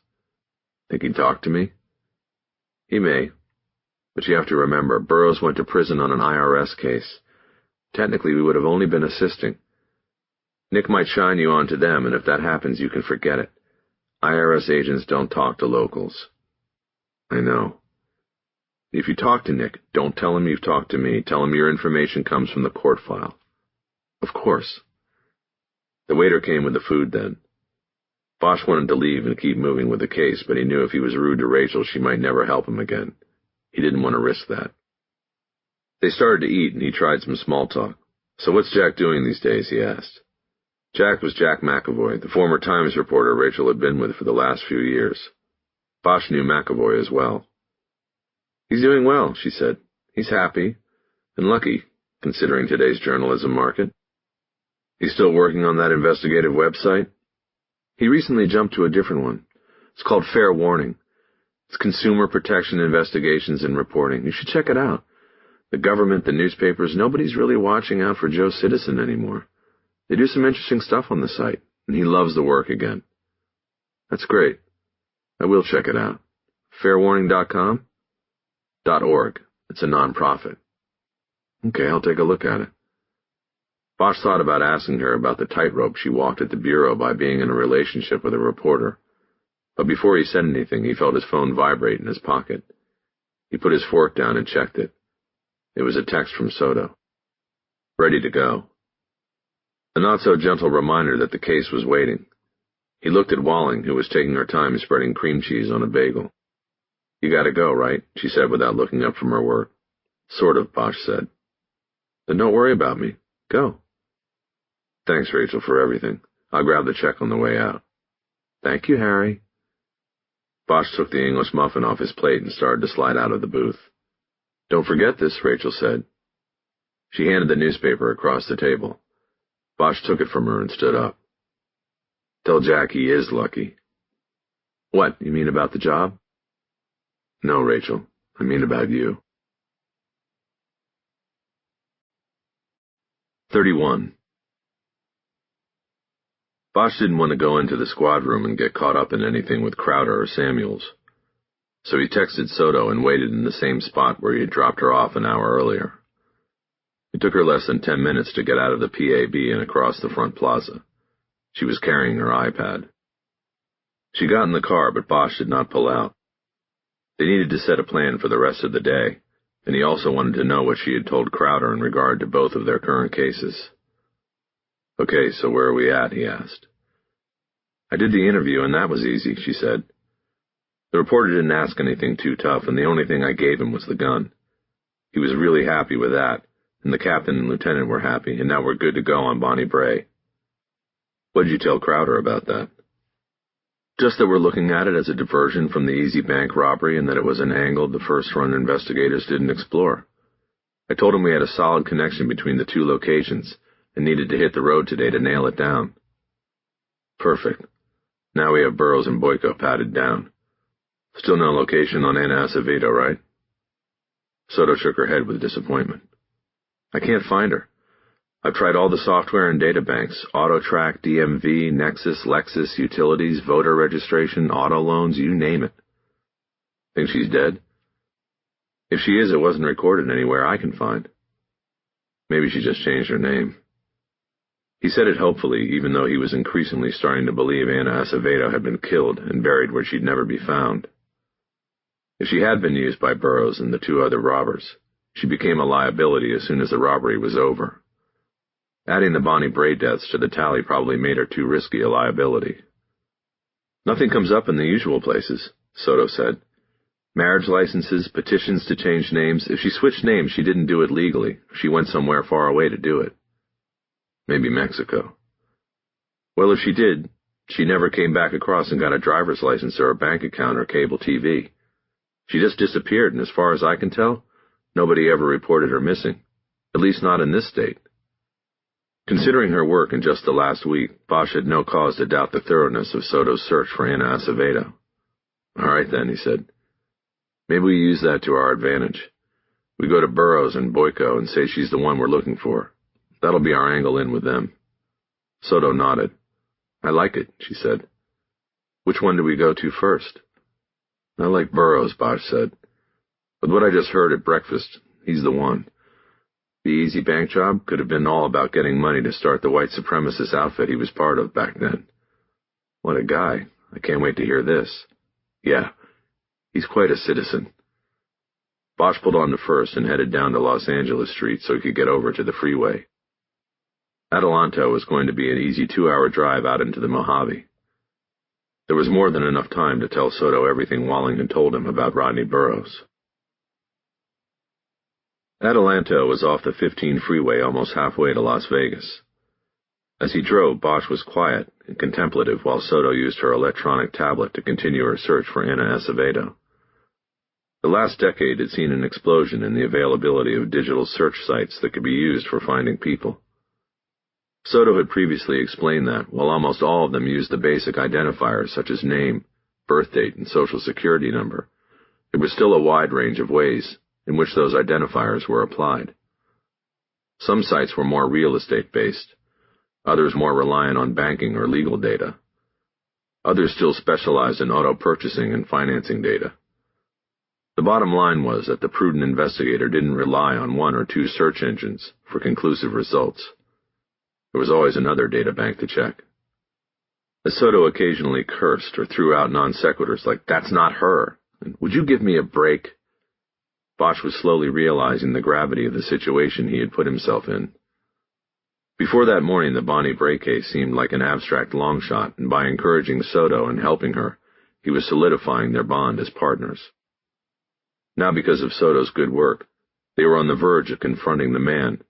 S1: Think he'd talk to me? He may. But you have to remember, Burroughs went to prison on an IRS case. Technically, we would have only been assisting. Nick might shine you on to them, and if that happens, you can forget it. IRS agents don't talk to locals. I know. If you talk to Nick, don't tell him you've talked to me. Tell him your information comes from the court file. Of course. The waiter came with the food then. Bosch wanted to leave and keep moving with the case, but he knew if he was rude to Rachel, she might never help him again. He didn't want to risk that. They started to eat, and he tried some small talk. So what's Jack doing these days, he asked. Jack was Jack McAvoy, the former Times reporter Rachel had been with for the last few years. Bosch knew McAvoy as well. He's doing well, she said. He's happy, and lucky, considering today's journalism market. He's still working on that investigative website? He recently jumped to a different one. It's called Fair Warning. It's Consumer Protection Investigations and Reporting. You should check it out. The government, the newspapers, nobody's really watching out for Joe Citizen anymore. They do some interesting stuff on the site, and he loves the work again. That's great. I will check it out. Fairwarning.com? .org. It's a non-profit. Okay, I'll take a look at it. Bosch thought about asking her about the tightrope she walked at the bureau by being in a relationship with a reporter. But before he said anything, he felt his phone vibrate in his pocket. He put his fork down and checked it. It was a text from Soto. Ready to go. A not-so-gentle reminder that the case was waiting. He looked at Walling, who was taking her time spreading cream cheese on a bagel. You gotta go, right? She said without looking up from her work. Sort of, Bosch said. Then don't worry about me. Go. Thanks, Rachel, for everything. I'll grab the check on the way out. Thank you, Harry. Bosch took the English muffin off his plate and started to slide out of the booth. Don't forget this, Rachel said. She handed the newspaper across the table. Bosch took it from her and stood up. Tell Jack he is lucky. What, you mean about the job? No, Rachel, I mean about you. 31. Bosch didn't want to go into the squad room and get caught up in anything with Crowder or Samuels. So he texted Soto and waited in the same spot where he had dropped her off an hour earlier. It took her less than 10 minutes to get out of the PAB and across the front plaza. She was carrying her iPad. She got in the car, but Bosch did not pull out. They needed to set a plan for the rest of the day, and he also wanted to know what she had told Crowder in regard to both of their current cases. Okay, so where are we at? He asked. I did the interview, and that was easy, she said. The reporter didn't ask anything too tough, and the only thing I gave him was the gun. He was really happy with that, and the captain and lieutenant were happy, and now we're good to go on Bonnie Bray. What did you tell Crowder about that? Just that we're looking at it as a diversion from the Easy Bank robbery and that it was an angle the first-run investigators didn't explore. I told him we had a solid connection between the two locations and needed to hit the road today to nail it down. Perfect. Now we have Burroughs and Boyko patted down. Still no location on Ana Acevedo, right? Soto shook her head with disappointment. I can't find her. I've tried all the software and data banks, AutoTrack, DMV, Nexus, Lexus, utilities, voter registration, auto loans, you name it. Think she's dead? If she is, it wasn't recorded anywhere I can find. Maybe she just changed her name. He said it hopefully, even though he was increasingly starting to believe Ana Acevedo had been killed and buried where she'd never be found. If she had been used by Burroughs and the two other robbers, she became a liability as soon as the robbery was over. Adding the Bonnie Bray deaths to the tally probably made her too risky a liability. Nothing comes up in the usual places, Soto said. Marriage licenses, petitions to change names. If she switched names, she didn't do it legally. She went somewhere far away to do it. Maybe Mexico. Well, if she did, she never came back across and got a driver's license or a bank account or cable TV. She just disappeared, and as far as I can tell, nobody ever reported her missing, at least not in this state. Considering her work in just the last week, Bosch had no cause to doubt the thoroughness of Soto's search for Ana Acevedo. All right, then, he said. Maybe we use that to our advantage. We go to Burroughs and Boyko and say she's the one we're looking for. That'll be our angle in with them. Soto nodded. I like it, she said. Which one do we go to first? I like Burroughs, Bosch said. With what I just heard at breakfast, he's the one. The Easy Bank job could have been all about getting money to start the white supremacist outfit he was part of back then. What a guy. I can't wait to hear this. Yeah, he's quite a citizen. Bosch pulled on to First and headed down to Los Angeles Street so he could get over to the freeway. Adelanto was going to be an easy 2-hour drive out into the Mojave. There was more than enough time to tell Soto everything Walling had told him about Rodney Burroughs. Adelanto was off the 15 freeway almost halfway to Las Vegas. As he drove, Bosch was quiet and contemplative while Soto used her electronic tablet to continue her search for Ana Acevedo. The last decade had seen an explosion in the availability of digital search sites that could be used for finding people. Soto had previously explained that, while almost all of them used the basic identifiers such as name, birth date, and social security number, there was still a wide range of ways in which those identifiers were applied. Some sites were more real estate-based, others more reliant on banking or legal data. Others still specialized in auto purchasing and financing data. The bottom line was that the prudent investigator didn't rely on one or two search engines for conclusive results. There was always another data bank to check. As Soto occasionally cursed or threw out non sequiturs like, "That's not her," and "Would you give me a break?" Bosch was slowly realizing the gravity of the situation he had put himself in. Before that morning, the Bonnie Bray case seemed like an abstract long shot, and by encouraging Soto and helping her, he was solidifying their bond as partners. Now, because of Soto's good work, they were on the verge of confronting the man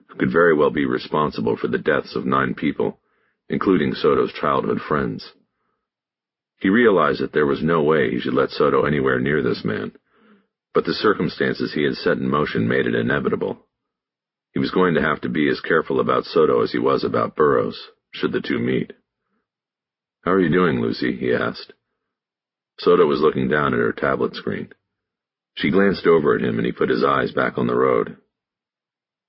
S1: who could very well be responsible for the deaths of 9 people, including Soto's childhood friends. He realized that there was no way he should let Soto anywhere near this man, but the circumstances he had set in motion made it inevitable. He was going to have to be as careful about Soto as he was about Burroughs, should the two meet. "How are you doing, Lucy?" he asked. Soto was looking down at her tablet screen. She glanced over at him, and he put his eyes back on the road.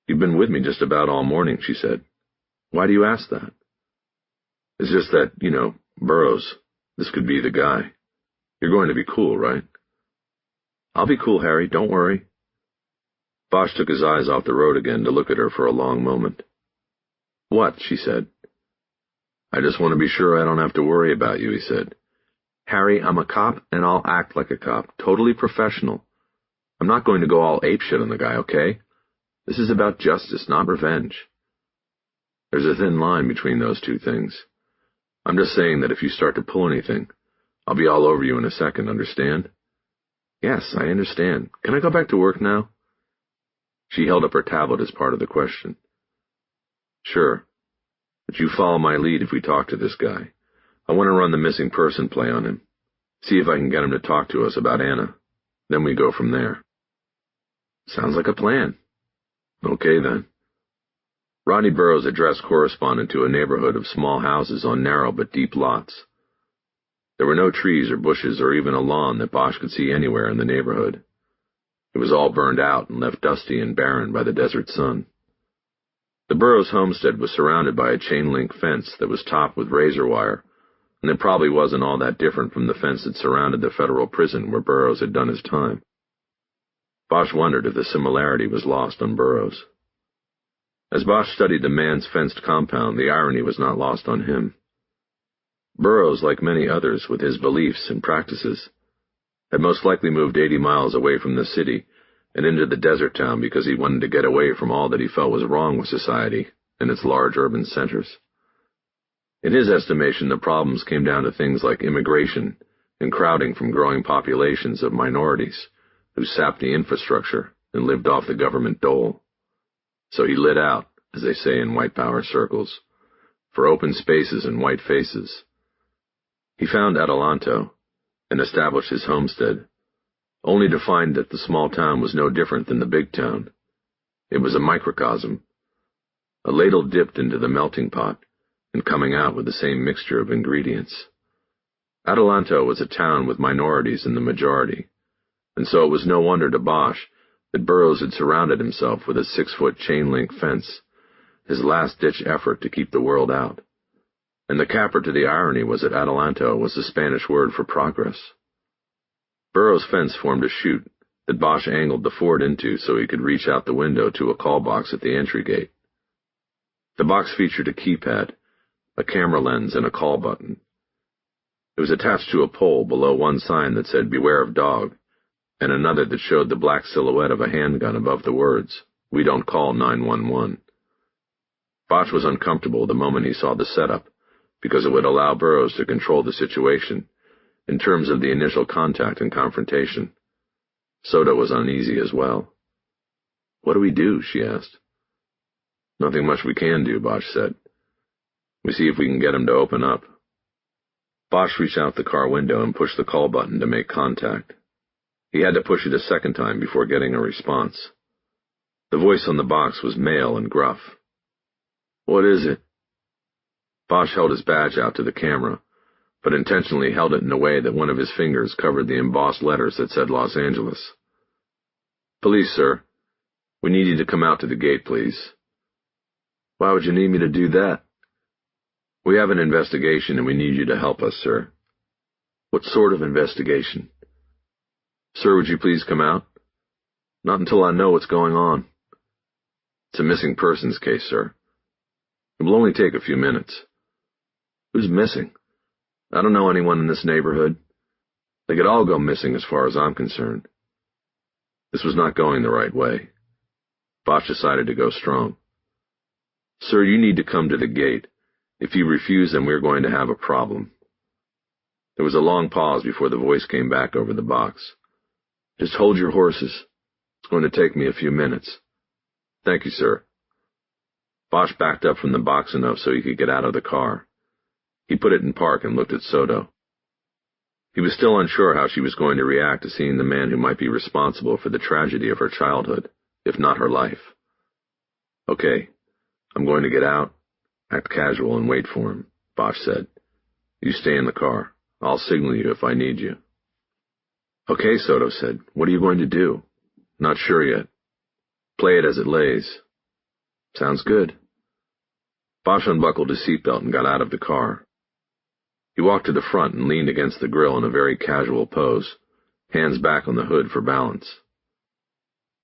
S1: "You've been with me just about all morning," she said. "Why do you ask that?" "It's just that, Burroughs, this could be the guy. You're going to be cool, right?" "I'll be cool, Harry, don't worry." Bosch took his eyes off the road again to look at her for a long moment. "What?" she said. "I just want to be sure I don't have to worry about you," he said. "Harry, I'm a cop, and I'll act like a cop, totally professional. I'm not going to go all apeshit on the guy, okay? This is about justice, not revenge. There's a thin line between those two things. I'm just saying that if you start to pull anything, I'll be all over you in a second, understand?" "Yes, I understand. Can I go back to work now?" She held up her tablet as part of the question. "Sure. But you follow my lead if we talk to this guy. I want to run the missing person play on him. See if I can get him to talk to us about Anna. Then we go from there." "Sounds like a plan." "Okay, then." Rodney Burroughs' address corresponded to a neighborhood of small houses on narrow but deep lots. There were no trees or bushes or even a lawn that Bosch could see anywhere in the neighborhood. It was all burned out and left dusty and barren by the desert sun. The Burroughs homestead was surrounded by a chain-link fence that was topped with razor wire, and it probably wasn't all that different from the fence that surrounded the federal prison where Burroughs had done his time. Bosch wondered if the similarity was lost on Burroughs. As Bosch studied the man's fenced compound, the irony was not lost on him. Burroughs, like many others with his beliefs and practices, had most likely moved 80 miles away from the city and into the desert town because he wanted to get away from all that he felt was wrong with society and its large urban centers. In his estimation, the problems came down to things like immigration and crowding from growing populations of minorities who sapped the infrastructure and lived off the government dole. So he lit out, as they say in white power circles, for open spaces and white faces. He found Adelanto and established his homestead, only to find that the small town was no different than the big town. It was a microcosm, a ladle dipped into the melting pot and coming out with the same mixture of ingredients. Adelanto was a town with minorities in the majority, and so it was no wonder to Bosch that Burroughs had surrounded himself with a 6-foot chain-link fence, his last-ditch effort to keep the world out. And the capper to the irony was that Adelanto was the Spanish word for progress. Burroughs' fence formed a chute that Bosch angled the fort into so he could reach out the window to a call box at the entry gate. The box featured a keypad, a camera lens, and a call button. It was attached to a pole below one sign that said "Beware of Dog," and another that showed the black silhouette of a handgun above the words, "We don't call 911." Bosch was uncomfortable the moment he saw the setup, because it would allow Burroughs to control the situation in terms of the initial contact and confrontation. Soto was uneasy as well. "What do we do?" she asked. "Nothing much we can do," Bosch said. "We see if we can get him to open up." Bosch reached out the car window and pushed the call button to make contact. He had to push it a second time before getting a response. The voice on the box was male and gruff. "What is it?" Bosch held his badge out to the camera, but intentionally held it in a way that one of his fingers covered the embossed letters that said Los Angeles. "Police, sir. We need you to come out to the gate, please." "Why would you need me to do that?" We have an investigation and we need you to help us, sir.
S2: What sort of investigation?
S1: Sir, would you please come out?
S2: Not until I know what's going on.
S1: It's a missing persons case, sir. It will only take a few minutes.
S2: Who's missing? I don't know anyone in this neighborhood.
S1: They could all go missing as far as I'm concerned. This was not going the right way. Bosch decided to go strong. Sir, you need to come to the gate. If you refuse, then we're going to have a problem. There was a long pause before the voice came back over the box.
S2: Just hold your horses. It's going to take me a few minutes.
S1: Thank you, sir. Bosch backed up from the box enough so he could get out of the car. He put it in park and looked at Soto. He was still unsure how she was going to react to seeing the man who might be responsible for the tragedy of her childhood, if not her life. Okay, I'm going to get out, act casual, and wait for him, Bosch said. You stay in the car. I'll signal you if I need you.
S2: Okay, Soto said. What are you going to do?
S1: Not sure yet. Play it as it lays.
S2: Sounds good.
S1: Bosch unbuckled his seatbelt and got out of the car. He walked to the front and leaned against the grill in a very casual pose, hands back on the hood for balance.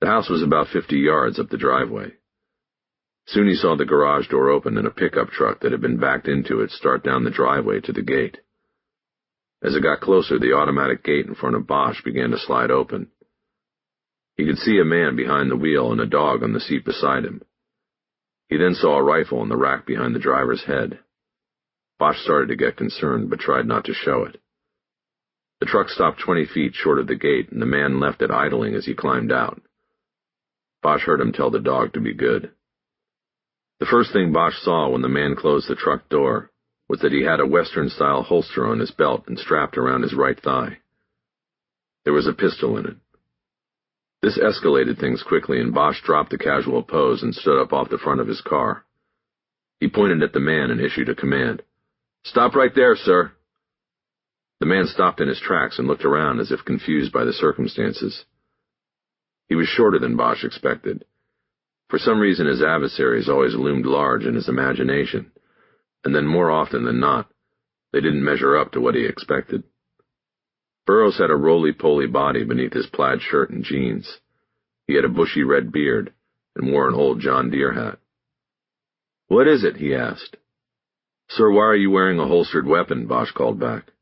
S1: The house was about 50 yards up the driveway. Soon he saw the garage door open and a pickup truck that had been backed into it start down the driveway to the gate. As it got closer, the automatic gate in front of Bosch began to slide open. He could see a man behind the wheel and a dog on the seat beside him. He then saw a rifle on the rack behind the driver's head. Bosch started to get concerned, but tried not to show it. The truck stopped 20 feet short of the gate, and the man left it idling as he climbed out. Bosch heard him tell the dog to be good. The first thing Bosch saw when the man closed the truck door was that he had a Western-style holster on his belt and strapped around his right thigh. There was a pistol in it. This escalated things quickly, and Bosch dropped the casual pose and stood up off the front of his car. He pointed at the man and issued a command. "Stop right there, sir." The man stopped in his tracks and looked around as if confused by the circumstances. He was shorter than Bosch expected. For some reason his adversaries always loomed large in his imagination, and then more often than not, they didn't measure up to what he expected. Burroughs had a roly-poly body beneath his plaid shirt and jeans. He had a bushy red beard and wore an old John Deere hat. "What is it?" he asked. "Sir, why are you wearing a holstered weapon?" Bosch called back.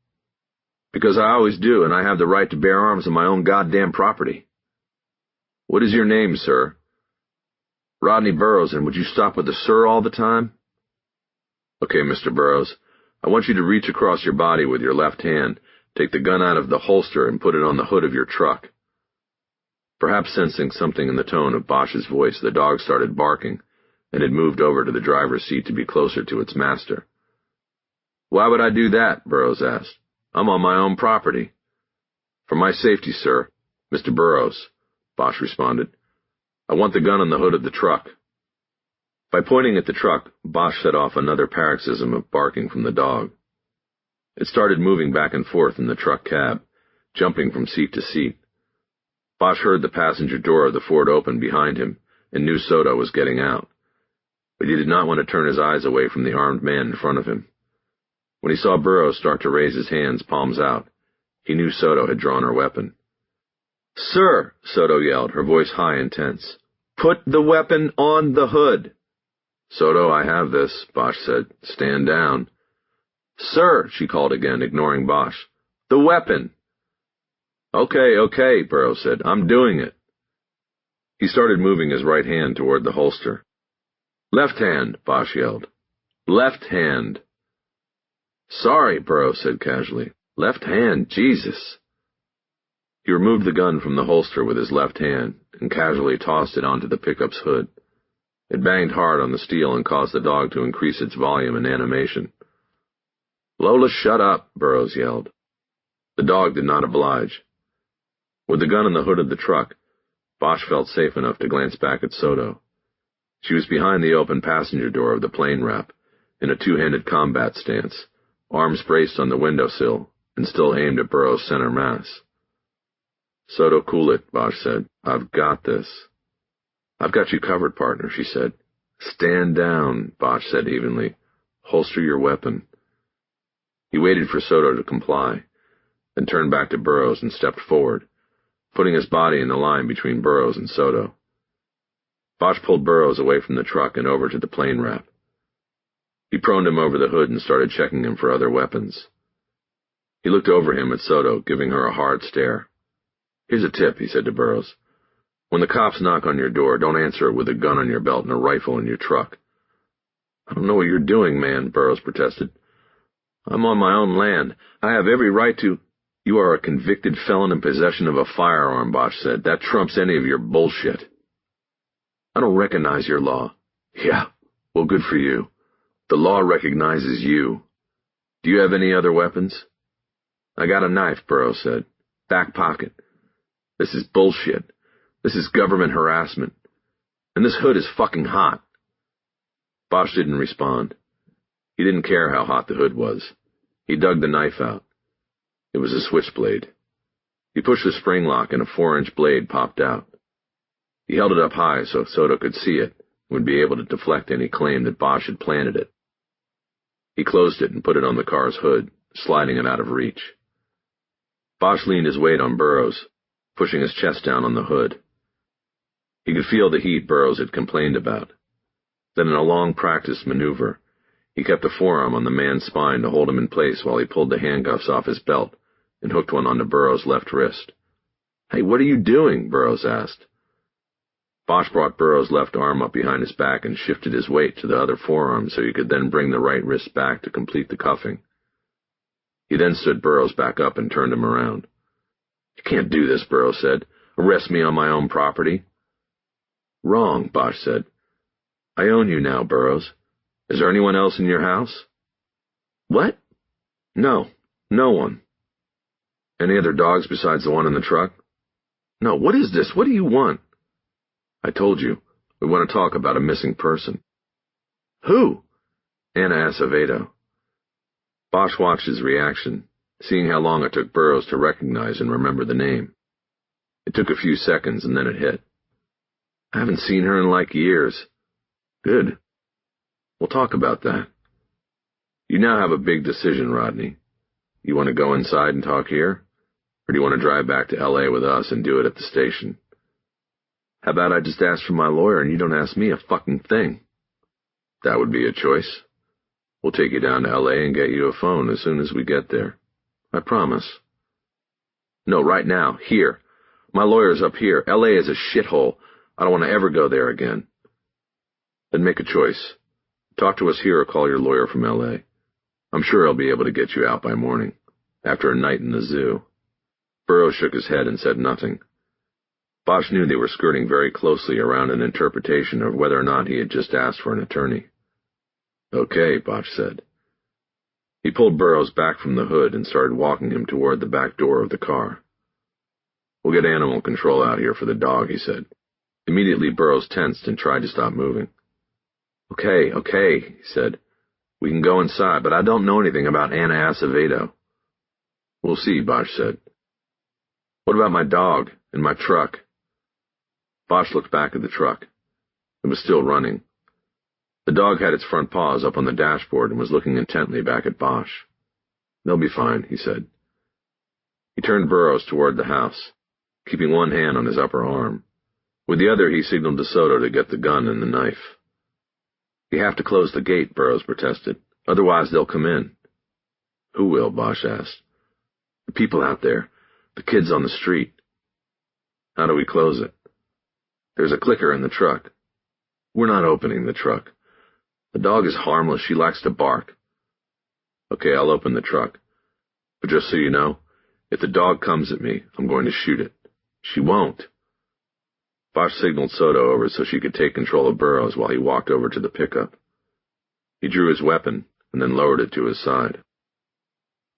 S1: "Because I always do, and I have the right to bear arms on my own goddamn property." "What is your name, sir?" "Rodney Burroughs, and would you stop with the sir all the time?" "Okay, Mr. Burroughs, I want you to reach across your body with your left hand, take the gun out of the holster, and put it on the hood of your truck." Perhaps sensing something in the tone of Bosch's voice, the dog started barking, and had moved over to the driver's seat to be closer to its master. "Why would I do that?" Burroughs asked. "I'm on my own property." "For my safety, sir, Mr. Burroughs," Bosch responded. "I want the gun on the hood of the truck." By pointing at the truck, Bosch set off another paroxysm of barking from the dog. It started moving back and forth in the truck cab, jumping from seat to seat. Bosch heard the passenger door of the Ford open behind him and knew Soto was getting out. But he did not want to turn his eyes away from the armed man in front of him. When he saw Burroughs start to raise his hands, palms out, he knew Soto had drawn her weapon. "Sir," Soto yelled, her voice high and tense, "put the weapon on the hood." "Soto, I have this," Bosch said. "Stand down." "Sir," she called again, ignoring Bosch. "The weapon." Okay, Burroughs said. "I'm doing it." He started moving his right hand toward the holster. "Left hand," Bosch yelled. "Left hand." "Sorry," Burroughs said casually. "Left hand, Jesus." He removed the gun from the holster with his left hand and casually tossed it onto the pickup's hood. It banged hard on the steel and caused the dog to increase its volume and animation. "Lola, shut up," Burroughs yelled. The dog did not oblige. With the gun on the hood of the truck, Bosch felt safe enough to glance back at Soto. She was behind the open passenger door of the plane wrap, in a two-handed combat stance, arms braced on the windowsill, and still aimed at Burroughs' center mass. "Soto, cool it," Bosch said. "I've got this." "I've got you covered, partner," she said. "Stand down," Bosch said evenly. Holster your weapon." He waited for Soto to comply, then turned back to Burroughs and stepped forward, putting his body in the line between Burroughs and Soto. Bosch pulled Burroughs away from the truck and over to the plane wrap. He proned him over the hood and started checking him for other weapons. He looked over him at Soto, giving her a hard stare. "Here's a tip," he said to Burroughs. "When the cops knock on your door, don't answer it with a gun on your belt and a rifle in your truck." "I don't know what you're doing, man," Burroughs protested. "I'm on my own land. I have every right to—" "You are a convicted felon in possession of a firearm," Bosch said. "That trumps any of your bullshit." "I don't recognize your law." "Yeah, well, good for you. The law recognizes you. Do you have any other weapons?" "I got a knife," Burroughs said. "Back pocket. This is bullshit. This is government harassment. And this hood is fucking hot." Bosch didn't respond. He didn't care how hot the hood was. He dug the knife out. It was a switchblade. He pushed the spring lock and a 4-inch blade popped out. He held it up high so Soto could see it and would be able to deflect any claim that Bosch had planted it. He closed it and put it on the car's hood, sliding it out of reach. Bosch leaned his weight on Burroughs, pushing his chest down on the hood. He could feel the heat Burroughs had complained about. Then in a long practiced maneuver, he kept a forearm on the man's spine to hold him in place while he pulled the handcuffs off his belt and hooked one onto Burroughs' left wrist. "Hey, what are you doing?" Burroughs asked. Bosch brought Burroughs' left arm up behind his back and shifted his weight to the other forearm so he could then bring the right wrist back to complete the cuffing. He then stood Burroughs back up and turned him around. "You can't do this," Burroughs said. "Arrest me on my own property." "Wrong," Bosch said. "I own you now, Burroughs. Is there anyone else in your house?" "What?" "No, no one." "Any other dogs besides the one in the truck?" "No, what is this? What do you want?" "I told you. We want to talk about a missing person." "Who?" "Anna Acevedo." Bosch watched his reaction, seeing how long it took Burroughs to recognize and remember the name. It took a few seconds, and then it hit. "I haven't seen her in like years." "Good. We'll talk about that. You now have a big decision, Rodney. You want to go inside and talk here? Or do you want to drive back to L.A. with us and do it at the station?" "How about I just ask for my lawyer and you don't ask me a fucking thing?" "That would be a choice. We'll take you down to L.A. and get you a phone as soon as we get there. I promise." "No, right now. Here. My lawyer's up here. L.A. is a shithole. I don't want to ever go there again." "Then make a choice. Talk to us here or call your lawyer from L.A. I'm sure he'll be able to get you out by morning, after a night in the zoo." Burroughs shook his head and said nothing. Bosch knew they were skirting very closely around an interpretation of whether or not he had just asked for an attorney. "Okay," Bosch said. He pulled Burroughs back from the hood and started walking him toward the back door of the car. "We'll get animal control out here for the dog," he said. Immediately Burroughs tensed and tried to stop moving. Okay, he said. "We can go inside, but I don't know anything about Anna Acevedo." "We'll see," Bosch said. "What about my dog and my truck?" Bosch looked back at the truck. It was still running. The dog had its front paws up on the dashboard and was looking intently back at Bosch. "They'll be fine," he said. He turned Burroughs toward the house, keeping one hand on his upper arm. With the other he signaled to Soto to get the gun and the knife. "You have to close the gate," Burroughs protested. "Otherwise they'll come in." "Who will?" Bosch asked. "The people out there. The kids on the street." "How do we close it?" "There's a clicker in the truck." "We're not opening the truck. The dog is harmless. She likes to bark." "Okay, I'll open the truck. But just so you know, if the dog comes at me, I'm going to shoot it." "She won't." Bosch signaled Soto over so she could take control of Burroughs while he walked over to the pickup. He drew his weapon and then lowered it to his side.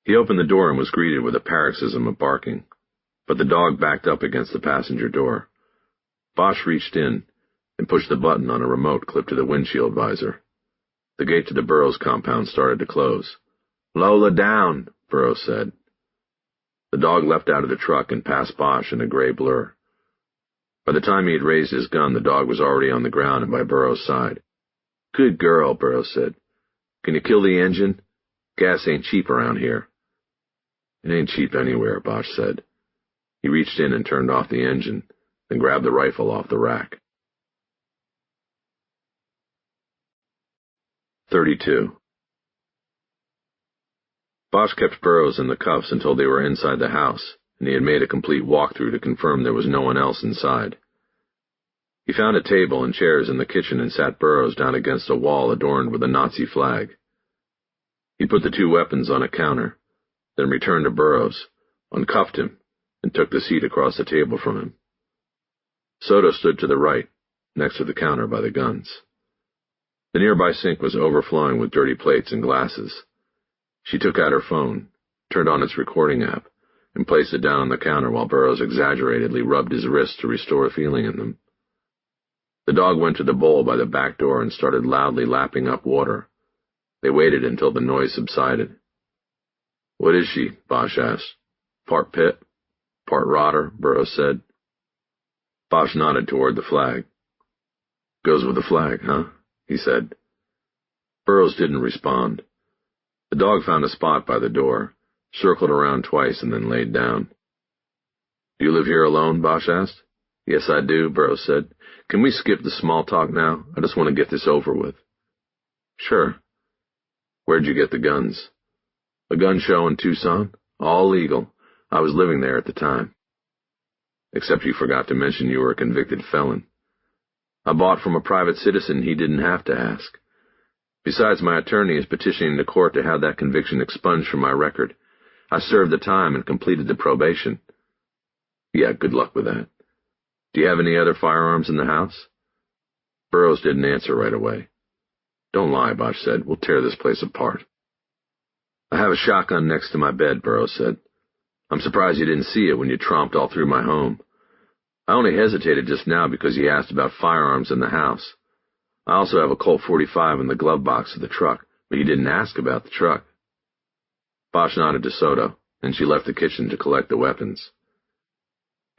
S1: He opened the door and was greeted with a paroxysm of barking, but the dog backed up against the passenger door. Bosch reached in and pushed the button on a remote clipped to the windshield visor. The gate to the Burroughs compound started to close. "Lola down," Burroughs said. The dog leapt out of the truck and passed Bosch in a gray blur. By the time he had raised his gun, the dog was already on the ground and by Burroughs' side. "Good girl," Burroughs said. Can you kill the engine? Gas ain't cheap around here. It ain't cheap anywhere, Bosch said. He reached in and turned off the engine, then grabbed the rifle off the rack. 32. Bosch kept Burroughs in the cuffs until they were inside the house, and he had made a complete walkthrough to confirm there was no one else inside. He found a table and chairs in the kitchen and sat Burroughs down against a wall adorned with a Nazi flag. He put the two weapons on a counter, then returned to Burroughs, uncuffed him, and took the seat across the table from him. Soto stood to the right, next to the counter by the guns. The nearby sink was overflowing with dirty plates and glasses. She took out her phone, turned on its recording app, and placed it down on the counter while Burroughs exaggeratedly rubbed his wrists to restore feeling in them. The dog went to the bowl by the back door and started loudly lapping up water. They waited until the noise subsided. "What is she?" Bosch asked. "Part pit, part rotter," Burroughs said. Bosch nodded toward the flag. "Goes with the flag, huh?" he said. Burroughs didn't respond. The dog found a spot by the door, circled around twice, and then laid down. "Do you live here alone?" Bosch asked. "Yes, I do," Burroughs said. "Can we skip the small talk now? I just want to get this over with." "Sure." "Where'd you get the guns?" "A gun show in Tucson. All legal. I was living there at the time." "Except you forgot to mention you were a convicted felon." "I bought from a private citizen. He didn't have to ask. Besides, my attorney is petitioning the court to have that conviction expunged from my record. I served the time and completed the probation." "Yeah, good luck with that. Do you have any other firearms in the house?" Burroughs didn't answer right away. "Don't lie," Bosch said. "We'll tear this place apart." "I have a shotgun next to my bed," Burroughs said. "I'm surprised you didn't see it when you tromped all through my home. I only hesitated just now because you asked about firearms in the house. I also have a Colt .45 in the glove box of the truck, but you didn't ask about the truck." Bosch nodded to Soto, and she left the kitchen to collect the weapons.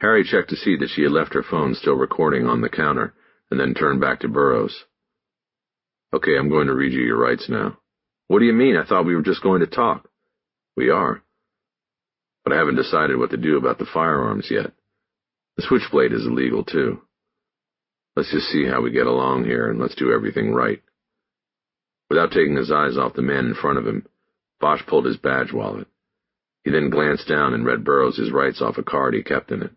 S1: Harry checked to see that she had left her phone still recording on the counter, and then turned back to Burroughs. "Okay, I'm going to read you your rights now." "What do you mean? I thought we were just going to talk." "We are. But I haven't decided what to do about the firearms yet. The switchblade is illegal, too. Let's just see how we get along here, and let's do everything right." Without taking his eyes off the man in front of him, Bosch pulled his badge wallet. He then glanced down and read Burroughs' rights off a card he kept in it.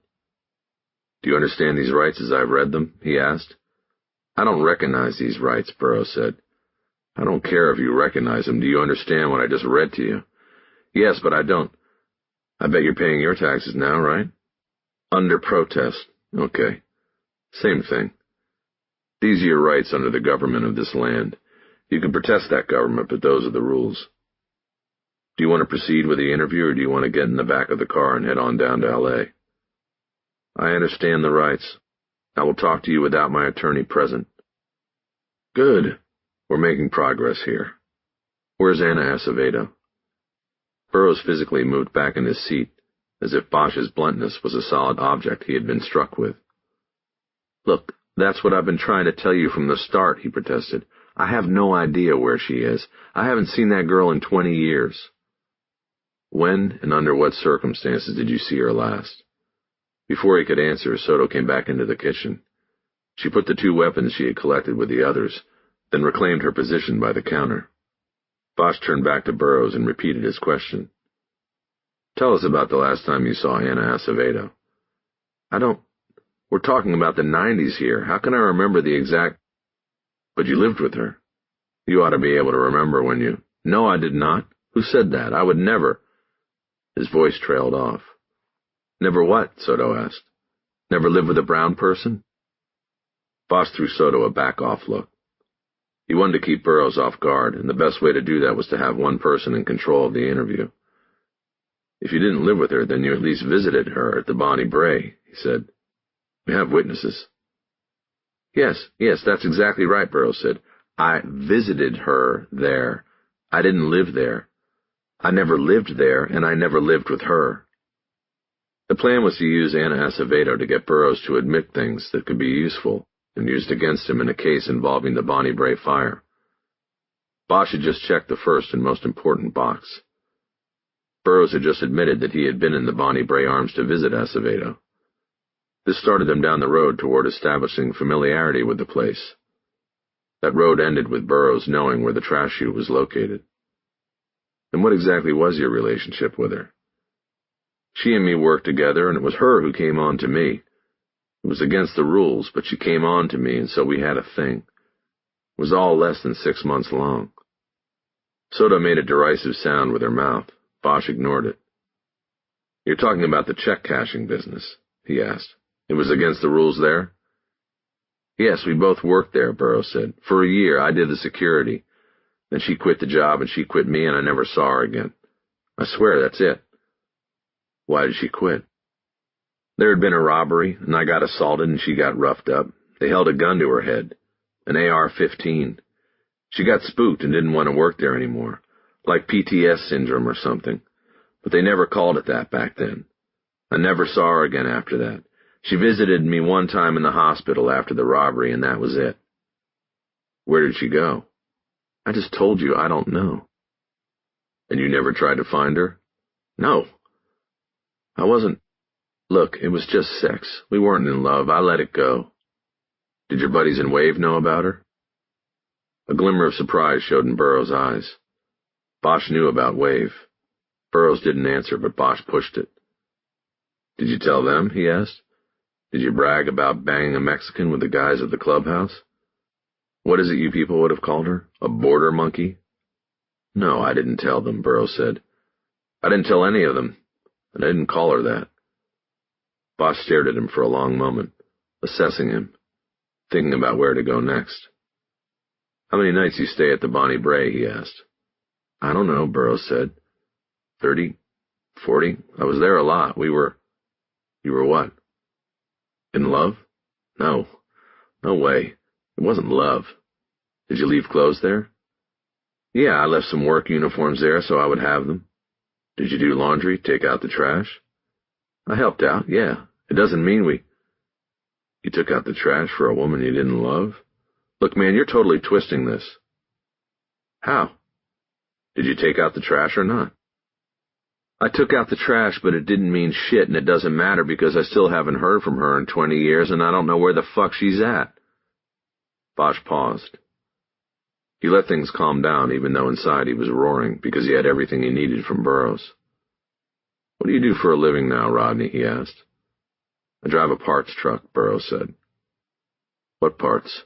S1: "Do you understand these rights as I've read them?" he asked. "I don't recognize these rights," Burroughs said. "I don't care if you recognize them. Do you understand what I just read to you?" "Yes, but I don't." "I bet you're paying your taxes now, right?" "Under protest." "Okay. Same thing. These are your rights under the government of this land. You can protest that government, but those are the rules. Do you want to proceed with the interview, or do you want to get in the back of the car and head on down to L.A.? "I understand the rights. I will talk to you without my attorney present." "Good. We're making progress here. Where's Anna Acevedo?" Burroughs physically moved back in his seat, as if Bosch's bluntness was a solid object he had been struck with. "Look, that's what I've been trying to tell you from the start," he protested. "I have no idea where she is. I haven't seen that girl in 20 years. "When and under what circumstances did you see her last?" Before he could answer, Soto came back into the kitchen. She put the two weapons she had collected with the others, then reclaimed her position by the counter. Bosch turned back to Burroughs and repeated his question. "Tell us about the last time you saw Anna Acevedo." We're talking about the 90s here. How can I remember the exact—" "But you lived with her. You ought to be able to remember when you—" "No, I did not. Who said that? I would never—" His voice trailed off. "Never what?" Soto asked. "Never lived with a brown person?" Bosch threw Soto a back-off look. He wanted to keep Burroughs off guard, and the best way to do that was to have one person in control of the interview. "If you didn't live with her, then you at least visited her at the Bonnie Bray," he said. "We have witnesses." Yes, that's exactly right," Burroughs said. "I visited her there. I didn't live there. I never lived there, and I never lived with her." The plan was to use Anna Acevedo to get Burroughs to admit things that could be useful and used against him in a case involving the Bonnie Bray fire. Bosch had just checked the first and most important box. Burroughs had just admitted that he had been in the Bonnie Bray Arms to visit Acevedo. This started them down the road toward establishing familiarity with the place. That road ended with Burroughs knowing where the trash chute was located. And what exactly was your relationship with her? She and me worked together, and it was her who came on to me. It was against the rules, but she came on to me, and so we had a thing. It was all less than 6 months long. Soda made a derisive sound with her mouth. Bosch ignored it. You're talking about the check-cashing business, he asked. It was against the rules there? Yes, we both worked there, Burroughs said. For a year, I did the security. Then she quit the job, and she quit me, and I never saw her again. I swear, that's it. Why did she quit? There had been a robbery, and I got assaulted, and she got roughed up. They held a gun to her head, an AR-15. She got spooked and didn't want to work there anymore, like PTS syndrome or something. But they never called it that back then. I never saw her again after that. She visited me one time in the hospital after the robbery, and that was it. Where did she go? I just told you I don't know. And you never tried to find her? No. I wasn't. Look, it was just sex. We weren't in love. I let it go. Did your buddies in Wave know about her? A glimmer of surprise showed in Burroughs' eyes. Bosch knew about Wave. Burroughs didn't answer, but Bosch pushed it. Did you tell them? He asked. Did you brag about banging a Mexican with the guys at the clubhouse? What is it you people would have called her? A border monkey? No, I didn't tell them, Burroughs said. I didn't tell any of them, and I didn't call her that. Bosch stared at him for a long moment, assessing him, thinking about where to go next. How many nights you stay at the Bonnie Bray? He asked. I don't know, Burroughs said. 30, 40. I was there a lot. You were what? In love? No. No way. It wasn't love. Did you leave clothes there? Yeah, I left some work uniforms there so I would have them. Did you do laundry, take out the trash? I helped out, yeah. It doesn't mean You took out the trash for a woman you didn't love? Look, man, you're totally twisting this. How? Did you take out the trash or not? I took out the trash, but it didn't mean shit, and it doesn't matter because I still haven't heard from her in 20 years, and I don't know where the fuck she's at. Bosch paused. He let things calm down, even though inside he was roaring, because he had everything he needed from Burroughs. What do you do for a living now, Rodney? He asked. I drive a parts truck, Burroughs said. What parts?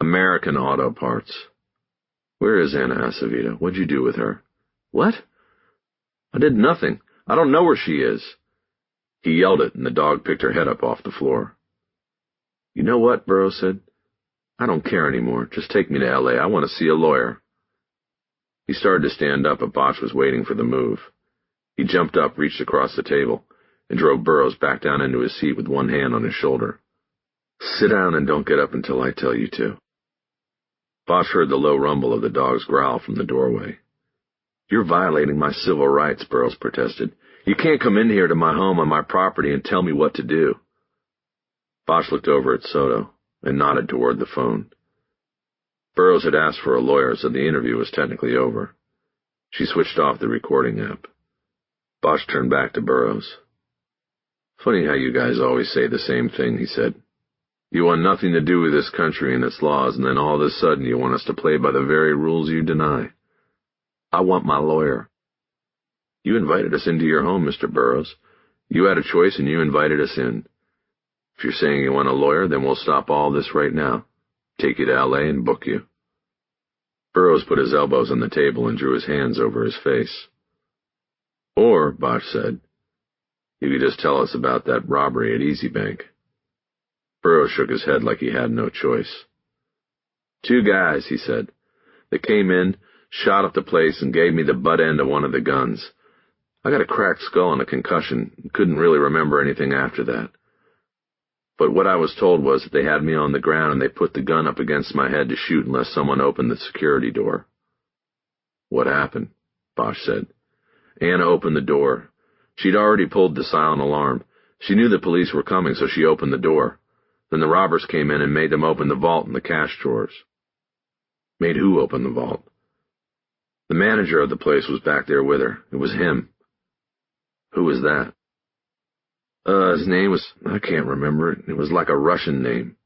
S1: American auto parts. Where is Anna Acevedo? What'd you do with her? What? I did nothing. I don't know where she is. He yelled it, and the dog picked her head up off the floor. You know what, Burroughs said? I don't care anymore. Just take me to L.A. I want to see a lawyer. He started to stand up, but Bosch was waiting for the move. He jumped up, reached across the table, and drove Burroughs back down into his seat with one hand on his shoulder. Sit down and don't get up until I tell you to. Bosch heard the low rumble of the dog's growl from the doorway. You're violating my civil rights, Burroughs protested. You can't come in here to my home on my property and tell me what to do. Bosch looked over at Soto and nodded toward the phone. Burroughs had asked for a lawyer, so the interview was technically over. She switched off the recording app. Bosch turned back to Burroughs. Funny how you guys always say the same thing, he said. You want nothing to do with this country and its laws, and then all of a sudden you want us to play by the very rules you deny. I want my lawyer. You invited us into your home, Mr. Burroughs. You had a choice and you invited us in. If you're saying you want a lawyer, then we'll stop all this right now. Take you to L.A. and book you. Burroughs put his elbows on the table and drew his hands over his face. Or, Bosch said, you could just tell us about that robbery at Easy Bank. Burroughs shook his head like he had no choice. 2 guys, he said. They came in, shot up the place, and gave me the butt end of one of the guns. I got a cracked skull and a concussion, and couldn't really remember anything after that. But what I was told was that they had me on the ground and they put the gun up against my head to shoot unless someone opened the security door. What happened? Bosch said. Anna opened the door. She'd already pulled the silent alarm. She knew the police were coming, so she opened the door. Then the robbers came in and made them open the vault and the cash drawers. Made who open the vault? The manager of the place was back there with her. It was him. Who was that? His name was... I can't remember it. It was like a Russian name.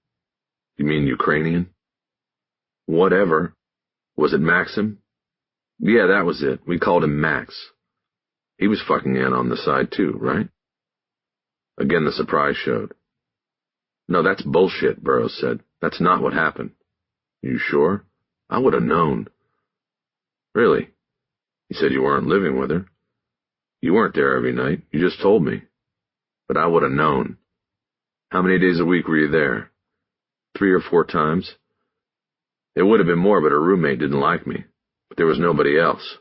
S1: You mean Ukrainian? Whatever. Was it Maxim? Yeah, that was it. We called him Max. He was fucking in on the side too, right? Again the surprise showed. No, that's bullshit, Burroughs said. That's not what happened. You sure? I would have known. Really? You said you weren't living with her. You weren't there every night. You just told me. But I would have known. How many days a week were you there? 3 or 4 times? It would have been more, but her roommate didn't like me. But there was nobody else.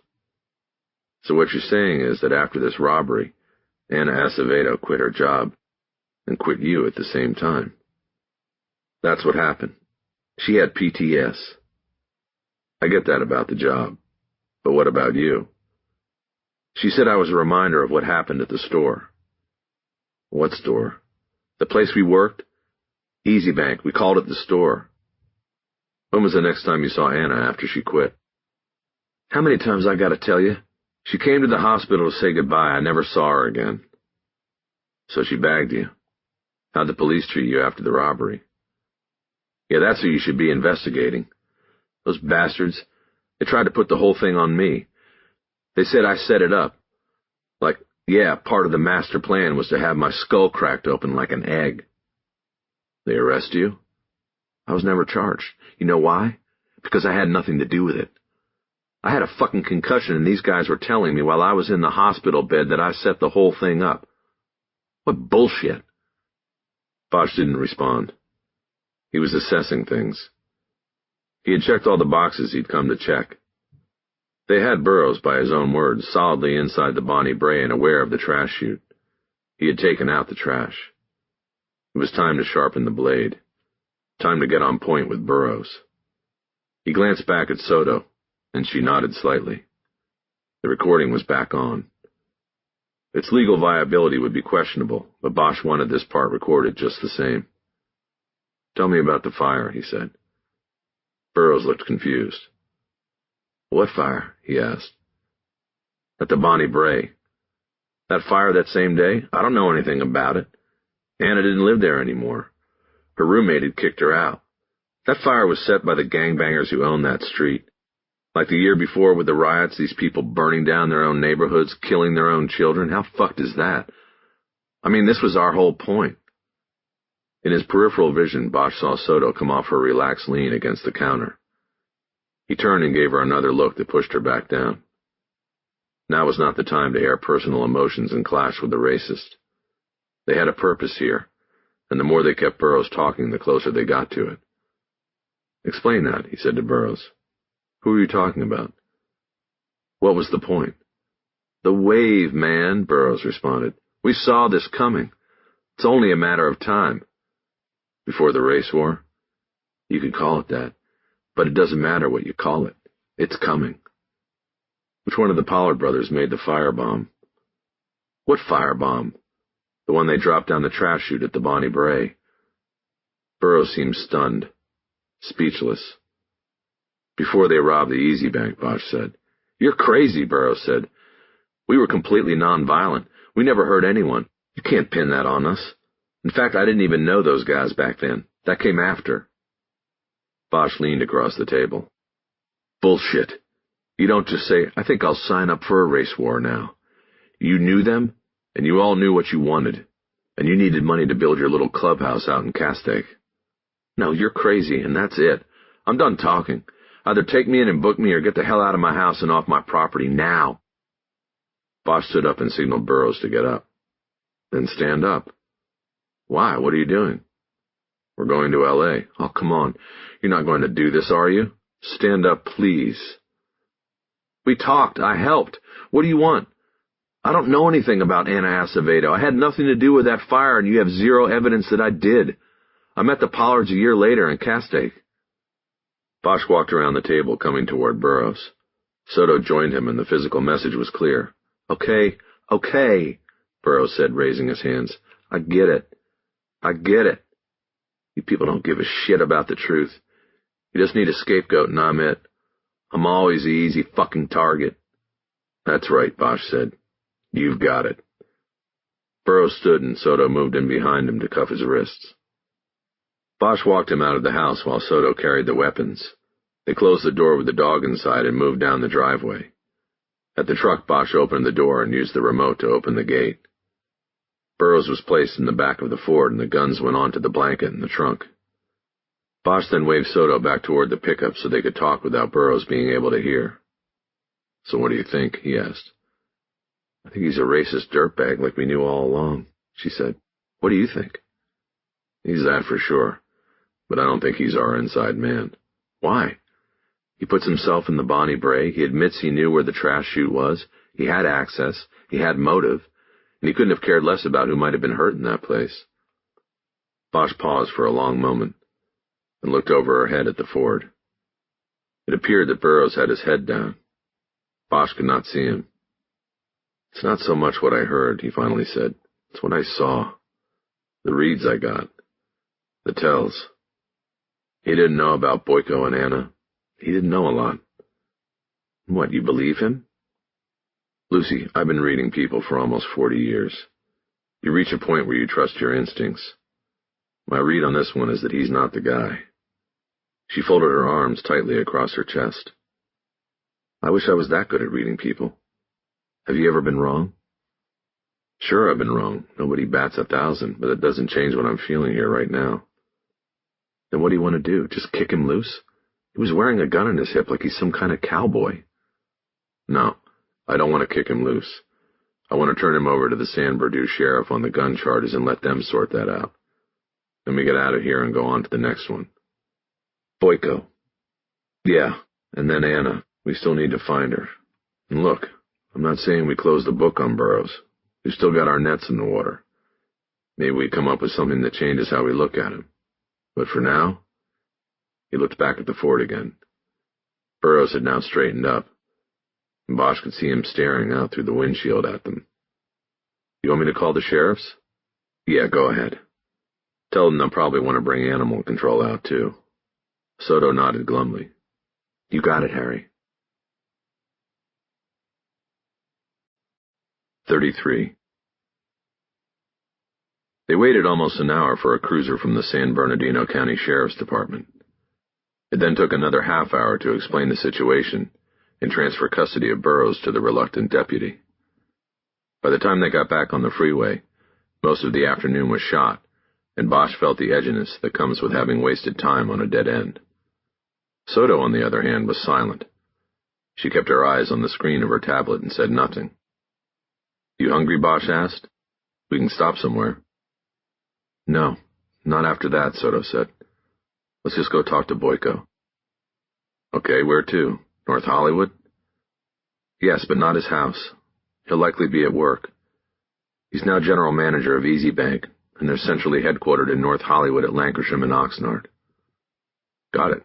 S1: So what you're saying is that after this robbery, Anna Acevedo quit her job and quit you at the same time. That's what happened. She had PTS. I get that about the job. But what about you? She said I was a reminder of what happened at the store. What store? The place we worked? Easy Bank. We called it the store. When was the next time you saw Anna after she quit? How many times I gotta tell you? She came to the hospital to say goodbye. I never saw her again. So she bagged you. How'd the police treat you after the robbery? Yeah, that's who you should be investigating. Those bastards, they tried to put the whole thing on me. They said I set it up. Like, yeah, part of the master plan was to have my skull cracked open like an egg. They arrest you? I was never charged. You know why? Because I had nothing to do with it. I had a fucking concussion and these guys were telling me while I was in the hospital bed that I set the whole thing up. What bullshit. Bosch didn't respond. He was assessing things. He had checked all the boxes he'd come to check. They had Burroughs, by his own words, solidly inside the Bonnie Bray and aware of the trash chute. He had taken out the trash. It was time to sharpen the blade. Time to get on point with Burroughs. He glanced back at Soto, and she nodded slightly. The recording was back on. Its legal viability would be questionable, but Bosch wanted this part recorded just the same. Tell me about the fire, he said. Burroughs looked confused. What fire? He asked. At the Bonnie Bray. That fire that same day? I don't know anything about it. Anna didn't live there anymore. Her roommate had kicked her out. That fire was set by the gangbangers who owned that street. Like the year before with the riots, these people burning down their own neighborhoods, killing their own children. How fucked is that? I mean, this was our whole point. In his peripheral vision, Bosch saw Soto come off her relaxed lean against the counter. He turned and gave her another look that pushed her back down. Now was not the time to air personal emotions and clash with the racist. They had a purpose here, and the more they kept Burroughs talking, the closer they got to it. Explain that, he said to Burroughs. Who are you talking about? What was the point? The wave, man, Burroughs responded. We saw this coming. It's only a matter of time. Before the race war? You could call it that, but it doesn't matter what you call it. It's coming. Which one of the Pollard brothers made the firebomb? What firebomb? The one they dropped down the trash chute at the Bonnie Bray. Burroughs seemed stunned, speechless. Before they robbed the Easy Bank, Bosch said. You're crazy, Burroughs said. We were completely nonviolent. We never hurt anyone. You can't pin that on us. In fact, I didn't even know those guys back then. That came after. Bosch leaned across the table. Bullshit. You don't just say, I think I'll sign up for a race war now. You knew them, and you all knew what you wanted, and you needed money to build your little clubhouse out in Castaic. No, you're crazy, and that's it. I'm done talking. Either take me in and book me or get the hell out of my house and off my property now. Bosch stood up and signaled Burroughs to get up. Then stand up. Why? What are you doing? We're going to L.A. Oh, come on. You're not going to do this, are you? Stand up, please. We talked. I helped. What do you want? I don't know anything about Anna Acevedo. I had nothing to do with that fire, and you have zero evidence that I did. I met the Pollards a year later in Castaic. Bosch walked around the table, coming toward Burroughs. Soto joined him, and the physical message was clear. Okay, Burroughs said, raising his hands. I get it. You people don't give a shit about the truth. You just need a scapegoat, and I'm it. I'm always the easy fucking target. That's right, Bosch said. You've got it. Burroughs stood and Soto moved in behind him to cuff his wrists. Bosch walked him out of the house while Soto carried the weapons. They closed the door with the dog inside and moved down the driveway. At the truck, Bosch opened the door and used the remote to open the gate. Burroughs was placed in the back of the Ford and the guns went onto the blanket in the trunk. Bosch then waved Soto back toward the pickup so they could talk without Burroughs being able to hear. So what do you think? He asked. I think he's a racist dirtbag like we knew all along, she said. What do you think? He's that for sure, but I don't think he's our inside man. Why? He puts himself in the Bonnie Bray, he admits he knew where the trash chute was, he had access, he had motive, and he couldn't have cared less about who might have been hurt in that place. Bosch paused for a long moment and looked over her head at the Ford. It appeared that Burroughs had his head down. Bosch could not see him. It's not so much what I heard, he finally said. It's what I saw. The reads I got. The tells. He didn't know about Boyko and Anna. He didn't know a lot. What, you believe him? Lucy, I've been reading people for almost 40 years. You reach a point where you trust your instincts. My read on this one is that he's not the guy. She folded her arms tightly across her chest. I wish I was that good at reading people. Have you ever been wrong? Sure, I've been wrong. Nobody bats 1,000, but it doesn't change what I'm feeling here right now. Then what do you want to do? Just kick him loose? He was wearing a gun on his hip like he's some kind of cowboy. No, I don't want to kick him loose. I want to turn him over to the San Bernardino sheriff on the gun charges and let them sort that out. Then we get out of here and go on to the next one. Boyko. Yeah, and then Anna. We still need to find her. And look, I'm not saying we close the book on Burroughs. We've still got our nets in the water. Maybe we come up with something that changes how we look at him. But for now, he looked back at the Ford again. Burroughs had now straightened up, and Bosch could see him staring out through the windshield at them. You want me to call the sheriffs? Yeah, go ahead. Tell them they'll probably want to bring animal control out, too. Soto nodded glumly. You got it, Harry. 33. They waited almost an hour for a cruiser from the San Bernardino County Sheriff's Department. It then took another half hour to explain the situation and transfer custody of Burroughs to the reluctant deputy. By the time they got back on the freeway, most of the afternoon was shot, and Bosch felt the edginess that comes with having wasted time on a dead end. Soto, on the other hand, was silent. She kept her eyes on the screen of her tablet and said nothing. You hungry? Bosch asked. We can stop somewhere. No, not after that, Soto said. Let's just go talk to Boyko. Okay, where to? North Hollywood? Yes, but not his house. He'll likely be at work. He's now general manager of Easy Bank, and they're centrally headquartered in North Hollywood at Lancashire and Oxnard. Got it.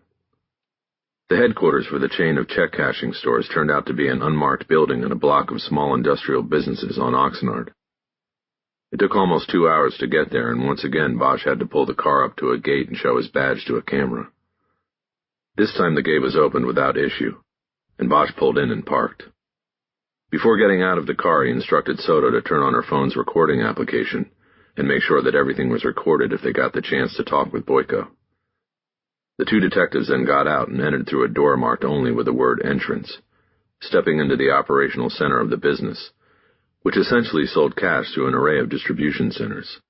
S1: The headquarters for the chain of check-cashing stores turned out to be an unmarked building in a block of small industrial businesses on Oxnard. It took almost 2 hours to get there, and once again Bosch had to pull the car up to a gate and show his badge to a camera. This time the gate was opened without issue, and Bosch pulled in and parked. Before getting out of the car, he instructed Soto to turn on her phone's recording application and make sure that everything was recorded if they got the chance to talk with Boyko. The two detectives then got out and entered through a door marked only with the word entrance, stepping into the operational center of the business, which essentially sold cash to an array of distribution centers.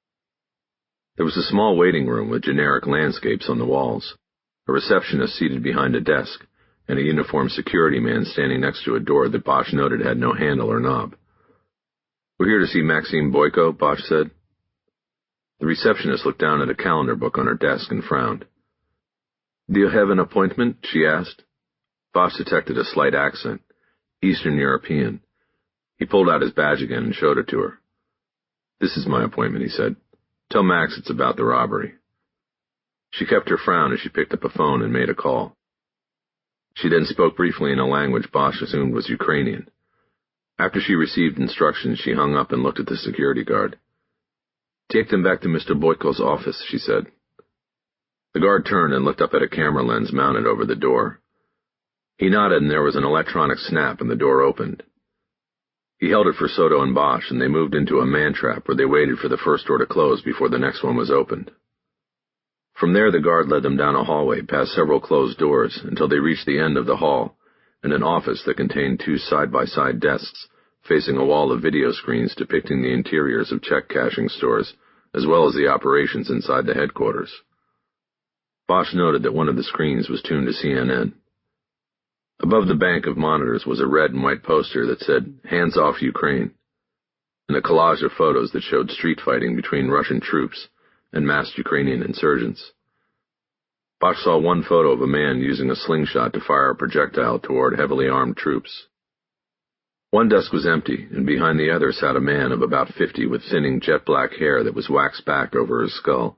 S1: There was a small waiting room with generic landscapes on the walls, a receptionist seated behind a desk, and a uniformed security man standing next to a door that Bosch noted had no handle or knob. We're here to see Maxime Boyko, Bosch said. The receptionist looked down at a calendar book on her desk and frowned. Do you have an appointment? She asked. Bosch detected a slight accent, Eastern European. He pulled out his badge again and showed it to her. This is my appointment, he said. Tell Max it's about the robbery. She kept her frown as she picked up a phone and made a call. She then spoke briefly in a language Bosch assumed was Ukrainian. After she received instructions, she hung up and looked at the security guard. Take them back to Mr. Boyko's office, she said. The guard turned and looked up at a camera lens mounted over the door. He nodded, and there was an electronic snap, and the door opened. He held it for Soto and Bosch, and they moved into a man-trap where they waited for the first door to close before the next one was opened. From there, the guard led them down a hallway past several closed doors until they reached the end of the hall and an office that contained two side-by-side desks facing a wall of video screens depicting the interiors of check-cashing stores as well as the operations inside the headquarters. Bosch noted that one of the screens was tuned to CNN. Above the bank of monitors was a red and white poster that said, "Hands off Ukraine," and a collage of photos that showed street fighting between Russian troops and masked Ukrainian insurgents. Bosch saw one photo of a man using a slingshot to fire a projectile toward heavily armed troops. One desk was empty, and behind the other sat a man of about 50 with thinning jet-black hair that was waxed back over his skull.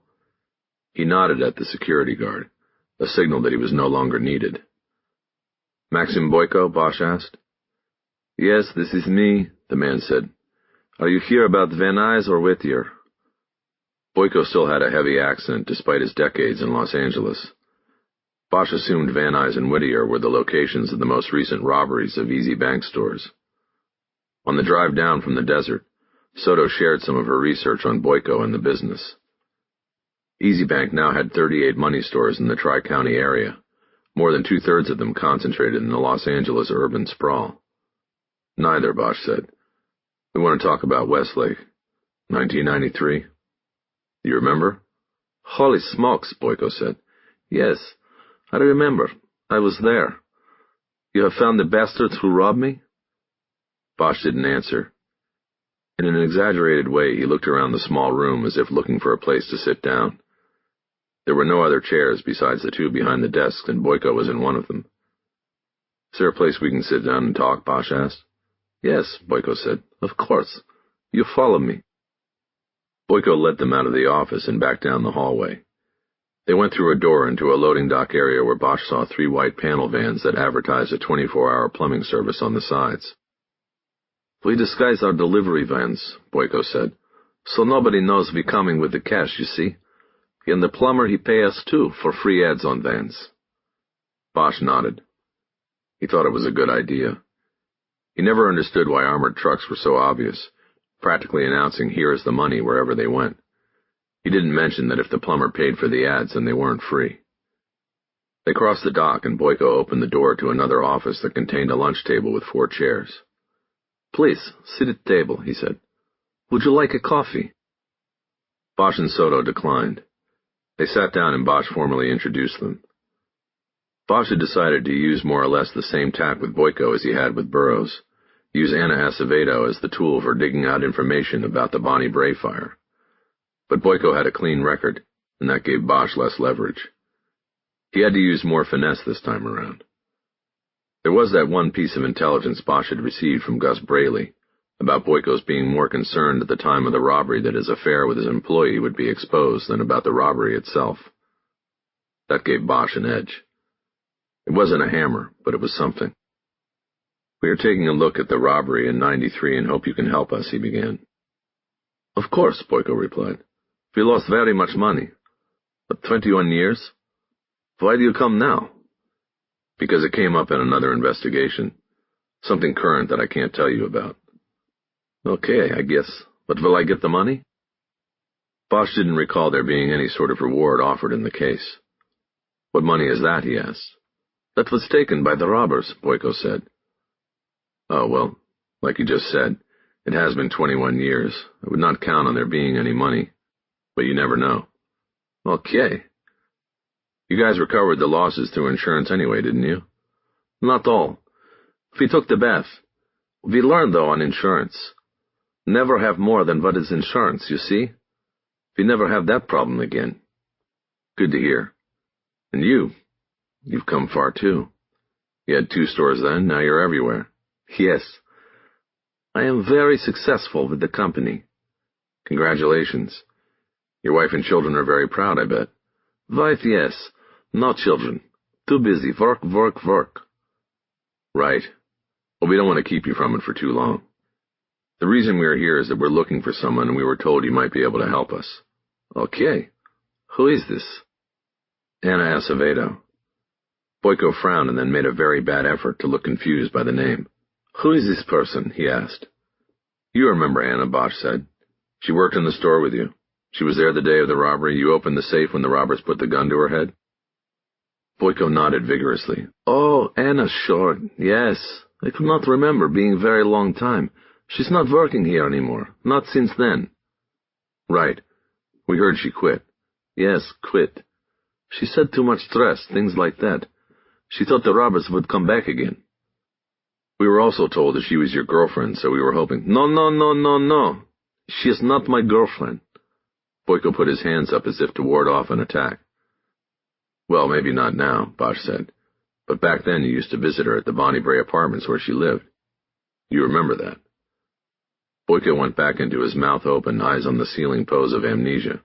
S1: He nodded at the security guard, a signal that he was no longer needed. "Maxim Boyko?" Bosch asked. "Yes, this is me," the man said. "Are you here about Van Nuys or Whittier?" Boyko still had a heavy accent despite his decades in Los Angeles. Bosch assumed Van Nuys and Whittier were the locations of the most recent robberies of Easy Bank stores. On the drive down from the desert, Soto shared some of her research on Boyko and the business. Easy Bank now had 38 money stores in the Tri-County area, more than two-thirds of them concentrated in the Los Angeles urban sprawl. "Neither," Bosch said. "We want to talk about Westlake. 1993. You remember?" "Holy smokes," Boyko said. "Yes, I remember. I was there. You have found the bastards who robbed me?" Bosch didn't answer. In an exaggerated way, he looked around the small room as if looking for a place to sit down. There were no other chairs besides the two behind the desks, and Boyko was in one of them. "Is there a place we can sit down and talk?" Bosch asked. "Yes," Boyko said. "Of course. You follow me." Boyko led them out of the office and back down the hallway. They went through a door into a loading dock area where Bosch saw 3 white panel vans that advertised a 24-hour plumbing service on the sides. "We disguise our delivery vans," Boyko said, "so nobody knows we coming with the cash, you see. And the plumber, he pay us too for free ads on vans." Bosch nodded. He thought it was a good idea. He never understood why armored trucks were so obvious, practically announcing "here is the money" wherever they went. He didn't mention that if the plumber paid for the ads, then they weren't free. They crossed the dock, and Boyko opened the door to another office that contained a lunch table with 4 chairs. "Please, sit at the table," he said. "Would you like a coffee?" Bosch and Soto declined. They sat down and Bosch formally introduced them. Bosch had decided to use more or less the same tack with Boyko as he had with Burroughs, use Anna Acevedo as the tool for digging out information about the Bonnie Bray fire. But Boyko had a clean record, and that gave Bosch less leverage. He had to use more finesse this time around. There was that one piece of intelligence Bosch had received from Gus Braley, about Boyko's being more concerned at the time of the robbery that his affair with his employee would be exposed than about the robbery itself. That gave Bosch an edge. It wasn't a hammer, but it was something. "We are taking a look at the robbery in '93 and hope you can help us," he began. "Of course," Boyko replied. "We lost very much money. But 21 years? Why do you come now?" "Because it came up in another investigation. Something current that I can't tell you about." "Okay, I guess. But will I get the money?" Bosch didn't recall there being any sort of reward offered in the case. "What money is that?" he asked. "That was taken by the robbers," Boyko said. "Oh, well, like you just said, it has been 21 years. I would not count on there being any money. But you never know." "Okay." "You guys recovered the losses through insurance anyway, didn't you?" "Not all. We took the bath. We learned, though, on insurance. Never have more than what is insurance, you see? We never have that problem again." "Good to hear. And you've come far, too. You had 2 stores then, now you're everywhere." "Yes. I am very successful with the company." "Congratulations. Your wife and children are very proud, I bet." "Wife, yes. No children. Too busy. Work, work, work." "Right. Well, we don't want to keep you from it for too long. The reason we are here is that we're looking for someone and we were told you might be able to help us." "Okay. Who is this?" "Anna Acevedo." Boyko frowned and then made a very bad effort to look confused by the name. "Who is this person?" he asked. "You remember Anna," Bosch said. "She worked in the store with you. She was there the day of the robbery. You opened the safe when the robbers put the gun to her head?" Boyko nodded vigorously. "Oh, Anna, sure. Yes. I could not remember, being a very long time. She's not working here anymore. Not since then." "Right. We heard she quit." "Yes, quit. She said too much stress, things like that. She thought the robbers would come back again." "We were also told that she was your girlfriend, so we were hoping—" No. She is not my girlfriend." Boyko put his hands up as if to ward off an attack. "Well, maybe not now," Bosch said. "But back then you used to visit her at the Bonnie Bray apartments where she lived. You remember that?" Boyko went back into his mouth open, eyes on the ceiling pose of amnesia.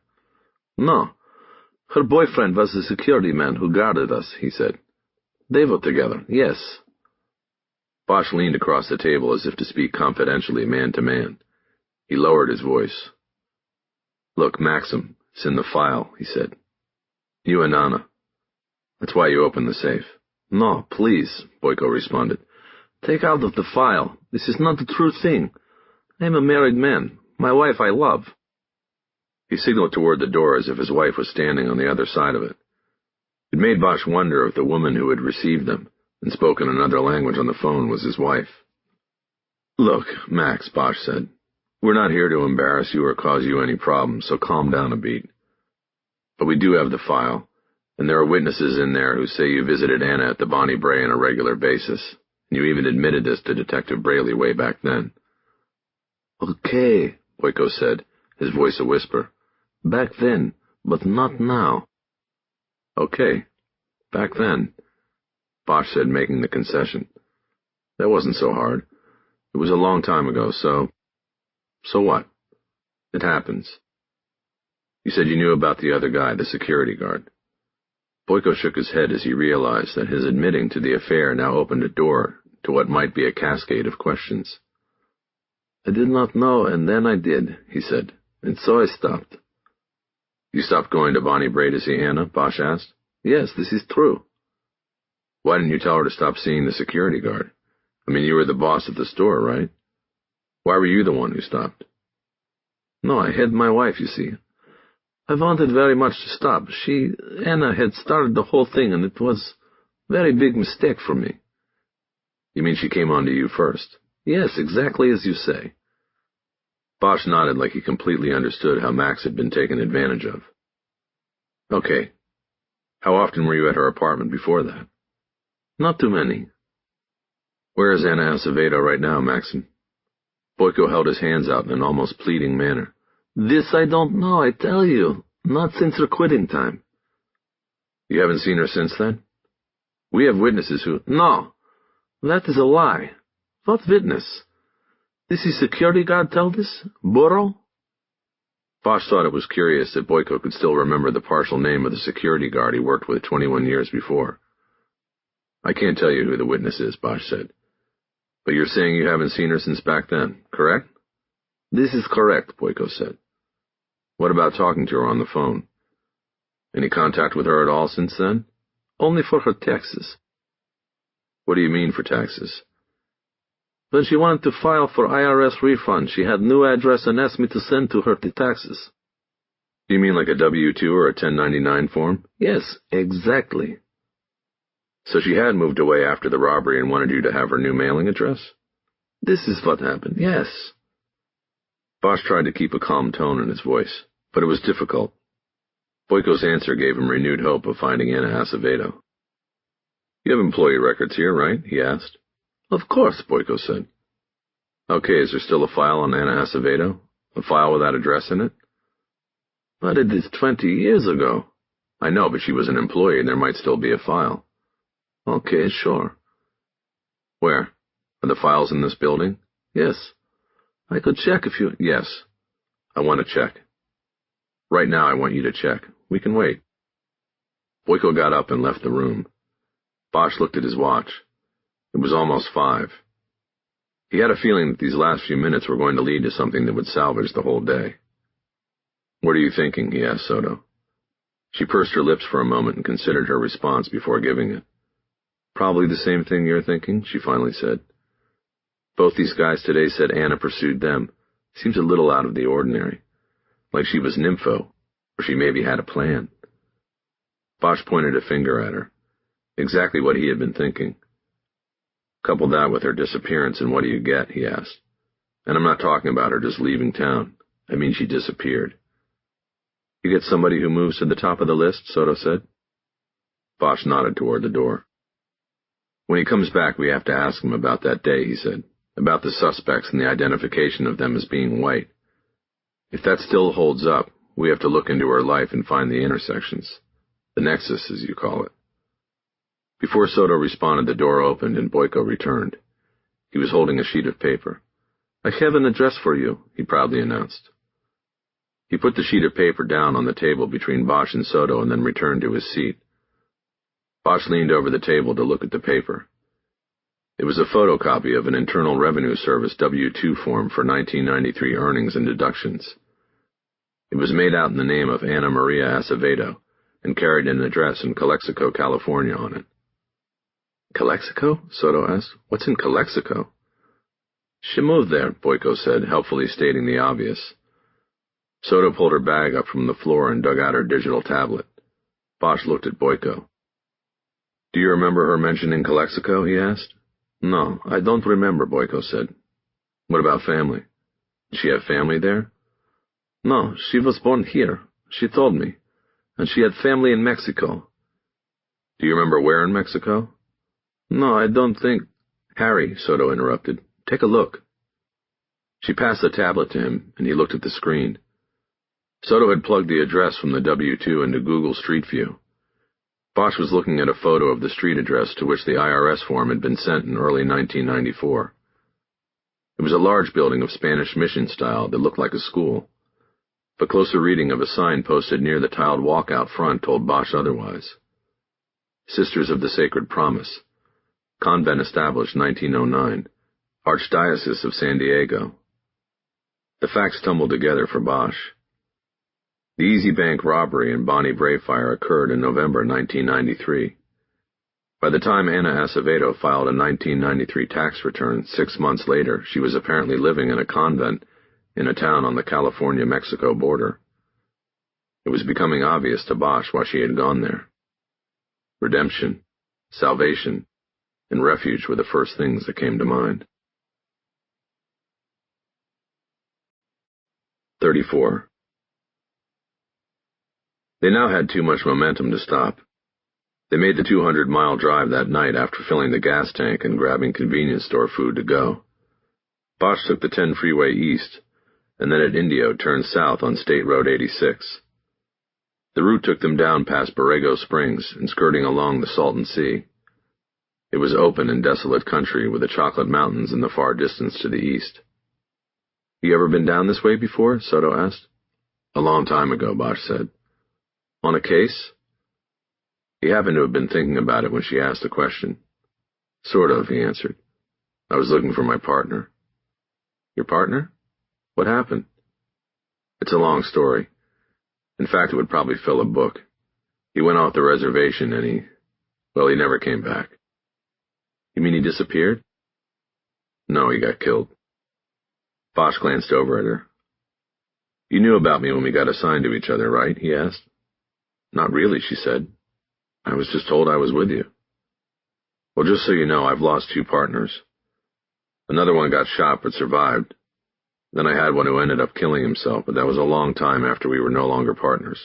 S1: "No. Her boyfriend was the security man who guarded us," he said. "They were together, yes." Bosch leaned across the table as if to speak confidentially, man to man. He lowered his voice. "Look, Maxim, it's in the file," he said. "You and Anna. That's why you opened the safe." "No, please," Boyko responded. "Take out of the file. This is not the true thing. I am a married man. My wife I love." He signaled toward the door as if his wife was standing on the other side of it. It made Bosch wonder if the woman who had received them and spoken another language on the phone was his wife. "Look, Max," Bosch said, "we're not here to embarrass you or cause you any problems, so calm down a beat. But we do have the file, and there are witnesses in there who say you visited Anna at the Bonnie Bray on a regular basis, and you even admitted this to Detective Brayley way back then." "Okay," Boyko said, his voice a whisper. "Back then, but not now." "Okay, back then," Bosch said, making the concession. "That wasn't so hard. It was a long time ago, so what? It happens. You said you knew about the other guy, the security guard." Boyko shook his head as he realized that his admitting to the affair now opened a door to what might be a cascade of questions. "I did not know, and then I did," he said, "and so I stopped." "You stopped going to Bonnie Bray to see Anna?" Bosch asked. "Yes, this is true." "Why didn't you tell her to stop seeing the security guard? I mean, you were the boss at the store, right? Why were you the one who stopped?" "No, I had my wife, you see. I wanted very much to stop. Anna had started the whole thing, and it was a very big mistake for me." "You mean she came on to you first?" "Yes, exactly as you say." Bosch nodded like he completely understood how Max had been taken advantage of. "Okay. How often were you at her apartment before that?" "Not too many." "Where is Anna Acevedo right now, Maxim?" Boyko held his hands out in an almost pleading manner. "This I don't know, I tell you. Not since her quitting time." "You haven't seen her since then?" "We have witnesses who—" "No, that is a lie. What witness? This is security guard tell this? Burrow?" Bosch thought it was curious that Boyko could still remember the partial name of the security guard he worked with 21 years before. "I can't tell you who the witness is," Bosch said. "But you're saying you haven't seen her since back then, correct?" "This is correct," Boyko said. "What about talking to her on the phone? Any contact with her at all since then?" "Only for her taxes." "What do you mean for taxes?" "When she wanted to file for IRS refund, she had new address and asked me to send to her the taxes." "Do you mean like a W-2 or a 1099 form?" "Yes, exactly." "So she had moved away after the robbery and wanted you to have her new mailing address?" "This is what happened, yes." Bosch tried to keep a calm tone in his voice, but it was difficult. Boyko's answer gave him renewed hope of finding Anna Acevedo. "You have employee records here, right?" he asked. "Of course," Boyko said. "Okay, is there still a file on Anna Acevedo? A file with that address in it?" "But it is 20 years ago." "I know, but she was an employee and there might still be a file." "Okay, sure." "Where? Are the files in this building?" "Yes. I could check if you—" "Yes. I want to check. Right now I want you to check. We can wait." Boyko got up and left the room. Bosch looked at his watch. It was almost 5. He had a feeling that these last few minutes were going to lead to something that would salvage the whole day. "What are you thinking?" he asked Soto. She pursed her lips for a moment and considered her response before giving it. Probably the same thing you're thinking, she finally said. Both these guys today said Anna pursued them. Seems a little out of the ordinary. Like she was Nympho, or she maybe had a plan. Bosch pointed a finger at her. Exactly what he had been thinking. Couple that with her disappearance and what do you get, he asked. And I'm not talking about her just leaving town. I mean she disappeared. You get somebody who moves to the top of the list, Soto said. Bosch nodded toward the door. When he comes back, we have to ask him about that day, he said. About the suspects and the identification of them as being white. If that still holds up, we have to look into her life and find the intersections. The nexus, as you call it. Before Soto responded, the door opened and Boyko returned. He was holding a sheet of paper. I have an address for you, he proudly announced. He put the sheet of paper down on the table between Bosch and Soto and then returned to his seat. Bosch leaned over the table to look at the paper. It was a photocopy of an Internal Revenue Service W-2 form for 1993 earnings and deductions. It was made out in the name of Ana Maria Acevedo and carried an address in Calexico, California on it. Calexico? Soto asked. What's in Calexico? She moved there, Boyko said, helpfully stating the obvious. Soto pulled her bag up from the floor and dug out her digital tablet. Bosch looked at Boyko. Do you remember her mentioning Calexico? He asked. No, I don't remember, Boyko said. What about family? Did she have family there? No, she was born here, she told me, and she had family in Mexico. Do you remember where in Mexico? No, I don't think... Harry, Soto interrupted. Take a look. She passed the tablet to him, and he looked at the screen. Soto had plugged the address from the W-2 into Google Street View. Bosch was looking at a photo of the street address to which the IRS form had been sent in early 1994. It was a large building of Spanish Mission style that looked like a school, but closer reading of a sign posted near the tiled walk out front told Bosch otherwise. Sisters of the Sacred Promise. Convent established 1909. Archdiocese of San Diego. The facts tumbled together for Bosch. The Easy Bank robbery and Bonnie Bray fire occurred in November 1993. By the time Ana Acevedo filed a 1993 tax return 6 months later, she was apparently living in a convent in a town on the California-Mexico border. It was becoming obvious to Bosch why she had gone there. Redemption, salvation, and refuge were the first things that came to mind. 34. They now had too much momentum to stop. They made the 200-mile drive that night after filling the gas tank and grabbing convenience store food to go. Bosch took the 10 freeway east, and then at Indio turned south on State Road 86. The route took them down past Borrego Springs and skirting along the Salton Sea. It was open and desolate country with the Chocolate Mountains in the far distance to the east. You ever been down this way before? Soto asked. A long time ago, Bosch said. On a case? He happened to have been thinking about it when she asked the question. Sort of, he answered. I was looking for my partner. Your partner? What happened? It's a long story. In fact, it would probably fill a book. He went off the reservation and he never came back. You mean he disappeared? No, he got killed. Bosch glanced over at her. You knew about me when we got assigned to each other, right? He asked. Not really, she said. I was just told I was with you. Well, just so you know, I've lost 2 partners. Another one got shot but survived. Then I had one who ended up killing himself, but that was a long time after we were no longer partners.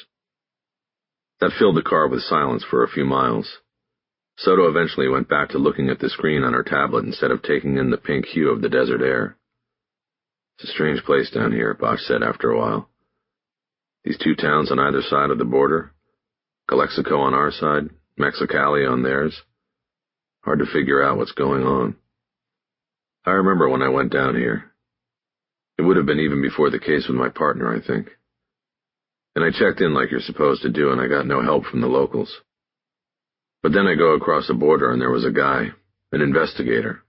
S1: That filled the car with silence for a few miles. Soto eventually went back to looking at the screen on her tablet instead of taking in the pink hue of the desert air. It's a strange place down here, Bosch said after a while. These 2 towns on either side of the border, Calexico on our side, Mexicali on theirs. Hard to figure out what's going on. I remember when I went down here. It would have been even before the case with my partner, I think. And I checked in like you're supposed to do, and I got no help from the locals. But then I go across the border, and there was a guy, an investigator.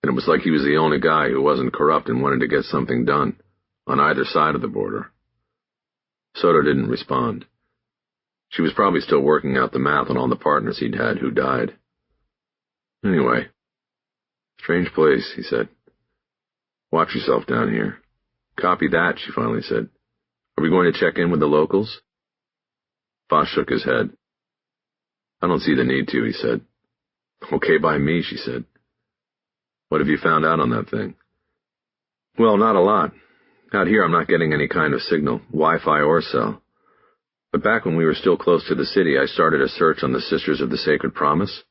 S1: And it was like he was the only guy who wasn't corrupt and wanted to get something done, on either side of the border. Soto didn't respond. She was probably still working out the math on all the partners he'd had who died. Anyway, strange place, he said. Watch yourself down here. Copy that, she finally said. Are we going to check in with the locals? Bosch shook his head. I don't see the need to, he said. Okay by me, she said. What have you found out on that thing? Well, not a lot. Out here I'm not getting any kind of signal, Wi-Fi or cell. But back when we were still close to the city, I started a search on the Sisters of the Sacred Promise.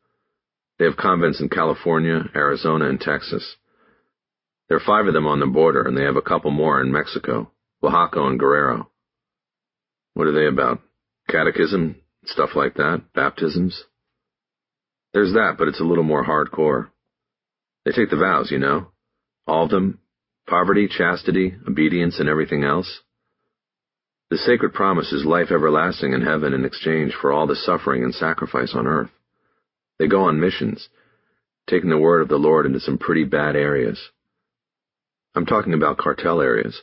S1: They have convents in California, Arizona, and Texas. There are 5 of them on the border, and they have a couple more in Mexico, Oaxaca and Guerrero. What are they about? Catechism? Stuff like that? Baptisms? There's that, but it's a little more hardcore. They take the vows, you know? All of them. Poverty, chastity, obedience, and everything else. The sacred promise is life everlasting in heaven in exchange for all the suffering and sacrifice on earth. They go on missions, taking the word of the Lord into some pretty bad areas. I'm talking about cartel areas.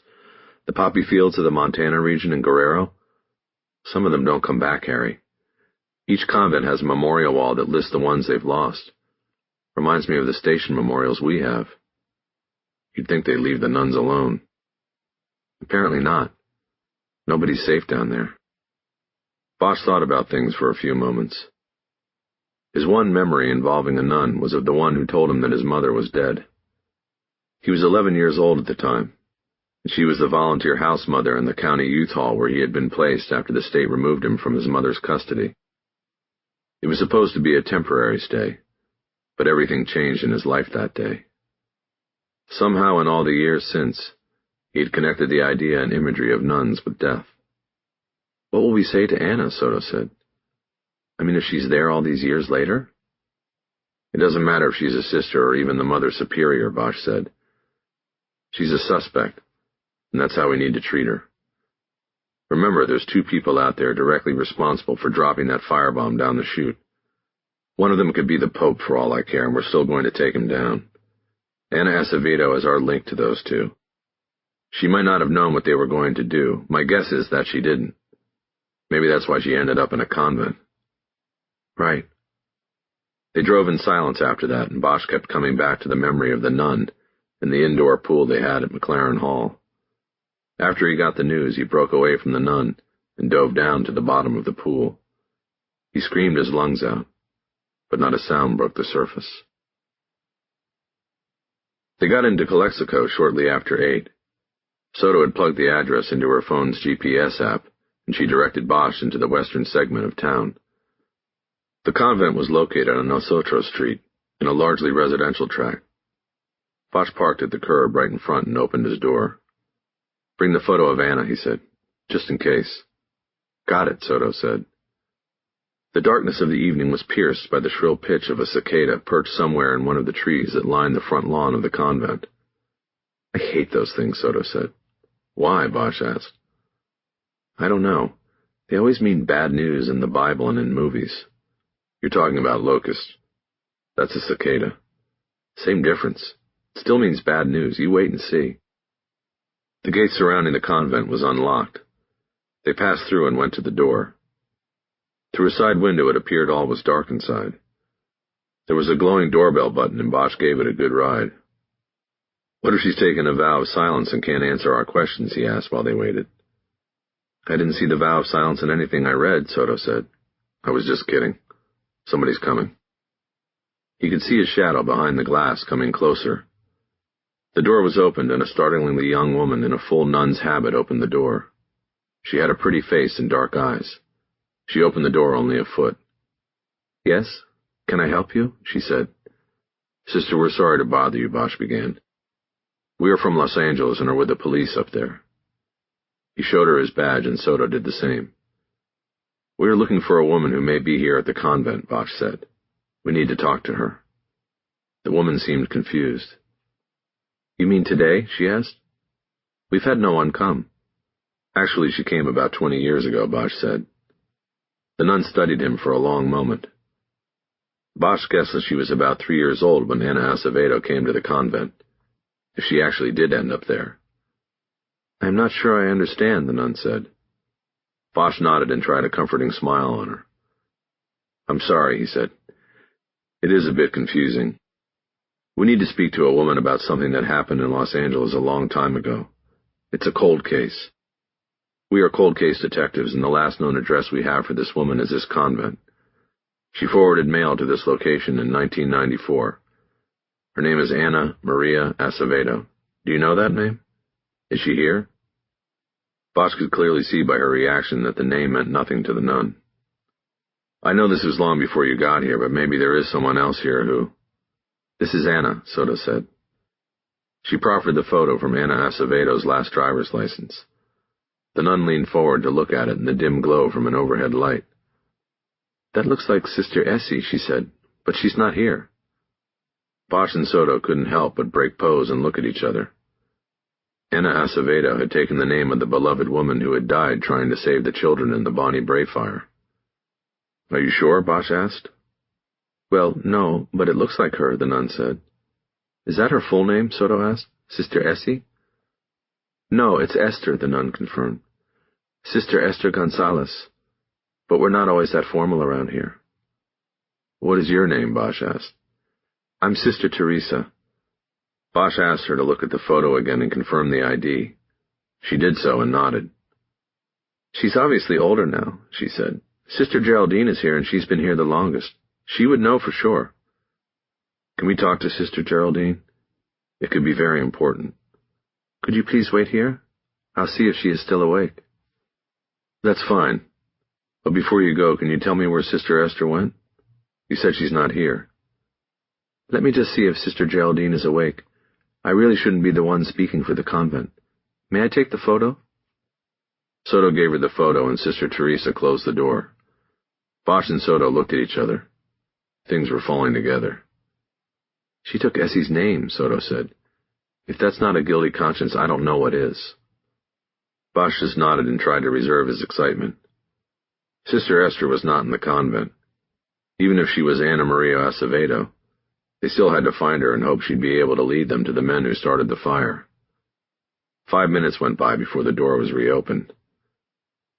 S1: The poppy fields of the Montana region and Guerrero. Some of them don't come back, Harry. Each convent has a memorial wall that lists the ones they've lost. Reminds me of the station memorials we have. You'd think they'd leave the nuns alone. Apparently not. Nobody's safe down there. Bosch thought about things for a few moments. His one memory involving a nun was of the one who told him that his mother was dead. He was 11 years old at the time, and she was the volunteer house mother in the county youth hall where he had been placed after the state removed him from his mother's custody. It was supposed to be a temporary stay, but everything changed in his life that day. Somehow in all the years since, he had connected the idea and imagery of nuns with death. What will we say to Anna, Soto said. I mean, if she's there all these years later? It doesn't matter if she's a sister or even the Mother Superior, Bosch said. She's a suspect, and that's how we need to treat her. Remember, there's 2 people out there directly responsible for dropping that firebomb down the chute. One of them could be the Pope for all I care, and we're still going to take him down. Anna Acevedo is our link to those 2. She might not have known what they were going to do. My guess is that she didn't. Maybe that's why she ended up in a convent. Right. They drove in silence after that, and Bosch kept coming back to the memory of the nun and the indoor pool they had at McLaren Hall. After he got the news, he broke away from the nun and dove down to the bottom of the pool. He screamed his lungs out, but not a sound broke the surface. They got into Calexico shortly after 8. Soto had plugged the address into her phone's GPS app, and she directed Bosch into the western segment of town. The convent was located on Nosotros Street, in a largely residential tract. Bosch parked at the curb right in front and opened his door. Bring the photo of Anna, he said, just in case. Got it, Soto said. The darkness of the evening was pierced by the shrill pitch of a cicada perched somewhere in one of the trees that lined the front lawn of the convent. I hate those things, Soto said. Why? Bosch asked. I don't know. They always mean bad news in the Bible and in movies. You're talking about locusts. That's a cicada. Same difference. It still means bad news. You wait and see. The gate surrounding the convent was unlocked. They passed through and went to the door. Through a side window it appeared all was dark inside. There was a glowing doorbell button, and Bosch gave it a good ride. What if she's taken a vow of silence and can't answer our questions, he asked while they waited. I didn't see the vow of silence in anything I read, Soto said. I was just kidding. Somebody's coming. He could see a shadow behind the glass coming closer. The door was opened, and a startlingly young woman in a full nun's habit opened the door. She had a pretty face and dark eyes. She opened the door only a foot. Yes? Can I help you? She said. Sister, we're sorry to bother you, Bosch began. We are from Los Angeles and are with the police up there. He showed her his badge, and Soto did the same. We are looking for a woman who may be here at the convent, Bosch said. We need to talk to her. The woman seemed confused. You mean today? She asked. We've had no one come. Actually, she came about 20 years ago, Bosch said. The nun studied him for a long moment. Bosch guessed that she was about 3 years old when Anna Acevedo came to the convent, if she actually did end up there. I'm not sure I understand, the nun said. Bosch nodded and tried a comforting smile on her. I'm sorry, he said. It is a bit confusing. We need to speak to a woman about something that happened in Los Angeles a long time ago. It's a cold case. We are cold case detectives, and the last known address we have for this woman is this convent. She forwarded mail to this location in 1994. Her name is Ana Maria Acevedo. Do you know that name? Is she here? Bosch could clearly see by her reaction that the name meant nothing to the nun. I know this was long before you got here, but maybe there is someone else here who... This is Ana, Soto said. She proffered the photo from Ana Acevedo's last driver's license. The nun leaned forward to look at it in the dim glow from an overhead light. That looks like Sister Essie, she said, but she's not here. Bosch and Soto couldn't help but break pose and look at each other. Ana Acevedo had taken the name of the beloved woman who had died trying to save the children in the Bonnie Bray fire. Are you sure? Bosch asked. Well, no, but it looks like her, the nun said. Is that her full name? Soto asked. Sister Essie? No, it's Esther, the nun confirmed. Sister Esther Gonzalez. But we're not always that formal around here. What is your name? Bosch asked. I'm Sister Teresa. Bosch asked her to look at the photo again and confirm the ID. She did so and nodded. She's obviously older now, she said. Sister Geraldine is here and she's been here the longest. She would know for sure. Can we talk to Sister Geraldine? It could be very important. Could you please wait here? I'll see if she is still awake. That's fine. But before you go, can you tell me where Sister Esther went? You said she's not here. Let me just see if Sister Geraldine is awake. I really shouldn't be the one speaking for the convent. May I take the photo? Soto gave her the photo and Sister Teresa closed the door. Bosch and Soto looked at each other. Things were falling together. She took Essie's name, Soto said. If that's not a guilty conscience, I don't know what is. Bosch just nodded and tried to reserve his excitement. Sister Esther was not in the convent. Even if she was Ana Maria Acevedo, they still had to find her and hope she'd be able to lead them to the men who started the fire. 5 minutes went by before the door was reopened.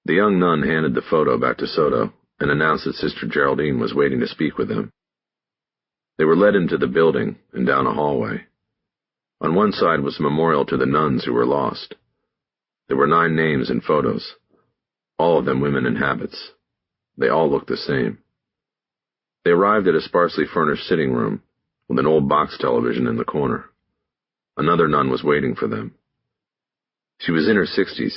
S1: The young nun handed the photo back to Soto and announced that Sister Geraldine was waiting to speak with him. They were led into the building and down a hallway. On one side was a memorial to the nuns who were lost. There were 9 names and photos, all of them women in habits. They all looked the same. They arrived at a sparsely furnished sitting room with an old box television in the corner. Another nun was waiting for them. She was in her 60s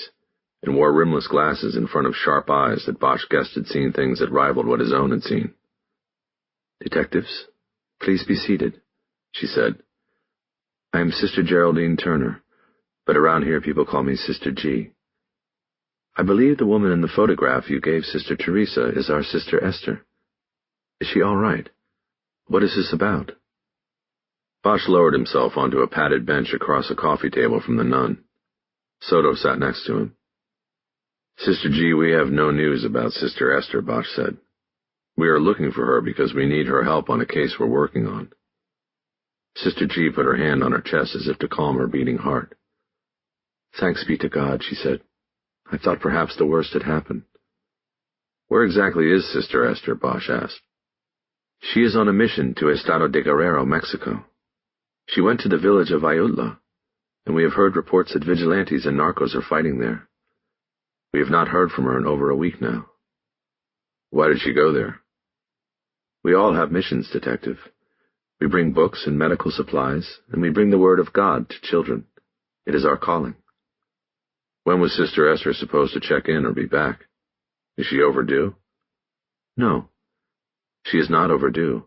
S1: and wore rimless glasses in front of sharp eyes that Bosch guessed had seen things that rivaled what his own had seen. Detectives, please be seated, she said. I am Sister Geraldine Turner, but around here people call me Sister G. I believe the woman in the photograph you gave Sister Teresa is our Sister Esther. Is she all right? What is this about? Bosch lowered himself onto a padded bench across a coffee table from the nun. Soto sat next to him. Sister G, we have no news about Sister Esther, Bosch said. We are looking for her because we need her help on a case we're working on. Sister G put her hand on her chest as if to calm her beating heart. Thanks be to God, she said. I thought perhaps the worst had happened. Where exactly is Sister Esther? Bosch asked. She is on a mission to Estado de Guerrero, Mexico. She went to the village of Ayutla, and we have heard reports that vigilantes and narcos are fighting there. We have not heard from her in over a week now. Why did she go there? We all have missions, Detective. We bring books and medical supplies, and we bring the word of God to children. It is our calling. When was Sister Esther supposed to check in or be back? Is she overdue? No. She is not overdue.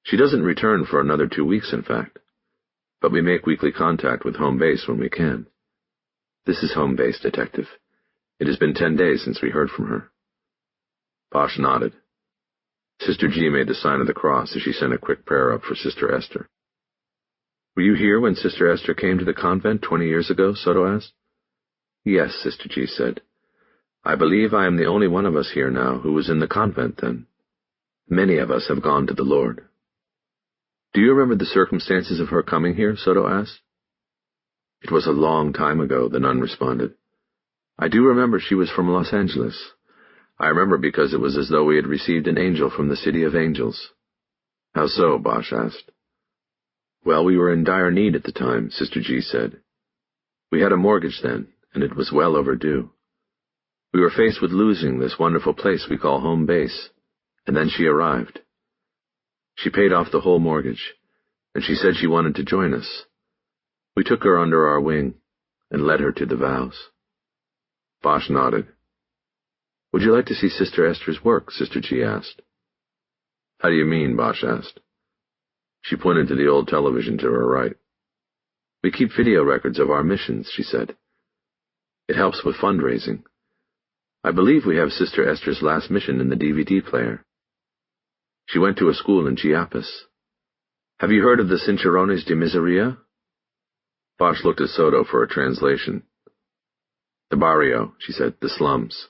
S1: She doesn't return for another 2 weeks, in fact. But we make weekly contact with home base when we can. This is home base, Detective. It has been 10 days since we heard from her. Bosch nodded. Sister G made the sign of the cross as she sent a quick prayer up for Sister Esther. Were you here when Sister Esther came to the convent 20 years ago? Soto asked. Yes, Sister G said. I believe I am the only one of us here now who was in the convent then. Many of us have gone to the Lord. Do you remember the circumstances of her coming here? Soto asked. It was a long time ago, the nun responded. I do remember she was from Los Angeles. I remember because it was as though we had received an angel from the City of Angels. How so? Bosch asked. Well, we were in dire need at the time, Sister G said. We had a mortgage then, and it was well overdue. We were faced with losing this wonderful place we call home base, and then she arrived. She paid off the whole mortgage, and she said she wanted to join us. We took her under our wing and led her to the vows. Bosch nodded. Would you like to see Sister Esther's work? Sister G asked. How do you mean? Bosch asked. She pointed to the old television to her right. We keep video records of our missions, she said. It helps with fundraising. I believe we have Sister Esther's last mission in the DVD player. She went to a school in Chiapas. Have you heard of the Cinturones de Miseria? Bosch looked at Soto for a translation. The barrio, she said, the slums.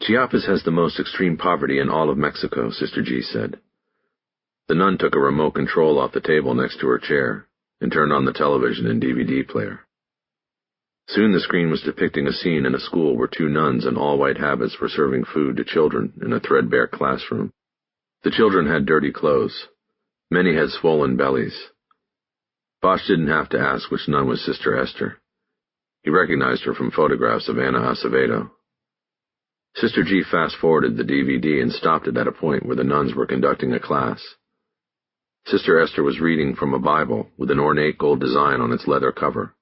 S1: Chiapas has the most extreme poverty in all of Mexico, Sister G said. The nun took a remote control off the table next to her chair and turned on the television and DVD player. Soon the screen was depicting a scene in a school where two nuns in all-white habits were serving food to children in a threadbare classroom. The children had dirty clothes. Many had swollen bellies. Bosch didn't have to ask which nun was Sister Esther. He recognized her from photographs of Ana Acevedo. Sister G fast-forwarded the DVD and stopped it at a point where the nuns were conducting a class. Sister Esther was reading from a Bible with an ornate gold design on its leather cover.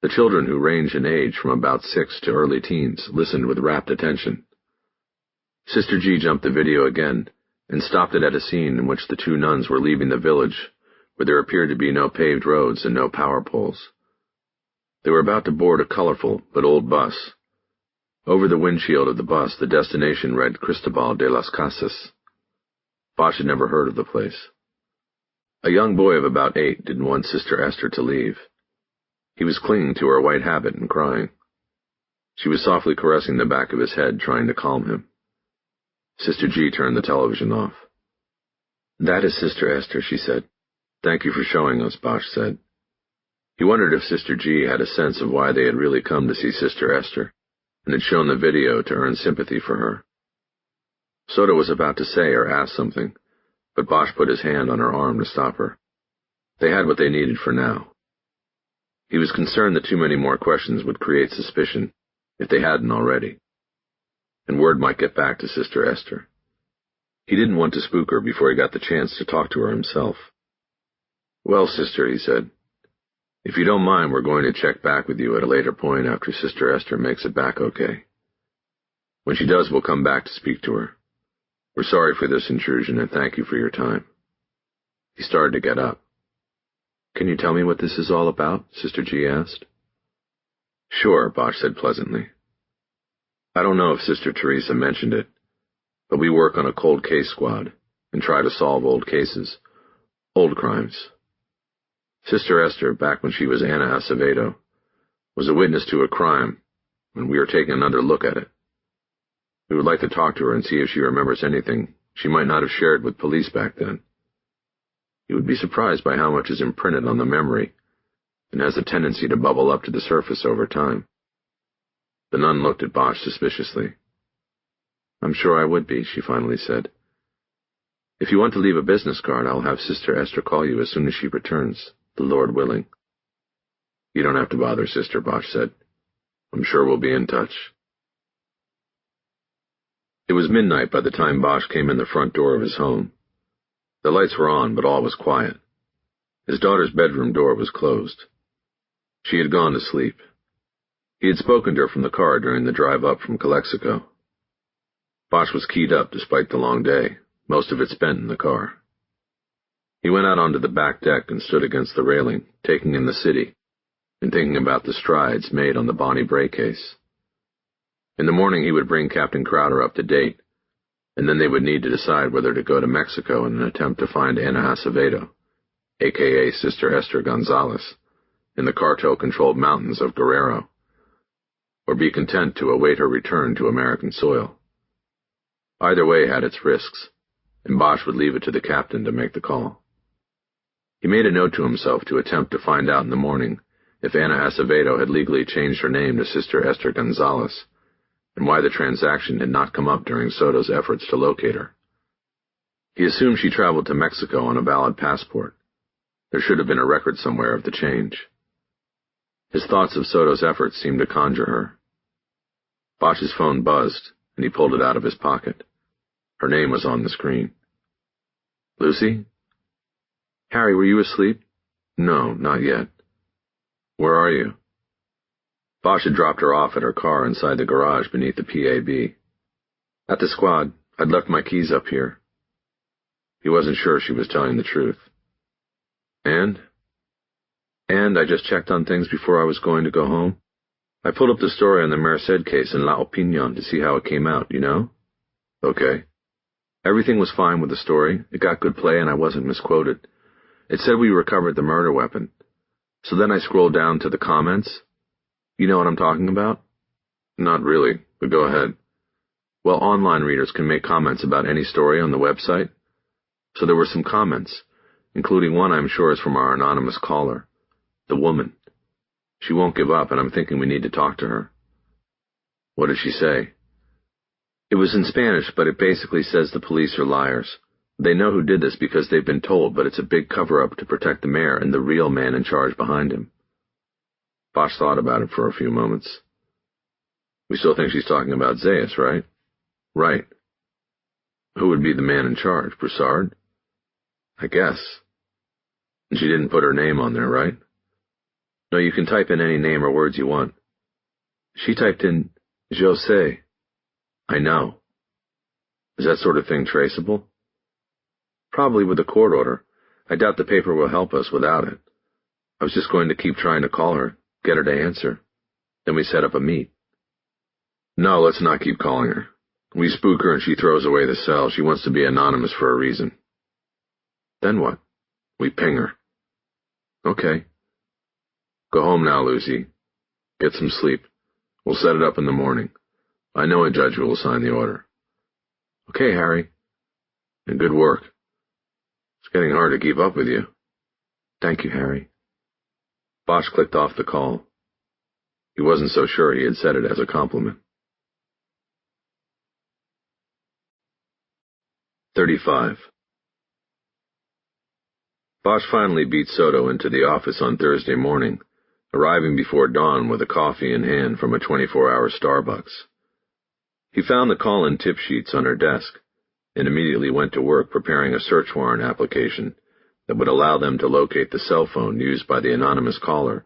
S1: The children, who ranged in age from about 6 to early teens, listened with rapt attention. Sister G jumped the video again and stopped it at a scene in which the two nuns were leaving the village, where there appeared to be no paved roads and no power poles. They were about to board a colorful but old bus. Over the windshield of the bus, the destination read Cristobal de las Casas. Bosch had never heard of the place. A young boy of about 8 didn't want Sister Esther to leave. He was clinging to her white habit and crying. She was softly caressing the back of his head, trying to calm him. Sister G turned the television off. That is Sister Esther, she said. Thank you for showing us, Bosch said. He wondered if Sister G had a sense of why they had really come to see Sister Esther, and had shown the video to earn sympathy for her. Soto was about to say or ask something, but Bosch put his hand on her arm to stop her. They had what they needed for now. He was concerned that too many more questions would create suspicion, if they hadn't already, and word might get back to Sister Esther. He didn't want to spook her before he got the chance to talk to her himself. Well, sister, he said, if you don't mind, we're going to check back with you at a later point after Sister Esther makes it back okay. When she does, we'll come back to speak to her. We're sorry for this intrusion and thank you for your time. He started to get up. Can you tell me what this is all about? Sister G asked. Sure, Bosch said pleasantly. I don't know if Sister Teresa mentioned it, but we work on a cold case squad and try to solve old cases, old crimes. Sister Esther, back when she was Ana Acevedo, was a witness to a crime, and we are taking another look at it. We would like to talk to her and see if she remembers anything she might not have shared with police back then. You would be surprised by how much is imprinted on the memory and has a tendency to bubble up to the surface over time. The nun looked at Bosch suspiciously. I'm sure I would be, she finally said. If you want to leave a business card, I'll have Sister Esther call you as soon as she returns, the Lord willing. You don't have to bother, Sister, Bosch said. I'm sure we'll be in touch. It was midnight by the time Bosch came in the front door of his home. The lights were on, but all was quiet. His daughter's bedroom door was closed. She had gone to sleep. He had spoken to her from the car during the drive up from Calexico. Bosch was keyed up despite the long day, most of it spent in the car. He went out onto the back deck and stood against the railing, taking in the city, and thinking about the strides made on the Bonnie Bray case. In the morning he would bring Captain Crowder up to date, and then they would need to decide whether to go to Mexico in an attempt to find Ana Acevedo, a.k.a. Sister Esther Gonzalez, in the cartel-controlled mountains of Guerrero, or be content to await her return to American soil. Either way had its risks, and Bosch would leave it to the captain to make the call. He made a note to himself to attempt to find out in the morning if Ana Acevedo had legally changed her name to Sister Esther Gonzalez, and why the transaction had not come up during Soto's efforts to locate her. He assumed she traveled to Mexico on a valid passport. There should have been a record somewhere of the change. His thoughts of Soto's efforts seemed to conjure her. Bosch's phone buzzed, and he pulled it out of his pocket. Her name was on the screen. Lucy? Harry, were you asleep? No, not yet. Where are you? Bosch had dropped her off at her car inside the garage beneath the PAB. At the squad. I'd left my keys up here. He wasn't sure she was telling the truth. And I just checked on things before I was going to go home. I pulled up the story on the Merced case in La Opinion to see how it came out, you know? Okay. Everything was fine with the story. It got good play and I wasn't misquoted. It said we recovered the murder weapon. So then I scrolled down to the comments. You know what I'm talking about? Not really, but go ahead. Well, online readers can make comments about any story on the website. So there were some comments, including one I'm sure is from our anonymous caller, the woman. She won't give up, and I'm thinking we need to talk to her. What did she say? It was in Spanish, but it basically says the police are liars. They know who did this because they've been told, but it's a big cover-up to protect the mayor and the real man in charge behind him. Bosch thought about it for a few moments. We still think she's talking about Zayas, right? Right. Who would be the man in charge? Broussard? I guess. And she didn't put her name on there, right? No, you can type in any name or words you want. She typed in, José. I know. Is that sort of thing traceable? Probably with a court order. I doubt the paper will help us without it. I was just going to keep trying to call her, get her to answer. Then we set up a meet. No, let's not keep calling her. We spook her and she throws away the cell. She wants to be anonymous for a reason. Then what? We ping her. Okay. Go home now, Lucy. Get some sleep. We'll set it up in the morning. I know a judge who will sign the order. Okay, Harry. And good work. It's getting hard to keep up with you. Thank you, Harry. Bosch clicked off the call. He wasn't so sure he had said it as a compliment. 35. Bosch finally beat Soto into the office on Thursday morning, arriving before dawn with a coffee in hand from a 24-hour Starbucks. He found the call-in tip sheets on her desk and immediately went to work preparing a search warrant application that would allow them to locate the cell phone used by the anonymous caller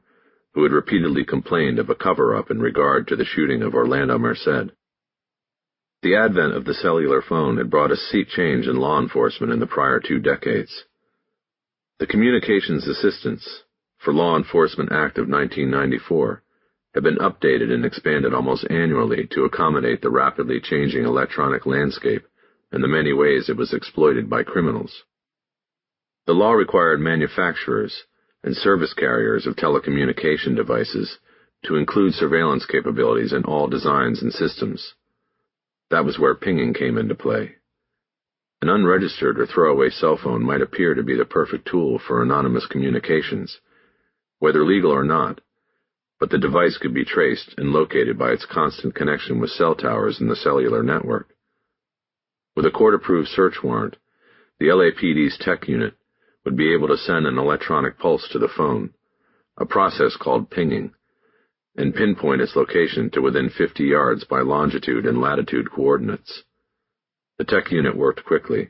S1: who had repeatedly complained of a cover-up in regard to the shooting of Orlando Merced. The advent of the cellular phone had brought a sea change in law enforcement in the prior 2 decades. The Communications Assistance for Law Enforcement Act of 1994 had been updated and expanded almost annually to accommodate the rapidly changing electronic landscape and the many ways it was exploited by criminals. The law required manufacturers and service carriers of telecommunication devices to include surveillance capabilities in all designs and systems. That was where pinging came into play. An unregistered or throwaway cell phone might appear to be the perfect tool for anonymous communications, whether legal or not, but the device could be traced and located by its constant connection with cell towers in the cellular network. With a court-approved search warrant, the LAPD's tech unit would be able to send an electronic pulse to the phone, a process called pinging, and pinpoint its location to within 50 yards by longitude and latitude coordinates. The tech unit worked quickly.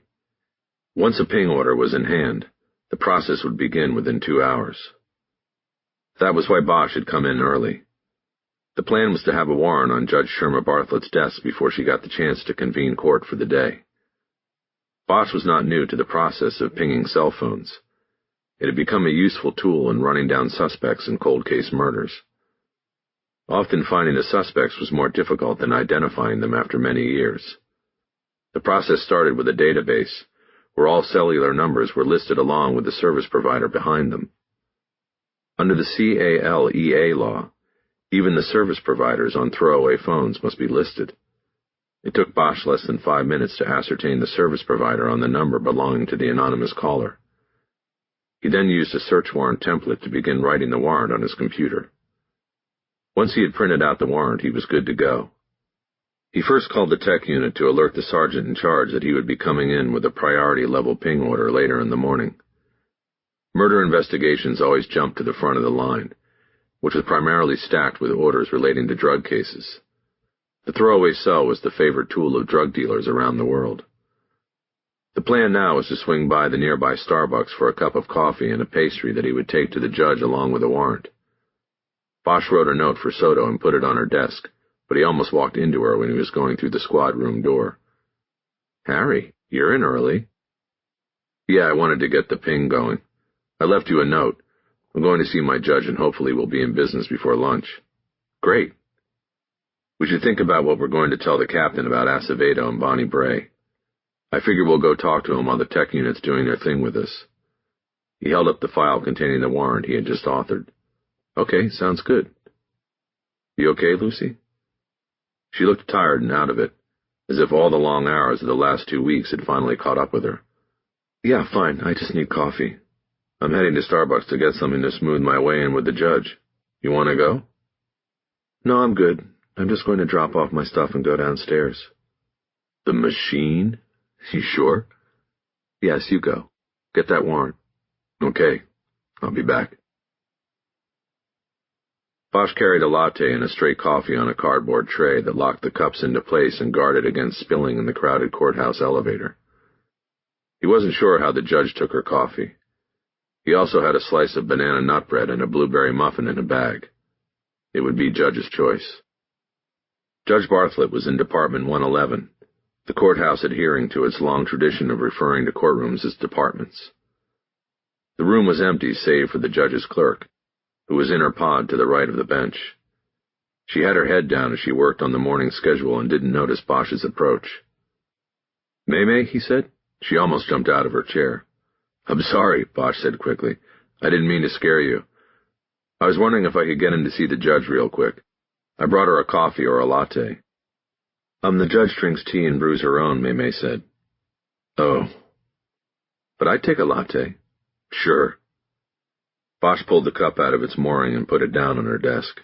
S1: Once a ping order was in hand, the process would begin within 2 hours. That was why Bosch had come in early. The plan was to have a warrant on Judge Sherma Bartlett's desk before she got the chance to convene court for the day. Bosch was not new to the process of pinging cell phones. It had become a useful tool in running down suspects in cold case murders. Often finding the suspects was more difficult than identifying them after many years. The process started with a database, where all cellular numbers were listed along with the service provider behind them. Under the CALEA law, even the service providers on throwaway phones must be listed. It took Bosch less than 5 minutes to ascertain the service provider on the number belonging to the anonymous caller. He then used a search warrant template to begin writing the warrant on his computer. Once he had printed out the warrant, he was good to go. He first called the tech unit to alert the sergeant in charge that he would be coming in with a priority-level ping order later in the morning. Murder investigations always jumped to the front of the line, which was primarily stacked with orders relating to drug cases. The throwaway cell was the favorite tool of drug dealers around the world. The plan now was to swing by the nearby Starbucks for a cup of coffee and a pastry that he would take to the judge along with a warrant. Bosch wrote a note for Soto and put it on her desk, but he almost walked into her when he was going through the squad room door. "Harry, you're in early." "Yeah, I wanted to get the ping going. I left you a note. I'm going to see my judge and hopefully we'll be in business before lunch." "Great. We should think about what we're going to tell the captain about Acevedo and Bonnie Bray. I figure we'll go talk to him while the tech unit's doing their thing with us." He held up the file containing the warrant he had just authored. "Okay, sounds good. You okay, Lucy?" She looked tired and out of it, as if all the long hours of the last 2 weeks had finally caught up with her. "Yeah, fine. I just need coffee. I'm heading to Starbucks to get something to smooth my way in with the judge. You want to go?" "No, I'm good. I'm just going to drop off my stuff and go downstairs." "The machine? You sure?" "Yes, you go. Get that warrant." "Okay. I'll be back." Bosch carried a latte and a straight coffee on a cardboard tray that locked the cups into place and guarded against spilling in the crowded courthouse elevator. He wasn't sure how the judge took her coffee. He also had a slice of banana nut bread and a blueberry muffin in a bag. It would be Judge's choice. Judge Bartlett was in Department 111, the courthouse adhering to its long tradition of referring to courtrooms as departments. The room was empty save for the judge's clerk, who was in her pod to the right of the bench. She had her head down as she worked on the morning schedule and didn't notice Bosch's approach. "May," he said. She almost jumped out of her chair. "I'm sorry," Bosch said quickly. "I didn't mean to scare you. I was wondering if I could get in to see the judge real quick. I brought her a coffee or a latte." The judge drinks tea and brews her own," May said. "Oh. But I'd take a latte." "Sure." Bosch pulled the cup out of its mooring and put it down on her desk.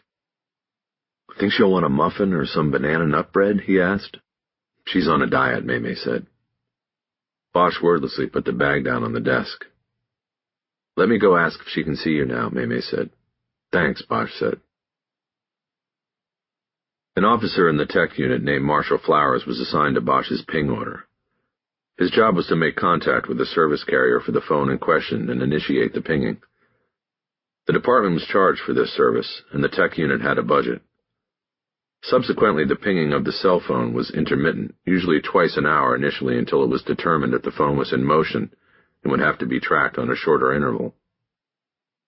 S1: "Think she'll want a muffin or some banana nut bread?" he asked. "She's on a diet," May said. Bosch wordlessly put the bag down on the desk. "Let me go ask if she can see you now," May said. "Thanks," Bosch said. An officer in the tech unit named Marshal Flowers was assigned to Bosch's ping order. His job was to make contact with the service carrier for the phone in question and initiate the pinging. The department was charged for this service, and the tech unit had a budget. Subsequently, the pinging of the cell phone was intermittent, usually twice an hour initially until it was determined that the phone was in motion and would have to be tracked on a shorter interval.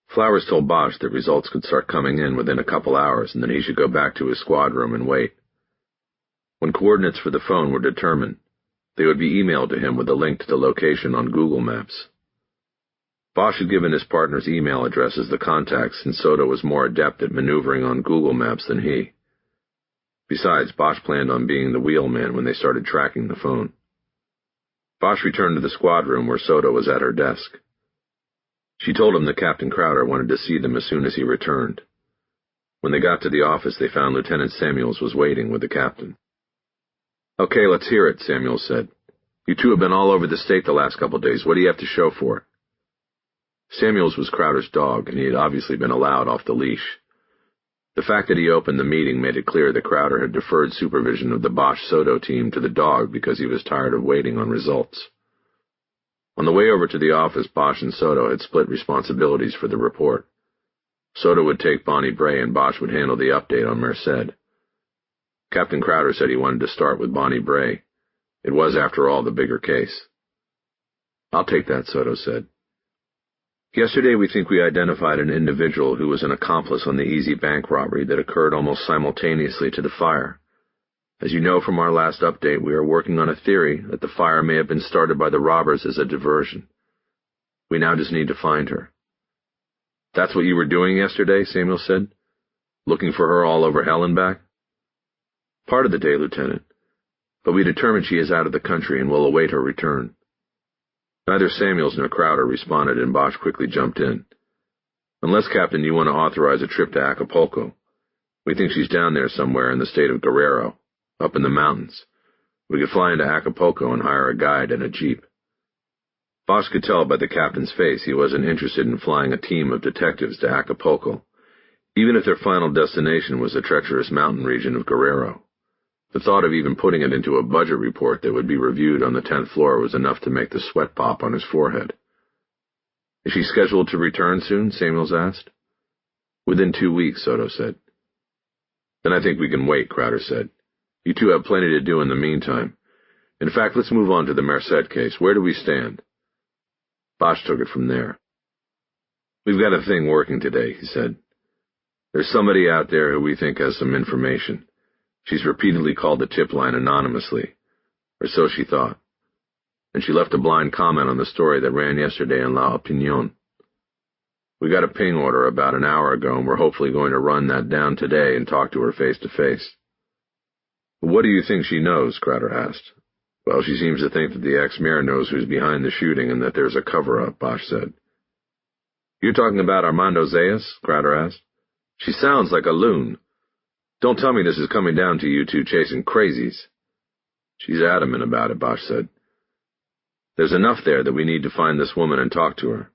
S1: Flowers told Bosch that results could start coming in within a couple hours and that he should go back to his squad room and wait. When coordinates for the phone were determined, they would be emailed to him with a link to the location on Google Maps. Bosch had given his partner's email address as the contact since Soto was more adept at maneuvering on Google Maps than he. Besides, Bosch planned on being the wheelman when they started tracking the phone. Bosch returned to the squad room where Soto was at her desk. She told him that Captain Crowder wanted to see them as soon as he returned. When they got to the office, they found Lieutenant Samuels was waiting with the captain. "Okay, let's hear it," Samuels said. "You two have been all over the state the last couple of days. What do you have to show for it?" Samuels was Crowder's dog, and he had obviously been allowed off the leash. The fact that he opened the meeting made it clear that Crowder had deferred supervision of the Bosch-Soto team to the dog because he was tired of waiting on results. On the way over to the office, Bosch and Soto had split responsibilities for the report. Soto would take Bonnie Bray and Bosch would handle the update on Merced. Captain Crowder said he wanted to start with Bonnie Bray. It was, after all, the bigger case. "I'll take that," Soto said. "Yesterday we think we identified an individual who was an accomplice on the Easy Bank robbery that occurred almost simultaneously to the fire. As you know from our last update, we are working on a theory that the fire may have been started by the robbers as a diversion. We now just need to find her." "That's what you were doing yesterday?" Samuel said. "Looking for her all over hell and back?" "Part of the day, Lieutenant. But we determined she is out of the country and will await her return." Neither Samuels nor Crowder responded, and Bosch quickly jumped in. "Unless, Captain, you want to authorize a trip to Acapulco. We think she's down there somewhere in the state of Guerrero. Up in the mountains. We could fly into Acapulco and hire a guide and a jeep. Bosch could tell by the captain's face he wasn't interested in flying a team of detectives to Acapulco, even if their final destination was the treacherous mountain region of Guerrero. The thought of even putting it into a budget report that would be reviewed on the 10th floor was enough to make the sweat pop on his forehead. "Is she scheduled to return soon?" Samuels asked. "Within 2 weeks," Soto said. "Then I think we can wait," Crowder said. "You two have plenty to do in the meantime. In fact, let's move on to the Merced case. Where do we stand?" Bosch took it from there. "We've got a thing working today," he said. "There's somebody out there who we think has some information. She's repeatedly called the tip line anonymously, or so she thought. And she left a blind comment on the story that ran yesterday in La Opinion. We got a ping order about an hour ago, and we're hopefully going to run that down today and talk to her face-to-face." "What do you think she knows?" Crowder asked. "Well, she seems to think that the ex-mayor knows who's behind the shooting and that there's a cover-up," Bosch said. "You're talking about Armando Zayas?" Crowder asked. "She sounds like a loon. Don't tell me this is coming down to you two chasing crazies." "She's adamant about it," Bosch said. "There's enough there that we need to find this woman and talk to her.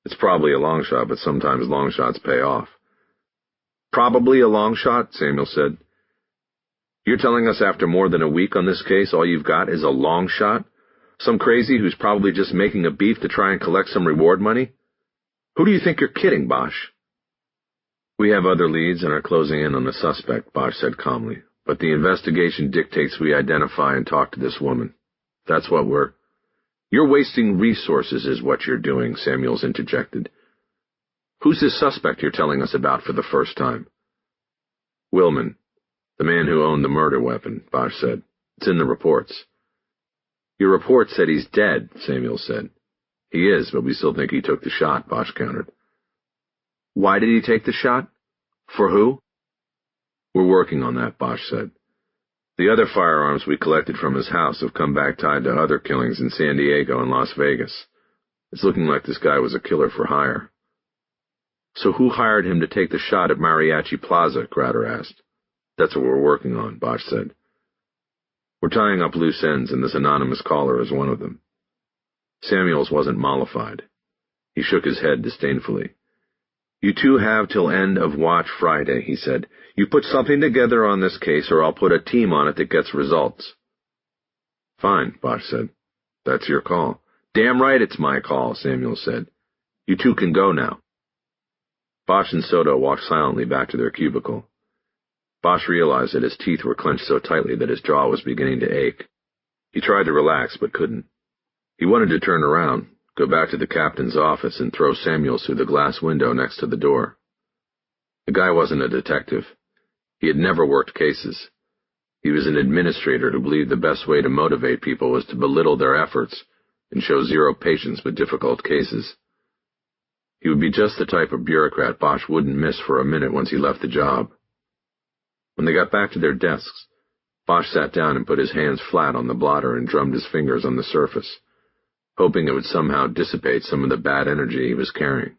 S1: It's probably a long shot, but sometimes long shots pay off." "Probably a long shot?" Samuel said. "You're telling us after more than a week on this case all you've got is a long shot? Some crazy who's probably just making a beef to try and collect some reward money? Who do you think you're kidding, Bosch?" "We have other leads and are closing in on the suspect," Bosch said calmly, "but the investigation dictates we identify and talk to this woman. That's what we're—" "You're wasting resources is what you're doing," Samuels interjected. "Who's this suspect you're telling us about for the first time?" "Willman, the man who owned the murder weapon," Bosch said. "It's in the reports." "Your report said he's dead," Samuels said. "He is, but we still think he took the shot," Bosch countered. "Why did he take the shot? For who?" "We're working on that," Bosch said. "The other firearms we collected from his house have come back tied to other killings in San Diego and Las Vegas. It's looking like this guy was a killer for hire." "So who hired him to take the shot at Mariachi Plaza?" Crowder asked. "That's what we're working on," Bosch said. "We're tying up loose ends, and this anonymous caller is one of them." Samuels wasn't mollified. He shook his head disdainfully. "You two have till end of watch Friday," he said. "You put something together on this case, or I'll put a team on it that gets results." "Fine," Bosch said. "That's your call." "Damn right it's my call," Samuels said. "You two can go now." Bosch and Soto walked silently back to their cubicle. Bosch realized that his teeth were clenched so tightly that his jaw was beginning to ache. He tried to relax, but couldn't. He wanted to turn around, go back to the captain's office, and throw Samuels through the glass window next to the door. The guy wasn't a detective. He had never worked cases. He was an administrator who believed the best way to motivate people was to belittle their efforts and show zero patience with difficult cases. He would be just the type of bureaucrat Bosch wouldn't miss for a minute once he left the job. When they got back to their desks, Bosch sat down and put his hands flat on the blotter and drummed his fingers on the surface, hoping it would somehow dissipate some of the bad energy he was carrying.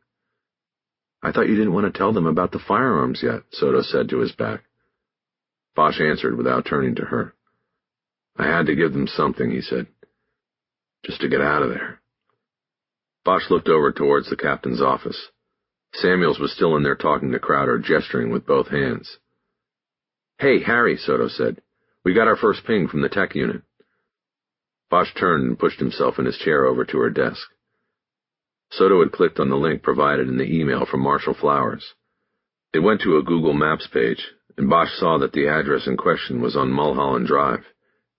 S1: "I thought you didn't want to tell them about the firearms yet," Soto said to his back. Bosch answered without turning to her. "I had to give them something," he said. "Just to get out of there." Bosch looked over towards the captain's office. Samuels was still in there talking to Crowder, gesturing with both hands. "Hey, Harry," Soto said. "We got our first ping from the tech unit." Bosch turned and pushed himself in his chair over to her desk. Soto had clicked on the link provided in the email from Marshall Flowers. It went to a Google Maps page, and Bosch saw that the address in question was on Mulholland Drive,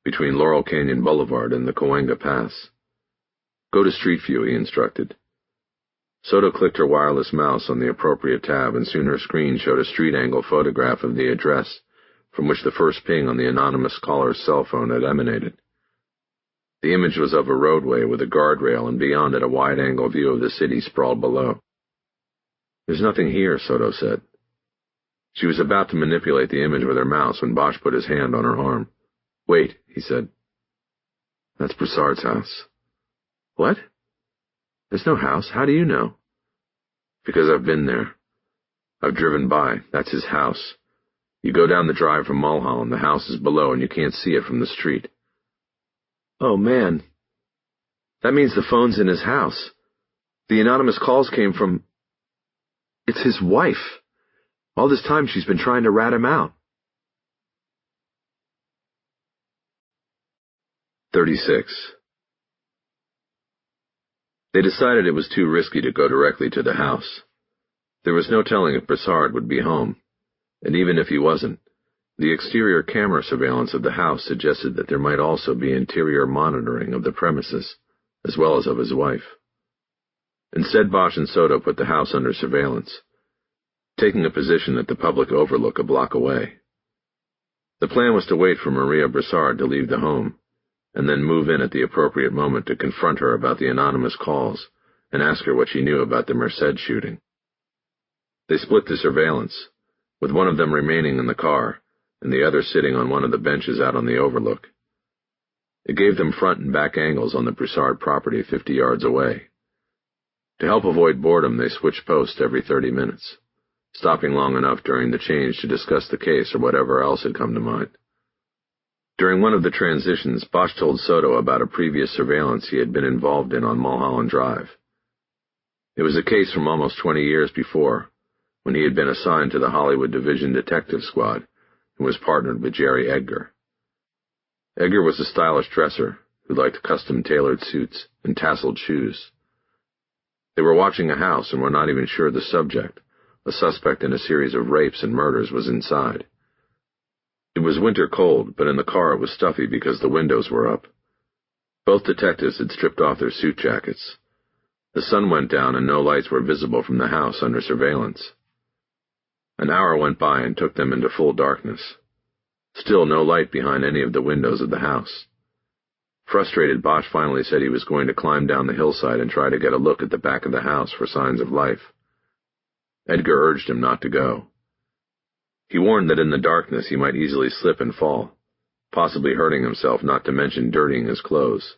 S1: between Laurel Canyon Boulevard and the Cahuenga Pass. "Go to Street View," he instructed. Soto clicked her wireless mouse on the appropriate tab, and soon her screen showed a street-angle photograph of the address from which the first ping on the anonymous caller's cell phone had emanated. The image was of a roadway with a guardrail, and beyond it a wide-angle view of the city sprawled below. "There's nothing here," Soto said. She was about to manipulate the image with her mouse when Bosch put his hand on her arm. "Wait," he said. "That's Broussard's house." "What? There's no house. How do you know?" "Because I've been there. I've driven by. That's his house. You go down the drive from Mulholland, the house is below and you can't see it from the street.
S2: Oh, man. That means the phone's in his house. The anonymous calls came from... It's his wife. All this time she's been trying to rat him out.
S1: 36. They decided it was too risky to go directly to the house. There was no telling if Broussard would be home, and even if he wasn't, the exterior camera surveillance of the house suggested that there might also be interior monitoring of the premises, as well as of his wife. Instead, Bosch and Soto put the house under surveillance, taking a position at the public overlook a block away. The plan was to wait for Maria Broussard to leave the home, and then move in at the appropriate moment to confront her about the anonymous calls and ask her what she knew about the Merced shooting. They split the surveillance, with one of them remaining in the car and the other sitting on one of the benches out on the overlook. It gave them front and back angles on the Broussard property 50 yards away. To help avoid boredom, they switched posts every 30 minutes, stopping long enough during the change to discuss the case or whatever else had come to mind. During one of the transitions, Bosch told Soto about a previous surveillance he had been involved in on Mulholland Drive. It was a case from almost 20 years before, when he had been assigned to the Hollywood Division Detective Squad and was partnered with Jerry Edgar. Edgar was a stylish dresser who liked custom-tailored suits and tasseled shoes. They were watching a house and were not even sure the subject, a suspect in a series of rapes and murders, was inside. It was winter cold, but in the car it was stuffy because the windows were up. Both detectives had stripped off their suit jackets. The sun went down and no lights were visible from the house under surveillance. An hour went by and took them into full darkness. Still no light behind any of the windows of the house. Frustrated, Bosch finally said he was going to climb down the hillside and try to get a look at the back of the house for signs of life. Edgar urged him not to go. He warned that in the darkness he might easily slip and fall, possibly hurting himself, not to mention dirtying his clothes.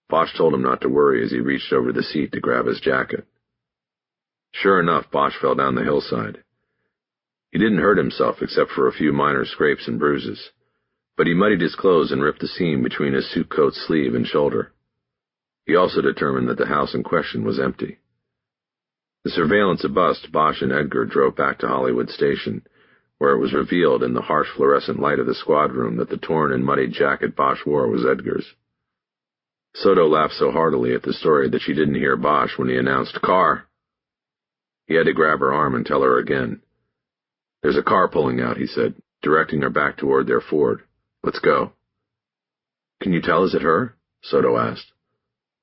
S1: Bosch told him not to worry as he reached over the seat to grab his jacket. Sure enough, Bosch fell down the hillside. He didn't hurt himself except for a few minor scrapes and bruises, but he muddied his clothes and ripped the seam between his suit coat sleeve and shoulder. He also determined that the house in question was empty. The surveillance abust, Bosch and Edgar drove back to Hollywood Station, where it was revealed in the harsh fluorescent light of the squad room that the torn and muddied jacket Bosch wore was Edgar's. Soto laughed so heartily at the story that she didn't hear Bosch when he announced, "Car!" He had to grab her arm and tell her again. "There's a car pulling out," he said, directing her back toward their Ford. "Let's go." "Can you tell, is it her?" Soto asked.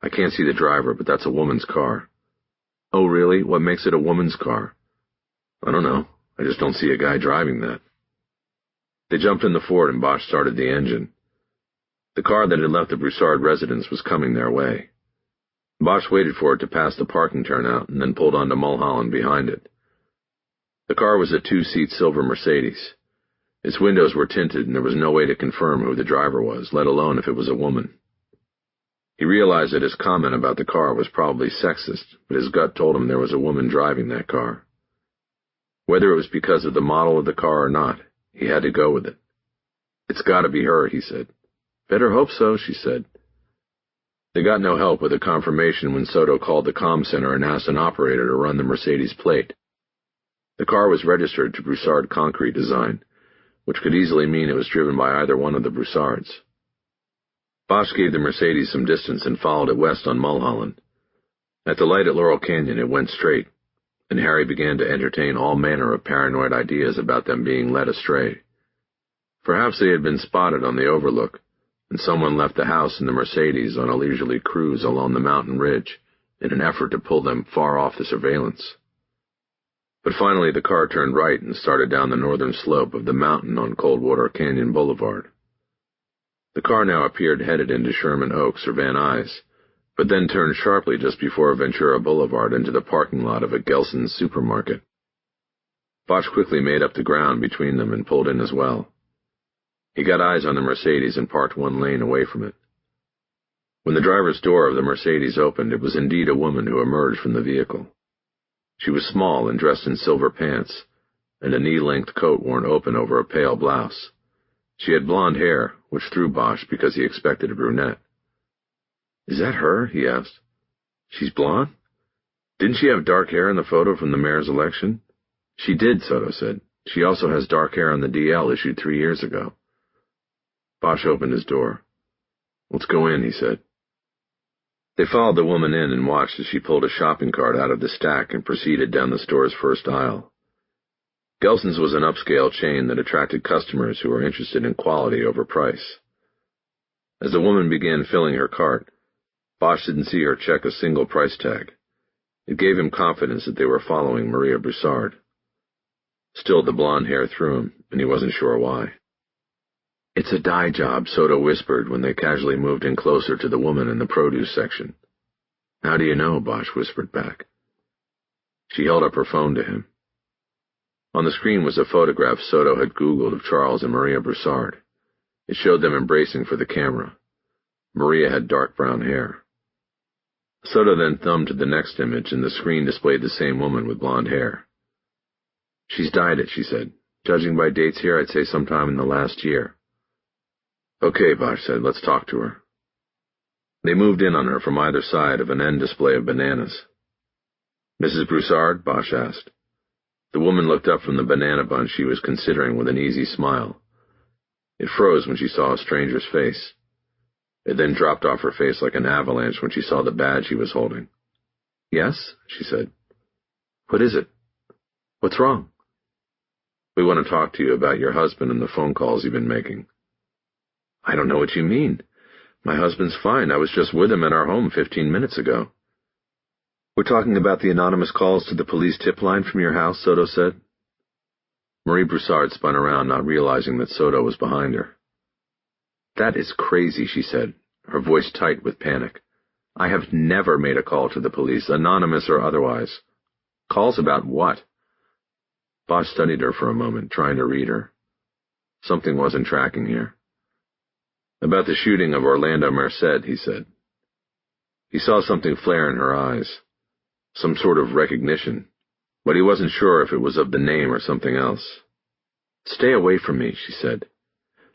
S1: "I can't see the driver, but that's a woman's car." "Oh, really? What makes it a woman's car?" "I don't know. I just don't see a guy driving that." They jumped in the Ford and Bosch started the engine. The car that had left the Broussard residence was coming their way. Bosch waited for it to pass the parking turnout and then pulled onto Mulholland behind it. The car was a two-seat silver Mercedes. Its windows were tinted and there was no way to confirm who the driver was, let alone if it was a woman. He realized that his comment about the car was probably sexist, but his gut told him there was a woman driving that car. Whether it was because of the model of the car or not, he had to go with it. "It's got to be her," he said. "Better hope so," she said. They got no help with a confirmation when Soto called the comm center and asked an operator to run the Mercedes plate. The car was registered to Broussard Concrete Design, which could easily mean it was driven by either one of the Broussards. Bosch gave the Mercedes some distance and followed it west on Mulholland. At the light at Laurel Canyon, it went straight, and Harry began to entertain all manner of paranoid ideas about them being led astray. Perhaps they had been spotted on the overlook, and someone left the house and the Mercedes on a leisurely cruise along the mountain ridge in an effort to pull them far off the surveillance. But finally the car turned right and started down the northern slope of the mountain on Coldwater Canyon Boulevard. The car now appeared headed into Sherman Oaks or Van Nuys, but then turned sharply just before Ventura Boulevard into the parking lot of a Gelson's supermarket. Bosch quickly made up the ground between them and pulled in as well. He got eyes on the Mercedes and parked one lane away from it. When the driver's door of the Mercedes opened, it was indeed a woman who emerged from the vehicle. She was small and dressed in silver pants, and a knee-length coat worn open over a pale blouse. She had blonde hair, which threw Bosch because he expected a brunette. "Is that her?" he asked. "She's blonde? Didn't she have dark hair in the photo from the mayor's election?" "She did," Soto said. "She also has dark hair on the DL issued 3 years ago." Bosch opened his door. "Let's go in," he said. They followed the woman in and watched as she pulled a shopping cart out of the stack and proceeded down the store's first aisle. Gelson's was an upscale chain that attracted customers who were interested in quality over price. As the woman began filling her cart, Bosch didn't see her check a single price tag. It gave him confidence that they were following Maria Broussard. Still, the blonde hair threw him, and he wasn't sure why. "It's a dye job," Soto whispered when they casually moved in closer to the woman in the produce section. "How do you know?" Bosch whispered back. She held up her phone to him. On the screen was a photograph Soto had Googled of Charles and Maria Broussard. It showed them embracing for the camera. Maria had dark brown hair. Soto then thumbed to the next image, and the screen displayed the same woman with blonde hair. "She's dyed it," she said. "Judging by dates here, I'd say sometime in the last year." "Okay," Bosch said, "let's talk to her." They moved in on her from either side of an end display of bananas. "Mrs. Broussard?" Bosch asked. The woman looked up from the banana bunch she was considering with an easy smile. It froze when she saw a stranger's face. It then dropped off her face like an avalanche when she saw the badge he was holding. "Yes?" she said. "What is it? What's wrong?" "We want to talk to you about your husband and the phone calls you've been making." "I don't know what you mean. My husband's fine. I was just with him at our home 15 minutes ago." "We're talking about the anonymous calls to the police tip line from your house," Soto said. Marie Broussard spun around, not realizing that Soto was behind her. "That is crazy," she said, her voice tight with panic. "I have never made a call to the police, anonymous or otherwise." "Calls about what?" Bosch studied her for a moment, trying to read her. Something wasn't tracking here. "About the shooting of Orlando Merced," he said. He saw something flare in her eyes. Some sort of recognition, but he wasn't sure if it was of the name or something else. "Stay away from me," she said.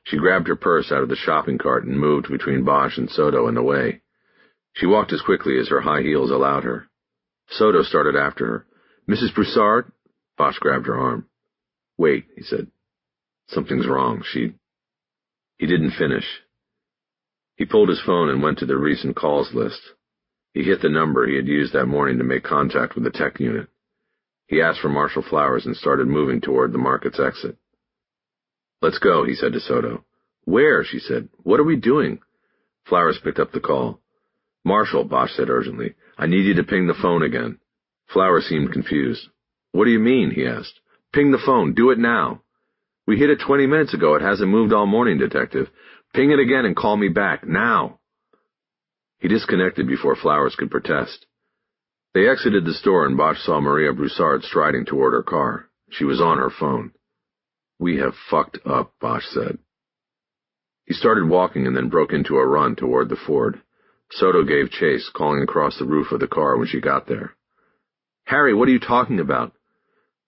S1: She grabbed her purse out of the shopping cart and moved between Bosch and Soto and away. She walked as quickly as her high heels allowed her. Soto started after her. "Mrs. Broussard?" Bosch grabbed her arm. "Wait," he said. "Something's wrong. He didn't finish. He pulled his phone and went to the recent calls list. He hit the number he had used that morning to make contact with the tech unit. He asked for Marshall Flowers and started moving toward the market's exit. "Let's go," he said to Soto. "Where?" she said. "What are we doing?" Flowers picked up the call. "Marshall," Bosch said urgently, "I need you to ping the phone again." Flowers seemed confused. "What do you mean?" he asked. "Ping the phone. Do it now." "We hit it 20 minutes ago. It hasn't moved all morning, Detective. Ping it again and call me back, now." He disconnected before Flowers could protest. They exited the store and Bosch saw Maria Broussard striding toward her car. She was on her phone. "We have fucked up," Bosch said. He started walking and then broke into a run toward the Ford. Soto gave chase, calling across the roof of the car when she got there. "Harry, what are you talking about?"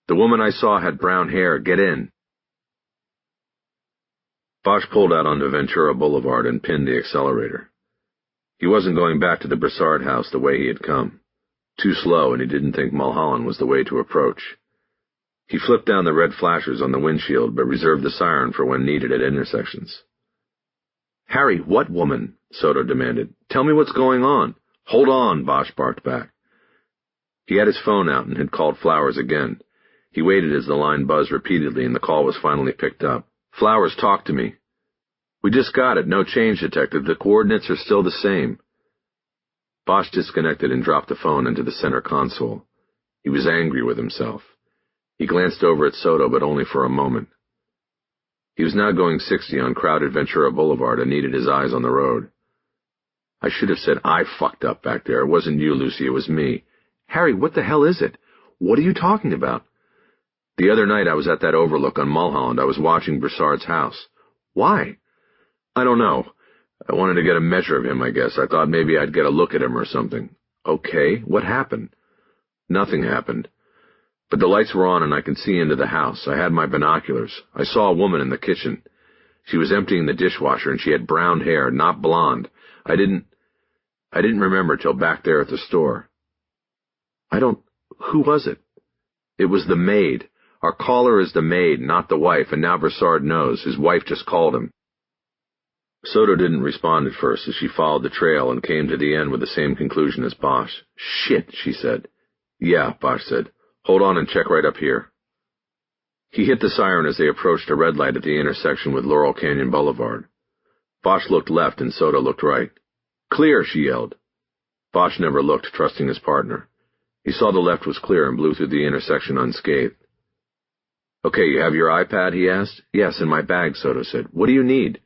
S1: "The woman I saw had brown hair. Get in." Bosch pulled out onto Ventura Boulevard and pinned the accelerator. He wasn't going back to the Broussard house the way he had come. Too slow, and he didn't think Mulholland was the way to approach. He flipped down the red flashers on the windshield, but reserved the siren for when needed at intersections. "Harry, what woman?" Soto demanded. "Tell me what's going on." "Hold on," Bosch barked back. He had his phone out and had called Flowers again. He waited as the line buzzed repeatedly and the call was finally picked up. "Flowers, talk to me." "We just got it. No change, Detective. The coordinates are still the same." Bosch disconnected and dropped the phone into the center console. He was angry with himself. He glanced over at Soto, but only for a moment. He was now going 60 on crowded Ventura Boulevard and needed his eyes on the road. "I should have said I fucked up back there. It wasn't you, Lucy. It was me." "Harry, what the hell is it? What are you talking about?" "The other night I was at that overlook on Mulholland. I was watching Broussard's house." "Why?" "I don't know. I wanted to get a measure of him, I guess. I thought maybe I'd get a look at him or something." "Okay, what happened?" "Nothing happened. But the lights were on and I could see into the house. I had my binoculars. I saw a woman in the kitchen. She was emptying the dishwasher and she had brown hair, not blonde. I didn't remember till back there at the store. Who was it? It was the maid. Our caller is the maid, not the wife, and now Broussard knows. His wife just called him. Soto didn't respond at first as she followed the trail and came to the end with the same conclusion as Bosch. Shit, she said. Yeah, Bosch said. Hold on and check right up here. He hit the siren as they approached a red light at the intersection with Laurel Canyon Boulevard. Bosch looked left and Soto looked right. Clear, she yelled. Bosch never looked, trusting his partner. He saw the left was clear and blew through the intersection unscathed. Okay, you have your iPad, he asked. Yes, in my bag, Soto said. What do you need?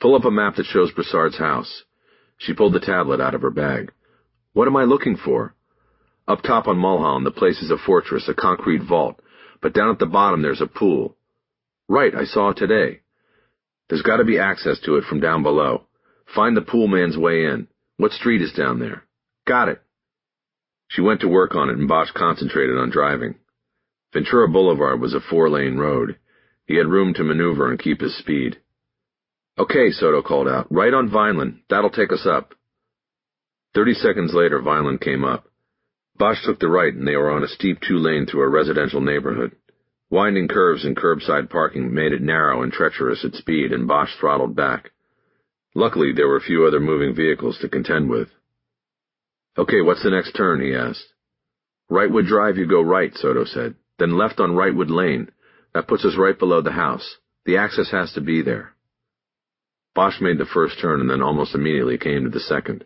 S1: Pull up a map that shows Broussard's house. She pulled the tablet out of her bag. What am I looking for? Up top on Mulholland, the place is a fortress, a concrete vault, but down at the bottom there's a pool. Right, I saw it today. There's got to be access to it from down below. Find the pool man's way in. What street is down there? Got it. She went to work on it and Bosch concentrated on driving. Ventura Boulevard was a 4-lane road. He had room to maneuver and keep his speed. Okay, Soto called out. Right on Vineland. That'll take us up. 30 seconds later, Vineland came up. Bosch took the right and they were on a steep 2-lane through a residential neighborhood. Winding curves and curbside parking made it narrow and treacherous at speed, and Bosch throttled back. Luckily, there were a few other moving vehicles to contend with. Okay, what's the next turn, he asked. Wrightwood Drive, you go right, Soto said. Then left on Wrightwood Lane. That puts us right below the house. The access has to be there. Bosch made the first turn and then almost immediately came to the second.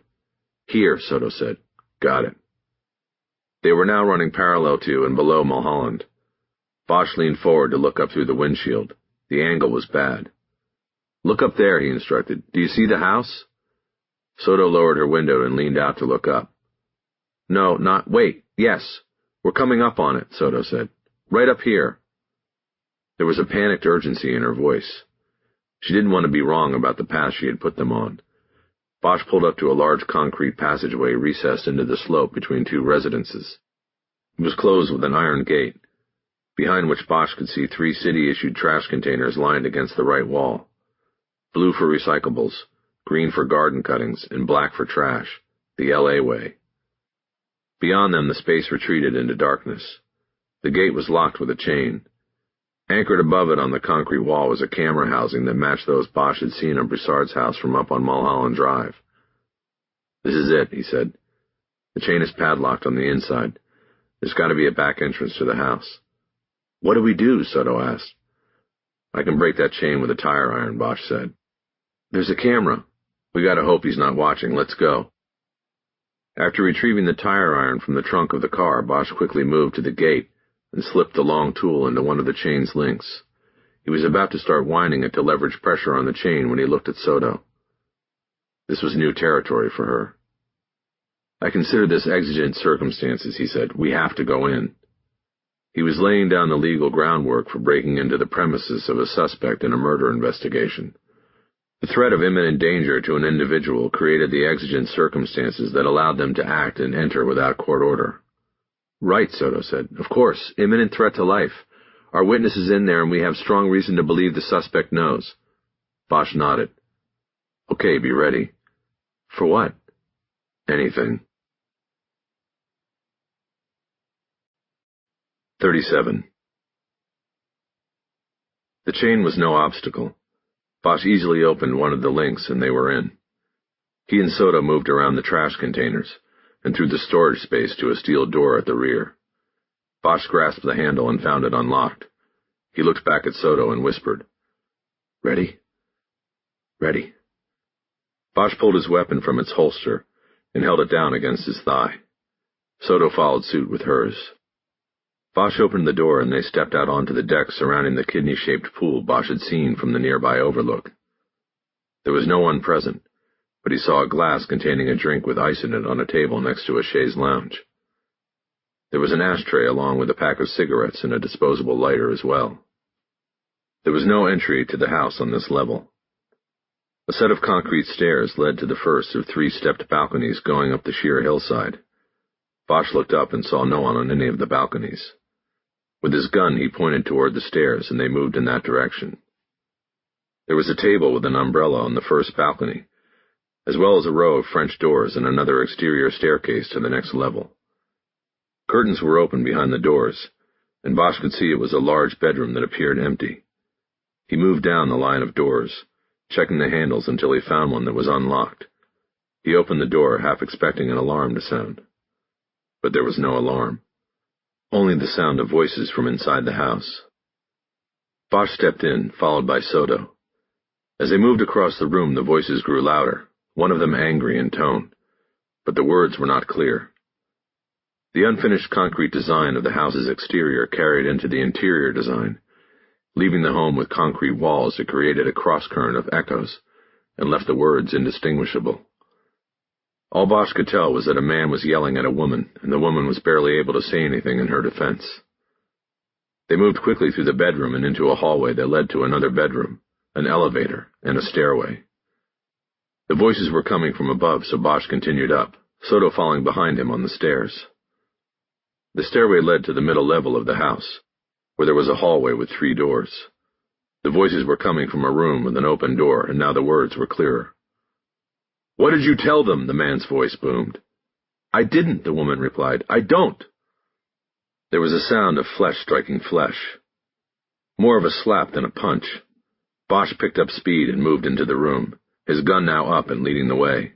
S1: Here, Soto said. Got it. They were now running parallel to and below Mulholland. Bosch leaned forward to look up through the windshield. The angle was bad. Look up there, he instructed. Do you see the house? Soto lowered her window and leaned out to look up. No, not... Wait, yes. We're coming up on it, Soto said. Right up here. There was a panicked urgency in her voice. She didn't want to be wrong about the path she had put them on. Bosch pulled up to a large concrete passageway recessed into the slope between two residences. It was closed with an iron gate, behind which Bosch could see 3 city-issued trash containers lined against the right wall. Blue for recyclables, green for garden cuttings, and black for trash, the L.A. way. Beyond them the space retreated into darkness. The gate was locked with a chain. Anchored above it on the concrete wall was a camera housing that matched those Bosch had seen on Broussard's house from up on Mulholland Drive. This is it, he said. The chain is padlocked on the inside. There's got to be a back entrance to the house. What do we do? Soto asked. I can break that chain with a tire iron, Bosch said. There's a camera. We gotta hope he's not watching. Let's go. After retrieving the tire iron from the trunk of the car, Bosch quickly moved to the gate and slipped the long tool into one of the chain's links. He was about to start winding it to leverage pressure on the chain when he looked at Soto. This was new territory for her. I consider this exigent circumstances, he said. We have to go in. He was laying down the legal groundwork for breaking into the premises of a suspect in a murder investigation. The threat of imminent danger to an individual created the exigent circumstances that allowed them to act and enter without court order. Right, Soto said. Of course, imminent threat to life. Our witness is in there and we have strong reason to believe the suspect knows. Bosch nodded. Okay, be ready. For what? Anything. 37. The chain was no obstacle. Bosch easily opened one of the links and they were in. He and Soto moved around the trash containers and through the storage space to a steel door at the rear. Bosch grasped the handle and found it unlocked. He looked back at Soto and whispered, Ready? Ready. Bosch pulled his weapon from its holster and held it down against his thigh. Soto followed suit with hers. Bosch opened the door and they stepped out onto the deck surrounding the kidney-shaped pool Bosch had seen from the nearby overlook. There was no one present, but he saw a glass containing a drink with ice in it on a table next to a chaise lounge. There was an ashtray along with a pack of cigarettes and a disposable lighter as well. There was no entry to the house on this level. A set of concrete stairs led to the first of 3 stepped balconies going up the sheer hillside. Bosch looked up and saw no one on any of the balconies. With his gun, he pointed toward the stairs, and they moved in that direction. There was a table with an umbrella on the first balcony, as well as a row of French doors and another exterior staircase to the next level. Curtains were open behind the doors, and Bosch could see it was a large bedroom that appeared empty. He moved down the line of doors, checking the handles until he found one that was unlocked. He opened the door, half expecting an alarm to sound. But there was no alarm, only the sound of voices from inside the house. Bosch stepped in, followed by Soto. As they moved across the room, the voices grew louder, one of them angry in tone, but the words were not clear. The unfinished concrete design of the house's exterior carried into the interior design, leaving the home with concrete walls that created a cross-current of echoes and left the words indistinguishable. All Bosch could tell was that a man was yelling at a woman, and the woman was barely able to say anything in her defense. They moved quickly through the bedroom and into a hallway that led to another bedroom, an elevator, and a stairway. The voices were coming from above, so Bosch continued up, Soto following behind him on the stairs. The stairway led to the middle level of the house, where there was a hallway with 3 doors. The voices were coming from a room with an open door, and now the words were clearer. "What did you tell them?" the man's voice boomed. "I didn't," the woman replied. "I don't." There was a sound of flesh striking flesh. More of a slap than a punch. Bosch picked up speed and moved into the room, his gun now up and leading the way.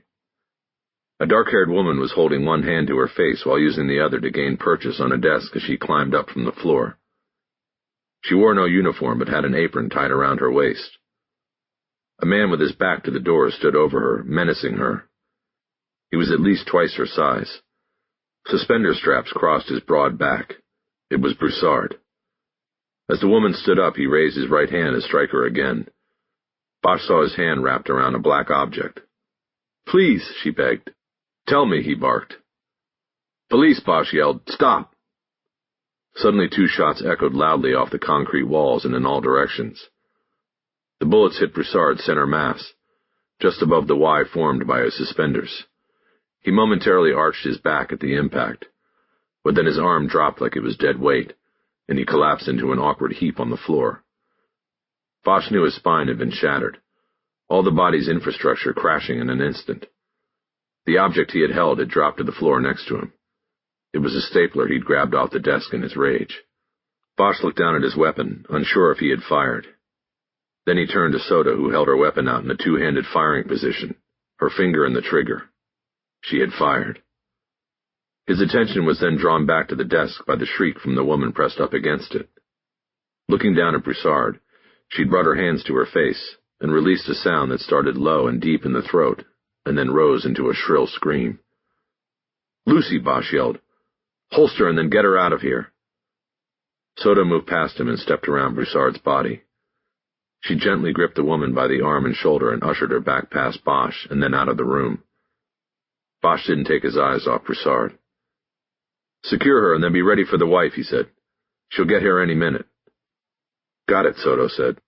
S1: A dark-haired woman was holding one hand to her face while using the other to gain purchase on a desk as she climbed up from the floor. She wore no uniform but had an apron tied around her waist. A man with his back to the door stood over her, menacing her. He was at least twice her size. Suspender straps crossed his broad back. It was Broussard. As the woman stood up, he raised his right hand to strike her again. Bosch saw his hand wrapped around a black object. "Please," she begged. "Tell me," he barked. "Police," Bosch yelled. "Stop!" Suddenly 2 shots echoed loudly off the concrete walls and in all directions. The bullets hit Broussard's center mass, just above the Y formed by his suspenders. He momentarily arched his back at the impact, but then his arm dropped like it was dead weight, and he collapsed into an awkward heap on the floor. Bosch knew his spine had been shattered, all the body's infrastructure crashing in an instant. The object he had held had dropped to the floor next to him. It was a stapler he'd grabbed off the desk in his rage. Bosch looked down at his weapon, unsure if he had fired. Then he turned to Soto, who held her weapon out in a 2-handed firing position, her finger in the trigger. She had fired. His attention was then drawn back to the desk by the shriek from the woman pressed up against it. Looking down at Broussard, she'd brought her hands to her face and released a sound that started low and deep in the throat, and then rose into a shrill scream. "Lucy," Bosch yelled. "Holster and then get her out of here." Soto moved past him and stepped around Broussard's body. She gently gripped the woman by the arm and shoulder and ushered her back past Bosch and then out of the room. Bosch didn't take his eyes off Broussard. "Secure her and then be ready for the wife," he said. "She'll get here any minute." "Got it," Soto said.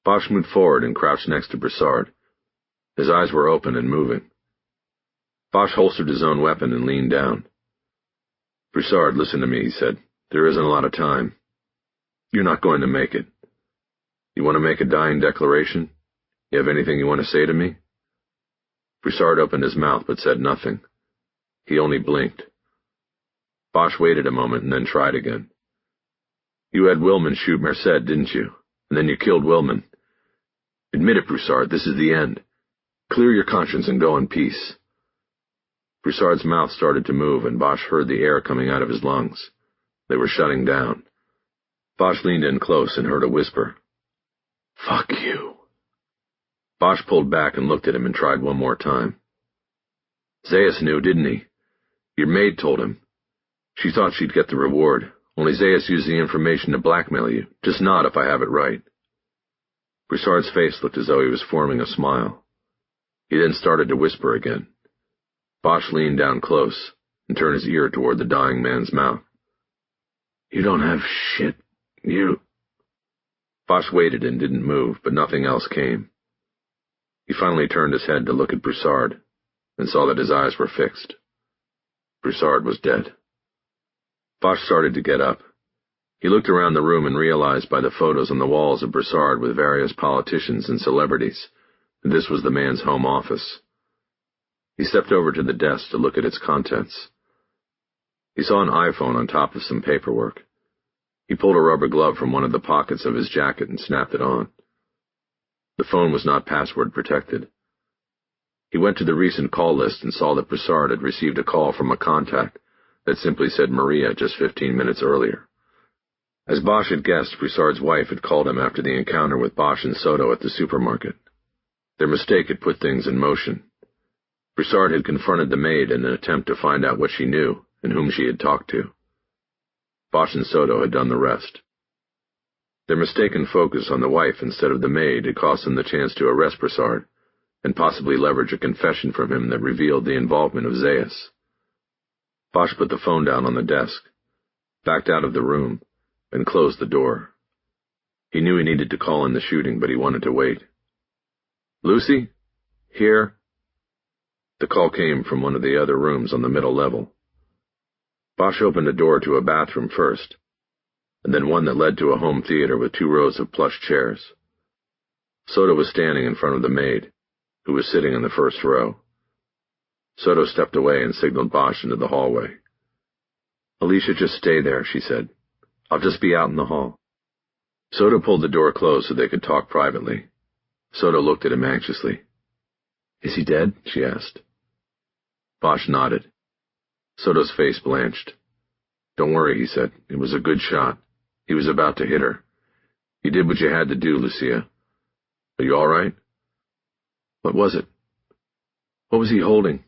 S1: Bosch moved forward and crouched next to Broussard. His eyes were open and moving. Bosch holstered his own weapon and leaned down. "Broussard, listen to me," he said. "There isn't a lot of time. You're not going to make it. You want to make a dying declaration? You have anything you want to say to me?" Broussard opened his mouth but said nothing. He only blinked. Bosch waited a moment and then tried again. "You had Willman shoot Merced, didn't you? And then you killed Willman. Admit it, Broussard, this is the end. Clear your conscience and go in peace." Broussard's mouth started to move, and Bosch heard the air coming out of his lungs. They were shutting down. Bosch leaned in close and heard a whisper. "Fuck you." Bosch pulled back and looked at him and tried one more time. "Zayas knew, didn't he? Your maid told him. She thought she'd get the reward, only Zayas used the information to blackmail you. Just nod if I have it right." Broussard's face looked as though he was forming a smile. He then started to whisper again. Bosch leaned down close and turned his ear toward the dying man's mouth. "You don't have shit, you—" Bosch waited and didn't move, but nothing else came. He finally turned his head to look at Broussard and saw that his eyes were fixed. Broussard was dead. Bosch started to get up. He looked around the room and realized by the photos on the walls of Broussard with various politicians and celebrities that this was the man's home office. He stepped over to the desk to look at its contents. He saw an iPhone on top of some paperwork. He pulled a rubber glove from one of the pockets of his jacket and snapped it on. The phone was not password protected. He went to the recent call list and saw that Broussard had received a call from a contact that simply said Maria just 15 minutes earlier. As Bosch had guessed, Broussard's wife had called him after the encounter with Bosch and Soto at the supermarket. Their mistake had put things in motion. Broussard had confronted the maid in an attempt to find out what she knew and whom she had talked to. Bosch and Soto had done the rest. Their mistaken focus on the wife instead of the maid had cost them the chance to arrest Broussard and possibly leverage a confession from him that revealed the involvement of Zayas. Bosch put the phone down on the desk, backed out of the room, and closed the door. He knew he needed to call in the shooting, but he wanted to wait. "Lucy? Here?" The call came from one of the other rooms on the middle level. Bosch opened a door to a bathroom first, and then one that led to a home theater with 2 rows of plush chairs. Soto was standing in front of the maid, who was sitting in the first row. Soto stepped away and signaled Bosch into the hallway. "Alicia, just stay there," she said. "I'll just be out in the hall." Soto pulled the door closed so they could talk privately. Soto looked at him anxiously. "Is he dead?" she asked. Bosch nodded. Soto's face blanched. "Don't worry," he said. "It was a good shot. He was about to hit her. You did what you had to do, Lucia. Are you all right?" "What was it? What was he holding?"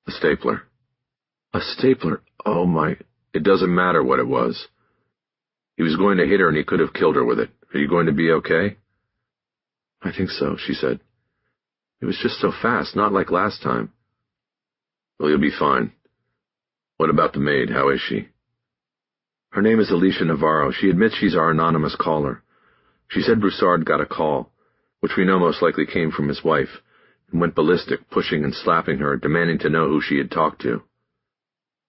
S1: "A stapler." "A stapler? Oh, my—" "It doesn't matter what it was. He was going to hit her and he could have killed her with it. Are you going to be okay?" "I think so," she said. "It was just so fast, not like last time." "Well, you'll be fine. What about the maid? How is she?" "Her name is Alicia Navarro. She admits she's our anonymous caller. She said Broussard got a call, which we know most likely came from his wife, and went ballistic, pushing and slapping her, demanding to know who she had talked to."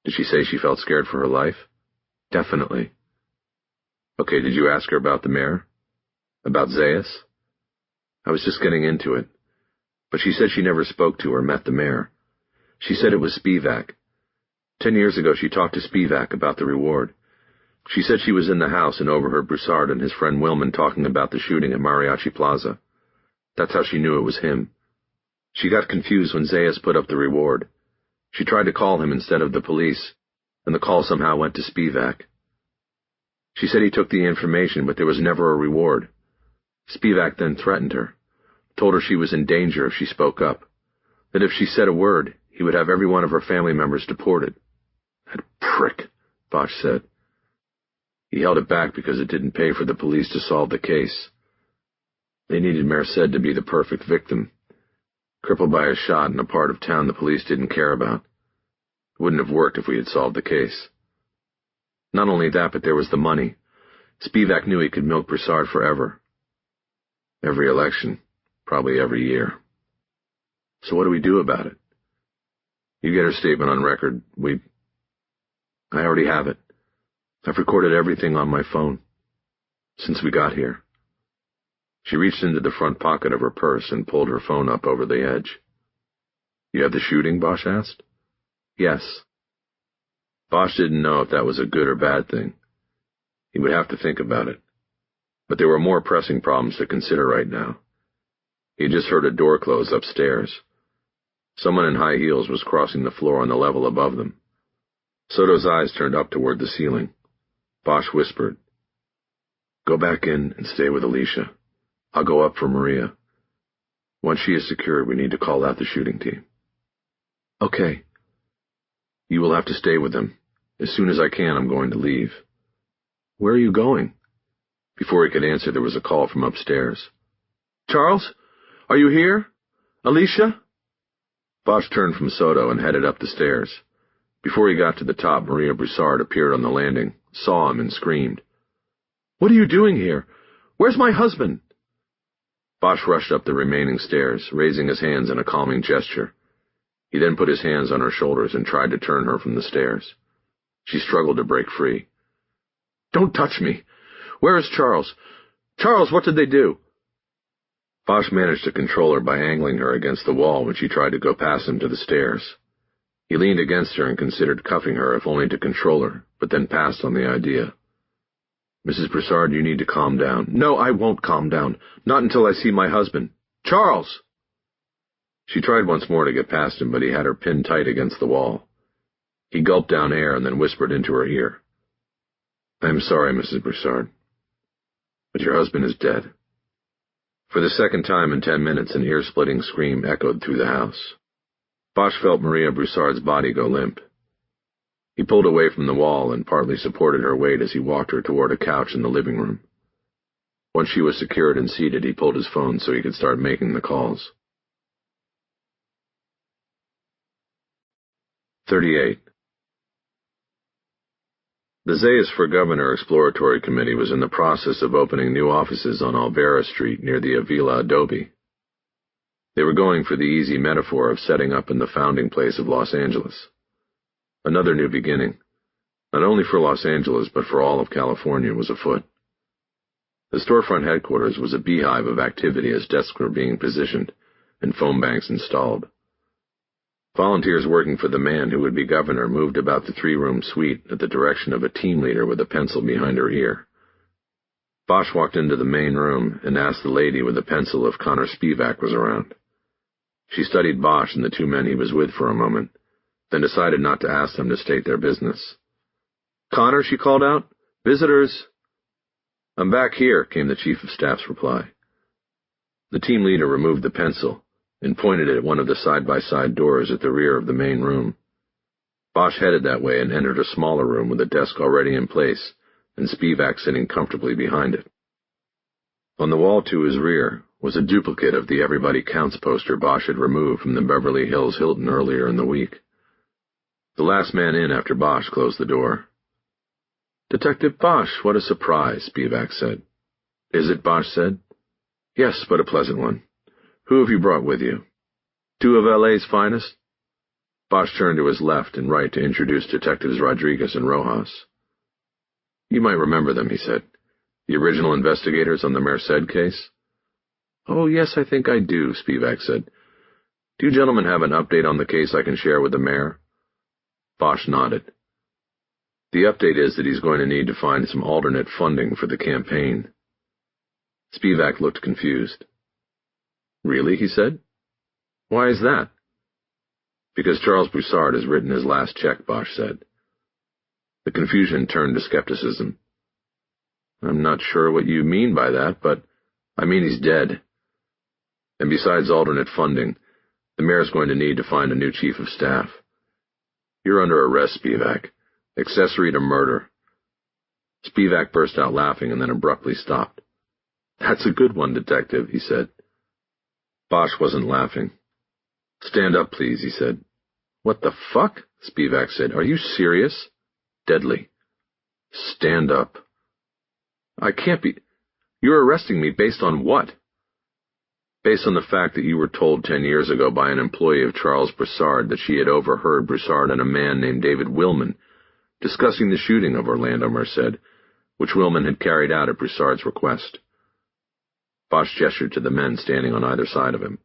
S1: "Did she say she felt scared for her life?" "Definitely." "Okay, did you ask her about the mayor? About Zayas?" "I was just getting into it. But she said she never spoke to or met the mayor. She said it was Spivak. 10 years ago she talked to Spivak about the reward. She said she was in the house and overheard Broussard and his friend Wilman talking about the shooting at Mariachi Plaza. That's how she knew it was him. She got confused when Zayas put up the reward. She tried to call him instead of the police, and the call somehow went to Spivak. She said he took the information, but there was never a reward. Spivak then threatened her, told her she was in danger if she spoke up, that if she said a word, he would have every one of her family members deported." "That prick," Bosch said. "He held it back because it didn't pay for the police to solve the case. They needed Merced to be the perfect victim, crippled by a shot in a part of town the police didn't care about. It wouldn't have worked if we had solved the case. Not only that, but there was the money. Spivak knew he could milk Broussard forever. Every election, probably every year. So what do we do about it? You get her statement on record. I already have it. I've recorded everything on my phone. Since we got here." She reached into the front pocket of her purse and pulled her phone up over the edge. "You have the shooting?" Bosch asked. "Yes." Bosch didn't know if that was a good or bad thing. He would have to think about it. But there were more pressing problems to consider right now. He had just heard a door close upstairs. Someone in high heels was crossing the floor on the level above them. Soto's eyes turned up toward the ceiling. Bosch whispered, "Go back in and stay with Alicia. I'll go up for Maria. Once she is secured, we need to call out the shooting team." "Okay." "You will have to stay with them. As soon as I can, I'm going to leave." "Where are you going?" Before he could answer, there was a call from upstairs. "Charles? Are you here? Alicia?" Bosch turned from Soto and headed up the stairs. Before he got to the top, Maria Broussard appeared on the landing, saw him, and screamed, "What are you doing here? Where's my husband?" Bosch rushed up the remaining stairs, raising his hands in a calming gesture. He then put his hands on her shoulders and tried to turn her from the stairs. She struggled to break free. Don't touch me. Where is Charles? Charles, what did they do? Bosch managed to control her by angling her against the wall when she tried to go past him to the stairs. He leaned against her and considered cuffing her, if only to control her, but then passed on the idea. Mrs. Broussard, you need to calm down. No, I won't calm down. Not until I see my husband. Charles! She tried once more to get past him, but he had her pinned tight against the wall. He gulped down air and then whispered into her ear. I am sorry, Mrs. Broussard, but your husband is dead. For the second time in 10 minutes, an ear-splitting scream echoed through the house. Bosch felt Maria Broussard's body go limp. He pulled away from the wall and partly supported her weight as he walked her toward a couch in the living room. Once she was secured and seated, he pulled his phone so he could start making the calls. 38. The Zayas for Governor Exploratory Committee was in the process of opening new offices on Alvera Street near the Avila Adobe. They were going for the easy metaphor of setting up in the founding place of Los Angeles. Another new beginning, not only for Los Angeles but for all of California, was afoot. The storefront headquarters was a beehive of activity as desks were being positioned and phone banks installed. Volunteers working for the man who would be governor moved about the three-room suite at the direction of a team leader with a pencil behind her ear. Bosch walked into the main room and asked the lady with the pencil if Connor Spivak was around. She studied Bosch and the two men he was with for a moment, then decided not to ask them to state their business. Connor, she called out. Visitors. I'm back here, came the chief of staff's reply. The team leader removed the pencil and pointed it at one of the side-by-side doors at the rear of the main room. Bosch headed that way and entered a smaller room with a desk already in place and Spivak sitting comfortably behind it. On the wall to his rear was a duplicate of the Everybody Counts poster Bosch had removed from the Beverly Hills Hilton earlier in the week. The last man in after Bosch closed the door. Detective Bosch, what a surprise, Spivak said. Is it? Bosch said. Yes, but a pleasant one. Who have you brought with you? Two of L.A.'s finest? Bosch turned to his left and right to introduce Detectives Rodriguez and Rojas. You might remember them, he said. The original investigators on the Merced case? Oh, yes, I think I do, Spivak said. Do you gentlemen have an update on the case I can share with the mayor? Bosch nodded. The update is that he's going to need to find some alternate funding for the campaign. Spivak looked confused. Really, he said. Why is that? Because Charles Broussard has written his last check, Bosch said. The confusion turned to skepticism. I'm not sure what you mean by that, but I mean he's dead. And besides alternate funding, the mayor's going to need to find a new chief of staff. You're under arrest, Spivak. Accessory to murder. Spivak burst out laughing and then abruptly stopped. That's a good one, Detective, he said. Bosch wasn't laughing. Stand up, please, he said. What the fuck? Spivak said. Are you serious? Deadly. Stand up. I can't be. You're arresting me based on what? Based on the fact that you were told 10 years ago by an employee of Charles Broussard that she had overheard Broussard and a man named David Willman discussing the shooting of Orlando Merced, which Willman had carried out at Broussard's request. Bosch gestured to the men standing on either side of him.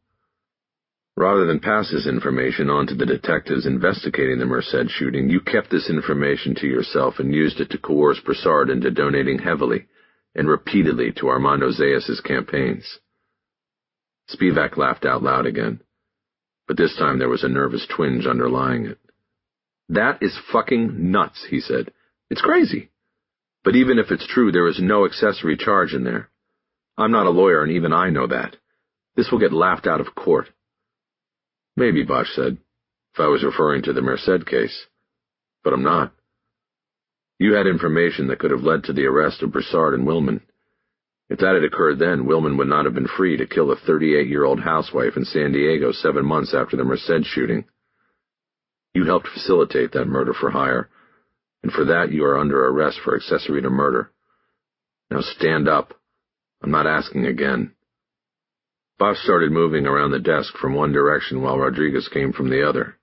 S1: Rather than pass this information on to the detectives investigating the Merced shooting, you kept this information to yourself and used it to coerce Broussard into donating heavily and repeatedly to Armando Zayas' campaigns. Spivak laughed out loud again, but this time there was a nervous twinge underlying it. That is fucking nuts, he said. It's crazy. But even if it's true, there is no accessory charge in there. I'm not a lawyer, and even I know that. This will get laughed out of court. Maybe, Bosch said, if I was referring to the Merced case. But I'm not. You had information that could have led to the arrest of Broussard and Willman. If that had occurred then, Willman would not have been free to kill a 38-year-old housewife in San Diego 7 months after the Merced shooting. You helped facilitate that murder for hire, and for that you are under arrest for accessory to murder. Now stand up. I'm not asking again. Bosch started moving around the desk from one direction while Rodriguez came from the other.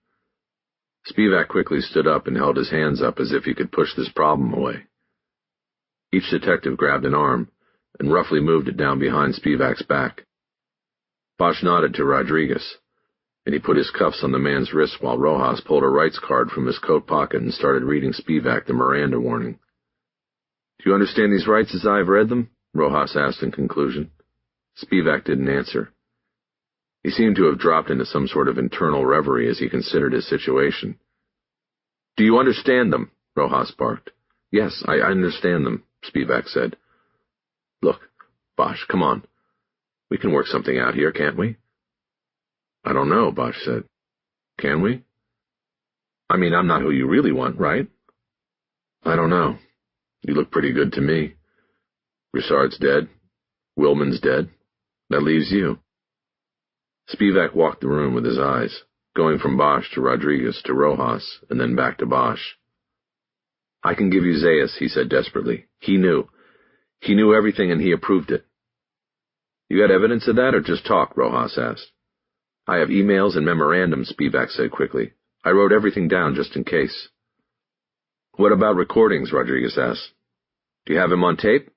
S1: Spivak quickly stood up and held his hands up as if he could push this problem away. Each detective grabbed an arm and roughly moved it down behind Spivak's back. Bosch nodded to Rodriguez, and he put his cuffs on the man's wrist while Rojas pulled a rights card from his coat pocket and started reading Spivak the Miranda warning. "Do you understand these rights as I have read them?" Rojas asked in conclusion. Spivak didn't answer. He seemed to have dropped into some sort of internal reverie as he considered his situation. "Do you understand them?" Rojas barked. "Yes, I understand them," Spivak said. "Look, Bosch, come on. We can work something out here, can't we?" "I don't know," Bosch said. "Can we?" "I mean, I'm not who you really want, right?" "I don't know. You look pretty good to me. Broussard's dead. Willman's dead. That leaves you." Spivak walked the room with his eyes, going from Bosch to Rodriguez to Rojas, and then back to Bosch. "I can give you Zayas," he said desperately. He knew. He knew everything, and he approved it." "You got evidence of that, or just talk?" Rojas asked. "I have emails and memorandums," Spivak said quickly. "I wrote everything down just in case." "What about recordings?" Rodriguez asked. "Do you have him on tape?"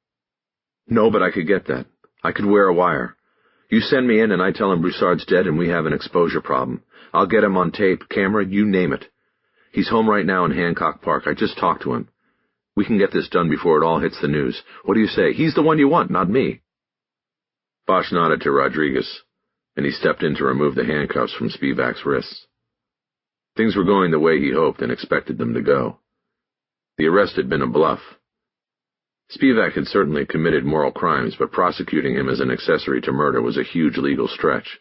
S1: "No, but I could get that. I could wear a wire. You send me in and I tell him Broussard's dead and we have an exposure problem. I'll get him on tape, camera, you name it. He's home right now in Hancock Park. I just talked to him. We can get this done before it all hits the news. What do you say? He's the one you want, not me." Bosch nodded to Rodriguez, and he stepped in to remove the handcuffs from Spivak's wrists. Things were going the way he hoped and expected them to go. The arrest had been a bluff. Spivak had certainly committed moral crimes, but prosecuting him as an accessory to murder was a huge legal stretch.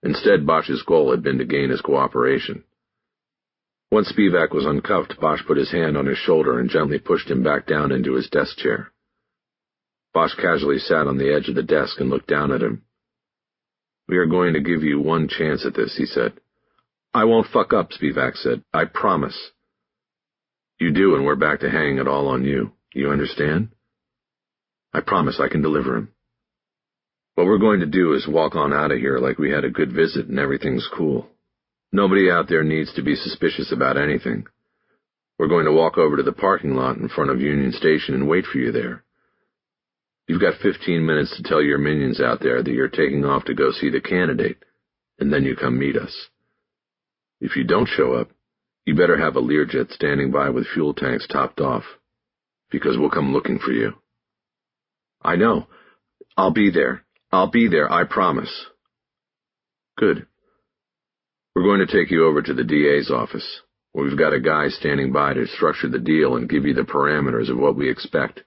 S1: Instead, Bosch's goal had been to gain his cooperation. Once Spivak was uncuffed, Bosch put his hand on his shoulder and gently pushed him back down into his desk chair. Bosch casually sat on the edge of the desk and looked down at him. "We are going to give you one chance at this," he said. "I won't fuck up," Spivak said. "I promise." "You do, and we're back to hanging it all on you. You understand?" "I promise I can deliver him. What we're going to do is walk on out of here like we had a good visit and everything's cool. Nobody out there needs to be suspicious about anything. We're going to walk over to the parking lot in front of Union Station and wait for you there. You've got 15 minutes to tell your minions out there that you're taking off to go see the candidate, and then you come meet us. If you don't show up, you better have a Learjet standing by with fuel tanks topped off, because we'll come looking for you." "I know. I'll be there. I promise." "Good. We're going to take you over to the DA's office, where we've got a guy standing by to structure the deal and give you the parameters of what we expect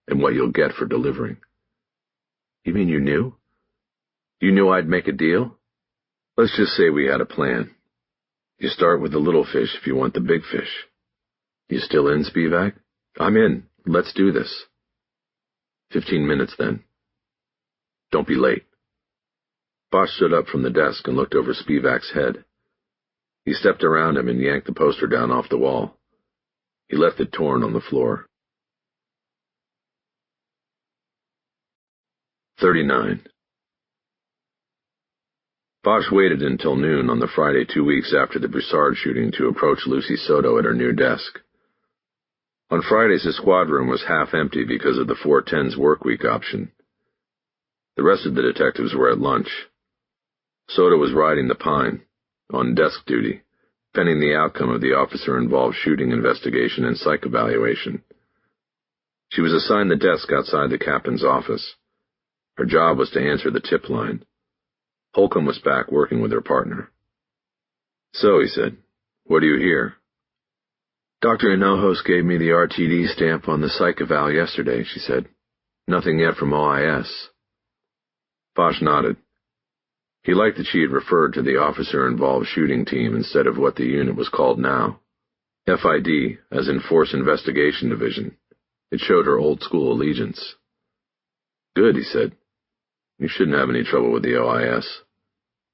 S1: and what you'll get for delivering." "You mean you knew? You knew I'd make a deal?" "Let's just say we had a plan. You start with the little fish if you want the big fish. You still in, Spivak?" "I'm in. Let's do this." 15 minutes, then. Don't be late." Bosch stood up from the desk and looked over Spivak's head. He stepped around him and yanked the poster down off the wall. He left it torn on the floor. 39. Bosch waited until noon on the Friday 2 weeks after the Broussard shooting to approach Lucy Soto at her new desk. On Fridays, his squad room was half empty because of the 410's workweek option. The rest of the detectives were at lunch. Soto was riding the Pine, on desk duty, pending the outcome of the officer-involved shooting investigation and psych evaluation. She was assigned the desk outside the captain's office. Her job was to answer the tip line. Holcomb was back working with her partner. "So," he said, "what do you hear?" "Dr. Hinojos gave me the RTD stamp on the psych eval yesterday," she said. "Nothing yet from OIS." Bosch nodded. He liked that she had referred to the officer-involved shooting team instead of what the unit was called now. FID, as in Force Investigation Division. It showed her old-school allegiance. "Good," he said. "You shouldn't have any trouble with the OIS.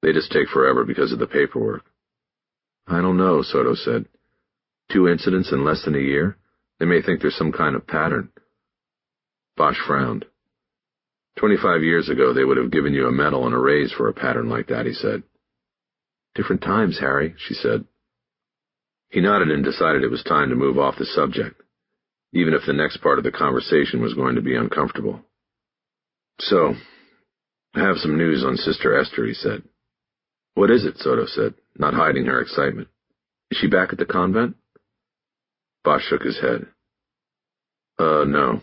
S1: They just take forever because of the paperwork." "I don't know," Soto said. 2 incidents in less than a year? They may think there's some kind of pattern." Bosch frowned. 25 years ago, they would have given you a medal and a raise for a pattern like that, he said. "Different times, Harry," she said. He nodded and decided it was time to move off the subject. even if the next part of the conversation was going to be uncomfortable. "So, I have some news on Sister Esther," he said. "What is it?" Soto said, not hiding her excitement. "Is she back at the convent?" Bosch shook his head. No.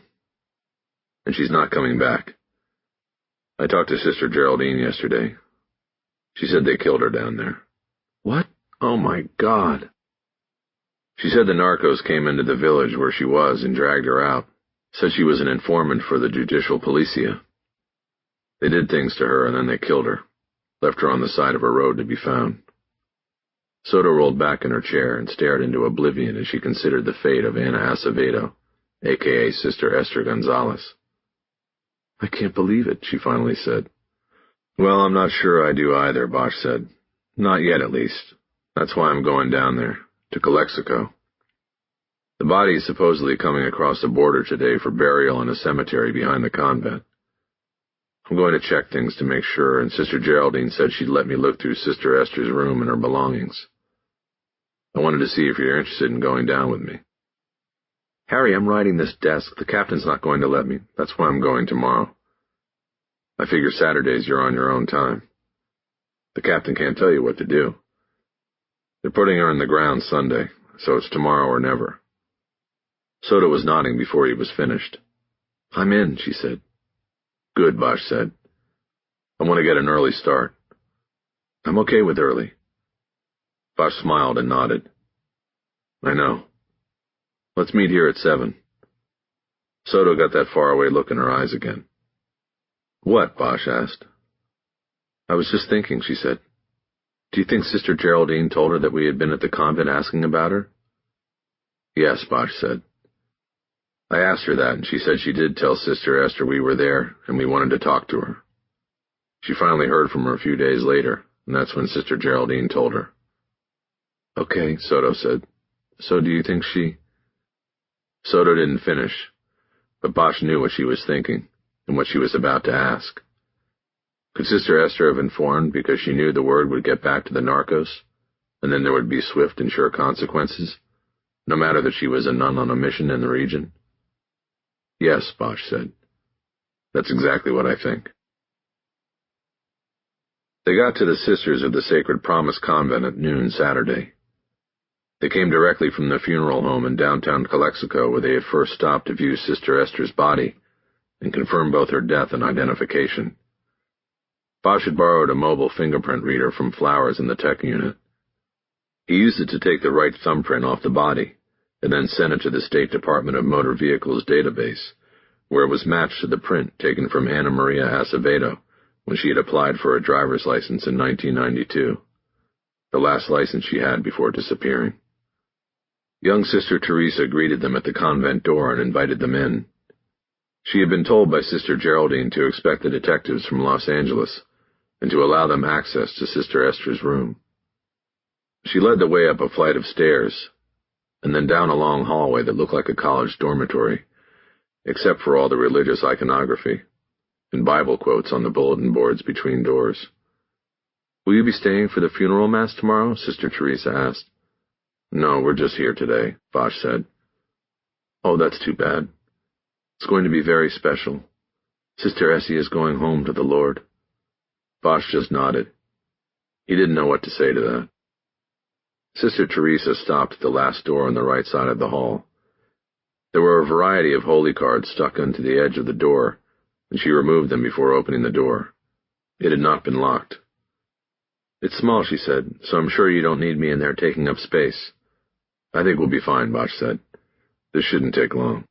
S1: And she's not coming back. I talked to Sister Geraldine yesterday. She said they killed her down there." "What? Oh, my God." "She said the narcos came into the village where she was and dragged her out. Said she was an informant for the judicial policia. They did things to her and then they killed her. Left her on the side of a road to be found." Soto rolled back in her chair and stared into oblivion as she considered the fate of Ana Acevedo, a.k.a. Sister Esther Gonzalez. "I can't believe it," she finally said. "Well, I'm not sure I do either," Bosch said. "Not yet, at least. That's why I'm going down there, to Calexico. The body is supposedly coming across the border today for burial in a cemetery behind the convent. I'm going to check things to make sure, and Sister Geraldine said she'd let me look through Sister Esther's room and her belongings. I wanted to see if you're interested in going down with me." "Harry, I'm riding this desk. The captain's not going to let me. That's why I'm going tomorrow." "I figure Saturdays you're on your own time. The captain can't tell you what to do. They're putting her in the ground Sunday, so it's tomorrow or never." Soto was nodding before he was finished. "I'm in," she said. "Good," Bosch said. "I want to get an early start." "I'm okay with early." Bosch smiled and nodded. "I know. Let's meet here at 7. Soto got that faraway look in her eyes again. "What?" Bosch asked. "I was just thinking," she said. "Do you think Sister Geraldine told her that we had been at the convent asking about her?" "Yes," Bosch said. "I asked her that, and she said she did tell Sister Esther we were there, and we wanted to talk to her. She finally heard from her a few days later, and that's when Sister Geraldine told her." "Okay," Soto said. "So do you think she—" Soto didn't finish, but Bosch knew what she was thinking and what she was about to ask. Could Sister Esther have informed because she knew the word would get back to the narcos, and then there would be swift and sure consequences, no matter that she was a nun on a mission in the region? "Yes," Bosch said. "That's exactly what I think." They got to the Sisters of the Sacred Promise Convent at noon Saturday. They came directly from the funeral home in downtown Calexico, where they had first stopped to view Sister Esther's body and confirm both her death and identification. Bosch had borrowed a mobile fingerprint reader from Flowers in the tech unit. He used it to take the right thumbprint off the body and then sent it to the State Department of Motor Vehicles database, where it was matched to the print taken from Ana Maria Acevedo when she had applied for a driver's license in 1992, the last license she had before disappearing. Young Sister Teresa greeted them at the convent door and invited them in. She had been told by Sister Geraldine to expect the detectives from Los Angeles and to allow them access to Sister Esther's room. She led the way up a flight of stairs, and then down a long hallway that looked like a college dormitory, except for all the religious iconography and Bible quotes on the bulletin boards between doors. "Will you be staying for the funeral mass tomorrow?" Sister Teresa asked. "No, we're just here today," Bosch said. "Oh, that's too bad. It's going to be very special. Sister Essie is going home to the Lord." Bosch just nodded. He didn't know what to say to that. Sister Teresa stopped at the last door on the right side of the hall. There were a variety of holy cards stuck into the edge of the door, and she removed them before opening the door. It had not been locked. "It's small," she said, "so I'm sure you don't need me in there taking up space." "I think we'll be fine," Bosch said. "This shouldn't take long."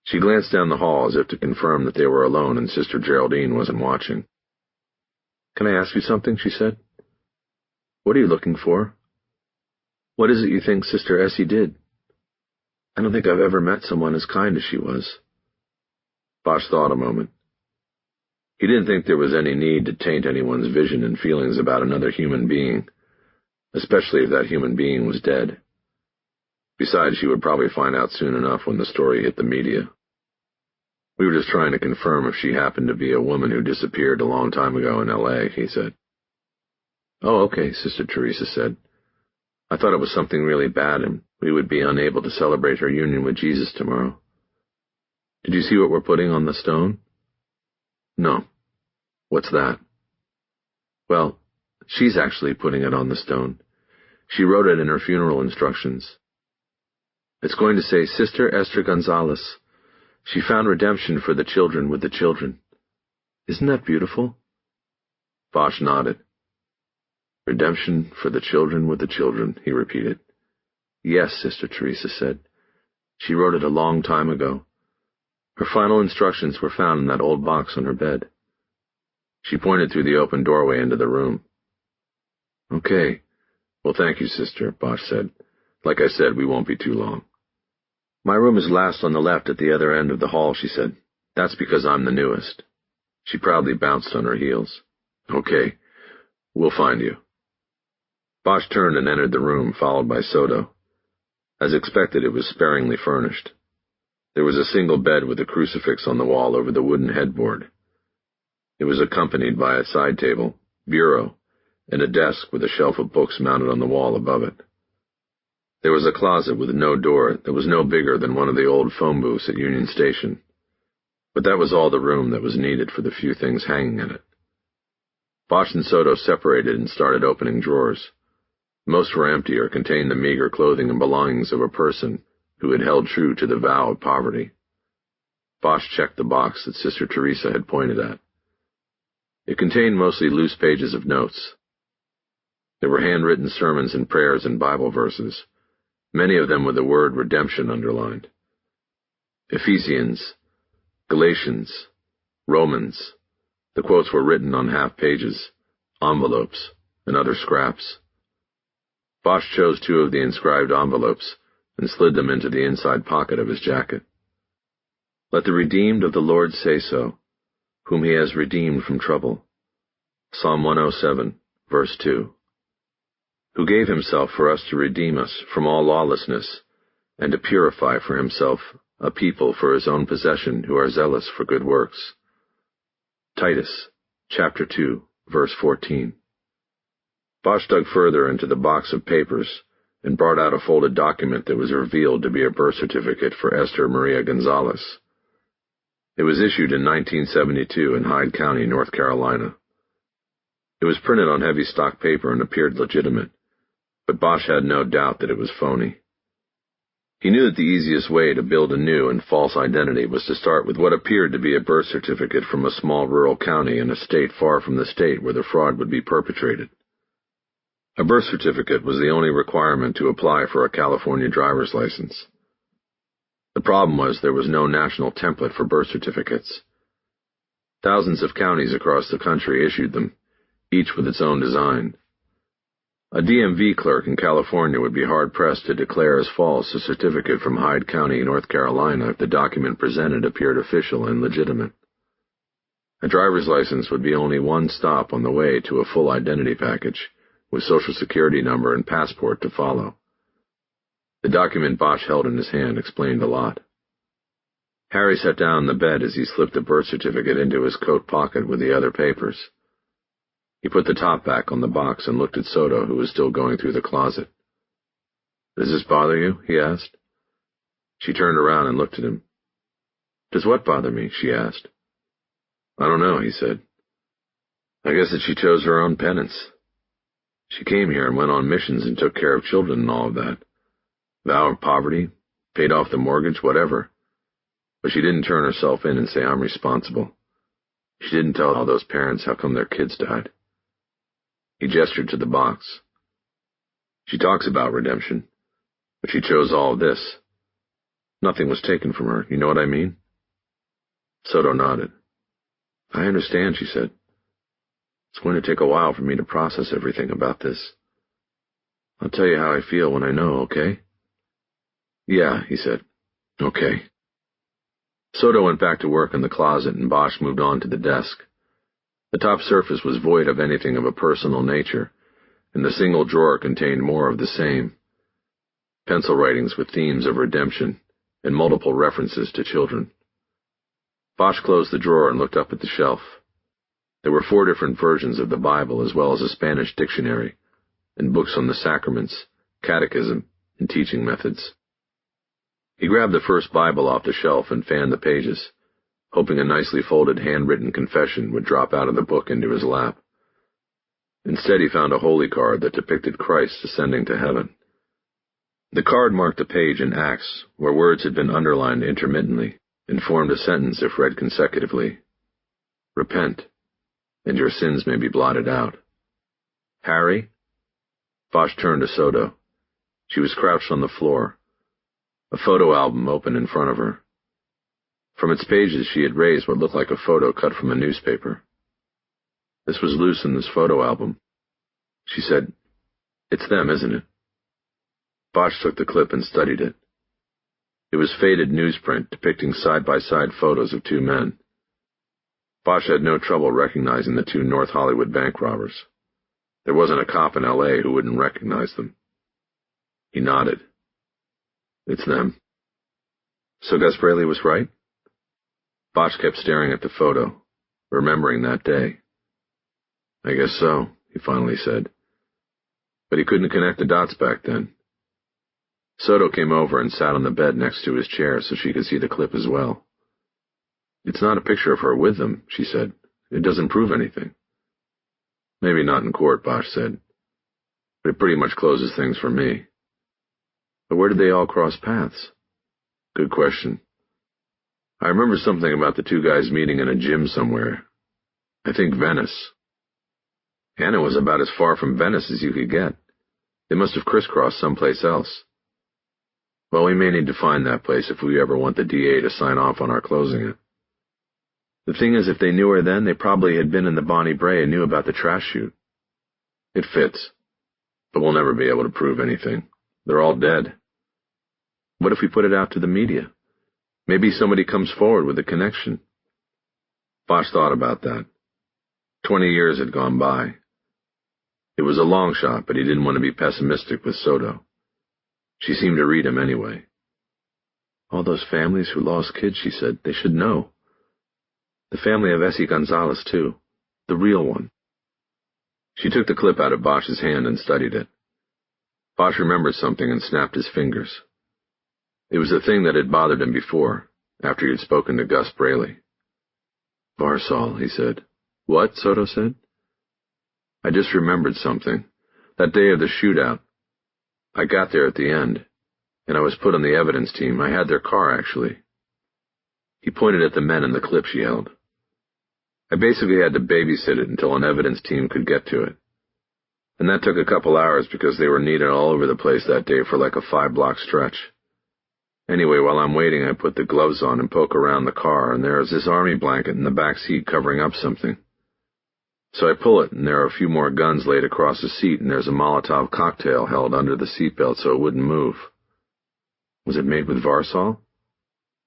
S1: She glanced down the hall as if to confirm that they were alone and Sister Geraldine wasn't watching. "Can I ask you something?" she said. "What are you looking for? What is it you think Sister Essie did? I don't think I've ever met someone as kind as she was." Bosch thought a moment. He didn't think there was any need to taint anyone's vision and feelings about another human being, especially if that human being was dead. Besides, she would probably find out soon enough when the story hit the media. "We were just trying to confirm if she happened to be a woman who disappeared a long time ago in L.A., he said. "Oh, okay," Sister Teresa said. "I thought it was something really bad, and
S2: We would be unable to celebrate her union with Jesus tomorrow. Did you see what we're putting on the stone? No. What's that? Well, she's actually putting it on the stone. She wrote it in her funeral instructions. It's going to say, Sister Esther Gonzalez. She found redemption for the children with the children. Isn't that beautiful? Bosch nodded. Redemption for the children with the children, he repeated. Yes, Sister Teresa said. She wrote it a long time ago. Her final instructions were found in that old box on her bed. She pointed through the open doorway into the room. Okay. Well, thank you, Sister, Bosch said. Like I said, we won't be too long. My room is last on the left at the other end of the hall, she said. That's because I'm the newest. She proudly bounced on her heels. Okay. We'll find you. Bosch turned and entered the room, followed by Soto. As expected, it was sparingly furnished. There was a single bed with a crucifix on the wall over the wooden headboard. It was accompanied by a side table, bureau, and a desk with a shelf of books mounted on the wall above it. There was a closet with no door that was no bigger than one of the old phone booths at Union Station, but that was all the room that was needed for the few things hanging in it. Bosch and Soto separated and started opening drawers. Most were empty or contained the meager clothing and belongings of a person who had held true to the vow of poverty. Bosch checked the box that Sister Teresa had pointed at. It contained mostly loose pages of notes. There were handwritten sermons and prayers and Bible verses, many of them with the word redemption underlined. Ephesians, Galatians, Romans. The quotes were written on half pages, envelopes, and other scraps. Bosch chose 2 of the inscribed envelopes and slid them into the inside pocket of his jacket. Let the redeemed of the Lord say so, whom he has redeemed from trouble. Psalm 107, verse 2. Who gave himself for us to redeem us from all lawlessness, and to purify for himself a people for his own possession who are zealous for good works. Titus, chapter 2, verse 14. Bosch dug further into the box of papers and brought out a folded document that was revealed to be a birth certificate for Esther Maria Gonzalez. It was issued in 1972 in Hyde County, North Carolina. It was printed on heavy stock paper and appeared legitimate, but Bosch had no doubt that it was phony. He knew that the easiest way to build a new and false identity was to start with what appeared to be a birth certificate from a small rural county in a state far from the state where the fraud would be perpetrated. A birth certificate was the only requirement to apply for a California driver's license. The problem was there was no national template for birth certificates. Thousands of counties across the country issued them, each with its own design. A DMV clerk in California would be hard-pressed to declare as false a certificate from Hyde County, North Carolina, if the document presented appeared official and legitimate. A driver's license would be only one stop on the way to a full identity package, with Social Security number and passport to follow. The document Bosch held in his hand explained a lot. Harry sat down on the bed as he slipped the birth certificate into his coat pocket with the other papers. He put the top back on the box and looked at Soto, who was still going through the closet. "Does this bother you?" he asked. She turned around and looked at him. "Does what bother me?" she asked. "I don't know," he said. "I guess that she chose her own penance. She came here and went on missions and took care of children and all of that. Vow of poverty, paid off the mortgage, whatever. But she didn't turn herself in and say, 'I'm responsible.' She didn't tell all those parents how come their kids died." He gestured to the box. "She talks about redemption, but she chose all of this. Nothing was taken from her, you know what I mean?" Soto nodded. "I understand," she said. "It's going to take a while for me to process everything about this. I'll tell you how I feel when I know, okay?" "Yeah," he said. "Okay." Soto went back to work in the closet and Bosch moved on to the desk. The top surface was void of anything of a personal nature, and the single drawer contained more of the same. Pencil writings with themes of redemption and multiple references to children. Bosch closed the drawer and looked up at the shelf. There were 4 different versions of the Bible as well as a Spanish dictionary, and books on the sacraments, catechism,
S1: and teaching methods. He grabbed the first Bible off the shelf and fanned the pages, hoping a nicely folded handwritten confession would drop out of the book into his lap. Instead, he found a holy card that depicted Christ ascending to heaven. The card marked a page in Acts where words had been underlined intermittently and formed a sentence if read consecutively. Repent, and your sins may be blotted out. Harry? Bosch turned to Soto. She was crouched on the floor, a photo album open in front of her. From its pages she had raised what looked like a photo cut from a newspaper. This was Lucinda's photo album. She said, "It's them, isn't it?" Bosch took the clip and studied it. It was faded newsprint depicting side-by-side photos of two men. Bosch had no trouble recognizing the two North Hollywood bank robbers. There wasn't a cop in L.A. who wouldn't recognize them. He nodded. It's them. So Gus Braley was right? Bosch kept staring at the photo, remembering that day. I guess so, he finally said. But he couldn't connect the dots back then. Soto came over and sat on the bed next to his chair so she could see the clip as well. It's not a picture of her with them, she said. It doesn't prove anything. Maybe not in court, Bosch said. But it pretty much closes things for me. But where did they all cross paths? Good question. I remember something about the two guys meeting in a gym somewhere. I think Venice. Anna was about as far from Venice as you could get. They must have crisscrossed someplace else. Well, we may need to find that place if we ever want the DA to sign off on our closing it. The thing is, if they knew her then, they probably had been in the Bonnie Bray and knew about the trash chute. It fits. But we'll never be able to prove anything. They're all dead. What if we put it out to the media? Maybe somebody comes forward with a connection. Bosch thought about that. 20 years had gone by. It was a long shot, but he didn't want to be pessimistic with Soto. She seemed to read him anyway. All those families who lost kids, she said, they should know. The family of Essie Gonzalez, too. The real one. She took the clip out of Bosch's hand and studied it. Bosch remembered something and snapped his fingers. It was the thing that had bothered him before, after he had spoken to Gus Braley. Varsol, he said. What? Soto said. I just remembered something. That day of the shootout. I got there at the end, and I was put on the evidence team. I had their car, actually. He pointed at the men in the clip she held. I basically had to babysit it until an evidence team could get to it. And that took a couple hours because they were needed all over the place that day for like a 5-block stretch. Anyway, while I'm waiting, I put the gloves on and poke around the car, and there's this army blanket in the back seat covering up something. So I pull it, and there are a few more guns laid across the seat, and there's a Molotov cocktail held under the seatbelt so it wouldn't move. Was it made with Varsol?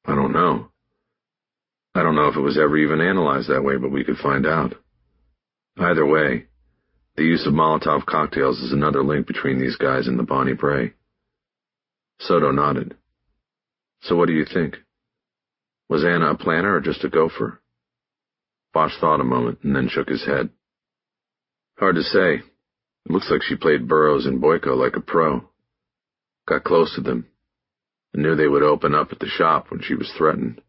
S1: I don't know. I don't know if it was ever even analyzed that way, but we could find out. Either way, the use of Molotov cocktails is another link between these guys and the Bonnie Bray. Soto nodded. So what do you think? Was Anna a planner or just a gopher? Bosch thought a moment and then shook his head. Hard to say. It looks like she played Burroughs and Boyko like a pro. Got close to them, and knew they would open up at the shop when she was threatened.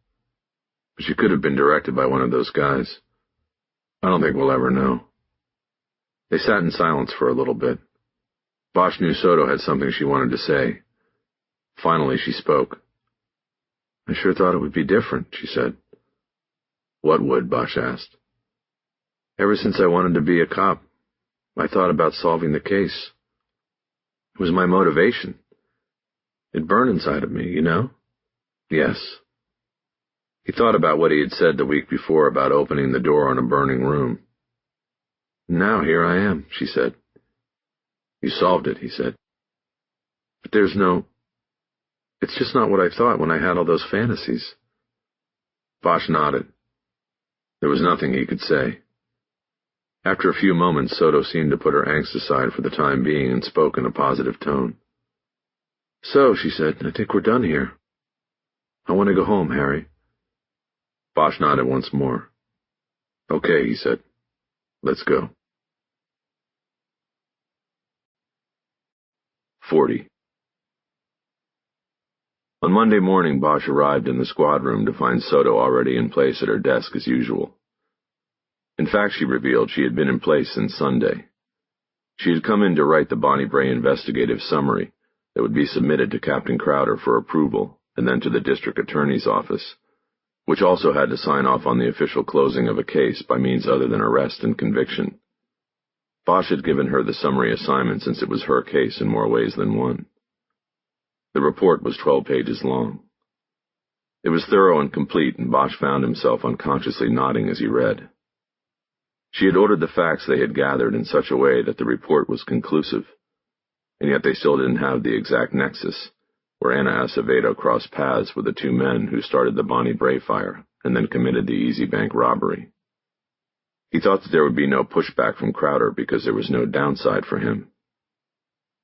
S1: But she could have been directed by one of those guys. I don't think we'll ever know. They sat in silence for a little bit. Bosch knew Soto had something she wanted to say. Finally, she spoke. I sure thought it would be different, she said. What would? Bosch asked. Ever since I wanted to be a cop, I thought about solving the case. It was my motivation. It burned inside of me, you know? Yes. He thought about what he had said the week before about opening the door on a burning room. Now here I am, she said. You solved it, he said. But there's no... It's just not what I thought when I had all those fantasies. Bosch nodded. There was nothing he could say. After a few moments, Soto seemed to put her angst aside for the time being and spoke in a positive tone. So, she said, I think we're done here. I want to go home, Harry. Bosch nodded once more. Okay, he said. Let's go. 40. On Monday morning, Bosch arrived in the squad room to find Soto already in place at her desk as usual. In fact, she revealed she had been in place since Sunday. She had come in to write the Bonnie Bray investigative summary that would be submitted to Captain Crowder for approval and then to the district attorney's office, which also had to sign off on the official closing of a case by means other than arrest and conviction. Bosch had given her the summary assignment since it was her case in more ways than one. The report was 12 pages long. It was thorough and complete, and Bosch found himself unconsciously nodding as he read. She had ordered the facts they had gathered in such a way that the report was conclusive, and yet they still didn't have the exact nexus where Anna Acevedo crossed paths with the two men who started the Bonnie Bray fire and then committed the Easy Bank robbery. He thought that there would be no pushback from Crowder because there was no downside for him.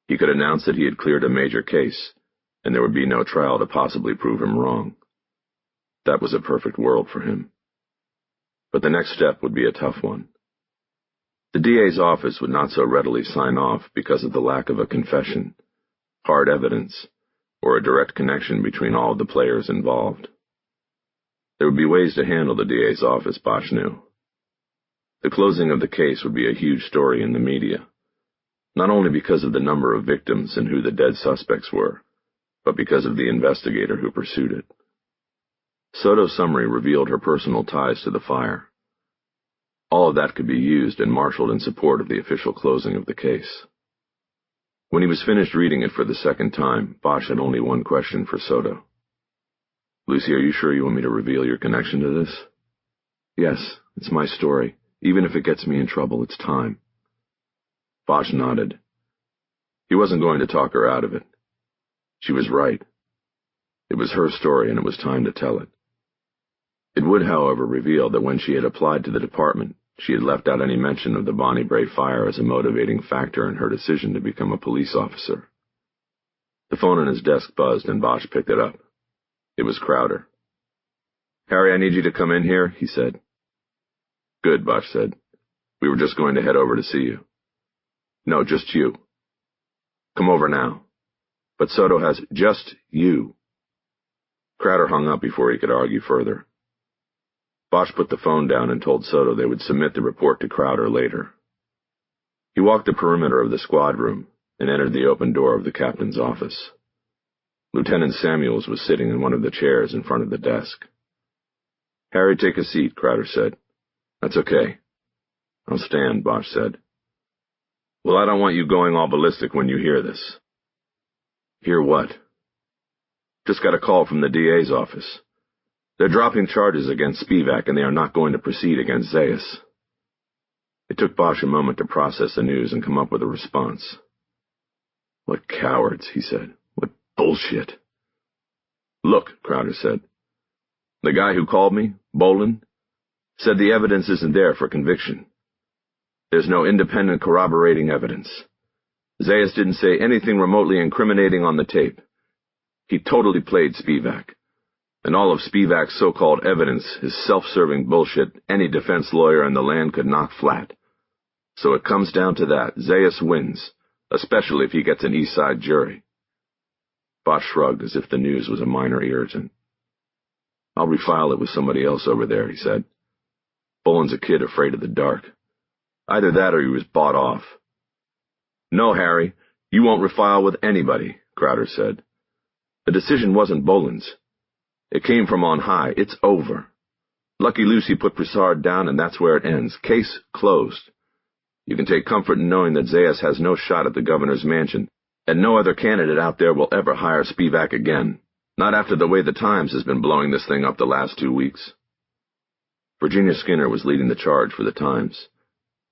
S1: He could announce that he had cleared a major case, and there would be no trial to possibly prove him wrong. That was a perfect world for him. But the next step would be a tough one. The DA's office would not so readily sign off because of the lack of a confession, hard evidence, or a direct connection between all of the players involved. There would be ways to handle the DA's office, Bosch knew. The closing of the case would be a huge story in the media, not only because of the number of victims and who the dead suspects were, but because of the investigator who pursued it. Soto's summary revealed her personal ties to the fire. All of that could be used and marshaled in support of the official closing of the case. When he was finished reading it for the second time, Bosch had only one question for Soto. "Lucy, are you sure you want me to reveal your connection to this?" "Yes, it's my story. Even if it gets me in trouble, it's time." Bosch nodded. He wasn't going to talk her out of it. She was right. It was her story, and it was time to tell it. It would, however, reveal that when she had applied to the department, she had left out any mention of the Bonnie Bray fire as a motivating factor in her decision to become a police officer. The phone on his desk buzzed, and Bosch picked it up. It was Crowder. "Harry, I need you to come in here," he said. "Good," Bosch said. "We were just going to head over to see you." "No, just you." "Come over now." "But Soto has just you." Crowder hung up before he could argue further. Bosch put the phone down and told Soto they would submit the report to Crowder later. He walked the perimeter of the squad room and entered the open door of the captain's office. Lieutenant Samuels was sitting in one of the chairs in front of the desk. "Harry, take a seat," Crowder said. "That's okay." "I'll stand," Bosch said. "Well, I don't want you going all ballistic when you hear this." "Hear what?" "Just got a call from the DA's office. They're dropping charges against Spivak, and they are not going to proceed against Zayas." It took Bosch a moment to process the news and come up with a response. "What cowards," he said. "What bullshit." "Look," Crowder said. "The guy who called me, Boland, said the evidence isn't there for conviction. There's no independent corroborating evidence. Zayas didn't say anything remotely incriminating on the tape. He totally played Spivak. And all of Spivak's so-called evidence is self-serving bullshit any defense lawyer in the land could knock flat. So it comes down to that. Zayas wins, especially if he gets an East Side jury." Bosch shrugged as if the news was a minor irritant. "I'll refile it with somebody else over there," he said. "Boland's a kid afraid of the dark. Either that or he was bought off." "No, Harry, you won't refile with anybody," Crowder said. "The decision wasn't Boland's. It came from on high. It's over. Lucky Lucy put Broussard down, and that's where it ends. Case closed. You can take comfort in knowing that Zayas has no shot at the governor's mansion, and no other candidate out there will ever hire Spivak again, not after the way the Times has been blowing this thing up the last 2 weeks." Virginia Skinner was leading the charge for the Times,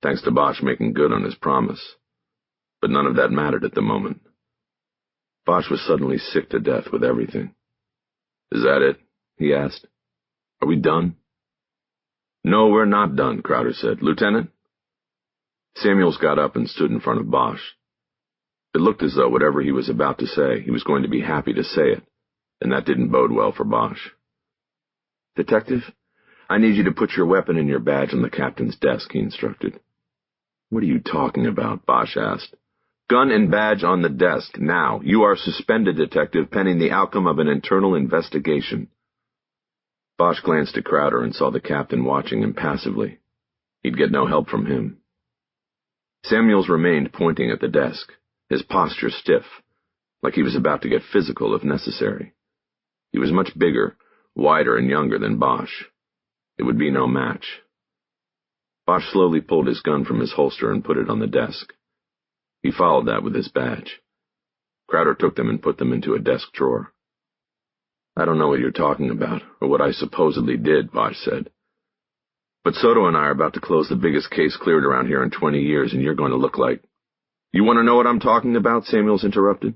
S1: thanks to Bosch making good on his promise. But none of that mattered at the moment. Bosch was suddenly sick to death with everything. "Is that it?" he asked. "Are we done?" "No, we're not done," Crowder said. "Lieutenant?" Samuels got up and stood in front of Bosch. It looked as though whatever he was about to say, he was going to be happy to say it, and that didn't bode well for Bosch. "Detective, I need you to put your weapon and your badge on the captain's desk," he instructed. "What are you talking about?" Bosch asked. Gun and badge on the desk, now. You are suspended, Detective, pending the outcome of an internal investigation. Bosch glanced at Crowder and saw the captain watching him passively. He'd get no help from him. Samuels remained pointing at the desk, his posture stiff, like he was about to get physical if necessary. He was much bigger, wider and younger than Bosch. It would be no match. Bosch slowly pulled his gun from his holster and put it on the desk. He followed that with his badge. Crowder took them and put them into a desk drawer. I don't know what you're talking about, or what I supposedly did, Bosch said. But Soto and I are about to close the biggest case cleared around here in 20 years, and you're going to look like— You want to know what I'm talking about? Samuels interrupted.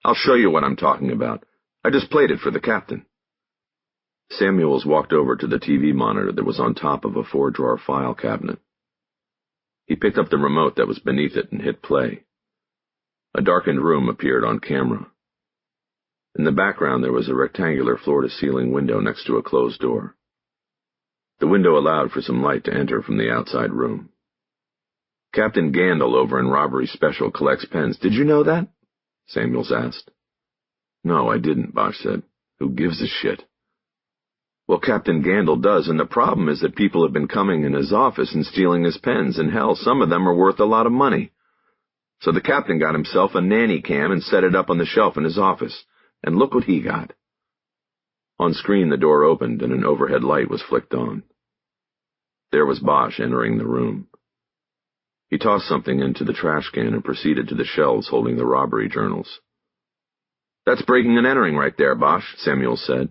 S1: I'll show you what I'm talking about. I just played it for the captain. Samuels walked over to the TV monitor that was on top of a 4-drawer file cabinet. He picked up the remote that was beneath it and hit play. A darkened room appeared on camera. In the background there was a rectangular floor-to-ceiling window next to a closed door. The window allowed for some light to enter from the outside room. Captain Gandil over in Robbery Special collects pens. Did you know that? Samuels asked. No, I didn't, Bosch said. Who gives a shit? Well, Captain Gandil does, and the problem is that people have been coming in his office and stealing his pens, and hell, some of them are worth a lot of money. So the captain got himself a nanny cam and set it up on the shelf in his office, and look what he got. On screen the door opened and an overhead light was flicked on. There was Bosch entering the room. He tossed something into the trash can and proceeded to the shelves holding the robbery journals. That's breaking and entering right there, Bosch, Samuels said.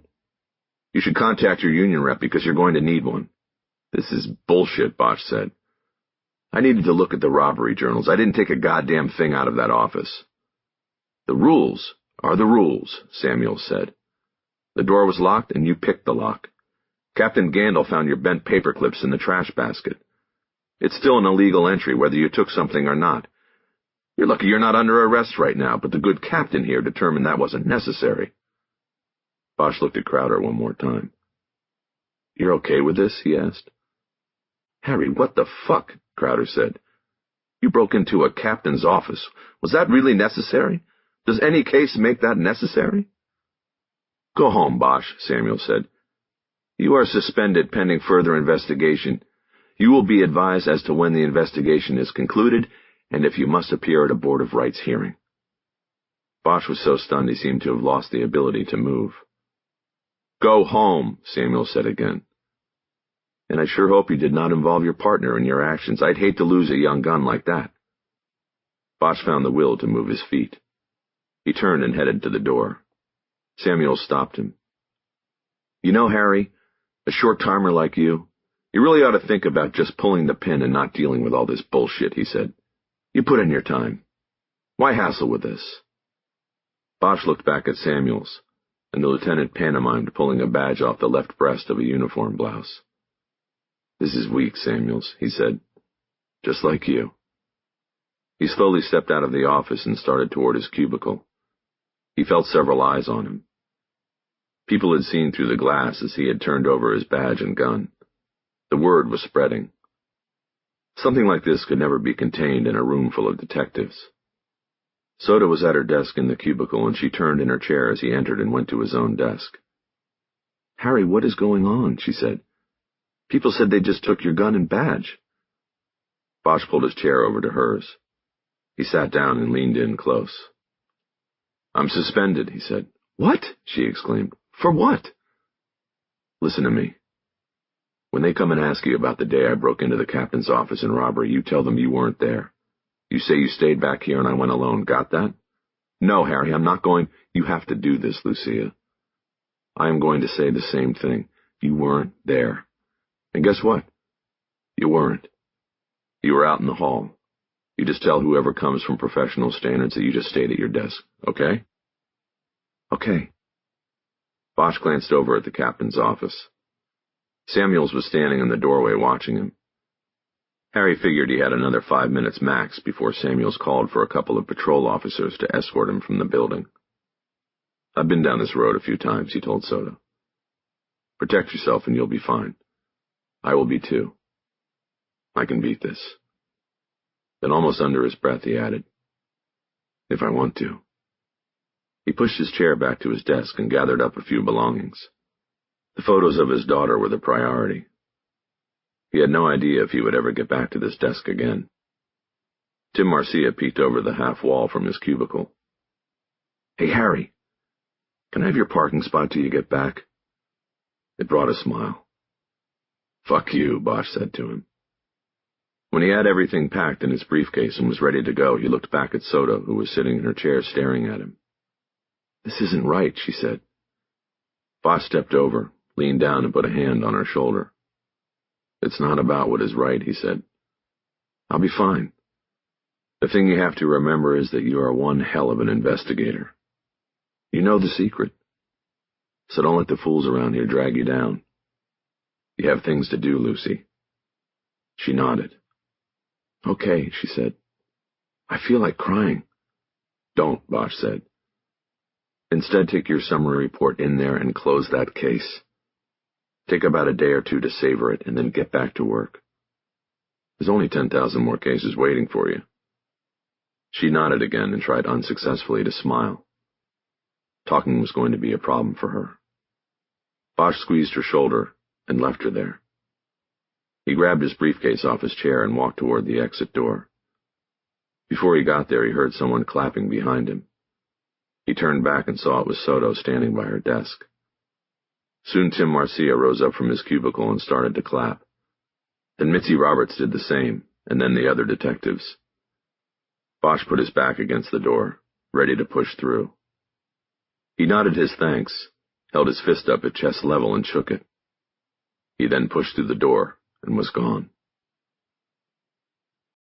S1: You should contact your union rep because you're going to need one. This is bullshit, Bosch said. I needed to look at the robbery journals. I didn't take a goddamn thing out of that office. The rules are the rules, Samuels said. The door was locked and you picked the lock. Captain Gandil found your bent paper clips in the trash basket. It's still an illegal entry whether you took something or not. You're lucky you're not under arrest right now, but the good captain here determined that wasn't necessary. Bosch looked at Crowder one more time. You're okay with this? He asked. Harry, what the fuck? Crowder said. You broke into a captain's office. Was that really necessary? Does any case make that necessary? Go home, Bosch, Samuel said. You are suspended pending further investigation. You will be advised as to when the investigation is concluded and if you must appear at a Board of Rights hearing. Bosch was so stunned he seemed to have lost the ability to move. Go home, Samuel said again. And I sure hope you did not involve your partner in your actions. I'd hate to lose a young gun like that. Bosch found the will to move his feet. He turned and headed to the door. Samuel stopped him. You know, Harry, a short-timer like you really ought to think about just pulling the pin and not dealing with all this bullshit, he said. You put in your time. Why hassle with this? Bosch looked back at Samuels, and the lieutenant pantomimed pulling a badge off the left breast of a uniform blouse. This is weak, Samuels, he said. Just like you. He slowly stepped out of the office and started toward his cubicle. He felt several eyes on him. People had seen through the glass as he had turned over his badge and gun. The word was spreading. Something like this could never be contained in a room full of detectives. Soda was at her desk in the cubicle, and she turned in her chair as he entered and went to his own desk. Harry, what is going on? She said. People said they just took your gun and badge. Bosch pulled his chair over to hers. He sat down and leaned in close. I'm suspended, he said. What? She exclaimed. For what? Listen to me. When they come and ask you about the day I broke into the captain's office in robbery, you tell them you weren't there. You say you stayed back here and I went alone. Got that? No, Harry, I'm not going. You have to do this, Lucia. I am going to say the same thing. You weren't there. And guess what? You weren't. You were out in the hall. You just tell whoever comes from professional standards that you just stayed at your desk, okay? Okay. Bosch glanced over at the captain's office. Samuels was standing in the doorway watching him. Harry figured he had another 5 minutes max before Samuels called for a couple of patrol officers to escort him from the building. I've been down this road a few times, he told Soda. Protect yourself and you'll be fine. I will be too. I can beat this. Then almost under his breath he added, if I want to. He pushed his chair back to his desk and gathered up a few belongings. The photos of his daughter were the priority. He had no idea if he would ever get back to this desk again. Tim Marcia peeked over the half wall from his cubicle. "Hey, Harry, can I have your parking spot till you get back?" It brought a smile. "Fuck you," Bosch said to him. When he had everything packed in his briefcase and was ready to go, he looked back at Soda, who was sitting in her chair staring at him. "This isn't right," she said. Bosch stepped over, leaned down, and put a hand on her shoulder. "It's not about what is right," he said. "I'll be fine. The thing you have to remember is that you are one hell of an investigator. You know the secret. So don't let the fools around here drag you down. You have things to do, Lucy." She nodded. "Okay," she said. "I feel like crying." "Don't," Bosch said. "Instead, take your summary report in there and close that case. Take about a day or two to savor it and then get back to work. There's only 10,000 more cases waiting for you." She nodded again and tried unsuccessfully to smile. Talking was going to be a problem for her. Bosch squeezed her shoulder and left her there. He grabbed his briefcase off his chair and walked toward the exit door. Before he got there, he heard someone clapping behind him. He turned back and saw it was Soto standing by her desk. Soon Tim Marcia rose up from his cubicle and started to clap. Then Mitzi Roberts did the same, and then the other detectives. Bosch put his back against the door, ready to push through. He nodded his thanks, held his fist up at chest level and shook it. He then pushed through the door and was gone.